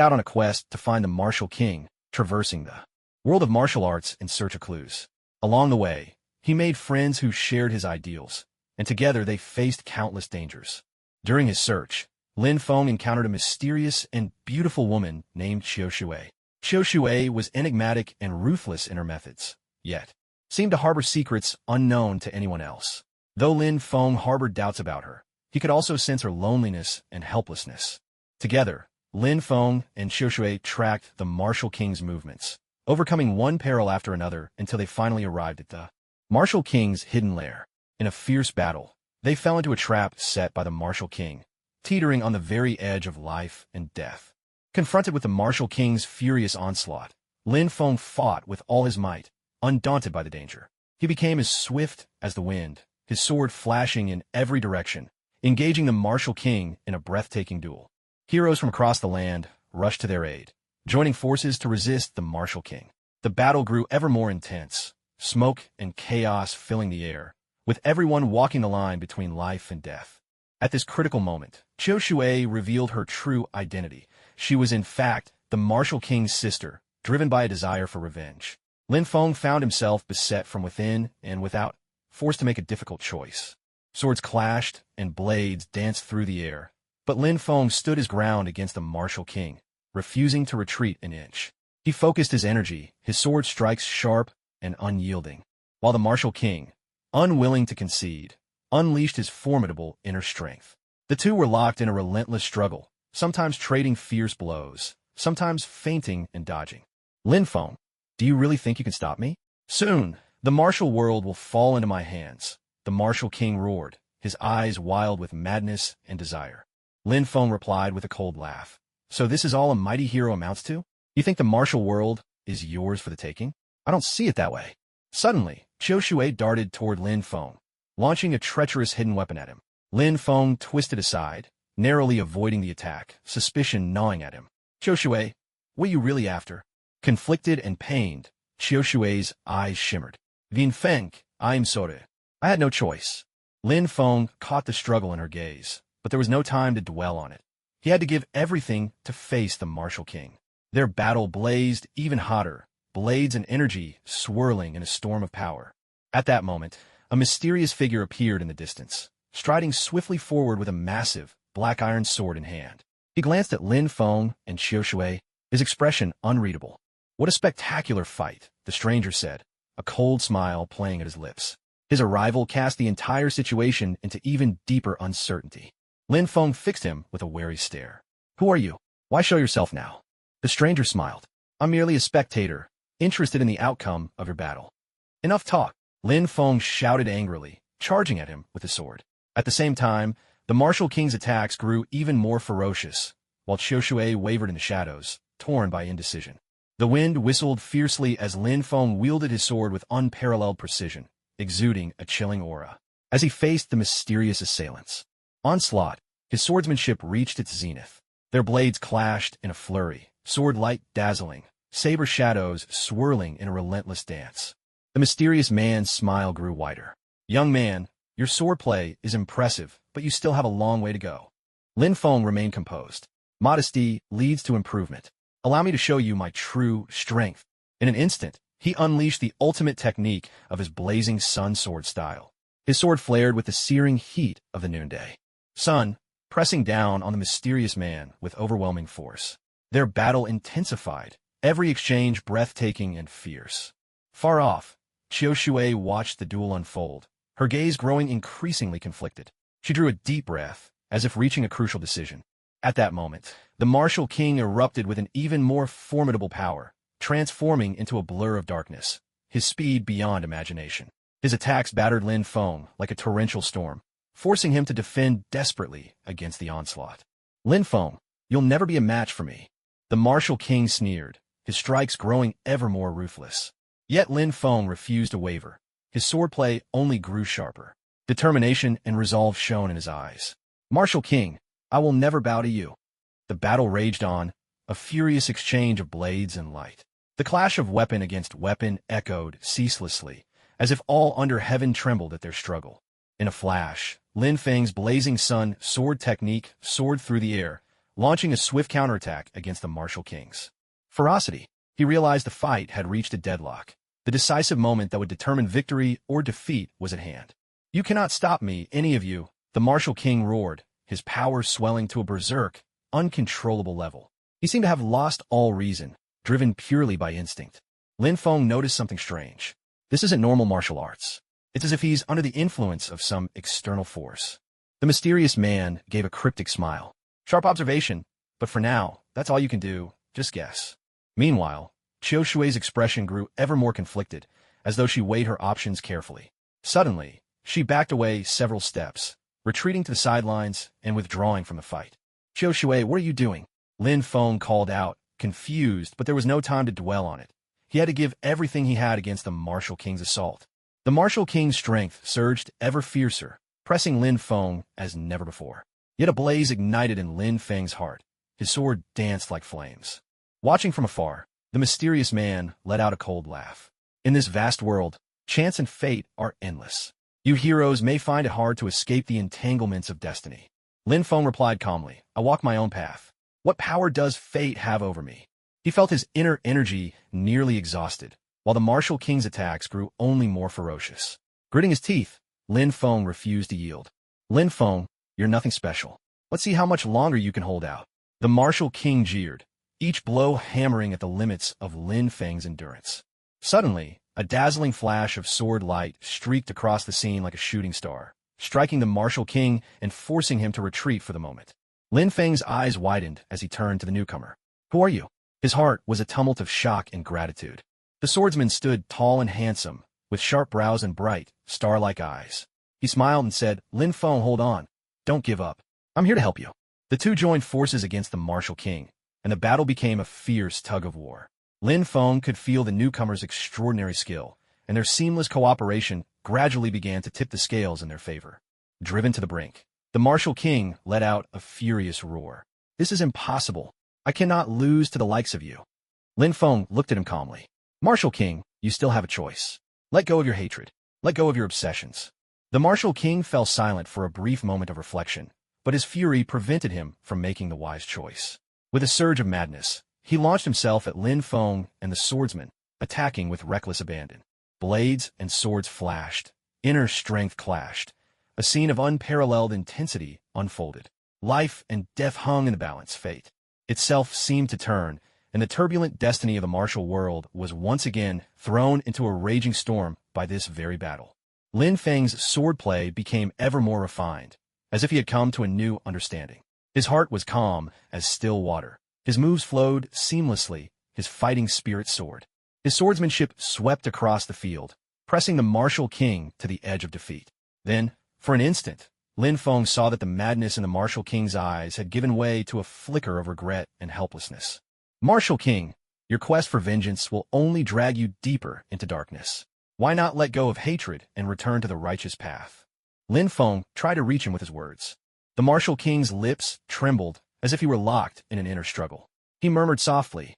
A: out on a quest to find the Martial King, traversing the world of martial arts in search of clues. Along the way, he made friends who shared his ideals, and together they faced countless dangers. During his search, Lin Feng encountered a mysterious and beautiful woman named Qiu Shui. Qiu Shui was enigmatic and ruthless in her methods, yet seemed to harbor secrets unknown to anyone else. Though Lin Feng harbored doubts about her, he could also sense her loneliness and helplessness. Together, Lin Feng and Qiu Shui tracked the Martial King's movements, overcoming one peril after another until they finally arrived at the Martial King's hidden lair. In a fierce battle, they fell into a trap set by the Martial King, teetering on the very edge of life and death. Confronted with the Martial King's furious onslaught, Lin Feng fought with all his might, undaunted by the danger. He became as swift as the wind, his sword flashing in every direction, engaging the Martial King in a breathtaking duel. Heroes from across the land rushed to their aid, joining forces to resist the Martial King. The battle grew ever more intense, smoke and chaos filling the air, with everyone walking the line between life and death. At this critical moment, Qiu Shui revealed her true identity. She was in fact the Martial King's sister, driven by a desire for revenge. Lin Feng found himself beset from within and without, forced to make a difficult choice. Swords clashed and blades danced through the air, but Lin Feng stood his ground against the Martial King, refusing to retreat an inch. He focused his energy, his sword strikes sharp and unyielding, while the Martial King, unwilling to concede, unleashed his formidable inner strength. The two were locked in a relentless struggle, sometimes trading fierce blows, sometimes feinting and dodging. Lin Feng, do you really think you can stop me? Soon, the martial world will fall into my hands, the Martial King roared, his eyes wild with madness and desire. Lin Feng replied with a cold laugh. So this is all a mighty hero amounts to? You think the martial world is yours for the taking? I don't see it that way. Suddenly, Qiu Shui darted toward Lin Feng, launching a treacherous hidden weapon at him. Lin Feng twisted aside, narrowly avoiding the attack, suspicion gnawing at him. Qiu Shui, what are you really after? Conflicted and pained, Qiu Shui's eyes shimmered. Vien Feng, I'm sorry. I had no choice. Lin Feng caught the struggle in her gaze, but there was no time to dwell on it. He had to give everything to face the Martial King. Their battle blazed even hotter, blades and energy swirling in a storm of power. At that moment, a mysterious figure appeared in the distance, striding swiftly forward with a massive, black iron sword in hand. He glanced at Lin Feng and Qiu Shui, his expression unreadable. "What a spectacular fight," the stranger said, a cold smile playing at his lips. His arrival cast the entire situation into even deeper uncertainty. Lin Feng fixed him with a wary stare. "Who are you? Why show yourself now?" The stranger smiled. "I'm merely a spectator, interested in the outcome of your battle." "Enough talk," Lin Feng shouted angrily, charging at him with his sword. At the same time, the martial king's attacks grew even more ferocious, while Qiu Shui wavered in the shadows, torn by indecision. The wind whistled fiercely as Lin Feng wielded his sword with unparalleled precision, exuding a chilling aura. As he faced the mysterious assailants' onslaught, his swordsmanship reached its zenith. Their blades clashed in a flurry, sword light dazzling, saber shadows swirling in a relentless dance. The mysterious man's smile grew wider. "Young man, your swordplay is impressive, but you still have a long way to go." Lin Feng remained composed. "Modesty leads to improvement. Allow me to show you my true strength." In an instant, he unleashed the ultimate technique of his blazing sun sword style. His sword flared with the searing heat of the noonday sun, pressing down on the mysterious man with overwhelming force. Their battle intensified, every exchange breathtaking and fierce. Far off, Qiu Shui watched the duel unfold, her gaze growing increasingly conflicted. She drew a deep breath, as if reaching a crucial decision. At that moment, the martial king erupted with an even more formidable power, transforming into a blur of darkness, his speed beyond imagination. His attacks battered Lin Feng like a torrential storm, forcing him to defend desperately against the onslaught. "Lin Feng, you'll never be a match for me." The martial king sneered, his strikes growing ever more ruthless. Yet Lin Feng refused to waver. His swordplay only grew sharper. Determination and resolve shone in his eyes. "Martial king, I will never bow to you." The battle raged on, a furious exchange of blades and light. The clash of weapon against weapon echoed ceaselessly, as if all under heaven trembled at their struggle. In a flash, Lin Feng's blazing sun sword technique soared through the air, launching a swift counterattack against the martial king's ferocity. He realized the fight had reached a deadlock. The decisive moment that would determine victory or defeat was at hand. "You cannot stop me, any of you," the martial king roared, his power swelling to a berserk, uncontrollable level. He seemed to have lost all reason, driven purely by instinct. Lin Feng noticed something strange. This isn't normal martial arts. It's as if he's under the influence of some external force. The mysterious man gave a cryptic smile. "Sharp observation, but for now, that's all you can do. Just guess." Meanwhile, Qiu Shui's expression grew ever more conflicted, as though she weighed her options carefully. Suddenly, she backed away several steps, retreating to the sidelines and withdrawing from the fight. "Qiu Shui, what are you doing?" Lin Feng called out, confused, but there was no time to dwell on it. He had to give everything he had against the martial king's assault. The martial king's strength surged ever fiercer, pressing Lin Feng as never before. Yet a blaze ignited in Lin Feng's heart. His sword danced like flames. Watching from afar, the mysterious man let out a cold laugh. "In this vast world, chance and fate are endless. You heroes may find it hard to escape the entanglements of destiny." Lin Feng replied calmly, "I walk my own path. What power does fate have over me?" He felt his inner energy nearly exhausted, while the martial king's attacks grew only more ferocious. Gritting his teeth, Lin Feng refused to yield. "Lin Feng, you're nothing special. Let's see how much longer you can hold out." The martial king jeered, each blow hammering at the limits of Lin Feng's endurance. Suddenly, a dazzling flash of sword light streaked across the scene like a shooting star, striking the martial king and forcing him to retreat for the moment. Lin Feng's eyes widened as he turned to the newcomer. "Who are you?" His heart was a tumult of shock and gratitude. The swordsman stood tall and handsome, with sharp brows and bright, star-like eyes. He smiled and said, "Lin Feng, hold on. Don't give up. I'm here to help you." The two joined forces against the martial king, and the battle became a fierce tug-of-war. Lin Feng could feel the newcomer's extraordinary skill, and their seamless cooperation gradually began to tip the scales in their favor. Driven to the brink, the martial king let out a furious roar. "This is impossible. I cannot lose to the likes of you." Lin Feng looked at him calmly. "Martial king, you still have a choice. Let go of your hatred. Let go of your obsessions." The martial king fell silent for a brief moment of reflection, but his fury prevented him from making the wise choice. With a surge of madness, he launched himself at Lin Feng and the swordsman, attacking with reckless abandon. Blades and swords flashed. Inner strength clashed. A scene of unparalleled intensity unfolded. Life and death hung in the balance. Fate itself seemed to turn, and the turbulent destiny of the martial world was once again thrown into a raging storm by this very battle. Lin Feng's swordplay became ever more refined, as if he had come to a new understanding. His heart was calm as still water. His moves flowed seamlessly, his fighting spirit soared. His swordsmanship swept across the field, pressing the martial king to the edge of defeat. Then, for an instant, Lin Feng saw that the madness in the martial king's eyes had given way to a flicker of regret and helplessness. Martial king, your quest for vengeance will only drag you deeper into darkness. Why not let go of hatred and return to the righteous path? Lin Feng tried to reach him with his words. The martial king's lips trembled as if he were locked in an inner struggle. He murmured softly,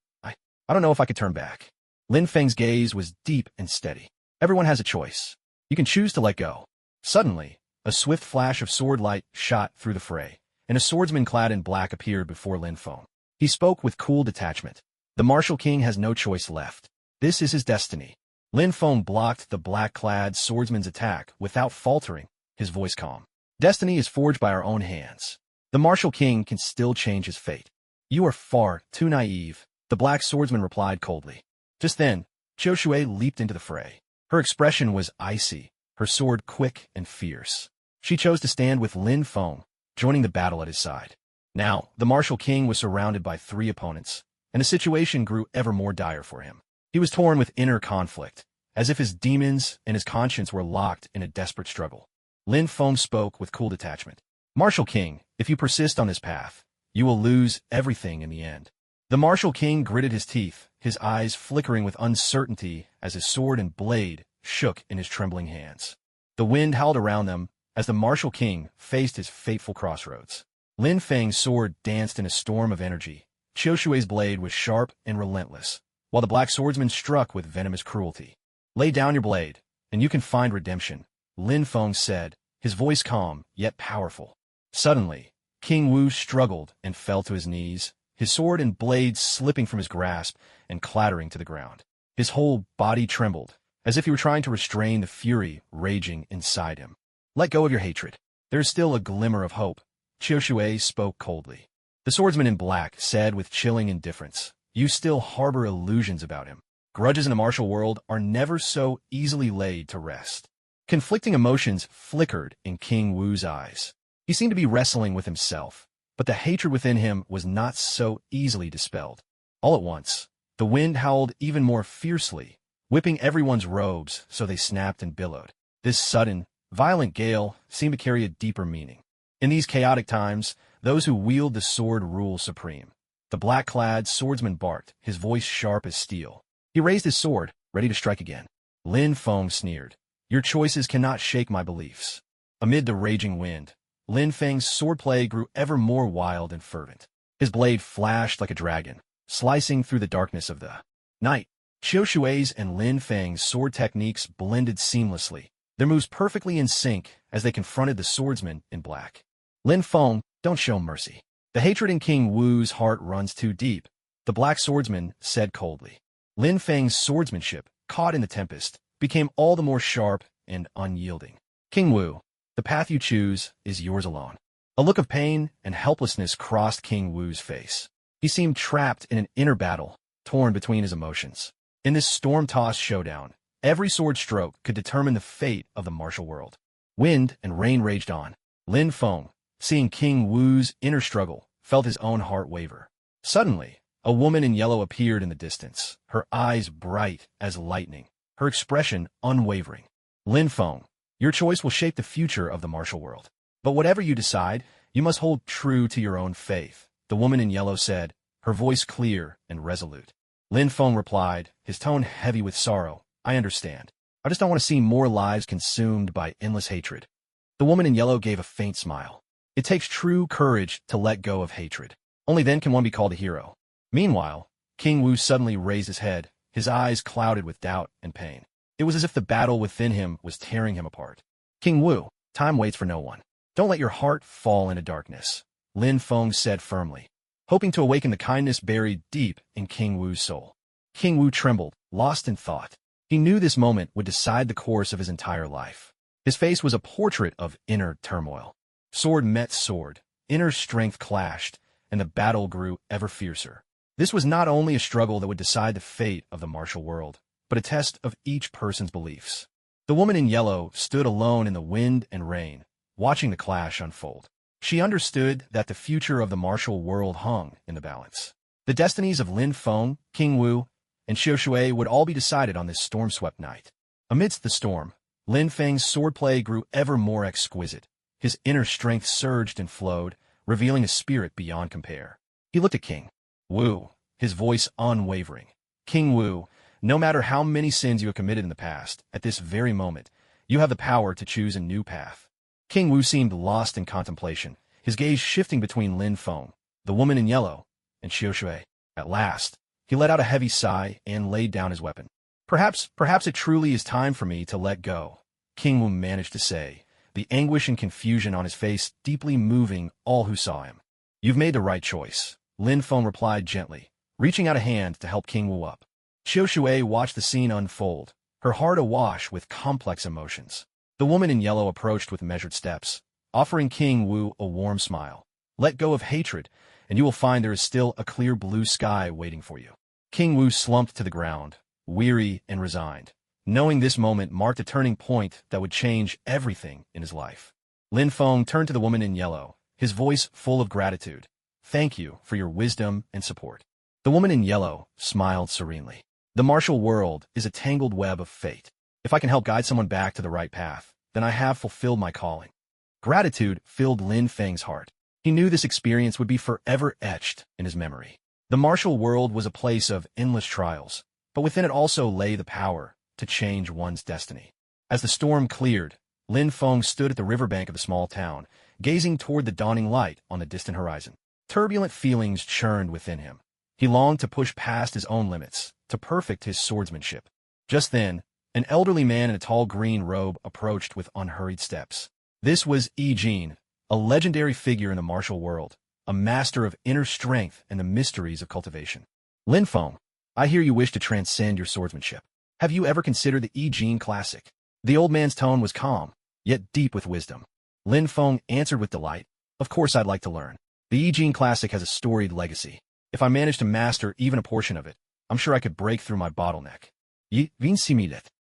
A: I don't know if I could turn back. Lin Feng's gaze was deep and steady. Everyone has a choice. You can choose to let go. Suddenly, a swift flash of sword light shot through the fray, and a swordsman clad in black appeared before Lin Feng. He spoke with cool detachment. The martial king has no choice left. This is his destiny. Lin Feng blocked the black-clad swordsman's attack without faltering, his voice calm. Destiny is forged by our own hands. The martial king can still change his fate. You are far too naive, the black swordsman replied coldly. Just then, Qiu Shui leaped into the fray. Her expression was icy, her sword quick and fierce. She chose to stand with Lin Feng, joining the battle at his side. Now, the martial king was surrounded by 3 opponents, and the situation grew ever more dire for him. He was torn with inner conflict, as if his demons and his conscience were locked in a desperate struggle. Lin Feng spoke with cool detachment. Martial king, if you persist on this path, you will lose everything in the end. The martial king gritted his teeth, his eyes flickering with uncertainty as his sword and blade shook in his trembling hands. The wind howled around them as the martial king faced his fateful crossroads. Lin Feng's sword danced in a storm of energy. Qiu Shui's blade was sharp and relentless, while the black swordsman struck with venomous cruelty. Lay down your blade, and you can find redemption, Lin Feng said, his voice calm yet powerful. Suddenly, King Wu struggled and fell to his knees, his sword and blade slipping from his grasp and clattering to the ground. His whole body trembled, as if he were trying to restrain the fury raging inside him. Let go of your hatred. There is still a glimmer of hope, Qiu Shui spoke coldly. The swordsman in black said with chilling indifference, you still harbor illusions about him. Grudges in the martial world are never so easily laid to rest. Conflicting emotions flickered in King Wu's eyes. He seemed to be wrestling with himself, but the hatred within him was not so easily dispelled. All at once, the wind howled even more fiercely, whipping everyone's robes so they snapped and billowed. This sudden, violent gale seemed to carry a deeper meaning. In these chaotic times, those who wield the sword rule supreme. The black-clad swordsman barked, his voice sharp as steel. He raised his sword, ready to strike again. Lin Feng sneered. Your choices cannot shake my beliefs. Amid the raging wind, Lin Feng's swordplay grew ever more wild and fervent. His blade flashed like a dragon, slicing through the darkness of the night. Qiu Shui's and Lin Feng's sword techniques blended seamlessly, their moves perfectly in sync as they confronted the swordsman in black. Lin Feng, don't show mercy. The hatred in King Wu's heart runs too deep, the black swordsman said coldly. Lin Feng's swordsmanship, caught in the tempest, became all the more sharp and unyielding. King Wu, the path you choose is yours alone. A look of pain and helplessness crossed King Wu's face. He seemed trapped in an inner battle, torn between his emotions. In this storm-tossed showdown, every sword stroke could determine the fate of the martial world. Wind and rain raged on. Lin Feng, seeing King Wu's inner struggle, felt his own heart waver. Suddenly, a woman in yellow appeared in the distance, her eyes bright as lightning, her expression unwavering. Lin Feng, your choice will shape the future of the martial world. But whatever you decide, you must hold true to your own faith, the woman in yellow said, her voice clear and resolute. Lin Feng replied, his tone heavy with sorrow, I understand. I just don't want to see more lives consumed by endless hatred. The woman in yellow gave a faint smile. It takes true courage to let go of hatred. Only then can one be called a hero. Meanwhile, King Wu suddenly raised his head, his eyes clouded with doubt and pain. It was as if the battle within him was tearing him apart. King Wu, time waits for no one. Don't let your heart fall into darkness, Lin Feng said firmly, hoping to awaken the kindness buried deep in King Wu's soul. King Wu trembled, lost in thought. He knew this moment would decide the course of his entire life. His face was a portrait of inner turmoil. Sword met sword, inner strength clashed, and the battle grew ever fiercer. This was not only a struggle that would decide the fate of the martial world, but a test of each person's beliefs. The woman in yellow stood alone in the wind and rain, watching the clash unfold. She understood that the future of the martial world hung in the balance. The destinies of Lin Feng, King Wu, and Xiao Shui would all be decided on this storm-swept night. Amidst the storm, Lin Feng's swordplay grew ever more exquisite. His inner strength surged and flowed, revealing a spirit beyond compare. He looked at King Wu, his voice unwavering. King Wu, no matter how many sins you have committed in the past, at this very moment, you have the power to choose a new path. King Wu seemed lost in contemplation, his gaze shifting between Lin Feng, the woman in yellow, and Xiao Shui. At last, he let out a heavy sigh and laid down his weapon. Perhaps it truly is time for me to let go, King Wu managed to say, the anguish and confusion on his face deeply moving all who saw him. You've made the right choice, Lin Feng replied gently, reaching out a hand to help King Wu up. Xiao Shui watched the scene unfold, her heart awash with complex emotions. The woman in yellow approached with measured steps, offering King Wu a warm smile. Let go of hatred, and you will find there is still a clear blue sky waiting for you. King Wu slumped to the ground, weary and resigned, knowing this moment marked a turning point that would change everything in his life. Lin Feng turned to the woman in yellow, his voice full of gratitude. Thank you for your wisdom and support. The woman in yellow smiled serenely. The martial world is a tangled web of fate. If I can help guide someone back to the right path, then I have fulfilled my calling. Gratitude filled Lin Feng's heart. He knew this experience would be forever etched in his memory. The martial world was a place of endless trials, but within it also lay the power to change one's destiny. As the storm cleared, Lin Feng stood at the riverbank of the small town, gazing toward the dawning light on the distant horizon. Turbulent feelings churned within him. He longed to push past his own limits, to perfect his swordsmanship. Just then, an elderly man in a tall green robe approached with unhurried steps. This was Yi Jin, a legendary figure in the martial world, a master of inner strength and the mysteries of cultivation. Lin Feng, I hear you wish to transcend your swordsmanship. Have you ever considered the Yi Jin Classic? The old man's tone was calm, yet deep with wisdom. Lin Feng answered with delight. Of course I'd like to learn. The Yi Jin Classic has a storied legacy. If I manage to master even a portion of it, I'm sure I could break through my bottleneck. Yi Jin.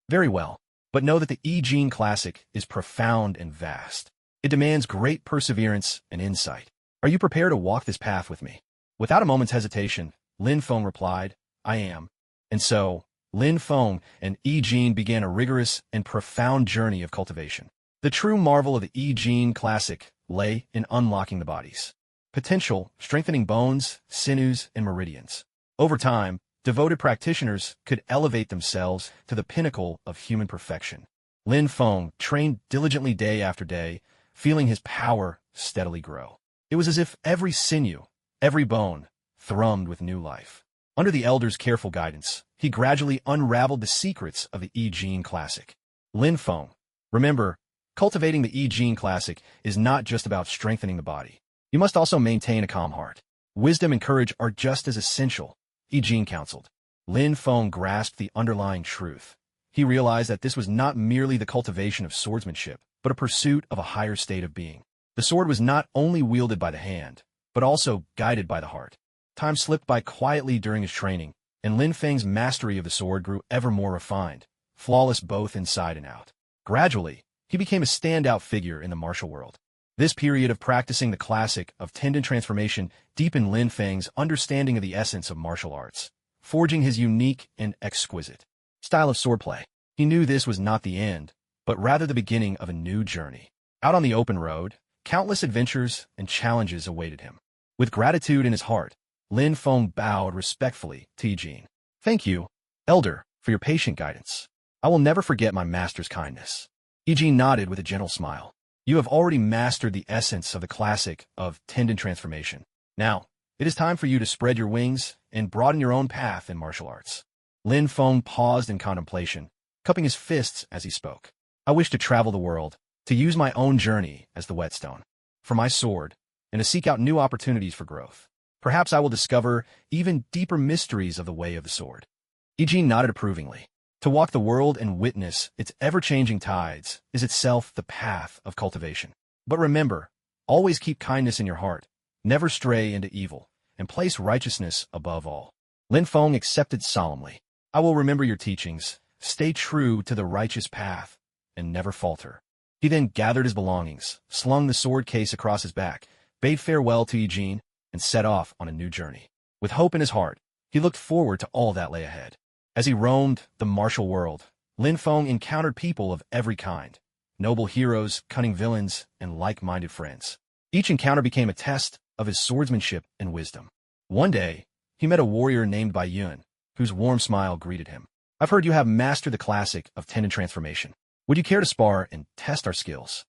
A: Very well, but know that the Yi Jin Classic is profound and vast. It demands great perseverance and insight. Are you prepared to walk this path with me? Without a moment's hesitation, Lin Feng replied, I am. And so, Lin Feng and Yi Jin began a rigorous and profound journey of cultivation. The true marvel of the Yi Jin Classic lay in unlocking the body's potential, strengthening bones, sinews, and meridians. Over time, devoted practitioners could elevate themselves to the pinnacle of human perfection. Lin Feng trained diligently day after day, feeling his power steadily grow. It was as if every sinew, every bone, thrummed with new life. Under the elder's careful guidance, he gradually unraveled the secrets of the Yi Jin Classic. Lin Feng, remember, cultivating the Yi Jin Classic is not just about strengthening the body. You must also maintain a calm heart. Wisdom and courage are just as essential, Yi Jin counseled. Lin Feng grasped the underlying truth. He realized that this was not merely the cultivation of swordsmanship, but a pursuit of a higher state of being. The sword was not only wielded by the hand, but also guided by the heart. Time slipped by quietly during his training, and Lin Feng's mastery of the sword grew ever more refined, flawless both inside and out. Gradually, he became a standout figure in the martial world. This period of practicing the classic of tendon transformation deepened Lin Feng's understanding of the essence of martial arts, forging his unique and exquisite style of swordplay. He knew this was not the end, but rather the beginning of a new journey. Out on the open road, countless adventures and challenges awaited him. With gratitude in his heart, Lin Feng bowed respectfully to Yi Jin. Thank you, Elder, for your patient guidance. I will never forget my master's kindness. Yi Jin nodded with a gentle smile. You have already mastered the essence of the classic of tendon transformation. Now, it is time for you to spread your wings and broaden your own path in martial arts. Lin Feng paused in contemplation, cupping his fists as he spoke. I wish to travel the world, to use my own journey as the whetstone for my sword, and to seek out new opportunities for growth. Perhaps I will discover even deeper mysteries of the way of the sword. Eugene nodded approvingly. To walk the world and witness its ever-changing tides is itself the path of cultivation. But remember, always keep kindness in your heart, never stray into evil, and place righteousness above all. Lin Feng accepted solemnly. I will remember your teachings, stay true to the righteous path, and never falter. He then gathered his belongings, slung the sword case across his back, bade farewell to Eugene, and set off on a new journey. With hope in his heart, he looked forward to all that lay ahead. As he roamed the martial world, Lin Feng encountered people of every kind, noble heroes, cunning villains, and like-minded friends. Each encounter became a test of his swordsmanship and wisdom. One day, he met a warrior named Bai Yun, whose warm smile greeted him. I've heard you have mastered the classic of tendon transformation. Would you care to spar and test our skills?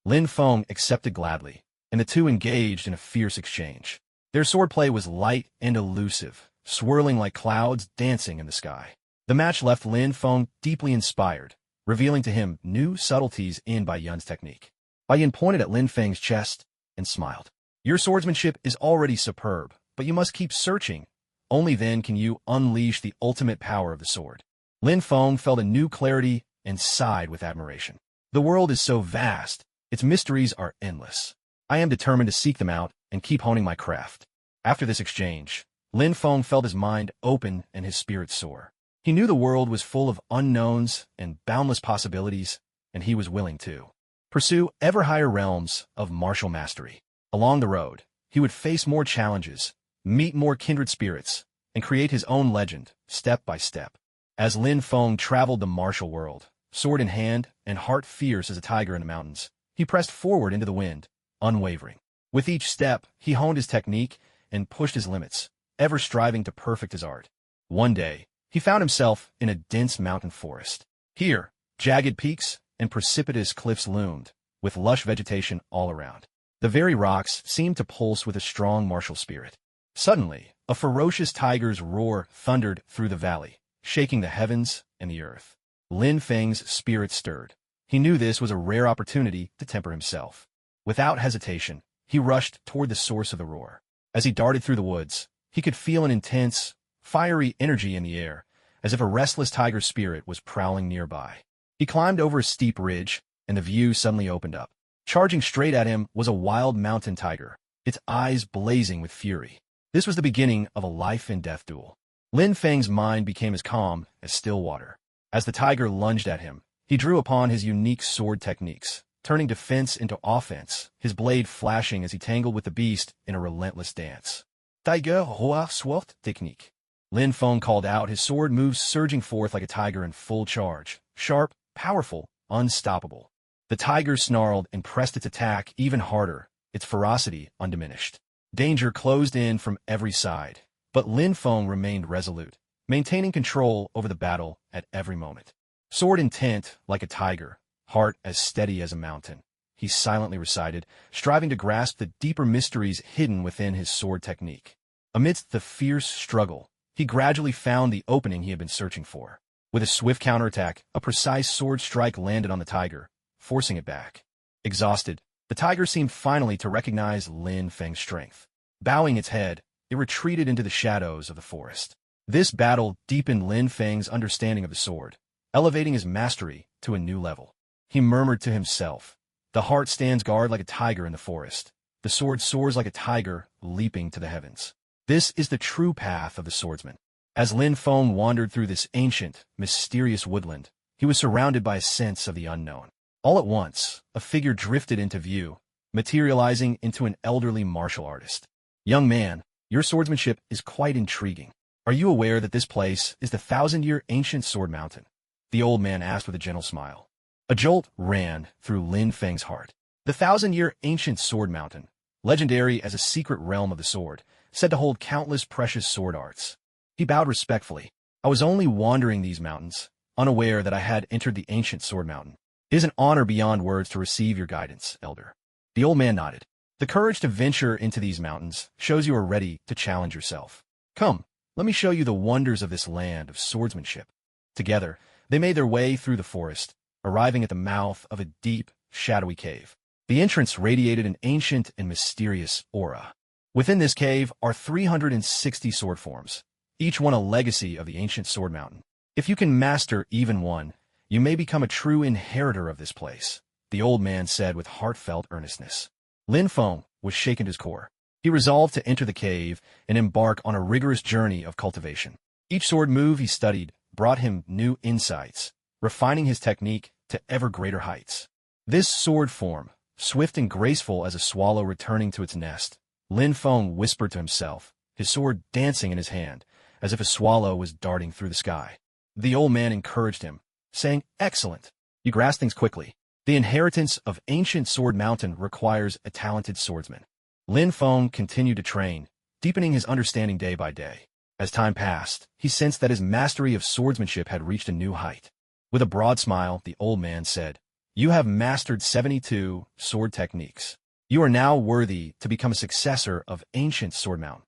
A: Lin Feng accepted gladly, and the two engaged in a fierce exchange. Their swordplay was light and elusive, swirling like clouds dancing in the sky. The match left Lin Feng deeply inspired, revealing to him new subtleties in Bai Yun's technique. Bai Yun pointed at Lin Feng's chest and smiled. Your swordsmanship is already superb, but you must keep searching. Only then can you unleash the ultimate power of the sword. Lin Feng felt a new clarity and sighed with admiration. The world is so vast, its mysteries are endless. I am determined to seek them out and keep honing my craft. After this exchange, Lin Feng felt his mind open and his spirit soar. He knew the world was full of unknowns and boundless possibilities, and he was willing to pursue ever higher realms of martial mastery. Along the road, he would face more challenges, meet more kindred spirits, and create his own legend, step by step. As Lin Feng traveled the martial world, sword in hand and heart fierce as a tiger in the mountains, he pressed forward into the wind, unwavering. With each step, he honed his technique and pushed his limits, ever striving to perfect his art. One day, he found himself in a dense mountain forest. Here, jagged peaks and precipitous cliffs loomed, with lush vegetation all around. The very rocks seemed to pulse with a strong martial spirit. Suddenly, a ferocious tiger's roar thundered through the valley, shaking the heavens and the earth. Lin Feng's spirit stirred. He knew this was a rare opportunity to temper himself. Without hesitation, he rushed toward the source of the roar. As he darted through the woods, he could feel an intense, fiery energy in the air, as if a restless tiger spirit was prowling nearby. He climbed over a steep ridge, and the view suddenly opened up. Charging straight at him was a wild mountain tiger, its eyes blazing with fury. This was the beginning of a life-and-death duel. Lin Feng's mind became as calm as still water. As the tiger lunged at him, he drew upon his unique sword techniques, turning defense into offense, his blade flashing as he tangled with the beast in a relentless dance. Tiger Roi Sword Technique. Lin Feng called out, his sword moves surging forth like a tiger in full charge, sharp, powerful, unstoppable. The tiger snarled and pressed its attack even harder, its ferocity undiminished. Danger closed in from every side, but Lin Feng remained resolute, maintaining control over the battle at every moment. Sword intent like a tiger, heart as steady as a mountain, he silently recited, striving to grasp the deeper mysteries hidden within his sword technique. Amidst the fierce struggle, he gradually found the opening he had been searching for. With a swift counterattack, a precise sword strike landed on the tiger, forcing it back. Exhausted, the tiger seemed finally to recognize Lin Feng's strength. Bowing its head, it retreated into the shadows of the forest. This battle deepened Lin Feng's understanding of the sword, elevating his mastery to a new level. He murmured to himself, "The heart stands guard like a tiger in the forest. The sword soars like a tiger, leaping to the heavens." This is the true path of the swordsman. As Lin Feng wandered through this ancient, mysterious woodland, he was surrounded by a sense of the unknown. All at once, a figure drifted into view, materializing into an elderly martial artist. "Young man, your swordsmanship is quite intriguing. Are you aware that this place is the 1,000-year ancient sword mountain?" The old man asked with a gentle smile. A jolt ran through Lin Feng's heart. The 1,000-year ancient sword mountain, legendary as a secret realm of the sword, said to hold countless precious sword arts. He bowed respectfully. "I was only wandering these mountains, unaware that I had entered the ancient sword mountain. It is an honor beyond words to receive your guidance, elder." The old man nodded. "The courage to venture into these mountains shows you are ready to challenge yourself. Come, let me show you the wonders of this land of swordsmanship." Together, they made their way through the forest, arriving at the mouth of a deep, shadowy cave. The entrance radiated an ancient and mysterious aura. Within this cave are 360 sword forms, each one a legacy of the ancient Sword Mountain. If you can master even one, you may become a true inheritor of this place, the old man said with heartfelt earnestness. Lin Feng was shaken to his core. He resolved to enter the cave and embark on a rigorous journey of cultivation. Each sword move he studied brought him new insights, refining his technique to ever greater heights. This sword form, swift and graceful as a swallow returning to its nest, Lin Feng whispered to himself, his sword dancing in his hand, as if a swallow was darting through the sky. The old man encouraged him, saying, "Excellent. You grasp things quickly. The inheritance of ancient Sword Mountain requires a talented swordsman." Lin Feng continued to train, deepening his understanding day by day. As time passed, he sensed that his mastery of swordsmanship had reached a new height. With a broad smile, the old man said, "You have mastered 72 sword techniques. You are now worthy to become a successor of ancient Sword Mountain."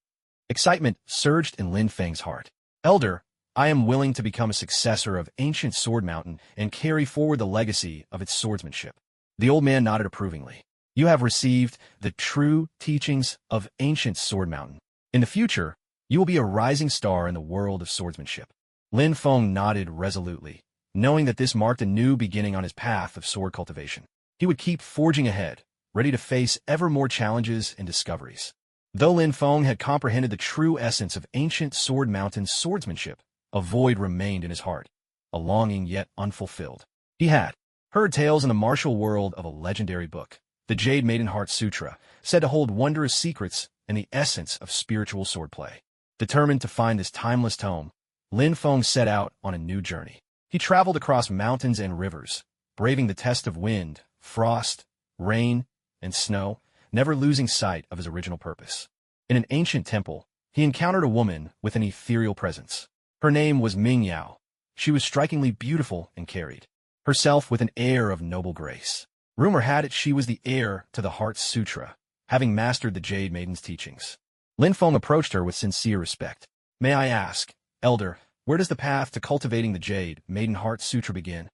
A: Excitement surged in Lin Feng's heart. "Elder, I am willing to become a successor of ancient Sword Mountain and carry forward the legacy of its swordsmanship." The old man nodded approvingly. "You have received the true teachings of ancient Sword Mountain. In the future, you will be a rising star in the world of swordsmanship." Lin Feng nodded resolutely, knowing that this marked a new beginning on his path of sword cultivation. He would keep forging ahead, ready to face ever more challenges and discoveries. Though Lin Feng had comprehended the true essence of ancient Sword Mountain swordsmanship, a void remained in his heart, a longing yet unfulfilled. He had heard tales in the martial world of a legendary book, the Jade Maiden Heart Sutra, said to hold wondrous secrets and the essence of spiritual swordplay. Determined to find this timeless tome, Lin Feng set out on a new journey. He traveled across mountains and rivers, braving the test of wind, frost, rain, and snow, never losing sight of his original purpose. In an ancient temple, he encountered a woman with an ethereal presence. Her name was Ming Yao. She was strikingly beautiful and carried herself with an air of noble grace. Rumor had it she was the heir to the Heart Sutra, having mastered the Jade Maiden's teachings. Lin Feng approached her with sincere respect. "May I ask, Elder, where does the path to cultivating the Jade Maiden Heart Sutra begin?"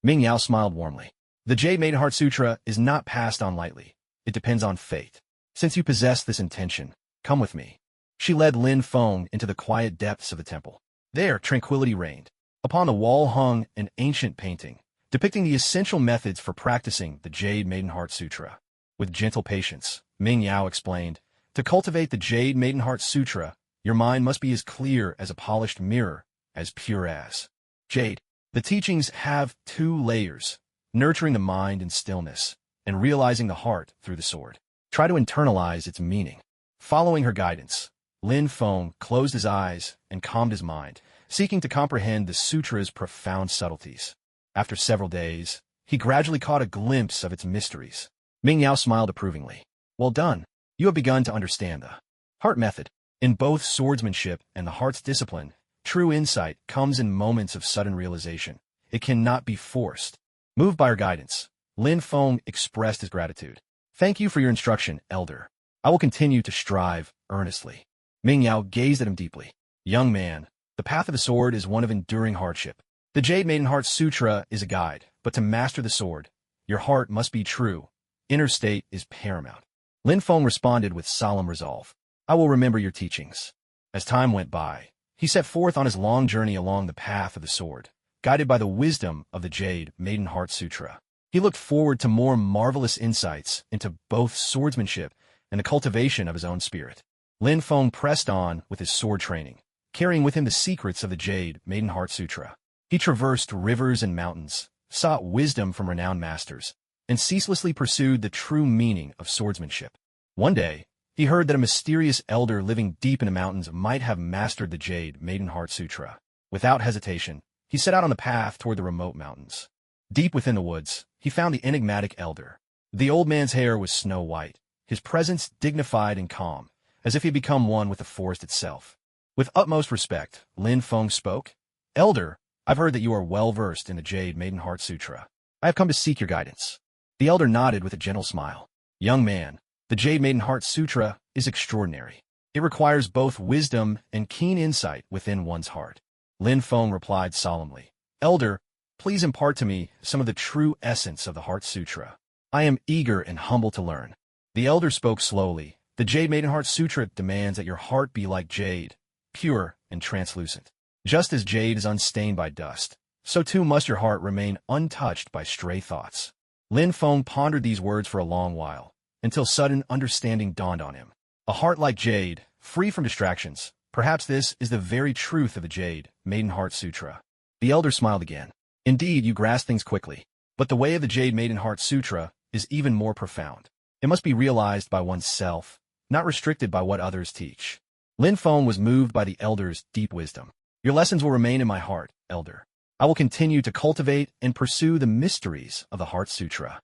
A: Ming Yao smiled warmly. "The Jade Maiden Heart Sutra is not passed on lightly. It depends on fate. Since you possess this intention, come with me." She led Lin Feng into the quiet depths of the temple. There, tranquility reigned. Upon the wall hung an ancient painting, depicting the essential methods for practicing the Jade Maiden Heart Sutra. With gentle patience, Ming Yao explained, "To cultivate the Jade Maiden Heart Sutra, your mind must be as clear as a polished mirror, as pure as jade. The teachings have 2 layers, nurturing the mind in stillness, and realizing the heart through the sword. Try to internalize its meaning." Following her guidance, Lin Feng closed his eyes and calmed his mind, seeking to comprehend the sutra's profound subtleties. After several days, he gradually caught a glimpse of its mysteries. Ming Yao smiled approvingly. "Well done. You have begun to understand the heart method. In both swordsmanship and the heart's discipline, true insight comes in moments of sudden realization. It cannot be forced." Moved by her guidance, Lin Feng expressed his gratitude. "Thank you for your instruction, Elder. I will continue to strive earnestly." Ming Yao gazed at him deeply. "Young man, the path of the sword is one of enduring hardship. The Jade Maiden Heart Sutra is a guide, but to master the sword, your heart must be true. Inner state is paramount." Lin Feng responded with solemn resolve. "I will remember your teachings." As time went by, he set forth on his long journey along the path of the sword, guided by the wisdom of the Jade Maiden Heart Sutra. He looked forward to more marvelous insights into both swordsmanship and the cultivation of his own spirit. Lin Feng pressed on with his sword training, carrying with him the secrets of the Jade Maiden Heart Sutra. He traversed rivers and mountains, sought wisdom from renowned masters, and ceaselessly pursued the true meaning of swordsmanship. One day, he heard that a mysterious elder living deep in the mountains might have mastered the Jade Maiden Heart Sutra. Without hesitation, he set out on the path toward the remote mountains. Deep within the woods, he found the enigmatic elder. The old man's hair was snow white, his presence dignified and calm, as if he had become one with the forest itself. With utmost respect, Lin Feng spoke. "Elder, I've heard that you are well-versed in the Jade Maiden Heart Sutra. I have come to seek your guidance." The elder nodded with a gentle smile. "Young man, the Jade Maiden Heart Sutra is extraordinary. It requires both wisdom and keen insight within one's heart." Lin Feng replied solemnly, "Elder, please impart to me some of the true essence of the Heart Sutra. I am eager and humble to learn." The elder spoke slowly. "The Jade Maiden Heart Sutra demands that your heart be like jade, pure and translucent. Just as jade is unstained by dust, so too must your heart remain untouched by stray thoughts. Lin Feng pondered these words for a long while, until sudden understanding dawned on him. A heart like jade, free from distractions. Perhaps this is the very truth of the Jade Maiden Heart Sutra. The elder smiled again. Indeed, you grasp things quickly. But the way of the Jade Maiden Heart Sutra is even more profound. It must be realized by oneself, not restricted by what others teach. Lin Feng was moved by the elder's deep wisdom. Your lessons will remain in my heart, elder. I will continue to cultivate and pursue the mysteries of the Heart Sutra.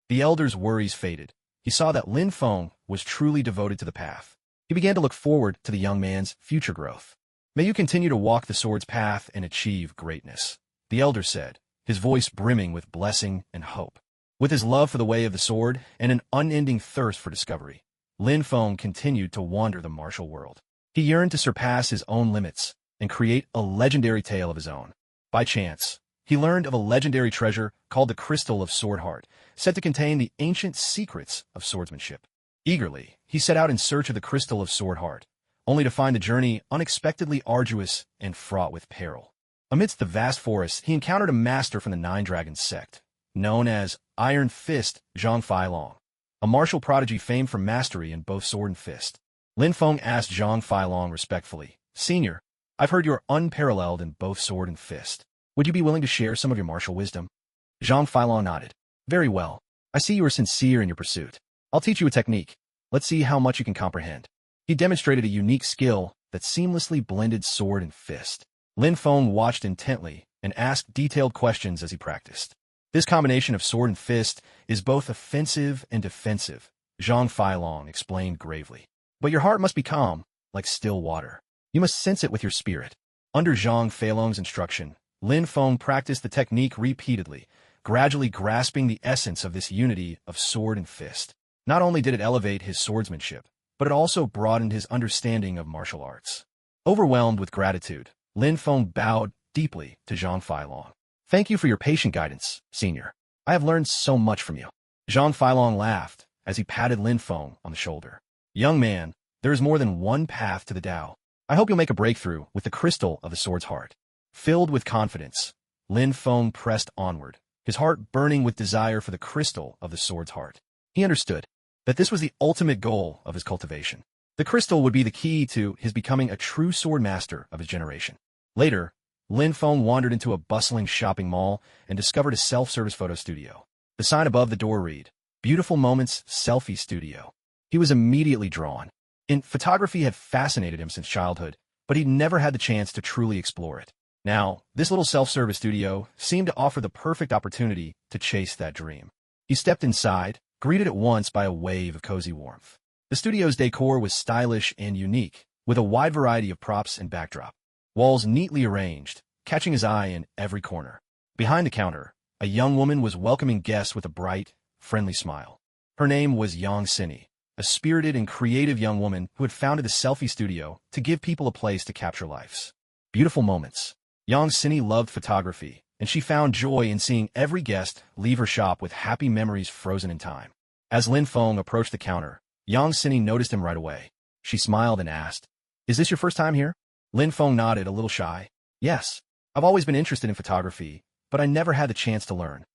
A: The elder's worries faded. He saw that Lin Feng was truly devoted to the path. He began to look forward to the young man's future growth. May you continue to walk the sword's path and achieve greatness, the elder said, his voice brimming with blessing and hope. With his love for the way of the sword and an unending thirst for discovery, Lin Feng continued to wander the martial world. He yearned to surpass his own limits and create a legendary tale of his own. By chance, he learned of a legendary treasure called the Crystal of Sword Heart, said to contain the ancient secrets of swordsmanship. Eagerly, he set out in search of the Crystal of Sword Heart, only to find the journey unexpectedly arduous and fraught with peril. Amidst the vast forest, he encountered a master from the Nine Dragons sect, known as Iron Fist Zhang Feilong, a martial prodigy famed for mastery in both sword and fist. Lin Feng asked Zhang Feilong respectfully, Senior, I've heard you're unparalleled in both sword and fist. Would you be willing to share some of your martial wisdom? Zhang Feilong nodded. Very well. I see you are sincere in your pursuit. I'll teach you a technique. Let's see how much you can comprehend. He demonstrated a unique skill that seamlessly blended sword and fist. Lin Feng watched intently and asked detailed questions as he practiced. This combination of sword and fist is both offensive and defensive, Zhang Feilong explained gravely. But your heart must be calm, like still water. You must sense it with your spirit. Under Zhang Feilong's instruction, Lin Feng practiced the technique repeatedly, gradually grasping the essence of this unity of sword and fist. Not only did it elevate his swordsmanship, but it also broadened his understanding of martial arts. Overwhelmed with gratitude, Lin Feng bowed deeply to Zhang Feilong. Thank you for your patient guidance, Senior. I have learned so much from you. Zhang Feilong laughed as he patted Lin Feng on the shoulder. Young man, there is more than one path to the Tao. I hope you'll make a breakthrough with the Crystal of the Sword's Heart. Filled with confidence, Lin Feng pressed onward, his heart burning with desire for the Crystal of the Sword's Heart. He understood that this was the ultimate goal of his cultivation. The crystal would be the key to his becoming a true sword master of his generation. Later, Lin Feng wandered into a bustling shopping mall and discovered a self-service photo studio. The sign above the door read, Beautiful Moments Selfie Studio. He was immediately drawn. Photography had fascinated him since childhood, but he'd never had the chance to truly explore it. Now, this little self-service studio seemed to offer the perfect opportunity to chase that dream. He stepped inside, greeted at once by a wave of cozy warmth. The studio's decor was stylish and unique, with a wide variety of props and backdrop. Walls neatly arranged, catching his eye in every corner. Behind the counter, a young woman was welcoming guests with a bright, friendly smile. Her name was Yang Sini, a spirited and creative young woman who had founded the selfie studio to give people a place to capture life's beautiful moments. Yang Sini loved photography, and she found joy in seeing every guest leave her shop with happy memories frozen in time. As Lin Feng approached the counter, Yang Sini noticed him right away. She smiled and asked, Is this your first time here? Lin Feng nodded, a little shy. Yes, I've always been interested in photography, but I never had the chance to learn.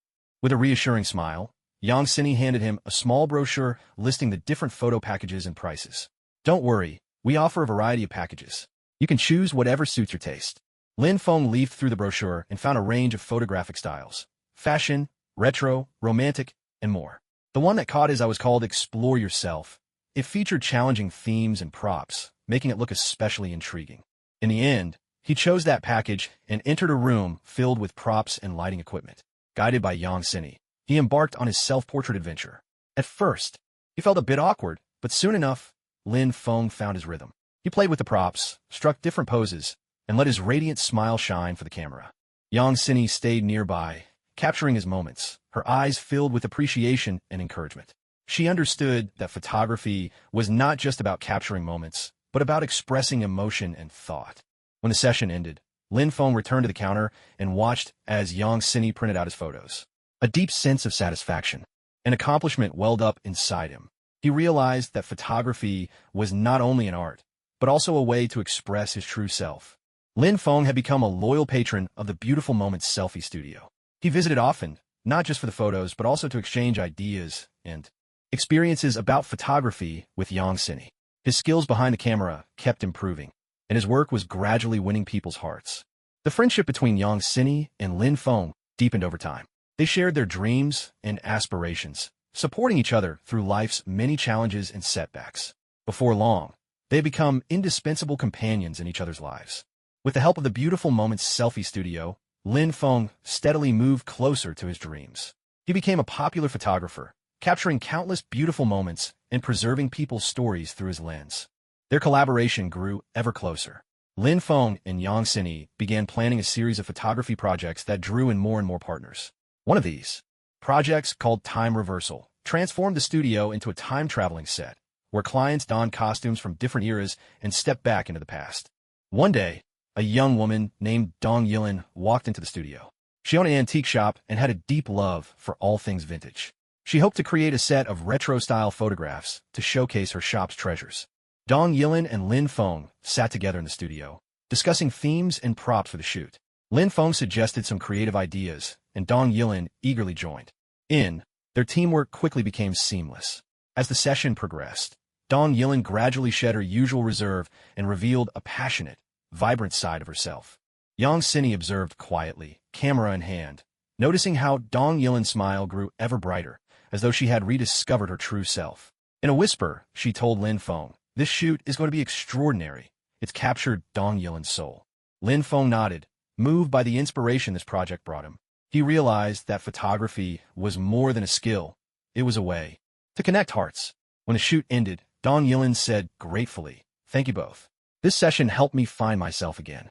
A: With a reassuring smile, Yang Sini handed him a small brochure listing the different photo packages and prices. Don't worry, we offer a variety of packages. You can choose whatever suits your taste. Lin Feng leafed through the brochure and found a range of photographic styles: fashion, retro, romantic, and more. The one that caught his eye was called Explore Yourself. It featured challenging themes and props, making it look especially intriguing. In the end, he chose that package and entered a room filled with props and lighting equipment. Guided by Yang Sini, he embarked on his self-portrait adventure. At first, he felt a bit awkward, but soon enough, Lin Feng found his rhythm. He played with the props, struck different poses, and let his radiant smile shine for the camera. Yang Sini stayed nearby, capturing his moments, her eyes filled with appreciation and encouragement. She understood that photography was not just about capturing moments, but about expressing emotion and thought. When the session ended, Lin Feng returned to the counter and watched as Yang Sini printed out his photos. A deep sense of satisfaction, an accomplishment welled up inside him. He realized that photography was not only an art, but also a way to express his true self. Lin Feng had become a loyal patron of the Beautiful Moments selfie studio. He visited often, not just for the photos, but also to exchange ideas and experiences about photography with Yang Sini. His skills behind the camera kept improving, and his work was gradually winning people's hearts. The friendship between Yang Sini and Lin Feng deepened over time. They shared their dreams and aspirations, supporting each other through life's many challenges and setbacks. Before long, they had become indispensable companions in each other's lives. With the help of the Beautiful Moments selfie studio, Lin Feng steadily moved closer to his dreams. He became a popular photographer, capturing countless beautiful moments and preserving people's stories through his lens. Their collaboration grew ever closer. Lin Feng and Yang Sini began planning a series of photography projects that drew in more and more partners. One of these projects, called Time Reversal, transformed the studio into a time-traveling set, where clients donned costumes from different eras and stepped back into the past. One day, a young woman named Dong Yilin walked into the studio. She owned an antique shop and had a deep love for all things vintage. She hoped to create a set of retro-style photographs to showcase her shop's treasures. Dong Yilin and Lin Feng sat together in the studio, discussing themes and props for the shoot. Lin Feng suggested some creative ideas, and Dong Yilin eagerly joined in. Their teamwork quickly became seamless. As the session progressed, Dong Yilin gradually shed her usual reserve and revealed a passionate, vibrant side of herself. Yang Sini observed quietly, camera in hand, noticing how Dong Yilin's smile grew ever brighter, as though she had rediscovered her true self. In a whisper, she told Lin Feng, "This shoot is going to be extraordinary. It's captured Dong Yilin's soul." Lin Feng nodded, moved by the inspiration this project brought him. He realized that photography was more than a skill. It was a way to connect hearts. When the shoot ended, Dong Yilin said gratefully, "Thank you both. This session helped me find myself again."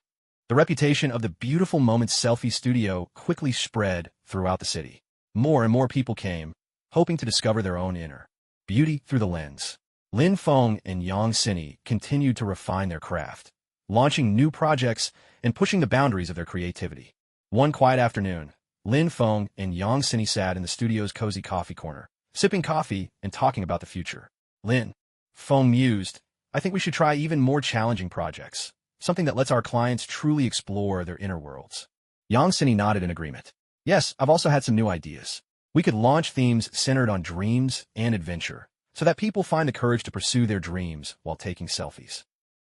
A: The reputation of the Beautiful Moments selfie studio quickly spread throughout the city. More and more people came, hoping to discover their own inner beauty through the lens. Lin Feng and Yang Sini continued to refine their craft, launching new projects and pushing the boundaries of their creativity. One quiet afternoon, Lin Feng and Yang Sini sat in the studio's cozy coffee corner, sipping coffee and talking about the future. Lin Feng mused, "I think we should try even more challenging projects, something that lets our clients truly explore their inner worlds." Yang Sini nodded in agreement. "Yes, I've also had some new ideas. We could launch themes centered on dreams and adventure, so that people find the courage to pursue their dreams while taking selfies."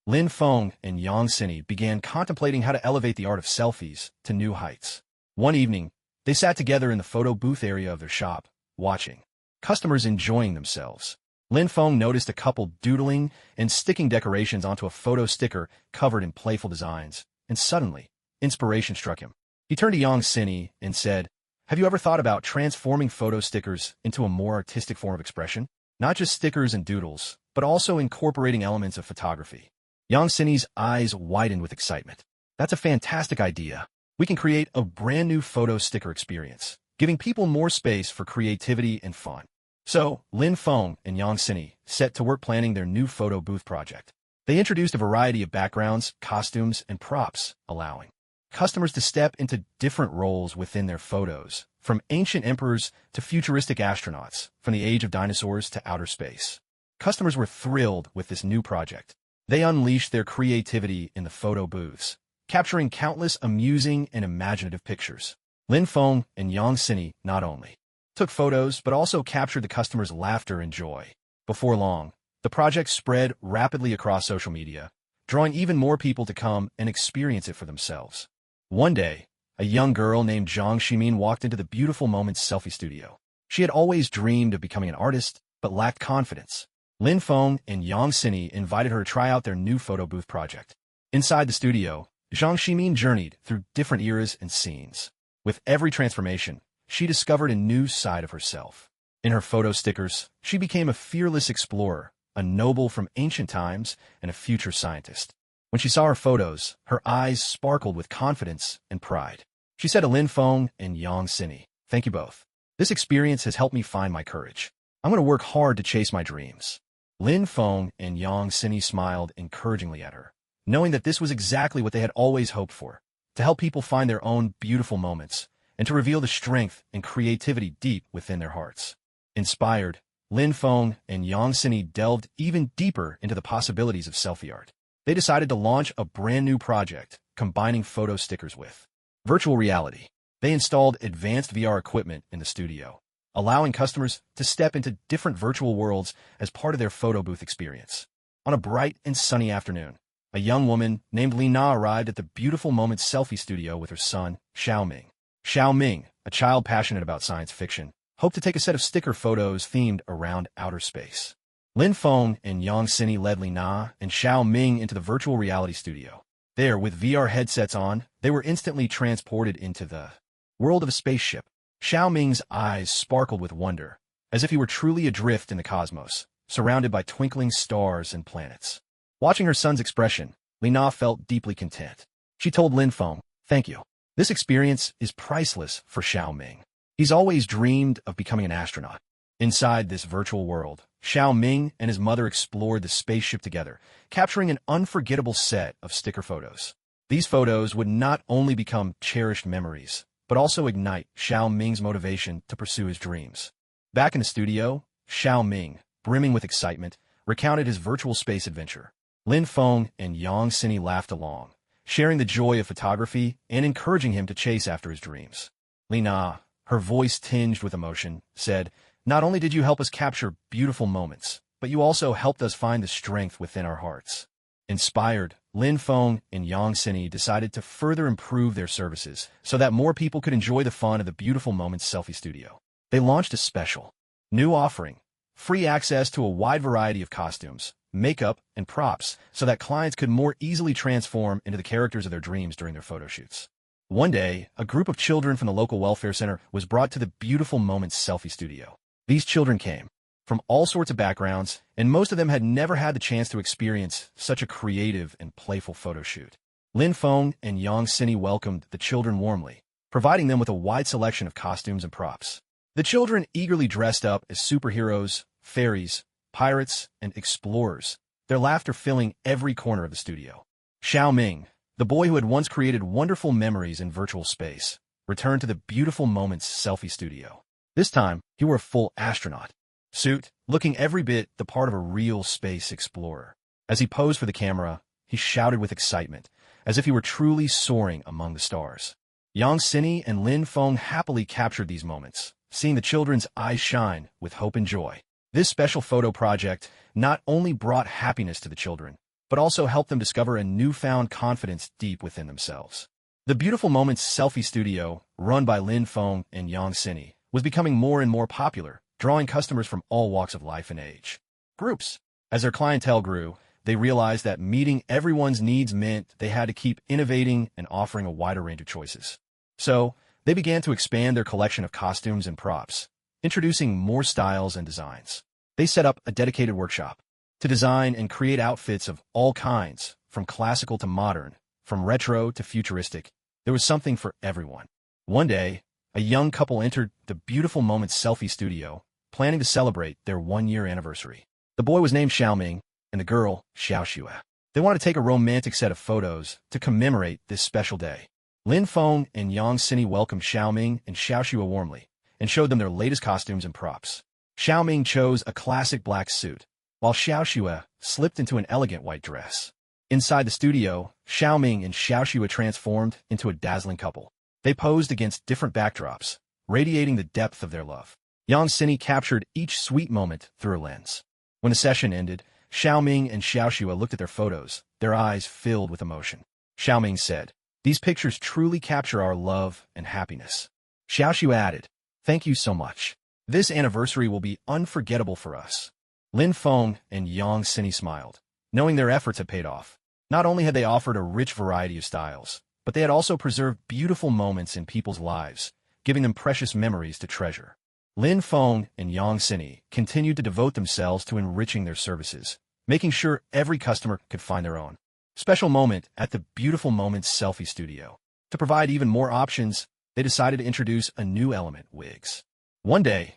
A: Lin Feng and Yang Sini began contemplating how to elevate the art of selfies to new heights. One evening, they sat together in the photo booth area of their shop, watching customers enjoying themselves. Lin Feng noticed a couple doodling and sticking decorations onto a photo sticker covered in playful designs, and suddenly, inspiration struck him. He turned to Yang Sini and said, "Have you ever thought about transforming photo stickers into a more artistic form of expression? Not just stickers and doodles, but also incorporating elements of photography." Yang Sini's eyes widened with excitement. "That's a fantastic idea. We can create a brand new photo sticker experience, giving people more space for creativity and fun." So, Lin Feng and Yang Sini set to work planning their new photo booth project. They introduced a variety of backgrounds, costumes, and props, allowing customers to step into different roles within their photos, from ancient emperors to futuristic astronauts, from the age of dinosaurs to outer space. Customers were thrilled with this new project. They unleashed their creativity in the photo booths, capturing countless amusing and imaginative pictures. Lin Feng and Yang Sini not only took photos, but also captured the customers' laughter and joy. Before long, the project spread rapidly across social media, drawing even more people to come and experience it for themselves. One day, a young girl named Zhang Ximin walked into the Beautiful Moments selfie studio. She had always dreamed of becoming an artist, but lacked confidence. Lin Feng and Yang Sini invited her to try out their new photo booth project. Inside the studio, Zhang Ximin journeyed through different eras and scenes. With every transformation, she discovered a new side of herself. In her photo stickers, she became a fearless explorer, a noble from ancient times, and a future scientist. When she saw her photos, her eyes sparkled with confidence and pride. She said to Lin Feng and Yang Sini, "Thank you both. This experience has helped me find my courage. I'm going to work hard to chase my dreams." Lin Feng and Yang Sini smiled encouragingly at her, knowing that this was exactly what they had always hoped for, to help people find their own beautiful moments, and to reveal the strength and creativity deep within their hearts. Inspired, Lin Feng and Yang Sini delved even deeper into the possibilities of selfie art. they decided to launch a brand new project, combining photo stickers with virtual reality. They installed advanced VR equipment in the studio, allowing customers to step into different virtual worlds as part of their photo booth experience. On a bright and sunny afternoon, a young woman named Lina arrived at the Beautiful Moments selfie studio with her son, Xiaoming. Xiaoming, a child passionate about science fiction, hoped to take a set of sticker photos themed around outer space. Lin Feng and Yang Xini led Lina and Xiaoming into the virtual reality studio. There, with VR headsets on, they were instantly transported into the world of a spaceship. Xiaoming's eyes sparkled with wonder, as if he were truly adrift in the cosmos, surrounded by twinkling stars and planets. Watching her son's expression, Lina felt deeply content. She told Lin Feng, "Thank you. This experience is priceless for Xiaoming. He's always dreamed of becoming an astronaut." Inside this virtual world, Xiaoming and his mother explored the spaceship together, capturing an unforgettable set of sticker photos. These photos would not only become cherished memories, but also ignite Xiaoming's motivation to pursue his dreams. Back in the studio, Xiaoming, brimming with excitement, recounted his virtual space adventure. Lin Feng and Yang Xini laughed along, sharing the joy of photography and encouraging him to chase after his dreams. Lina, her voice tinged with emotion, said, "Not only did you help us capture beautiful moments, but you also helped us find the strength within our hearts." Inspired, Lin Feng and Yang Xini decided to further improve their services so that more people could enjoy the fun of the Beautiful Moments selfie studio. They launched a special new offering, free access to a wide variety of costumes, makeup, and props so that clients could more easily transform into the characters of their dreams during their photo shoots. One day, a group of children from the local welfare center was brought to the Beautiful Moments selfie studio. These children came from all sorts of backgrounds, and most of them had never had the chance to experience such a creative and playful photo shoot. Lin Feng and Yang Xini welcomed the children warmly, providing them with a wide selection of costumes and props. The children eagerly dressed up as superheroes, fairies, pirates, and explorers, their laughter filling every corner of the studio. Xiaoming, the boy who had once created wonderful memories in virtual space, returned to the Beautiful Moments selfie studio. This time, he wore a full astronaut suit, looking every bit the part of a real space explorer. As he posed for the camera, he shouted with excitement, as if he were truly soaring among the stars. Yang Xini and Lin Feng happily captured these moments, seeing the children's eyes shine with hope and joy. This special photo project not only brought happiness to the children, but also helped them discover a newfound confidence deep within themselves. The Beautiful Moments selfie studio, run by Lin Feng and Yang Xini, was becoming more and more popular, drawing customers from all walks of life and age. Groups. As their clientele grew, they realized that meeting everyone's needs meant they had to keep innovating and offering a wider range of choices. So, they began to expand their collection of costumes and props, introducing more styles and designs. They set up a dedicated workshop to design and create outfits of all kinds, from classical to modern, from retro to futuristic. There was something for everyone. One day, a young couple entered the Beautiful Moments selfie studio, planning to celebrate their one-year anniversary. The boy was named Xiaoming, and the girl, Xiaoxue. They wanted to take a romantic set of photos to commemorate this special day. Lin Feng and Yang Xini welcomed Xiaoming and Xiaoxue warmly, and showed them their latest costumes and props. Xiaoming chose a classic black suit, while Xiaoxue slipped into an elegant white dress. Inside the studio, Xiaoming and Xiaoxue transformed into a dazzling couple. They posed against different backdrops, radiating the depth of their love. Yang Xini captured each sweet moment through her lens. When the session ended, Xiaoming and Xiaoxue looked at their photos, their eyes filled with emotion. Xiaoming said, "These pictures truly capture our love and happiness." Xiaoxue added, "Thank you so much. This anniversary will be unforgettable for us." Lin Feng and Yang Xini smiled, knowing their efforts had paid off. Not only had they offered a rich variety of styles, but they had also preserved beautiful moments in people's lives, giving them precious memories to treasure. Lin Feng and Yang Xini continued to devote themselves to enriching their services, making sure every customer could find their own special moment at the Beautiful Moments selfie studio. To provide even more options, they decided to introduce a new element, wigs. One day,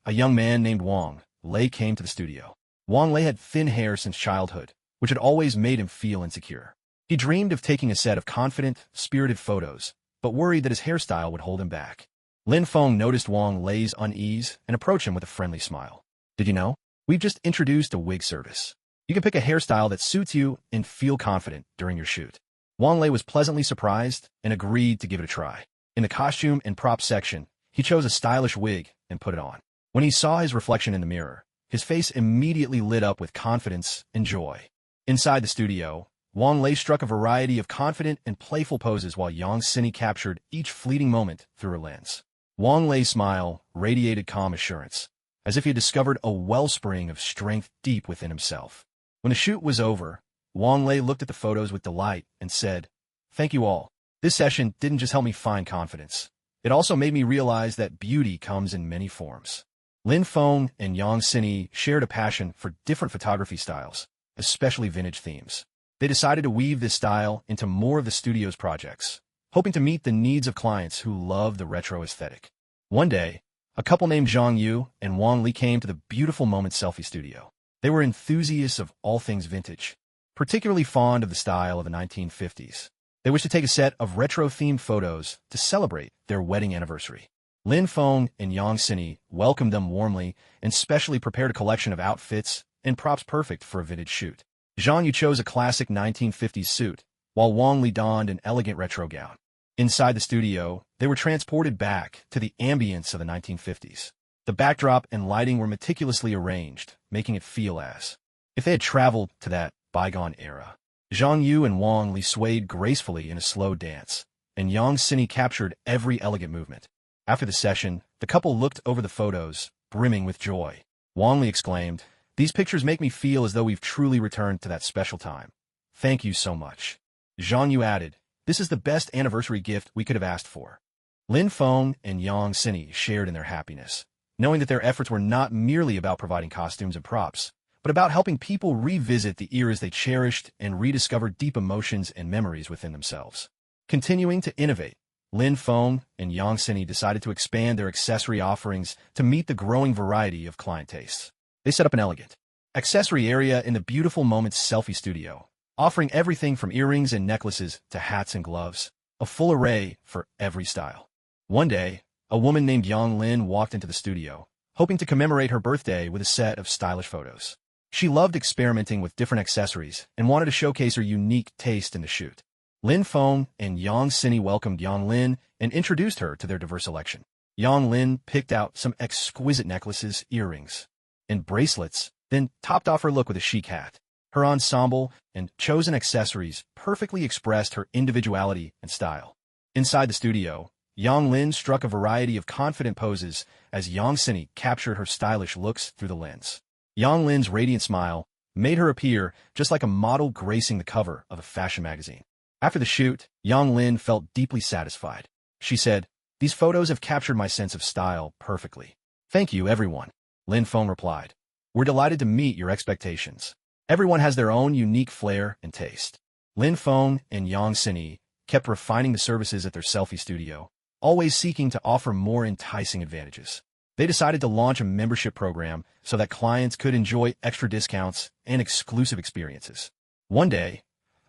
A: a young man named Wang Lei came to the studio. Wang Lei had thin hair since childhood, which had always made him feel insecure. He dreamed of taking a set of confident, spirited photos, but worried that his hairstyle would hold him back. Lin Feng noticed Wang Lei's unease and approached him with a friendly smile. "Did you know? We've just introduced a wig service. You can pick a hairstyle that suits you and feel confident during your shoot. Wang Lei was pleasantly surprised and agreed to give it a try. In the costume and prop section, he chose a stylish wig and put it on. When he saw his reflection in the mirror, his face immediately lit up with confidence and joy. Inside the studio, Wang Lei struck a variety of confident and playful poses while Yang Xini captured each fleeting moment through her lens. Wang Lei's smile radiated calm assurance, as if he had discovered a wellspring of strength deep within himself. When the shoot was over, Wang Lei looked at the photos with delight and said, "Thank you all. This session didn't just help me find confidence. It also made me realize that beauty comes in many forms." Lin Feng and Yang Xini shared a passion for different photography styles, especially vintage themes. They decided to weave this style into more of the studio's projects, hoping to meet the needs of clients who love the retro aesthetic. One day, a couple named Zhang Yu and Wang Li came to the Beautiful Moments selfie studio. They were enthusiasts of all things vintage, particularly fond of the style of the 1950s. They wished to take a set of retro-themed photos to celebrate their wedding anniversary. Lin Feng and Yang Xini welcomed them warmly and specially prepared a collection of outfits and props perfect for a vintage shoot. Zhang Yu chose a classic 1950s suit, while Wang Li donned an elegant retro gown. Inside the studio, they were transported back to the ambience of the 1950s. The backdrop and lighting were meticulously arranged, making it feel as if they had traveled to that bygone era. Zhang Yu and Wang Li swayed gracefully in a slow dance, and Yang Xini captured every elegant movement. After the session, the couple looked over the photos, brimming with joy. Wang Li exclaimed, "These pictures make me feel as though we've truly returned to that special time. Thank you so much." Zhang Yu added, "This is the best anniversary gift we could have asked for." Lin Feng and Yang Xini shared in their happiness, knowing that their efforts were not merely about providing costumes and props, but about helping people revisit the eras they cherished and rediscover deep emotions and memories within themselves. Continuing to innovate, Lin Feng and Yang Xini decided to expand their accessory offerings to meet the growing variety of client tastes. They set up an elegant accessory area in the Beautiful Moments selfie studio, offering everything from earrings and necklaces to hats and gloves, a full array for every style. One day, a woman named Yang Lin walked into the studio, hoping to commemorate her birthday with a set of stylish photos. She loved experimenting with different accessories and wanted to showcase her unique taste in the shoot. Lin Feng and Yang Xini welcomed Yang Lin and introduced her to their diverse selection. Yang Lin picked out some exquisite necklaces, earrings, and bracelets, then topped off her look with a chic hat. Her ensemble and chosen accessories perfectly expressed her individuality and style. Inside the studio, Yang Lin struck a variety of confident poses as Yang Xini captured her stylish looks through the lens. Yang Lin's radiant smile made her appear just like a model gracing the cover of a fashion magazine. After the shoot, Yang Lin felt deeply satisfied. She said, "These photos have captured my sense of style perfectly." "Thank you, everyone," Lin Feng replied. "We're delighted to meet your expectations." Everyone has their own unique flair and taste. Lin Feng and Yang Xini kept refining the services at their selfie studio, always seeking to offer more enticing advantages. They decided to launch a membership program so that clients could enjoy extra discounts and exclusive experiences. One day,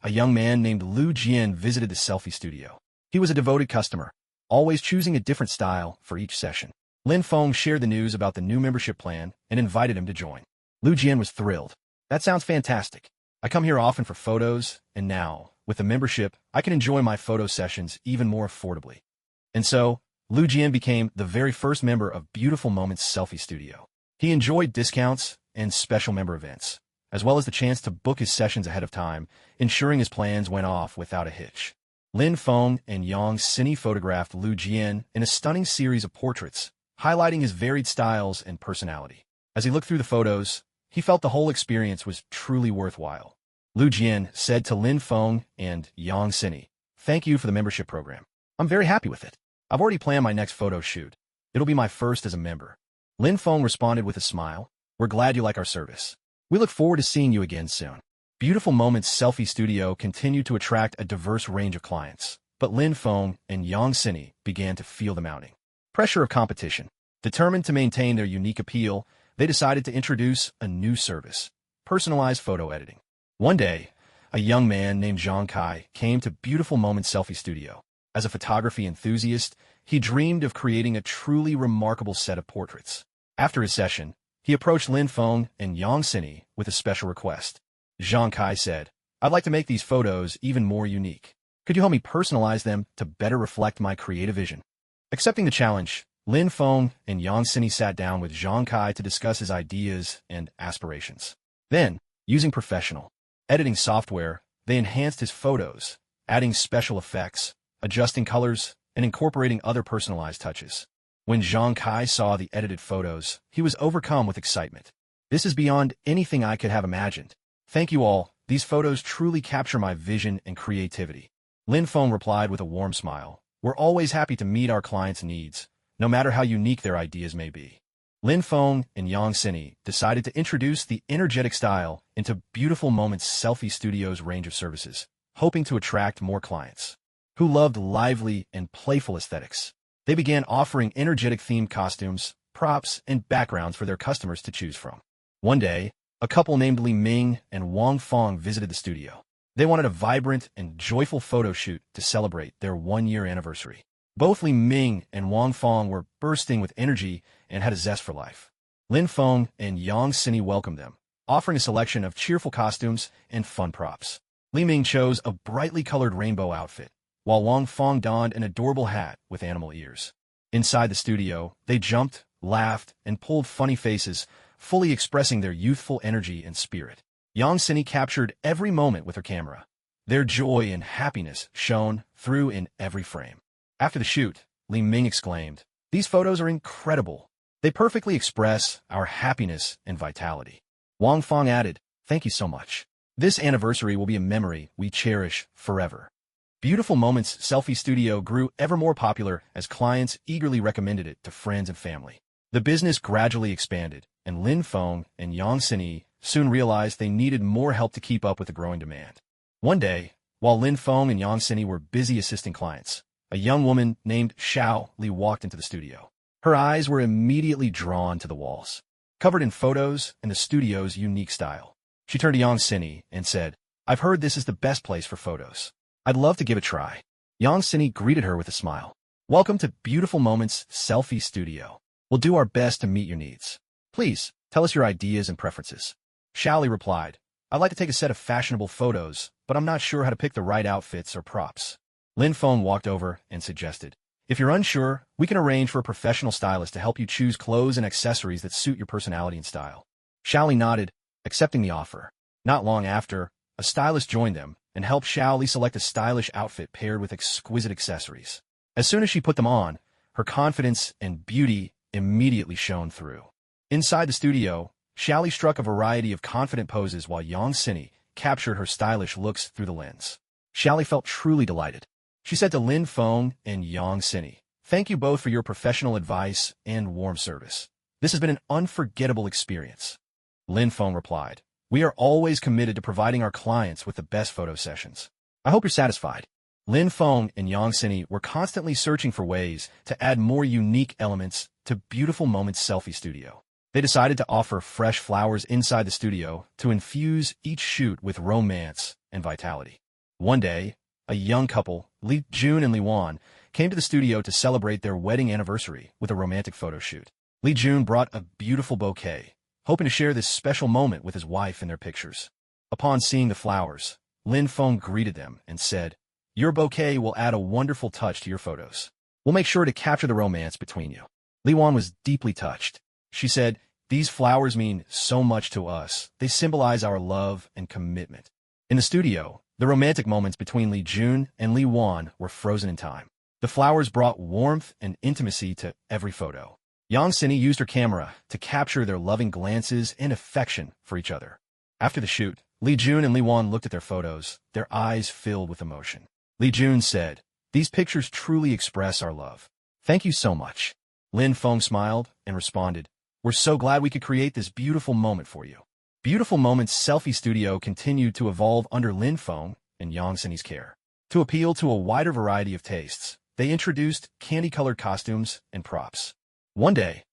A: a young man named Lu Jian visited the selfie studio. He was a devoted customer, always choosing a different style for each session. Lin Feng shared the news about the new membership plan and invited him to join. Lu Jian was thrilled. "That sounds fantastic. I come here often for photos, and now, with the membership, I can enjoy my photo sessions even more affordably." And so, Lu Jian became the very first member of Beautiful Moments selfie studio. He enjoyed discounts and special member events, as well as the chance to book his sessions ahead of time, ensuring his plans went off without a hitch. Lin Feng and Yang Xini photographed Lu Jian in a stunning series of portraits, highlighting his varied styles and personality. As he looked through the photos, he felt the whole experience was truly worthwhile. Lu Jian said to Lin Feng and Yang Xini, "Thank you for the membership program. I'm very happy with it. I've already planned my next photo shoot. It'll be my first as a member." Lin Feng responded with a smile, "We're glad you like our service. We look forward to seeing you again soon." Beautiful Moments selfie studio continued to attract a diverse range of clients, but Lin Feng and Yang Xini began to feel the mounting pressure of competition. Determined to maintain their unique appeal, they decided to introduce a new service, personalized photo editing. One day, a young man named Zhang Kai came to Beautiful Moments selfie studio. As a photography enthusiast, he dreamed of creating a truly remarkable set of portraits. After his session, he approached Lin Feng and Yang Xini with a special request. Zhang Kai said, "I'd like to make these photos even more unique. Could you help me personalize them to better reflect my creative vision?" Accepting the challenge, Lin Feng and Yang Sini sat down with Zhang Kai to discuss his ideas and aspirations. Then, using professional editing software, they enhanced his photos, adding special effects, adjusting colors, and incorporating other personalized touches. When Zhang Kai saw the edited photos, he was overcome with excitement. "This is beyond anything I could have imagined. Thank you all. These photos truly capture my vision and creativity." Lin Feng replied with a warm smile. "We're always happy to meet our clients' needs, no matter how unique their ideas may be." Lin Feng and Yang Sini decided to introduce the energetic style into Beautiful Moments Selfie Studio's range of services, hoping to attract more clients who loved lively and playful aesthetics. They began offering energetic-themed costumes, props, and backgrounds for their customers to choose from. One day, a couple named Li Ming and Wang Fong visited the studio. They wanted a vibrant and joyful photo shoot to celebrate their one-year anniversary. Both Li Ming and Wang Fong were bursting with energy and had a zest for life. Lin Feng and Yang Sini welcomed them, offering a selection of cheerful costumes and fun props. Li Ming chose a brightly colored rainbow outfit, while Wang Fong donned an adorable hat with animal ears. Inside the studio, they jumped, laughed, and pulled funny faces, fully expressing their youthful energy and spirit. Yang Sini captured every moment with her camera. Their joy and happiness shone through in every frame. After the shoot, Li Ming exclaimed, "These photos are incredible. They perfectly express our happiness and vitality." Wang Fong added, "Thank you so much. This anniversary will be a memory we cherish forever." Beautiful Moments Selfie Studio grew ever more popular as clients eagerly recommended it to friends and family. The business gradually expanded, and Lin Feng and Yang Sini soon realized they needed more help to keep up with the growing demand. One day, while Lin Feng and Yang Sini were busy assisting clients, a young woman named Xiao Li walked into the studio. Her eyes were immediately drawn to the walls, covered in photos and the studio's unique style. She turned to Yang Sini and said, "I've heard this is the best place for photos. I'd love to give it a try." Yang Sini greeted her with a smile. "Welcome to Beautiful Moments Selfie Studio. We'll do our best to meet your needs. Please, tell us your ideas and preferences." Xiao Li replied, "I'd like to take a set of fashionable photos, but I'm not sure how to pick the right outfits or props." Lin Feng walked over and suggested, "If you're unsure, we can arrange for a professional stylist to help you choose clothes and accessories that suit your personality and style." Xiao Li nodded, accepting the offer. Not long after, a stylist joined them and helped Xiao Li select a stylish outfit paired with exquisite accessories. As soon as she put them on, her confidence and beauty immediately shone through. Inside the studio, Xiao Li struck a variety of confident poses while Yang Sini captured her stylish looks through the lens. Xiao Li felt truly delighted. She said to Lin Feng and Yang Sini, "Thank you both for your professional advice and warm service. This has been an unforgettable experience." Lin Feng replied, "We are always committed to providing our clients with the best photo sessions. I hope you're satisfied." Lin Feng and Yang Sini were constantly searching for ways to add more unique elements to Beautiful Moments Selfie Studio. They decided to offer fresh flowers inside the studio to infuse each shoot with romance and vitality. One day, a young couple, Li Jun and Li Wan, came to the studio to celebrate their wedding anniversary with a romantic photo shoot. Li Jun brought a beautiful bouquet, hoping to share this special moment with his wife in their pictures. Upon seeing the flowers, Lin Feng greeted them and said, "Your bouquet will add a wonderful touch to your photos. We'll make sure to capture the romance between you." Li Wan was deeply touched. She said, "These flowers mean so much to us. They symbolize our love and commitment." In the studio, the romantic moments between Li Jun and Li Wan were frozen in time. The flowers brought warmth and intimacy to every photo. Yang Sini used her camera to capture their loving glances and affection for each other. After the shoot, Li Jun and Li Wan looked at their photos, their eyes filled with emotion. Li Jun said, "These pictures truly express our love. Thank you so much." Lin Feng smiled and responded, "We're so glad we could create this beautiful moment for you." Beautiful Moments Selfie Studio continued to evolve under Lin Feng and Yang Sini's care. To appeal to a wider variety of tastes, they introduced candy-colored costumes and props. One day,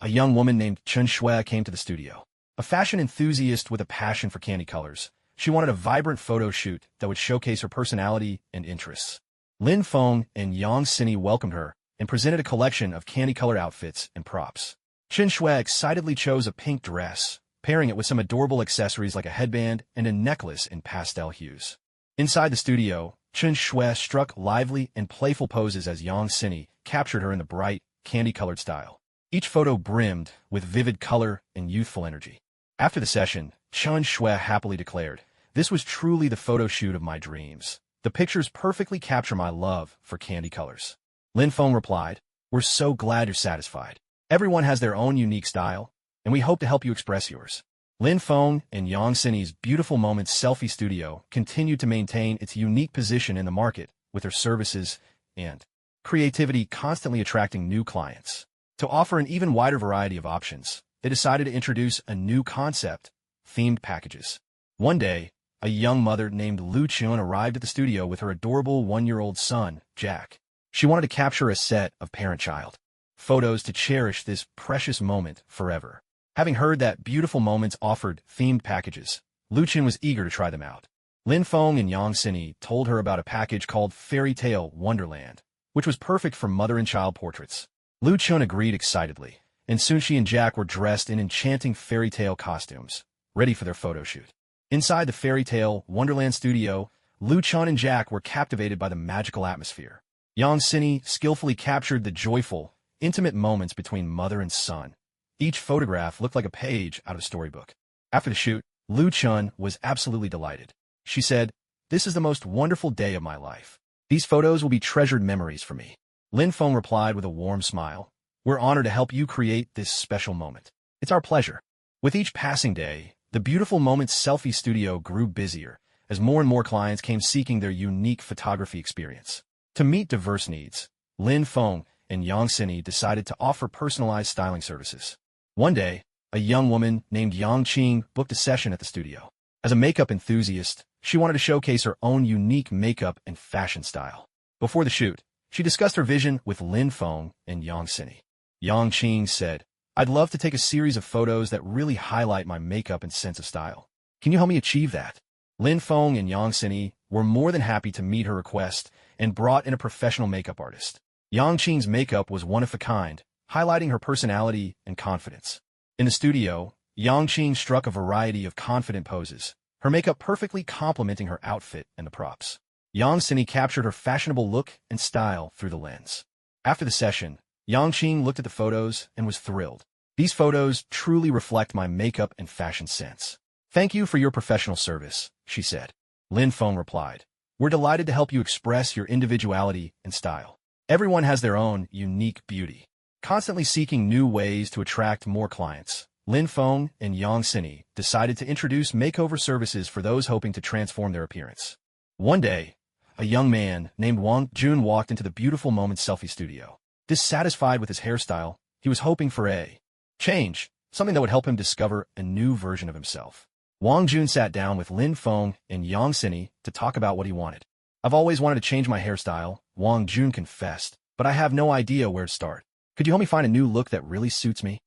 A: a young woman named Chen Shui came to the studio. A fashion enthusiast with a passion for candy colors, she wanted a vibrant photo shoot that would showcase her personality and interests. Lin Feng and Yang Sini welcomed her and presented a collection of candy-colored outfits and props. Chen Shui excitedly chose a pink dress, pairing it with some adorable accessories like a headband and a necklace in pastel hues. Inside the studio, Chun Shui struck lively and playful poses as Yang Sini captured her in the bright, candy-colored style. Each photo brimmed with vivid color and youthful energy. After the session, Chun Shui happily declared, "This was truly the photo shoot of my dreams. The pictures perfectly capture my love for candy colors." Lin Feng replied, "We're so glad you're satisfied. Everyone has their own unique style, and we hope to help you express yours." Lin Feng and Yang Sini's Beautiful Moments selfie studio continued to maintain its unique position in the market with their services and creativity constantly attracting new clients. To offer an even wider variety of options, they decided to introduce a new concept, themed packages. One day, a young mother named Lu Chun arrived at the studio with her adorable one-year-old son, Jack. She wanted to capture a set of parent-child photos to cherish this precious moment forever. Having heard that Beautiful Moments offered themed packages, Lu Chun was eager to try them out. Lin Feng and Yang Sini told her about a package called Fairy Tale Wonderland, which was perfect for mother and child portraits. Lu Chun agreed excitedly, and soon she and Jack were dressed in enchanting fairy tale costumes, ready for their photo shoot. Inside the Fairy Tale Wonderland studio, Lu Chun and Jack were captivated by the magical atmosphere. Yang Sini skillfully captured the joyful, intimate moments between mother and son. Each photograph looked like a page out of a storybook. After the shoot, Lu Chun was absolutely delighted. She said, "This is the most wonderful day of my life. These photos will be treasured memories for me." Lin Feng replied with a warm smile, "We're honored to help you create this special moment. It's our pleasure." With each passing day, the Beautiful Moments selfie studio grew busier as more and more clients came seeking their unique photography experience. To meet diverse needs, Lin Feng and Yang Sini decided to offer personalized styling services. One day, a young woman named Yang Qing booked a session at the studio. As a makeup enthusiast, she wanted to showcase her own unique makeup and fashion style. Before the shoot, she discussed her vision with Lin Feng and Yang Sini. Yang Qing said, "I'd love to take a series of photos that really highlight my makeup and sense of style. Can you help me achieve that?" Lin Feng and Yang Sini were more than happy to meet her request and brought in a professional makeup artist. Yang Qing's makeup was one of a kind, highlighting her personality and confidence. In the studio, Yang Qing struck a variety of confident poses, her makeup perfectly complementing her outfit and the props. Yang Sini captured her fashionable look and style through the lens. After the session, Yang Qing looked at the photos and was thrilled. "These photos truly reflect my makeup and fashion sense. Thank you for your professional service," she said. Lin Feng replied, "We're delighted to help you express your individuality and style. Everyone has their own unique beauty." Constantly seeking new ways to attract more clients, Lin Feng and Yang Sini decided to introduce makeover services for those hoping to transform their appearance. One day, a young man named Wang Jun walked into the Beautiful Moments selfie studio. Dissatisfied with his hairstyle, he was hoping for a change, something that would help him discover a new version of himself. Wang Jun sat down with Lin Feng and Yang Sini to talk about what he wanted. "I've always wanted to change my hairstyle," Wang Jun confessed, "but I have no idea where to start. Could you help me find a new look that really suits me?"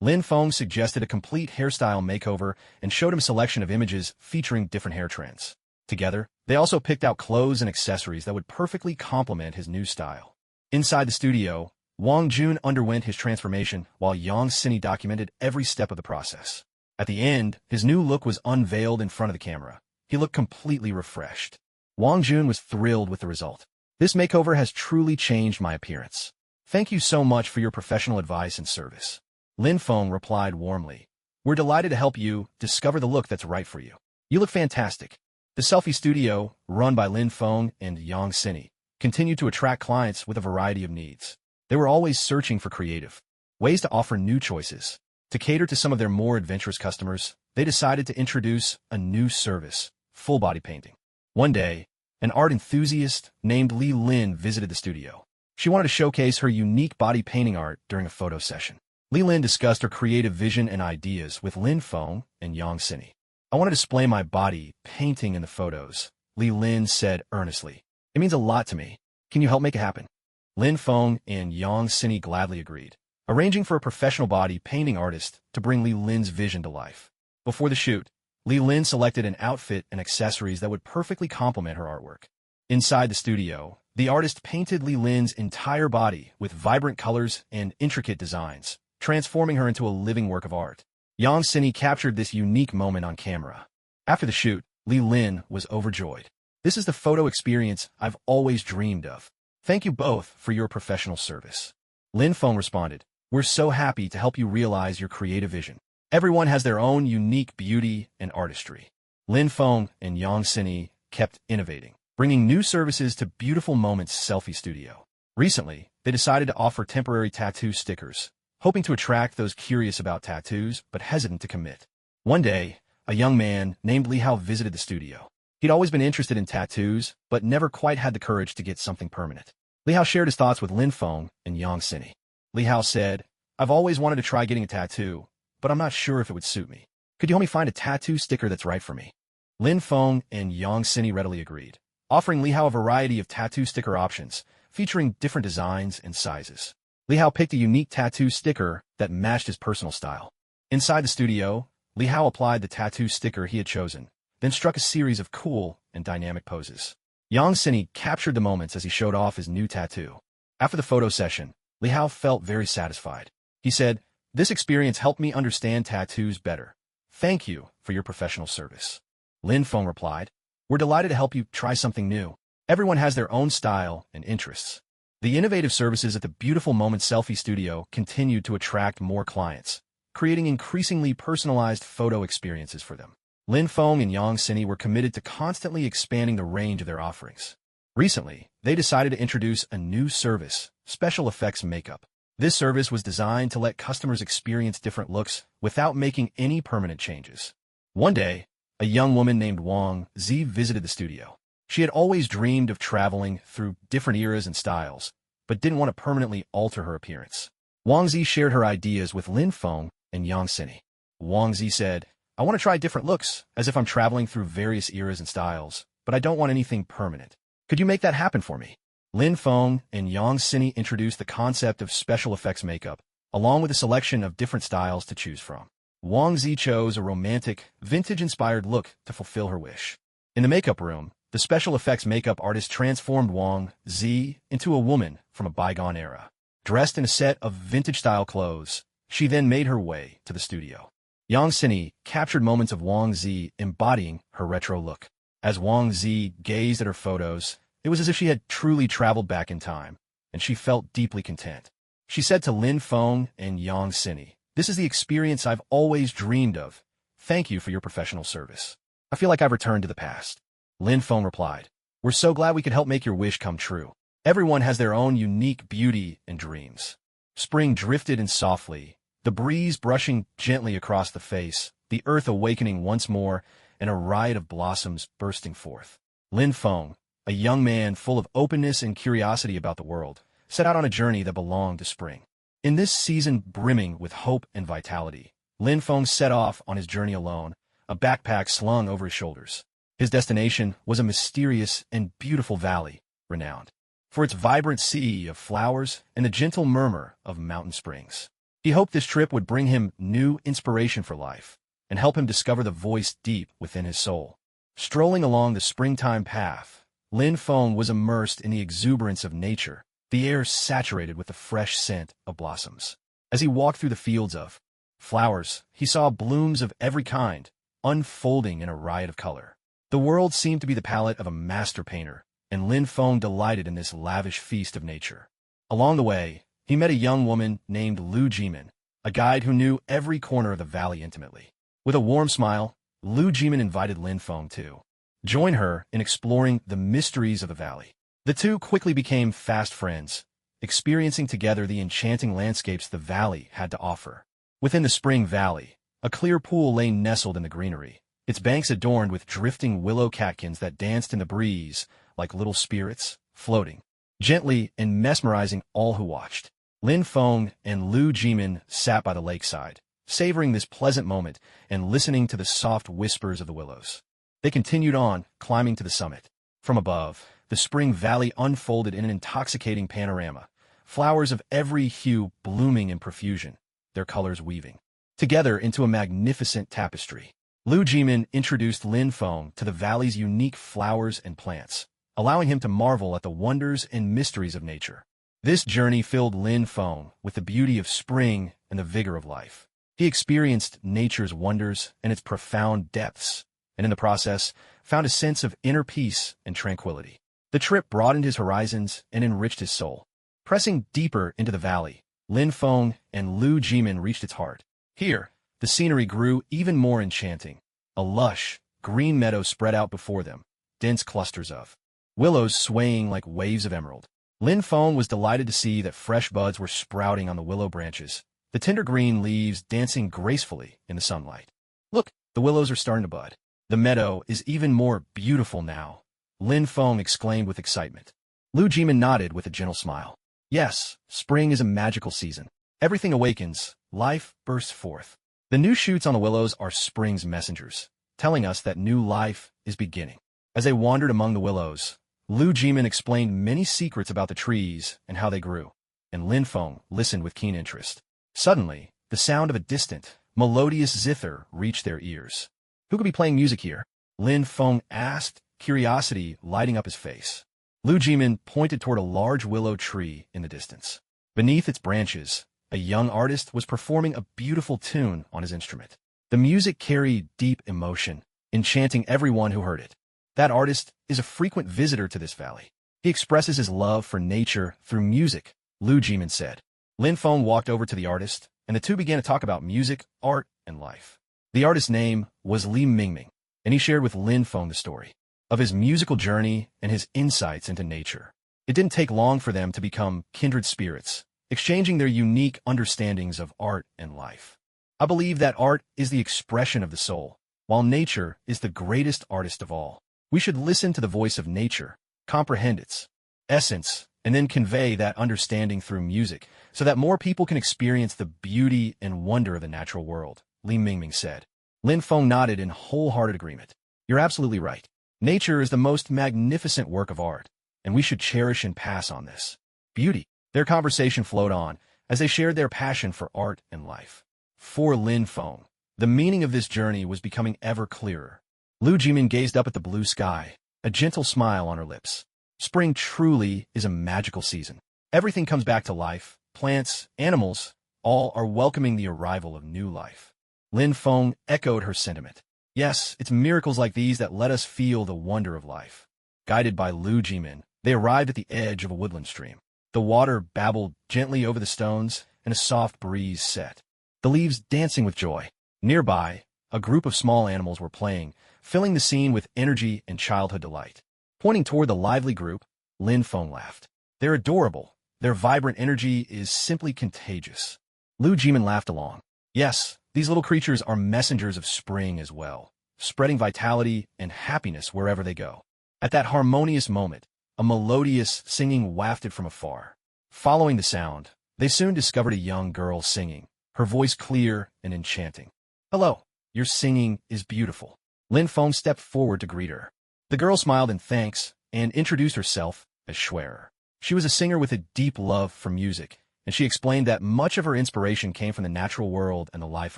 A: Lin Feng suggested a complete hairstyle makeover and showed him a selection of images featuring different hair trends. Together, they also picked out clothes and accessories that would perfectly complement his new style. Inside the studio, Wang Jun underwent his transformation while Yang Sini documented every step of the process. At the end, his new look was unveiled in front of the camera. He looked completely refreshed. Wang Jun was thrilled with the result. "This makeover has truly changed my appearance. Thank you so much for your professional advice and service." Lin Feng replied warmly, "We're delighted to help you discover the look that's right for you. You look fantastic." The selfie studio, run by Lin Feng and Yang Sini, continued to attract clients with a variety of needs. They were always searching for creative ways to offer new choices. To cater to some of their more adventurous customers, they decided to introduce a new service, full-body painting. One day, an art enthusiast named Li Lin visited the studio. She wanted to showcase her unique body painting art during a photo session. Li Lin discussed her creative vision and ideas with Lin Feng and Yang Sini. "I want to display my body painting in the photos," Li Lin said earnestly. "It means a lot to me. Can you help make it happen?" Lin Feng and Yang Sini gladly agreed, arranging for a professional body painting artist to bring Li Lin's vision to life. Before the shoot, Li Lin selected an outfit and accessories that would perfectly complement her artwork. Inside the studio, the artist painted Li Lin's entire body with vibrant colors and intricate designs, transforming her into a living work of art. Yang Sini captured this unique moment on camera. After the shoot, Li Lin was overjoyed. "This is the photo experience I've always dreamed of. Thank you both for your professional service." Lin Feng responded, "We're so happy to help you realize your creative vision. Everyone has their own unique beauty and artistry." Lin Feng and Yang Sini kept innovating, bringing new services to Beautiful Moments Selfie Studio. Recently, they decided to offer temporary tattoo stickers, hoping to attract those curious about tattoos but hesitant to commit. One day, a young man named Li Hao visited the studio. He'd always been interested in tattoos, but never quite had the courage to get something permanent. Li Hao shared his thoughts with Lin Feng and Yang Sini. Li Hao said, "I've always wanted to try getting a tattoo, but I'm not sure if it would suit me. Could you help me find a tattoo sticker that's right for me?" Lin Feng and Yang Sini readily agreed, offering Li Hao a variety of tattoo sticker options, featuring different designs and sizes. Li Hao picked a unique tattoo sticker that matched his personal style. Inside the studio, Li Hao applied the tattoo sticker he had chosen, then struck a series of cool and dynamic poses. Yang Sini captured the moments as he showed off his new tattoo. After the photo session, Li Hao felt very satisfied. He said, "This experience helped me understand tattoos better. Thank you for your professional service." Lin Feng replied, "We're delighted to help you try something new. Everyone has their own style and interests." The innovative services at the Beautiful Moments Selfie Studio continued to attract more clients, creating increasingly personalized photo experiences for them. Lin Feng and Yang Sini were committed to constantly expanding the range of their offerings. Recently, they decided to introduce a new service, Special Effects Makeup. This service was designed to let customers experience different looks without making any permanent changes. One day, a young woman named Wang Zi visited the studio. She had always dreamed of traveling through different eras and styles, but didn't want to permanently alter her appearance. Wang Zi shared her ideas with Lin Feng and Yang Sini. Wang Zi said, "I want to try different looks, as if I'm traveling through various eras and styles, but I don't want anything permanent. Could you make that happen for me?" Lin Feng and Yang Sini introduced the concept of special effects makeup, along with a selection of different styles to choose from. Wang Zi chose a romantic, vintage-inspired look to fulfill her wish. In the makeup room, the special effects makeup artist transformed Wang Zi into a woman from a bygone era. Dressed in a set of vintage-style clothes, she then made her way to the studio. Yang Sini captured moments of Wang Zi embodying her retro look. As Wang Zi gazed at her photos, it was as if she had truly traveled back in time, and she felt deeply content. She said to Lin Feng and Yang Sini, "This is the experience I've always dreamed of. Thank you for your professional service. I feel like I've returned to the past." Lin Feng replied, "We're so glad we could help make your wish come true. Everyone has their own unique beauty and dreams." Spring drifted in softly, the breeze brushing gently across the face, the earth awakening once more, and a riot of blossoms bursting forth. Lin Feng, a young man full of openness and curiosity about the world, set out on a journey that belonged to spring. In this season brimming with hope and vitality, Lin Feng set off on his journey alone, a backpack slung over his shoulders. His destination was a mysterious and beautiful valley, renowned for its vibrant sea of flowers and the gentle murmur of mountain springs. He hoped this trip would bring him new inspiration for life and help him discover the voice deep within his soul. Strolling along the springtime path, Lin Feng was immersed in the exuberance of nature, the air saturated with the fresh scent of blossoms. As he walked through the fields of flowers, he saw blooms of every kind, unfolding in a riot of color. The world seemed to be the palette of a master painter, and Lin Feng delighted in this lavish feast of nature. Along the way, he met a young woman named Lu Jimin, a guide who knew every corner of the valley intimately. With a warm smile, Lu Jimin invited Lin Feng to join her in exploring the mysteries of the valley. The two quickly became fast friends, experiencing together the enchanting landscapes the valley had to offer. Within the spring valley, a clear pool lay nestled in the greenery, its banks adorned with drifting willow catkins that danced in the breeze like little spirits, floating gently and mesmerizing all who watched. Lin Feng and Lu Jimin sat by the lakeside, savoring this pleasant moment and listening to the soft whispers of the willows. They continued on, climbing to the summit. From above, the spring valley unfolded in an intoxicating panorama, flowers of every hue blooming in profusion, their colors weaving together into a magnificent tapestry. Lu Jimin introduced Lin Feng to the valley's unique flowers and plants, allowing him to marvel at the wonders and mysteries of nature. This journey filled Lin Feng with the beauty of spring and the vigor of life. He experienced nature's wonders and its profound depths, and in the process, found a sense of inner peace and tranquility. The trip broadened his horizons and enriched his soul. Pressing deeper into the valley, Lin Feng and Lu Jimin reached its heart. Here, the scenery grew even more enchanting. A lush, green meadow spread out before them, dense clusters of willows swaying like waves of emerald. Lin Feng was delighted to see that fresh buds were sprouting on the willow branches, the tender green leaves dancing gracefully in the sunlight. Look, the willows are starting to bud. The meadow is even more beautiful now, Lin Feng exclaimed with excitement. Lu Jimin nodded with a gentle smile. Yes, spring is a magical season. Everything awakens, life bursts forth. The new shoots on the willows are spring's messengers, telling us that new life is beginning. As they wandered among the willows, Lu Jimin explained many secrets about the trees and how they grew, and Lin Feng listened with keen interest. Suddenly, the sound of a distant, melodious zither reached their ears. Who could be playing music here? Lin Feng asked, curiosity lighting up his face. Lu Jimin pointed toward a large willow tree in the distance. Beneath its branches, a young artist was performing a beautiful tune on his instrument. The music carried deep emotion, enchanting everyone who heard it. That artist is a frequent visitor to this valley. He expresses his love for nature through music, Lu Jimin said. Lin Feng walked over to the artist, and the two began to talk about music, art, and life. The artist's name was Li Mingming, and he shared with Lin Feng the story of his musical journey and his insights into nature. It didn't take long for them to become kindred spirits, exchanging their unique understandings of art and life. I believe that art is the expression of the soul, while nature is the greatest artist of all. We should listen to the voice of nature, comprehend its essence, and then convey that understanding through music so that more people can experience the beauty and wonder of the natural world, Li Mingming said. Lin Feng nodded in wholehearted agreement. You're absolutely right. Nature is the most magnificent work of art, and we should cherish and pass on this beauty. Their conversation flowed on as they shared their passion for art and life. For Lin Feng, the meaning of this journey was becoming ever clearer. Lu Jimin gazed up at the blue sky, a gentle smile on her lips. Spring truly is a magical season. Everything comes back to life. Plants, animals, all are welcoming the arrival of new life. Lin Feng echoed her sentiment. Yes, it's miracles like these that let us feel the wonder of life. Guided by Lu Jimin, they arrived at the edge of a woodland stream. The water babbled gently over the stones, and a soft breeze set, the leaves dancing with joy. Nearby, a group of small animals were playing, filling the scene with energy and childhood delight. Pointing toward the lively group, Lin Feng laughed. They're adorable. Their vibrant energy is simply contagious. Lu Jimin laughed along. Yes, these little creatures are messengers of spring as well, spreading vitality and happiness wherever they go. At that harmonious moment, a melodious singing wafted from afar. Following the sound, they soon discovered a young girl singing, her voice clear and enchanting. Hello, your singing is beautiful. Lin Feng stepped forward to greet her. The girl smiled in thanks and introduced herself as Schwerer. She was a singer with a deep love for music, and she explained that much of her inspiration came from the natural world and the life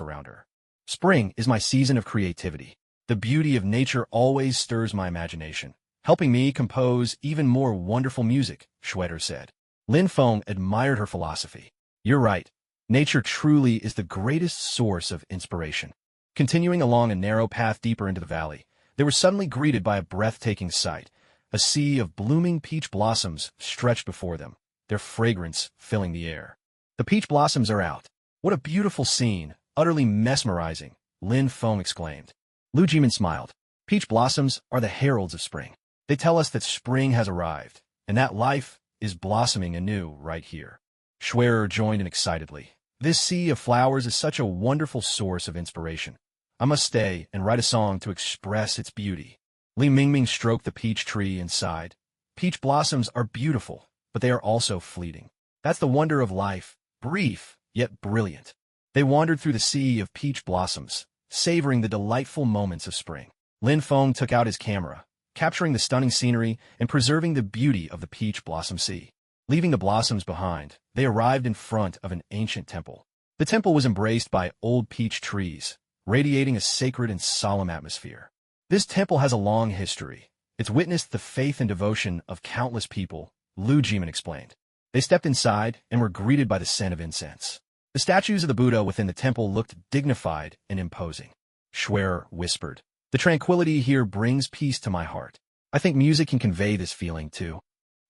A: around her. Spring is my season of creativity. The beauty of nature always stirs my imagination, helping me compose even more wonderful music, Schwerer said. Lin Feng admired her philosophy. You're right. Nature truly is the greatest source of inspiration. Continuing along a narrow path deeper into the valley, they were suddenly greeted by a breathtaking sight. A sea of blooming peach blossoms stretched before them, their fragrance filling the air. The peach blossoms are out. What a beautiful scene, utterly mesmerizing, Lin Feng exclaimed. Lu Jimin smiled. Peach blossoms are the heralds of spring. They tell us that spring has arrived, and that life is blossoming anew right here. Schwerer joined in excitedly. This sea of flowers is such a wonderful source of inspiration. I must stay and write a song to express its beauty. Li Mingming stroked the peach tree and sighed. Peach blossoms are beautiful, but they are also fleeting. That's the wonder of life, brief, yet brilliant. They wandered through the sea of peach blossoms, savoring the delightful moments of spring. Lin Feng took out his camera, capturing the stunning scenery and preserving the beauty of the peach blossom sea. Leaving the blossoms behind, they arrived in front of an ancient temple. The temple was embraced by old peach trees, radiating a sacred and solemn atmosphere. This temple has a long history. It's witnessed the faith and devotion of countless people, Lu Jimin explained. They stepped inside and were greeted by the scent of incense. The statues of the Buddha within the temple looked dignified and imposing. Schwer whispered, "The tranquility here brings peace to my heart. I think music can convey this feeling, too."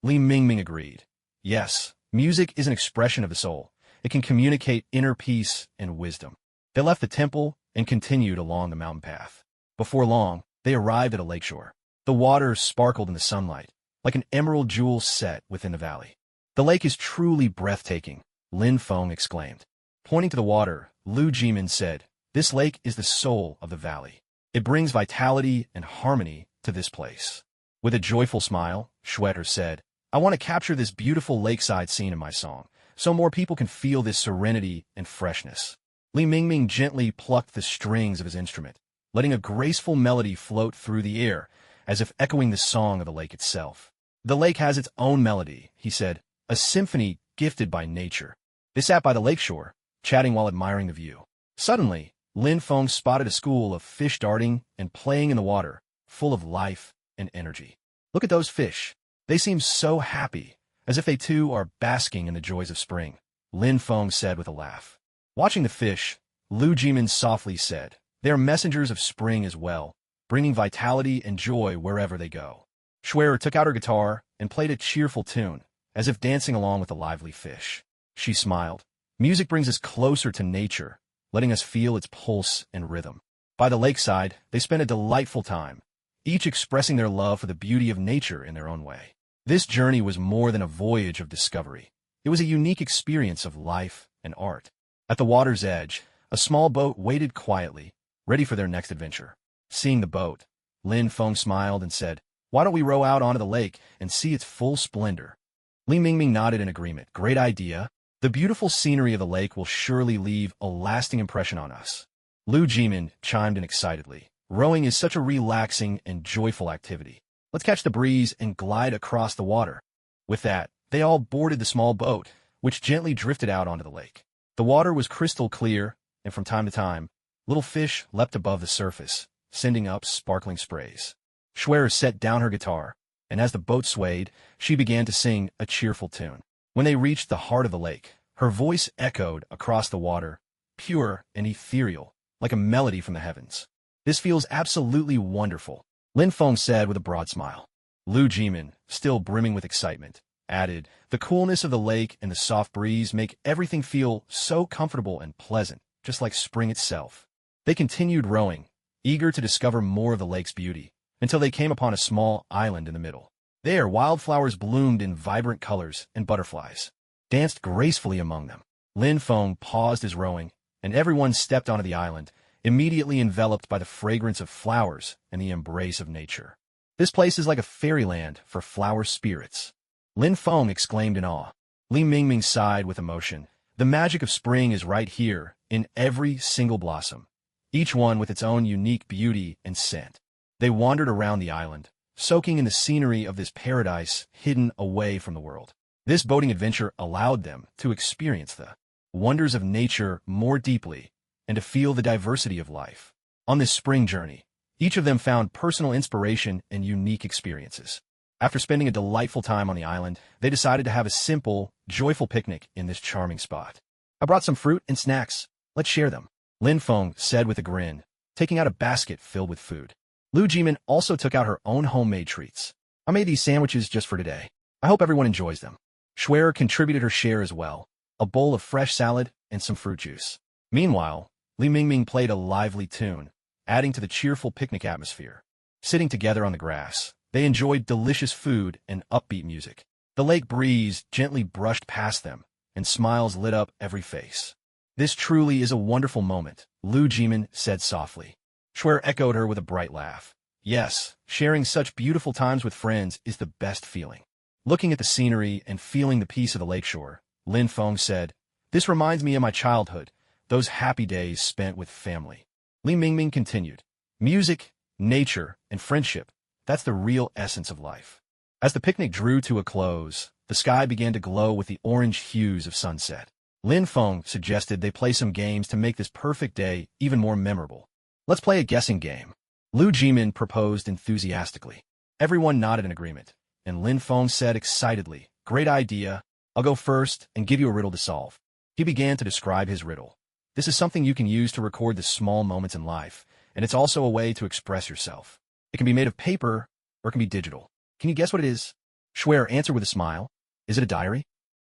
A: Li Mingming agreed. Yes, music is an expression of the soul. It can communicate inner peace and wisdom. They left the temple and continued along the mountain path. Before long, they arrived at a lakeshore. The water sparkled in the sunlight, like an emerald jewel set within the valley. "The lake is truly breathtaking," Lin Feng exclaimed. Pointing to the water, Lu Jimin said, "This lake is the soul of the valley. It brings vitality and harmony to this place." With a joyful smile, Schwetter said, "I want to capture this beautiful lakeside scene in my song, so more people can feel this serenity and freshness." Li Mingming gently plucked the strings of his instrument, letting a graceful melody float through the air, as if echoing the song of the lake itself. "The lake has its own melody," he said, "a symphony gifted by nature." They sat by the lakeshore, chatting while admiring the view. Suddenly, Lin Feng spotted a school of fish darting and playing in the water, full of life and energy. "Look at those fish. They seem so happy, as if they too are basking in the joys of spring," Lin Feng said with a laugh. Watching the fish, Lu Jimin softly said, "They are messengers of spring as well, bringing vitality and joy wherever they go." Schwer took out her guitar and played a cheerful tune, as if dancing along with the lively fish. She smiled. "Music brings us closer to nature, letting us feel its pulse and rhythm." By the lakeside, they spent a delightful time, each expressing their love for the beauty of nature in their own way. This journey was more than a voyage of discovery. It was a unique experience of life and art. At the water's edge, a small boat waited quietly, ready for their next adventure. Seeing the boat, Lin Feng smiled and said, "Why don't we row out onto the lake and see its full splendor?" Li Mingming nodded in agreement. "Great idea. The beautiful scenery of the lake will surely leave a lasting impression on us." Lu Jimin chimed in excitedly. "Rowing is such a relaxing and joyful activity. Let's catch the breeze and glide across the water." With that, they all boarded the small boat, which gently drifted out onto the lake. The water was crystal clear, and from time to time, little fish leapt above the surface, sending up sparkling sprays. Schwer set down her guitar, and as the boat swayed, she began to sing a cheerful tune. When they reached the heart of the lake, her voice echoed across the water, pure and ethereal, like a melody from the heavens. "This feels absolutely wonderful," Lin Feng said with a broad smile. Lu Jimin, still brimming with excitement, added, "The coolness of the lake and the soft breeze make everything feel so comfortable and pleasant, just like spring itself." They continued rowing, eager to discover more of the lake's beauty, until they came upon a small island in the middle. There, wildflowers bloomed in vibrant colors, and butterflies danced gracefully among them. Lin Feng paused his rowing, and everyone stepped onto the island, immediately enveloped by the fragrance of flowers and the embrace of nature. "This place is like a fairyland for flower spirits," Lin Feng exclaimed in awe. Li Mingming sighed with emotion. "The magic of spring is right here, in every single blossom, each one with its own unique beauty and scent." They wandered around the island, soaking in the scenery of this paradise hidden away from the world. This boating adventure allowed them to experience the wonders of nature more deeply and to feel the diversity of life. On this spring journey, each of them found personal inspiration and unique experiences. After spending a delightful time on the island, they decided to have a simple, joyful picnic in this charming spot. "I brought some fruit and snacks. Let's share them," Lin Feng said with a grin, taking out a basket filled with food. Lu Jimin also took out her own homemade treats. "I made these sandwiches just for today. I hope everyone enjoys them." Schwer contributed her share as well, a bowl of fresh salad and some fruit juice. Meanwhile, Li Mingming played a lively tune, adding to the cheerful picnic atmosphere. Sitting together on the grass, they enjoyed delicious food and upbeat music. The lake breeze gently brushed past them, and smiles lit up every face. "This truly is a wonderful moment," Lu Jimin said softly. Schwer echoed her with a bright laugh. "Yes, sharing such beautiful times with friends is the best feeling." Looking at the scenery and feeling the peace of the lakeshore, Lin Feng said, "This reminds me of my childhood, those happy days spent with family." Li Mingming continued, "Music, nature, and friendship, that's the real essence of life." As the picnic drew to a close, the sky began to glow with the orange hues of sunset. Lin Feng suggested they play some games to make this perfect day even more memorable. "Let's play a guessing game," Lu Jimin proposed enthusiastically. Everyone nodded in agreement, and Lin Feng said excitedly, "Great idea. I'll go first and give you a riddle to solve." He began to describe his riddle. This is something you can use to record the small moments in life, and it's also a way to express yourself. It can be made of paper, or it can be digital. Can you guess what it is? Schwer answered with a smile. Is it a diary?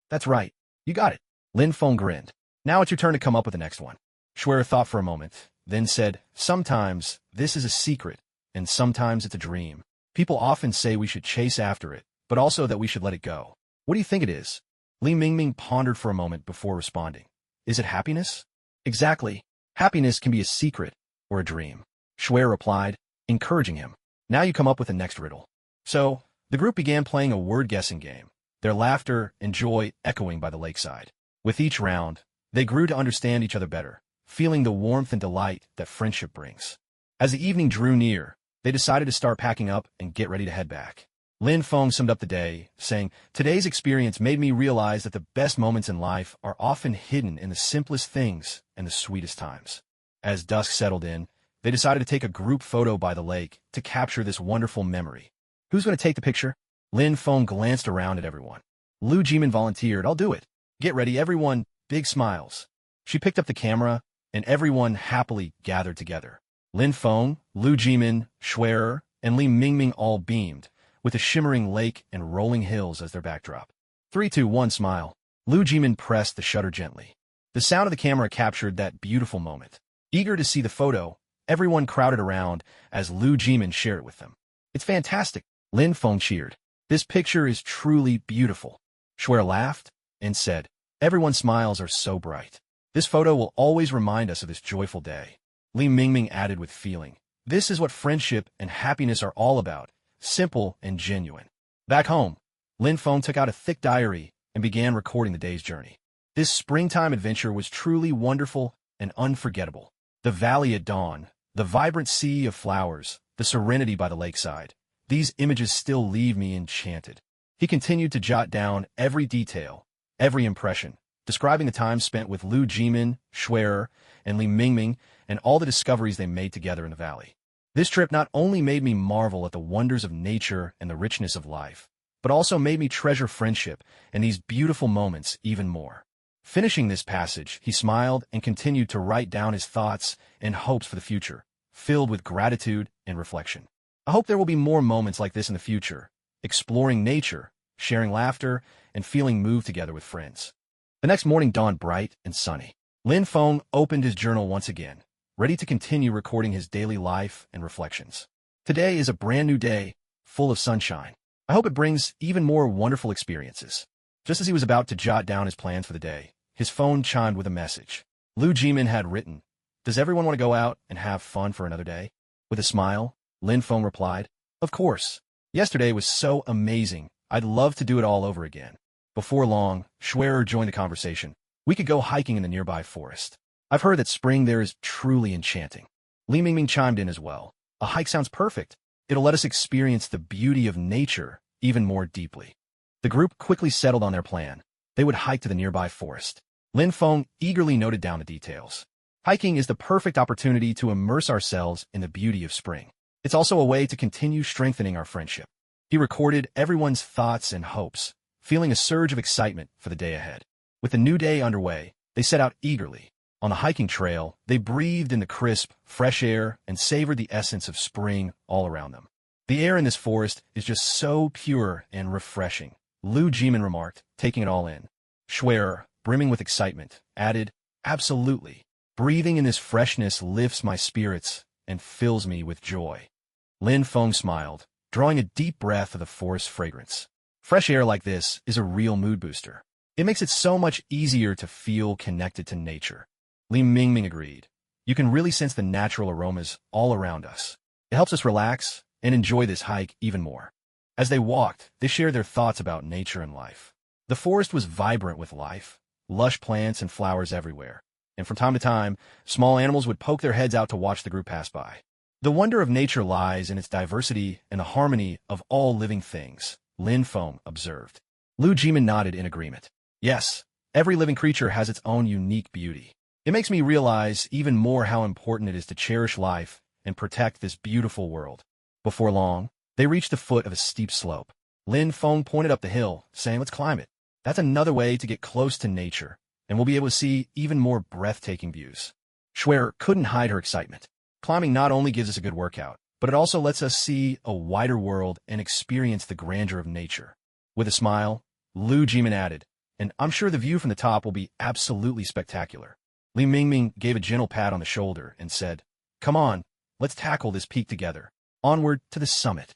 A: That's right. You got it. Lin Feng grinned. Now it's your turn to come up with the next one. Schwer thought for a moment, then said, sometimes this is a secret, and sometimes it's a dream. People often say we should chase after it, but also that we should let it go. What do you think it is? Li Mingming pondered for a moment before responding. Is it happiness? Exactly. Happiness can be a secret or a dream. Schwer replied, encouraging him. Now you come up with the next riddle. So, the group began playing a word-guessing game, their laughter and joy echoing by the lakeside. With each round, they grew to understand each other better, feeling the warmth and delight that friendship brings. As the evening drew near, they decided to start packing up and get ready to head back. Lin Feng summed up the day, saying, today's experience made me realize that the best moments in life are often hidden in the simplest things and the sweetest times. As dusk settled in, they decided to take a group photo by the lake to capture this wonderful memory. Who's going to take the picture? Lin Feng glanced around at everyone. Lu Jimin volunteered, I'll do it. Get ready, everyone. Big smiles. She picked up the camera, and everyone happily gathered together. Lin Feng, Lu Jimin, Schwerer, and Li Mingming all beamed, with a shimmering lake and rolling hills as their backdrop. 3, 2, 1, smile. Lu Jimin pressed the shutter gently. The sound of the camera captured that beautiful moment. Eager to see the photo, everyone crowded around as Lu Jimin shared it with them. It's fantastic, Lin Feng cheered. This picture is truly beautiful. Schwer laughed and said, everyone's smiles are so bright. This photo will always remind us of this joyful day. Li Mingming added with feeling, this is what friendship and happiness are all about, simple and genuine. Back home, Lin Feng took out a thick diary and began recording the day's journey. This springtime adventure was truly wonderful and unforgettable. The valley at dawn, the vibrant sea of flowers, the serenity by the lakeside. These images still leave me enchanted. He continued to jot down every detail, every impression, describing the time spent with Lu Jimin, Schwerer, and Li Mingming, and all the discoveries they made together in the valley. This trip not only made me marvel at the wonders of nature and the richness of life, but also made me treasure friendship and these beautiful moments even more. Finishing this passage, he smiled and continued to write down his thoughts and hopes for the future, filled with gratitude and reflection. I hope there will be more moments like this in the future, exploring nature, sharing laughter, and feeling moved together with friends. The next morning dawned bright and sunny. Lin Feng opened his journal once again, ready to continue recording his daily life and reflections. Today is a brand new day, full of sunshine. I hope it brings even more wonderful experiences. Just as he was about to jot down his plans for the day, his phone chimed with a message. Lu Jimin had written, does everyone want to go out and have fun for another day? With a smile, Lin Feng replied, of course. Yesterday was so amazing. I'd love to do it all over again. Before long, Schwerer joined the conversation. We could go hiking in the nearby forest. I've heard that spring there is truly enchanting. Li Mingming chimed in as well. A hike sounds perfect. It'll let us experience the beauty of nature even more deeply. The group quickly settled on their plan. They would hike to the nearby forest. Lin Feng eagerly noted down the details. Hiking is the perfect opportunity to immerse ourselves in the beauty of spring. It's also a way to continue strengthening our friendship. He recorded everyone's thoughts and hopes, feeling a surge of excitement for the day ahead. With the new day underway, they set out eagerly. On the hiking trail, they breathed in the crisp, fresh air and savored the essence of spring all around them. The air in this forest is just so pure and refreshing, Lu Jimin remarked, taking it all in. Schwerer, brimming with excitement, added, absolutely. Breathing in this freshness lifts my spirits and fills me with joy. Lin Feng smiled, drawing a deep breath of the forest fragrance. Fresh air like this is a real mood booster. It makes it so much easier to feel connected to nature. Li Mingming agreed. You can really sense the natural aromas all around us. It helps us relax and enjoy this hike even more. As they walked, they shared their thoughts about nature and life. The forest was vibrant with life, lush plants and flowers everywhere, and from time to time, small animals would poke their heads out to watch the group pass by. The wonder of nature lies in its diversity and the harmony of all living things, Lin Feng observed. Lu Jimin nodded in agreement. Yes, every living creature has its own unique beauty. It makes me realize even more how important it is to cherish life and protect this beautiful world. Before long, they reached the foot of a steep slope. Lin Feng pointed up the hill, saying, let's climb it. That's another way to get close to nature and we'll be able to see even more breathtaking views. Schwer couldn't hide her excitement. Climbing not only gives us a good workout, but it also lets us see a wider world and experience the grandeur of nature. With a smile, Lu Jimin added, and I'm sure the view from the top will be absolutely spectacular. Li Mingming gave a gentle pat on the shoulder and said, "Come on, let's tackle this peak together. Onward to the summit."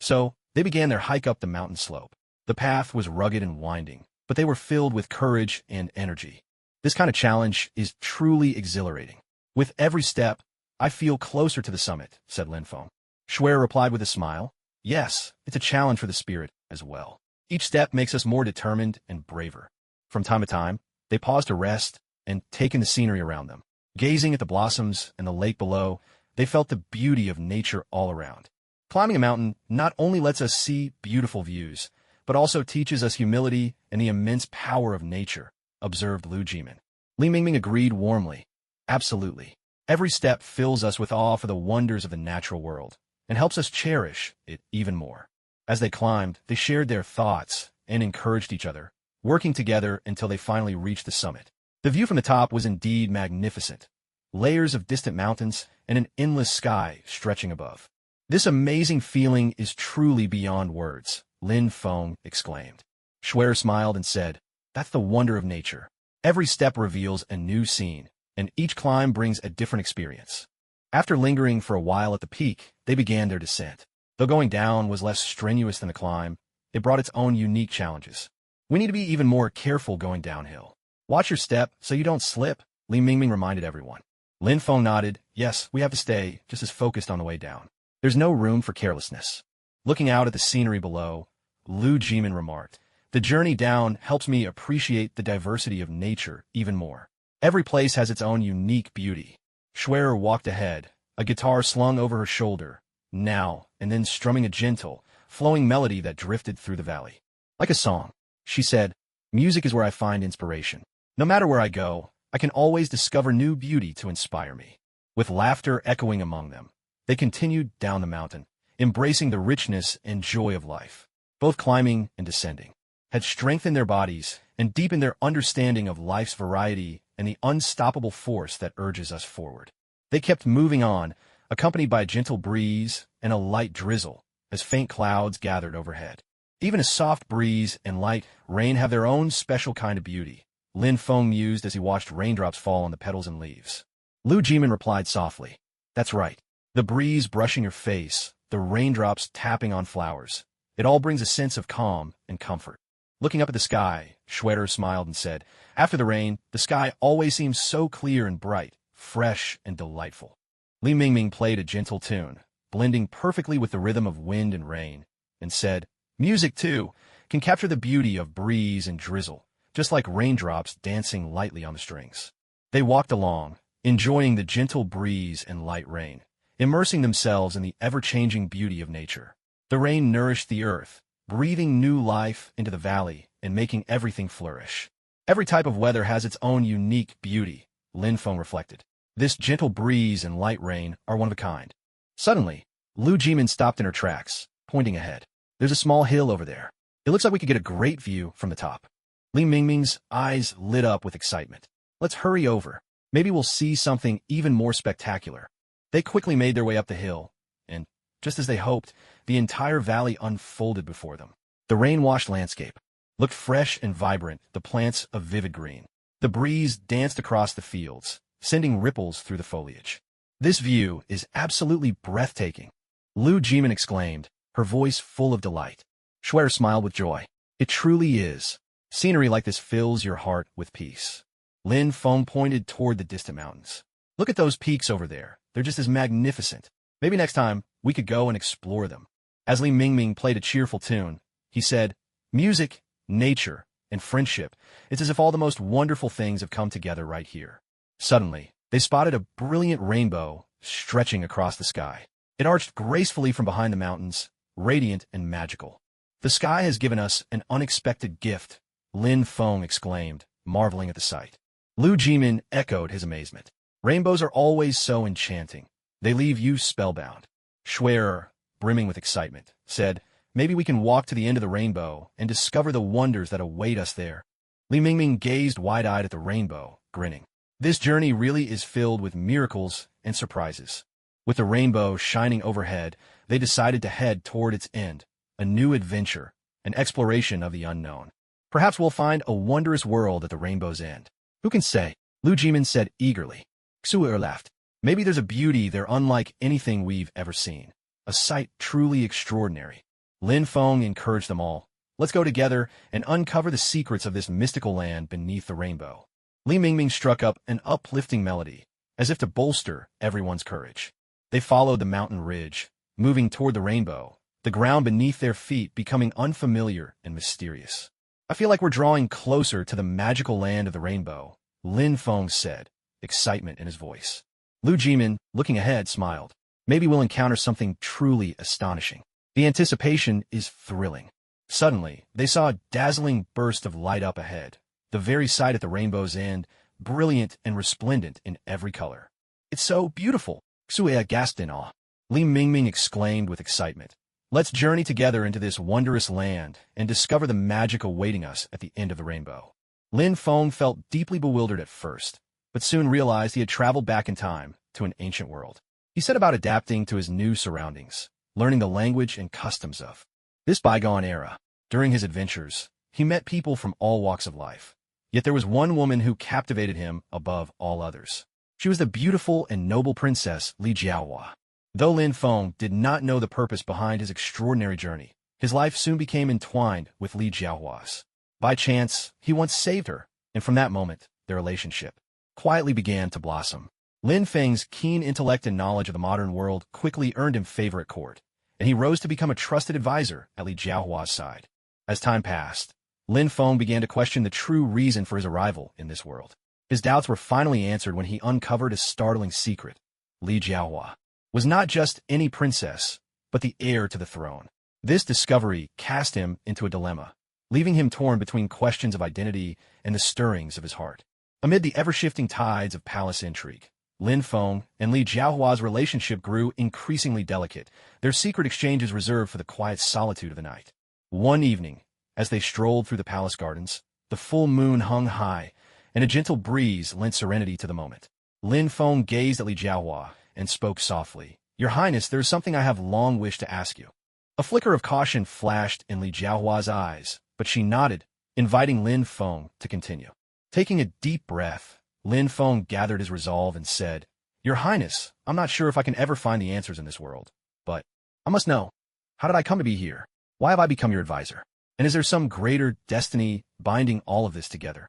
A: So, they began their hike up the mountain slope. The path was rugged and winding, but they were filled with courage and energy. This kind of challenge is truly exhilarating. With every step, I feel closer to the summit, said Linfeng. Schwer replied with a smile, "Yes, it's a challenge for the spirit as well. Each step makes us more determined and braver." From time to time, they paused to rest and take in the scenery around them. Gazing at the blossoms and the lake below, they felt the beauty of nature all around. Climbing a mountain not only lets us see beautiful views, but also teaches us humility and the immense power of nature, observed Lu Jimin. Li Mingming agreed warmly. Absolutely. Every step fills us with awe for the wonders of the natural world and helps us cherish it even more. As they climbed, they shared their thoughts and encouraged each other, working together until they finally reached the summit. The view from the top was indeed magnificent. Layers of distant mountains and an endless sky stretching above. "This amazing feeling is truly beyond words," Lin Feng exclaimed. Schwer smiled and said, "That's the wonder of nature. Every step reveals a new scene, and each climb brings a different experience." After lingering for a while at the peak, they began their descent. Though going down was less strenuous than the climb, it brought its own unique challenges. "We need to be even more careful going downhill. Watch your step so you don't slip," Li Mingming reminded everyone. Lin Feng nodded. "Yes, we have to stay just as focused on the way down. There's no room for carelessness." Looking out at the scenery below, Lu Jimin remarked, "The journey down helps me appreciate the diversity of nature even more. Every place has its own unique beauty." Schwer walked ahead, a guitar slung over her shoulder, now and then strumming a gentle, flowing melody that drifted through the valley. "Like a song," she said, "music is where I find inspiration. No matter where I go, I can always discover new beauty to inspire me." With laughter echoing among them, they continued down the mountain, embracing the richness and joy of life. Both climbing and descending had strengthened their bodies and deepened their understanding of life's variety and the unstoppable force that urges us forward. They kept moving on, accompanied by a gentle breeze and a light drizzle, as faint clouds gathered overhead. Even a soft breeze and light rain have their own special kind of beauty, Lin Feng mused as he watched raindrops fall on the petals and leaves. Lu Jimin replied softly, "That's right. The breeze brushing your face, the raindrops tapping on flowers. It all brings a sense of calm and comfort." Looking up at the sky, Schwer smiled and said, "After the rain, the sky always seems so clear and bright, fresh and delightful." Li Mingming played a gentle tune, blending perfectly with the rhythm of wind and rain, and said, "Music, too, can capture the beauty of breeze and drizzle, just like raindrops dancing lightly on the strings." They walked along, enjoying the gentle breeze and light rain, immersing themselves in the ever-changing beauty of nature. The rain nourished the earth, breathing new life into the valley and making everything flourish. Every type of weather has its own unique beauty, Lin Feng reflected. This gentle breeze and light rain are one of a kind. Suddenly, Lu Jimin stopped in her tracks, pointing ahead. "There's a small hill over there. It looks like we could get a great view from the top." Li Mingming's eyes lit up with excitement. "Let's hurry over. Maybe we'll see something even more spectacular." They quickly made their way up the hill, and, just as they hoped, the entire valley unfolded before them. The rain-washed landscape looked fresh and vibrant, the plants a vivid green. The breeze danced across the fields, sending ripples through the foliage. "This view is absolutely breathtaking," Lu Jimin exclaimed, her voice full of delight. Schwer smiled with joy. "It truly is. Scenery like this fills your heart with peace." Lin Feng pointed toward the distant mountains. "Look at those peaks over there. They're just as magnificent. Maybe next time we could go and explore them." As Li Mingming played a cheerful tune, he said, "Music, nature, and friendship, it's as if all the most wonderful things have come together right here." Suddenly, they spotted a brilliant rainbow stretching across the sky. It arched gracefully from behind the mountains, radiant and magical. "The sky has given us an unexpected gift," Lin Feng exclaimed, marveling at the sight. Lu Jimin echoed his amazement. "Rainbows are always so enchanting. They leave you spellbound." Schwer, brimming with excitement, said, "Maybe we can walk to the end of the rainbow and discover the wonders that await us there." Li Mingming gazed wide-eyed at the rainbow, grinning. This journey really is filled with miracles and surprises. With the rainbow shining overhead, they decided to head toward its end, a new adventure, an exploration of the unknown. Perhaps we'll find a wondrous world at the rainbow's end. Who can say? Lu Jimin said eagerly. Xuer laughed. Maybe there's a beauty there unlike anything we've ever seen. A sight truly extraordinary. Lin Feng encouraged them all. Let's go together and uncover the secrets of this mystical land beneath the rainbow. Li Mingming struck up an uplifting melody, as if to bolster everyone's courage. They followed the mountain ridge, moving toward the rainbow, the ground beneath their feet becoming unfamiliar and mysterious. I feel like we're drawing closer to the magical land of the rainbow, Lin Feng said, excitement in his voice. Lu Jimin, looking ahead, smiled. Maybe we'll encounter something truly astonishing. The anticipation is thrilling. Suddenly, they saw a dazzling burst of light up ahead, the very sight at the rainbow's end, brilliant and resplendent in every color. It's so beautiful, Xue gasped in awe. Li Mingming exclaimed with excitement. Let's journey together into this wondrous land and discover the magic awaiting us at the end of the rainbow. Lin Feng felt deeply bewildered at first, but soon realized he had traveled back in time to an ancient world. He set about adapting to his new surroundings, learning the language and customs of this bygone era. During his adventures, he met people from all walks of life. Yet there was one woman who captivated him above all others. She was the beautiful and noble princess Li Jiahua. Though Lin Feng did not know the purpose behind his extraordinary journey, his life soon became entwined with Li Jiahua's. By chance, he once saved her, and from that moment, their relationship quietly began to blossom. Lin Feng's keen intellect and knowledge of the modern world quickly earned him favor at court, and he rose to become a trusted advisor at Li Jiahua's side. As time passed, Lin Feng began to question the true reason for his arrival in this world. His doubts were finally answered when he uncovered a startling secret. Li Jiahua was not just any princess, but the heir to the throne. This discovery cast him into a dilemma, leaving him torn between questions of identity and the stirrings of his heart. Amid the ever-shifting tides of palace intrigue, Lin Feng and Li Jiahua's relationship grew increasingly delicate, their secret exchanges reserved for the quiet solitude of the night. One evening, as they strolled through the palace gardens, the full moon hung high, and a gentle breeze lent serenity to the moment. Lin Feng gazed at Li Jiahua and spoke softly. Your Highness, there is something I have long wished to ask you. A flicker of caution flashed in Li Jiahua's eyes, but she nodded, inviting Lin Feng to continue. Taking a deep breath, Lin Feng gathered his resolve and said, Your Highness, I'm not sure if I can ever find the answers in this world, but I must know. How did I come to be here? Why have I become your advisor? And is there some greater destiny binding all of this together?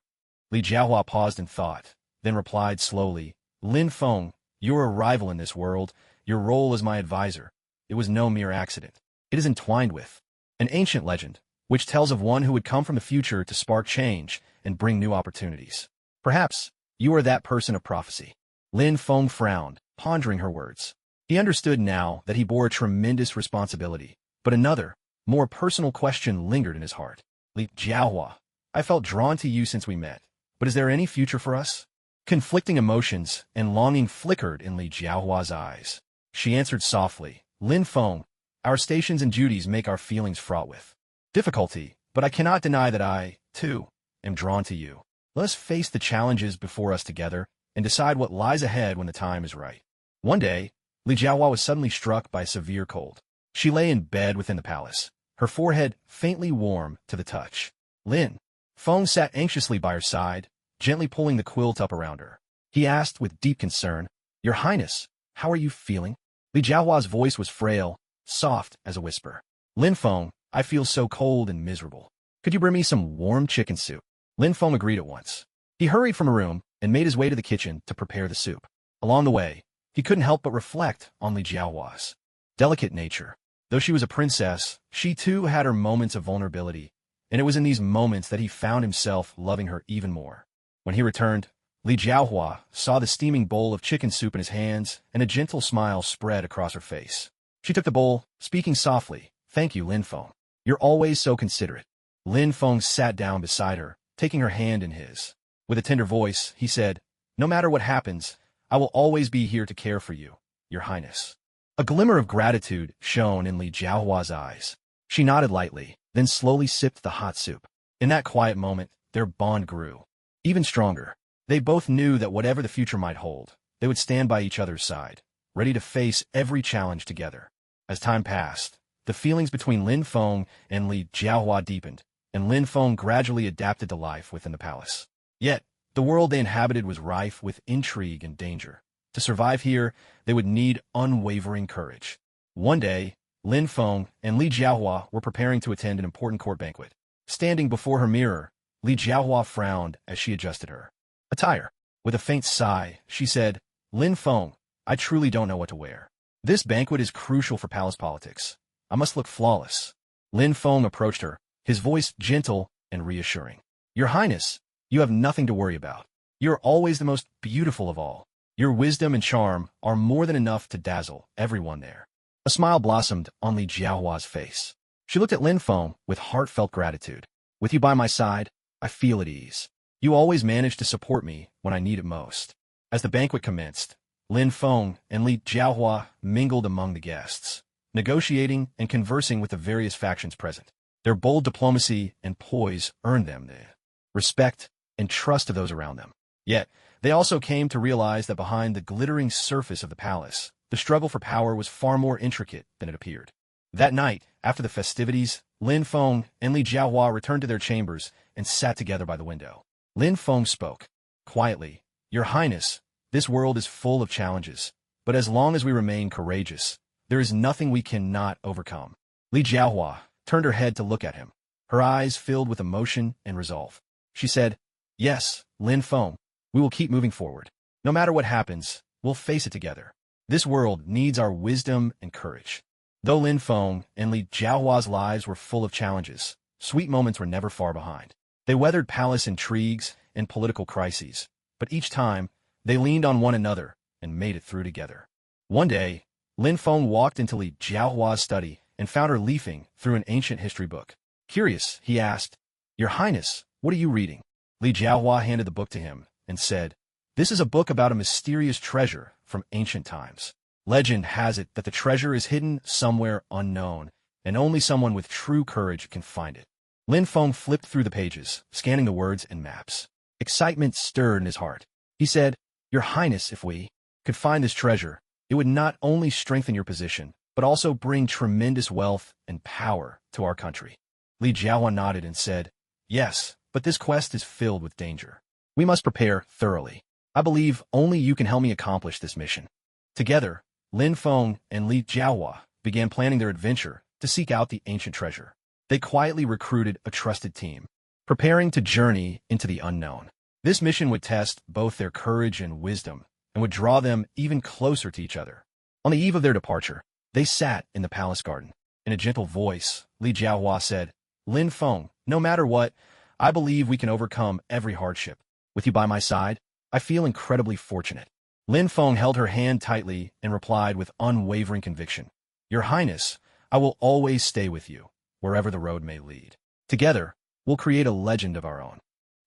A: Li Jiahua paused in thought, then replied slowly, Lin Feng, your arrival in this world, your role as my advisor, it was no mere accident. It is entwined with an ancient legend, which tells of one who would come from the future to spark change and bring new opportunities. Perhaps you are that person of prophecy. Lin Feng frowned, pondering her words. He understood now that he bore a tremendous responsibility, but another, more personal question lingered in his heart. Li Jiahua, I felt drawn to you since we met, but is there any future for us? Conflicting emotions and longing flickered in Li Jiahua's eyes. She answered softly, Lin Feng, our stations and duties make our feelings fraught with difficulty, but I cannot deny that I, too, am drawn to you. Let us face the challenges before us together and decide what lies ahead when the time is right. One day, Li Jiahua was suddenly struck by a severe cold. She lay in bed within the palace, her forehead faintly warm to the touch. Lin Feng sat anxiously by her side, gently pulling the quilt up around her. He asked with deep concern, Your Highness, how are you feeling? Li Jiahua's voice was frail, soft as a whisper. Lin Feng, I feel so cold and miserable. Could you bring me some warm chicken soup? Lin Feng agreed at once. He hurried from a room and made his way to the kitchen to prepare the soup. Along the way, he couldn't help but reflect on Li Jiahua's delicate nature. Though she was a princess, she too had her moments of vulnerability, and it was in these moments that he found himself loving her even more. When he returned, Li Jiahua saw the steaming bowl of chicken soup in his hands, and a gentle smile spread across her face. She took the bowl, speaking softly, Thank you, Lin Feng. You're always so considerate. Lin Feng sat down beside her, taking her hand in his. With a tender voice, he said, No matter what happens, I will always be here to care for you, Your Highness. A glimmer of gratitude shone in Li Jiahua's eyes. She nodded lightly, then slowly sipped the hot soup. In that quiet moment, their bond grew even stronger. They both knew that whatever the future might hold, they would stand by each other's side, ready to face every challenge together. As time passed, the feelings between Lin Feng and Li Jiahua deepened, and Lin Feng gradually adapted to life within the palace. Yet, the world they inhabited was rife with intrigue and danger. To survive here, they would need unwavering courage. One day, Lin Feng and Li Jiahua were preparing to attend an important court banquet. Standing before her mirror, Li Jiahua frowned as she adjusted her attire. With a faint sigh, she said, "Lin Feng, I truly don't know what to wear. This banquet is crucial for palace politics. I must look flawless." Lin Feng approached her, his voice gentle and reassuring. "Your Highness, you have nothing to worry about. You're always the most beautiful of all. Your wisdom and charm are more than enough to dazzle everyone there." A smile blossomed on Li Jiahua's face. She looked at Lin Feng with heartfelt gratitude. "With you by my side, I feel at ease. You always manage to support me when I need it most." As the banquet commenced, Lin Feng and Li Jiahua mingled among the guests, negotiating and conversing with the various factions present. Their bold diplomacy and poise earned them the respect and trust of those around them. Yet, they also came to realize that behind the glittering surface of the palace, the struggle for power was far more intricate than it appeared. That night, after the festivities, Lin Feng and Li Jiahua returned to their chambers and sat together by the window. Lin Feng spoke quietly, "Your Highness, this world is full of challenges, but as long as we remain courageous, there is nothing we cannot overcome." Li Jiahua turned her head to look at him, her eyes filled with emotion and resolve. She said, "Yes, Lin Feng, we will keep moving forward. No matter what happens, we'll face it together. This world needs our wisdom and courage." Though Lin Feng and Li Jiahua's lives were full of challenges, sweet moments were never far behind. They weathered palace intrigues and political crises, but each time, they leaned on one another and made it through together. One day, Lin Feng walked into Li Jiahua's study and found her leafing through an ancient history book. Curious, he asked, "Your Highness, what are you reading?" Li Jiahua handed the book to him and said, "This is a book about a mysterious treasure from ancient times. Legend has it that the treasure is hidden somewhere unknown, and only someone with true courage can find it." Lin Feng flipped through the pages, scanning the words and maps. Excitement stirred in his heart. He said, "Your Highness, if we could find this treasure, it would not only strengthen your position, but also bring tremendous wealth and power to our country." Li Jiahua nodded and said, "Yes, but this quest is filled with danger. We must prepare thoroughly. I believe only you can help me accomplish this mission." Together, Lin Feng and Li Jiahua began planning their adventure to seek out the ancient treasure. They quietly recruited a trusted team, preparing to journey into the unknown. This mission would test both their courage and wisdom, and would draw them even closer to each other. On the eve of their departure, they sat in the palace garden. In a gentle voice, Li Jiahua said, "Lin Feng, no matter what, I believe we can overcome every hardship. With you by my side, I feel incredibly fortunate." Lin Feng held her hand tightly and replied with unwavering conviction, "Your Highness, I will always stay with you, wherever the road may lead. Together, we'll create a legend of our own."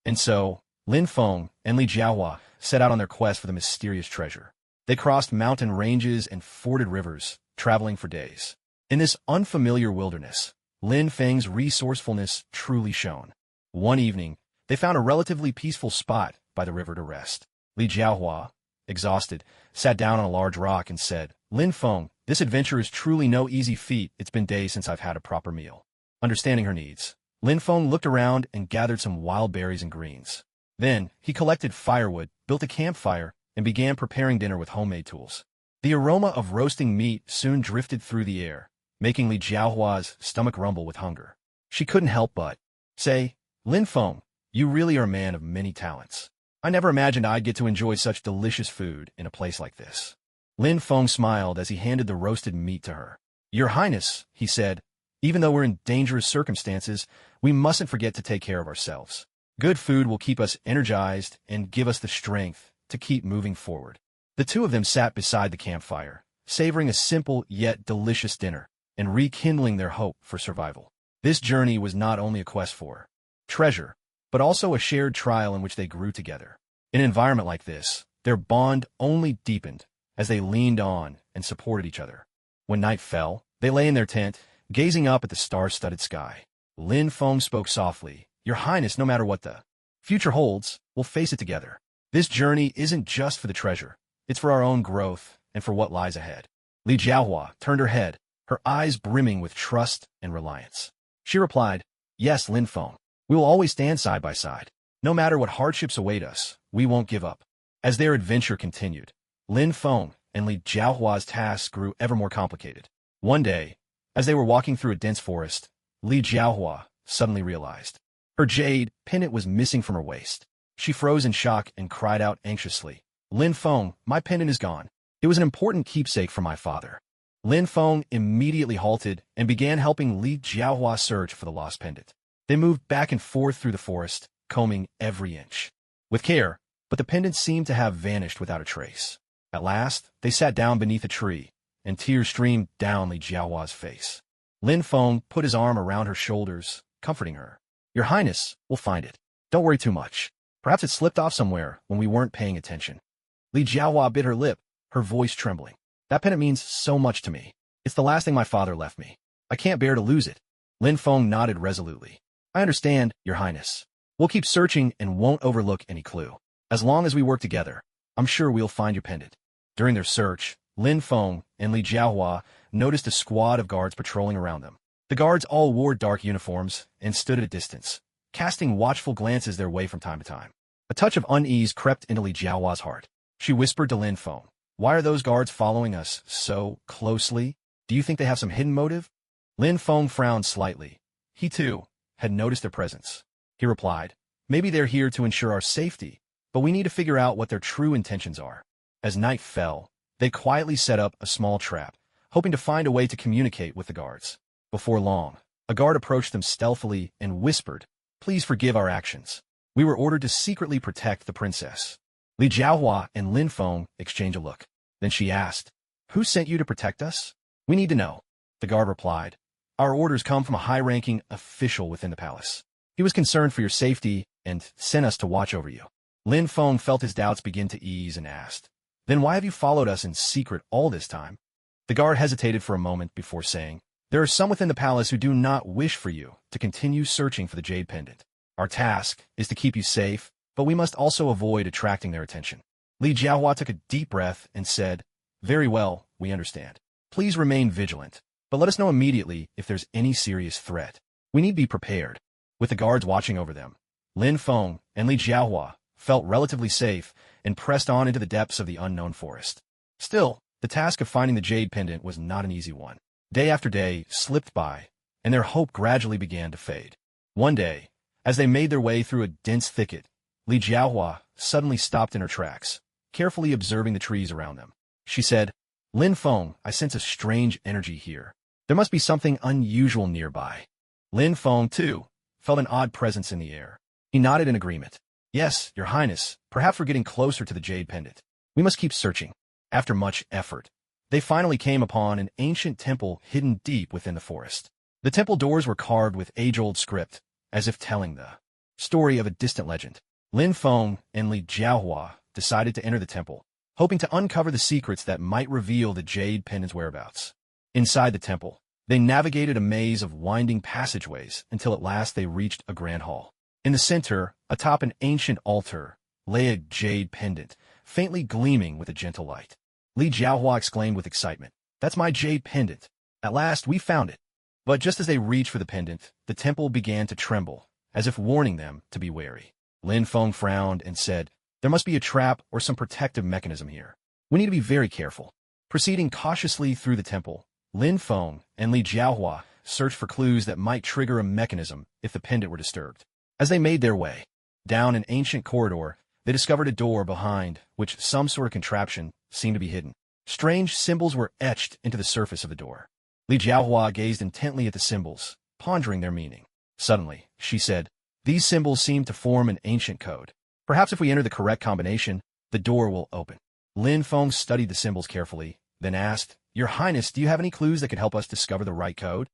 A: And so, Lin Feng and Li Jiahua set out on their quest for the mysterious treasure. They crossed mountain ranges and forded rivers, traveling for days. In this unfamiliar wilderness, Lin Feng's resourcefulness truly shone. One evening, they found a relatively peaceful spot by the river to rest. Li Jiahua, exhausted, sat down on a large rock and said, "Lin Feng, this adventure is truly no easy feat. It's been days since I've had a proper meal." Understanding her needs, Lin Feng looked around and gathered some wild berries and greens. Then, he collected firewood, built a campfire, and began preparing dinner with homemade tools. The aroma of roasting meat soon drifted through the air, making Li Jiahua's stomach rumble with hunger. She couldn't help but say, "Lin Feng, you really are a man of many talents. I never imagined I'd get to enjoy such delicious food in a place like this." Lin Feng smiled as he handed the roasted meat to her. "Your Highness," he said, "even though we're in dangerous circumstances, we mustn't forget to take care of ourselves. Good food will keep us energized and give us the strength to keep moving forward." The two of them sat beside the campfire, savoring a simple yet delicious dinner and rekindling their hope for survival. This journey was not only a quest for treasure, but also a shared trial in which they grew together. In an environment like this, their bond only deepened as they leaned on and supported each other. When night fell, they lay in their tent, gazing up at the star-studded sky. Lin Feng spoke softly, "Your Highness, no matter what the future holds, we'll face it together. This journey isn't just for the treasure. It's for our own growth and for what lies ahead. Li Jiahua turned her head, her eyes brimming with trust and reliance. She replied, "Yes, Lin Feng. We will always stand side by side. No matter what hardships await us, we won't give up." As their adventure continued, Lin Feng and Li Jiahua's tasks grew ever more complicated. One day, as they were walking through a dense forest, Li Jiahua suddenly realized her jade pendant was missing from her waist. She froze in shock and cried out anxiously, "Lin Feng, my pendant is gone. It was an important keepsake from my father." Lin Feng immediately halted and began helping Li Jiahua search for the lost pendant. They moved back and forth through the forest, combing every inch with care, but the pendant seemed to have vanished without a trace. At last, they sat down beneath a tree, and tears streamed down Li Jiahua's face. Lin Feng put his arm around her shoulders, comforting her. "Your Highness, we'll find it. Don't worry too much. Perhaps it slipped off somewhere when we weren't paying attention." Li Jiahua bit her lip, her voice trembling. "That pendant means so much to me. It's the last thing my father left me. I can't bear to lose it." Lin Feng nodded resolutely. "I understand, Your Highness. We'll keep searching and won't overlook any clue. As long as we work together, I'm sure we'll find your pendant." During their search, Lin Feng and Li Jiahua noticed a squad of guards patrolling around them. The guards all wore dark uniforms and stood at a distance, casting watchful glances their way from time to time. A touch of unease crept into Li Jiahua's heart. She whispered to Lin Feng, "Why are those guards following us so closely? Do you think they have some hidden motive?" Lin Feng frowned slightly. He, too, had noticed their presence. He replied, "Maybe they're here to ensure our safety, but we need to figure out what their true intentions are." As night fell, they quietly set up a small trap, hoping to find a way to communicate with the guards. Before long, a guard approached them stealthily and whispered, "Please forgive our actions. We were ordered to secretly protect the princess." Li Jiahua and Lin Feng exchanged a look. Then she asked, "Who sent you to protect us?" "We need to know." The guard replied, "Our orders come from a high-ranking official within the palace. He was concerned for your safety and sent us to watch over you." Lin Feng felt his doubts begin to ease and asked, "Then why have you followed us in secret all this time?" The guard hesitated for a moment before saying, "There are some within the palace who do not wish for you to continue searching for the jade pendant. Our task is to keep you safe, but we must also avoid attracting their attention." Li Jiahua took a deep breath and said, "Very well, we understand. Please remain vigilant, but let us know immediately if there's any serious threat. We need to be prepared." With the guards watching over them, Lin Feng and Li Jiahua felt relatively safe and pressed on into the depths of the unknown forest. Still, the task of finding the jade pendant was not an easy one. Day after day slipped by, and their hope gradually began to fade. One day, as they made their way through a dense thicket, Li Jiahua suddenly stopped in her tracks, carefully observing the trees around them. She said, "Lin Feng, I sense a strange energy here. There must be something unusual nearby." Lin Feng, too, felt an odd presence in the air. He nodded in agreement. "Yes, Your Highness, perhaps we're getting closer to the jade pendant. We must keep searching." After much effort, they finally came upon an ancient temple hidden deep within the forest. The temple doors were carved with age-old script, as if telling the story of a distant legend. Lin Feng and Li Jiahua decided to enter the temple, hoping to uncover the secrets that might reveal the jade pendant's whereabouts. Inside the temple, they navigated a maze of winding passageways until at last they reached a grand hall. In the center, atop an ancient altar, lay a jade pendant, faintly gleaming with a gentle light. Li Jiahua exclaimed with excitement, "That's my jade pendant. At last, we found it." But just as they reached for the pendant, the temple began to tremble, as if warning them to be wary. Lin Feng frowned and said, "There must be a trap or some protective mechanism here. We need to be very careful." Proceeding cautiously through the temple, Lin Feng and Li Jiahua searched for clues that might trigger a mechanism if the pendant were disturbed. As they made their way down an ancient corridor, they discovered a door behind which some sort of contraption seemed to be hidden. Strange symbols were etched into the surface of the door. Li Jiahua gazed intently at the symbols, pondering their meaning. Suddenly, she said, "These symbols seem to form an ancient code. Perhaps if we enter the correct combination, the door will open." Lin Feng studied the symbols carefully, then asked, "Your Highness, do you have any clues that could help us discover the right code?"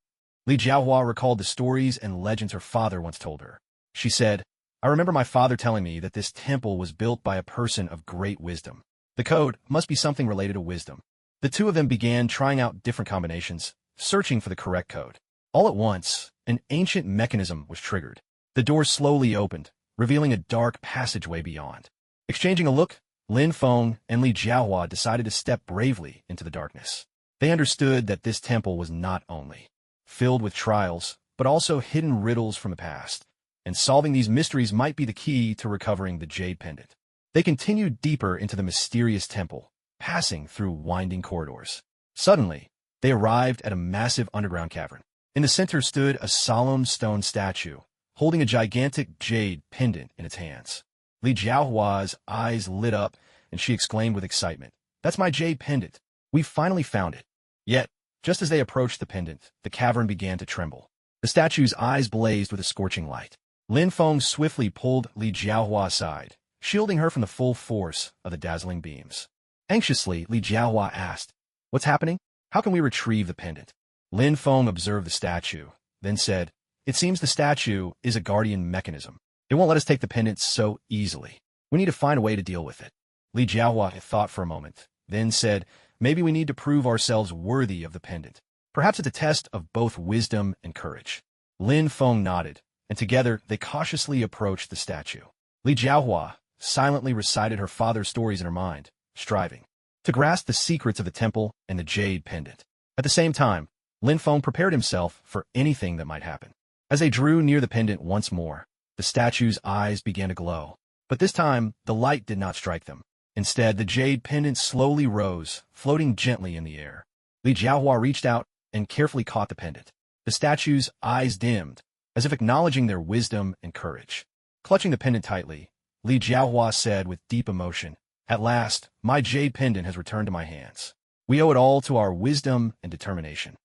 A: Li Jiahua recalled the stories and legends her father once told her. She said, "I remember my father telling me that this temple was built by a person of great wisdom. The code must be something related to wisdom." The two of them began trying out different combinations, searching for the correct code. All at once, an ancient mechanism was triggered. The door slowly opened, revealing a dark passageway beyond. Exchanging a look, Lin Feng and Li Jiahua decided to step bravely into the darkness. They understood that this temple was not only filled with trials, but also hidden riddles from the past, and solving these mysteries might be the key to recovering the Jade Pendant. They continued deeper into the mysterious temple, passing through winding corridors. Suddenly, they arrived at a massive underground cavern. In the center stood a solemn stone statue, holding a gigantic jade pendant in its hands. Li Jiahua's eyes lit up, and she exclaimed with excitement, "That's my jade pendant. We've finally found it." Yet, just as they approached the pendant, the cavern began to tremble. The statue's eyes blazed with a scorching light. Lin Feng swiftly pulled Li Jiahua aside, shielding her from the full force of the dazzling beams. Anxiously, Li Jiahua asked, "What's happening? How can we retrieve the pendant?" Lin Feng observed the statue, then said, "It seems the statue is a guardian mechanism. It won't let us take the pendant so easily. We need to find a way to deal with it." Li Jiahua thought for a moment, then said, "Maybe we need to prove ourselves worthy of the pendant. Perhaps it's a test of both wisdom and courage." Lin Feng nodded, and together they cautiously approached the statue. Li Jiahua silently recited her father's stories in her mind, striving to grasp the secrets of the temple and the jade pendant. At the same time, Lin Feng prepared himself for anything that might happen. As they drew near the pendant once more, the statue's eyes began to glow. But this time, the light did not strike them. Instead, the jade pendant slowly rose, floating gently in the air. Li Jiahua reached out and carefully caught the pendant. The statue's eyes dimmed, as if acknowledging their wisdom and courage. Clutching the pendant tightly, Li Jiahua said with deep emotion, "At last, my jade pendant has returned to my hands. We owe it all to our wisdom and determination."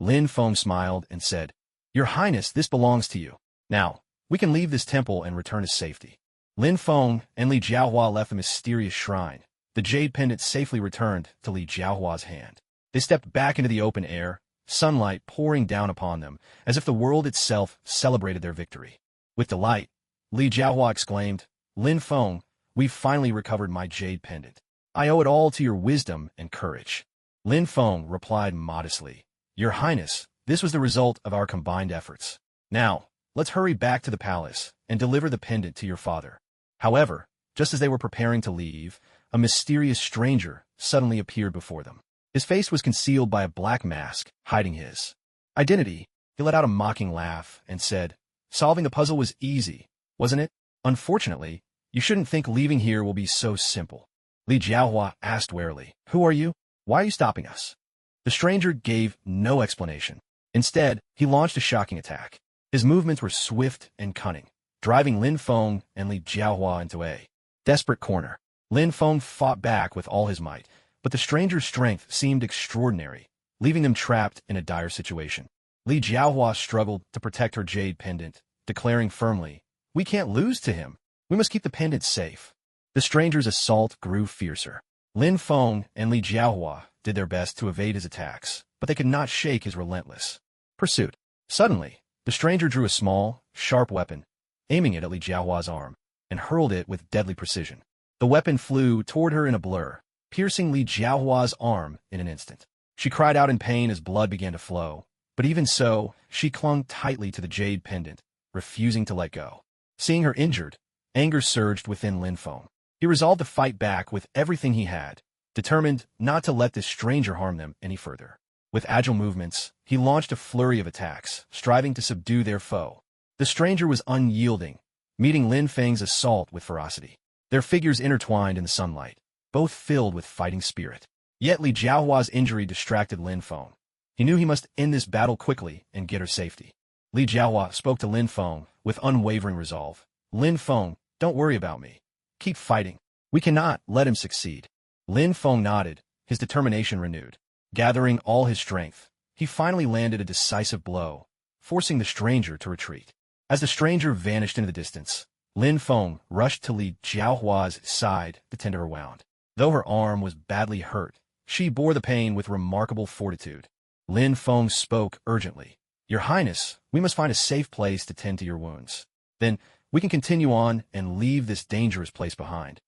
A: Lin Feng smiled and said, "Your Highness, this belongs to you. Now, we can leave this temple and return to safety." Lin Feng and Li Jiahua left the mysterious shrine. The jade pendant safely returned to Li Jiahua's hand. They stepped back into the open air, sunlight pouring down upon them, as if the world itself celebrated their victory. With delight, Li Jiahua exclaimed, "Lin Feng, we've finally recovered my jade pendant. I owe it all to your wisdom and courage." Lin Feng replied modestly, "Your Highness, this was the result of our combined efforts. Now, let's hurry back to the palace and deliver the pendant to your father." However, just as they were preparing to leave, a mysterious stranger suddenly appeared before them. His face was concealed by a black mask, hiding his identity. He let out a mocking laugh and said, "Solving the puzzle was easy, wasn't it? Unfortunately, you shouldn't think leaving here will be so simple." Li Jiahua asked warily, "Who are you? Why are you stopping us?" The stranger gave no explanation. Instead, he launched a shocking attack. His movements were swift and cunning, driving Lin Feng and Li Jiahua into a desperate corner. Lin Feng fought back with all his might, but the stranger's strength seemed extraordinary, leaving them trapped in a dire situation. Li Jiahua struggled to protect her jade pendant, declaring firmly, "We can't lose to him. We must keep the pendant safe." The stranger's assault grew fiercer. Lin Feng and Li Jiahua did their best to evade his attacks, but they could not shake his relentless pursuit. Suddenly, the stranger drew a small, sharp weapon, aiming it at Li Jiahua's arm, and hurled it with deadly precision. The weapon flew toward her in a blur, piercing Li Jiahua's arm in an instant. She cried out in pain as blood began to flow, but even so, she clung tightly to the jade pendant, refusing to let go. Seeing her injured, anger surged within Lin Feng. He resolved to fight back with everything he had, determined not to let this stranger harm them any further. With agile movements, he launched a flurry of attacks, striving to subdue their foe. The stranger was unyielding, meeting Lin Feng's assault with ferocity. Their figures intertwined in the sunlight, both filled with fighting spirit. Yet Li Jiahua's injury distracted Lin Feng. He knew he must end this battle quickly and get her safety. Li Jiahua spoke to Lin Feng with unwavering resolve. "Lin Feng, don't worry about me. Keep fighting. We cannot let him succeed." Lin Feng nodded, his determination renewed. Gathering all his strength, he finally landed a decisive blow, forcing the stranger to retreat. As the stranger vanished into the distance, Lin Feng rushed to Li Jiahua's side to tend to her wound. Though her arm was badly hurt, she bore the pain with remarkable fortitude. Lin Feng spoke urgently. "Your Highness, we must find a safe place to tend to your wounds. Then we can continue on and leave this dangerous place behind."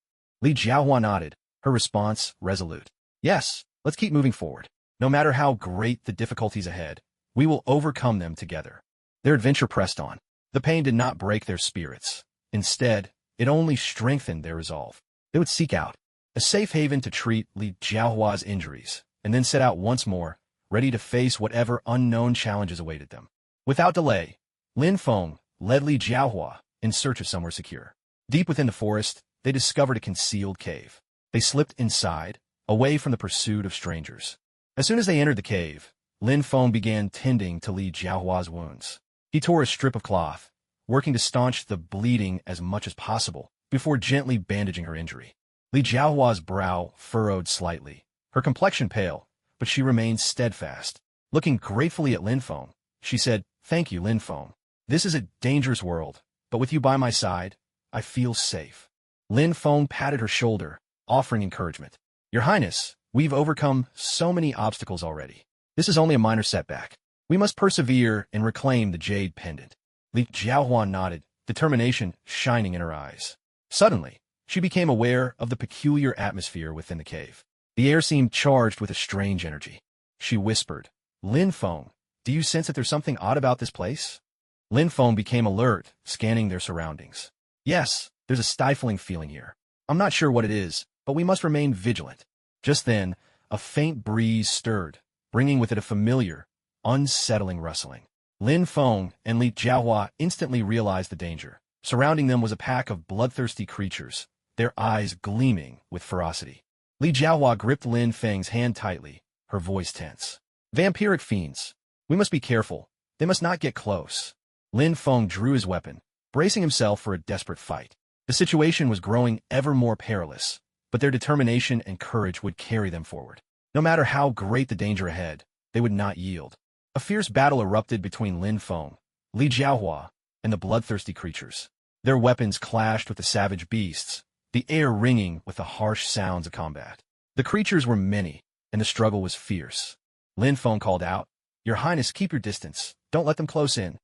A: Li Jiahua nodded, her response resolute. "Yes, let's keep moving forward. No matter how great the difficulties ahead, we will overcome them together." Their adventure pressed on. The pain did not break their spirits. Instead, it only strengthened their resolve. They would seek out a safe haven to treat Li Jiahua's injuries, and then set out once more, ready to face whatever unknown challenges awaited them. Without delay, Lin Feng led Li Jiahua in search of somewhere secure. Deep within the forest, they discovered a concealed cave. They slipped inside, away from the pursuit of strangers. As soon as they entered the cave, Lin Feng began tending to Li Jiahua's wounds. He tore a strip of cloth, working to staunch the bleeding as much as possible before gently bandaging her injury. Li Jiahua's brow furrowed slightly, her complexion pale, but she remained steadfast. Looking gratefully at Lin Feng, she said, "Thank you, Lin Feng. This is a dangerous world, but with you by my side, I feel safe." Lin Feng patted her shoulder, offering encouragement. "Your Highness, we've overcome so many obstacles already. This is only a minor setback. We must persevere and reclaim the jade pendant." Li Jiahua nodded, determination shining in her eyes. Suddenly, she became aware of the peculiar atmosphere within the cave. The air seemed charged with a strange energy. She whispered, "Lin Feng, do you sense that there's something odd about this place?" Lin Feng became alert, scanning their surroundings. "Yes, there's a stifling feeling here. I'm not sure what it is, but we must remain vigilant." Just then, a faint breeze stirred, bringing with it a familiar, unsettling rustling. Lin Feng and Li Jiahua instantly realized the danger. Surrounding them was a pack of bloodthirsty creatures, their eyes gleaming with ferocity. Li Jiahua gripped Lin Feng's hand tightly, her voice tense. "Vampiric fiends. We must be careful. They must not get close." Lin Feng drew his weapon, bracing himself for a desperate fight. The situation was growing ever more perilous, but their determination and courage would carry them forward. No matter how great the danger ahead, they would not yield. A fierce battle erupted between Lin Feng, Li Jiahua, and the bloodthirsty creatures. Their weapons clashed with the savage beasts, the air ringing with the harsh sounds of combat. The creatures were many, and the struggle was fierce. Lin Feng called out, "Your Highness, keep your distance. Don't let them close in."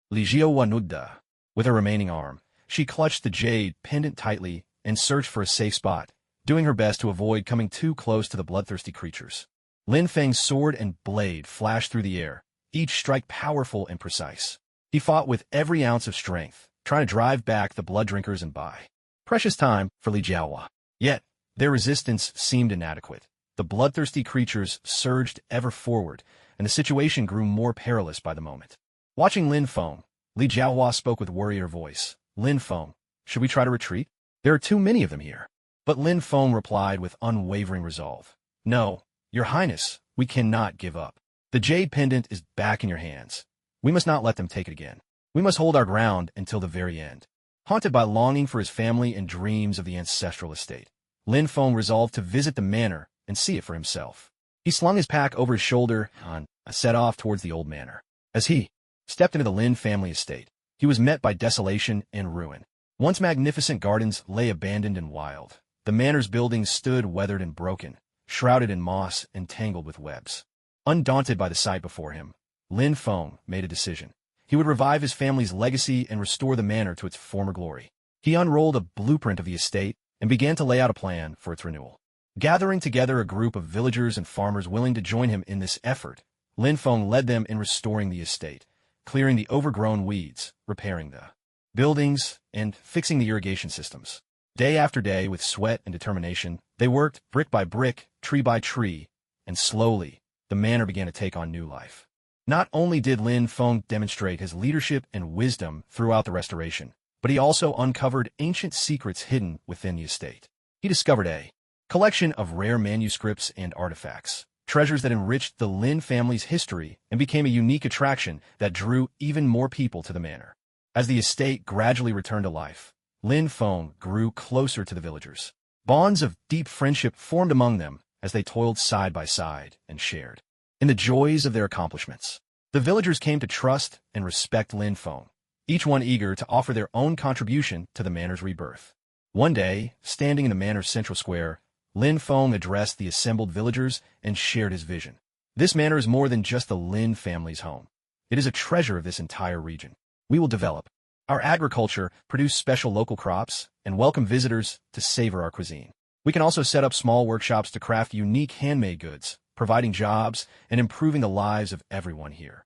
A: Li Jiahua nudda. With her remaining arm, she clutched the jade pendant tightly and searched for a safe spot, doing her best to avoid coming too close to the bloodthirsty creatures. Lin Feng's sword and blade flashed through the air, each strike powerful and precise. He fought with every ounce of strength, trying to drive back the blood drinkers and buy precious time for Li Jiahua. Yet, their resistance seemed inadequate. The bloodthirsty creatures surged ever forward, and the situation grew more perilous by the moment. Watching Lin Feng, Li Jiahua spoke with warrior voice. "Lin Feng, should we try to retreat? There are too many of them here." But Lin Feng replied with unwavering resolve. "No, Your Highness, we cannot give up. The jade pendant is back in your hands. We must not let them take it again. We must hold our ground until the very end." Haunted by longing for his family and dreams of the ancestral estate, Lin Feng resolved to visit the manor and see it for himself. He slung his pack over his shoulder and set off towards the old manor. As he stepped into the Lin family estate, he was met by desolation and ruin. Once magnificent gardens lay abandoned and wild. The manor's buildings stood weathered and broken, shrouded in moss and tangled with webs. Undaunted by the sight before him, Lin Feng made a decision. He would revive his family's legacy and restore the manor to its former glory. He unrolled a blueprint of the estate and began to lay out a plan for its renewal. Gathering together a group of villagers and farmers willing to join him in this effort, Lin Feng led them in restoring the estate, clearing the overgrown weeds, repairing the buildings, and fixing the irrigation systems. Day after day, with sweat and determination, they worked brick by brick, tree by tree, and slowly, the manor began to take on new life. Not only did Lin Feng demonstrate his leadership and wisdom throughout the restoration, but he also uncovered ancient secrets hidden within the estate. He discovered a collection of rare manuscripts and artifacts, treasures that enriched the Lin family's history and became a unique attraction that drew even more people to the manor. As the estate gradually returned to life, Lin Feng grew closer to the villagers. Bonds of deep friendship formed among them as they toiled side by side and shared in the joys of their accomplishments. The villagers came to trust and respect Lin Feng, each one eager to offer their own contribution to the manor's rebirth. One day, standing in the manor's central square, Lin Feng addressed the assembled villagers and shared his vision. "This manor is more than just the Lin family's home. It is a treasure of this entire region. We will develop our agriculture, produce special local crops, and welcome visitors to savor our cuisine. We can also set up small workshops to craft unique handmade goods, providing jobs and improving the lives of everyone here."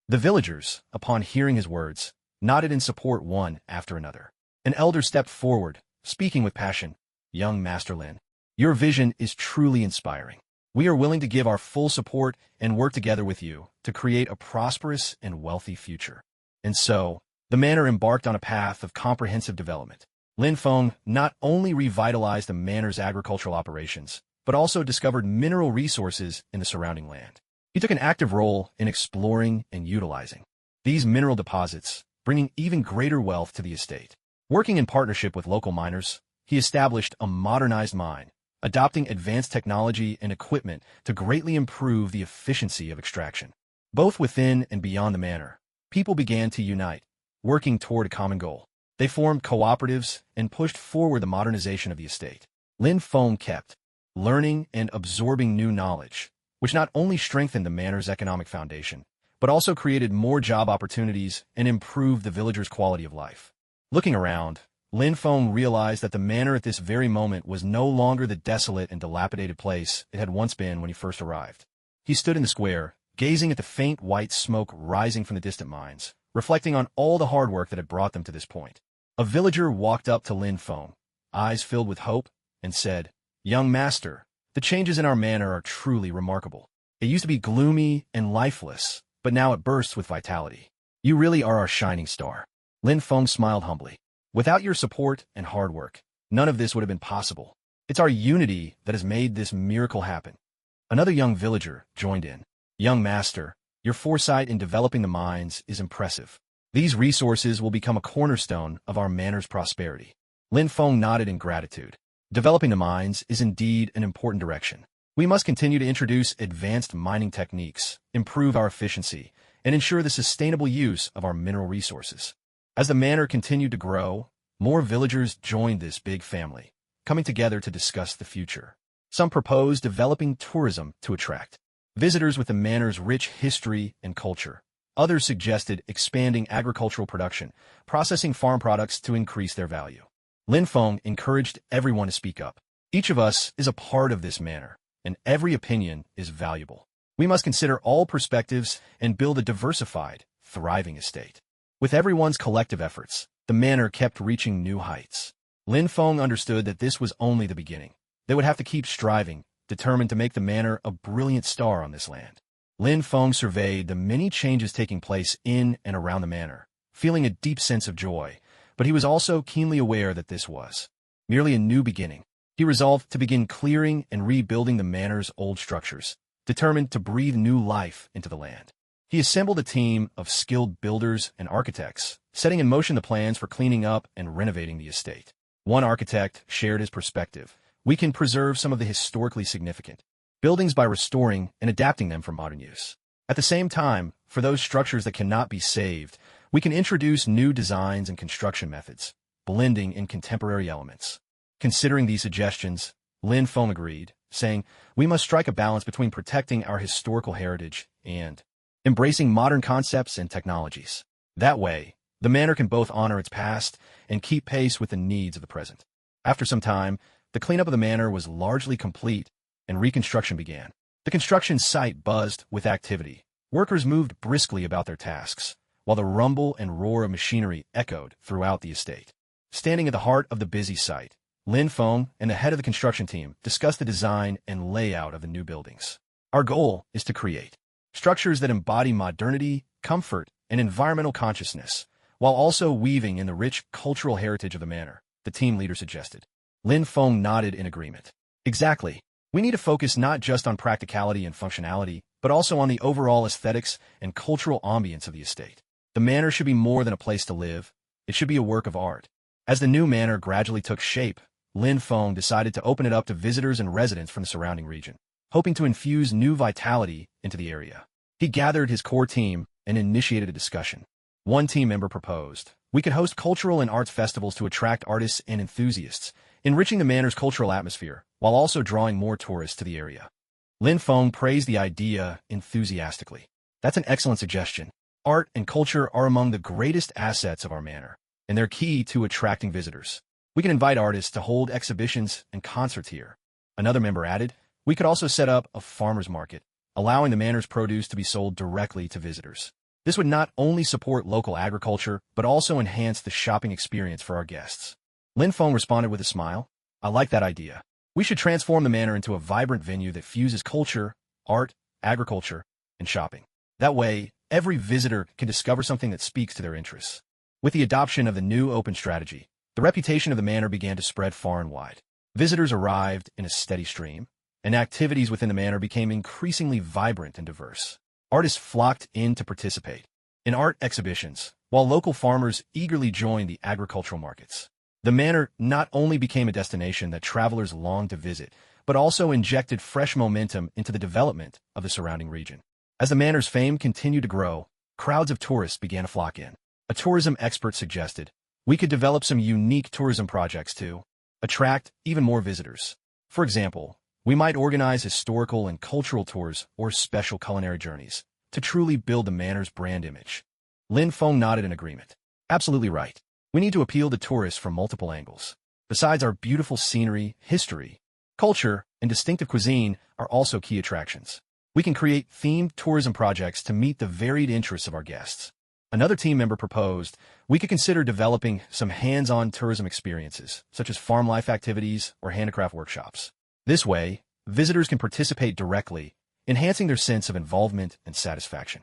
A: The villagers, upon hearing his words, nodded in support one after another. An elder stepped forward, speaking with passion. Young Master Lin, your vision is truly inspiring. We are willing to give our full support and work together with you to create a prosperous and wealthy future. And so, the manor embarked on a path of comprehensive development. Lin Feng not only revitalized the manor's agricultural operations, but also discovered mineral resources in the surrounding land. He took an active role in exploring and utilizing these mineral deposits, bringing even greater wealth to the estate. Working in partnership with local miners, he established a modernized mine, adopting advanced technology and equipment to greatly improve the efficiency of extraction. Both within and beyond the manor, people began to unite, working toward a common goal. They formed cooperatives and pushed forward the modernization of the estate. Lin Feng kept learning and absorbing new knowledge, which not only strengthened the manor's economic foundation, but also created more job opportunities and improved the villagers' quality of life. Looking around, Lin Feng realized that the manor at this very moment was no longer the desolate and dilapidated place it had once been when he first arrived. He stood in the square, gazing at the faint white smoke rising from the distant mines, reflecting on all the hard work that had brought them to this point. A villager walked up to Lin Feng, eyes filled with hope, and said, "Young master, the changes in our manor are truly remarkable. It used to be gloomy and lifeless, but now it bursts with vitality. You really are our shining star." Lin Feng smiled humbly. "Without your support and hard work, none of this would have been possible. It's our unity that has made this miracle happen." Another young villager joined in. "Young master, your foresight in developing the mines is impressive. These resources will become a cornerstone of our manor's prosperity." Lin Feng nodded in gratitude. Developing the mines is indeed an important direction. We must continue to introduce advanced mining techniques, improve our efficiency, and ensure the sustainable use of our mineral resources. As the manor continued to grow, more villagers joined this big family, coming together to discuss the future. Some proposed developing tourism to attract visitors with the manor's rich history and culture. Others suggested expanding agricultural production, processing farm products to increase their value. Lin Feng encouraged everyone to speak up. Each of us is a part of this manor, and every opinion is valuable. We must consider all perspectives and build a diversified, thriving estate. With everyone's collective efforts, the manor kept reaching new heights. Lin Feng understood that this was only the beginning. They would have to keep striving, determined to make the manor a brilliant star on this land. Lin Feng surveyed the many changes taking place in and around the manor, feeling a deep sense of joy, but he was also keenly aware that this was merely a new beginning. He resolved to begin clearing and rebuilding the manor's old structures, determined to breathe new life into the land. He assembled a team of skilled builders and architects, setting in motion the plans for cleaning up and renovating the estate. One architect shared his perspective. "We can preserve some of the historically significant buildings by restoring and adapting them for modern use. At the same time, for those structures that cannot be saved, we can introduce new designs and construction methods, blending in contemporary elements." Considering these suggestions, Lin Feng agreed, saying, "We must strike a balance between protecting our historical heritage and embracing modern concepts and technologies. That way, the manor can both honor its past and keep pace with the needs of the present." After some time, the cleanup of the manor was largely complete, and reconstruction began. The construction site buzzed with activity. Workers moved briskly about their tasks, while the rumble and roar of machinery echoed throughout the estate. Standing at the heart of the busy site, Lin Feng and the head of the construction team discussed the design and layout of the new buildings. "Our goal is to create structures that embody modernity, comfort, and environmental consciousness, while also weaving in the rich cultural heritage of the manor," the team leader suggested. Lin Feng nodded in agreement. "Exactly. We need to focus not just on practicality and functionality, but also on the overall aesthetics and cultural ambience of the estate. The manor should be more than a place to live. It should be a work of art." As the new manor gradually took shape, Lin Feng decided to open it up to visitors and residents from the surrounding region, hoping to infuse new vitality into the area. He gathered his core team and initiated a discussion. One team member proposed, "We could host cultural and arts festivals to attract artists and enthusiasts, enriching the manor's cultural atmosphere, while also drawing more tourists to the area." Lin Feng praised the idea enthusiastically. "That's an excellent suggestion. Art and culture are among the greatest assets of our manor, and they're key to attracting visitors. We can invite artists to hold exhibitions and concerts here." Another member added, "We could also set up a farmer's market, allowing the manor's produce to be sold directly to visitors." This would not only support local agriculture, but also enhance the shopping experience for our guests. Lin Feng responded with a smile. I like that idea. We should transform the manor into a vibrant venue that fuses culture, art, agriculture, and shopping. That way, every visitor can discover something that speaks to their interests. With the adoption of the new open strategy, the reputation of the manor began to spread far and wide. Visitors arrived in a steady stream, and activities within the manor became increasingly vibrant and diverse. Artists flocked in to participate in art exhibitions, while local farmers eagerly joined the agricultural markets. The manor not only became a destination that travelers longed to visit, but also injected fresh momentum into the development of the surrounding region. As the manor's fame continued to grow, crowds of tourists began to flock in. A tourism expert suggested, we could develop some unique tourism projects to attract even more visitors. For example, we might organize historical and cultural tours or special culinary journeys to truly build the manor's brand image. Lin Feng nodded in agreement. Absolutely right. We need to appeal to tourists from multiple angles. Besides, our beautiful scenery, history, culture, and distinctive cuisine are also key attractions. We can create themed tourism projects to meet the varied interests of our guests. Another team member proposed we could consider developing some hands-on tourism experiences, such as farm life activities or handicraft workshops. This way, visitors can participate directly, enhancing their sense of involvement and satisfaction.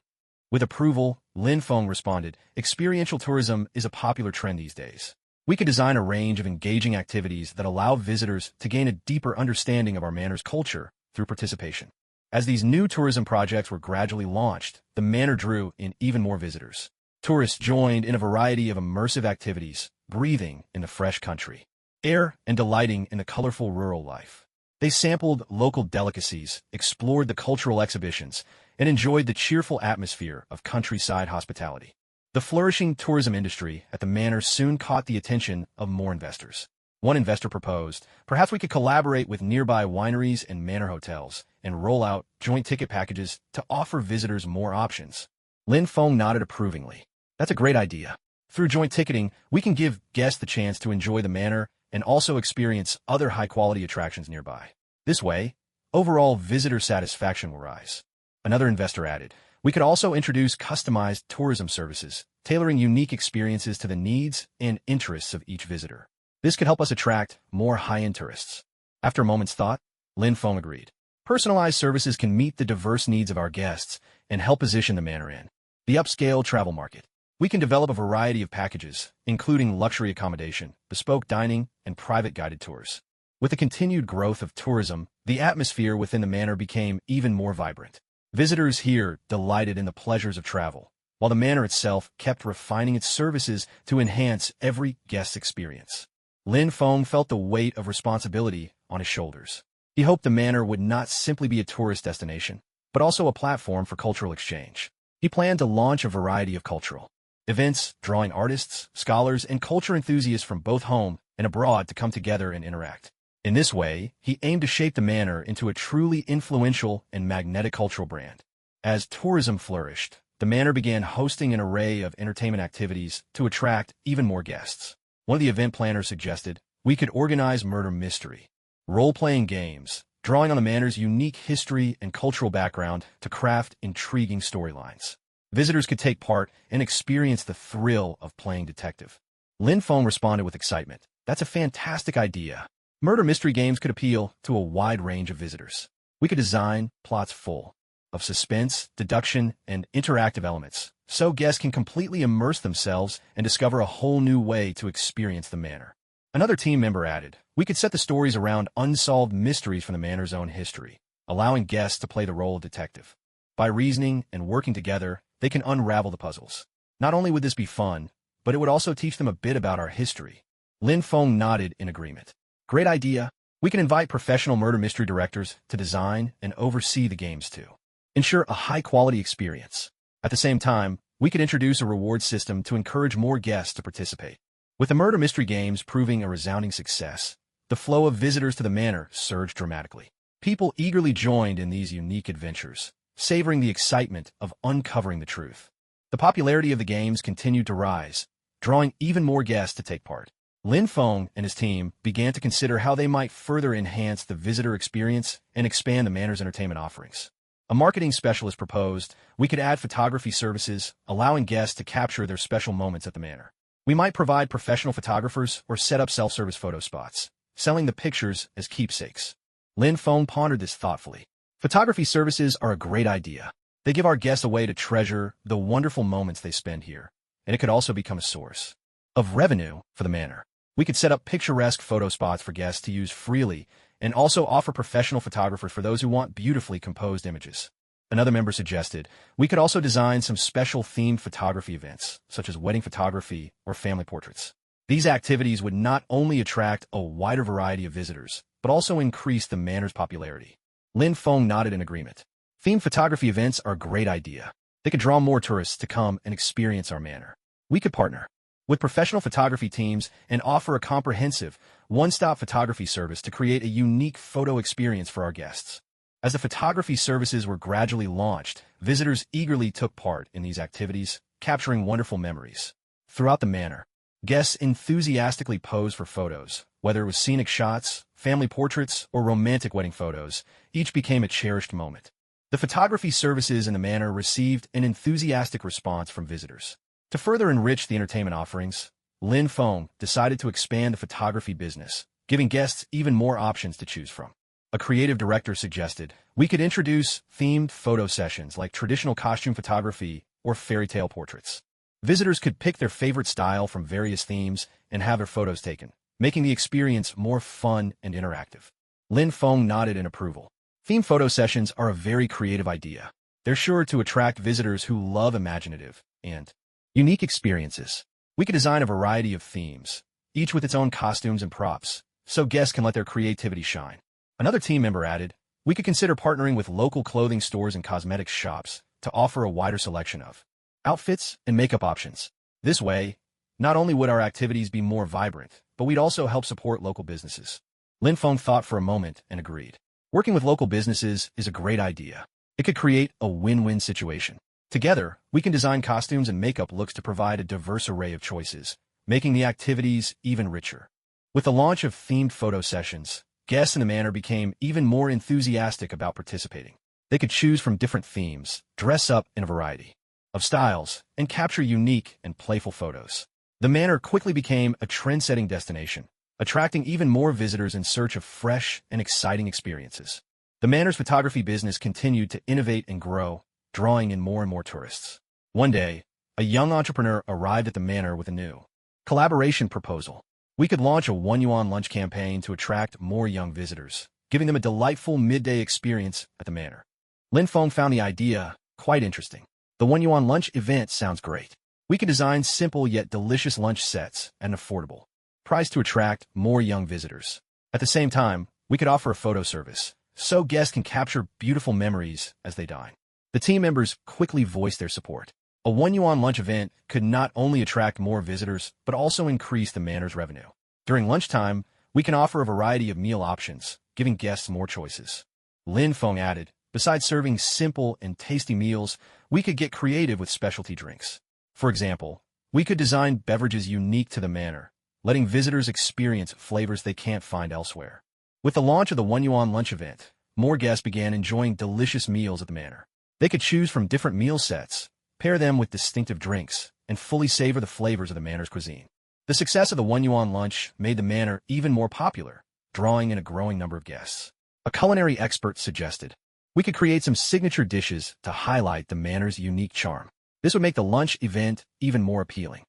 A: With approval, Lin Feng responded, experiential tourism is a popular trend these days. We could design a range of engaging activities that allow visitors to gain a deeper understanding of our manor's culture through participation. As these new tourism projects were gradually launched, the manor drew in even more visitors. Tourists joined in a variety of immersive activities, breathing in the fresh country air and delighting in the colorful rural life. They sampled local delicacies, explored the cultural exhibitions, and enjoyed the cheerful atmosphere of countryside hospitality. The flourishing tourism industry at the manor soon caught the attention of more investors. One investor proposed, perhaps we could collaborate with nearby wineries and manor hotels and roll out joint ticket packages to offer visitors more options. Lin Feng nodded approvingly. That's a great idea. Through joint ticketing, we can give guests the chance to enjoy the manor and also experience other high-quality attractions nearby. This way, overall visitor satisfaction will rise. Another investor added, we could also introduce customized tourism services, tailoring unique experiences to the needs and interests of each visitor. This could help us attract more high-end tourists. After a moment's thought, Lin Feng agreed. Personalized services can meet the diverse needs of our guests and help position the manor in the upscale travel market. We can develop a variety of packages, including luxury accommodation, bespoke dining, and private guided tours. With the continued growth of tourism, the atmosphere within the manor became even more vibrant. Visitors here delighted in the pleasures of travel, while the manor itself kept refining its services to enhance every guest's experience. Lin Feng felt the weight of responsibility on his shoulders. He hoped the manor would not simply be a tourist destination, but also a platform for cultural exchange. He planned to launch a variety of cultural events, drawing artists, scholars, and culture enthusiasts from both home and abroad to come together and interact. In this way, he aimed to shape the manor into a truly influential and magnetic cultural brand. As tourism flourished, the manor began hosting an array of entertainment activities to attract even more guests. One of the event planners suggested we could organize murder mystery, role-playing games, drawing on the manor's unique history and cultural background to craft intriguing storylines. Visitors could take part and experience the thrill of playing detective. Lin Feng responded with excitement. That's a fantastic idea. Murder mystery games could appeal to a wide range of visitors. We could design plots full of suspense, deduction, and interactive elements, so guests can completely immerse themselves and discover a whole new way to experience the manor. Another team member added, we could set the stories around unsolved mysteries from the manor's own history, allowing guests to play the role of detective. By reasoning and working together, they can unravel the puzzles. Not only would this be fun, but it would also teach them a bit about our history. Lin Feng nodded in agreement. Great idea. We can invite professional murder mystery directors to design and oversee the games too. Ensure a high-quality experience. At the same time, we could introduce a reward system to encourage more guests to participate. With the murder mystery games proving a resounding success, the flow of visitors to the manor surged dramatically. People eagerly joined in these unique adventures, savoring the excitement of uncovering the truth. The popularity of the games continued to rise, drawing even more guests to take part. Lin Feng and his team began to consider how they might further enhance the visitor experience and expand the manor's entertainment offerings. A marketing specialist proposed we could add photography services, allowing guests to capture their special moments at the manor. We might provide professional photographers or set up self-service photo spots, selling the pictures as keepsakes. Lin Feng pondered this thoughtfully. Photography services are a great idea. They give our guests a way to treasure the wonderful moments they spend here, and it could also become a source of revenue for the manor. We could set up picturesque photo spots for guests to use freely and also offer professional photographers for those who want beautifully composed images. Another member suggested we could also design some special themed photography events, such as wedding photography or family portraits. These activities would not only attract a wider variety of visitors, but also increase the manor's popularity. Lin Feng nodded in agreement. Themed photography events are a great idea. They could draw more tourists to come and experience our manor. We could partner with professional photography teams and offer a comprehensive, one-stop photography service to create a unique photo experience for our guests. As the photography services were gradually launched, visitors eagerly took part in these activities, capturing wonderful memories. Throughout the manor, guests enthusiastically posed for photos, whether it was scenic shots, family portraits, or romantic wedding photos. Each became a cherished moment. The photography services in the manor received an enthusiastic response from visitors. To further enrich the entertainment offerings, Lin Feng decided to expand the photography business, giving guests even more options to choose from. A creative director suggested we could introduce themed photo sessions like traditional costume photography or fairy tale portraits. Visitors could pick their favorite style from various themes and have their photos taken, making the experience more fun and interactive. Lin Feng nodded in approval. Theme photo sessions are a very creative idea. They're sure to attract visitors who love imaginative and unique experiences. We could design a variety of themes, each with its own costumes and props, so guests can let their creativity shine. Another team member added, we could consider partnering with local clothing stores and cosmetics shops to offer a wider selection of outfits and makeup options. This way, not only would our activities be more vibrant, but we'd also help support local businesses. Lin Feng thought for a moment and agreed. Working with local businesses is a great idea. It could create a win-win situation. Together, we can design costumes and makeup looks to provide a diverse array of choices, making the activities even richer. With the launch of themed photo sessions, guests in the manor became even more enthusiastic about participating. They could choose from different themes, dress up in a variety of styles, and capture unique and playful photos. The manor quickly became a trend-setting destination, attracting even more visitors in search of fresh and exciting experiences. The manor's photography business continued to innovate and grow, drawing in more and more tourists. One day, a young entrepreneur arrived at the manor with a new collaboration proposal. We could launch a 1 yuan lunch campaign to attract more young visitors, giving them a delightful midday experience at the manor. Lin Feng found the idea quite interesting. The 1 yuan lunch event sounds great. We could design simple yet delicious lunch sets at an affordable price to attract more young visitors. At the same time, we could offer a photo service, so guests can capture beautiful memories as they dine. The team members quickly voiced their support. A 1 yuan lunch event could not only attract more visitors, but also increase the manor's revenue. During lunchtime, we can offer a variety of meal options, giving guests more choices. Lin Feng added, besides serving simple and tasty meals, we could get creative with specialty drinks. For example, we could design beverages unique to the manor, letting visitors experience flavors they can't find elsewhere. With the launch of the 1 yuan lunch event, more guests began enjoying delicious meals at the manor. They could choose from different meal sets, pair them with distinctive drinks, and fully savor the flavors of the manor's cuisine. The success of the 1 yuan lunch made the manor even more popular, drawing in a growing number of guests. A culinary expert suggested we could create some signature dishes to highlight the manor's unique charm. This would make the lunch event even more appealing.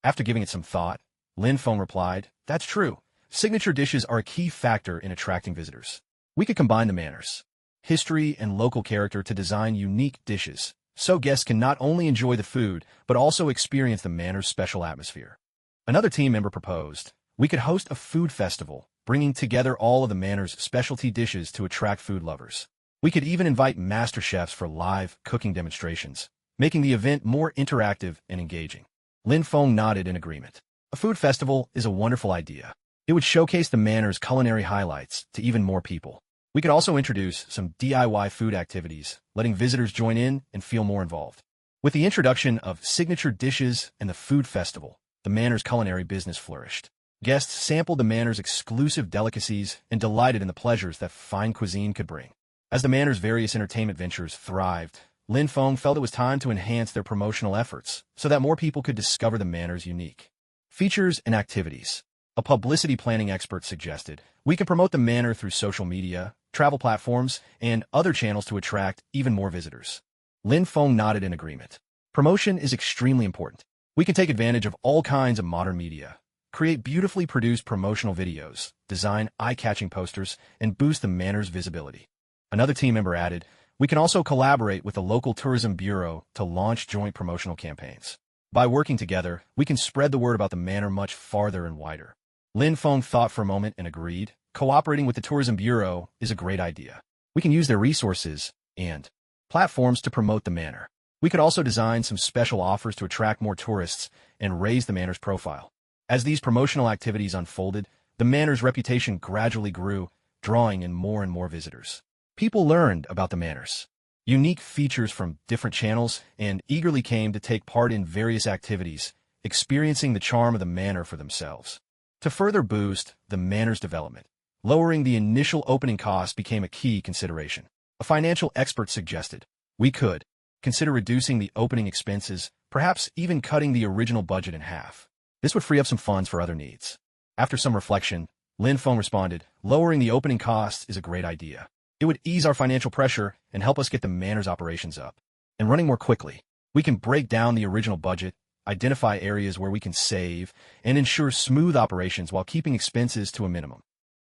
A: After giving it some thought, Lin Feng replied, that's true. Signature dishes are a key factor in attracting visitors. We could combine the manor's history and local character to design unique dishes, so guests can not only enjoy the food, but also experience the manor's special atmosphere. Another team member proposed we could host a food festival, bringing together all of the manor's specialty dishes to attract food lovers. We could even invite master chefs for live cooking demonstrations, making the event more interactive and engaging. Lin Feng nodded in agreement. A food festival is a wonderful idea. It would showcase the manor's culinary highlights to even more people. We could also introduce some DIY food activities, letting visitors join in and feel more involved. With the introduction of signature dishes and the food festival, the manor's culinary business flourished. Guests sampled the manor's exclusive delicacies and delighted in the pleasures that fine cuisine could bring. As the manor's various entertainment ventures thrived, Lin Feng felt it was time to enhance their promotional efforts so that more people could discover the manor's unique features and activities. A publicity planning expert suggested, we can promote the manor through social media, travel platforms, and other channels to attract even more visitors. Lin Feng nodded in agreement. Promotion is extremely important. We can take advantage of all kinds of modern media, create beautifully produced promotional videos, design eye-catching posters, and boost the manor's visibility. Another team member added, we can also collaborate with the local tourism bureau to launch joint promotional campaigns. By working together, we can spread the word about the manor much farther and wider. Lin Feng thought for a moment and agreed. Cooperating with the tourism bureau is a great idea. We can use their resources and platforms to promote the manor. We could also design some special offers to attract more tourists and raise the manor's profile. As these promotional activities unfolded, the manor's reputation gradually grew, drawing in more and more visitors. People learned about the manor's unique features from different channels and eagerly came to take part in various activities, experiencing the charm of the manor for themselves. To further boost the manor's development, lowering the initial opening cost became a key consideration. A financial expert suggested, we could consider reducing the opening expenses, perhaps even cutting the original budget in half. This would free up some funds for other needs. After some reflection, Lin Feng responded, lowering the opening costs is a great idea. It would ease our financial pressure and help us get the manor's operations up and running more quickly. We can break down the original budget, identify areas where we can save, and ensure smooth operations while keeping expenses to a minimum.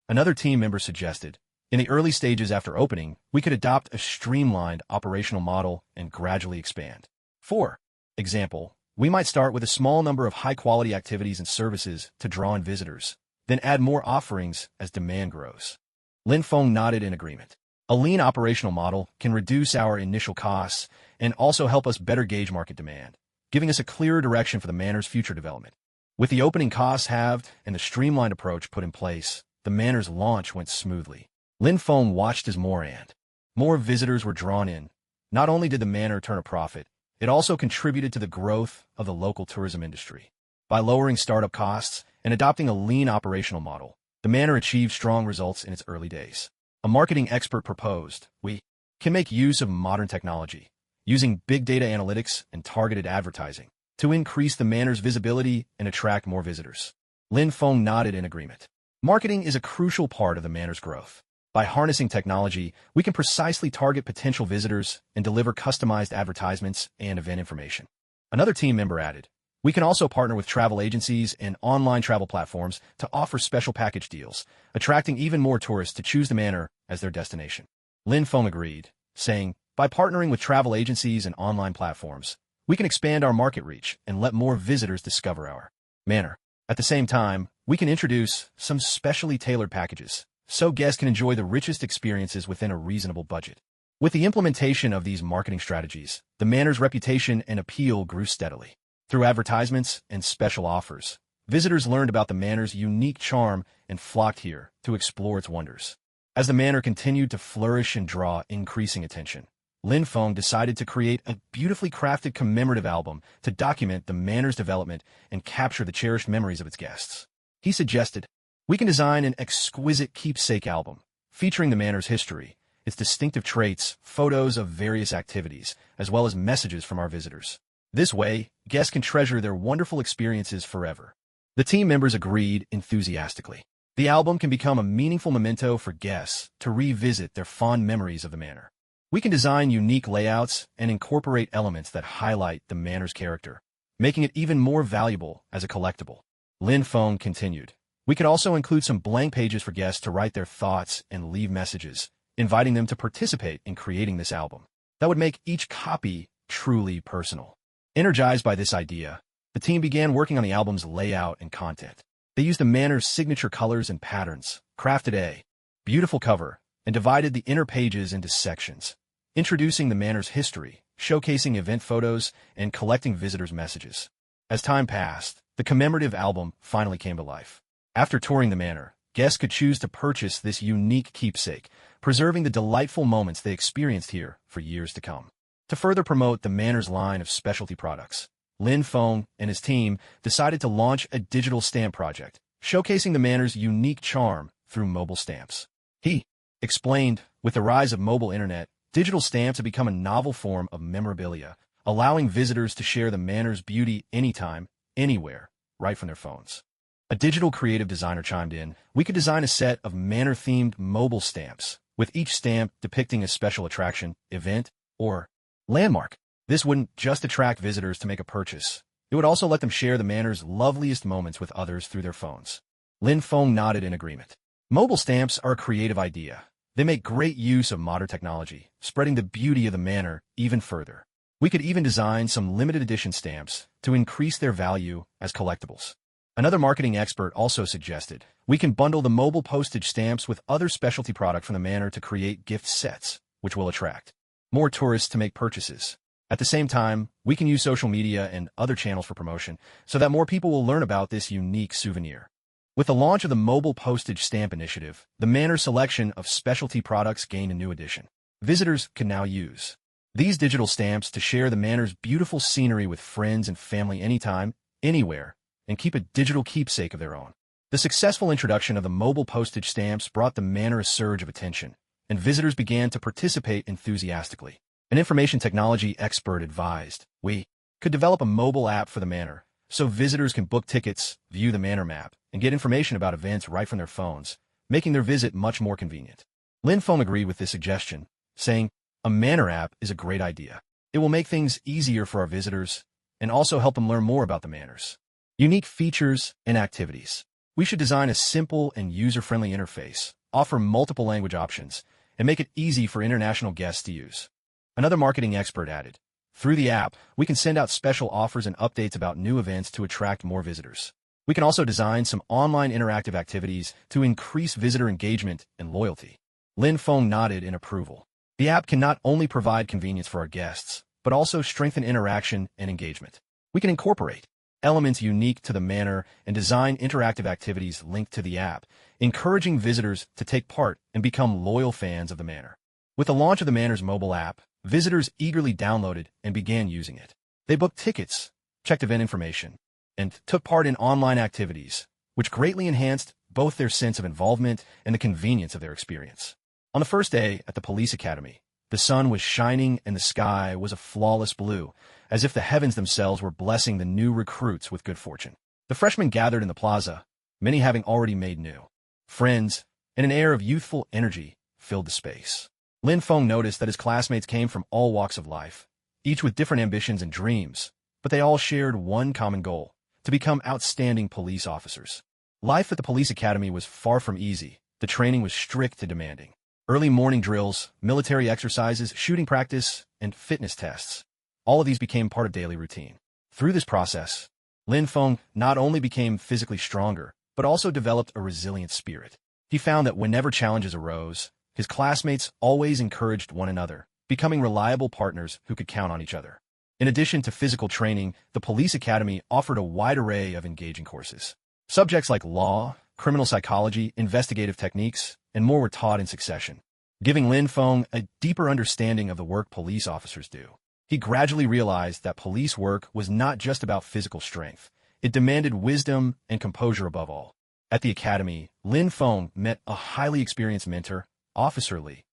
A: Another team member suggested, in the early stages after opening, we could adopt a streamlined operational model and gradually expand. For example, we might start with a small number of high-quality activities and services to draw in visitors, then add more offerings as demand grows. Lin Feng nodded in agreement. A lean operational model can reduce our initial costs and also help us better gauge market demand, giving us a clearer direction for the manor's future development. With the opening costs halved and the streamlined approach put in place, the manor's launch went smoothly. Lin Feng watched as more visitors were drawn in. Not only did the manor turn a profit, it also contributed to the growth of the local tourism industry. By lowering startup costs and adopting a lean operational model, the manor achieved strong results in its early days. A marketing expert proposed, we can make use of modern technology, using big data analytics and targeted advertising, to increase the manor's visibility and attract more visitors. Lin Feng nodded in agreement. Marketing is a crucial part of the manor's growth. By harnessing technology, we can precisely target potential visitors and deliver customized advertisements and event information. Another team member added, we can also partner with travel agencies and online travel platforms to offer special package deals, attracting even more tourists to choose the manor as their destination. Lin Feng agreed, saying, by partnering with travel agencies and online platforms, we can expand our market reach and let more visitors discover our manor. At the same time, we can introduce some specially tailored packages, so guests can enjoy the richest experiences within a reasonable budget. With the implementation of these marketing strategies, the manor's reputation and appeal grew steadily. Through advertisements and special offers, visitors learned about the manor's unique charm and flocked here to explore its wonders. As the manor continued to flourish and draw increasing attention, Lin Feng decided to create a beautifully crafted commemorative album to document the manor's development and capture the cherished memories of its guests. He suggested, we can design an exquisite keepsake album featuring the manor's history, its distinctive traits, photos of various activities, as well as messages from our visitors. This way, guests can treasure their wonderful experiences forever. The team members agreed enthusiastically. The album can become a meaningful memento for guests to revisit their fond memories of the manor. We can design unique layouts and incorporate elements that highlight the manor's character, making it even more valuable as a collectible. Lin Feng continued. We could also include some blank pages for guests to write their thoughts and leave messages, inviting them to participate in creating this album. That would make each copy truly personal. Energized by this idea, the team began working on the album's layout and content. They used the manor's signature colors and patterns, crafted a beautiful cover, and divided the inner pages into sections, introducing the manor's history, showcasing event photos, and collecting visitors' messages. As time passed, the commemorative album finally came to life. After touring the manor, guests could choose to purchase this unique keepsake, preserving the delightful moments they experienced here for years to come. To further promote the manor's line of specialty products, Lin Feng and his team decided to launch a digital stamp project, showcasing the manor's unique charm through mobile stamps. He Explained, with the rise of mobile internet, digital stamps have become a novel form of memorabilia, allowing visitors to share the manor's beauty anytime, anywhere, right from their phones. A digital creative designer chimed in, "We could design a set of manor-themed mobile stamps, with each stamp depicting a special attraction, event, or landmark. This wouldn't just attract visitors to make a purchase. It would also let them share the manor's loveliest moments with others through their phones." Lin Feng nodded in agreement. Mobile stamps are a creative idea. They make great use of modern technology, spreading the beauty of the manor even further. We could even design some limited edition stamps to increase their value as collectibles. Another marketing expert also suggested, "We can bundle the mobile postage stamps with other specialty products from the manor to create gift sets, which will attract more tourists to make purchases. At the same time, we can use social media and other channels for promotion so that more people will learn about this unique souvenir." With the launch of the mobile postage stamp initiative, the manor's selection of specialty products gained a new addition. Visitors can now use these digital stamps to share the manor's beautiful scenery with friends and family anytime, anywhere, and keep a digital keepsake of their own. The successful introduction of the mobile postage stamps brought the manor a surge of attention, and visitors began to participate enthusiastically. An information technology expert advised, "We could develop a mobile app for the manor, so visitors can book tickets, view the manor map, and get information about events right from their phones, making their visit much more convenient." Lin Feng agreed with this suggestion, saying, "A manor app is a great idea. It will make things easier for our visitors and also help them learn more about the manor's unique features and activities. We should design a simple and user-friendly interface, offer multiple language options, and make it easy for international guests to use." Another marketing expert added, "Through the app, we can send out special offers and updates about new events to attract more visitors. We can also design some online interactive activities to increase visitor engagement and loyalty." Lin Feng nodded in approval. The app can not only provide convenience for our guests, but also strengthen interaction and engagement. We can incorporate elements unique to the manor and design interactive activities linked to the app, encouraging visitors to take part and become loyal fans of the manor. With the launch of the manor's mobile app, visitors eagerly downloaded and began using it. They booked tickets, checked event information, and took part in online activities, which greatly enhanced both their sense of involvement and the convenience of their experience. On the first day at the police academy, the sun was shining and the sky was a flawless blue, as if the heavens themselves were blessing the new recruits with good fortune. The freshmen gathered in the plaza, many having already made new friends, and an air of youthful energy filled the space. Lin Feng noticed that his classmates came from all walks of life, each with different ambitions and dreams, but they all shared one common goal: to become outstanding police officers. Life at the police academy was far from easy. The training was strict and demanding. Early morning drills, military exercises, shooting practice, and fitness tests. All of these became part of daily routine. Through this process, Lin Feng not only became physically stronger, but also developed a resilient spirit. He found that whenever challenges arose, his classmates always encouraged one another, becoming reliable partners who could count on each other. In addition to physical training, the police academy offered a wide array of engaging courses. Subjects like law, criminal psychology, investigative techniques, and more were taught in succession, giving Lin Feng a deeper understanding of the work police officers do. He gradually realized that police work was not just about physical strength. It demanded wisdom and composure above all. At the academy, Lin Feng met a highly experienced mentor, Officer Li.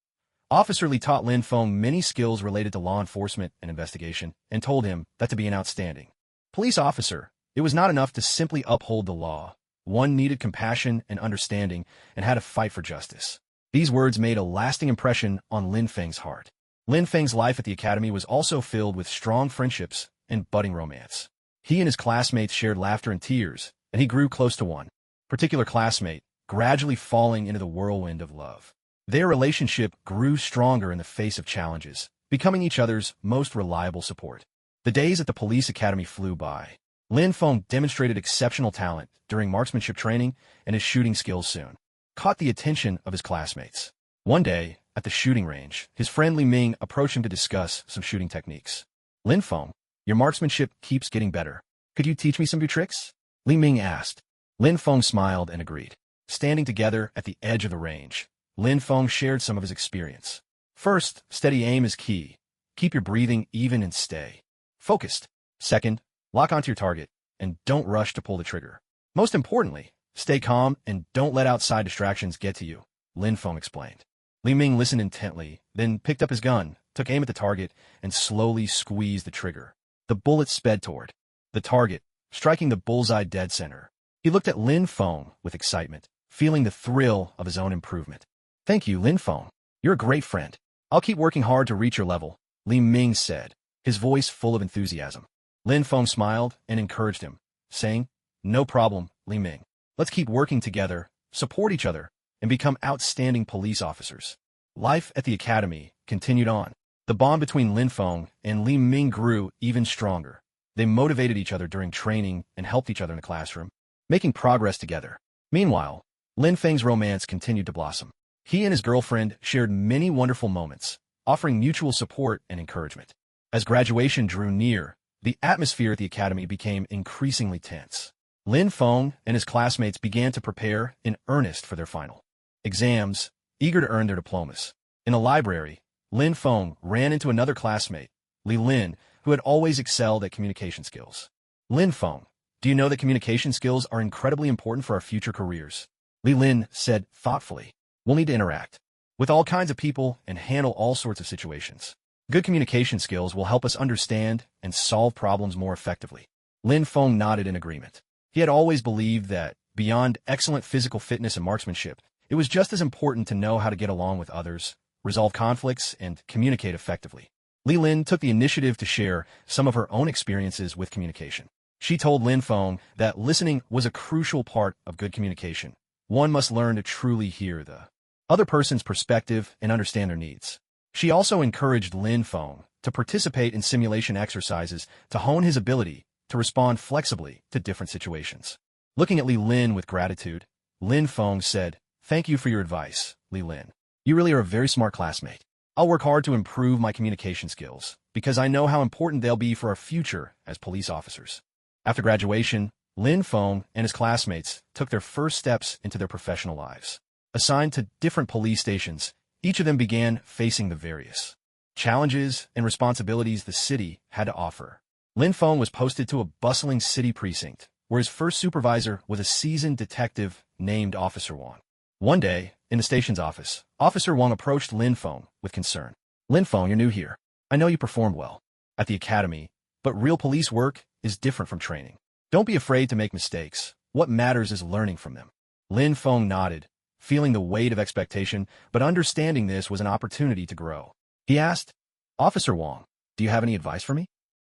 A: Officer Li taught Lin Feng many skills related to law enforcement and investigation, and told him that to be an outstanding police officer, it was not enough to simply uphold the law. One needed compassion and understanding and had to fight for justice. These words made a lasting impression on Lin Feng's heart. Lin Feng's life at the academy was also filled with strong friendships and budding romance. He and his classmates shared laughter and tears, and he grew close to one particular classmate, gradually falling into the whirlwind of love. Their relationship grew stronger in the face of challenges, becoming each other's most reliable support. The days at the police academy flew by. Lin Feng demonstrated exceptional talent during marksmanship training, and his shooting skills soon caught the attention of his classmates. One day, at the shooting range, his friend Li Ming approached him to discuss some shooting techniques. "Lin Feng, your marksmanship keeps getting better. Could you teach me some of your tricks?" Li Ming asked. Lin Feng smiled and agreed. Standing together at the edge of the range, Lin Feng shared some of his experience. First, steady aim is key. Keep your breathing even and stay focused. Second, lock onto your target, and don't rush to pull the trigger. Most importantly, stay calm and don't let outside distractions get to you, Lin Feng explained. Li Ming listened intently, then picked up his gun, took aim at the target, and slowly squeezed the trigger. The bullet sped toward the target, striking the bullseye dead center. He looked at Lin Feng with excitement, feeling the thrill of his own improvement. "Thank you, Lin Feng. You're a great friend. I'll keep working hard to reach your level," Li Ming said, his voice full of enthusiasm. Lin Feng smiled and encouraged him, saying, "No problem, Li Ming. Let's keep working together, support each other, and become outstanding police officers." Life at the academy continued on. The bond between Lin Feng and Li Ming grew even stronger. They motivated each other during training and helped each other in the classroom, making progress together. Meanwhile, Lin Feng's romance continued to blossom. He and his girlfriend shared many wonderful moments, offering mutual support and encouragement. As graduation drew near, the atmosphere at the academy became increasingly tense. Lin Feng and his classmates began to prepare in earnest for their final exams, eager to earn their diplomas. In a library, Lin Feng ran into another classmate, Li Lin, who had always excelled at communication skills. "Lin Feng, do you know that communication skills are incredibly important for our future careers?" Li Lin said thoughtfully. "We'll need to interact with all kinds of people and handle all sorts of situations. Good communication skills will help us understand and solve problems more effectively." Lin Feng nodded in agreement. He had always believed that, beyond excellent physical fitness and marksmanship, it was just as important to know how to get along with others, resolve conflicts, and communicate effectively. Li Lin took the initiative to share some of her own experiences with communication. She told Lin Feng that listening was a crucial part of good communication. One must learn to truly hear the other person's perspective and understand their needs. She also encouraged Lin Feng to participate in simulation exercises to hone his ability to respond flexibly to different situations. Looking at Li Lin with gratitude, Lin Feng said, "Thank you for your advice, Li Lin. You really are a very smart classmate. I'll work hard to improve my communication skills, because I know how important they'll be for our future as police officers." After graduation, Lin Feng and his classmates took their first steps into their professional lives. Assigned to different police stations, each of them began facing the various challenges and responsibilities the city had to offer. Lin Feng was posted to a bustling city precinct, where his first supervisor was a seasoned detective named Officer Wang. One day, in the station's office, Officer Wang approached Lin Feng with concern. "Lin Feng, you're new here. I know you performed well at the academy, but real police work is different from training. Don't be afraid to make mistakes. What matters is learning from them." Lin Feng nodded, feeling the weight of expectation, but understanding this was an opportunity to grow. He asked, "Officer Wang, do you have any advice for me?"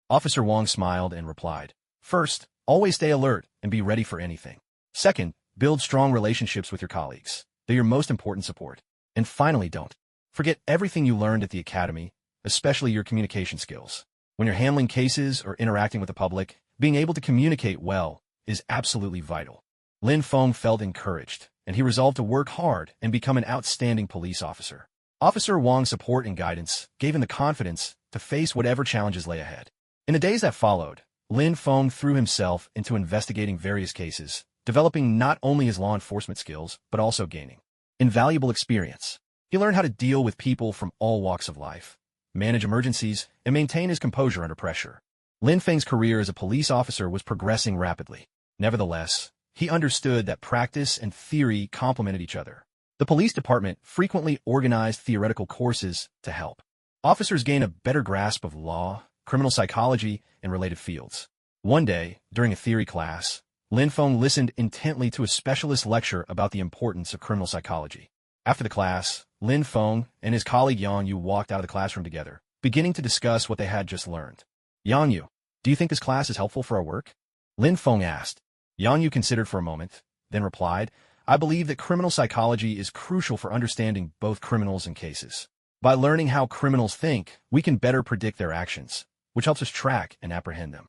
A: Officer Wang smiled and replied, "First, always stay alert and be ready for anything. Second, build strong relationships with your colleagues. They're your most important support. And finally, don't forget everything you learned at the academy, especially your communication skills. When you're handling cases or interacting with the public, being able to communicate well is absolutely vital." Lin Feng felt encouraged, and he resolved to work hard and become an outstanding police officer. Officer Wang's support and guidance gave him the confidence to face whatever challenges lay ahead. In the days that followed, Lin Feng threw himself into investigating various cases, developing not only his law enforcement skills, but also gaining invaluable experience. He learned how to deal with people from all walks of life, manage emergencies, and maintain his composure under pressure. Lin Feng's career as a police officer was progressing rapidly. Nevertheless, he understood that practice and theory complemented each other. The police department frequently organized theoretical courses to help officers gain a better grasp of law, criminal psychology, and related fields. One day, during a theory class, Lin Feng listened intently to a specialist lecture about the importance of criminal psychology. After the class, Lin Feng and his colleague Yang Yu walked out of the classroom together, beginning to discuss what they had just learned. "Yang Yu, do you think this class is helpful for our work?" Lin Feng asked. Yang Yu considered for a moment, then replied, "I believe that criminal psychology is crucial for understanding both criminals and cases. By learning how criminals think, we can better predict their actions, which helps us track and apprehend them."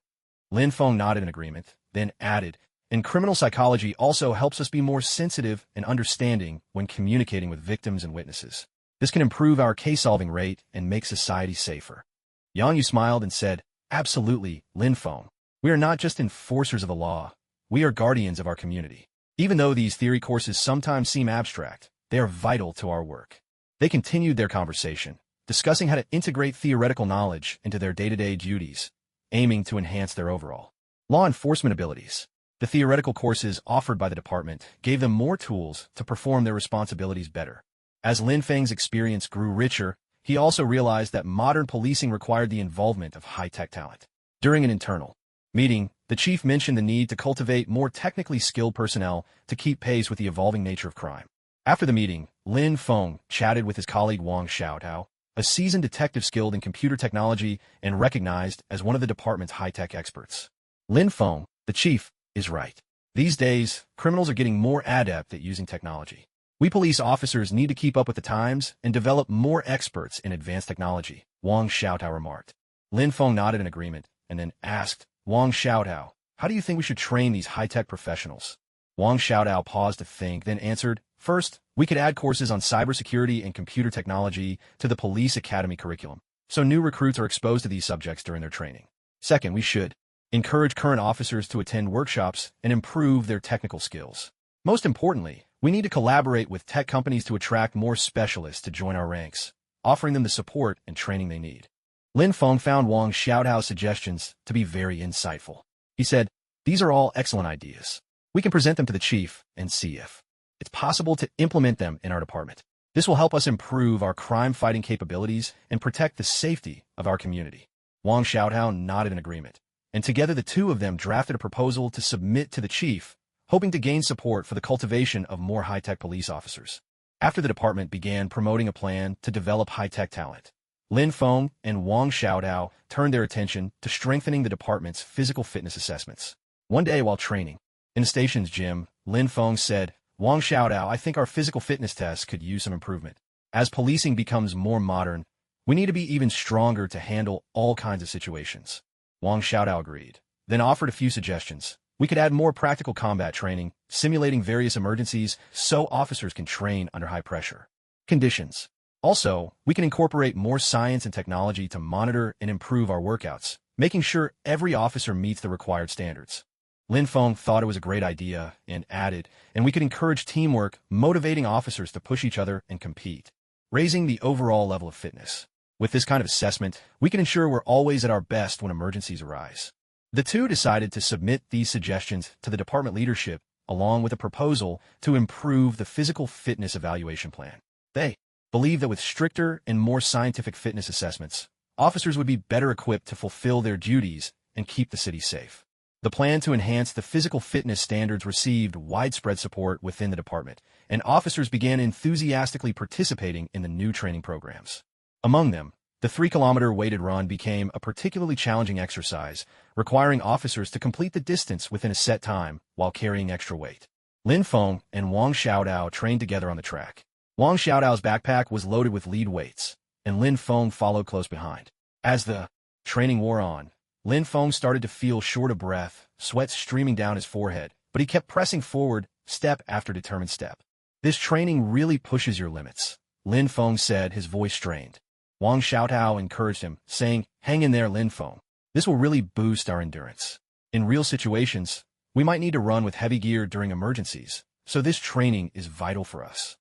A: Lin Feng nodded in agreement, then added, "And criminal psychology also helps us be more sensitive and understanding when communicating with victims and witnesses. This can improve our case-solving rate and make society safer." Yang Yu smiled and said, "Absolutely, Lin Feng. We are not just enforcers of the law. We are guardians of our community. Even though these theory courses sometimes seem abstract, they are vital to our work." They continued their conversation, discussing how to integrate theoretical knowledge into their day-to-day duties, aiming to enhance their overall law enforcement abilities. The theoretical courses offered by the department gave them more tools to perform their responsibilities better. As Lin Feng's experience grew richer, he also realized that modern policing required the involvement of high-tech talent. During an internal meeting, the chief mentioned the need to cultivate more technically skilled personnel to keep pace with the evolving nature of crime. After the meeting, Lin Feng chatted with his colleague Wang Xiaotao, a seasoned detective skilled in computer technology and recognized as one of the department's high-tech experts. Lin Feng, the chief, is right. These days, criminals are getting more adept at using technology. We police officers need to keep up with the times and develop more experts in advanced technology, Wang Xiaotao remarked. Lin Feng nodded in agreement and then asked Wang Xiaotao, how do you think we should train these high-tech professionals? Wang Xiaotao paused to think, then answered, first, we could add courses on cybersecurity and computer technology to the police academy curriculum, so new recruits are exposed to these subjects during their training. Second, we should encourage current officers to attend workshops and improve their technical skills. Most importantly, we need to collaborate with tech companies to attract more specialists to join our ranks, offering them the support and training they need. Lin Feng found Wang Xiaotao's suggestions to be very insightful. He said, these are all excellent ideas. We can present them to the chief and see if it's possible to implement them in our department. This will help us improve our crime-fighting capabilities and protect the safety of our community. Wang Xiaotao nodded in agreement, and together the two of them drafted a proposal to submit to the chief, hoping to gain support for the cultivation of more high-tech police officers. After the department began promoting a plan to develop high-tech talent, Lin Feng and Wang Xiaotao turned their attention to strengthening the department's physical fitness assessments. One day while training in the station's gym, Lin Feng said, Wang Xiaotao, I think our physical fitness tests could use some improvement. As policing becomes more modern, we need to be even stronger to handle all kinds of situations. Wang Xiaotao agreed, then offered a few suggestions. We could add more practical combat training, simulating various emergencies so officers can train under high pressure conditions. Also, we can incorporate more science and technology to monitor and improve our workouts, making sure every officer meets the required standards. Lin Feng thought it was a great idea and added, and we could encourage teamwork, motivating officers to push each other and compete, raising the overall level of fitness. With this kind of assessment, we can ensure we're always at our best when emergencies arise. The two decided to submit these suggestions to the department leadership, along with a proposal to improve the physical fitness evaluation plan. They believe that with stricter and more scientific fitness assessments, officers would be better equipped to fulfill their duties and keep the city safe. The plan to enhance the physical fitness standards received widespread support within the department, and officers began enthusiastically participating in the new training programs. Among them, the 3-kilometer weighted run became a particularly challenging exercise, requiring officers to complete the distance within a set time while carrying extra weight. Lin Feng and Wang Xiaotao trained together on the track. Wang Xiaotao's backpack was loaded with lead weights, and Lin Feng followed close behind. As the training wore on, Lin Feng started to feel short of breath, sweat streaming down his forehead, but he kept pressing forward, step after determined step. This training really pushes your limits, Lin Feng said, his voice strained. Wang Xiaotao encouraged him, saying, hang in there, Lin Feng. This will really boost our endurance. In real situations, we might need to run with heavy gear during emergencies, so this training is vital for us.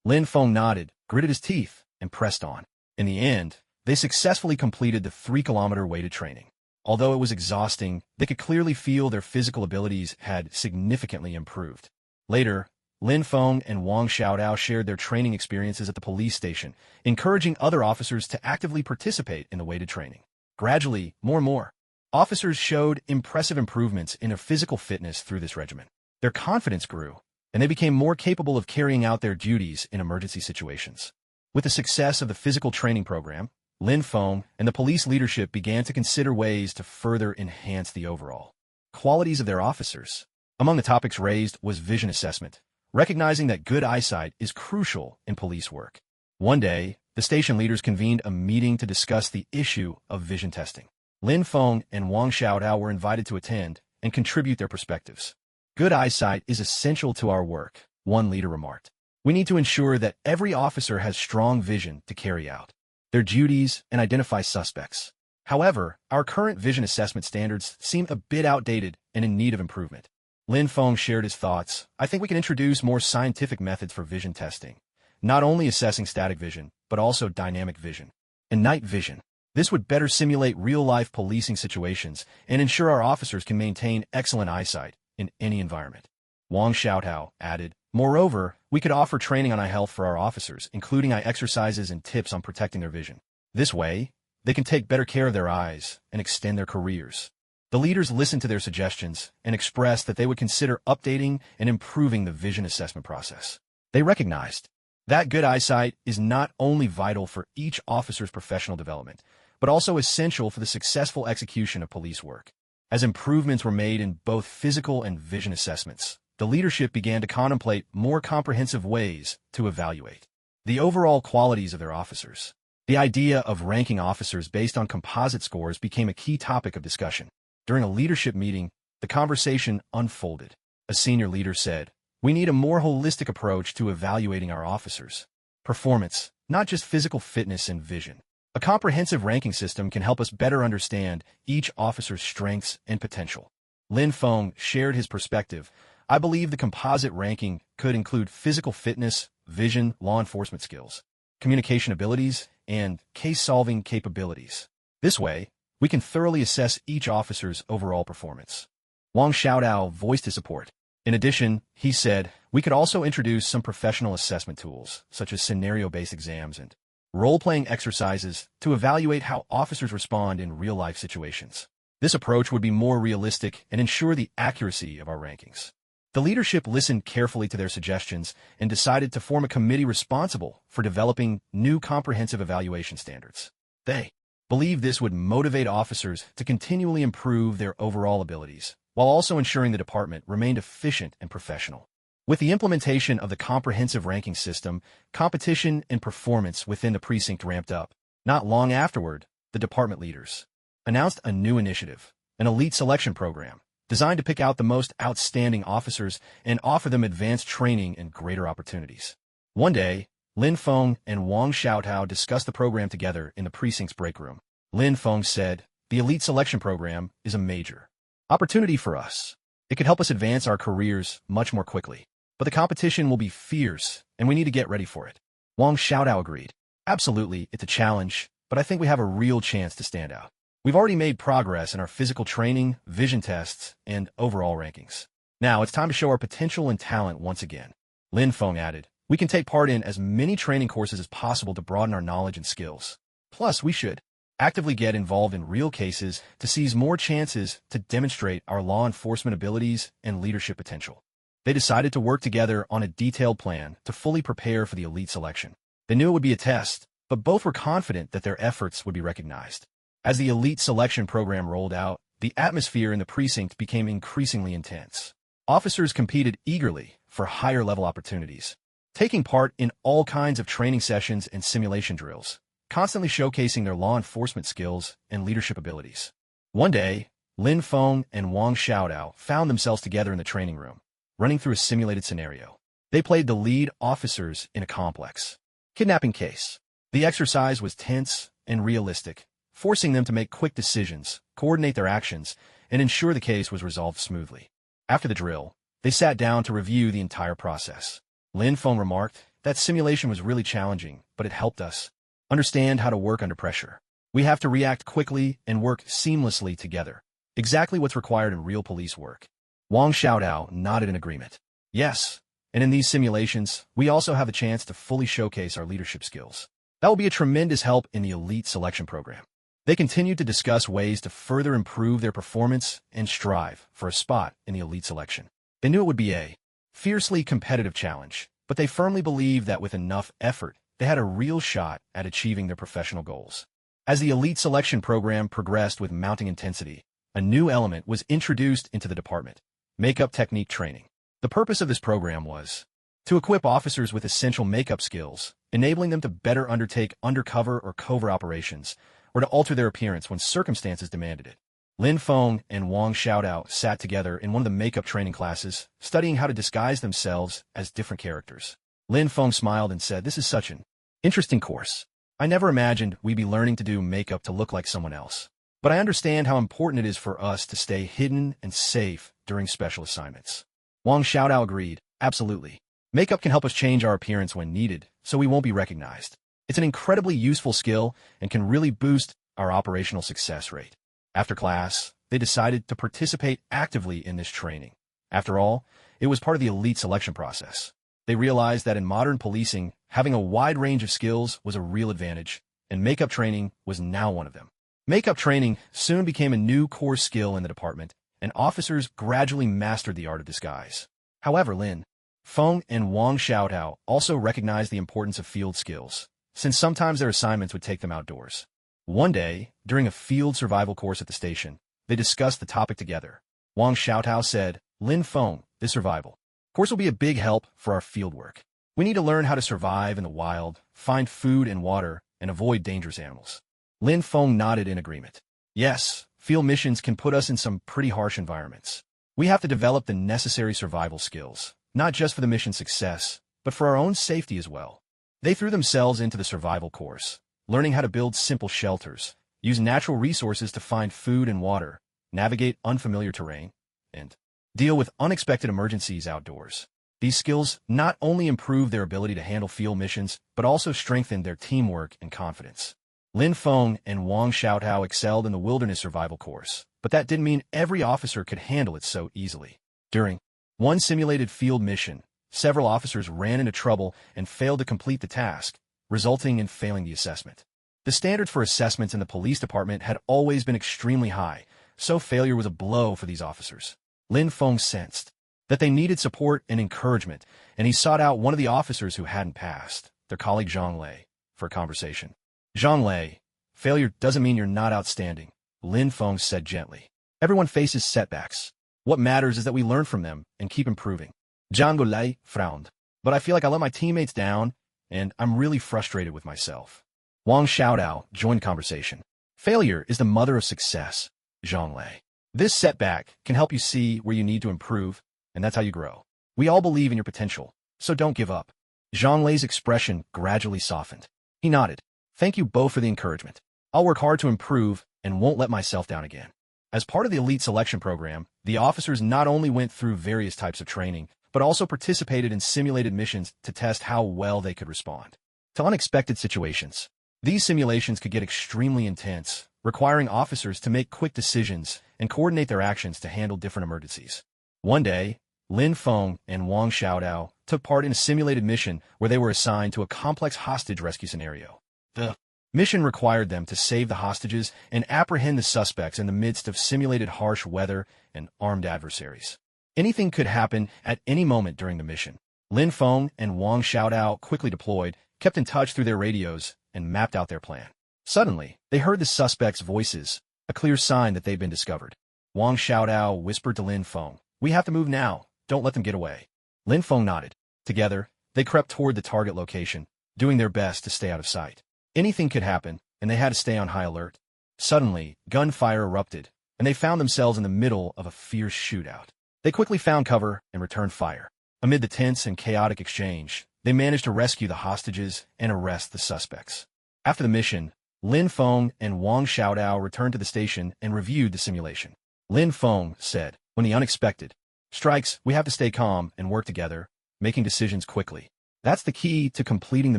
A: Lin Feng nodded, gritted his teeth, and pressed on. In the end, they successfully completed the 3-kilometer weighted training. Although it was exhausting, they could clearly feel their physical abilities had significantly improved. Later, Lin Feng and Wang Xiaotao shared their training experiences at the police station, encouraging other officers to actively participate in the weighted training. Gradually, more and more officers showed impressive improvements in their physical fitness through this regimen. Their confidence grew, and they became more capable of carrying out their duties in emergency situations. With the success of the physical training program, Lin Feng and the police leadership began to consider ways to further enhance the overall qualities of their officers. Among the topics raised was vision assessment, recognizing that good eyesight is crucial in police work. One day, the station leaders convened a meeting to discuss the issue of vision testing. Lin Feng and Wang Xiaotao were invited to attend and contribute their perspectives. Good eyesight is essential to our work, one leader remarked. We need to ensure that every officer has strong vision to carry out their duties and identify suspects. However, our current vision assessment standards seem a bit outdated and in need of improvement. Lin Feng shared his thoughts. I think we can introduce more scientific methods for vision testing, not only assessing static vision, but also dynamic vision and night vision. This would better simulate real-life policing situations and ensure our officers can maintain excellent eyesight in any environment. Wang Xiaotao added, moreover, we We could offer training on eye health for our officers, including eye exercises and tips on protecting their vision. This way, they can take better care of their eyes and extend their careers. The leaders listened to their suggestions and expressed that they would consider updating and improving the vision assessment process. They recognized that good eyesight is not only vital for each officer's professional development, but also essential for the successful execution of police work. As improvements were made in both physical and vision assessments, the leadership began to contemplate more comprehensive ways to evaluate the overall qualities of their officers. The idea of ranking officers based on composite scores became a key topic of discussion. During a leadership meeting, the conversation unfolded. A senior leader said, "We need a more holistic approach to evaluating our officers' performance, not just physical fitness and vision. A comprehensive ranking system can help us better understand each officer's strengths and potential." Lin Feng shared his perspective. "I believe the composite ranking could include physical fitness, vision, law enforcement skills, communication abilities, and case-solving capabilities. This way, we can thoroughly assess each officer's overall performance." Wang Xiaodao voiced his support. In addition, he said, "We could also introduce some professional assessment tools, such as scenario-based exams and role-playing exercises, to evaluate how officers respond in real-life situations. This approach would be more realistic and ensure the accuracy of our rankings." The leadership listened carefully to their suggestions and decided to form a committee responsible for developing new comprehensive evaluation standards. They believed this would motivate officers to continually improve their overall abilities, while also ensuring the department remained efficient and professional. With the implementation of the comprehensive ranking system, competition and performance within the precinct ramped up. Not long afterward, the department leaders announced a new initiative, an elite selection program, designed to pick out the most outstanding officers and offer them advanced training and greater opportunities. One day, Lin Feng and Wang Xiaotao discussed the program together in the precinct's break room. Lin Feng said, "The elite selection program is a major opportunity for us. It could help us advance our careers much more quickly. But the competition will be fierce, and we need to get ready for it." Wang Xiaodao agreed. "Absolutely, it's a challenge, but I think we have a real chance to stand out. We've already made progress in our physical training, vision tests, and overall rankings. Now it's time to show our potential and talent once again." Lin Feng added, "We can take part in as many training courses as possible to broaden our knowledge and skills. Plus, we should actively get involved in real cases to seize more chances to demonstrate our law enforcement abilities and leadership potential." They decided to work together on a detailed plan to fully prepare for the elite selection. They knew it would be a test, but both were confident that their efforts would be recognized. As the elite selection program rolled out, the atmosphere in the precinct became increasingly intense. Officers competed eagerly for higher-level opportunities, taking part in all kinds of training sessions and simulation drills, constantly showcasing their law enforcement skills and leadership abilities. One day, Lin Feng and Wang Xiaodao found themselves together in the training room, running through a simulated scenario. They played the lead officers in a complex kidnapping case. The exercise was tense and realistic, forcing them to make quick decisions, coordinate their actions, and ensure the case was resolved smoothly. After the drill, they sat down to review the entire process. Lin Feng remarked, "That simulation was really challenging, but it helped us understand how to work under pressure. We have to react quickly and work seamlessly together. Exactly what's required in real police work." Wang Xiaodao nodded in agreement. "Yes, and in these simulations, we also have a chance to fully showcase our leadership skills. That will be a tremendous help in the elite selection program." They continued to discuss ways to further improve their performance and strive for a spot in the elite selection. They knew it would be a fiercely competitive challenge, but they firmly believed that with enough effort, they had a real shot at achieving their professional goals. As the elite selection program progressed with mounting intensity, a new element was introduced into the department: makeup technique training. The purpose of this program was to equip officers with essential makeup skills, enabling them to better undertake undercover or covert operations, or to alter their appearance when circumstances demanded it. Lin Feng and Wang Xiaodao sat together in one of the makeup training classes, studying how to disguise themselves as different characters. Lin Feng smiled and said, "This is such an interesting course. I never imagined we'd be learning to do makeup to look like someone else. But I understand how important it is for us to stay hidden and safe during special assignments." Wang Xiaodao agreed, "Absolutely. Makeup can help us change our appearance when needed, so we won't be recognized. It's an incredibly useful skill and can really boost our operational success rate." After class, they decided to participate actively in this training. After all, it was part of the elite selection process. They realized that in modern policing, having a wide range of skills was a real advantage, and makeup training was now one of them. Makeup training soon became a new core skill in the department, and officers gradually mastered the art of disguise. However, Lin Feng and Wang Xiaotao also recognized the importance of field skills, since sometimes their assignments would take them outdoors. One day, during a field survival course at the station, they discussed the topic together. Wang Xiaotao said, "Lin Feng, this survival course will be a big help for our field work. We need to learn how to survive in the wild, find food and water, and avoid dangerous animals." Lin Feng nodded in agreement. "Yes, field missions can put us in some pretty harsh environments. We have to develop the necessary survival skills, not just for the mission's success, but for our own safety as well." They threw themselves into the survival course, learning how to build simple shelters, use natural resources to find food and water, navigate unfamiliar terrain, and deal with unexpected emergencies outdoors. These skills not only improved their ability to handle field missions, but also strengthened their teamwork and confidence. Lin Feng and Wang Xiaotao excelled in the wilderness survival course, but that didn't mean every officer could handle it so easily. During one simulated field mission, several officers ran into trouble and failed to complete the task, resulting in failing the assessment. The standards for assessments in the police department had always been extremely high, so failure was a blow for these officers. Lin Feng sensed that they needed support and encouragement, and he sought out one of the officers who hadn't passed, their colleague Zhang Lei, for a conversation. "Zhang Lei, failure doesn't mean you're not outstanding," Lin Feng said gently. "Everyone faces setbacks. What matters is that we learn from them and keep improving." Zhang Lei frowned. "But I feel like I let my teammates down, and I'm really frustrated with myself." Wang Xiaotao joined the conversation. "Failure is the mother of success, Zhang Lei. This setback can help you see where you need to improve, and that's how you grow. We all believe in your potential, so don't give up." Zhang Lei's expression gradually softened. He nodded. "Thank you both for the encouragement. I'll work hard to improve and won't let myself down again." As part of the elite selection program, the officers not only went through various types of training, but also participated in simulated missions to test how well they could respond to unexpected situations. These simulations could get extremely intense, requiring officers to make quick decisions and coordinate their actions to handle different emergencies. One day, Lin Feng and Wang Xiaotao took part in a simulated mission where they were assigned to a complex hostage rescue scenario. The mission required them to save the hostages and apprehend the suspects in the midst of simulated harsh weather and armed adversaries. Anything could happen at any moment during the mission. Lin Feng and Wang Xiaotao quickly deployed, kept in touch through their radios, and mapped out their plan. Suddenly, they heard the suspects' voices, a clear sign that they'd been discovered. Wang Xiaotao whispered to Lin Feng, "We have to move now. Don't let them get away." Lin Feng nodded. Together, they crept toward the target location, doing their best to stay out of sight. Anything could happen, and they had to stay on high alert. Suddenly, gunfire erupted, and they found themselves in the middle of a fierce shootout. They quickly found cover and returned fire. Amid the tense and chaotic exchange, they managed to rescue the hostages and arrest the suspects. After the mission, Lin Feng and Wang Xiaotao returned to the station and reviewed the simulation. Lin Feng said, "When the unexpected strikes, we have to stay calm and work together, making decisions quickly. That's the key to completing the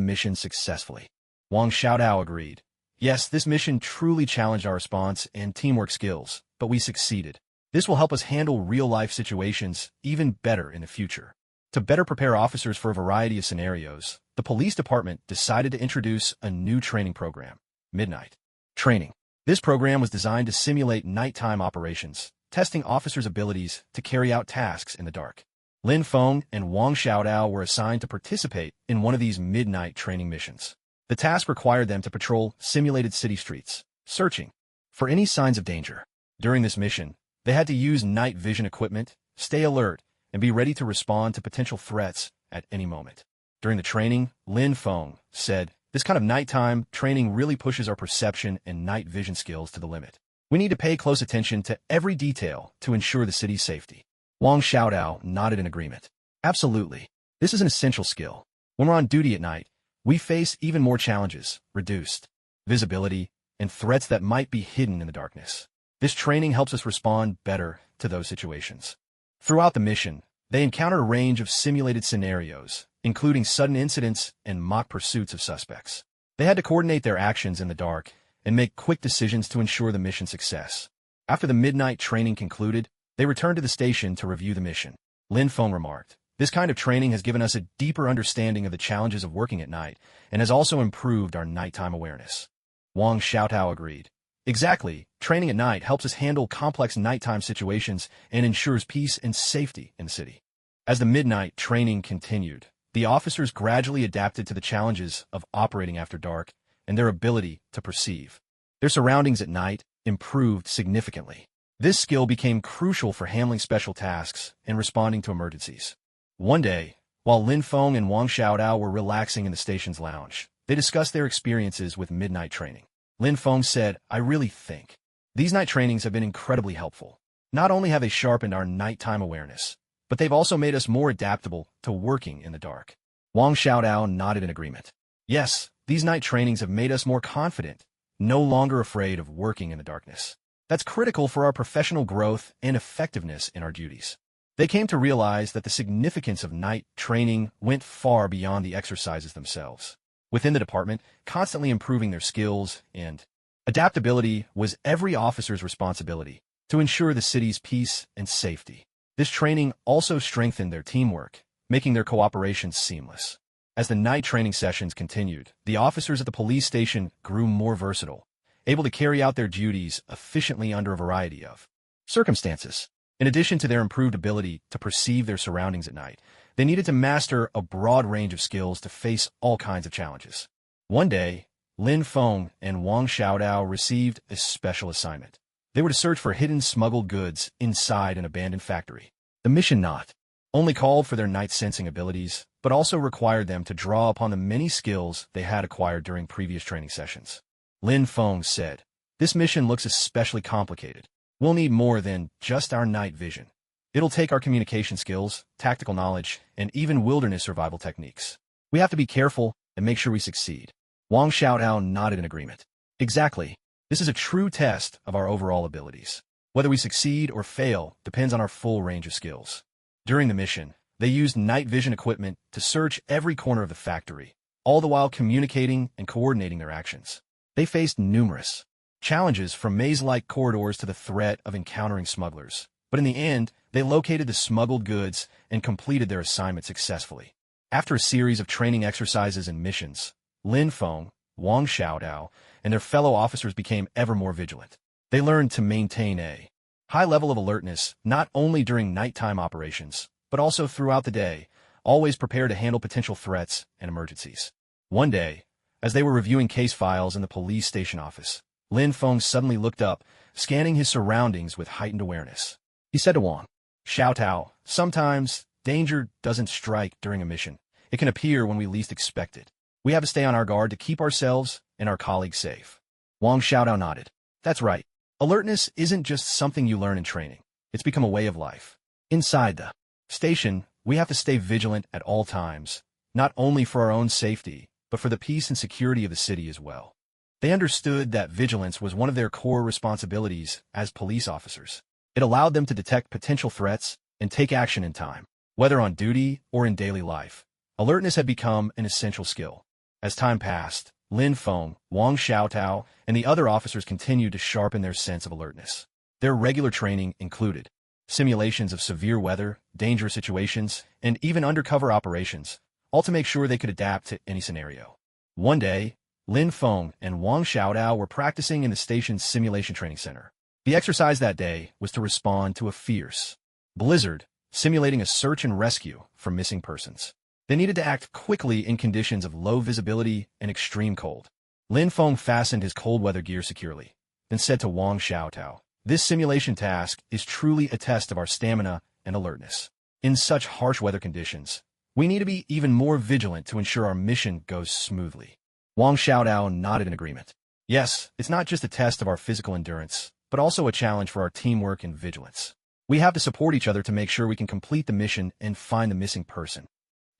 A: mission successfully." Wang Xiaotao agreed. "Yes, this mission truly challenged our response and teamwork skills, but we succeeded. This will help us handle real-life situations even better in the future." To better prepare officers for a variety of scenarios, the police department decided to introduce a new training program, Midnight Training. This program was designed to simulate nighttime operations, testing officers' abilities to carry out tasks in the dark. Lin Feng and Wang Xiaotao were assigned to participate in one of these midnight training missions. The task required them to patrol simulated city streets, searching for any signs of danger. During this mission, they had to use night vision equipment, stay alert, and be ready to respond to potential threats at any moment. During the training, Lin Feng said, "This kind of nighttime training really pushes our perception and night vision skills to the limit. We need to pay close attention to every detail to ensure the city's safety." Wang Xiaotao nodded in agreement. "Absolutely. This is an essential skill. When we're on duty at night, we face even more challenges, reduced visibility, and threats that might be hidden in the darkness. This training helps us respond better to those situations." Throughout the mission, they encountered a range of simulated scenarios, including sudden incidents and mock pursuits of suspects. They had to coordinate their actions in the dark and make quick decisions to ensure the mission's success. After the midnight training concluded, they returned to the station to review the mission. Lin Feng remarked, This kind of training has given us a deeper understanding of the challenges of working at night and has also improved our nighttime awareness. Wang Xiaotao agreed. Exactly, training at night helps us handle complex nighttime situations and ensures peace and safety in the city. As the midnight training continued, the officers gradually adapted to the challenges of operating after dark and their ability to perceive. Their surroundings at night improved significantly. This skill became crucial for handling special tasks and responding to emergencies. One day, while Lin Feng and Wang Xiaodao were relaxing in the station's lounge, they discussed their experiences with midnight training. Lin Feng said, "I really think these night trainings have been incredibly helpful. Not only have they sharpened our nighttime awareness, but they've also made us more adaptable to working in the dark." Wang Xiaodao nodded in agreement. Yes, these night trainings have made us more confident, no longer afraid of working in the darkness. That's critical for our professional growth and effectiveness in our duties. They came to realize that the significance of night training went far beyond the exercises themselves. Within the department, constantly improving their skills and adaptability was every officer's responsibility to ensure the city's peace and safety. This training also strengthened their teamwork, making their cooperation seamless. As the night training sessions continued, the officers at the police station grew more versatile, able to carry out their duties efficiently under a variety of circumstances. In addition to their improved ability to perceive their surroundings at night, they needed to master a broad range of skills to face all kinds of challenges. One day, Lin Feng and Wang Xiaodao received a special assignment. They were to search for hidden smuggled goods inside an abandoned factory. The mission not only called for their night sensing abilities, but also required them to draw upon the many skills they had acquired during previous training sessions. Lin Feng said, "This mission looks especially complicated. We'll need more than just our night vision. It'll take our communication skills, tactical knowledge, and even wilderness survival techniques. We have to be careful and make sure we succeed." Wang Xiaodao nodded in agreement. Exactly. This is a true test of our overall abilities. Whether we succeed or fail depends on our full range of skills. During the mission, they used night vision equipment to search every corner of the factory, all the while communicating and coordinating their actions. They faced numerous challenges, from maze-like corridors to the threat of encountering smugglers. But in the end, they located the smuggled goods and completed their assignment successfully. After a series of training exercises and missions, Lin Feng, Wang Xiaodao, and their fellow officers became ever more vigilant. They learned to maintain a high level of alertness not only during nighttime operations, but also throughout the day, always prepared to handle potential threats and emergencies. One day, as they were reviewing case files in the police station office, Lin Feng suddenly looked up, scanning his surroundings with heightened awareness. He said to Wang Xiaotao, "Sometimes danger doesn't strike during a mission. It can appear when we least expect it. We have to stay on our guard to keep ourselves and our colleagues safe." Wang Xiaodao nodded. That's right. Alertness isn't just something you learn in training. It's become a way of life. Inside the station, we have to stay vigilant at all times, not only for our own safety, but for the peace and security of the city as well. They understood that vigilance was one of their core responsibilities as police officers. It allowed them to detect potential threats and take action in time, whether on duty or in daily life. Alertness had become an essential skill. As time passed, Lin Feng, Wang Xiaotao, and the other officers continued to sharpen their sense of alertness. Their regular training included simulations of severe weather, dangerous situations, and even undercover operations, all to make sure they could adapt to any scenario. One day, Lin Feng and Wang Xiaodao were practicing in the station's simulation training center. The exercise that day was to respond to a fierce blizzard, simulating a search and rescue for missing persons. They needed to act quickly in conditions of low visibility and extreme cold. Lin Feng fastened his cold weather gear securely, then said to Wang Xiaotao, "This simulation task is truly a test of our stamina and alertness. In such harsh weather conditions, we need to be even more vigilant to ensure our mission goes smoothly." Wang Xiaodao nodded in agreement. Yes, it's not just a test of our physical endurance, but also a challenge for our teamwork and vigilance. We have to support each other to make sure we can complete the mission and find the missing person.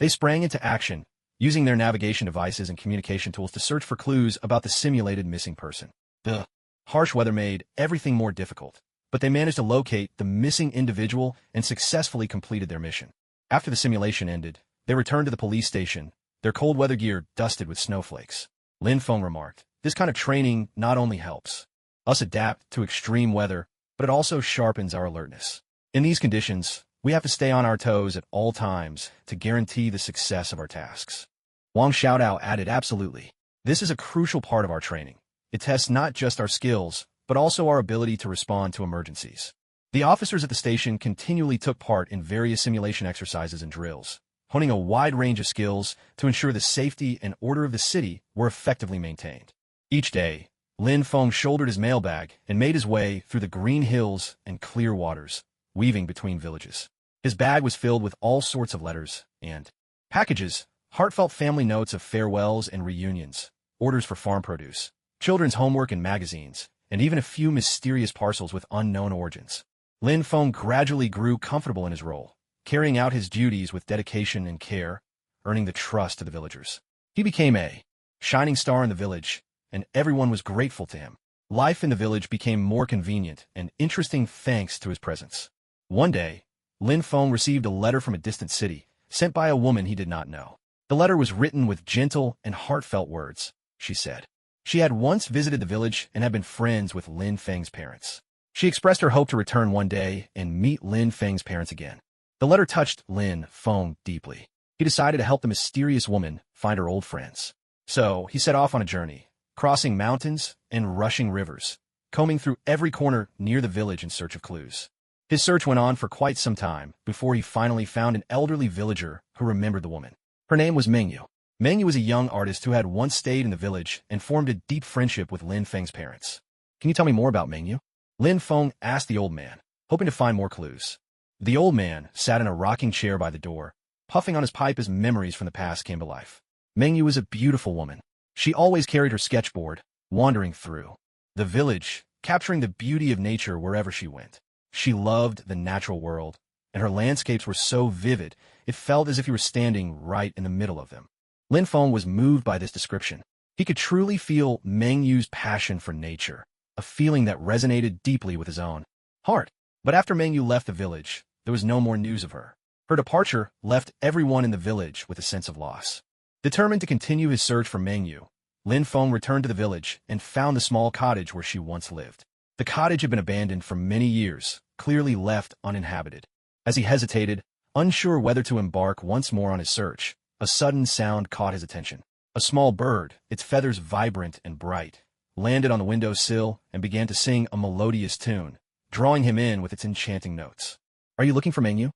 A: They sprang into action, using their navigation devices and communication tools to search for clues about the simulated missing person. The harsh weather made everything more difficult, but they managed to locate the missing individual and successfully completed their mission. After the simulation ended, they returned to the police station, their cold weather gear dusted with snowflakes. Lin Feng remarked, "This kind of training not only helps us adapt to extreme weather, but it also sharpens our alertness. In these conditions, We have to stay on our toes at all times to guarantee the success of our tasks. Wang Xiaodao added, absolutely. This is a crucial part of our training. It tests not just our skills, but also our ability to respond to emergencies. The officers at the station continually took part in various simulation exercises and drills, honing a wide range of skills to ensure the safety and order of the city were effectively maintained. Each day, Lin Feng shouldered his mailbag and made his way through the green hills and clear waters, weaving between villages. His bag was filled with all sorts of letters and packages, heartfelt family notes of farewells and reunions, orders for farm produce, children's homework and magazines, and even a few mysterious parcels with unknown origins. Lin Feng gradually grew comfortable in his role, carrying out his duties with dedication and care, earning the trust of the villagers. He became a shining star in the village, and everyone was grateful to him. Life in the village became more convenient and interesting thanks to his presence. One day, Lin Feng received a letter from a distant city, sent by a woman he did not know. The letter was written with gentle and heartfelt words, she said. She had once visited the village and had been friends with Lin Feng's parents. She expressed her hope to return one day and meet Lin Feng's parents again. The letter touched Lin Feng deeply. He decided to help the mysterious woman find her old friends. So he set off on a journey, crossing mountains and rushing rivers, combing through every corner near the village in search of clues. His search went on for quite some time before he finally found an elderly villager who remembered the woman. Her name was Mengyu. Mengyu was a young artist who had once stayed in the village and formed a deep friendship with Lin Feng's parents. Can you tell me more about Mengyu? Lin Feng asked the old man, hoping to find more clues. The old man sat in a rocking chair by the door, puffing on his pipe as memories from the past came to life. Mengyu was a beautiful woman. She always carried her sketchboard, wandering through the village, capturing the beauty of nature wherever she went. She loved the natural world, and her landscapes were so vivid, it felt as if you were standing right in the middle of them. Lin Feng was moved by this description. He could truly feel Mengyu's passion for nature, a feeling that resonated deeply with his own heart. But after Mengyu left the village, there was no more news of her. Her departure left everyone in the village with a sense of loss. Determined to continue his search for Mengyu, Lin Feng returned to the village and found the small cottage where she once lived. The cottage had been abandoned for many years, clearly left uninhabited. As he hesitated, unsure whether to embark once more on his search, a sudden sound caught his attention. A small bird, its feathers vibrant and bright, landed on the windowsill and began to sing a melodious tune, drawing him in with its enchanting notes. Are you looking for Mengyu?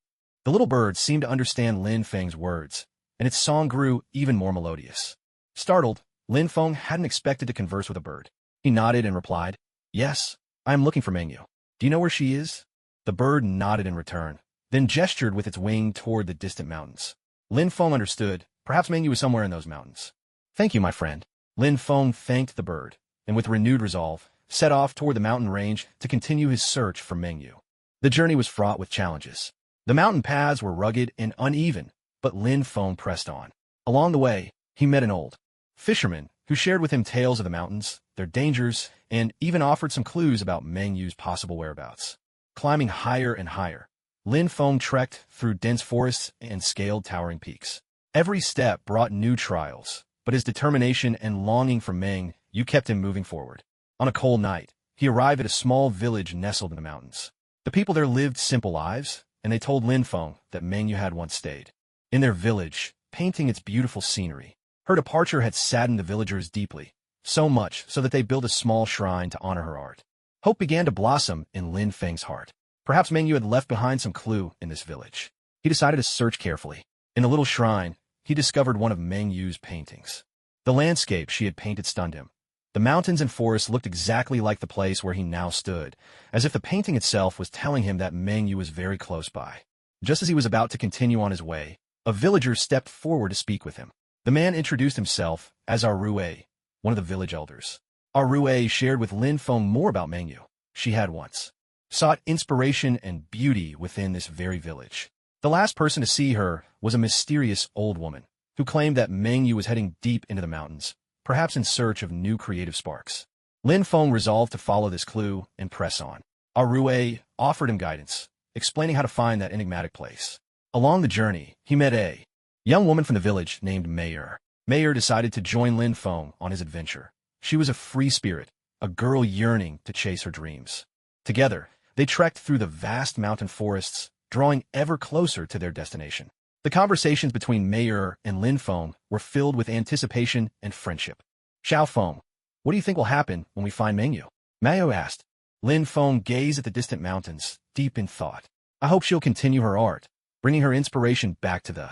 A: The little bird seemed to understand Lin Feng's words, and its song grew even more melodious. Startled, Lin Feng hadn't expected to converse with a bird. He nodded and replied, Yes, I am looking for Mengyu. Do you know where she is? The bird nodded in return, then gestured with its wing toward the distant mountains. Lin Feng understood. Perhaps Mengyu was somewhere in those mountains. Thank you, my friend. Lin Feng thanked the bird, and with renewed resolve, set off toward the mountain range to continue his search for Mengyu. The journey was fraught with challenges. The mountain paths were rugged and uneven, but Lin Feng pressed on. Along the way, he met an old fisherman who shared with him tales of the mountains, their dangers, and even offered some clues about Mengyu's possible whereabouts. Climbing higher and higher, Lin Feng trekked through dense forests and scaled towering peaks. Every step brought new trials, but his determination and longing for Mengyu kept him moving forward. On a cold night, he arrived at a small village nestled in the mountains. The people there lived simple lives, and they told Lin Feng that Mengyu had once stayed in their village, painting its beautiful scenery. Her departure had saddened the villagers deeply, so much so that they built a small shrine to honor her art. Hope began to blossom in Lin Feng's heart. Perhaps Mengyu had left behind some clue in this village. He decided to search carefully. In the little shrine, he discovered one of Mengyu's paintings. The landscape she had painted stunned him. The mountains and forests looked exactly like the place where he now stood, as if the painting itself was telling him that Mengyu was very close by. Just as he was about to continue on his way, a villager stepped forward to speak with him. The man introduced himself as Arue, one of the village elders. Arue shared with Lin Feng more about Mengyu. She had once sought inspiration and beauty within this very village. The last person to see her was a mysterious old woman who claimed that Mengyu was heading deep into the mountains, perhaps in search of new creative sparks. Lin Feng resolved to follow this clue and press on. Arue offered him guidance, explaining how to find that enigmatic place. Along the journey, he met a young woman from the village named Mayer. Mayer decided to join Lin Feng on his adventure. She was a free spirit, a girl yearning to chase her dreams. Together, they trekked through the vast mountain forests, drawing ever closer to their destination. The conversations between Mayer and Lin Feng were filled with anticipation and friendship. Xiao Feng, what do you think will happen when we find Mengyu? Mayo asked. Lin Feng gazed at the distant mountains, deep in thought. I hope she'll continue her art, bringing her inspiration back to the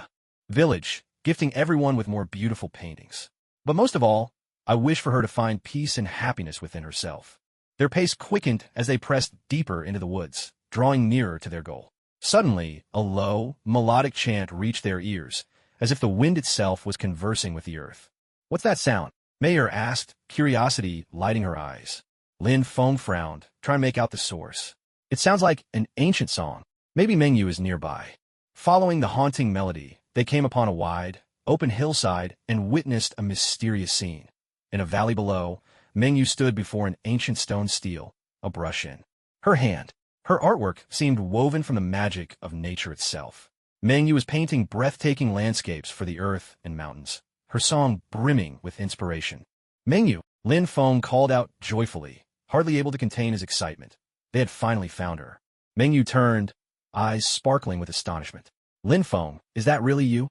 A: village, gifting everyone with more beautiful paintings. But most of all, I wish for her to find peace and happiness within herself. Their pace quickened as they pressed deeper into the woods, drawing nearer to their goal. Suddenly, a low, melodic chant reached their ears, as if the wind itself was conversing with the earth. What's that sound? Mayer asked, curiosity lighting her eyes. Lin Feng frowned, trying to make out the source. It sounds like an ancient song. Maybe Mengyu is nearby. Following the haunting melody, they came upon a wide, open hillside and witnessed a mysterious scene. In a valley below, Mengyu stood before an ancient stone stele, a brush in her hand. Her artwork seemed woven from the magic of nature itself. Mengyu was painting breathtaking landscapes for the earth and mountains, her song brimming with inspiration. Mengyu, Lin Feng called out joyfully, hardly able to contain his excitement. They had finally found her. Mengyu turned, eyes sparkling with astonishment. Lin Feng, is that really you?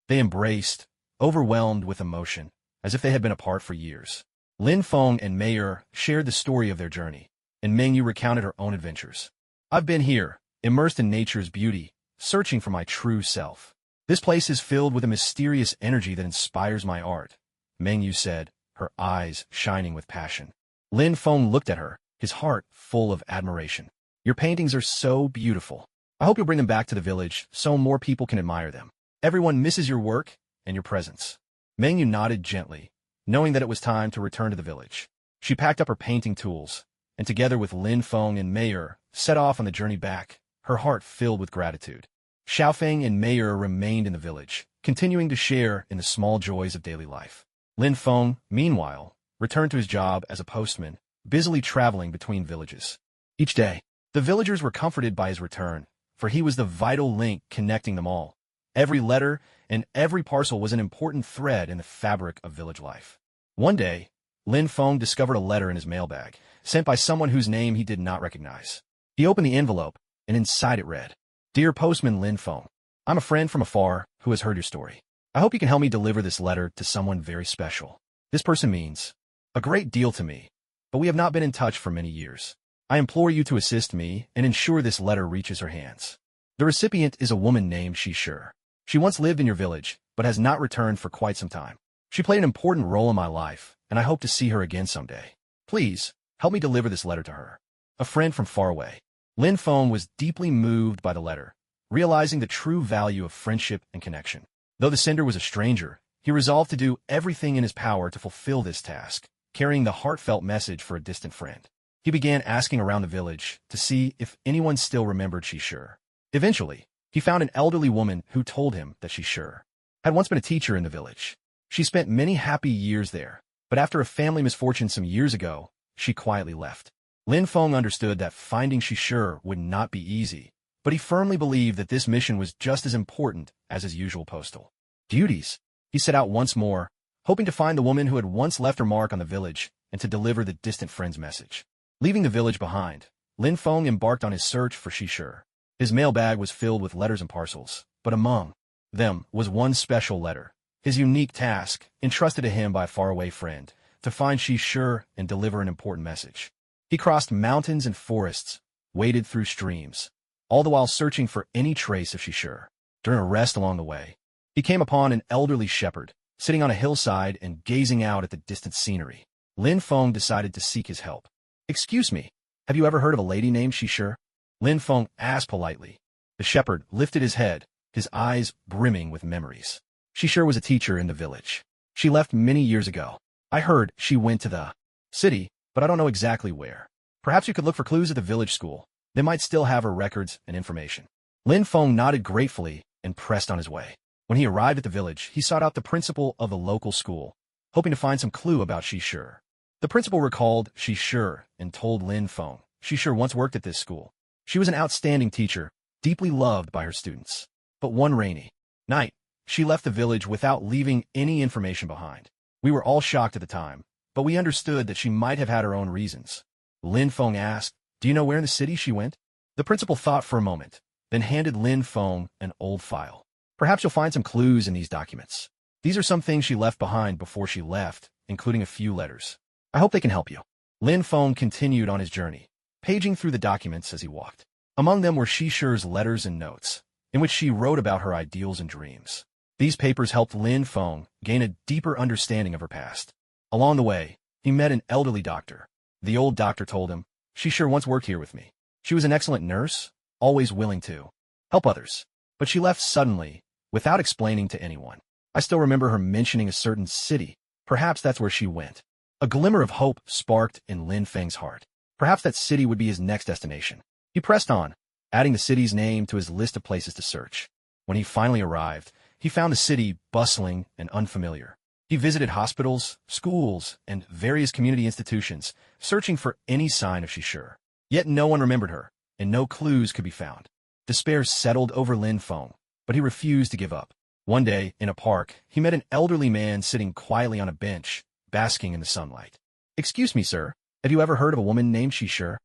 A: They embraced, overwhelmed with emotion, as if they had been apart for years. Lin Feng and Mayer shared the story of their journey, and Mengyu recounted her own adventures. I've been here, immersed in nature's beauty, searching for my true self. This place is filled with a mysterious energy that inspires my art, Mengyu said, her eyes shining with passion. Lin Feng looked at her, his heart full of admiration. Your paintings are so beautiful. I hope you'll bring them back to the village so more people can admire them. Everyone misses your work and your presence. Mengyu nodded gently, knowing that it was time to return to the village. She packed up her painting tools, and together with Lin Feng and Mayer, set off on the journey back, her heart filled with gratitude. Xiaofeng and Mayer remained in the village, continuing to share in the small joys of daily life. Lin Feng, meanwhile, returned to his job as a postman, busily traveling between villages. Each day, the villagers were comforted by his return, for he was the vital link connecting them all. Every letter and every parcel was an important thread in the fabric of village life. One day, Lin Feng discovered a letter in his mailbag, sent by someone whose name he did not recognize. He opened the envelope, and inside it read, Dear Postman Lin Feng, I'm a friend from afar who has heard your story. I hope you can help me deliver this letter to someone very special. This person means a great deal to me, but we have not been in touch for many years. I implore you to assist me and ensure this letter reaches her hands. The recipient is a woman named Shishir. She once lived in your village, but has not returned for quite some time. She played an important role in my life, and I hope to see her again someday. Please, help me deliver this letter to her. A friend from far away. Lin Feng was deeply moved by the letter, realizing the true value of friendship and connection. Though the sender was a stranger, he resolved to do everything in his power to fulfill this task, carrying the heartfelt message for a distant friend. He began asking around the village to see if anyone still remembered Shishir. Eventually, he found an elderly woman who told him that Shishir had once been a teacher in the village. She spent many happy years there, but after a family misfortune some years ago, she quietly left. Lin Feng understood that finding Shishir would not be easy, but he firmly believed that this mission was just as important as his usual postal duties. He set out once more, hoping to find the woman who had once left her mark on the village and to deliver the distant friend's message. Leaving the village behind, Lin Feng embarked on his search for Shishir. His mailbag was filled with letters and parcels, but among them was one special letter, his unique task, entrusted to him by a faraway friend, to find Shishir and deliver an important message. He crossed mountains and forests, waded through streams, all the while searching for any trace of Shishir. During a rest along the way, he came upon an elderly shepherd, sitting on a hillside and gazing out at the distant scenery. Lin Feng decided to seek his help. Excuse me, have you ever heard of a lady named Shishir? Lin Feng asked politely. The shepherd lifted his head, his eyes brimming with memories. Shishir was a teacher in the village. She left many years ago. I heard she went to the city, but I don't know exactly where. Perhaps you could look for clues at the village school. They might still have her records and information. Lin Feng nodded gratefully and pressed on his way. When he arrived at the village, he sought out the principal of the local school, hoping to find some clue about Shishir. The principal recalled Shishir and told Lin Feng Shishir once worked at this school. She was an outstanding teacher, deeply loved by her students. But one rainy night, she left the village without leaving any information behind. We were all shocked at the time, but we understood that she might have had her own reasons. Lin Feng asked, Do you know where in the city she went? The principal thought for a moment, then handed Lin Feng an old file. Perhaps you'll find some clues in these documents. These are some things she left behind before she left, including a few letters. I hope they can help you. Lin Feng continued on his journey, paging through the documents as he walked. Among them were Shishi's letters and notes, in which she wrote about her ideals and dreams. These papers helped Lin Feng gain a deeper understanding of her past. Along the way, he met an elderly doctor. The old doctor told him, "Shishi once worked here with me. She was an excellent nurse, always willing to help others. But she left suddenly, without explaining to anyone. I still remember her mentioning a certain city. Perhaps that's where she went." A glimmer of hope sparked in Lin Feng's heart. Perhaps that city would be his next destination. He pressed on, adding the city's name to his list of places to search. When he finally arrived, he found the city bustling and unfamiliar. He visited hospitals, schools, and various community institutions, searching for any sign of Shishi. Yet no one remembered her, and no clues could be found. Despair settled over Lin Feng, but he refused to give up. One day, in a park, he met an elderly man sitting quietly on a bench, basking in the sunlight. "Excuse me, sir, have you ever heard of a woman named Shishi?"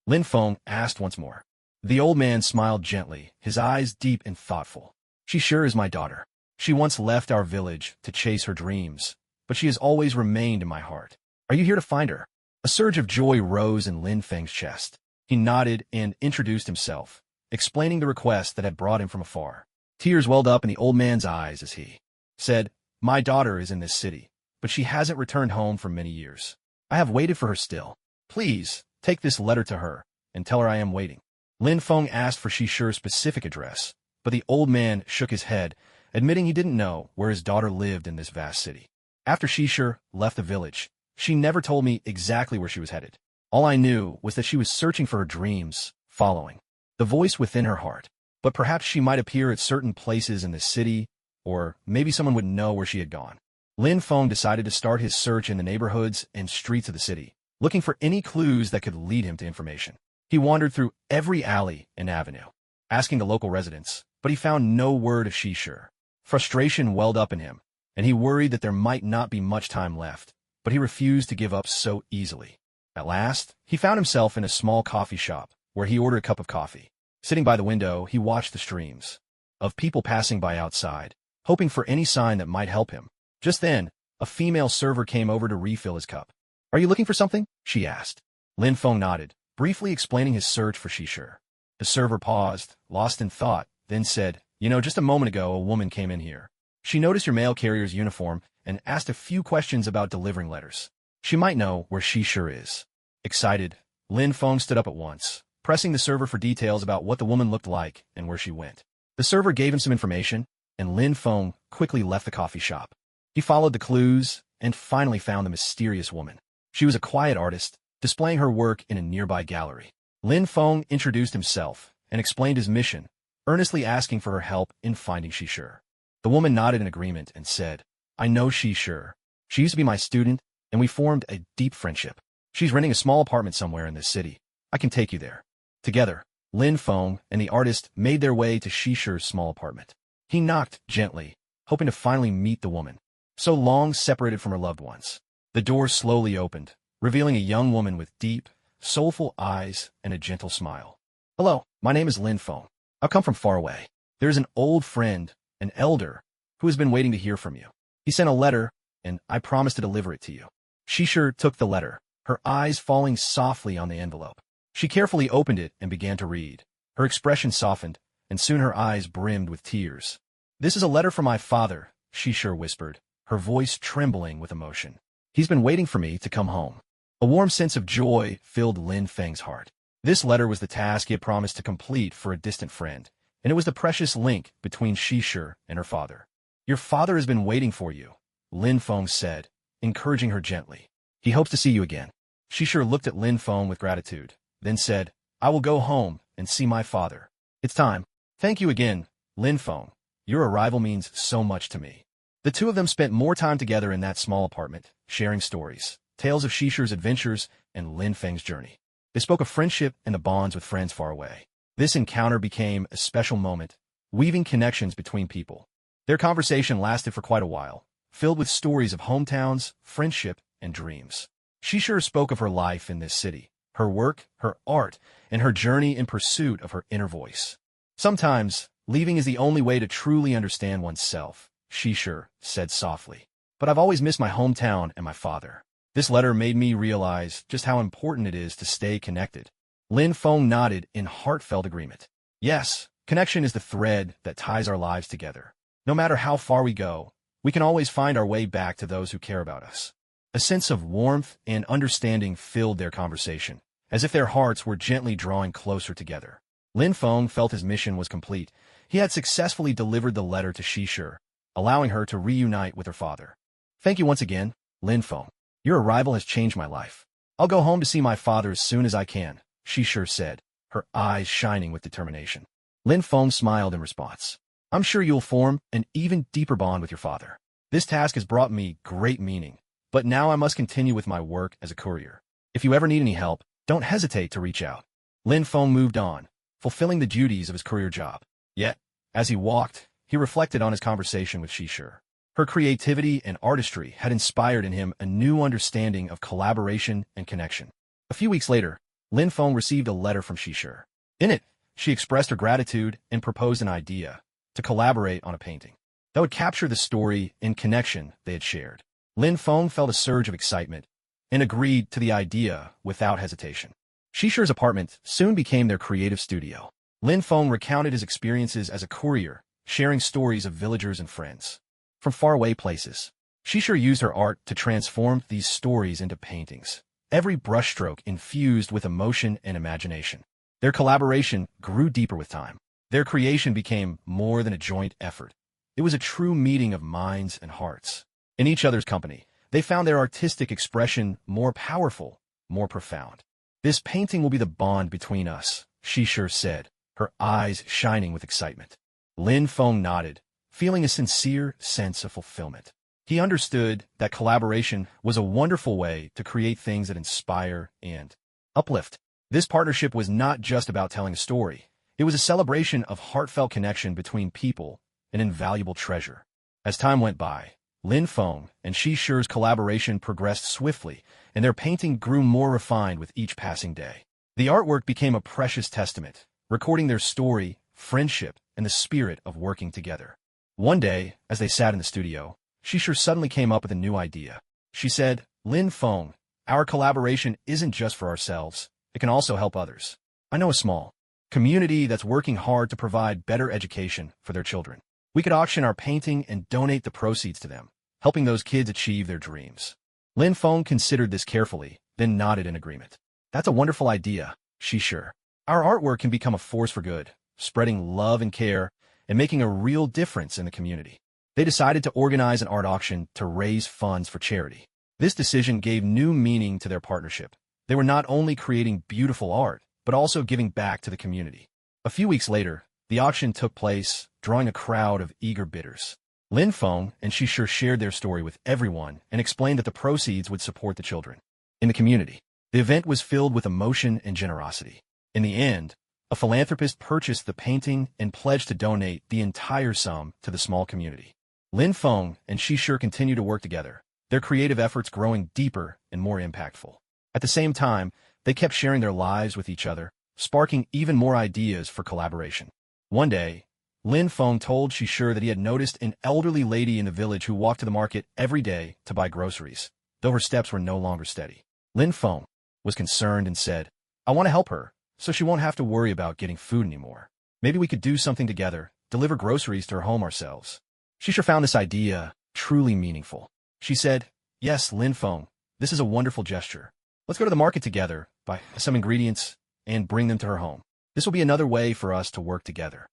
A: Lin Feng asked once more. The old man smiled gently, his eyes deep and thoughtful. "Shishi is my daughter. She once left our village to chase her dreams, but she has always remained in my heart. Are you here to find her?" A surge of joy rose in Lin Feng's chest. He nodded and introduced himself, explaining the request that had brought him from afar. Tears welled up in the old man's eyes as he said, "My daughter is in this city, but she hasn't returned home for many years. I have waited for her still. Please, take this letter to her, and tell her I am waiting." Lin Feng asked for Shishi's specific address, but the old man shook his head, admitting he didn't know where his daughter lived in this vast city. After Shishi left the village, she never told me exactly where she was headed. All I knew was that she was searching for her dreams, following the voice within her heart. But perhaps she might appear at certain places in the city, or maybe someone would know where she had gone. Lin Feng decided to start his search in the neighborhoods and streets of the city, looking for any clues that could lead him to information. He wandered through every alley and avenue, asking the local residents, but he found no word of Shishi. Frustration welled up in him, and he worried that there might not be much time left, but he refused to give up so easily. At last, he found himself in a small coffee shop, where he ordered a cup of coffee. Sitting by the window, he watched the streams of people passing by outside, hoping for any sign that might help him. Just then, a female server came over to refill his cup. "Are you looking for something?" she asked. Lin Feng nodded, briefly explaining his search for Shishi. The server paused, lost in thought, then said, "Just a moment ago, a woman came in here. She noticed your mail carrier's uniform and asked a few questions about delivering letters. She might know where Shishi is." Excited, Lin Feng stood up at once, pressing the server for details about what the woman looked like and where she went. The server gave him some information, and Lin Feng quickly left the coffee shop. He followed the clues and finally found the mysterious woman. She was a quiet artist, displaying her work in a nearby gallery. Lin Feng introduced himself and explained his mission, earnestly asking for her help in finding Shishi. The woman nodded in agreement and said, "I know Shishi. She used to be my student, and we formed a deep friendship. She's renting a small apartment somewhere in this city. I can take you there." Together, Lin Feng and the artist made their way to Shishi's small apartment. He knocked gently, hoping to finally meet the woman, so long separated from her loved ones. The door slowly opened, revealing a young woman with deep, soulful eyes and a gentle smile. "Hello, my name is Lin Feng. I've come from far away. There's an old friend, an elder, who has been waiting to hear from you. He sent a letter, and I promised to deliver it to you." Shishi took the letter, her eyes falling softly on the envelope. She carefully opened it and began to read. Her expression softened, and soon her eyes brimmed with tears. "This is a letter from my father," Shishi whispered, her voice trembling with emotion. "He's been waiting for me to come home." A warm sense of joy filled Lin Feng's heart. This letter was the task he had promised to complete for a distant friend, and it was the precious link between Shishi and her father. "Your father has been waiting for you," Lin Feng said, encouraging her gently. "He hopes to see you again." Shishi looked at Lin Feng with gratitude, then said, "I will go home and see my father. It's time." "Thank you again, Lin Feng. Your arrival means so much to me." The two of them spent more time together in that small apartment, sharing stories, tales of Shishi's adventures and Lin Feng's journey. They spoke of friendship and the bonds with friends far away. This encounter became a special moment, weaving connections between people. Their conversation lasted for quite a while, filled with stories of hometowns, friendship, and dreams. Shishi spoke of her life in this city, her work, her art, and her journey in pursuit of her inner voice. Sometimes, leaving is the only way to truly understand oneself, Shishir said softly. But I've always missed my hometown and my father. This letter made me realize just how important it is to stay connected. Lin Feng nodded in heartfelt agreement. Yes, connection is the thread that ties our lives together. No matter how far we go, we can always find our way back to those who care about us. A sense of warmth and understanding filled their conversation, as if their hearts were gently drawing closer together. Lin Feng felt his mission was complete. He had successfully delivered the letter to Shishir, allowing her to reunite with her father. Thank you once again, Lin Feng. Your arrival has changed my life. I'll go home to see my father as soon as I can, Shishir said, her eyes shining with determination. Lin Feng smiled in response. I'm sure you'll form an even deeper bond with your father. This task has brought me great meaning, but now I must continue with my work as a courier. If you ever need any help, don't hesitate to reach out. Lin Feng moved on, fulfilling the duties of his courier job. Yet, as he walked, he reflected on his conversation with Shishir. Her creativity and artistry had inspired in him a new understanding of collaboration and connection. A few weeks later, Lin Feng received a letter from Shishir. In it, she expressed her gratitude and proposed an idea to collaborate on a painting that would capture the story and connection they had shared. Lin Feng felt a surge of excitement and agreed to the idea without hesitation. Shishir's apartment soon became their creative studio. Lin Feng recounted his experiences as a courier, sharing stories of villagers and friends from faraway places. Shishir used her art to transform these stories into paintings, every brushstroke infused with emotion and imagination. Their collaboration grew deeper with time. Their creation became more than a joint effort. It was a true meeting of minds and hearts. In each other's company, they found their artistic expression more powerful, more profound. This painting will be the bond between us, Shishir said, her eyes shining with excitement. Lin Feng nodded, feeling a sincere sense of fulfillment. He understood that collaboration was a wonderful way to create things that inspire and uplift. This partnership was not just about telling a story. It was a celebration of heartfelt connection between people, an invaluable treasure. As time went by, Lin Feng and Shishir's collaboration progressed swiftly, and their painting grew more refined with each passing day. The artwork became a precious testament, recording their story, friendship, and the spirit of working together. One day, as they sat in the studio, Shishir suddenly came up with a new idea. She said, Lin Feng, our collaboration isn't just for ourselves. It can also help others. I know a small community that's working hard to provide better education for their children. We could auction our painting and donate the proceeds to them, helping those kids achieve their dreams. Lin Feng considered this carefully, then nodded in agreement. That's a wonderful idea, Shishir. Our artwork can become a force for good, spreading love and care, and making a real difference in the community. They decided to organize an art auction to raise funds for charity. This decision gave new meaning to their partnership. They were not only creating beautiful art, but also giving back to the community. A few weeks later, the auction took place, drawing a crowd of eager bidders. Lin Feng and Shishir shared their story with everyone and explained that the proceeds would support the children in the community. The event was filled with emotion and generosity. In the end, a philanthropist purchased the painting and pledged to donate the entire sum to the small community. Lin Feng and Shishir continued to work together, their creative efforts growing deeper and more impactful. At the same time, they kept sharing their lives with each other, sparking even more ideas for collaboration. One day, Lin Feng told Shishir that he had noticed an elderly lady in the village who walked to the market every day to buy groceries, though her steps were no longer steady. Lin Feng was concerned and said, I want to help her, so she won't have to worry about getting food anymore. Maybe we could do something together, deliver groceries to her home ourselves. Shishir found this idea truly meaningful. She said, Yes, Lin Feng, this is a wonderful gesture. Let's go to the market together, buy some ingredients, and bring them to her home. This will be another way for us to work together.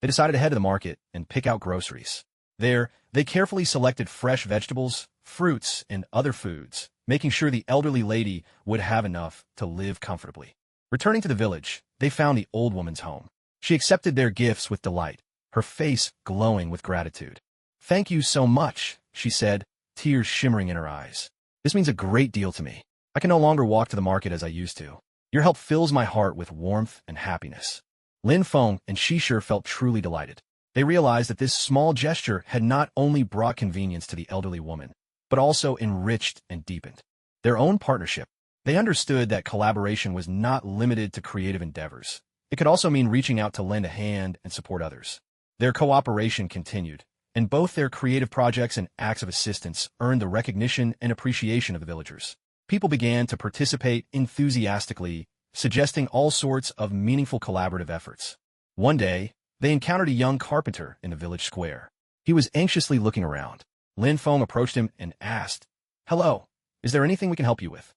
A: They decided to head to the market and pick out groceries. There, they carefully selected fresh vegetables, fruits, and other foods, making sure the elderly lady would have enough to live comfortably. Returning to the village, they found the old woman's home. She accepted their gifts with delight, her face glowing with gratitude. Thank you so much, she said, tears shimmering in her eyes. This means a great deal to me. I can no longer walk to the market as I used to. Your help fills my heart with warmth and happiness. Lin Feng and Shishir felt truly delighted. They realized that this small gesture had not only brought convenience to the elderly woman, but also enriched and deepened their own partnership. They understood that collaboration was not limited to creative endeavors. It could also mean reaching out to lend a hand and support others. Their cooperation continued, and both their creative projects and acts of assistance earned the recognition and appreciation of the villagers. People began to participate enthusiastically, suggesting all sorts of meaningful collaborative efforts. One day, they encountered a young carpenter in the village square. He was anxiously looking around. Lin Feng approached him and asked, "Hello, is there anything we can help you with?"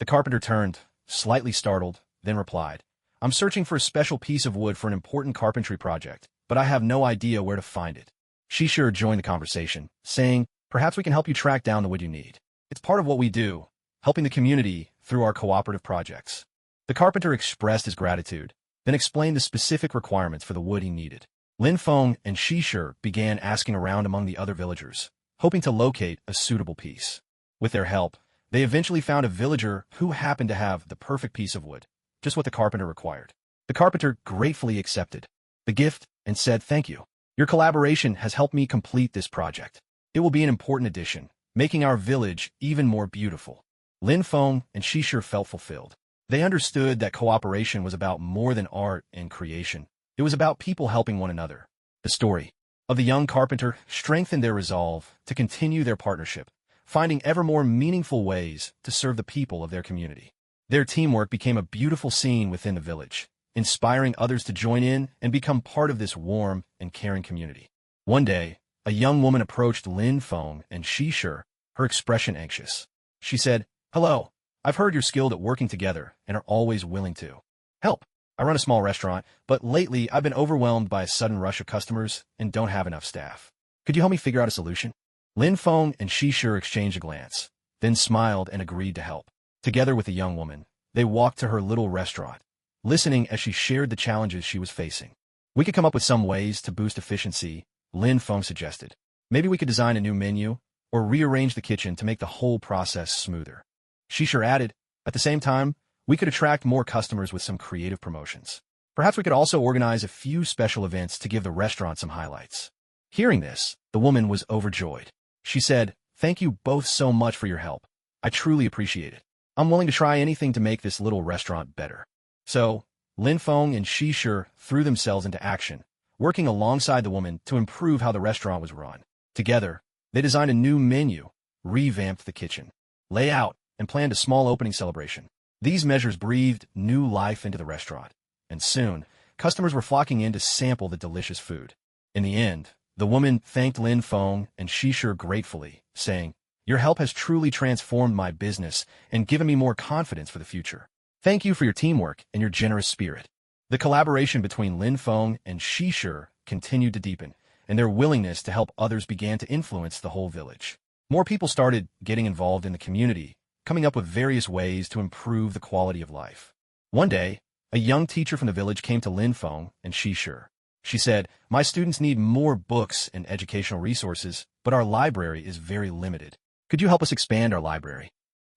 A: The carpenter turned, slightly startled, then replied, "I'm searching for a special piece of wood for an important carpentry project, but I have no idea where to find it." Shishir joined the conversation, saying, "Perhaps we can help you track down the wood you need. It's part of what we do, helping the community through our cooperative projects." The carpenter expressed his gratitude, then explained the specific requirements for the wood he needed. Lin Feng and Shishir began asking around among the other villagers, hoping to locate a suitable piece. With their help, they eventually found a villager who happened to have the perfect piece of wood, just what the carpenter required. The carpenter gratefully accepted the gift and said, "Thank you. Your collaboration has helped me complete this project. It will be an important addition, making our village even more beautiful." Lin Feng and Shishir felt fulfilled. They understood that cooperation was about more than art and creation. It was about people helping one another. The story of the young carpenter strengthened their resolve to continue their partnership, finding ever more meaningful ways to serve the people of their community. Their teamwork became a beautiful scene within the village, inspiring others to join in and become part of this warm and caring community. One day, a young woman approached Lin Feng and Shishir, her expression anxious. She said, "Hello, I've heard you're skilled at working together and are always willing to help. I run a small restaurant, but lately I've been overwhelmed by a sudden rush of customers and don't have enough staff. Could you help me figure out a solution?" Lin Feng and Shishir exchanged a glance, then smiled and agreed to help. Together with the young woman, they walked to her little restaurant, listening as she shared the challenges she was facing. "We could come up with some ways to boost efficiency," Lin Feng suggested. "Maybe we could design a new menu or rearrange the kitchen to make the whole process smoother." Shishir added, "At the same time, we could attract more customers with some creative promotions. Perhaps we could also organize a few special events to give the restaurant some highlights." Hearing this, the woman was overjoyed. She said, "Thank you both so much for your help. I truly appreciate it. I'm willing to try anything to make this little restaurant better." So, Lin Feng and Shishir threw themselves into action, working alongside the woman to improve how the restaurant was run. Together, they designed a new menu, revamped the kitchen layout, and planned a small opening celebration. These measures breathed new life into the restaurant, and soon, customers were flocking in to sample the delicious food. In the end, the woman thanked Lin Feng and Shishir gratefully, saying, "Your help has truly transformed my business and given me more confidence for the future. Thank you for your teamwork and your generous spirit." The collaboration between Lin Feng and Shishir continued to deepen, and their willingness to help others began to influence the whole village. More people started getting involved in the community, coming up with various ways to improve the quality of life. One day, a young teacher from the village came to Lin Feng and Shishir. She said, "My students need more books and educational resources, but our library is very limited. Could you help us expand our library?"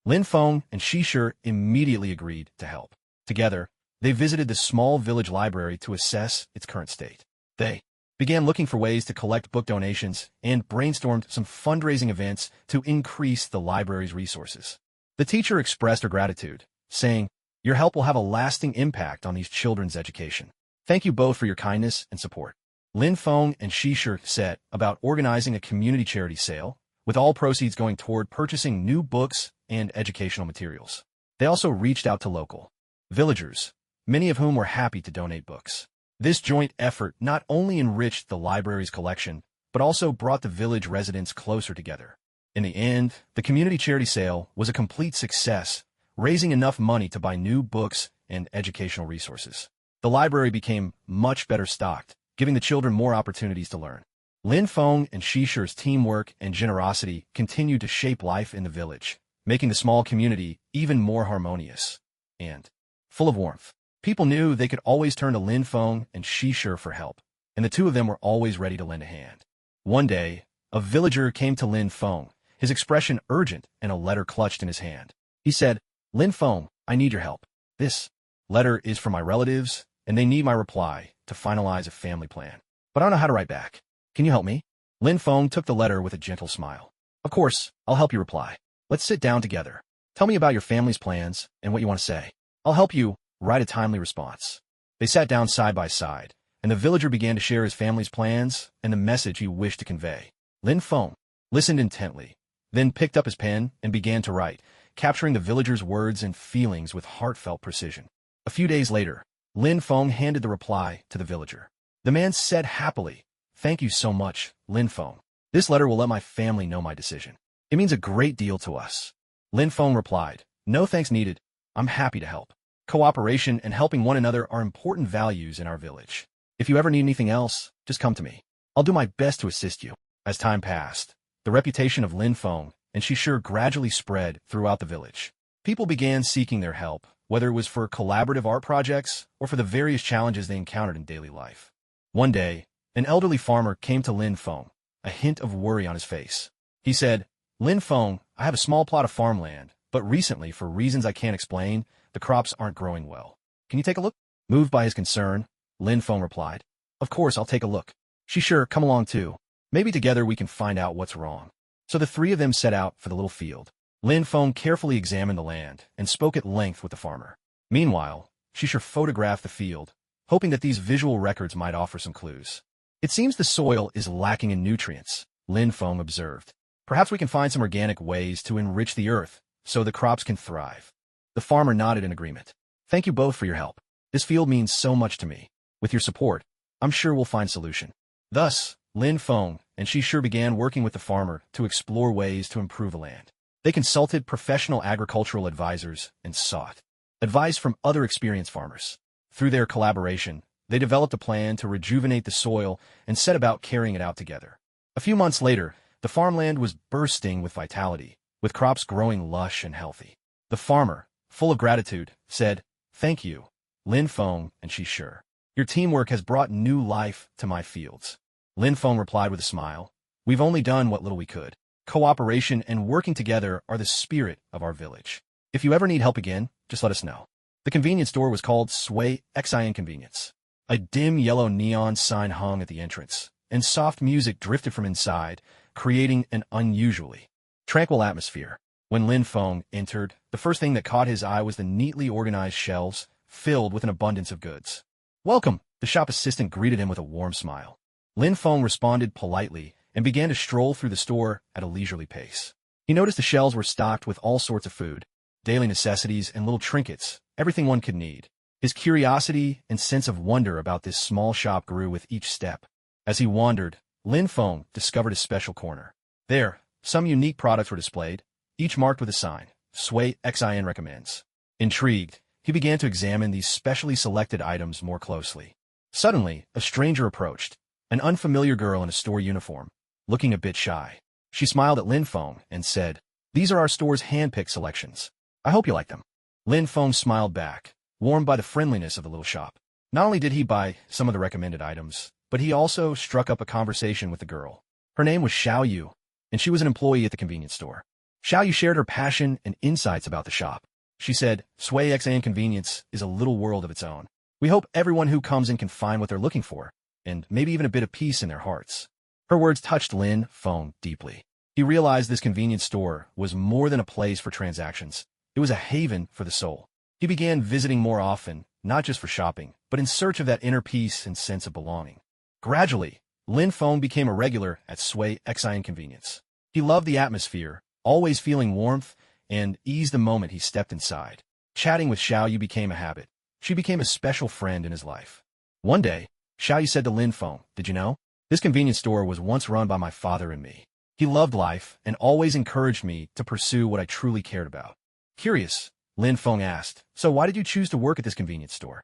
A: Lin Feng and Shishir immediately agreed to help. Together, they visited the small village library to assess its current state. They began looking for ways to collect book donations and brainstormed some fundraising events to increase the library's resources. The teacher expressed her gratitude, saying, "Your help will have a lasting impact on these children's education. Thank you both for your kindness and support." Lin Feng and Shishir set about organizing a community charity sale, with all proceeds going toward purchasing new books and educational materials. They also reached out to local villagers, many of whom were happy to donate books. This joint effort not only enriched the library's collection, but also brought the village residents closer together. In the end, the community charity sale was a complete success, raising enough money to buy new books and educational resources. The library became much better stocked, giving the children more opportunities to learn. Lin Feng and Shishir's teamwork and generosity continued to shape life in the village, making the small community even more harmonious and full of warmth. People knew they could always turn to Lin Feng and Shishir for help, and the two of them were always ready to lend a hand. One day, a villager came to Lin Feng, his expression urgent and a letter clutched in his hand. He said, "Lin Feng, I need your help. This letter is from my relatives, and they need my reply to finalize a family plan. But I don't know how to write back. Can you help me?" Lin Feng took the letter with a gentle smile. "Of course, I'll help you reply. Let's sit down together. Tell me about your family's plans and what you want to say. I'll help you write a timely response." They sat down side by side, and the villager began to share his family's plans and the message he wished to convey. Lin Feng listened intently, then picked up his pen and began to write, capturing the villager's words and feelings with heartfelt precision. A few days later, Lin Feng handed the reply to the villager. The man said happily, "Thank you so much, Lin Feng. This letter will let my family know my decision. It means a great deal to us." Lin Feng replied, "No thanks needed. I'm happy to help. Cooperation and helping one another are important values in our village. If you ever need anything else, just come to me. I'll do my best to assist you." As time passed, the reputation of Lin Feng and Shishir gradually spread throughout the village. People began seeking their help, whether it was for collaborative art projects or for the various challenges they encountered in daily life. One day, an elderly farmer came to Lin Feng, a hint of worry on his face. He said, "Lin Feng, I have a small plot of farmland, but recently, for reasons I can't explain, the crops aren't growing well. Can you take a look?" Moved by his concern, Lin Feng replied, "Of course, I'll take a look. Shishir, come along too. Maybe together we can find out what's wrong." So the three of them set out for the little field. Lin Feng carefully examined the land and spoke at length with the farmer. Meanwhile, Shishir photographed the field, hoping that these visual records might offer some clues. "It seems the soil is lacking in nutrients," Lin Feng observed. "Perhaps we can find some organic ways to enrich the earth so the crops can thrive." The farmer nodded in agreement. "Thank you both for your help. This field means so much to me. With your support, I'm sure we'll find a solution." Thus, Lin Feng and Shishir began working with the farmer to explore ways to improve the land. They consulted professional agricultural advisors and sought advice from other experienced farmers. Through their collaboration, they developed a plan to rejuvenate the soil and set about carrying it out together. A few months later, the farmland was bursting with vitality, with crops growing lush and healthy. The farmer, full of gratitude, said, "Thank you, Lin Feng and Shishir. Your teamwork has brought new life to my fields." Lin Feng replied with a smile, "We've only done what little we could. Cooperation and working together are the spirit of our village. If you ever need help again, just let us know." The convenience store was called Sway Xin Convenience. A dim yellow neon sign hung at the entrance, and soft music drifted from inside, creating an unusually tranquil atmosphere. When Lin Feng entered, the first thing that caught his eye was the neatly organized shelves, filled with an abundance of goods. "Welcome," the shop assistant greeted him with a warm smile. Lin Feng responded politely and began to stroll through the store at a leisurely pace. He noticed the shelves were stocked with all sorts of food, daily necessities, and little trinkets, everything one could need. His curiosity and sense of wonder about this small shop grew with each step. As he wandered, Lin Feng discovered a special corner. There, some unique products were displayed, each marked with a sign, Sway Xin recommends. Intrigued, he began to examine these specially selected items more closely. Suddenly, a stranger approached, an unfamiliar girl in a store uniform, looking a bit shy. She smiled at Lin Feng and said, "These are our store's hand-picked selections. I hope you like them." Lin Feng smiled back, warmed by the friendliness of the little shop. Not only did he buy some of the recommended items, but he also struck up a conversation with the girl. Her name was Xiao Yu, and she was an employee at the convenience store. Xiao Yu shared her passion and insights about the shop. She said, "Sway Xin Convenience is a little world of its own. We hope everyone who comes in can find what they're looking for, and maybe even a bit of peace in their hearts." Her words touched Lin Feng deeply. He realized this convenience store was more than a place for transactions. It was a haven for the soul. He began visiting more often, not just for shopping, but in search of that inner peace and sense of belonging. Gradually, Lin Feng became a regular at Sway Xin Convenience. He loved the atmosphere, always feeling warmth and ease the moment he stepped inside. Chatting with Xiao Yu became a habit. She became a special friend in his life. One day, Xiao Yu said to Lin Feng, "Did you know? This convenience store was once run by my father and me. He loved life and always encouraged me to pursue what I truly cared about." Curious, Lin Feng asked, "So why did you choose to work at this convenience store?"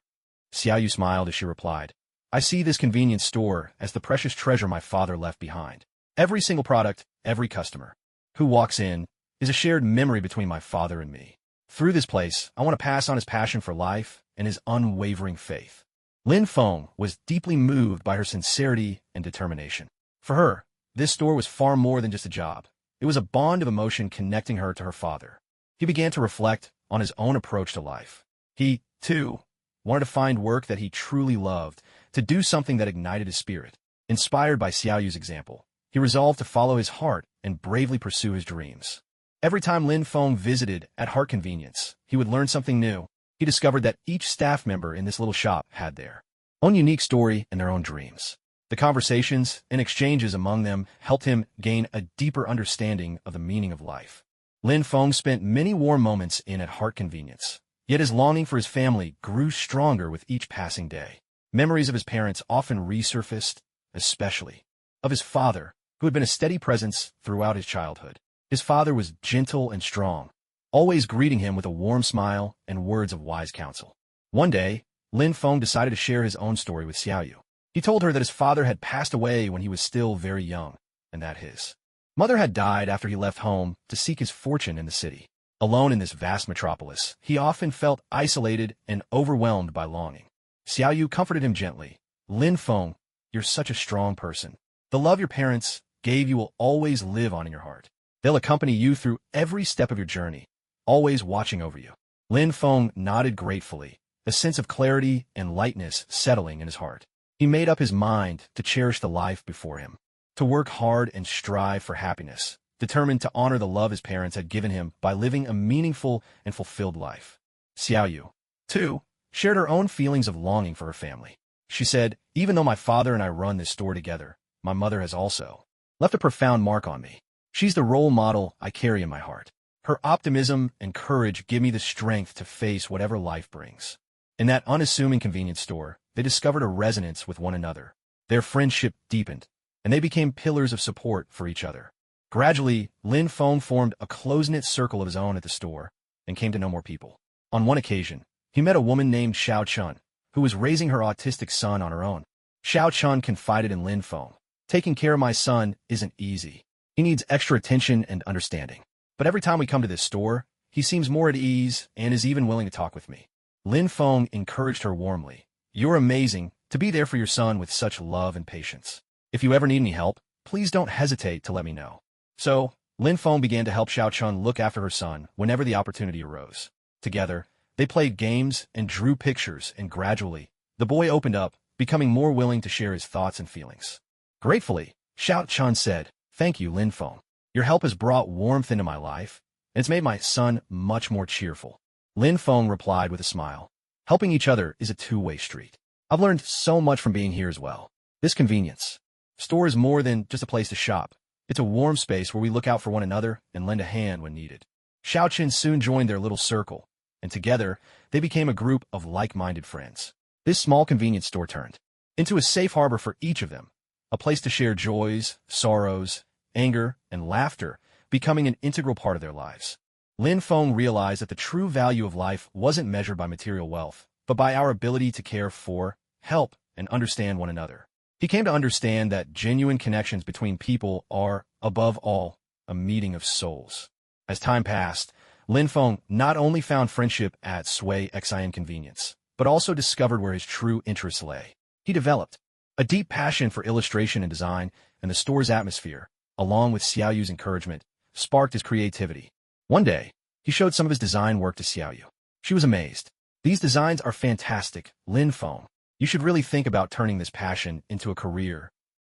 A: Xiao Yu smiled as she replied, "I see this convenience store as the precious treasure my father left behind. Every single product, every customer who walks in is a shared memory between my father and me. Through this place, I want to pass on his passion for life and his unwavering faith." Lin Feng was deeply moved by her sincerity and determination. For her, this store was far more than just a job. It was a bond of emotion connecting her to her father. He began to reflect on his own approach to life. He, too, wanted to find work that he truly loved, to do something that ignited his spirit. Inspired by Xiao Yu's example, he resolved to follow his heart and bravely pursue his dreams. Every time Lin Feng visited at Heart Convenience, he would learn something new, he discovered that each staff member in this little shop had their own unique story and their own dreams. The conversations and exchanges among them helped him gain a deeper understanding of the meaning of life. Lin Feng spent many warm moments in at heart convenience, yet his longing for his family grew stronger with each passing day. Memories of his parents often resurfaced, especially of his father, who had been a steady presence throughout his childhood. His father was gentle and strong, always greeting him with a warm smile and words of wise counsel. One day, Lin Feng decided to share his own story with Xiaoyu. He told her that his father had passed away when he was still very young, and that his mother had died after he left home to seek his fortune in the city. Alone in this vast metropolis, he often felt isolated and overwhelmed by longing. Xiaoyu comforted him gently. Lin Feng, you're such a strong person. The love your parents gave you will always live on in your heart. They'll accompany you through every step of your journey, always watching over you. Lin Feng nodded gratefully, a sense of clarity and lightness settling in his heart. He made up his mind to cherish the life before him, to work hard and strive for happiness, determined to honor the love his parents had given him by living a meaningful and fulfilled life. Xiaoyu, too, shared her own feelings of longing for her family. She said, even though my father and I run this store together, my mother has also left a profound mark on me. She's the role model I carry in my heart. Her optimism and courage give me the strength to face whatever life brings. In that unassuming convenience store, they discovered a resonance with one another. Their friendship deepened, and they became pillars of support for each other. Gradually, Lin Feng formed a close-knit circle of his own at the store and came to know more people. On one occasion, he met a woman named Xiao Chun, who was raising her autistic son on her own. Xiao Chun confided in Lin Feng, taking care of my son isn't easy. He needs extra attention and understanding. But every time we come to this store, he seems more at ease and is even willing to talk with me. Lin Feng encouraged her warmly. You're amazing to be there for your son with such love and patience. If you ever need any help, please don't hesitate to let me know. So, Lin Feng began to help Xiao Chun look after her son whenever the opportunity arose. Together, they played games and drew pictures, and gradually, the boy opened up, becoming more willing to share his thoughts and feelings. Gratefully, Xiao Chun said, thank you, Lin Feng. Your help has brought warmth into my life, and it's made my son much more cheerful. Lin Feng replied with a smile. Helping each other is a two-way street. I've learned so much from being here as well. This convenience store is more than just a place to shop. It's a warm space where we look out for one another and lend a hand when needed. Xiao Qin soon joined their little circle, and together, they became a group of like-minded friends. This small convenience store turned into a safe harbor for each of them, a place to share joys, sorrows, anger, and laughter, becoming an integral part of their lives. Lin Feng realized that the true value of life wasn't measured by material wealth, but by our ability to care for, help, and understand one another. He came to understand that genuine connections between people are, above all, a meeting of souls. As time passed, Lin Feng not only found friendship at Sui Xin Convenience, but also discovered where his true interests lay. He developed a deep passion for illustration and design, and the store's atmosphere, along with Xiaoyu's encouragement, sparked his creativity. One day, he showed some of his design work to Xiaoyu. She was amazed. These designs are fantastic, Lin Feng. You should really think about turning this passion into a career.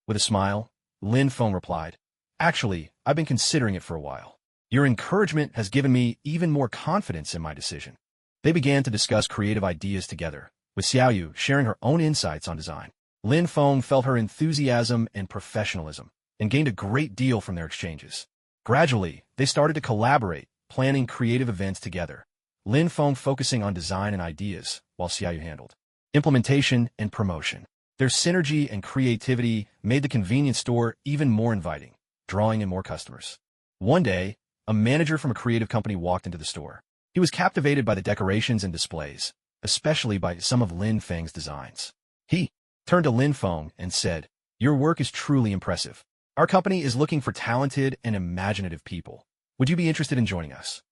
A: With a smile, Lin Feng replied, actually, I've been considering it for a while. Your encouragement has given me even more confidence in my decision. They began to discuss creative ideas together, with Xiaoyu sharing her own insights on design. Lin Feng felt her enthusiasm and professionalism, and gained a great deal from their exchanges. Gradually, they started to collaborate, planning creative events together. Lin Feng focusing on design and ideas, while Xiaoyu handled implementation and promotion. Their synergy and creativity made the convenience store even more inviting, drawing in more customers. One day, a manager from a creative company walked into the store. He was captivated by the decorations and displays, especially by some of Lin Feng's designs. He turned to Lin Feng and said, your work is truly impressive. Our company is looking for talented and imaginative people. Would you be interested in joining us?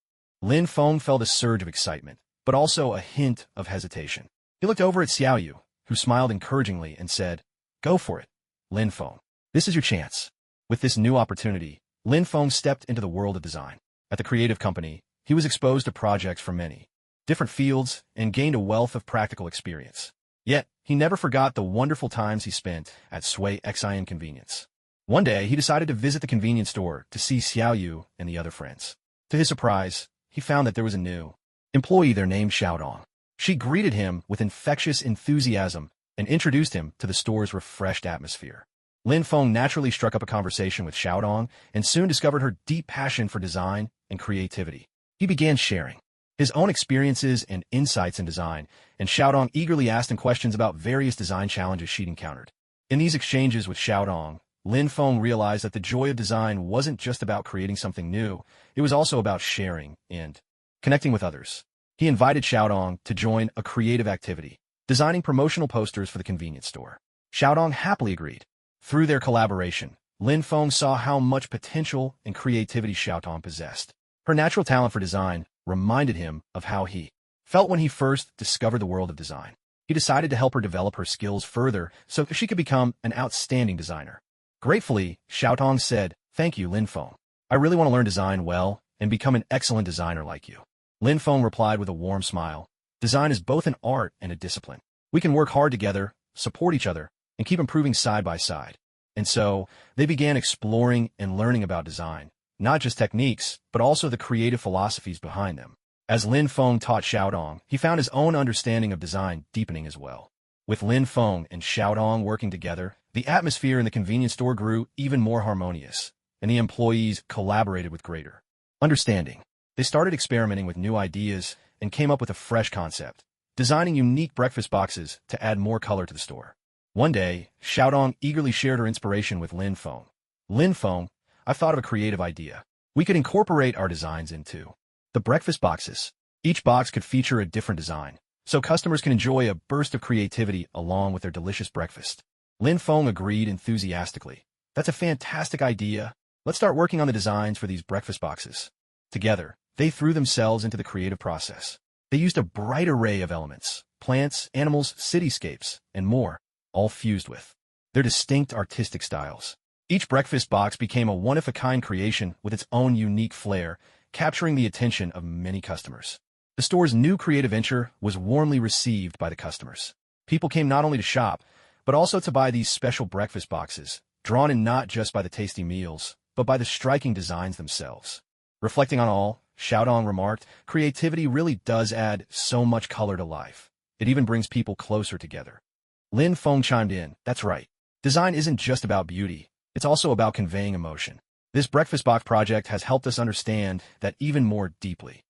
A: Lin Feng felt a surge of excitement, but also a hint of hesitation. He looked over at Xiaoyu, who smiled encouragingly and said, go for it, Lin Feng. This is your chance. With this new opportunity, Lin Feng stepped into the world of design. At the creative company, he was exposed to projects from many different fields and gained a wealth of practical experience. Yet, he never forgot the wonderful times he spent at Sui Xin Convenience. One day, he decided to visit the convenience store to see Xiaoyu and the other friends. To his surprise, he found that there was a new employee there named Xiaodong. She greeted him with infectious enthusiasm and introduced him to the store's refreshed atmosphere. Lin Feng naturally struck up a conversation with Xiaodong and soon discovered her deep passion for design and creativity. He began sharing his own experiences and insights in design, and Xiaodong eagerly asked him questions about various design challenges she'd encountered. In these exchanges with Xiaodong, Lin Feng realized that the joy of design wasn't just about creating something new, it was also about sharing and connecting with others. He invited Xiaodong to join a creative activity, designing promotional posters for the convenience store. Xiaodong happily agreed. Through their collaboration, Lin Feng saw how much potential and creativity Xiaodong possessed. Her natural talent for design reminded him of how he felt when he first discovered the world of design. He decided to help her develop her skills further so she could become an outstanding designer. Gratefully, Xiaodong said, "Thank you, Lin Feng. I really want to learn design well and become an excellent designer like you." Lin Feng replied with a warm smile. Design is both an art and a discipline. We can work hard together, support each other, and keep improving side by side. And so, they began exploring and learning about design, not just techniques, but also the creative philosophies behind them. As Lin Feng taught Xiaodong, he found his own understanding of design deepening as well. With Lin Feng and Xiaodong working together, the atmosphere in the convenience store grew even more harmonious, and the employees collaborated with greater understanding. They started experimenting with new ideas and came up with a fresh concept, designing unique breakfast boxes to add more color to the store. One day, Xiaodong eagerly shared her inspiration with Lin Feng. "Lin Feng, I've thought of a creative idea. We could incorporate our designs into the breakfast boxes. Each box could feature a different design, so customers can enjoy a burst of creativity along with their delicious breakfast." Lin Feng agreed enthusiastically. "That's a fantastic idea. Let's start working on the designs for these breakfast boxes." Together, they threw themselves into the creative process. They used a bright array of elements, plants, animals, cityscapes, and more, all fused with their distinct artistic styles. Each breakfast box became a one-of-a-kind creation with its own unique flair, capturing the attention of many customers. The store's new creative venture was warmly received by the customers. People came not only to shop, but also to buy these special breakfast boxes, drawn in not just by the tasty meals, but by the striking designs themselves. Reflecting on all, Xiaodong remarked, "Creativity really does add so much color to life. It even brings people closer together." Lin Feng chimed in, "That's right. Design isn't just about beauty. It's also about conveying emotion. This breakfast box project has helped us understand that even more deeply."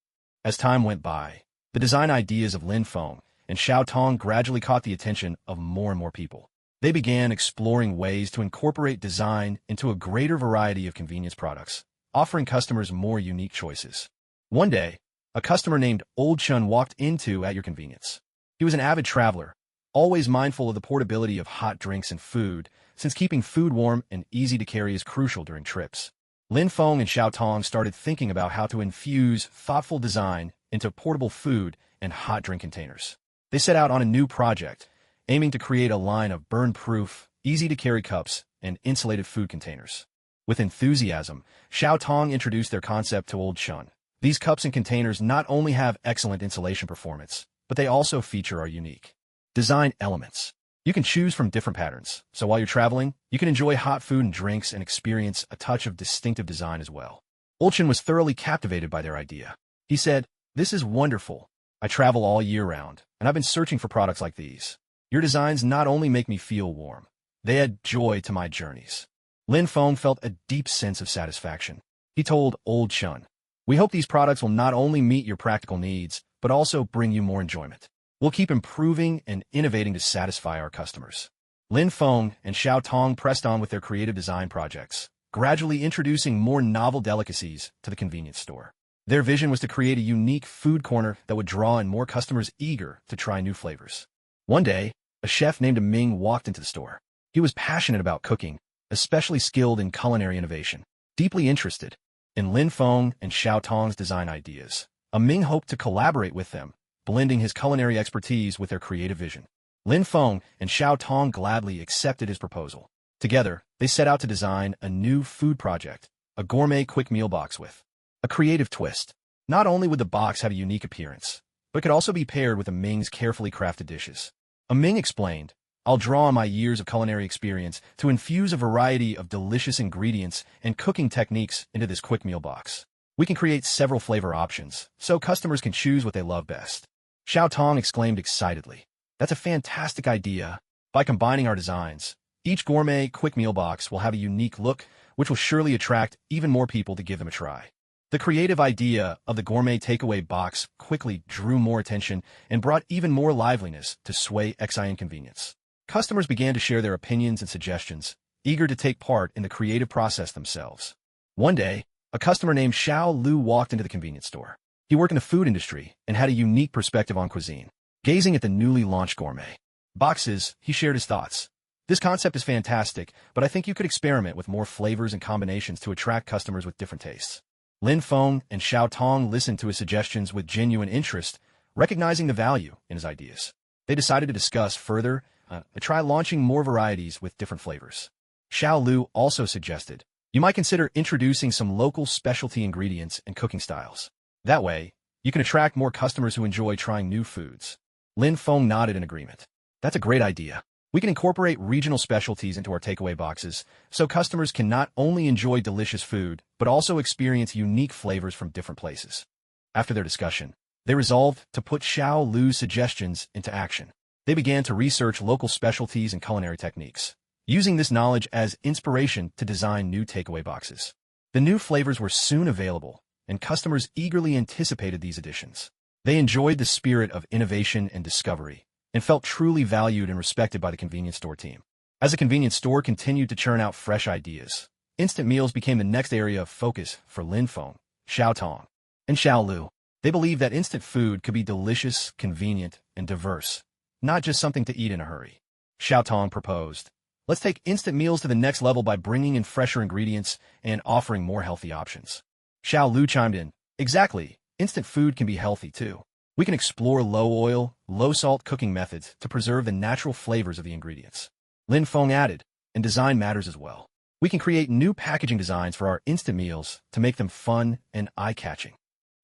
A: As time went by, the design ideas of Lin Feng and Xiaodong gradually caught the attention of more and more people. They began exploring ways to incorporate design into a greater variety of convenience products, offering customers more unique choices. One day, a customer named Old Chun walked into At Your Convenience. He was an avid traveler, always mindful of the portability of hot drinks and food, since keeping food warm and easy to carry is crucial during trips. Lin Feng and Xiaodong started thinking about how to infuse thoughtful design into portable food and hot drink containers. They set out on a new project, aiming to create a line of burn-proof, easy-to-carry cups and insulated food containers. With enthusiasm, Xiaodong introduced their concept to Old Chun. These cups and containers not only have excellent insulation performance, but they also feature our unique design elements. You can choose from different patterns, so while you're traveling, you can enjoy hot food and drinks and experience a touch of distinctive design as well. Old Chun was thoroughly captivated by their idea. He said, "This is wonderful. I travel all year round, and I've been searching for products like these. Your designs not only make me feel warm, they add joy to my journeys." Lin Feng felt a deep sense of satisfaction. He told Old Chun, "We hope these products will not only meet your practical needs, but also bring you more enjoyment. We'll keep improving and innovating to satisfy our customers." Lin Feng and Xiaodong pressed on with their creative design projects, gradually introducing more novel delicacies to the convenience store. Their vision was to create a unique food corner that would draw in more customers eager to try new flavors. One day, a chef named Ming walked into the store. He was passionate about cooking, especially skilled in culinary innovation. Deeply interested in Lin Feng and Xiaodong's design ideas, Ming hoped to collaborate with them, blending his culinary expertise with their creative vision. Lin Feng and Xiaodong gladly accepted his proposal. Together, they set out to design a new food project, a gourmet quick meal box with a creative twist. Not only would the box have a unique appearance, but it could also be paired with Ming's carefully crafted dishes. Ming explained, "I'll draw on my years of culinary experience to infuse a variety of delicious ingredients and cooking techniques into this quick meal box. We can create several flavor options, so customers can choose what they love best." Xiao Tong exclaimed excitedly. That's a fantastic idea. By combining our designs, each gourmet quick meal box will have a unique look, which will surely attract even more people to give them a try. The creative idea of the gourmet takeaway box quickly drew more attention and brought even more liveliness to Sway XI Inconvenience. Customers began to share their opinions and suggestions, eager to take part in the creative process themselves. One day, a customer named Xiao Lu walked into the convenience store. He worked in the food industry and had a unique perspective on cuisine. Gazing at the newly launched gourmet boxes, he shared his thoughts. This concept is fantastic, but I think you could experiment with more flavors and combinations to attract customers with different tastes. Lin Feng and Xiao Tong listened to his suggestions with genuine interest, recognizing the value in his ideas. They decided to discuss further and try launching more varieties with different flavors. Xiao Lu also suggested, you might consider introducing some local specialty ingredients and cooking styles. That way, you can attract more customers who enjoy trying new foods. Lin Feng nodded in agreement. That's a great idea. We can incorporate regional specialties into our takeaway boxes, so customers can not only enjoy delicious food, but also experience unique flavors from different places. After their discussion, they resolved to put Xiao Lu's suggestions into action. They began to research local specialties and culinary techniques, using this knowledge as inspiration to design new takeaway boxes. The new flavors were soon available, and customers eagerly anticipated these additions. They enjoyed the spirit of innovation and discovery, and felt truly valued and respected by the convenience store team. As the convenience store continued to churn out fresh ideas, instant meals became the next area of focus for Lin Feng, Xiao Tong, and Xiao Lu. They believed that instant food could be delicious, convenient, and diverse, not just something to eat in a hurry. Xiao Tong proposed, let's take instant meals to the next level by bringing in fresher ingredients and offering more healthy options. Xiao Lu chimed in, exactly, instant food can be healthy too. We can explore low-oil, low-salt cooking methods to preserve the natural flavors of the ingredients. Lin Feng added, and design matters as well. We can create new packaging designs for our instant meals to make them fun and eye-catching.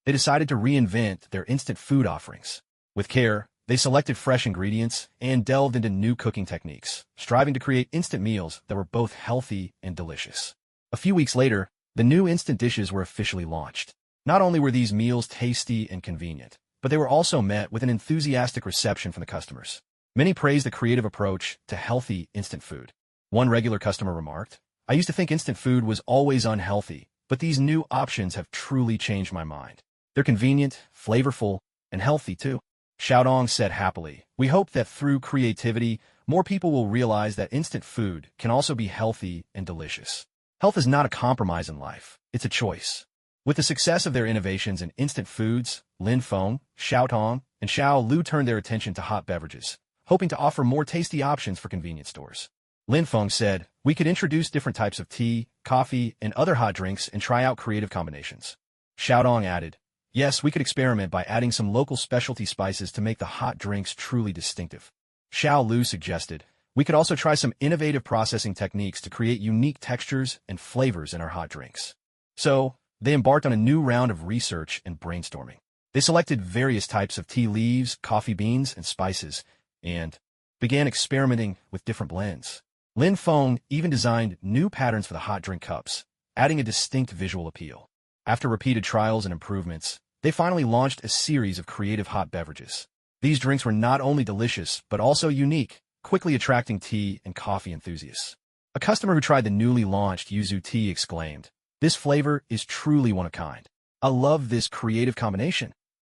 A: They decided to reinvent their instant food offerings. With care, they selected fresh ingredients and delved into new cooking techniques, striving to create instant meals that were both healthy and delicious. A few weeks later, the new instant dishes were officially launched. Not only were these meals tasty and convenient, but they were also met with an enthusiastic reception from the customers. Many praised the creative approach to healthy instant food. One regular customer remarked, I used to think instant food was always unhealthy, but these new options have truly changed my mind. They're convenient, flavorful, and healthy too. Xiao Tong said happily, we hope that through creativity, more people will realize that instant food can also be healthy and delicious. Health is not a compromise in life, it's a choice. With the success of their innovations in instant foods, Lin Feng, Xiao Tong, and Xiao Lu turned their attention to hot beverages, hoping to offer more tasty options for convenience stores. Lin Feng said, we could introduce different types of tea, coffee, and other hot drinks and try out creative combinations. Xiao Tong added, yes, we could experiment by adding some local specialty spices to make the hot drinks truly distinctive. Xiao Lu suggested, we could also try some innovative processing techniques to create unique textures and flavors in our hot drinks. So, they embarked on a new round of research and brainstorming. They selected various types of tea leaves, coffee beans, and spices, and began experimenting with different blends. Lin Feng even designed new patterns for the hot drink cups, adding a distinct visual appeal. After repeated trials and improvements, they finally launched a series of creative hot beverages. These drinks were not only delicious, but also unique, quickly attracting tea and coffee enthusiasts. A customer who tried the newly launched yuzu tea exclaimed, this flavor is truly one of a kind. I love this creative combination.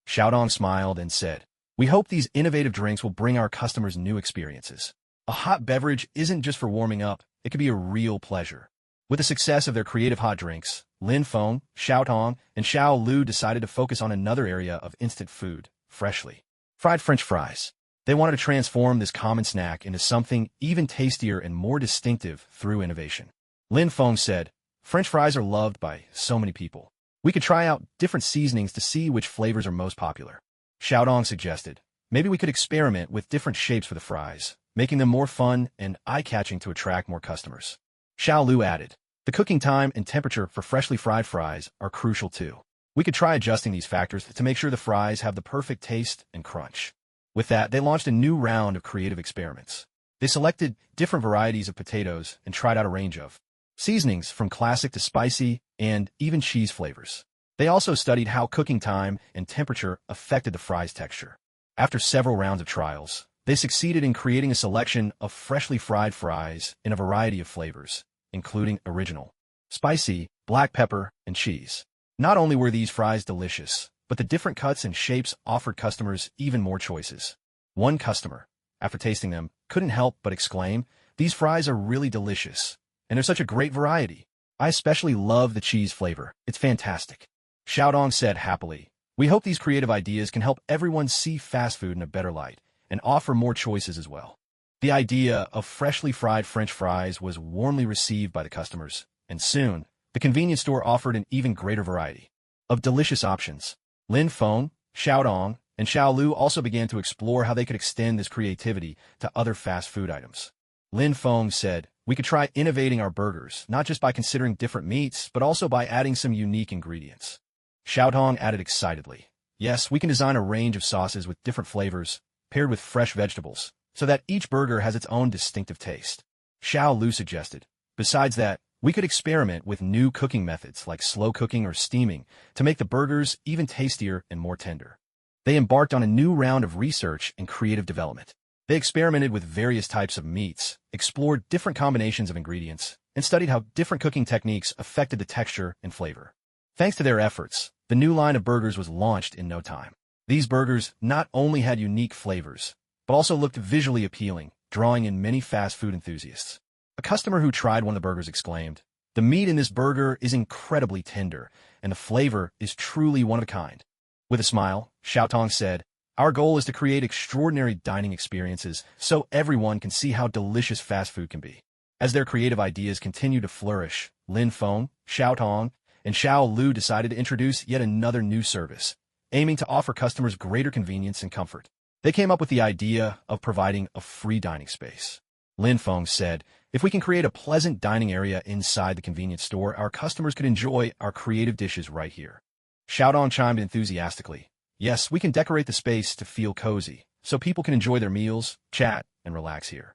A: Xiao Tong smiled and said, we hope these innovative drinks will bring our customers new experiences. A hot beverage isn't just for warming up, it can be a real pleasure. With the success of their creative hot drinks, Lin Feng, Xiao Tong, and Xiao Lu decided to focus on another area of instant food, freshly fried French fries. They wanted to transform this common snack into something even tastier and more distinctive through innovation. Lin Feng said, French fries are loved by so many people. We could try out different seasonings to see which flavors are most popular. Xiao Tong suggested, maybe we could experiment with different shapes for the fries, making them more fun and eye-catching to attract more customers. Xiao Lu added, the cooking time and temperature for freshly fried fries are crucial too. We could try adjusting these factors to make sure the fries have the perfect taste and crunch. With that, they launched a new round of creative experiments. They selected different varieties of potatoes and tried out a range of seasonings from classic to spicy and even cheese flavors. They also studied how cooking time and temperature affected the fries' texture. After several rounds of trials, they succeeded in creating a selection of freshly fried fries in a variety of flavors, including original, spicy, black pepper, and cheese. Not only were these fries delicious, but the different cuts and shapes offered customers even more choices. One customer, after tasting them, couldn't help but exclaim, "These fries are really delicious, and there's such a great variety. I especially love the cheese flavor. It's fantastic." Xiaodong said happily, "We hope these creative ideas can help everyone see fast food in a better light and offer more choices as well." The idea of freshly fried French fries was warmly received by the customers, and soon, the convenience store offered an even greater variety of delicious options. Lin Feng, Xiaodong, and Xiao Lu also began to explore how they could extend this creativity to other fast food items. Lin Feng said, "We could try innovating our burgers, not just by considering different meats, but also by adding some unique ingredients." Xiaodong added excitedly, "Yes, we can design a range of sauces with different flavors, paired with fresh vegetables, so that each burger has its own distinctive taste." Xiao Lu suggested, "Besides that, we could experiment with new cooking methods like slow cooking or steaming to make the burgers even tastier and more tender." They embarked on a new round of research and creative development. They experimented with various types of meats, explored different combinations of ingredients, and studied how different cooking techniques affected the texture and flavor. Thanks to their efforts, the new line of burgers was launched in no time. These burgers not only had unique flavors, but also looked visually appealing, drawing in many fast food enthusiasts. A customer who tried one of the burgers exclaimed, "The meat in this burger is incredibly tender, and the flavor is truly one of a kind." With a smile, Xiaotong said, "Our goal is to create extraordinary dining experiences so everyone can see how delicious fast food can be." As their creative ideas continued to flourish, Lin Feng, Xiaotong, and Xiao Lu decided to introduce yet another new service, aiming to offer customers greater convenience and comfort. They came up with the idea of providing a free dining space. Lin Feng said, "If we can create a pleasant dining area inside the convenience store, our customers could enjoy our creative dishes right here." Xiaodong chimed in enthusiastically, "Yes, we can decorate the space to feel cozy, so people can enjoy their meals, chat, and relax here."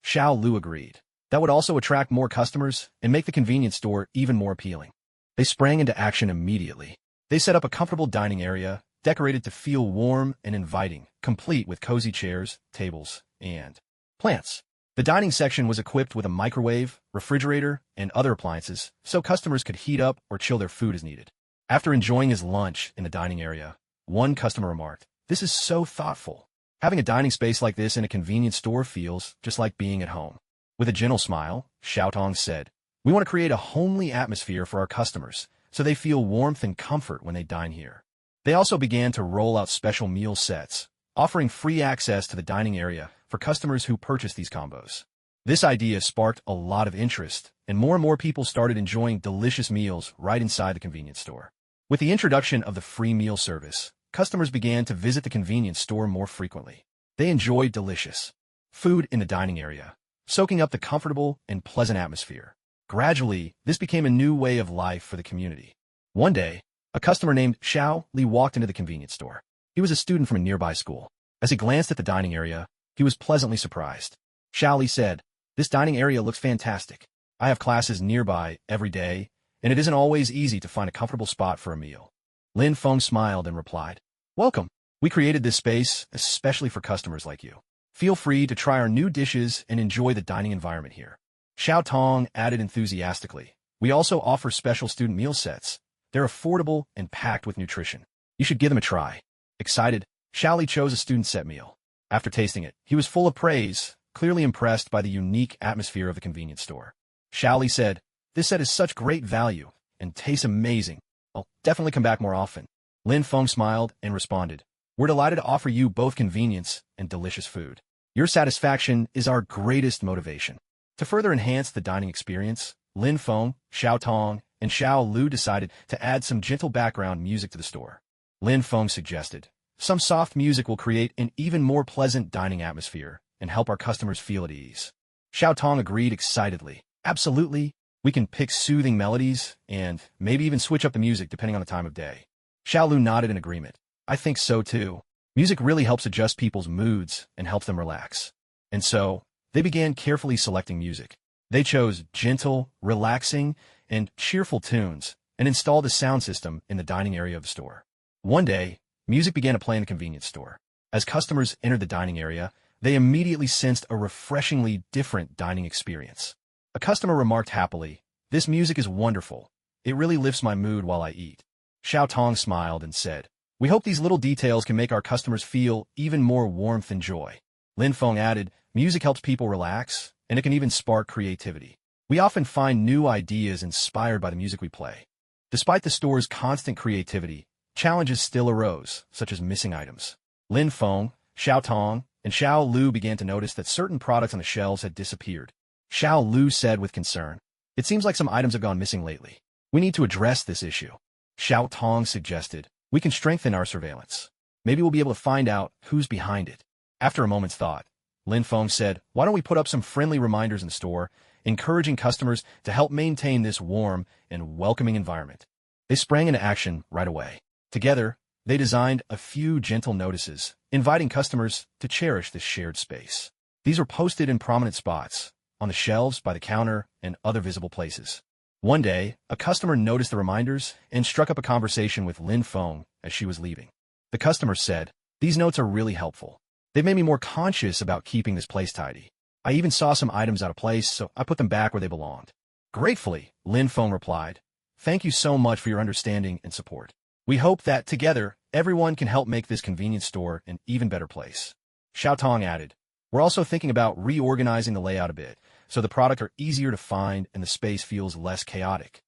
A: Xiao Lu agreed. That would also attract more customers and make the convenience store even more appealing. They sprang into action immediately. They set up a comfortable dining area, decorated to feel warm and inviting, complete with cozy chairs, tables, and plants. The dining section was equipped with a microwave, refrigerator, and other appliances, so customers could heat up or chill their food as needed. After enjoying his lunch in the dining area, one customer remarked, "This is so thoughtful. Having a dining space like this in a convenience store feels just like being at home." With a gentle smile, Xiaotong said, "We want to create a homely atmosphere for our customers, so they feel warmth and comfort when they dine here." They also began to roll out special meal sets, offering free access to the dining area for customers who purchased these combos. This idea sparked a lot of interest, and more people started enjoying delicious meals right inside the convenience store. With the introduction of the free meal service, customers began to visit the convenience store more frequently. They enjoyed delicious food in the dining area, soaking up the comfortable and pleasant atmosphere. Gradually, this became a new way of life for the community. One day, a customer named Xiao Li walked into the convenience store. He was a student from a nearby school. As he glanced at the dining area, he was pleasantly surprised. Xiao Li said, "This dining area looks fantastic. I have classes nearby every day, and it isn't always easy to find a comfortable spot for a meal." Lin Feng smiled and replied, "Welcome. We created this space especially for customers like you. Feel free to try our new dishes and enjoy the dining environment here." Xiao Tong added enthusiastically, "We also offer special student meal sets. They're affordable and packed with nutrition. You should give them a try." Excited, Xiao Li chose a student set meal. After tasting it, he was full of praise, clearly impressed by the unique atmosphere of the convenience store. Xiao Li said, "This set is such great value and tastes amazing. I'll definitely come back more often." Lin Feng smiled and responded, "We're delighted to offer you both convenience and delicious food. Your satisfaction is our greatest motivation." To further enhance the dining experience, Lin Feng, Xiao Tong, and Xiao Lu decided to add some gentle background music to the store. Lin Feng suggested, "Some soft music will create an even more pleasant dining atmosphere and help our customers feel at ease." Xiao Tong agreed excitedly, "Absolutely, we can pick soothing melodies and maybe even switch up the music depending on the time of day." Xiao Lu nodded in agreement. "I think so too. Music really helps adjust people's moods and helps them relax." And so, they began carefully selecting music. They chose gentle, relaxing, and cheerful tunes and installed a sound system in the dining area of the store. One day, music began to play in the convenience store. As customers entered the dining area, they immediately sensed a refreshingly different dining experience. A customer remarked happily, "This music is wonderful. It really lifts my mood while I eat." Xiao Tong smiled and said, "We hope these little details can make our customers feel even more warmth and joy." Lin Feng added, "Music helps people relax, and it can even spark creativity. We often find new ideas inspired by the music we play." Despite the store's constant creativity, challenges still arose, such as missing items. Lin Feng, Xiao Tong, and Xiao Lu began to notice that certain products on the shelves had disappeared. Xiao Lu said with concern, "It seems like some items have gone missing lately. We need to address this issue." Xiao Tong suggested, "We can strengthen our surveillance. Maybe we'll be able to find out who's behind it." After a moment's thought, Lin Feng said, "Why don't we put up some friendly reminders in the store, encouraging customers to help maintain this warm and welcoming environment?" They sprang into action right away. Together, they designed a few gentle notices, inviting customers to cherish this shared space. These were posted in prominent spots, on the shelves, by the counter, and other visible places. One day, a customer noticed the reminders and struck up a conversation with Lin Feng as she was leaving. The customer said, "These notes are really helpful. They've made me more conscious about keeping this place tidy. I even saw some items out of place, so I put them back where they belonged." Gratefully, Lin Feng replied, "Thank you so much for your understanding and support. We hope that, together, everyone can help make this convenience store an even better place." Xiao Tong added, "We're also thinking about reorganizing the layout a bit, so the products are easier to find and the space feels less chaotic."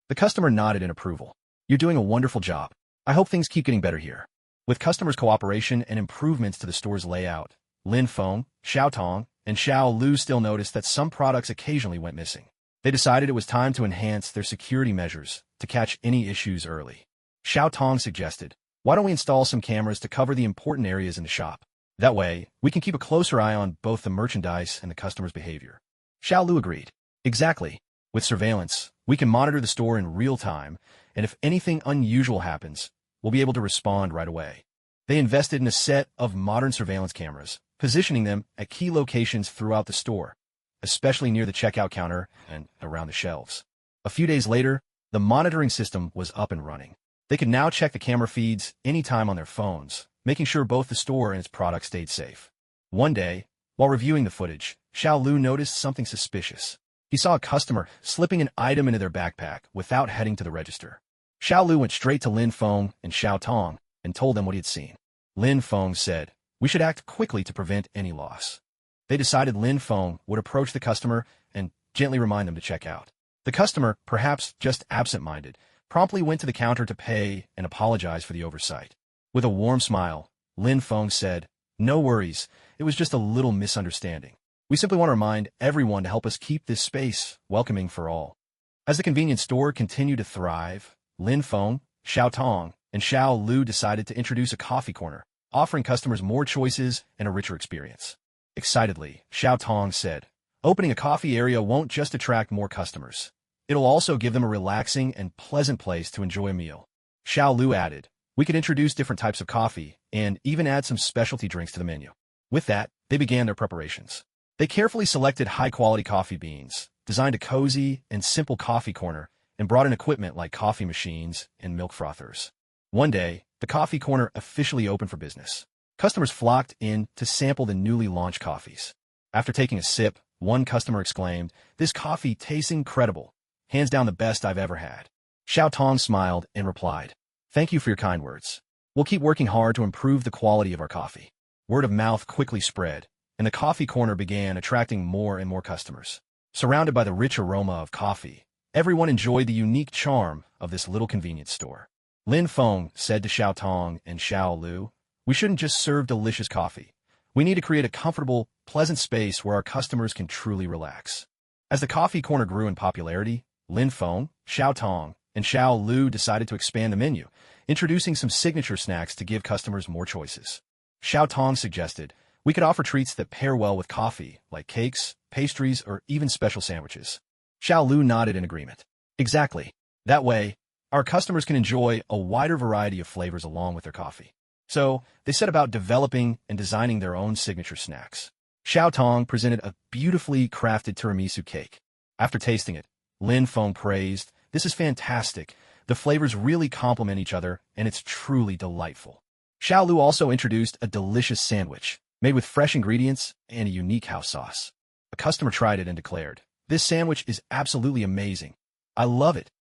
A: The customer nodded in approval. "You're doing a wonderful job. I hope things keep getting better here." With customers' cooperation and improvements to the store's layout, Lin Feng, Xiao Tong, and Xiao Lu still noticed that some products occasionally went missing. They decided it was time to enhance their security measures to catch any issues early. Xiao Tong suggested, "Why don't we install some cameras to cover the important areas in the shop? That way, we can keep a closer eye on both the merchandise and the customer's behavior." Xiao Lu agreed. "Exactly. With surveillance, we can monitor the store in real time, and if anything unusual happens, we'll be able to respond right away." They invested in a set of modern surveillance cameras, positioning them at key locations throughout the store, especially near the checkout counter and around the shelves. A few days later, the monitoring system was up and running. They could now check the camera feeds anytime on their phones, making sure both the store and its products stayed safe. One day, while reviewing the footage, Xiao Lu noticed something suspicious. He saw a customer slipping an item into their backpack without heading to the register. Xiao Lu went straight to Lin Feng and Xiao Tong and told them what he had seen. Lin Feng said, "We should act quickly to prevent any loss." They decided Lin Feng would approach the customer and gently remind them to check out. The customer, perhaps just absent-minded, promptly went to the counter to pay and apologize for the oversight. With a warm smile, Lin Feng said, "No worries, it was just a little misunderstanding. We simply want to remind everyone to help us keep this space welcoming for all." As the convenience store continued to thrive, Lin Feng, Xiao Tong, and Xiao Lu decided to introduce a coffee corner, offering customers more choices and a richer experience. Excitedly, Xiao Tong said, "Opening a coffee area won't just attract more customers. It'll also give them a relaxing and pleasant place to enjoy a meal." Xiao Lu added, "We could introduce different types of coffee and even add some specialty drinks to the menu." With that, they began their preparations. They carefully selected high-quality coffee beans, designed a cozy and simple coffee corner, and brought in equipment like coffee machines and milk frothers. One day, the coffee corner officially opened for business. Customers flocked in to sample the newly launched coffees. After taking a sip, one customer exclaimed, "This coffee tastes incredible. Hands down the best I've ever had." Xiao Tong smiled and replied, "Thank you for your kind words. We'll keep working hard to improve the quality of our coffee." Word of mouth quickly spread, and the coffee corner began attracting more and more customers. Surrounded by the rich aroma of coffee, everyone enjoyed the unique charm of this little convenience store. Lin Feng said to Xiao Tong and Xiao Lu, "We shouldn't just serve delicious coffee. We need to create a comfortable, pleasant space where our customers can truly relax." As the coffee corner grew in popularity, Lin Feng, Xiao Tong, and Xiao Lu decided to expand the menu, introducing some signature snacks to give customers more choices. Xiao Tong suggested, "We could offer treats that pair well with coffee, like cakes, pastries, or even special sandwiches." Xiao Lu nodded in agreement. "Exactly. That way, our customers can enjoy a wider variety of flavors along with their coffee." So, they set about developing and designing their own signature snacks. Xiao Tong presented a beautifully crafted tiramisu cake. After tasting it, Lin Feng praised, "This is fantastic. The flavors really complement each other, and it's truly delightful." Xiao Lu also introduced a delicious sandwich, made with fresh ingredients and a unique house sauce. A customer tried it and declared, "This sandwich is absolutely amazing. I love it."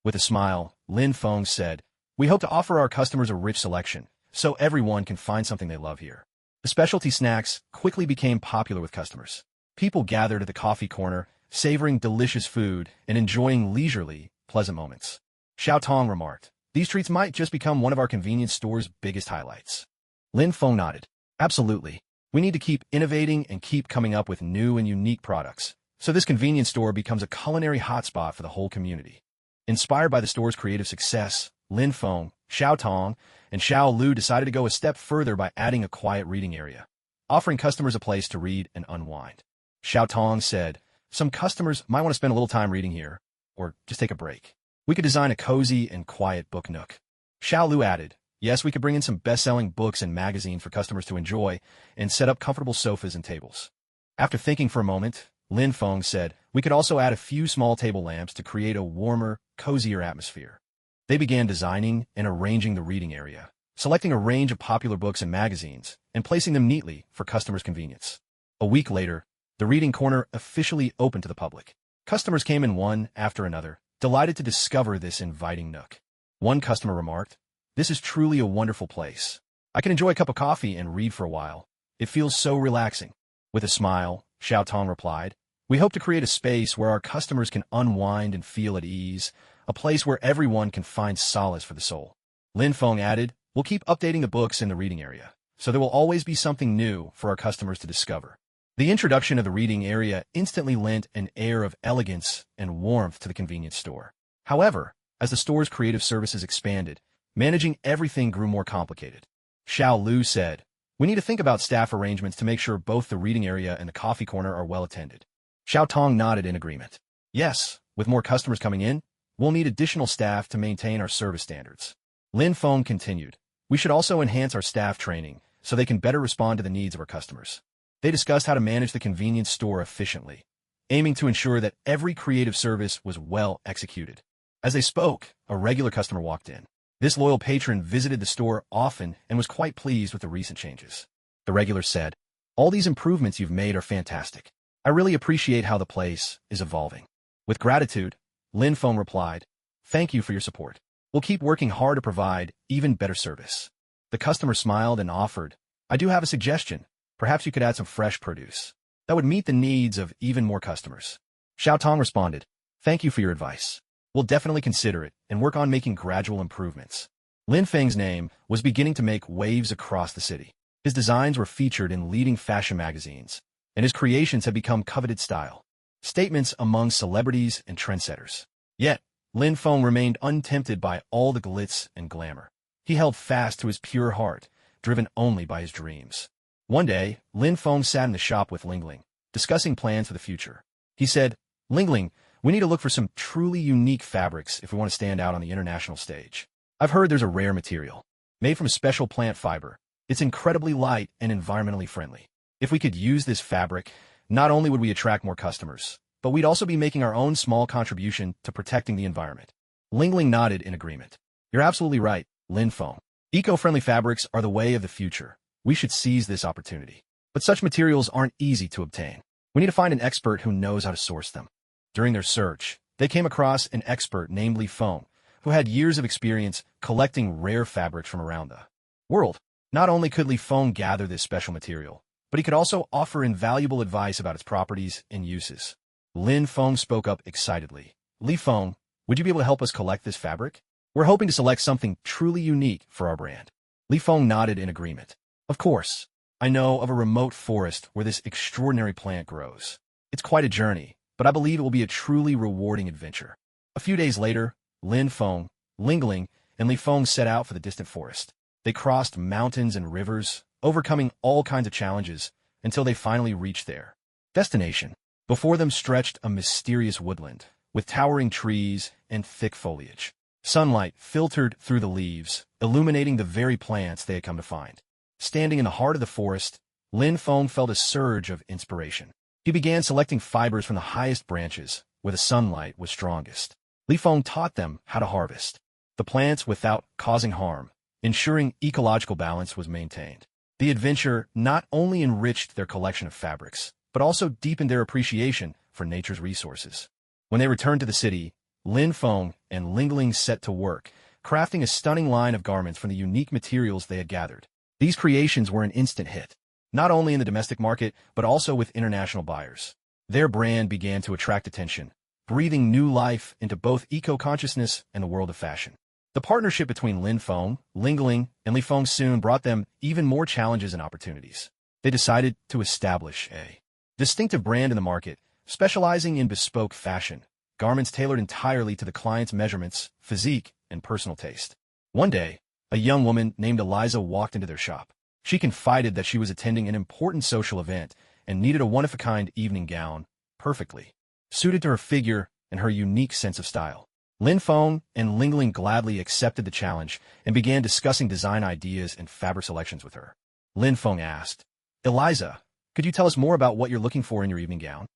A: With a smile, Lin Feng said, "We hope to offer our customers a rich selection, so everyone can find something they love here." The specialty snacks quickly became popular with customers. People gathered at the coffee corner, savoring delicious food and enjoying leisurely, pleasant moments. Xiao Tong remarked, "These treats might just become one of our convenience store's biggest highlights." Lin Feng nodded. "Absolutely. We need to keep innovating and keep coming up with new and unique products, so this convenience store becomes a culinary hotspot for the whole community." Inspired by the store's creative success, Lin Feng, Xiao Tong, and Xiao Lu decided to go a step further by adding a quiet reading area, offering customers a place to read and unwind. Xiao Tong said, "Some customers might want to spend a little time reading here, or just take a break. We could design a cozy and quiet book nook." Xiao Lu added, "Yes, we could bring in some best-selling books and magazines for customers to enjoy and set up comfortable sofas and tables." After thinking for a moment, Lin Feng said, "We could also add a few small table lamps to create a warmer, cozier atmosphere." They began designing and arranging the reading area, selecting a range of popular books and magazines, and placing them neatly for customers' convenience. A week later, the reading corner officially opened to the public. Customers came in one after another, delighted to discover this inviting nook. One customer remarked, "This is truly a wonderful place. I can enjoy a cup of coffee and read for a while. It feels so relaxing." With a smile, Xiao Tong replied, "We hope to create a space where our customers can unwind and feel at ease, a place where everyone can find solace for the soul." Lin Feng added, "We'll keep updating the books in the reading area, so there will always be something new for our customers to discover." The introduction of the reading area instantly lent an air of elegance and warmth to the convenience store. However, as the store's creative services expanded, managing everything grew more complicated. Xiao Lu said, "We need to think about staff arrangements to make sure both the reading area and the coffee corner are well attended." Xiao Tong nodded in agreement. "Yes, with more customers coming in, we'll need additional staff to maintain our service standards." Lin Feng continued, "We should also enhance our staff training so they can better respond to the needs of our customers." They discussed how to manage the convenience store efficiently, aiming to ensure that every creative service was well executed. As they spoke, a regular customer walked in. This loyal patron visited the store often and was quite pleased with the recent changes. The regular said, "All these improvements you've made are fantastic. I really appreciate how the place is evolving." With gratitude, Lin Feng replied, "Thank you for your support. We'll keep working hard to provide even better service." The customer smiled and offered, "I do have a suggestion. Perhaps you could add some fresh produce. That would meet the needs of even more customers." Xiao Tong responded, "Thank you for your advice. We'll definitely consider it and work on making gradual improvements." Lin Feng's name was beginning to make waves across the city. His designs were featured in leading fashion magazines, and his creations had become coveted style statements among celebrities and trendsetters. Yet, Lin Feng remained untempted by all the glitz and glamour. He held fast to his pure heart, driven only by his dreams. One day, Lin Feng sat in the shop with Lingling, discussing plans for the future. He said, "Lingling, we need to look for some truly unique fabrics if we want to stand out on the international stage. I've heard there's a rare material, made from a special plant fiber. It's incredibly light and environmentally friendly. If we could use this fabric, not only would we attract more customers, but we'd also be making our own small contribution to protecting the environment." Lingling nodded in agreement. "You're absolutely right, Lin Feng. Eco-friendly fabrics are the way of the future. We should seize this opportunity. But such materials aren't easy to obtain. We need to find an expert who knows how to source them." During their search, they came across an expert named Li Feng, who had years of experience collecting rare fabrics from around the world. Not only could Li Feng gather this special material, but he could also offer invaluable advice about its properties and uses. Lin Feng spoke up excitedly. "Li Feng, would you be able to help us collect this fabric? We're hoping to select something truly unique for our brand." Li Feng nodded in agreement. "Of course. I know of a remote forest where this extraordinary plant grows. It's quite a journey, but I believe it will be a truly rewarding adventure." A few days later, Lin Feng, Lingling, and Li Feng set out for the distant forest. They crossed mountains and rivers, overcoming all kinds of challenges, until they finally reached their destination. Before them stretched a mysterious woodland, with towering trees and thick foliage. Sunlight filtered through the leaves, illuminating the very plants they had come to find. Standing in the heart of the forest, Lin Feng felt a surge of inspiration. He began selecting fibers from the highest branches, where the sunlight was strongest. Li Feng taught them how to harvest the plants without causing harm, ensuring ecological balance was maintained. The adventure not only enriched their collection of fabrics, but also deepened their appreciation for nature's resources. When they returned to the city, Lin Feng and Ling Ling set to work, crafting a stunning line of garments from the unique materials they had gathered. These creations were an instant hit, not only in the domestic market, but also with international buyers. Their brand began to attract attention, breathing new life into both eco-consciousness and the world of fashion. The partnership between Lin Feng, Ling Ling, and Li Feng soon brought them even more challenges and opportunities. They decided to establish a distinctive brand in the market, specializing in bespoke fashion, garments tailored entirely to the client's measurements, physique, and personal taste. One day, a young woman named Eliza walked into their shop. She confided that she was attending an important social event and needed a one-of-a-kind evening gown, perfectly suited to her figure and her unique sense of style. Lin Feng and Ling Ling gladly accepted the challenge and began discussing design ideas and fabric selections with her. Lin Feng asked, "Eliza, could you tell us more about what you're looking for in your evening gown?"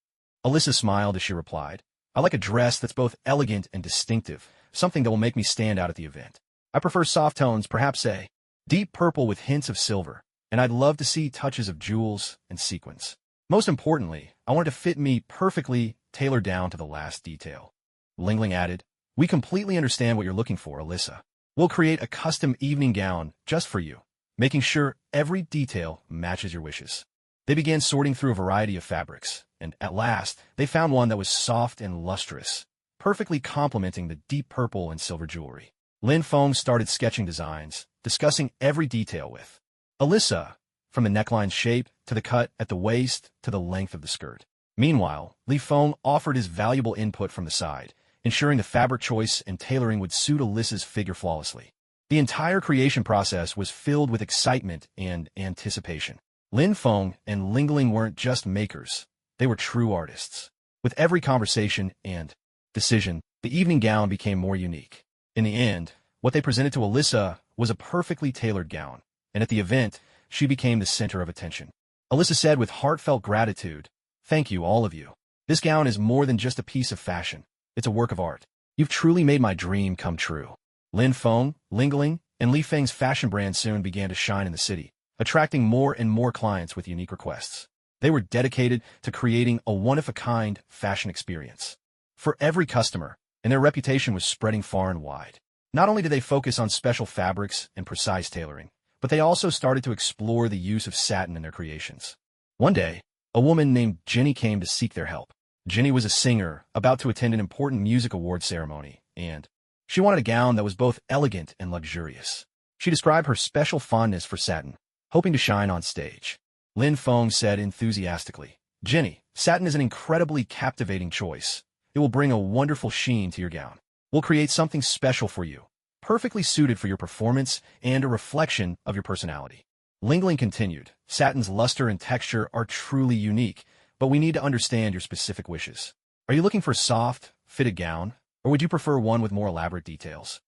A: Alyssa smiled as she replied, "I like a dress that's both elegant and distinctive, something that will make me stand out at the event. I prefer soft tones, perhaps a deep purple with hints of silver, and I'd love to see touches of jewels and sequins. Most importantly, I want it to fit me perfectly, tailored down to the last detail." Ling Ling added, "We completely understand what you're looking for, Alyssa. We'll create a custom evening gown just for you, making sure every detail matches your wishes." They began sorting through a variety of fabrics, and at last, they found one that was soft and lustrous, perfectly complementing the deep purple and silver jewelry. Lin Feng started sketching designs, discussing every detail with Alyssa, from the neckline's shape to the cut at the waist to the length of the skirt. Meanwhile, Li Feng offered his valuable input from the side, ensuring the fabric choice and tailoring would suit Alyssa's figure flawlessly. The entire creation process was filled with excitement and anticipation. Lin Feng and Ling Ling weren't just makers, they were true artists. With every conversation and decision, the evening gown became more unique. In the end, what they presented to Alyssa was a perfectly tailored gown, and at the event, she became the center of attention. Alyssa said with heartfelt gratitude, "Thank you, all of you. This gown is more than just a piece of fashion. It's a work of art. You've truly made my dream come true." Lin Feng, Ling Ling, and Li Feng's fashion brand soon began to shine in the city, attracting more and more clients with unique requests. They were dedicated to creating a one-of-a-kind fashion experience for every customer, and their reputation was spreading far and wide. Not only did they focus on special fabrics and precise tailoring, but they also started to explore the use of satin in their creations. One day, a woman named Jenny came to seek their help. Jenny was a singer about to attend an important music award ceremony, and she wanted a gown that was both elegant and luxurious. She described her special fondness for satin, hoping to shine on stage. Lin Feng said enthusiastically, "Jenny, satin is an incredibly captivating choice. It will bring a wonderful sheen to your gown. We'll create something special for you, perfectly suited for your performance and a reflection of your personality." Ling Ling continued, "Satin's luster and texture are truly unique, but we need to understand your specific wishes. Are you looking for a soft, fitted gown, or would you prefer one with more elaborate details?"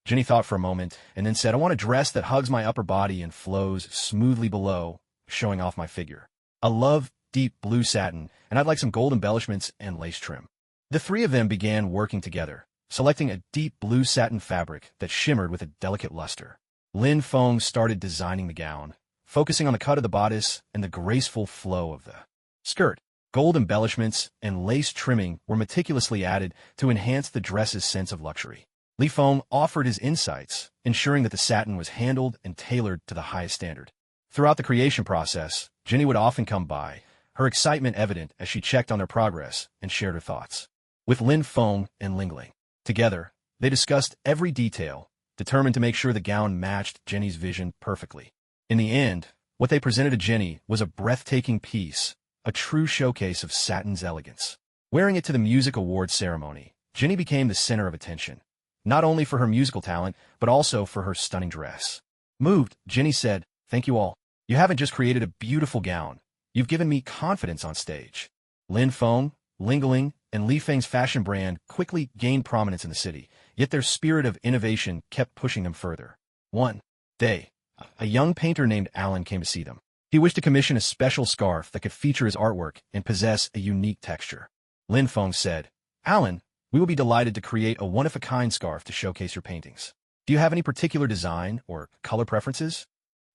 A: Jenny thought for a moment and then said, "I want a dress that hugs my upper body and flows smoothly below, showing off my figure. I love deep blue satin, and I'd like some gold embellishments and lace trim." The three of them began working together, selecting a deep blue satin fabric that shimmered with a delicate luster. Lin Feng started designing the gown, focusing on the cut of the bodice and the graceful flow of the skirt. Gold embellishments and lace trimming were meticulously added to enhance the dress's sense of luxury. Li Feng offered his insights, ensuring that the satin was handled and tailored to the highest standard. Throughout the creation process, Jenny would often come by, her excitement evident as she checked on their progress and shared her thoughts with Lin Feng and Ling Ling. Together, they discussed every detail, determined to make sure the gown matched Jenny's vision perfectly. In the end, what they presented to Jenny was a breathtaking piece, a true showcase of satin's elegance. Wearing it to the music awards ceremony, Jenny became the center of attention, not only for her musical talent, but also for her stunning dress. Moved, Jenny said, "Thank you all. You haven't just created a beautiful gown, you've given me confidence on stage." Lin Feng, Ling Ling, and Li Feng's fashion brand quickly gained prominence in the city, yet their spirit of innovation kept pushing them further. One day, a young painter named Alan came to see them. He wished to commission a special scarf that could feature his artwork and possess a unique texture. Lin Feng said, "Alan, we will be delighted to create a one-of-a-kind scarf to showcase your paintings. Do you have any particular design or color preferences?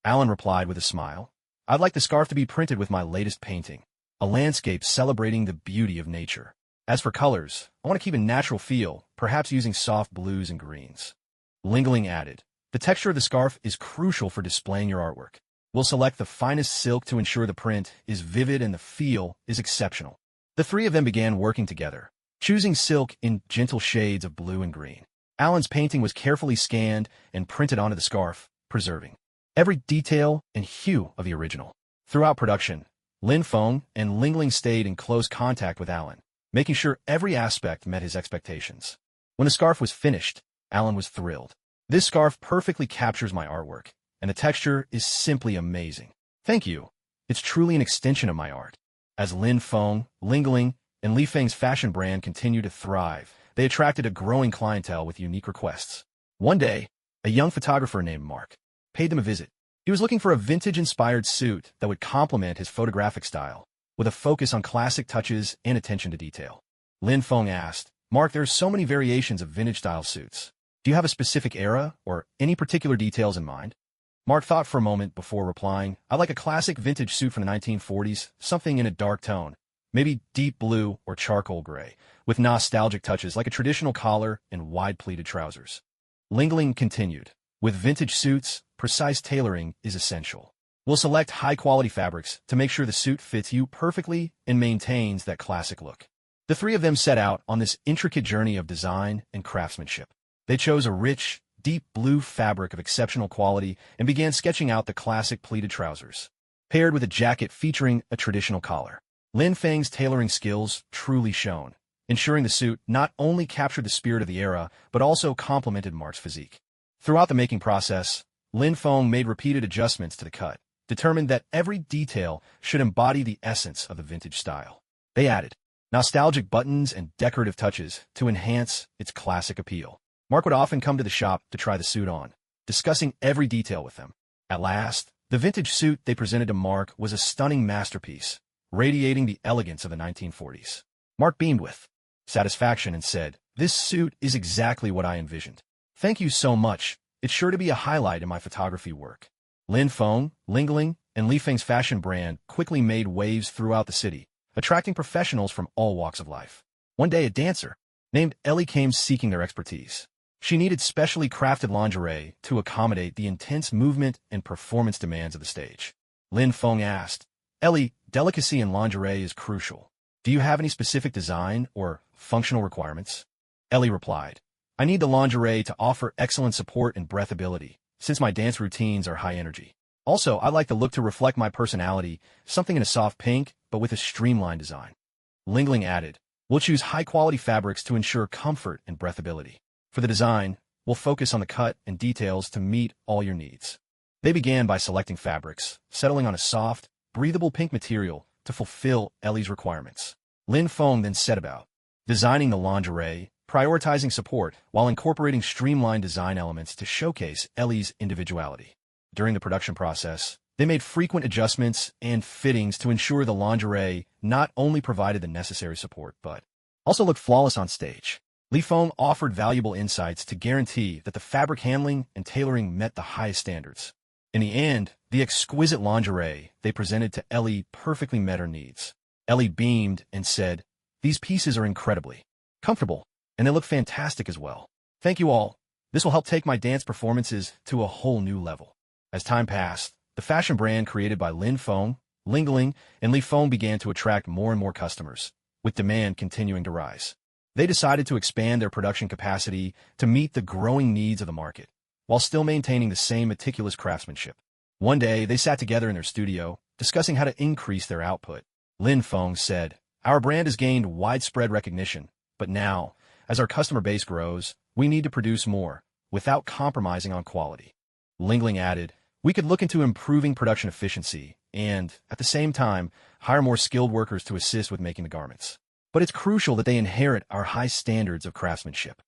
A: Alan replied with a smile. I'd like the scarf to be printed with my latest painting, a landscape celebrating the beauty of nature. As for colors, I want to keep a natural feel, perhaps using soft blues and greens. Lingling added, the texture of the scarf is crucial for displaying your artwork. We'll select the finest silk to ensure the print is vivid and the feel is exceptional. The three of them began working together, choosing silk in gentle shades of blue and green. Alan's painting was carefully scanned and printed onto the scarf, preserving every detail and hue of the original. Throughout production, Lin Feng and Lingling stayed in close contact with Alan, making sure every aspect met his expectations. When the scarf was finished, Alan was thrilled. This scarf perfectly captures my artwork, and the texture is simply amazing. Thank you. It's truly an extension of my art. As Lin Feng, Lingling, and Li Feng's fashion brand continued to thrive, they attracted a growing clientele with unique requests. One day, a young photographer named Mark paid them a visit. He was looking for a vintage-inspired suit that would complement his photographic style, with a focus on classic touches and attention to detail. Lin Feng asked, Mark, there are so many variations of vintage-style suits. Do you have a specific era or any particular details in mind? Mark thought for a moment before replying, I'd like a classic vintage suit from the 1940s, something in a dark tone, maybe deep blue or charcoal gray, with nostalgic touches like a traditional collar and wide pleated trousers. Lingling continued, with vintage suits, precise tailoring is essential. We'll select high-quality fabrics to make sure the suit fits you perfectly and maintains that classic look. The three of them set out on this intricate journey of design and craftsmanship. They chose a rich, deep blue fabric of exceptional quality and began sketching out the classic pleated trousers, paired with a jacket featuring a traditional collar. Lin Feng's tailoring skills truly shone, ensuring the suit not only captured the spirit of the era, but also complemented Mark's physique. Throughout the making process, Lin Feng made repeated adjustments to the cut, determined that every detail should embody the essence of the vintage style. They added nostalgic buttons and decorative touches to enhance its classic appeal. Mark would often come to the shop to try the suit on, discussing every detail with them. At last, the vintage suit they presented to Mark was a stunning masterpiece, radiating the elegance of the 1940s. Mark beamed with satisfaction and said, this suit is exactly what I envisioned. Thank you so much. It's sure to be a highlight in my photography work. Lin Feng, Lingling, and Li Feng's fashion brand quickly made waves throughout the city, attracting professionals from all walks of life. One day, a dancer named Ellie came seeking their expertise. She needed specially crafted lingerie to accommodate the intense movement and performance demands of the stage. Lin Feng asked, Ellie, delicacy in lingerie is crucial. Do you have any specific design or functional requirements? Ellie replied, I need the lingerie to offer excellent support and breathability, since my dance routines are high energy. Also, I like the look to reflect my personality, something in a soft pink, but with a streamlined design. Lingling added, we'll choose high-quality fabrics to ensure comfort and breathability. For the design, we'll focus on the cut and details to meet all your needs. They began by selecting fabrics, settling on a soft, breathable pink material to fulfill Ellie's requirements. Lin Feng then set about designing the lingerie, prioritizing support while incorporating streamlined design elements to showcase Ellie's individuality. During the production process, they made frequent adjustments and fittings to ensure the lingerie not only provided the necessary support, but also looked flawless on stage. Li Feng offered valuable insights to guarantee that the fabric handling and tailoring met the highest standards. In the end, the exquisite lingerie they presented to Ellie perfectly met her needs. Ellie beamed and said, these pieces are incredibly comfortable, and they look fantastic as well. Thank you all. This will help take my dance performances to a whole new level. As time passed, the fashion brand created by Lin Feng, Lingling, and Li Feng began to attract more and more customers, with demand continuing to rise. They decided to expand their production capacity to meet the growing needs of the market, while still maintaining the same meticulous craftsmanship. One day, they sat together in their studio, discussing how to increase their output. Lin Feng said, our brand has gained widespread recognition, but now, as our customer base grows, we need to produce more, without compromising on quality. Lingling added, we could look into improving production efficiency and, at the same time, hire more skilled workers to assist with making the garments. But it's crucial that they inherit our high standards of craftsmanship.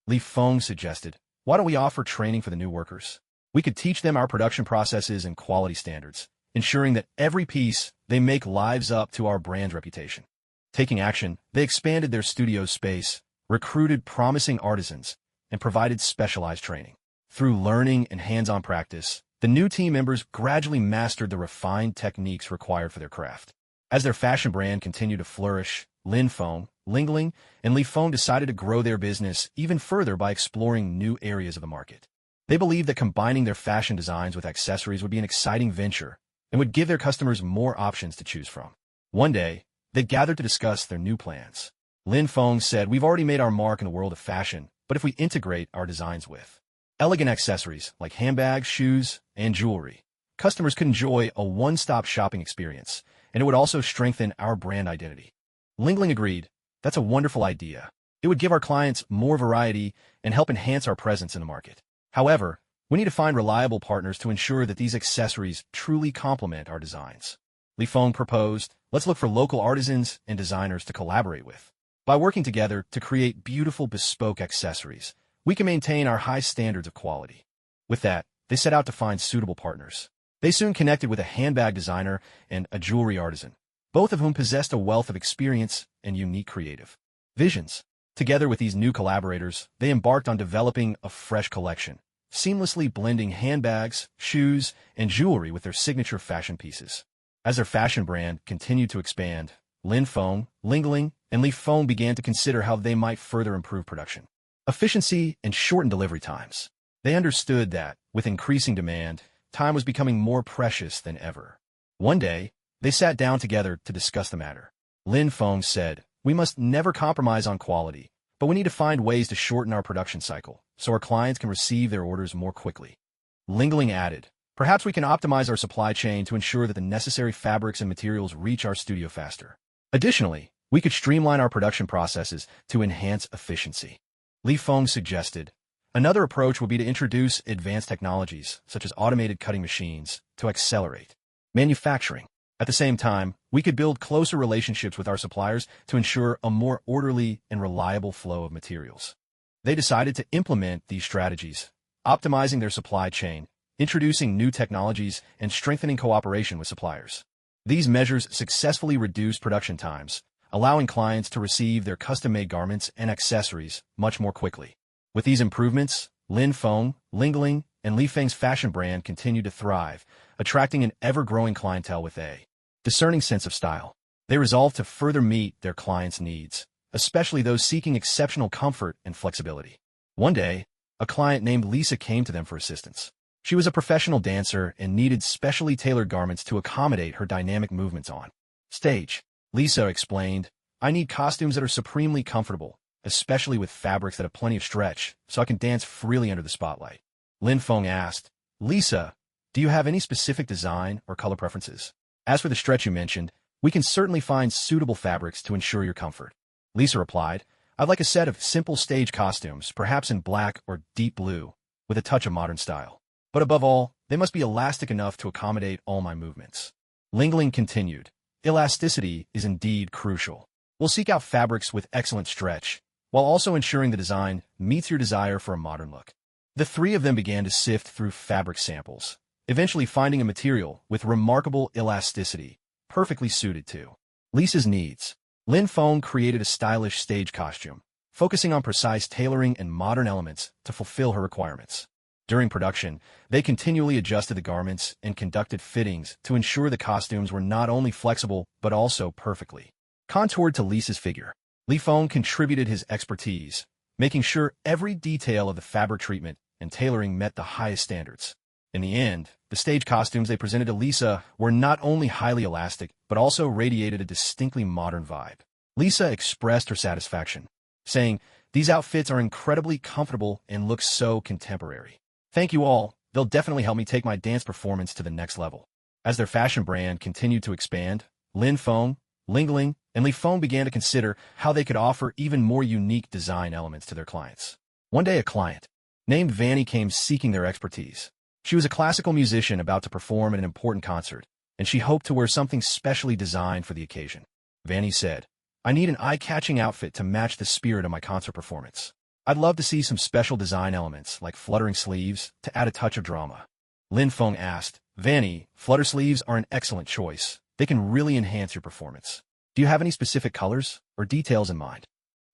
A: Li Feng suggested, why don't we offer training for the new workers? We could teach them our production processes and quality standards, ensuring that every piece they make lives up to our brand's reputation. Taking action, they expanded their studio space, recruited promising artisans, and provided specialized training. Through learning and hands-on practice, the new team members gradually mastered the refined techniques required for their craft. As their fashion brand continued to flourish, Lin Feng, Lingling, and Li Feng decided to grow their business even further by exploring new areas of the market. They believed that combining their fashion designs with accessories would be an exciting venture and would give their customers more options to choose from. One day, they gathered to discuss their new plans. Lin Feng said, "We've already made our mark in the world of fashion, but if we integrate our designs with elegant accessories like handbags, shoes, and jewelry, customers could enjoy a one-stop shopping experience, and it would also strengthen our brand identity." Lingling agreed. "That's a wonderful idea. It would give our clients more variety and help enhance our presence in the market. However, we need to find reliable partners to ensure that these accessories truly complement our designs." Li Feng proposed, "Let's look for local artisans and designers to collaborate with. By working together to create beautiful bespoke accessories, we can maintain our high standards of quality." With that, they set out to find suitable partners. They soon connected with a handbag designer and a jewelry artisan, both of whom possessed a wealth of experience and unique creative visions. Together with these new collaborators, they embarked on developing a fresh collection, seamlessly blending handbags, shoes, and jewelry with their signature fashion pieces. As their fashion brand continued to expand, Lin Feng, Lingling, and Li Feng began to consider how they might further improve production efficiency and shorten delivery times. They understood that, with increasing demand, time was becoming more precious than ever. One day, they sat down together to discuss the matter. Lin Feng said, "We must never compromise on quality, but we need to find ways to shorten our production cycle so our clients can receive their orders more quickly." Lingling added, "Perhaps we can optimize our supply chain to ensure that the necessary fabrics and materials reach our studio faster. Additionally, we could streamline our production processes to enhance efficiency." Li Feng suggested, "Another approach would be to introduce advanced technologies, such as automated cutting machines, to accelerate manufacturing. At the same time, we could build closer relationships with our suppliers to ensure a more orderly and reliable flow of materials." They decided to implement these strategies, optimizing their supply chain, introducing new technologies, and strengthening cooperation with suppliers. These measures successfully reduced production times, allowing clients to receive their custom-made garments and accessories much more quickly. With these improvements, Lin Feng, Lingling, and Li Feng's fashion brand continued to thrive, attracting an ever-growing clientele with a discerning sense of style. They resolved to further meet their clients' needs, especially those seeking exceptional comfort and flexibility. One day, a client named Lisa came to them for assistance. She was a professional dancer and needed specially tailored garments to accommodate her dynamic movements on stage. Lisa explained, "I need costumes that are supremely comfortable, especially with fabrics that have plenty of stretch, so I can dance freely under the spotlight." Lin Feng asked, "Lisa, do you have any specific design or color preferences? As for the stretch you mentioned, we can certainly find suitable fabrics to ensure your comfort." Lisa replied, "I'd like a set of simple stage costumes, perhaps in black or deep blue, with a touch of modern style. But above all, they must be elastic enough to accommodate all my movements." Lingling continued, "Elasticity is indeed crucial. We'll seek out fabrics with excellent stretch, while also ensuring the design meets your desire for a modern look." The three of them began to sift through fabric samples, eventually finding a material with remarkable elasticity, perfectly suited to Lisa's needs. Lin Feng created a stylish stage costume, focusing on precise tailoring and modern elements to fulfill her requirements. During production, they continually adjusted the garments and conducted fittings to ensure the costumes were not only flexible but also perfectly contoured to Lisa's figure. Li Feng contributed his expertise, making sure every detail of the fabric treatment and tailoring met the highest standards. In the end, the stage costumes they presented to Lisa were not only highly elastic, but also radiated a distinctly modern vibe. Lisa expressed her satisfaction, saying, "These outfits are incredibly comfortable and look so contemporary. Thank you all, they'll definitely help me take my dance performance to the next level." As their fashion brand continued to expand, Lin Feng, Lingling, and Li Feng began to consider how they could offer even more unique design elements to their clients. One day a client named Vanny came seeking their expertise. She was a classical musician about to perform at an important concert, and she hoped to wear something specially designed for the occasion. Vanny said, "I need an eye-catching outfit to match the spirit of my concert performance. I'd love to see some special design elements, like fluttering sleeves, to add a touch of drama." Lin Feng asked, "Vanny, flutter sleeves are an excellent choice. They can really enhance your performance. Do you have any specific colors or details in mind?"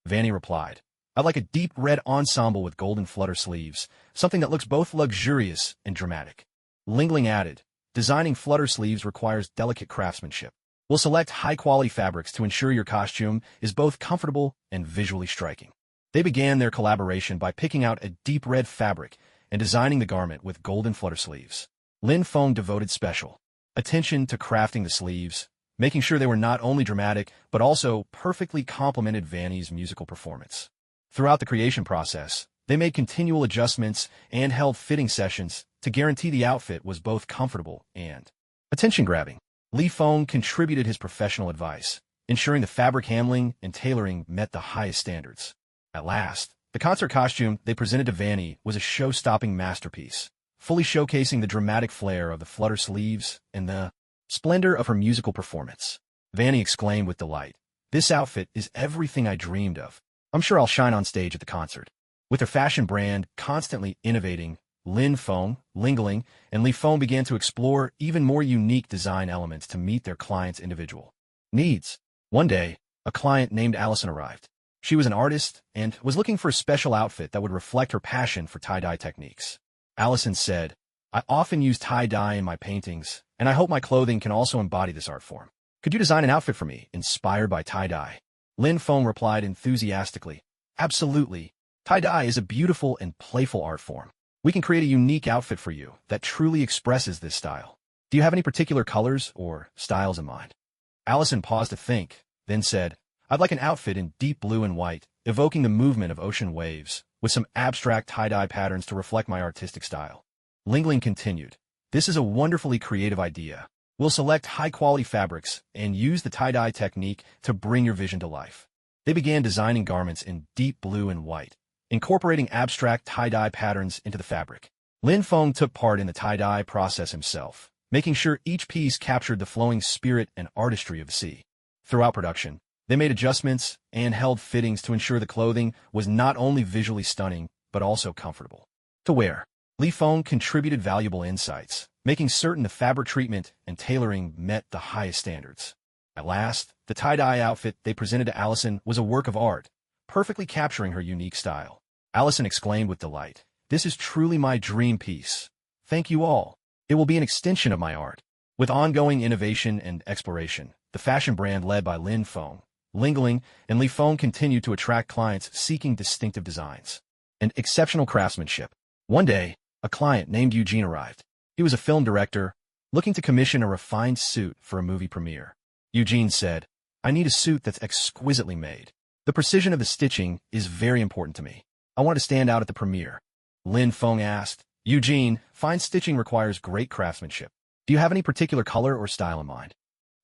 A: Vanny replied, I'd like a deep red ensemble with golden flutter sleeves, something that looks both luxurious and dramatic. Lingling added, designing flutter sleeves requires delicate craftsmanship. We'll select high-quality fabrics to ensure your costume is both comfortable and visually striking. They began their collaboration by picking out a deep red fabric and designing the garment with golden flutter sleeves. Lin Feng devoted special attention to crafting the sleeves, making sure they were not only dramatic, but also perfectly complemented Vanny's musical performance. Throughout the creation process, they made continual adjustments and held fitting sessions to guarantee the outfit was both comfortable and attention-grabbing. Li Feng contributed his professional advice, ensuring the fabric handling and tailoring met the highest standards. At last, the concert costume they presented to Vanny was a show-stopping masterpiece, fully showcasing the dramatic flair of the flutter sleeves and the splendor of her musical performance. Vanny exclaimed with delight, "This outfit is everything I dreamed of. I'm sure I'll shine on stage at the concert." With their fashion brand constantly innovating, Lin Feng, Lingling, and Li Feng began to explore even more unique design elements to meet their clients' individual needs. One day, a client named Allison arrived. She was an artist and was looking for a special outfit that would reflect her passion for tie-dye techniques. Allison said, "I often use tie-dye in my paintings, and I hope my clothing can also embody this art form. Could you design an outfit for me inspired by tie-dye?" Lin Feng replied enthusiastically, "Absolutely. Tie-dye is a beautiful and playful art form. We can create a unique outfit for you that truly expresses this style. Do you have any particular colors or styles in mind?" Allison paused to think, then said, "I'd like an outfit in deep blue and white, evoking the movement of ocean waves, with some abstract tie-dye patterns to reflect my artistic style." Lingling continued, "This is a wonderfully creative idea. We'll select high-quality fabrics and use the tie-dye technique to bring your vision to life." They began designing garments in deep blue and white, incorporating abstract tie-dye patterns into the fabric. Lin Feng took part in the tie-dye process himself, making sure each piece captured the flowing spirit and artistry of the sea. Throughout production, they made adjustments and held fittings to ensure the clothing was not only visually stunning, but also comfortable to wear. Li Feng contributed valuable insights, making certain the fabric treatment and tailoring met the highest standards. At last, the tie-dye outfit they presented to Allison was a work of art, perfectly capturing her unique style. Allison exclaimed with delight, "This is truly my dream piece. Thank you all. It will be an extension of my art." With ongoing innovation and exploration, the fashion brand led by Lin Feng, Lingling, and Li Feng continued to attract clients seeking distinctive designs and exceptional craftsmanship. One day, a client named Eugene arrived. He was a film director, looking to commission a refined suit for a movie premiere. Eugene said, "I need a suit that's exquisitely made. The precision of the stitching is very important to me. I want to stand out at the premiere." Lin Feng asked, "Eugene, fine stitching requires great craftsmanship. Do you have any particular color or style in mind?"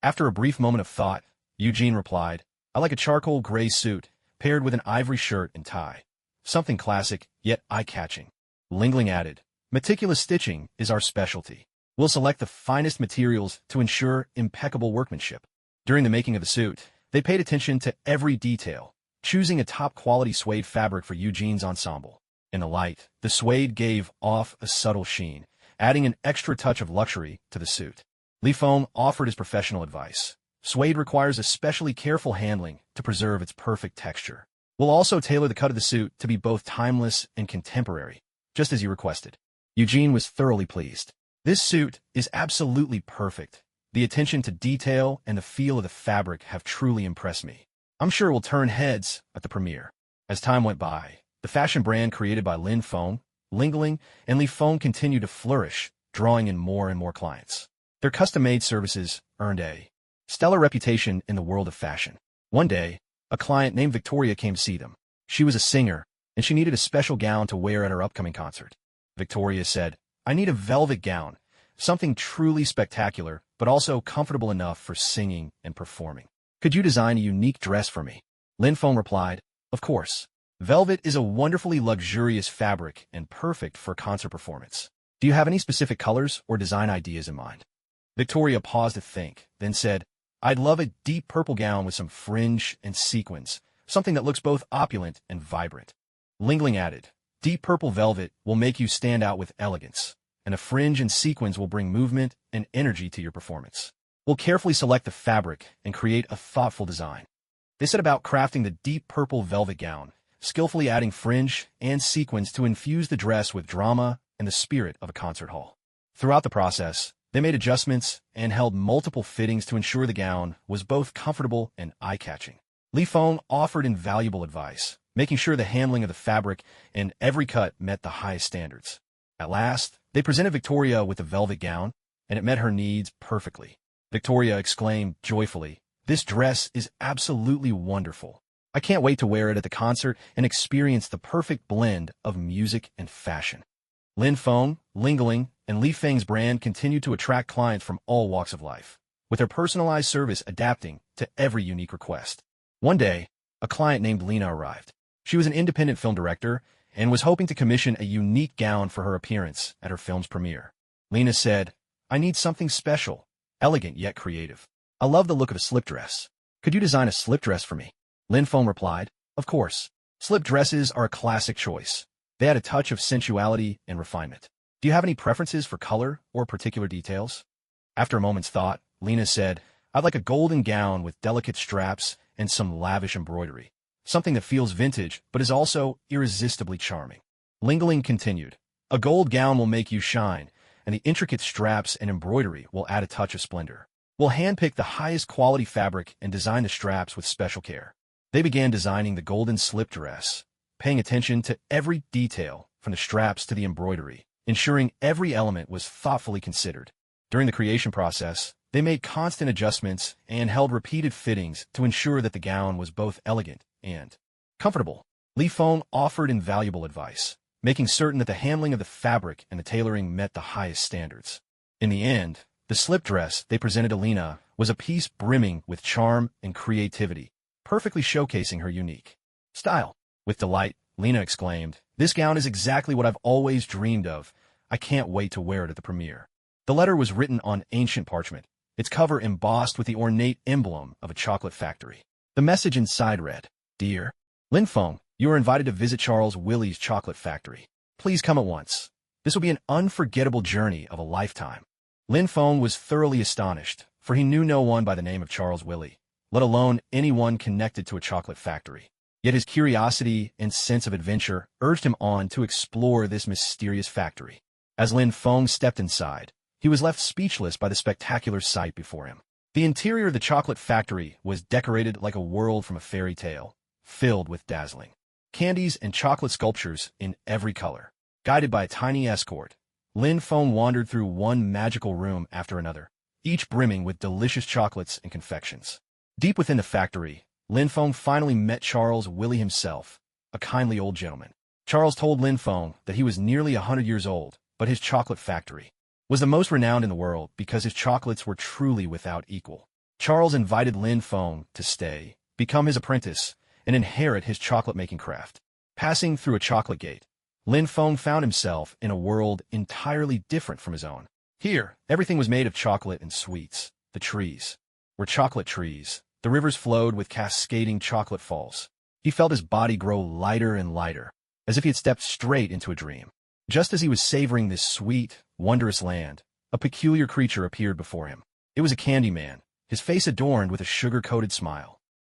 A: After a brief moment of thought, Eugene replied, "I like a charcoal gray suit, paired with an ivory shirt and tie. Something classic, yet eye-catching." Lingling added, "Meticulous stitching is our specialty. We'll select the finest materials to ensure impeccable workmanship." During the making of the suit, they paid attention to every detail, choosing a top-quality suede fabric for Eugene's ensemble. In the light, the suede gave off a subtle sheen, adding an extra touch of luxury to the suit. Li Feng offered his professional advice. "Suede requires especially careful handling to preserve its perfect texture. We'll also tailor the cut of the suit to be both timeless and contemporary, just as you requested." Eugene was thoroughly pleased. "This suit is absolutely perfect. The attention to detail and the feel of the fabric have truly impressed me. I'm sure it will turn heads at the premiere." As time went by, the fashion brand created by Lin Feng, Lingling, and Li Feng continued to flourish, drawing in more and more clients. Their custom-made services earned a stellar reputation in the world of fashion. One day, a client named Victoria came to see them. She was a singer, and she needed a special gown to wear at her upcoming concert. Victoria said, "I need a velvet gown, something truly spectacular, but also comfortable enough for singing and performing. Could you design a unique dress for me?" Lin Feng replied, "Of course. Velvet is a wonderfully luxurious fabric and perfect for concert performance. Do you have any specific colors or design ideas in mind?" Victoria paused to think, then said, "I'd love a deep purple gown with some fringe and sequins, something that looks both opulent and vibrant." Lingling added, "Deep purple velvet will make you stand out with elegance, and a fringe and sequins will bring movement and energy to your performance. We'll carefully select the fabric and create a thoughtful design." They set about crafting the deep purple velvet gown, skillfully adding fringe and sequins to infuse the dress with drama and the spirit of a concert hall. Throughout the process, they made adjustments and held multiple fittings to ensure the gown was both comfortable and eye-catching. Li Feng offered invaluable advice, making sure the handling of the fabric and every cut met the highest standards. At last, they presented Victoria with the velvet gown, and it met her needs perfectly. Victoria exclaimed joyfully, "This dress is absolutely wonderful. I can't wait to wear it at the concert and experience the perfect blend of music and fashion." Lin Feng, Lingling, and Li Feng's brand continued to attract clients from all walks of life, with their personalized service adapting to every unique request. One day, a client named Lena arrived. She was an independent film director and was hoping to commission a unique gown for her appearance at her film's premiere. Lena said, "I need something special, elegant yet creative. I love the look of a slip dress. Could you design a slip dress for me?" Lin Feng replied, "Of course. Slip dresses are a classic choice. They add a touch of sensuality and refinement. Do you have any preferences for color or particular details?" After a moment's thought, Lena said, "I'd like a golden gown with delicate straps and some lavish embroidery. Something that feels vintage but is also irresistibly charming." Lingling continued, "A gold gown will make you shine, and the intricate straps and embroidery will add a touch of splendor. We'll handpick the highest quality fabric and design the straps with special care." They began designing the golden slip dress, paying attention to every detail from the straps to the embroidery, ensuring every element was thoughtfully considered. During the creation process, they made constant adjustments and held repeated fittings to ensure that the gown was both elegant and comfortable. Li Feng offered invaluable advice, making certain that the handling of the fabric and the tailoring met the highest standards. In the end, the slip dress they presented to Lena was a piece brimming with charm and creativity, perfectly showcasing her unique style. With delight, Lena exclaimed, "This gown is exactly what I've always dreamed of. I can't wait to wear it at the premiere." The letter was written on ancient parchment, its cover embossed with the ornate emblem of a chocolate factory. The message inside read, "Dear Lin Feng, you are invited to visit Charles Willie's chocolate factory. Please come at once. This will be an unforgettable journey of a lifetime." Lin Feng was thoroughly astonished, for he knew no one by the name of Charles Willie, let alone anyone connected to a chocolate factory. Yet his curiosity and sense of adventure urged him on to explore this mysterious factory. As Lin Feng stepped inside, he was left speechless by the spectacular sight before him. The interior of the chocolate factory was decorated like a world from a fairy tale, filled with dazzling candies and chocolate sculptures in every color. Guided by a tiny escort, Lin Feng wandered through one magical room after another, each brimming with delicious chocolates and confections. Deep within the factory, Lin Feng finally met Charles Willie himself, a kindly old gentleman. Charles told Lin Feng that he was nearly 100 years old, but his chocolate factory was the most renowned in the world because his chocolates were truly without equal. Charles invited Lin Feng to stay, become his apprentice, and inherit his chocolate-making craft. Passing through a chocolate gate, Lin Feng found himself in a world entirely different from his own. Here, everything was made of chocolate and sweets. The trees were chocolate trees. The rivers flowed with cascading chocolate falls. He felt his body grow lighter and lighter, as if he had stepped straight into a dream. Just as he was savoring this sweet, wondrous land, a peculiar creature appeared before him. It was a candy man, his face adorned with a sugar-coated smile.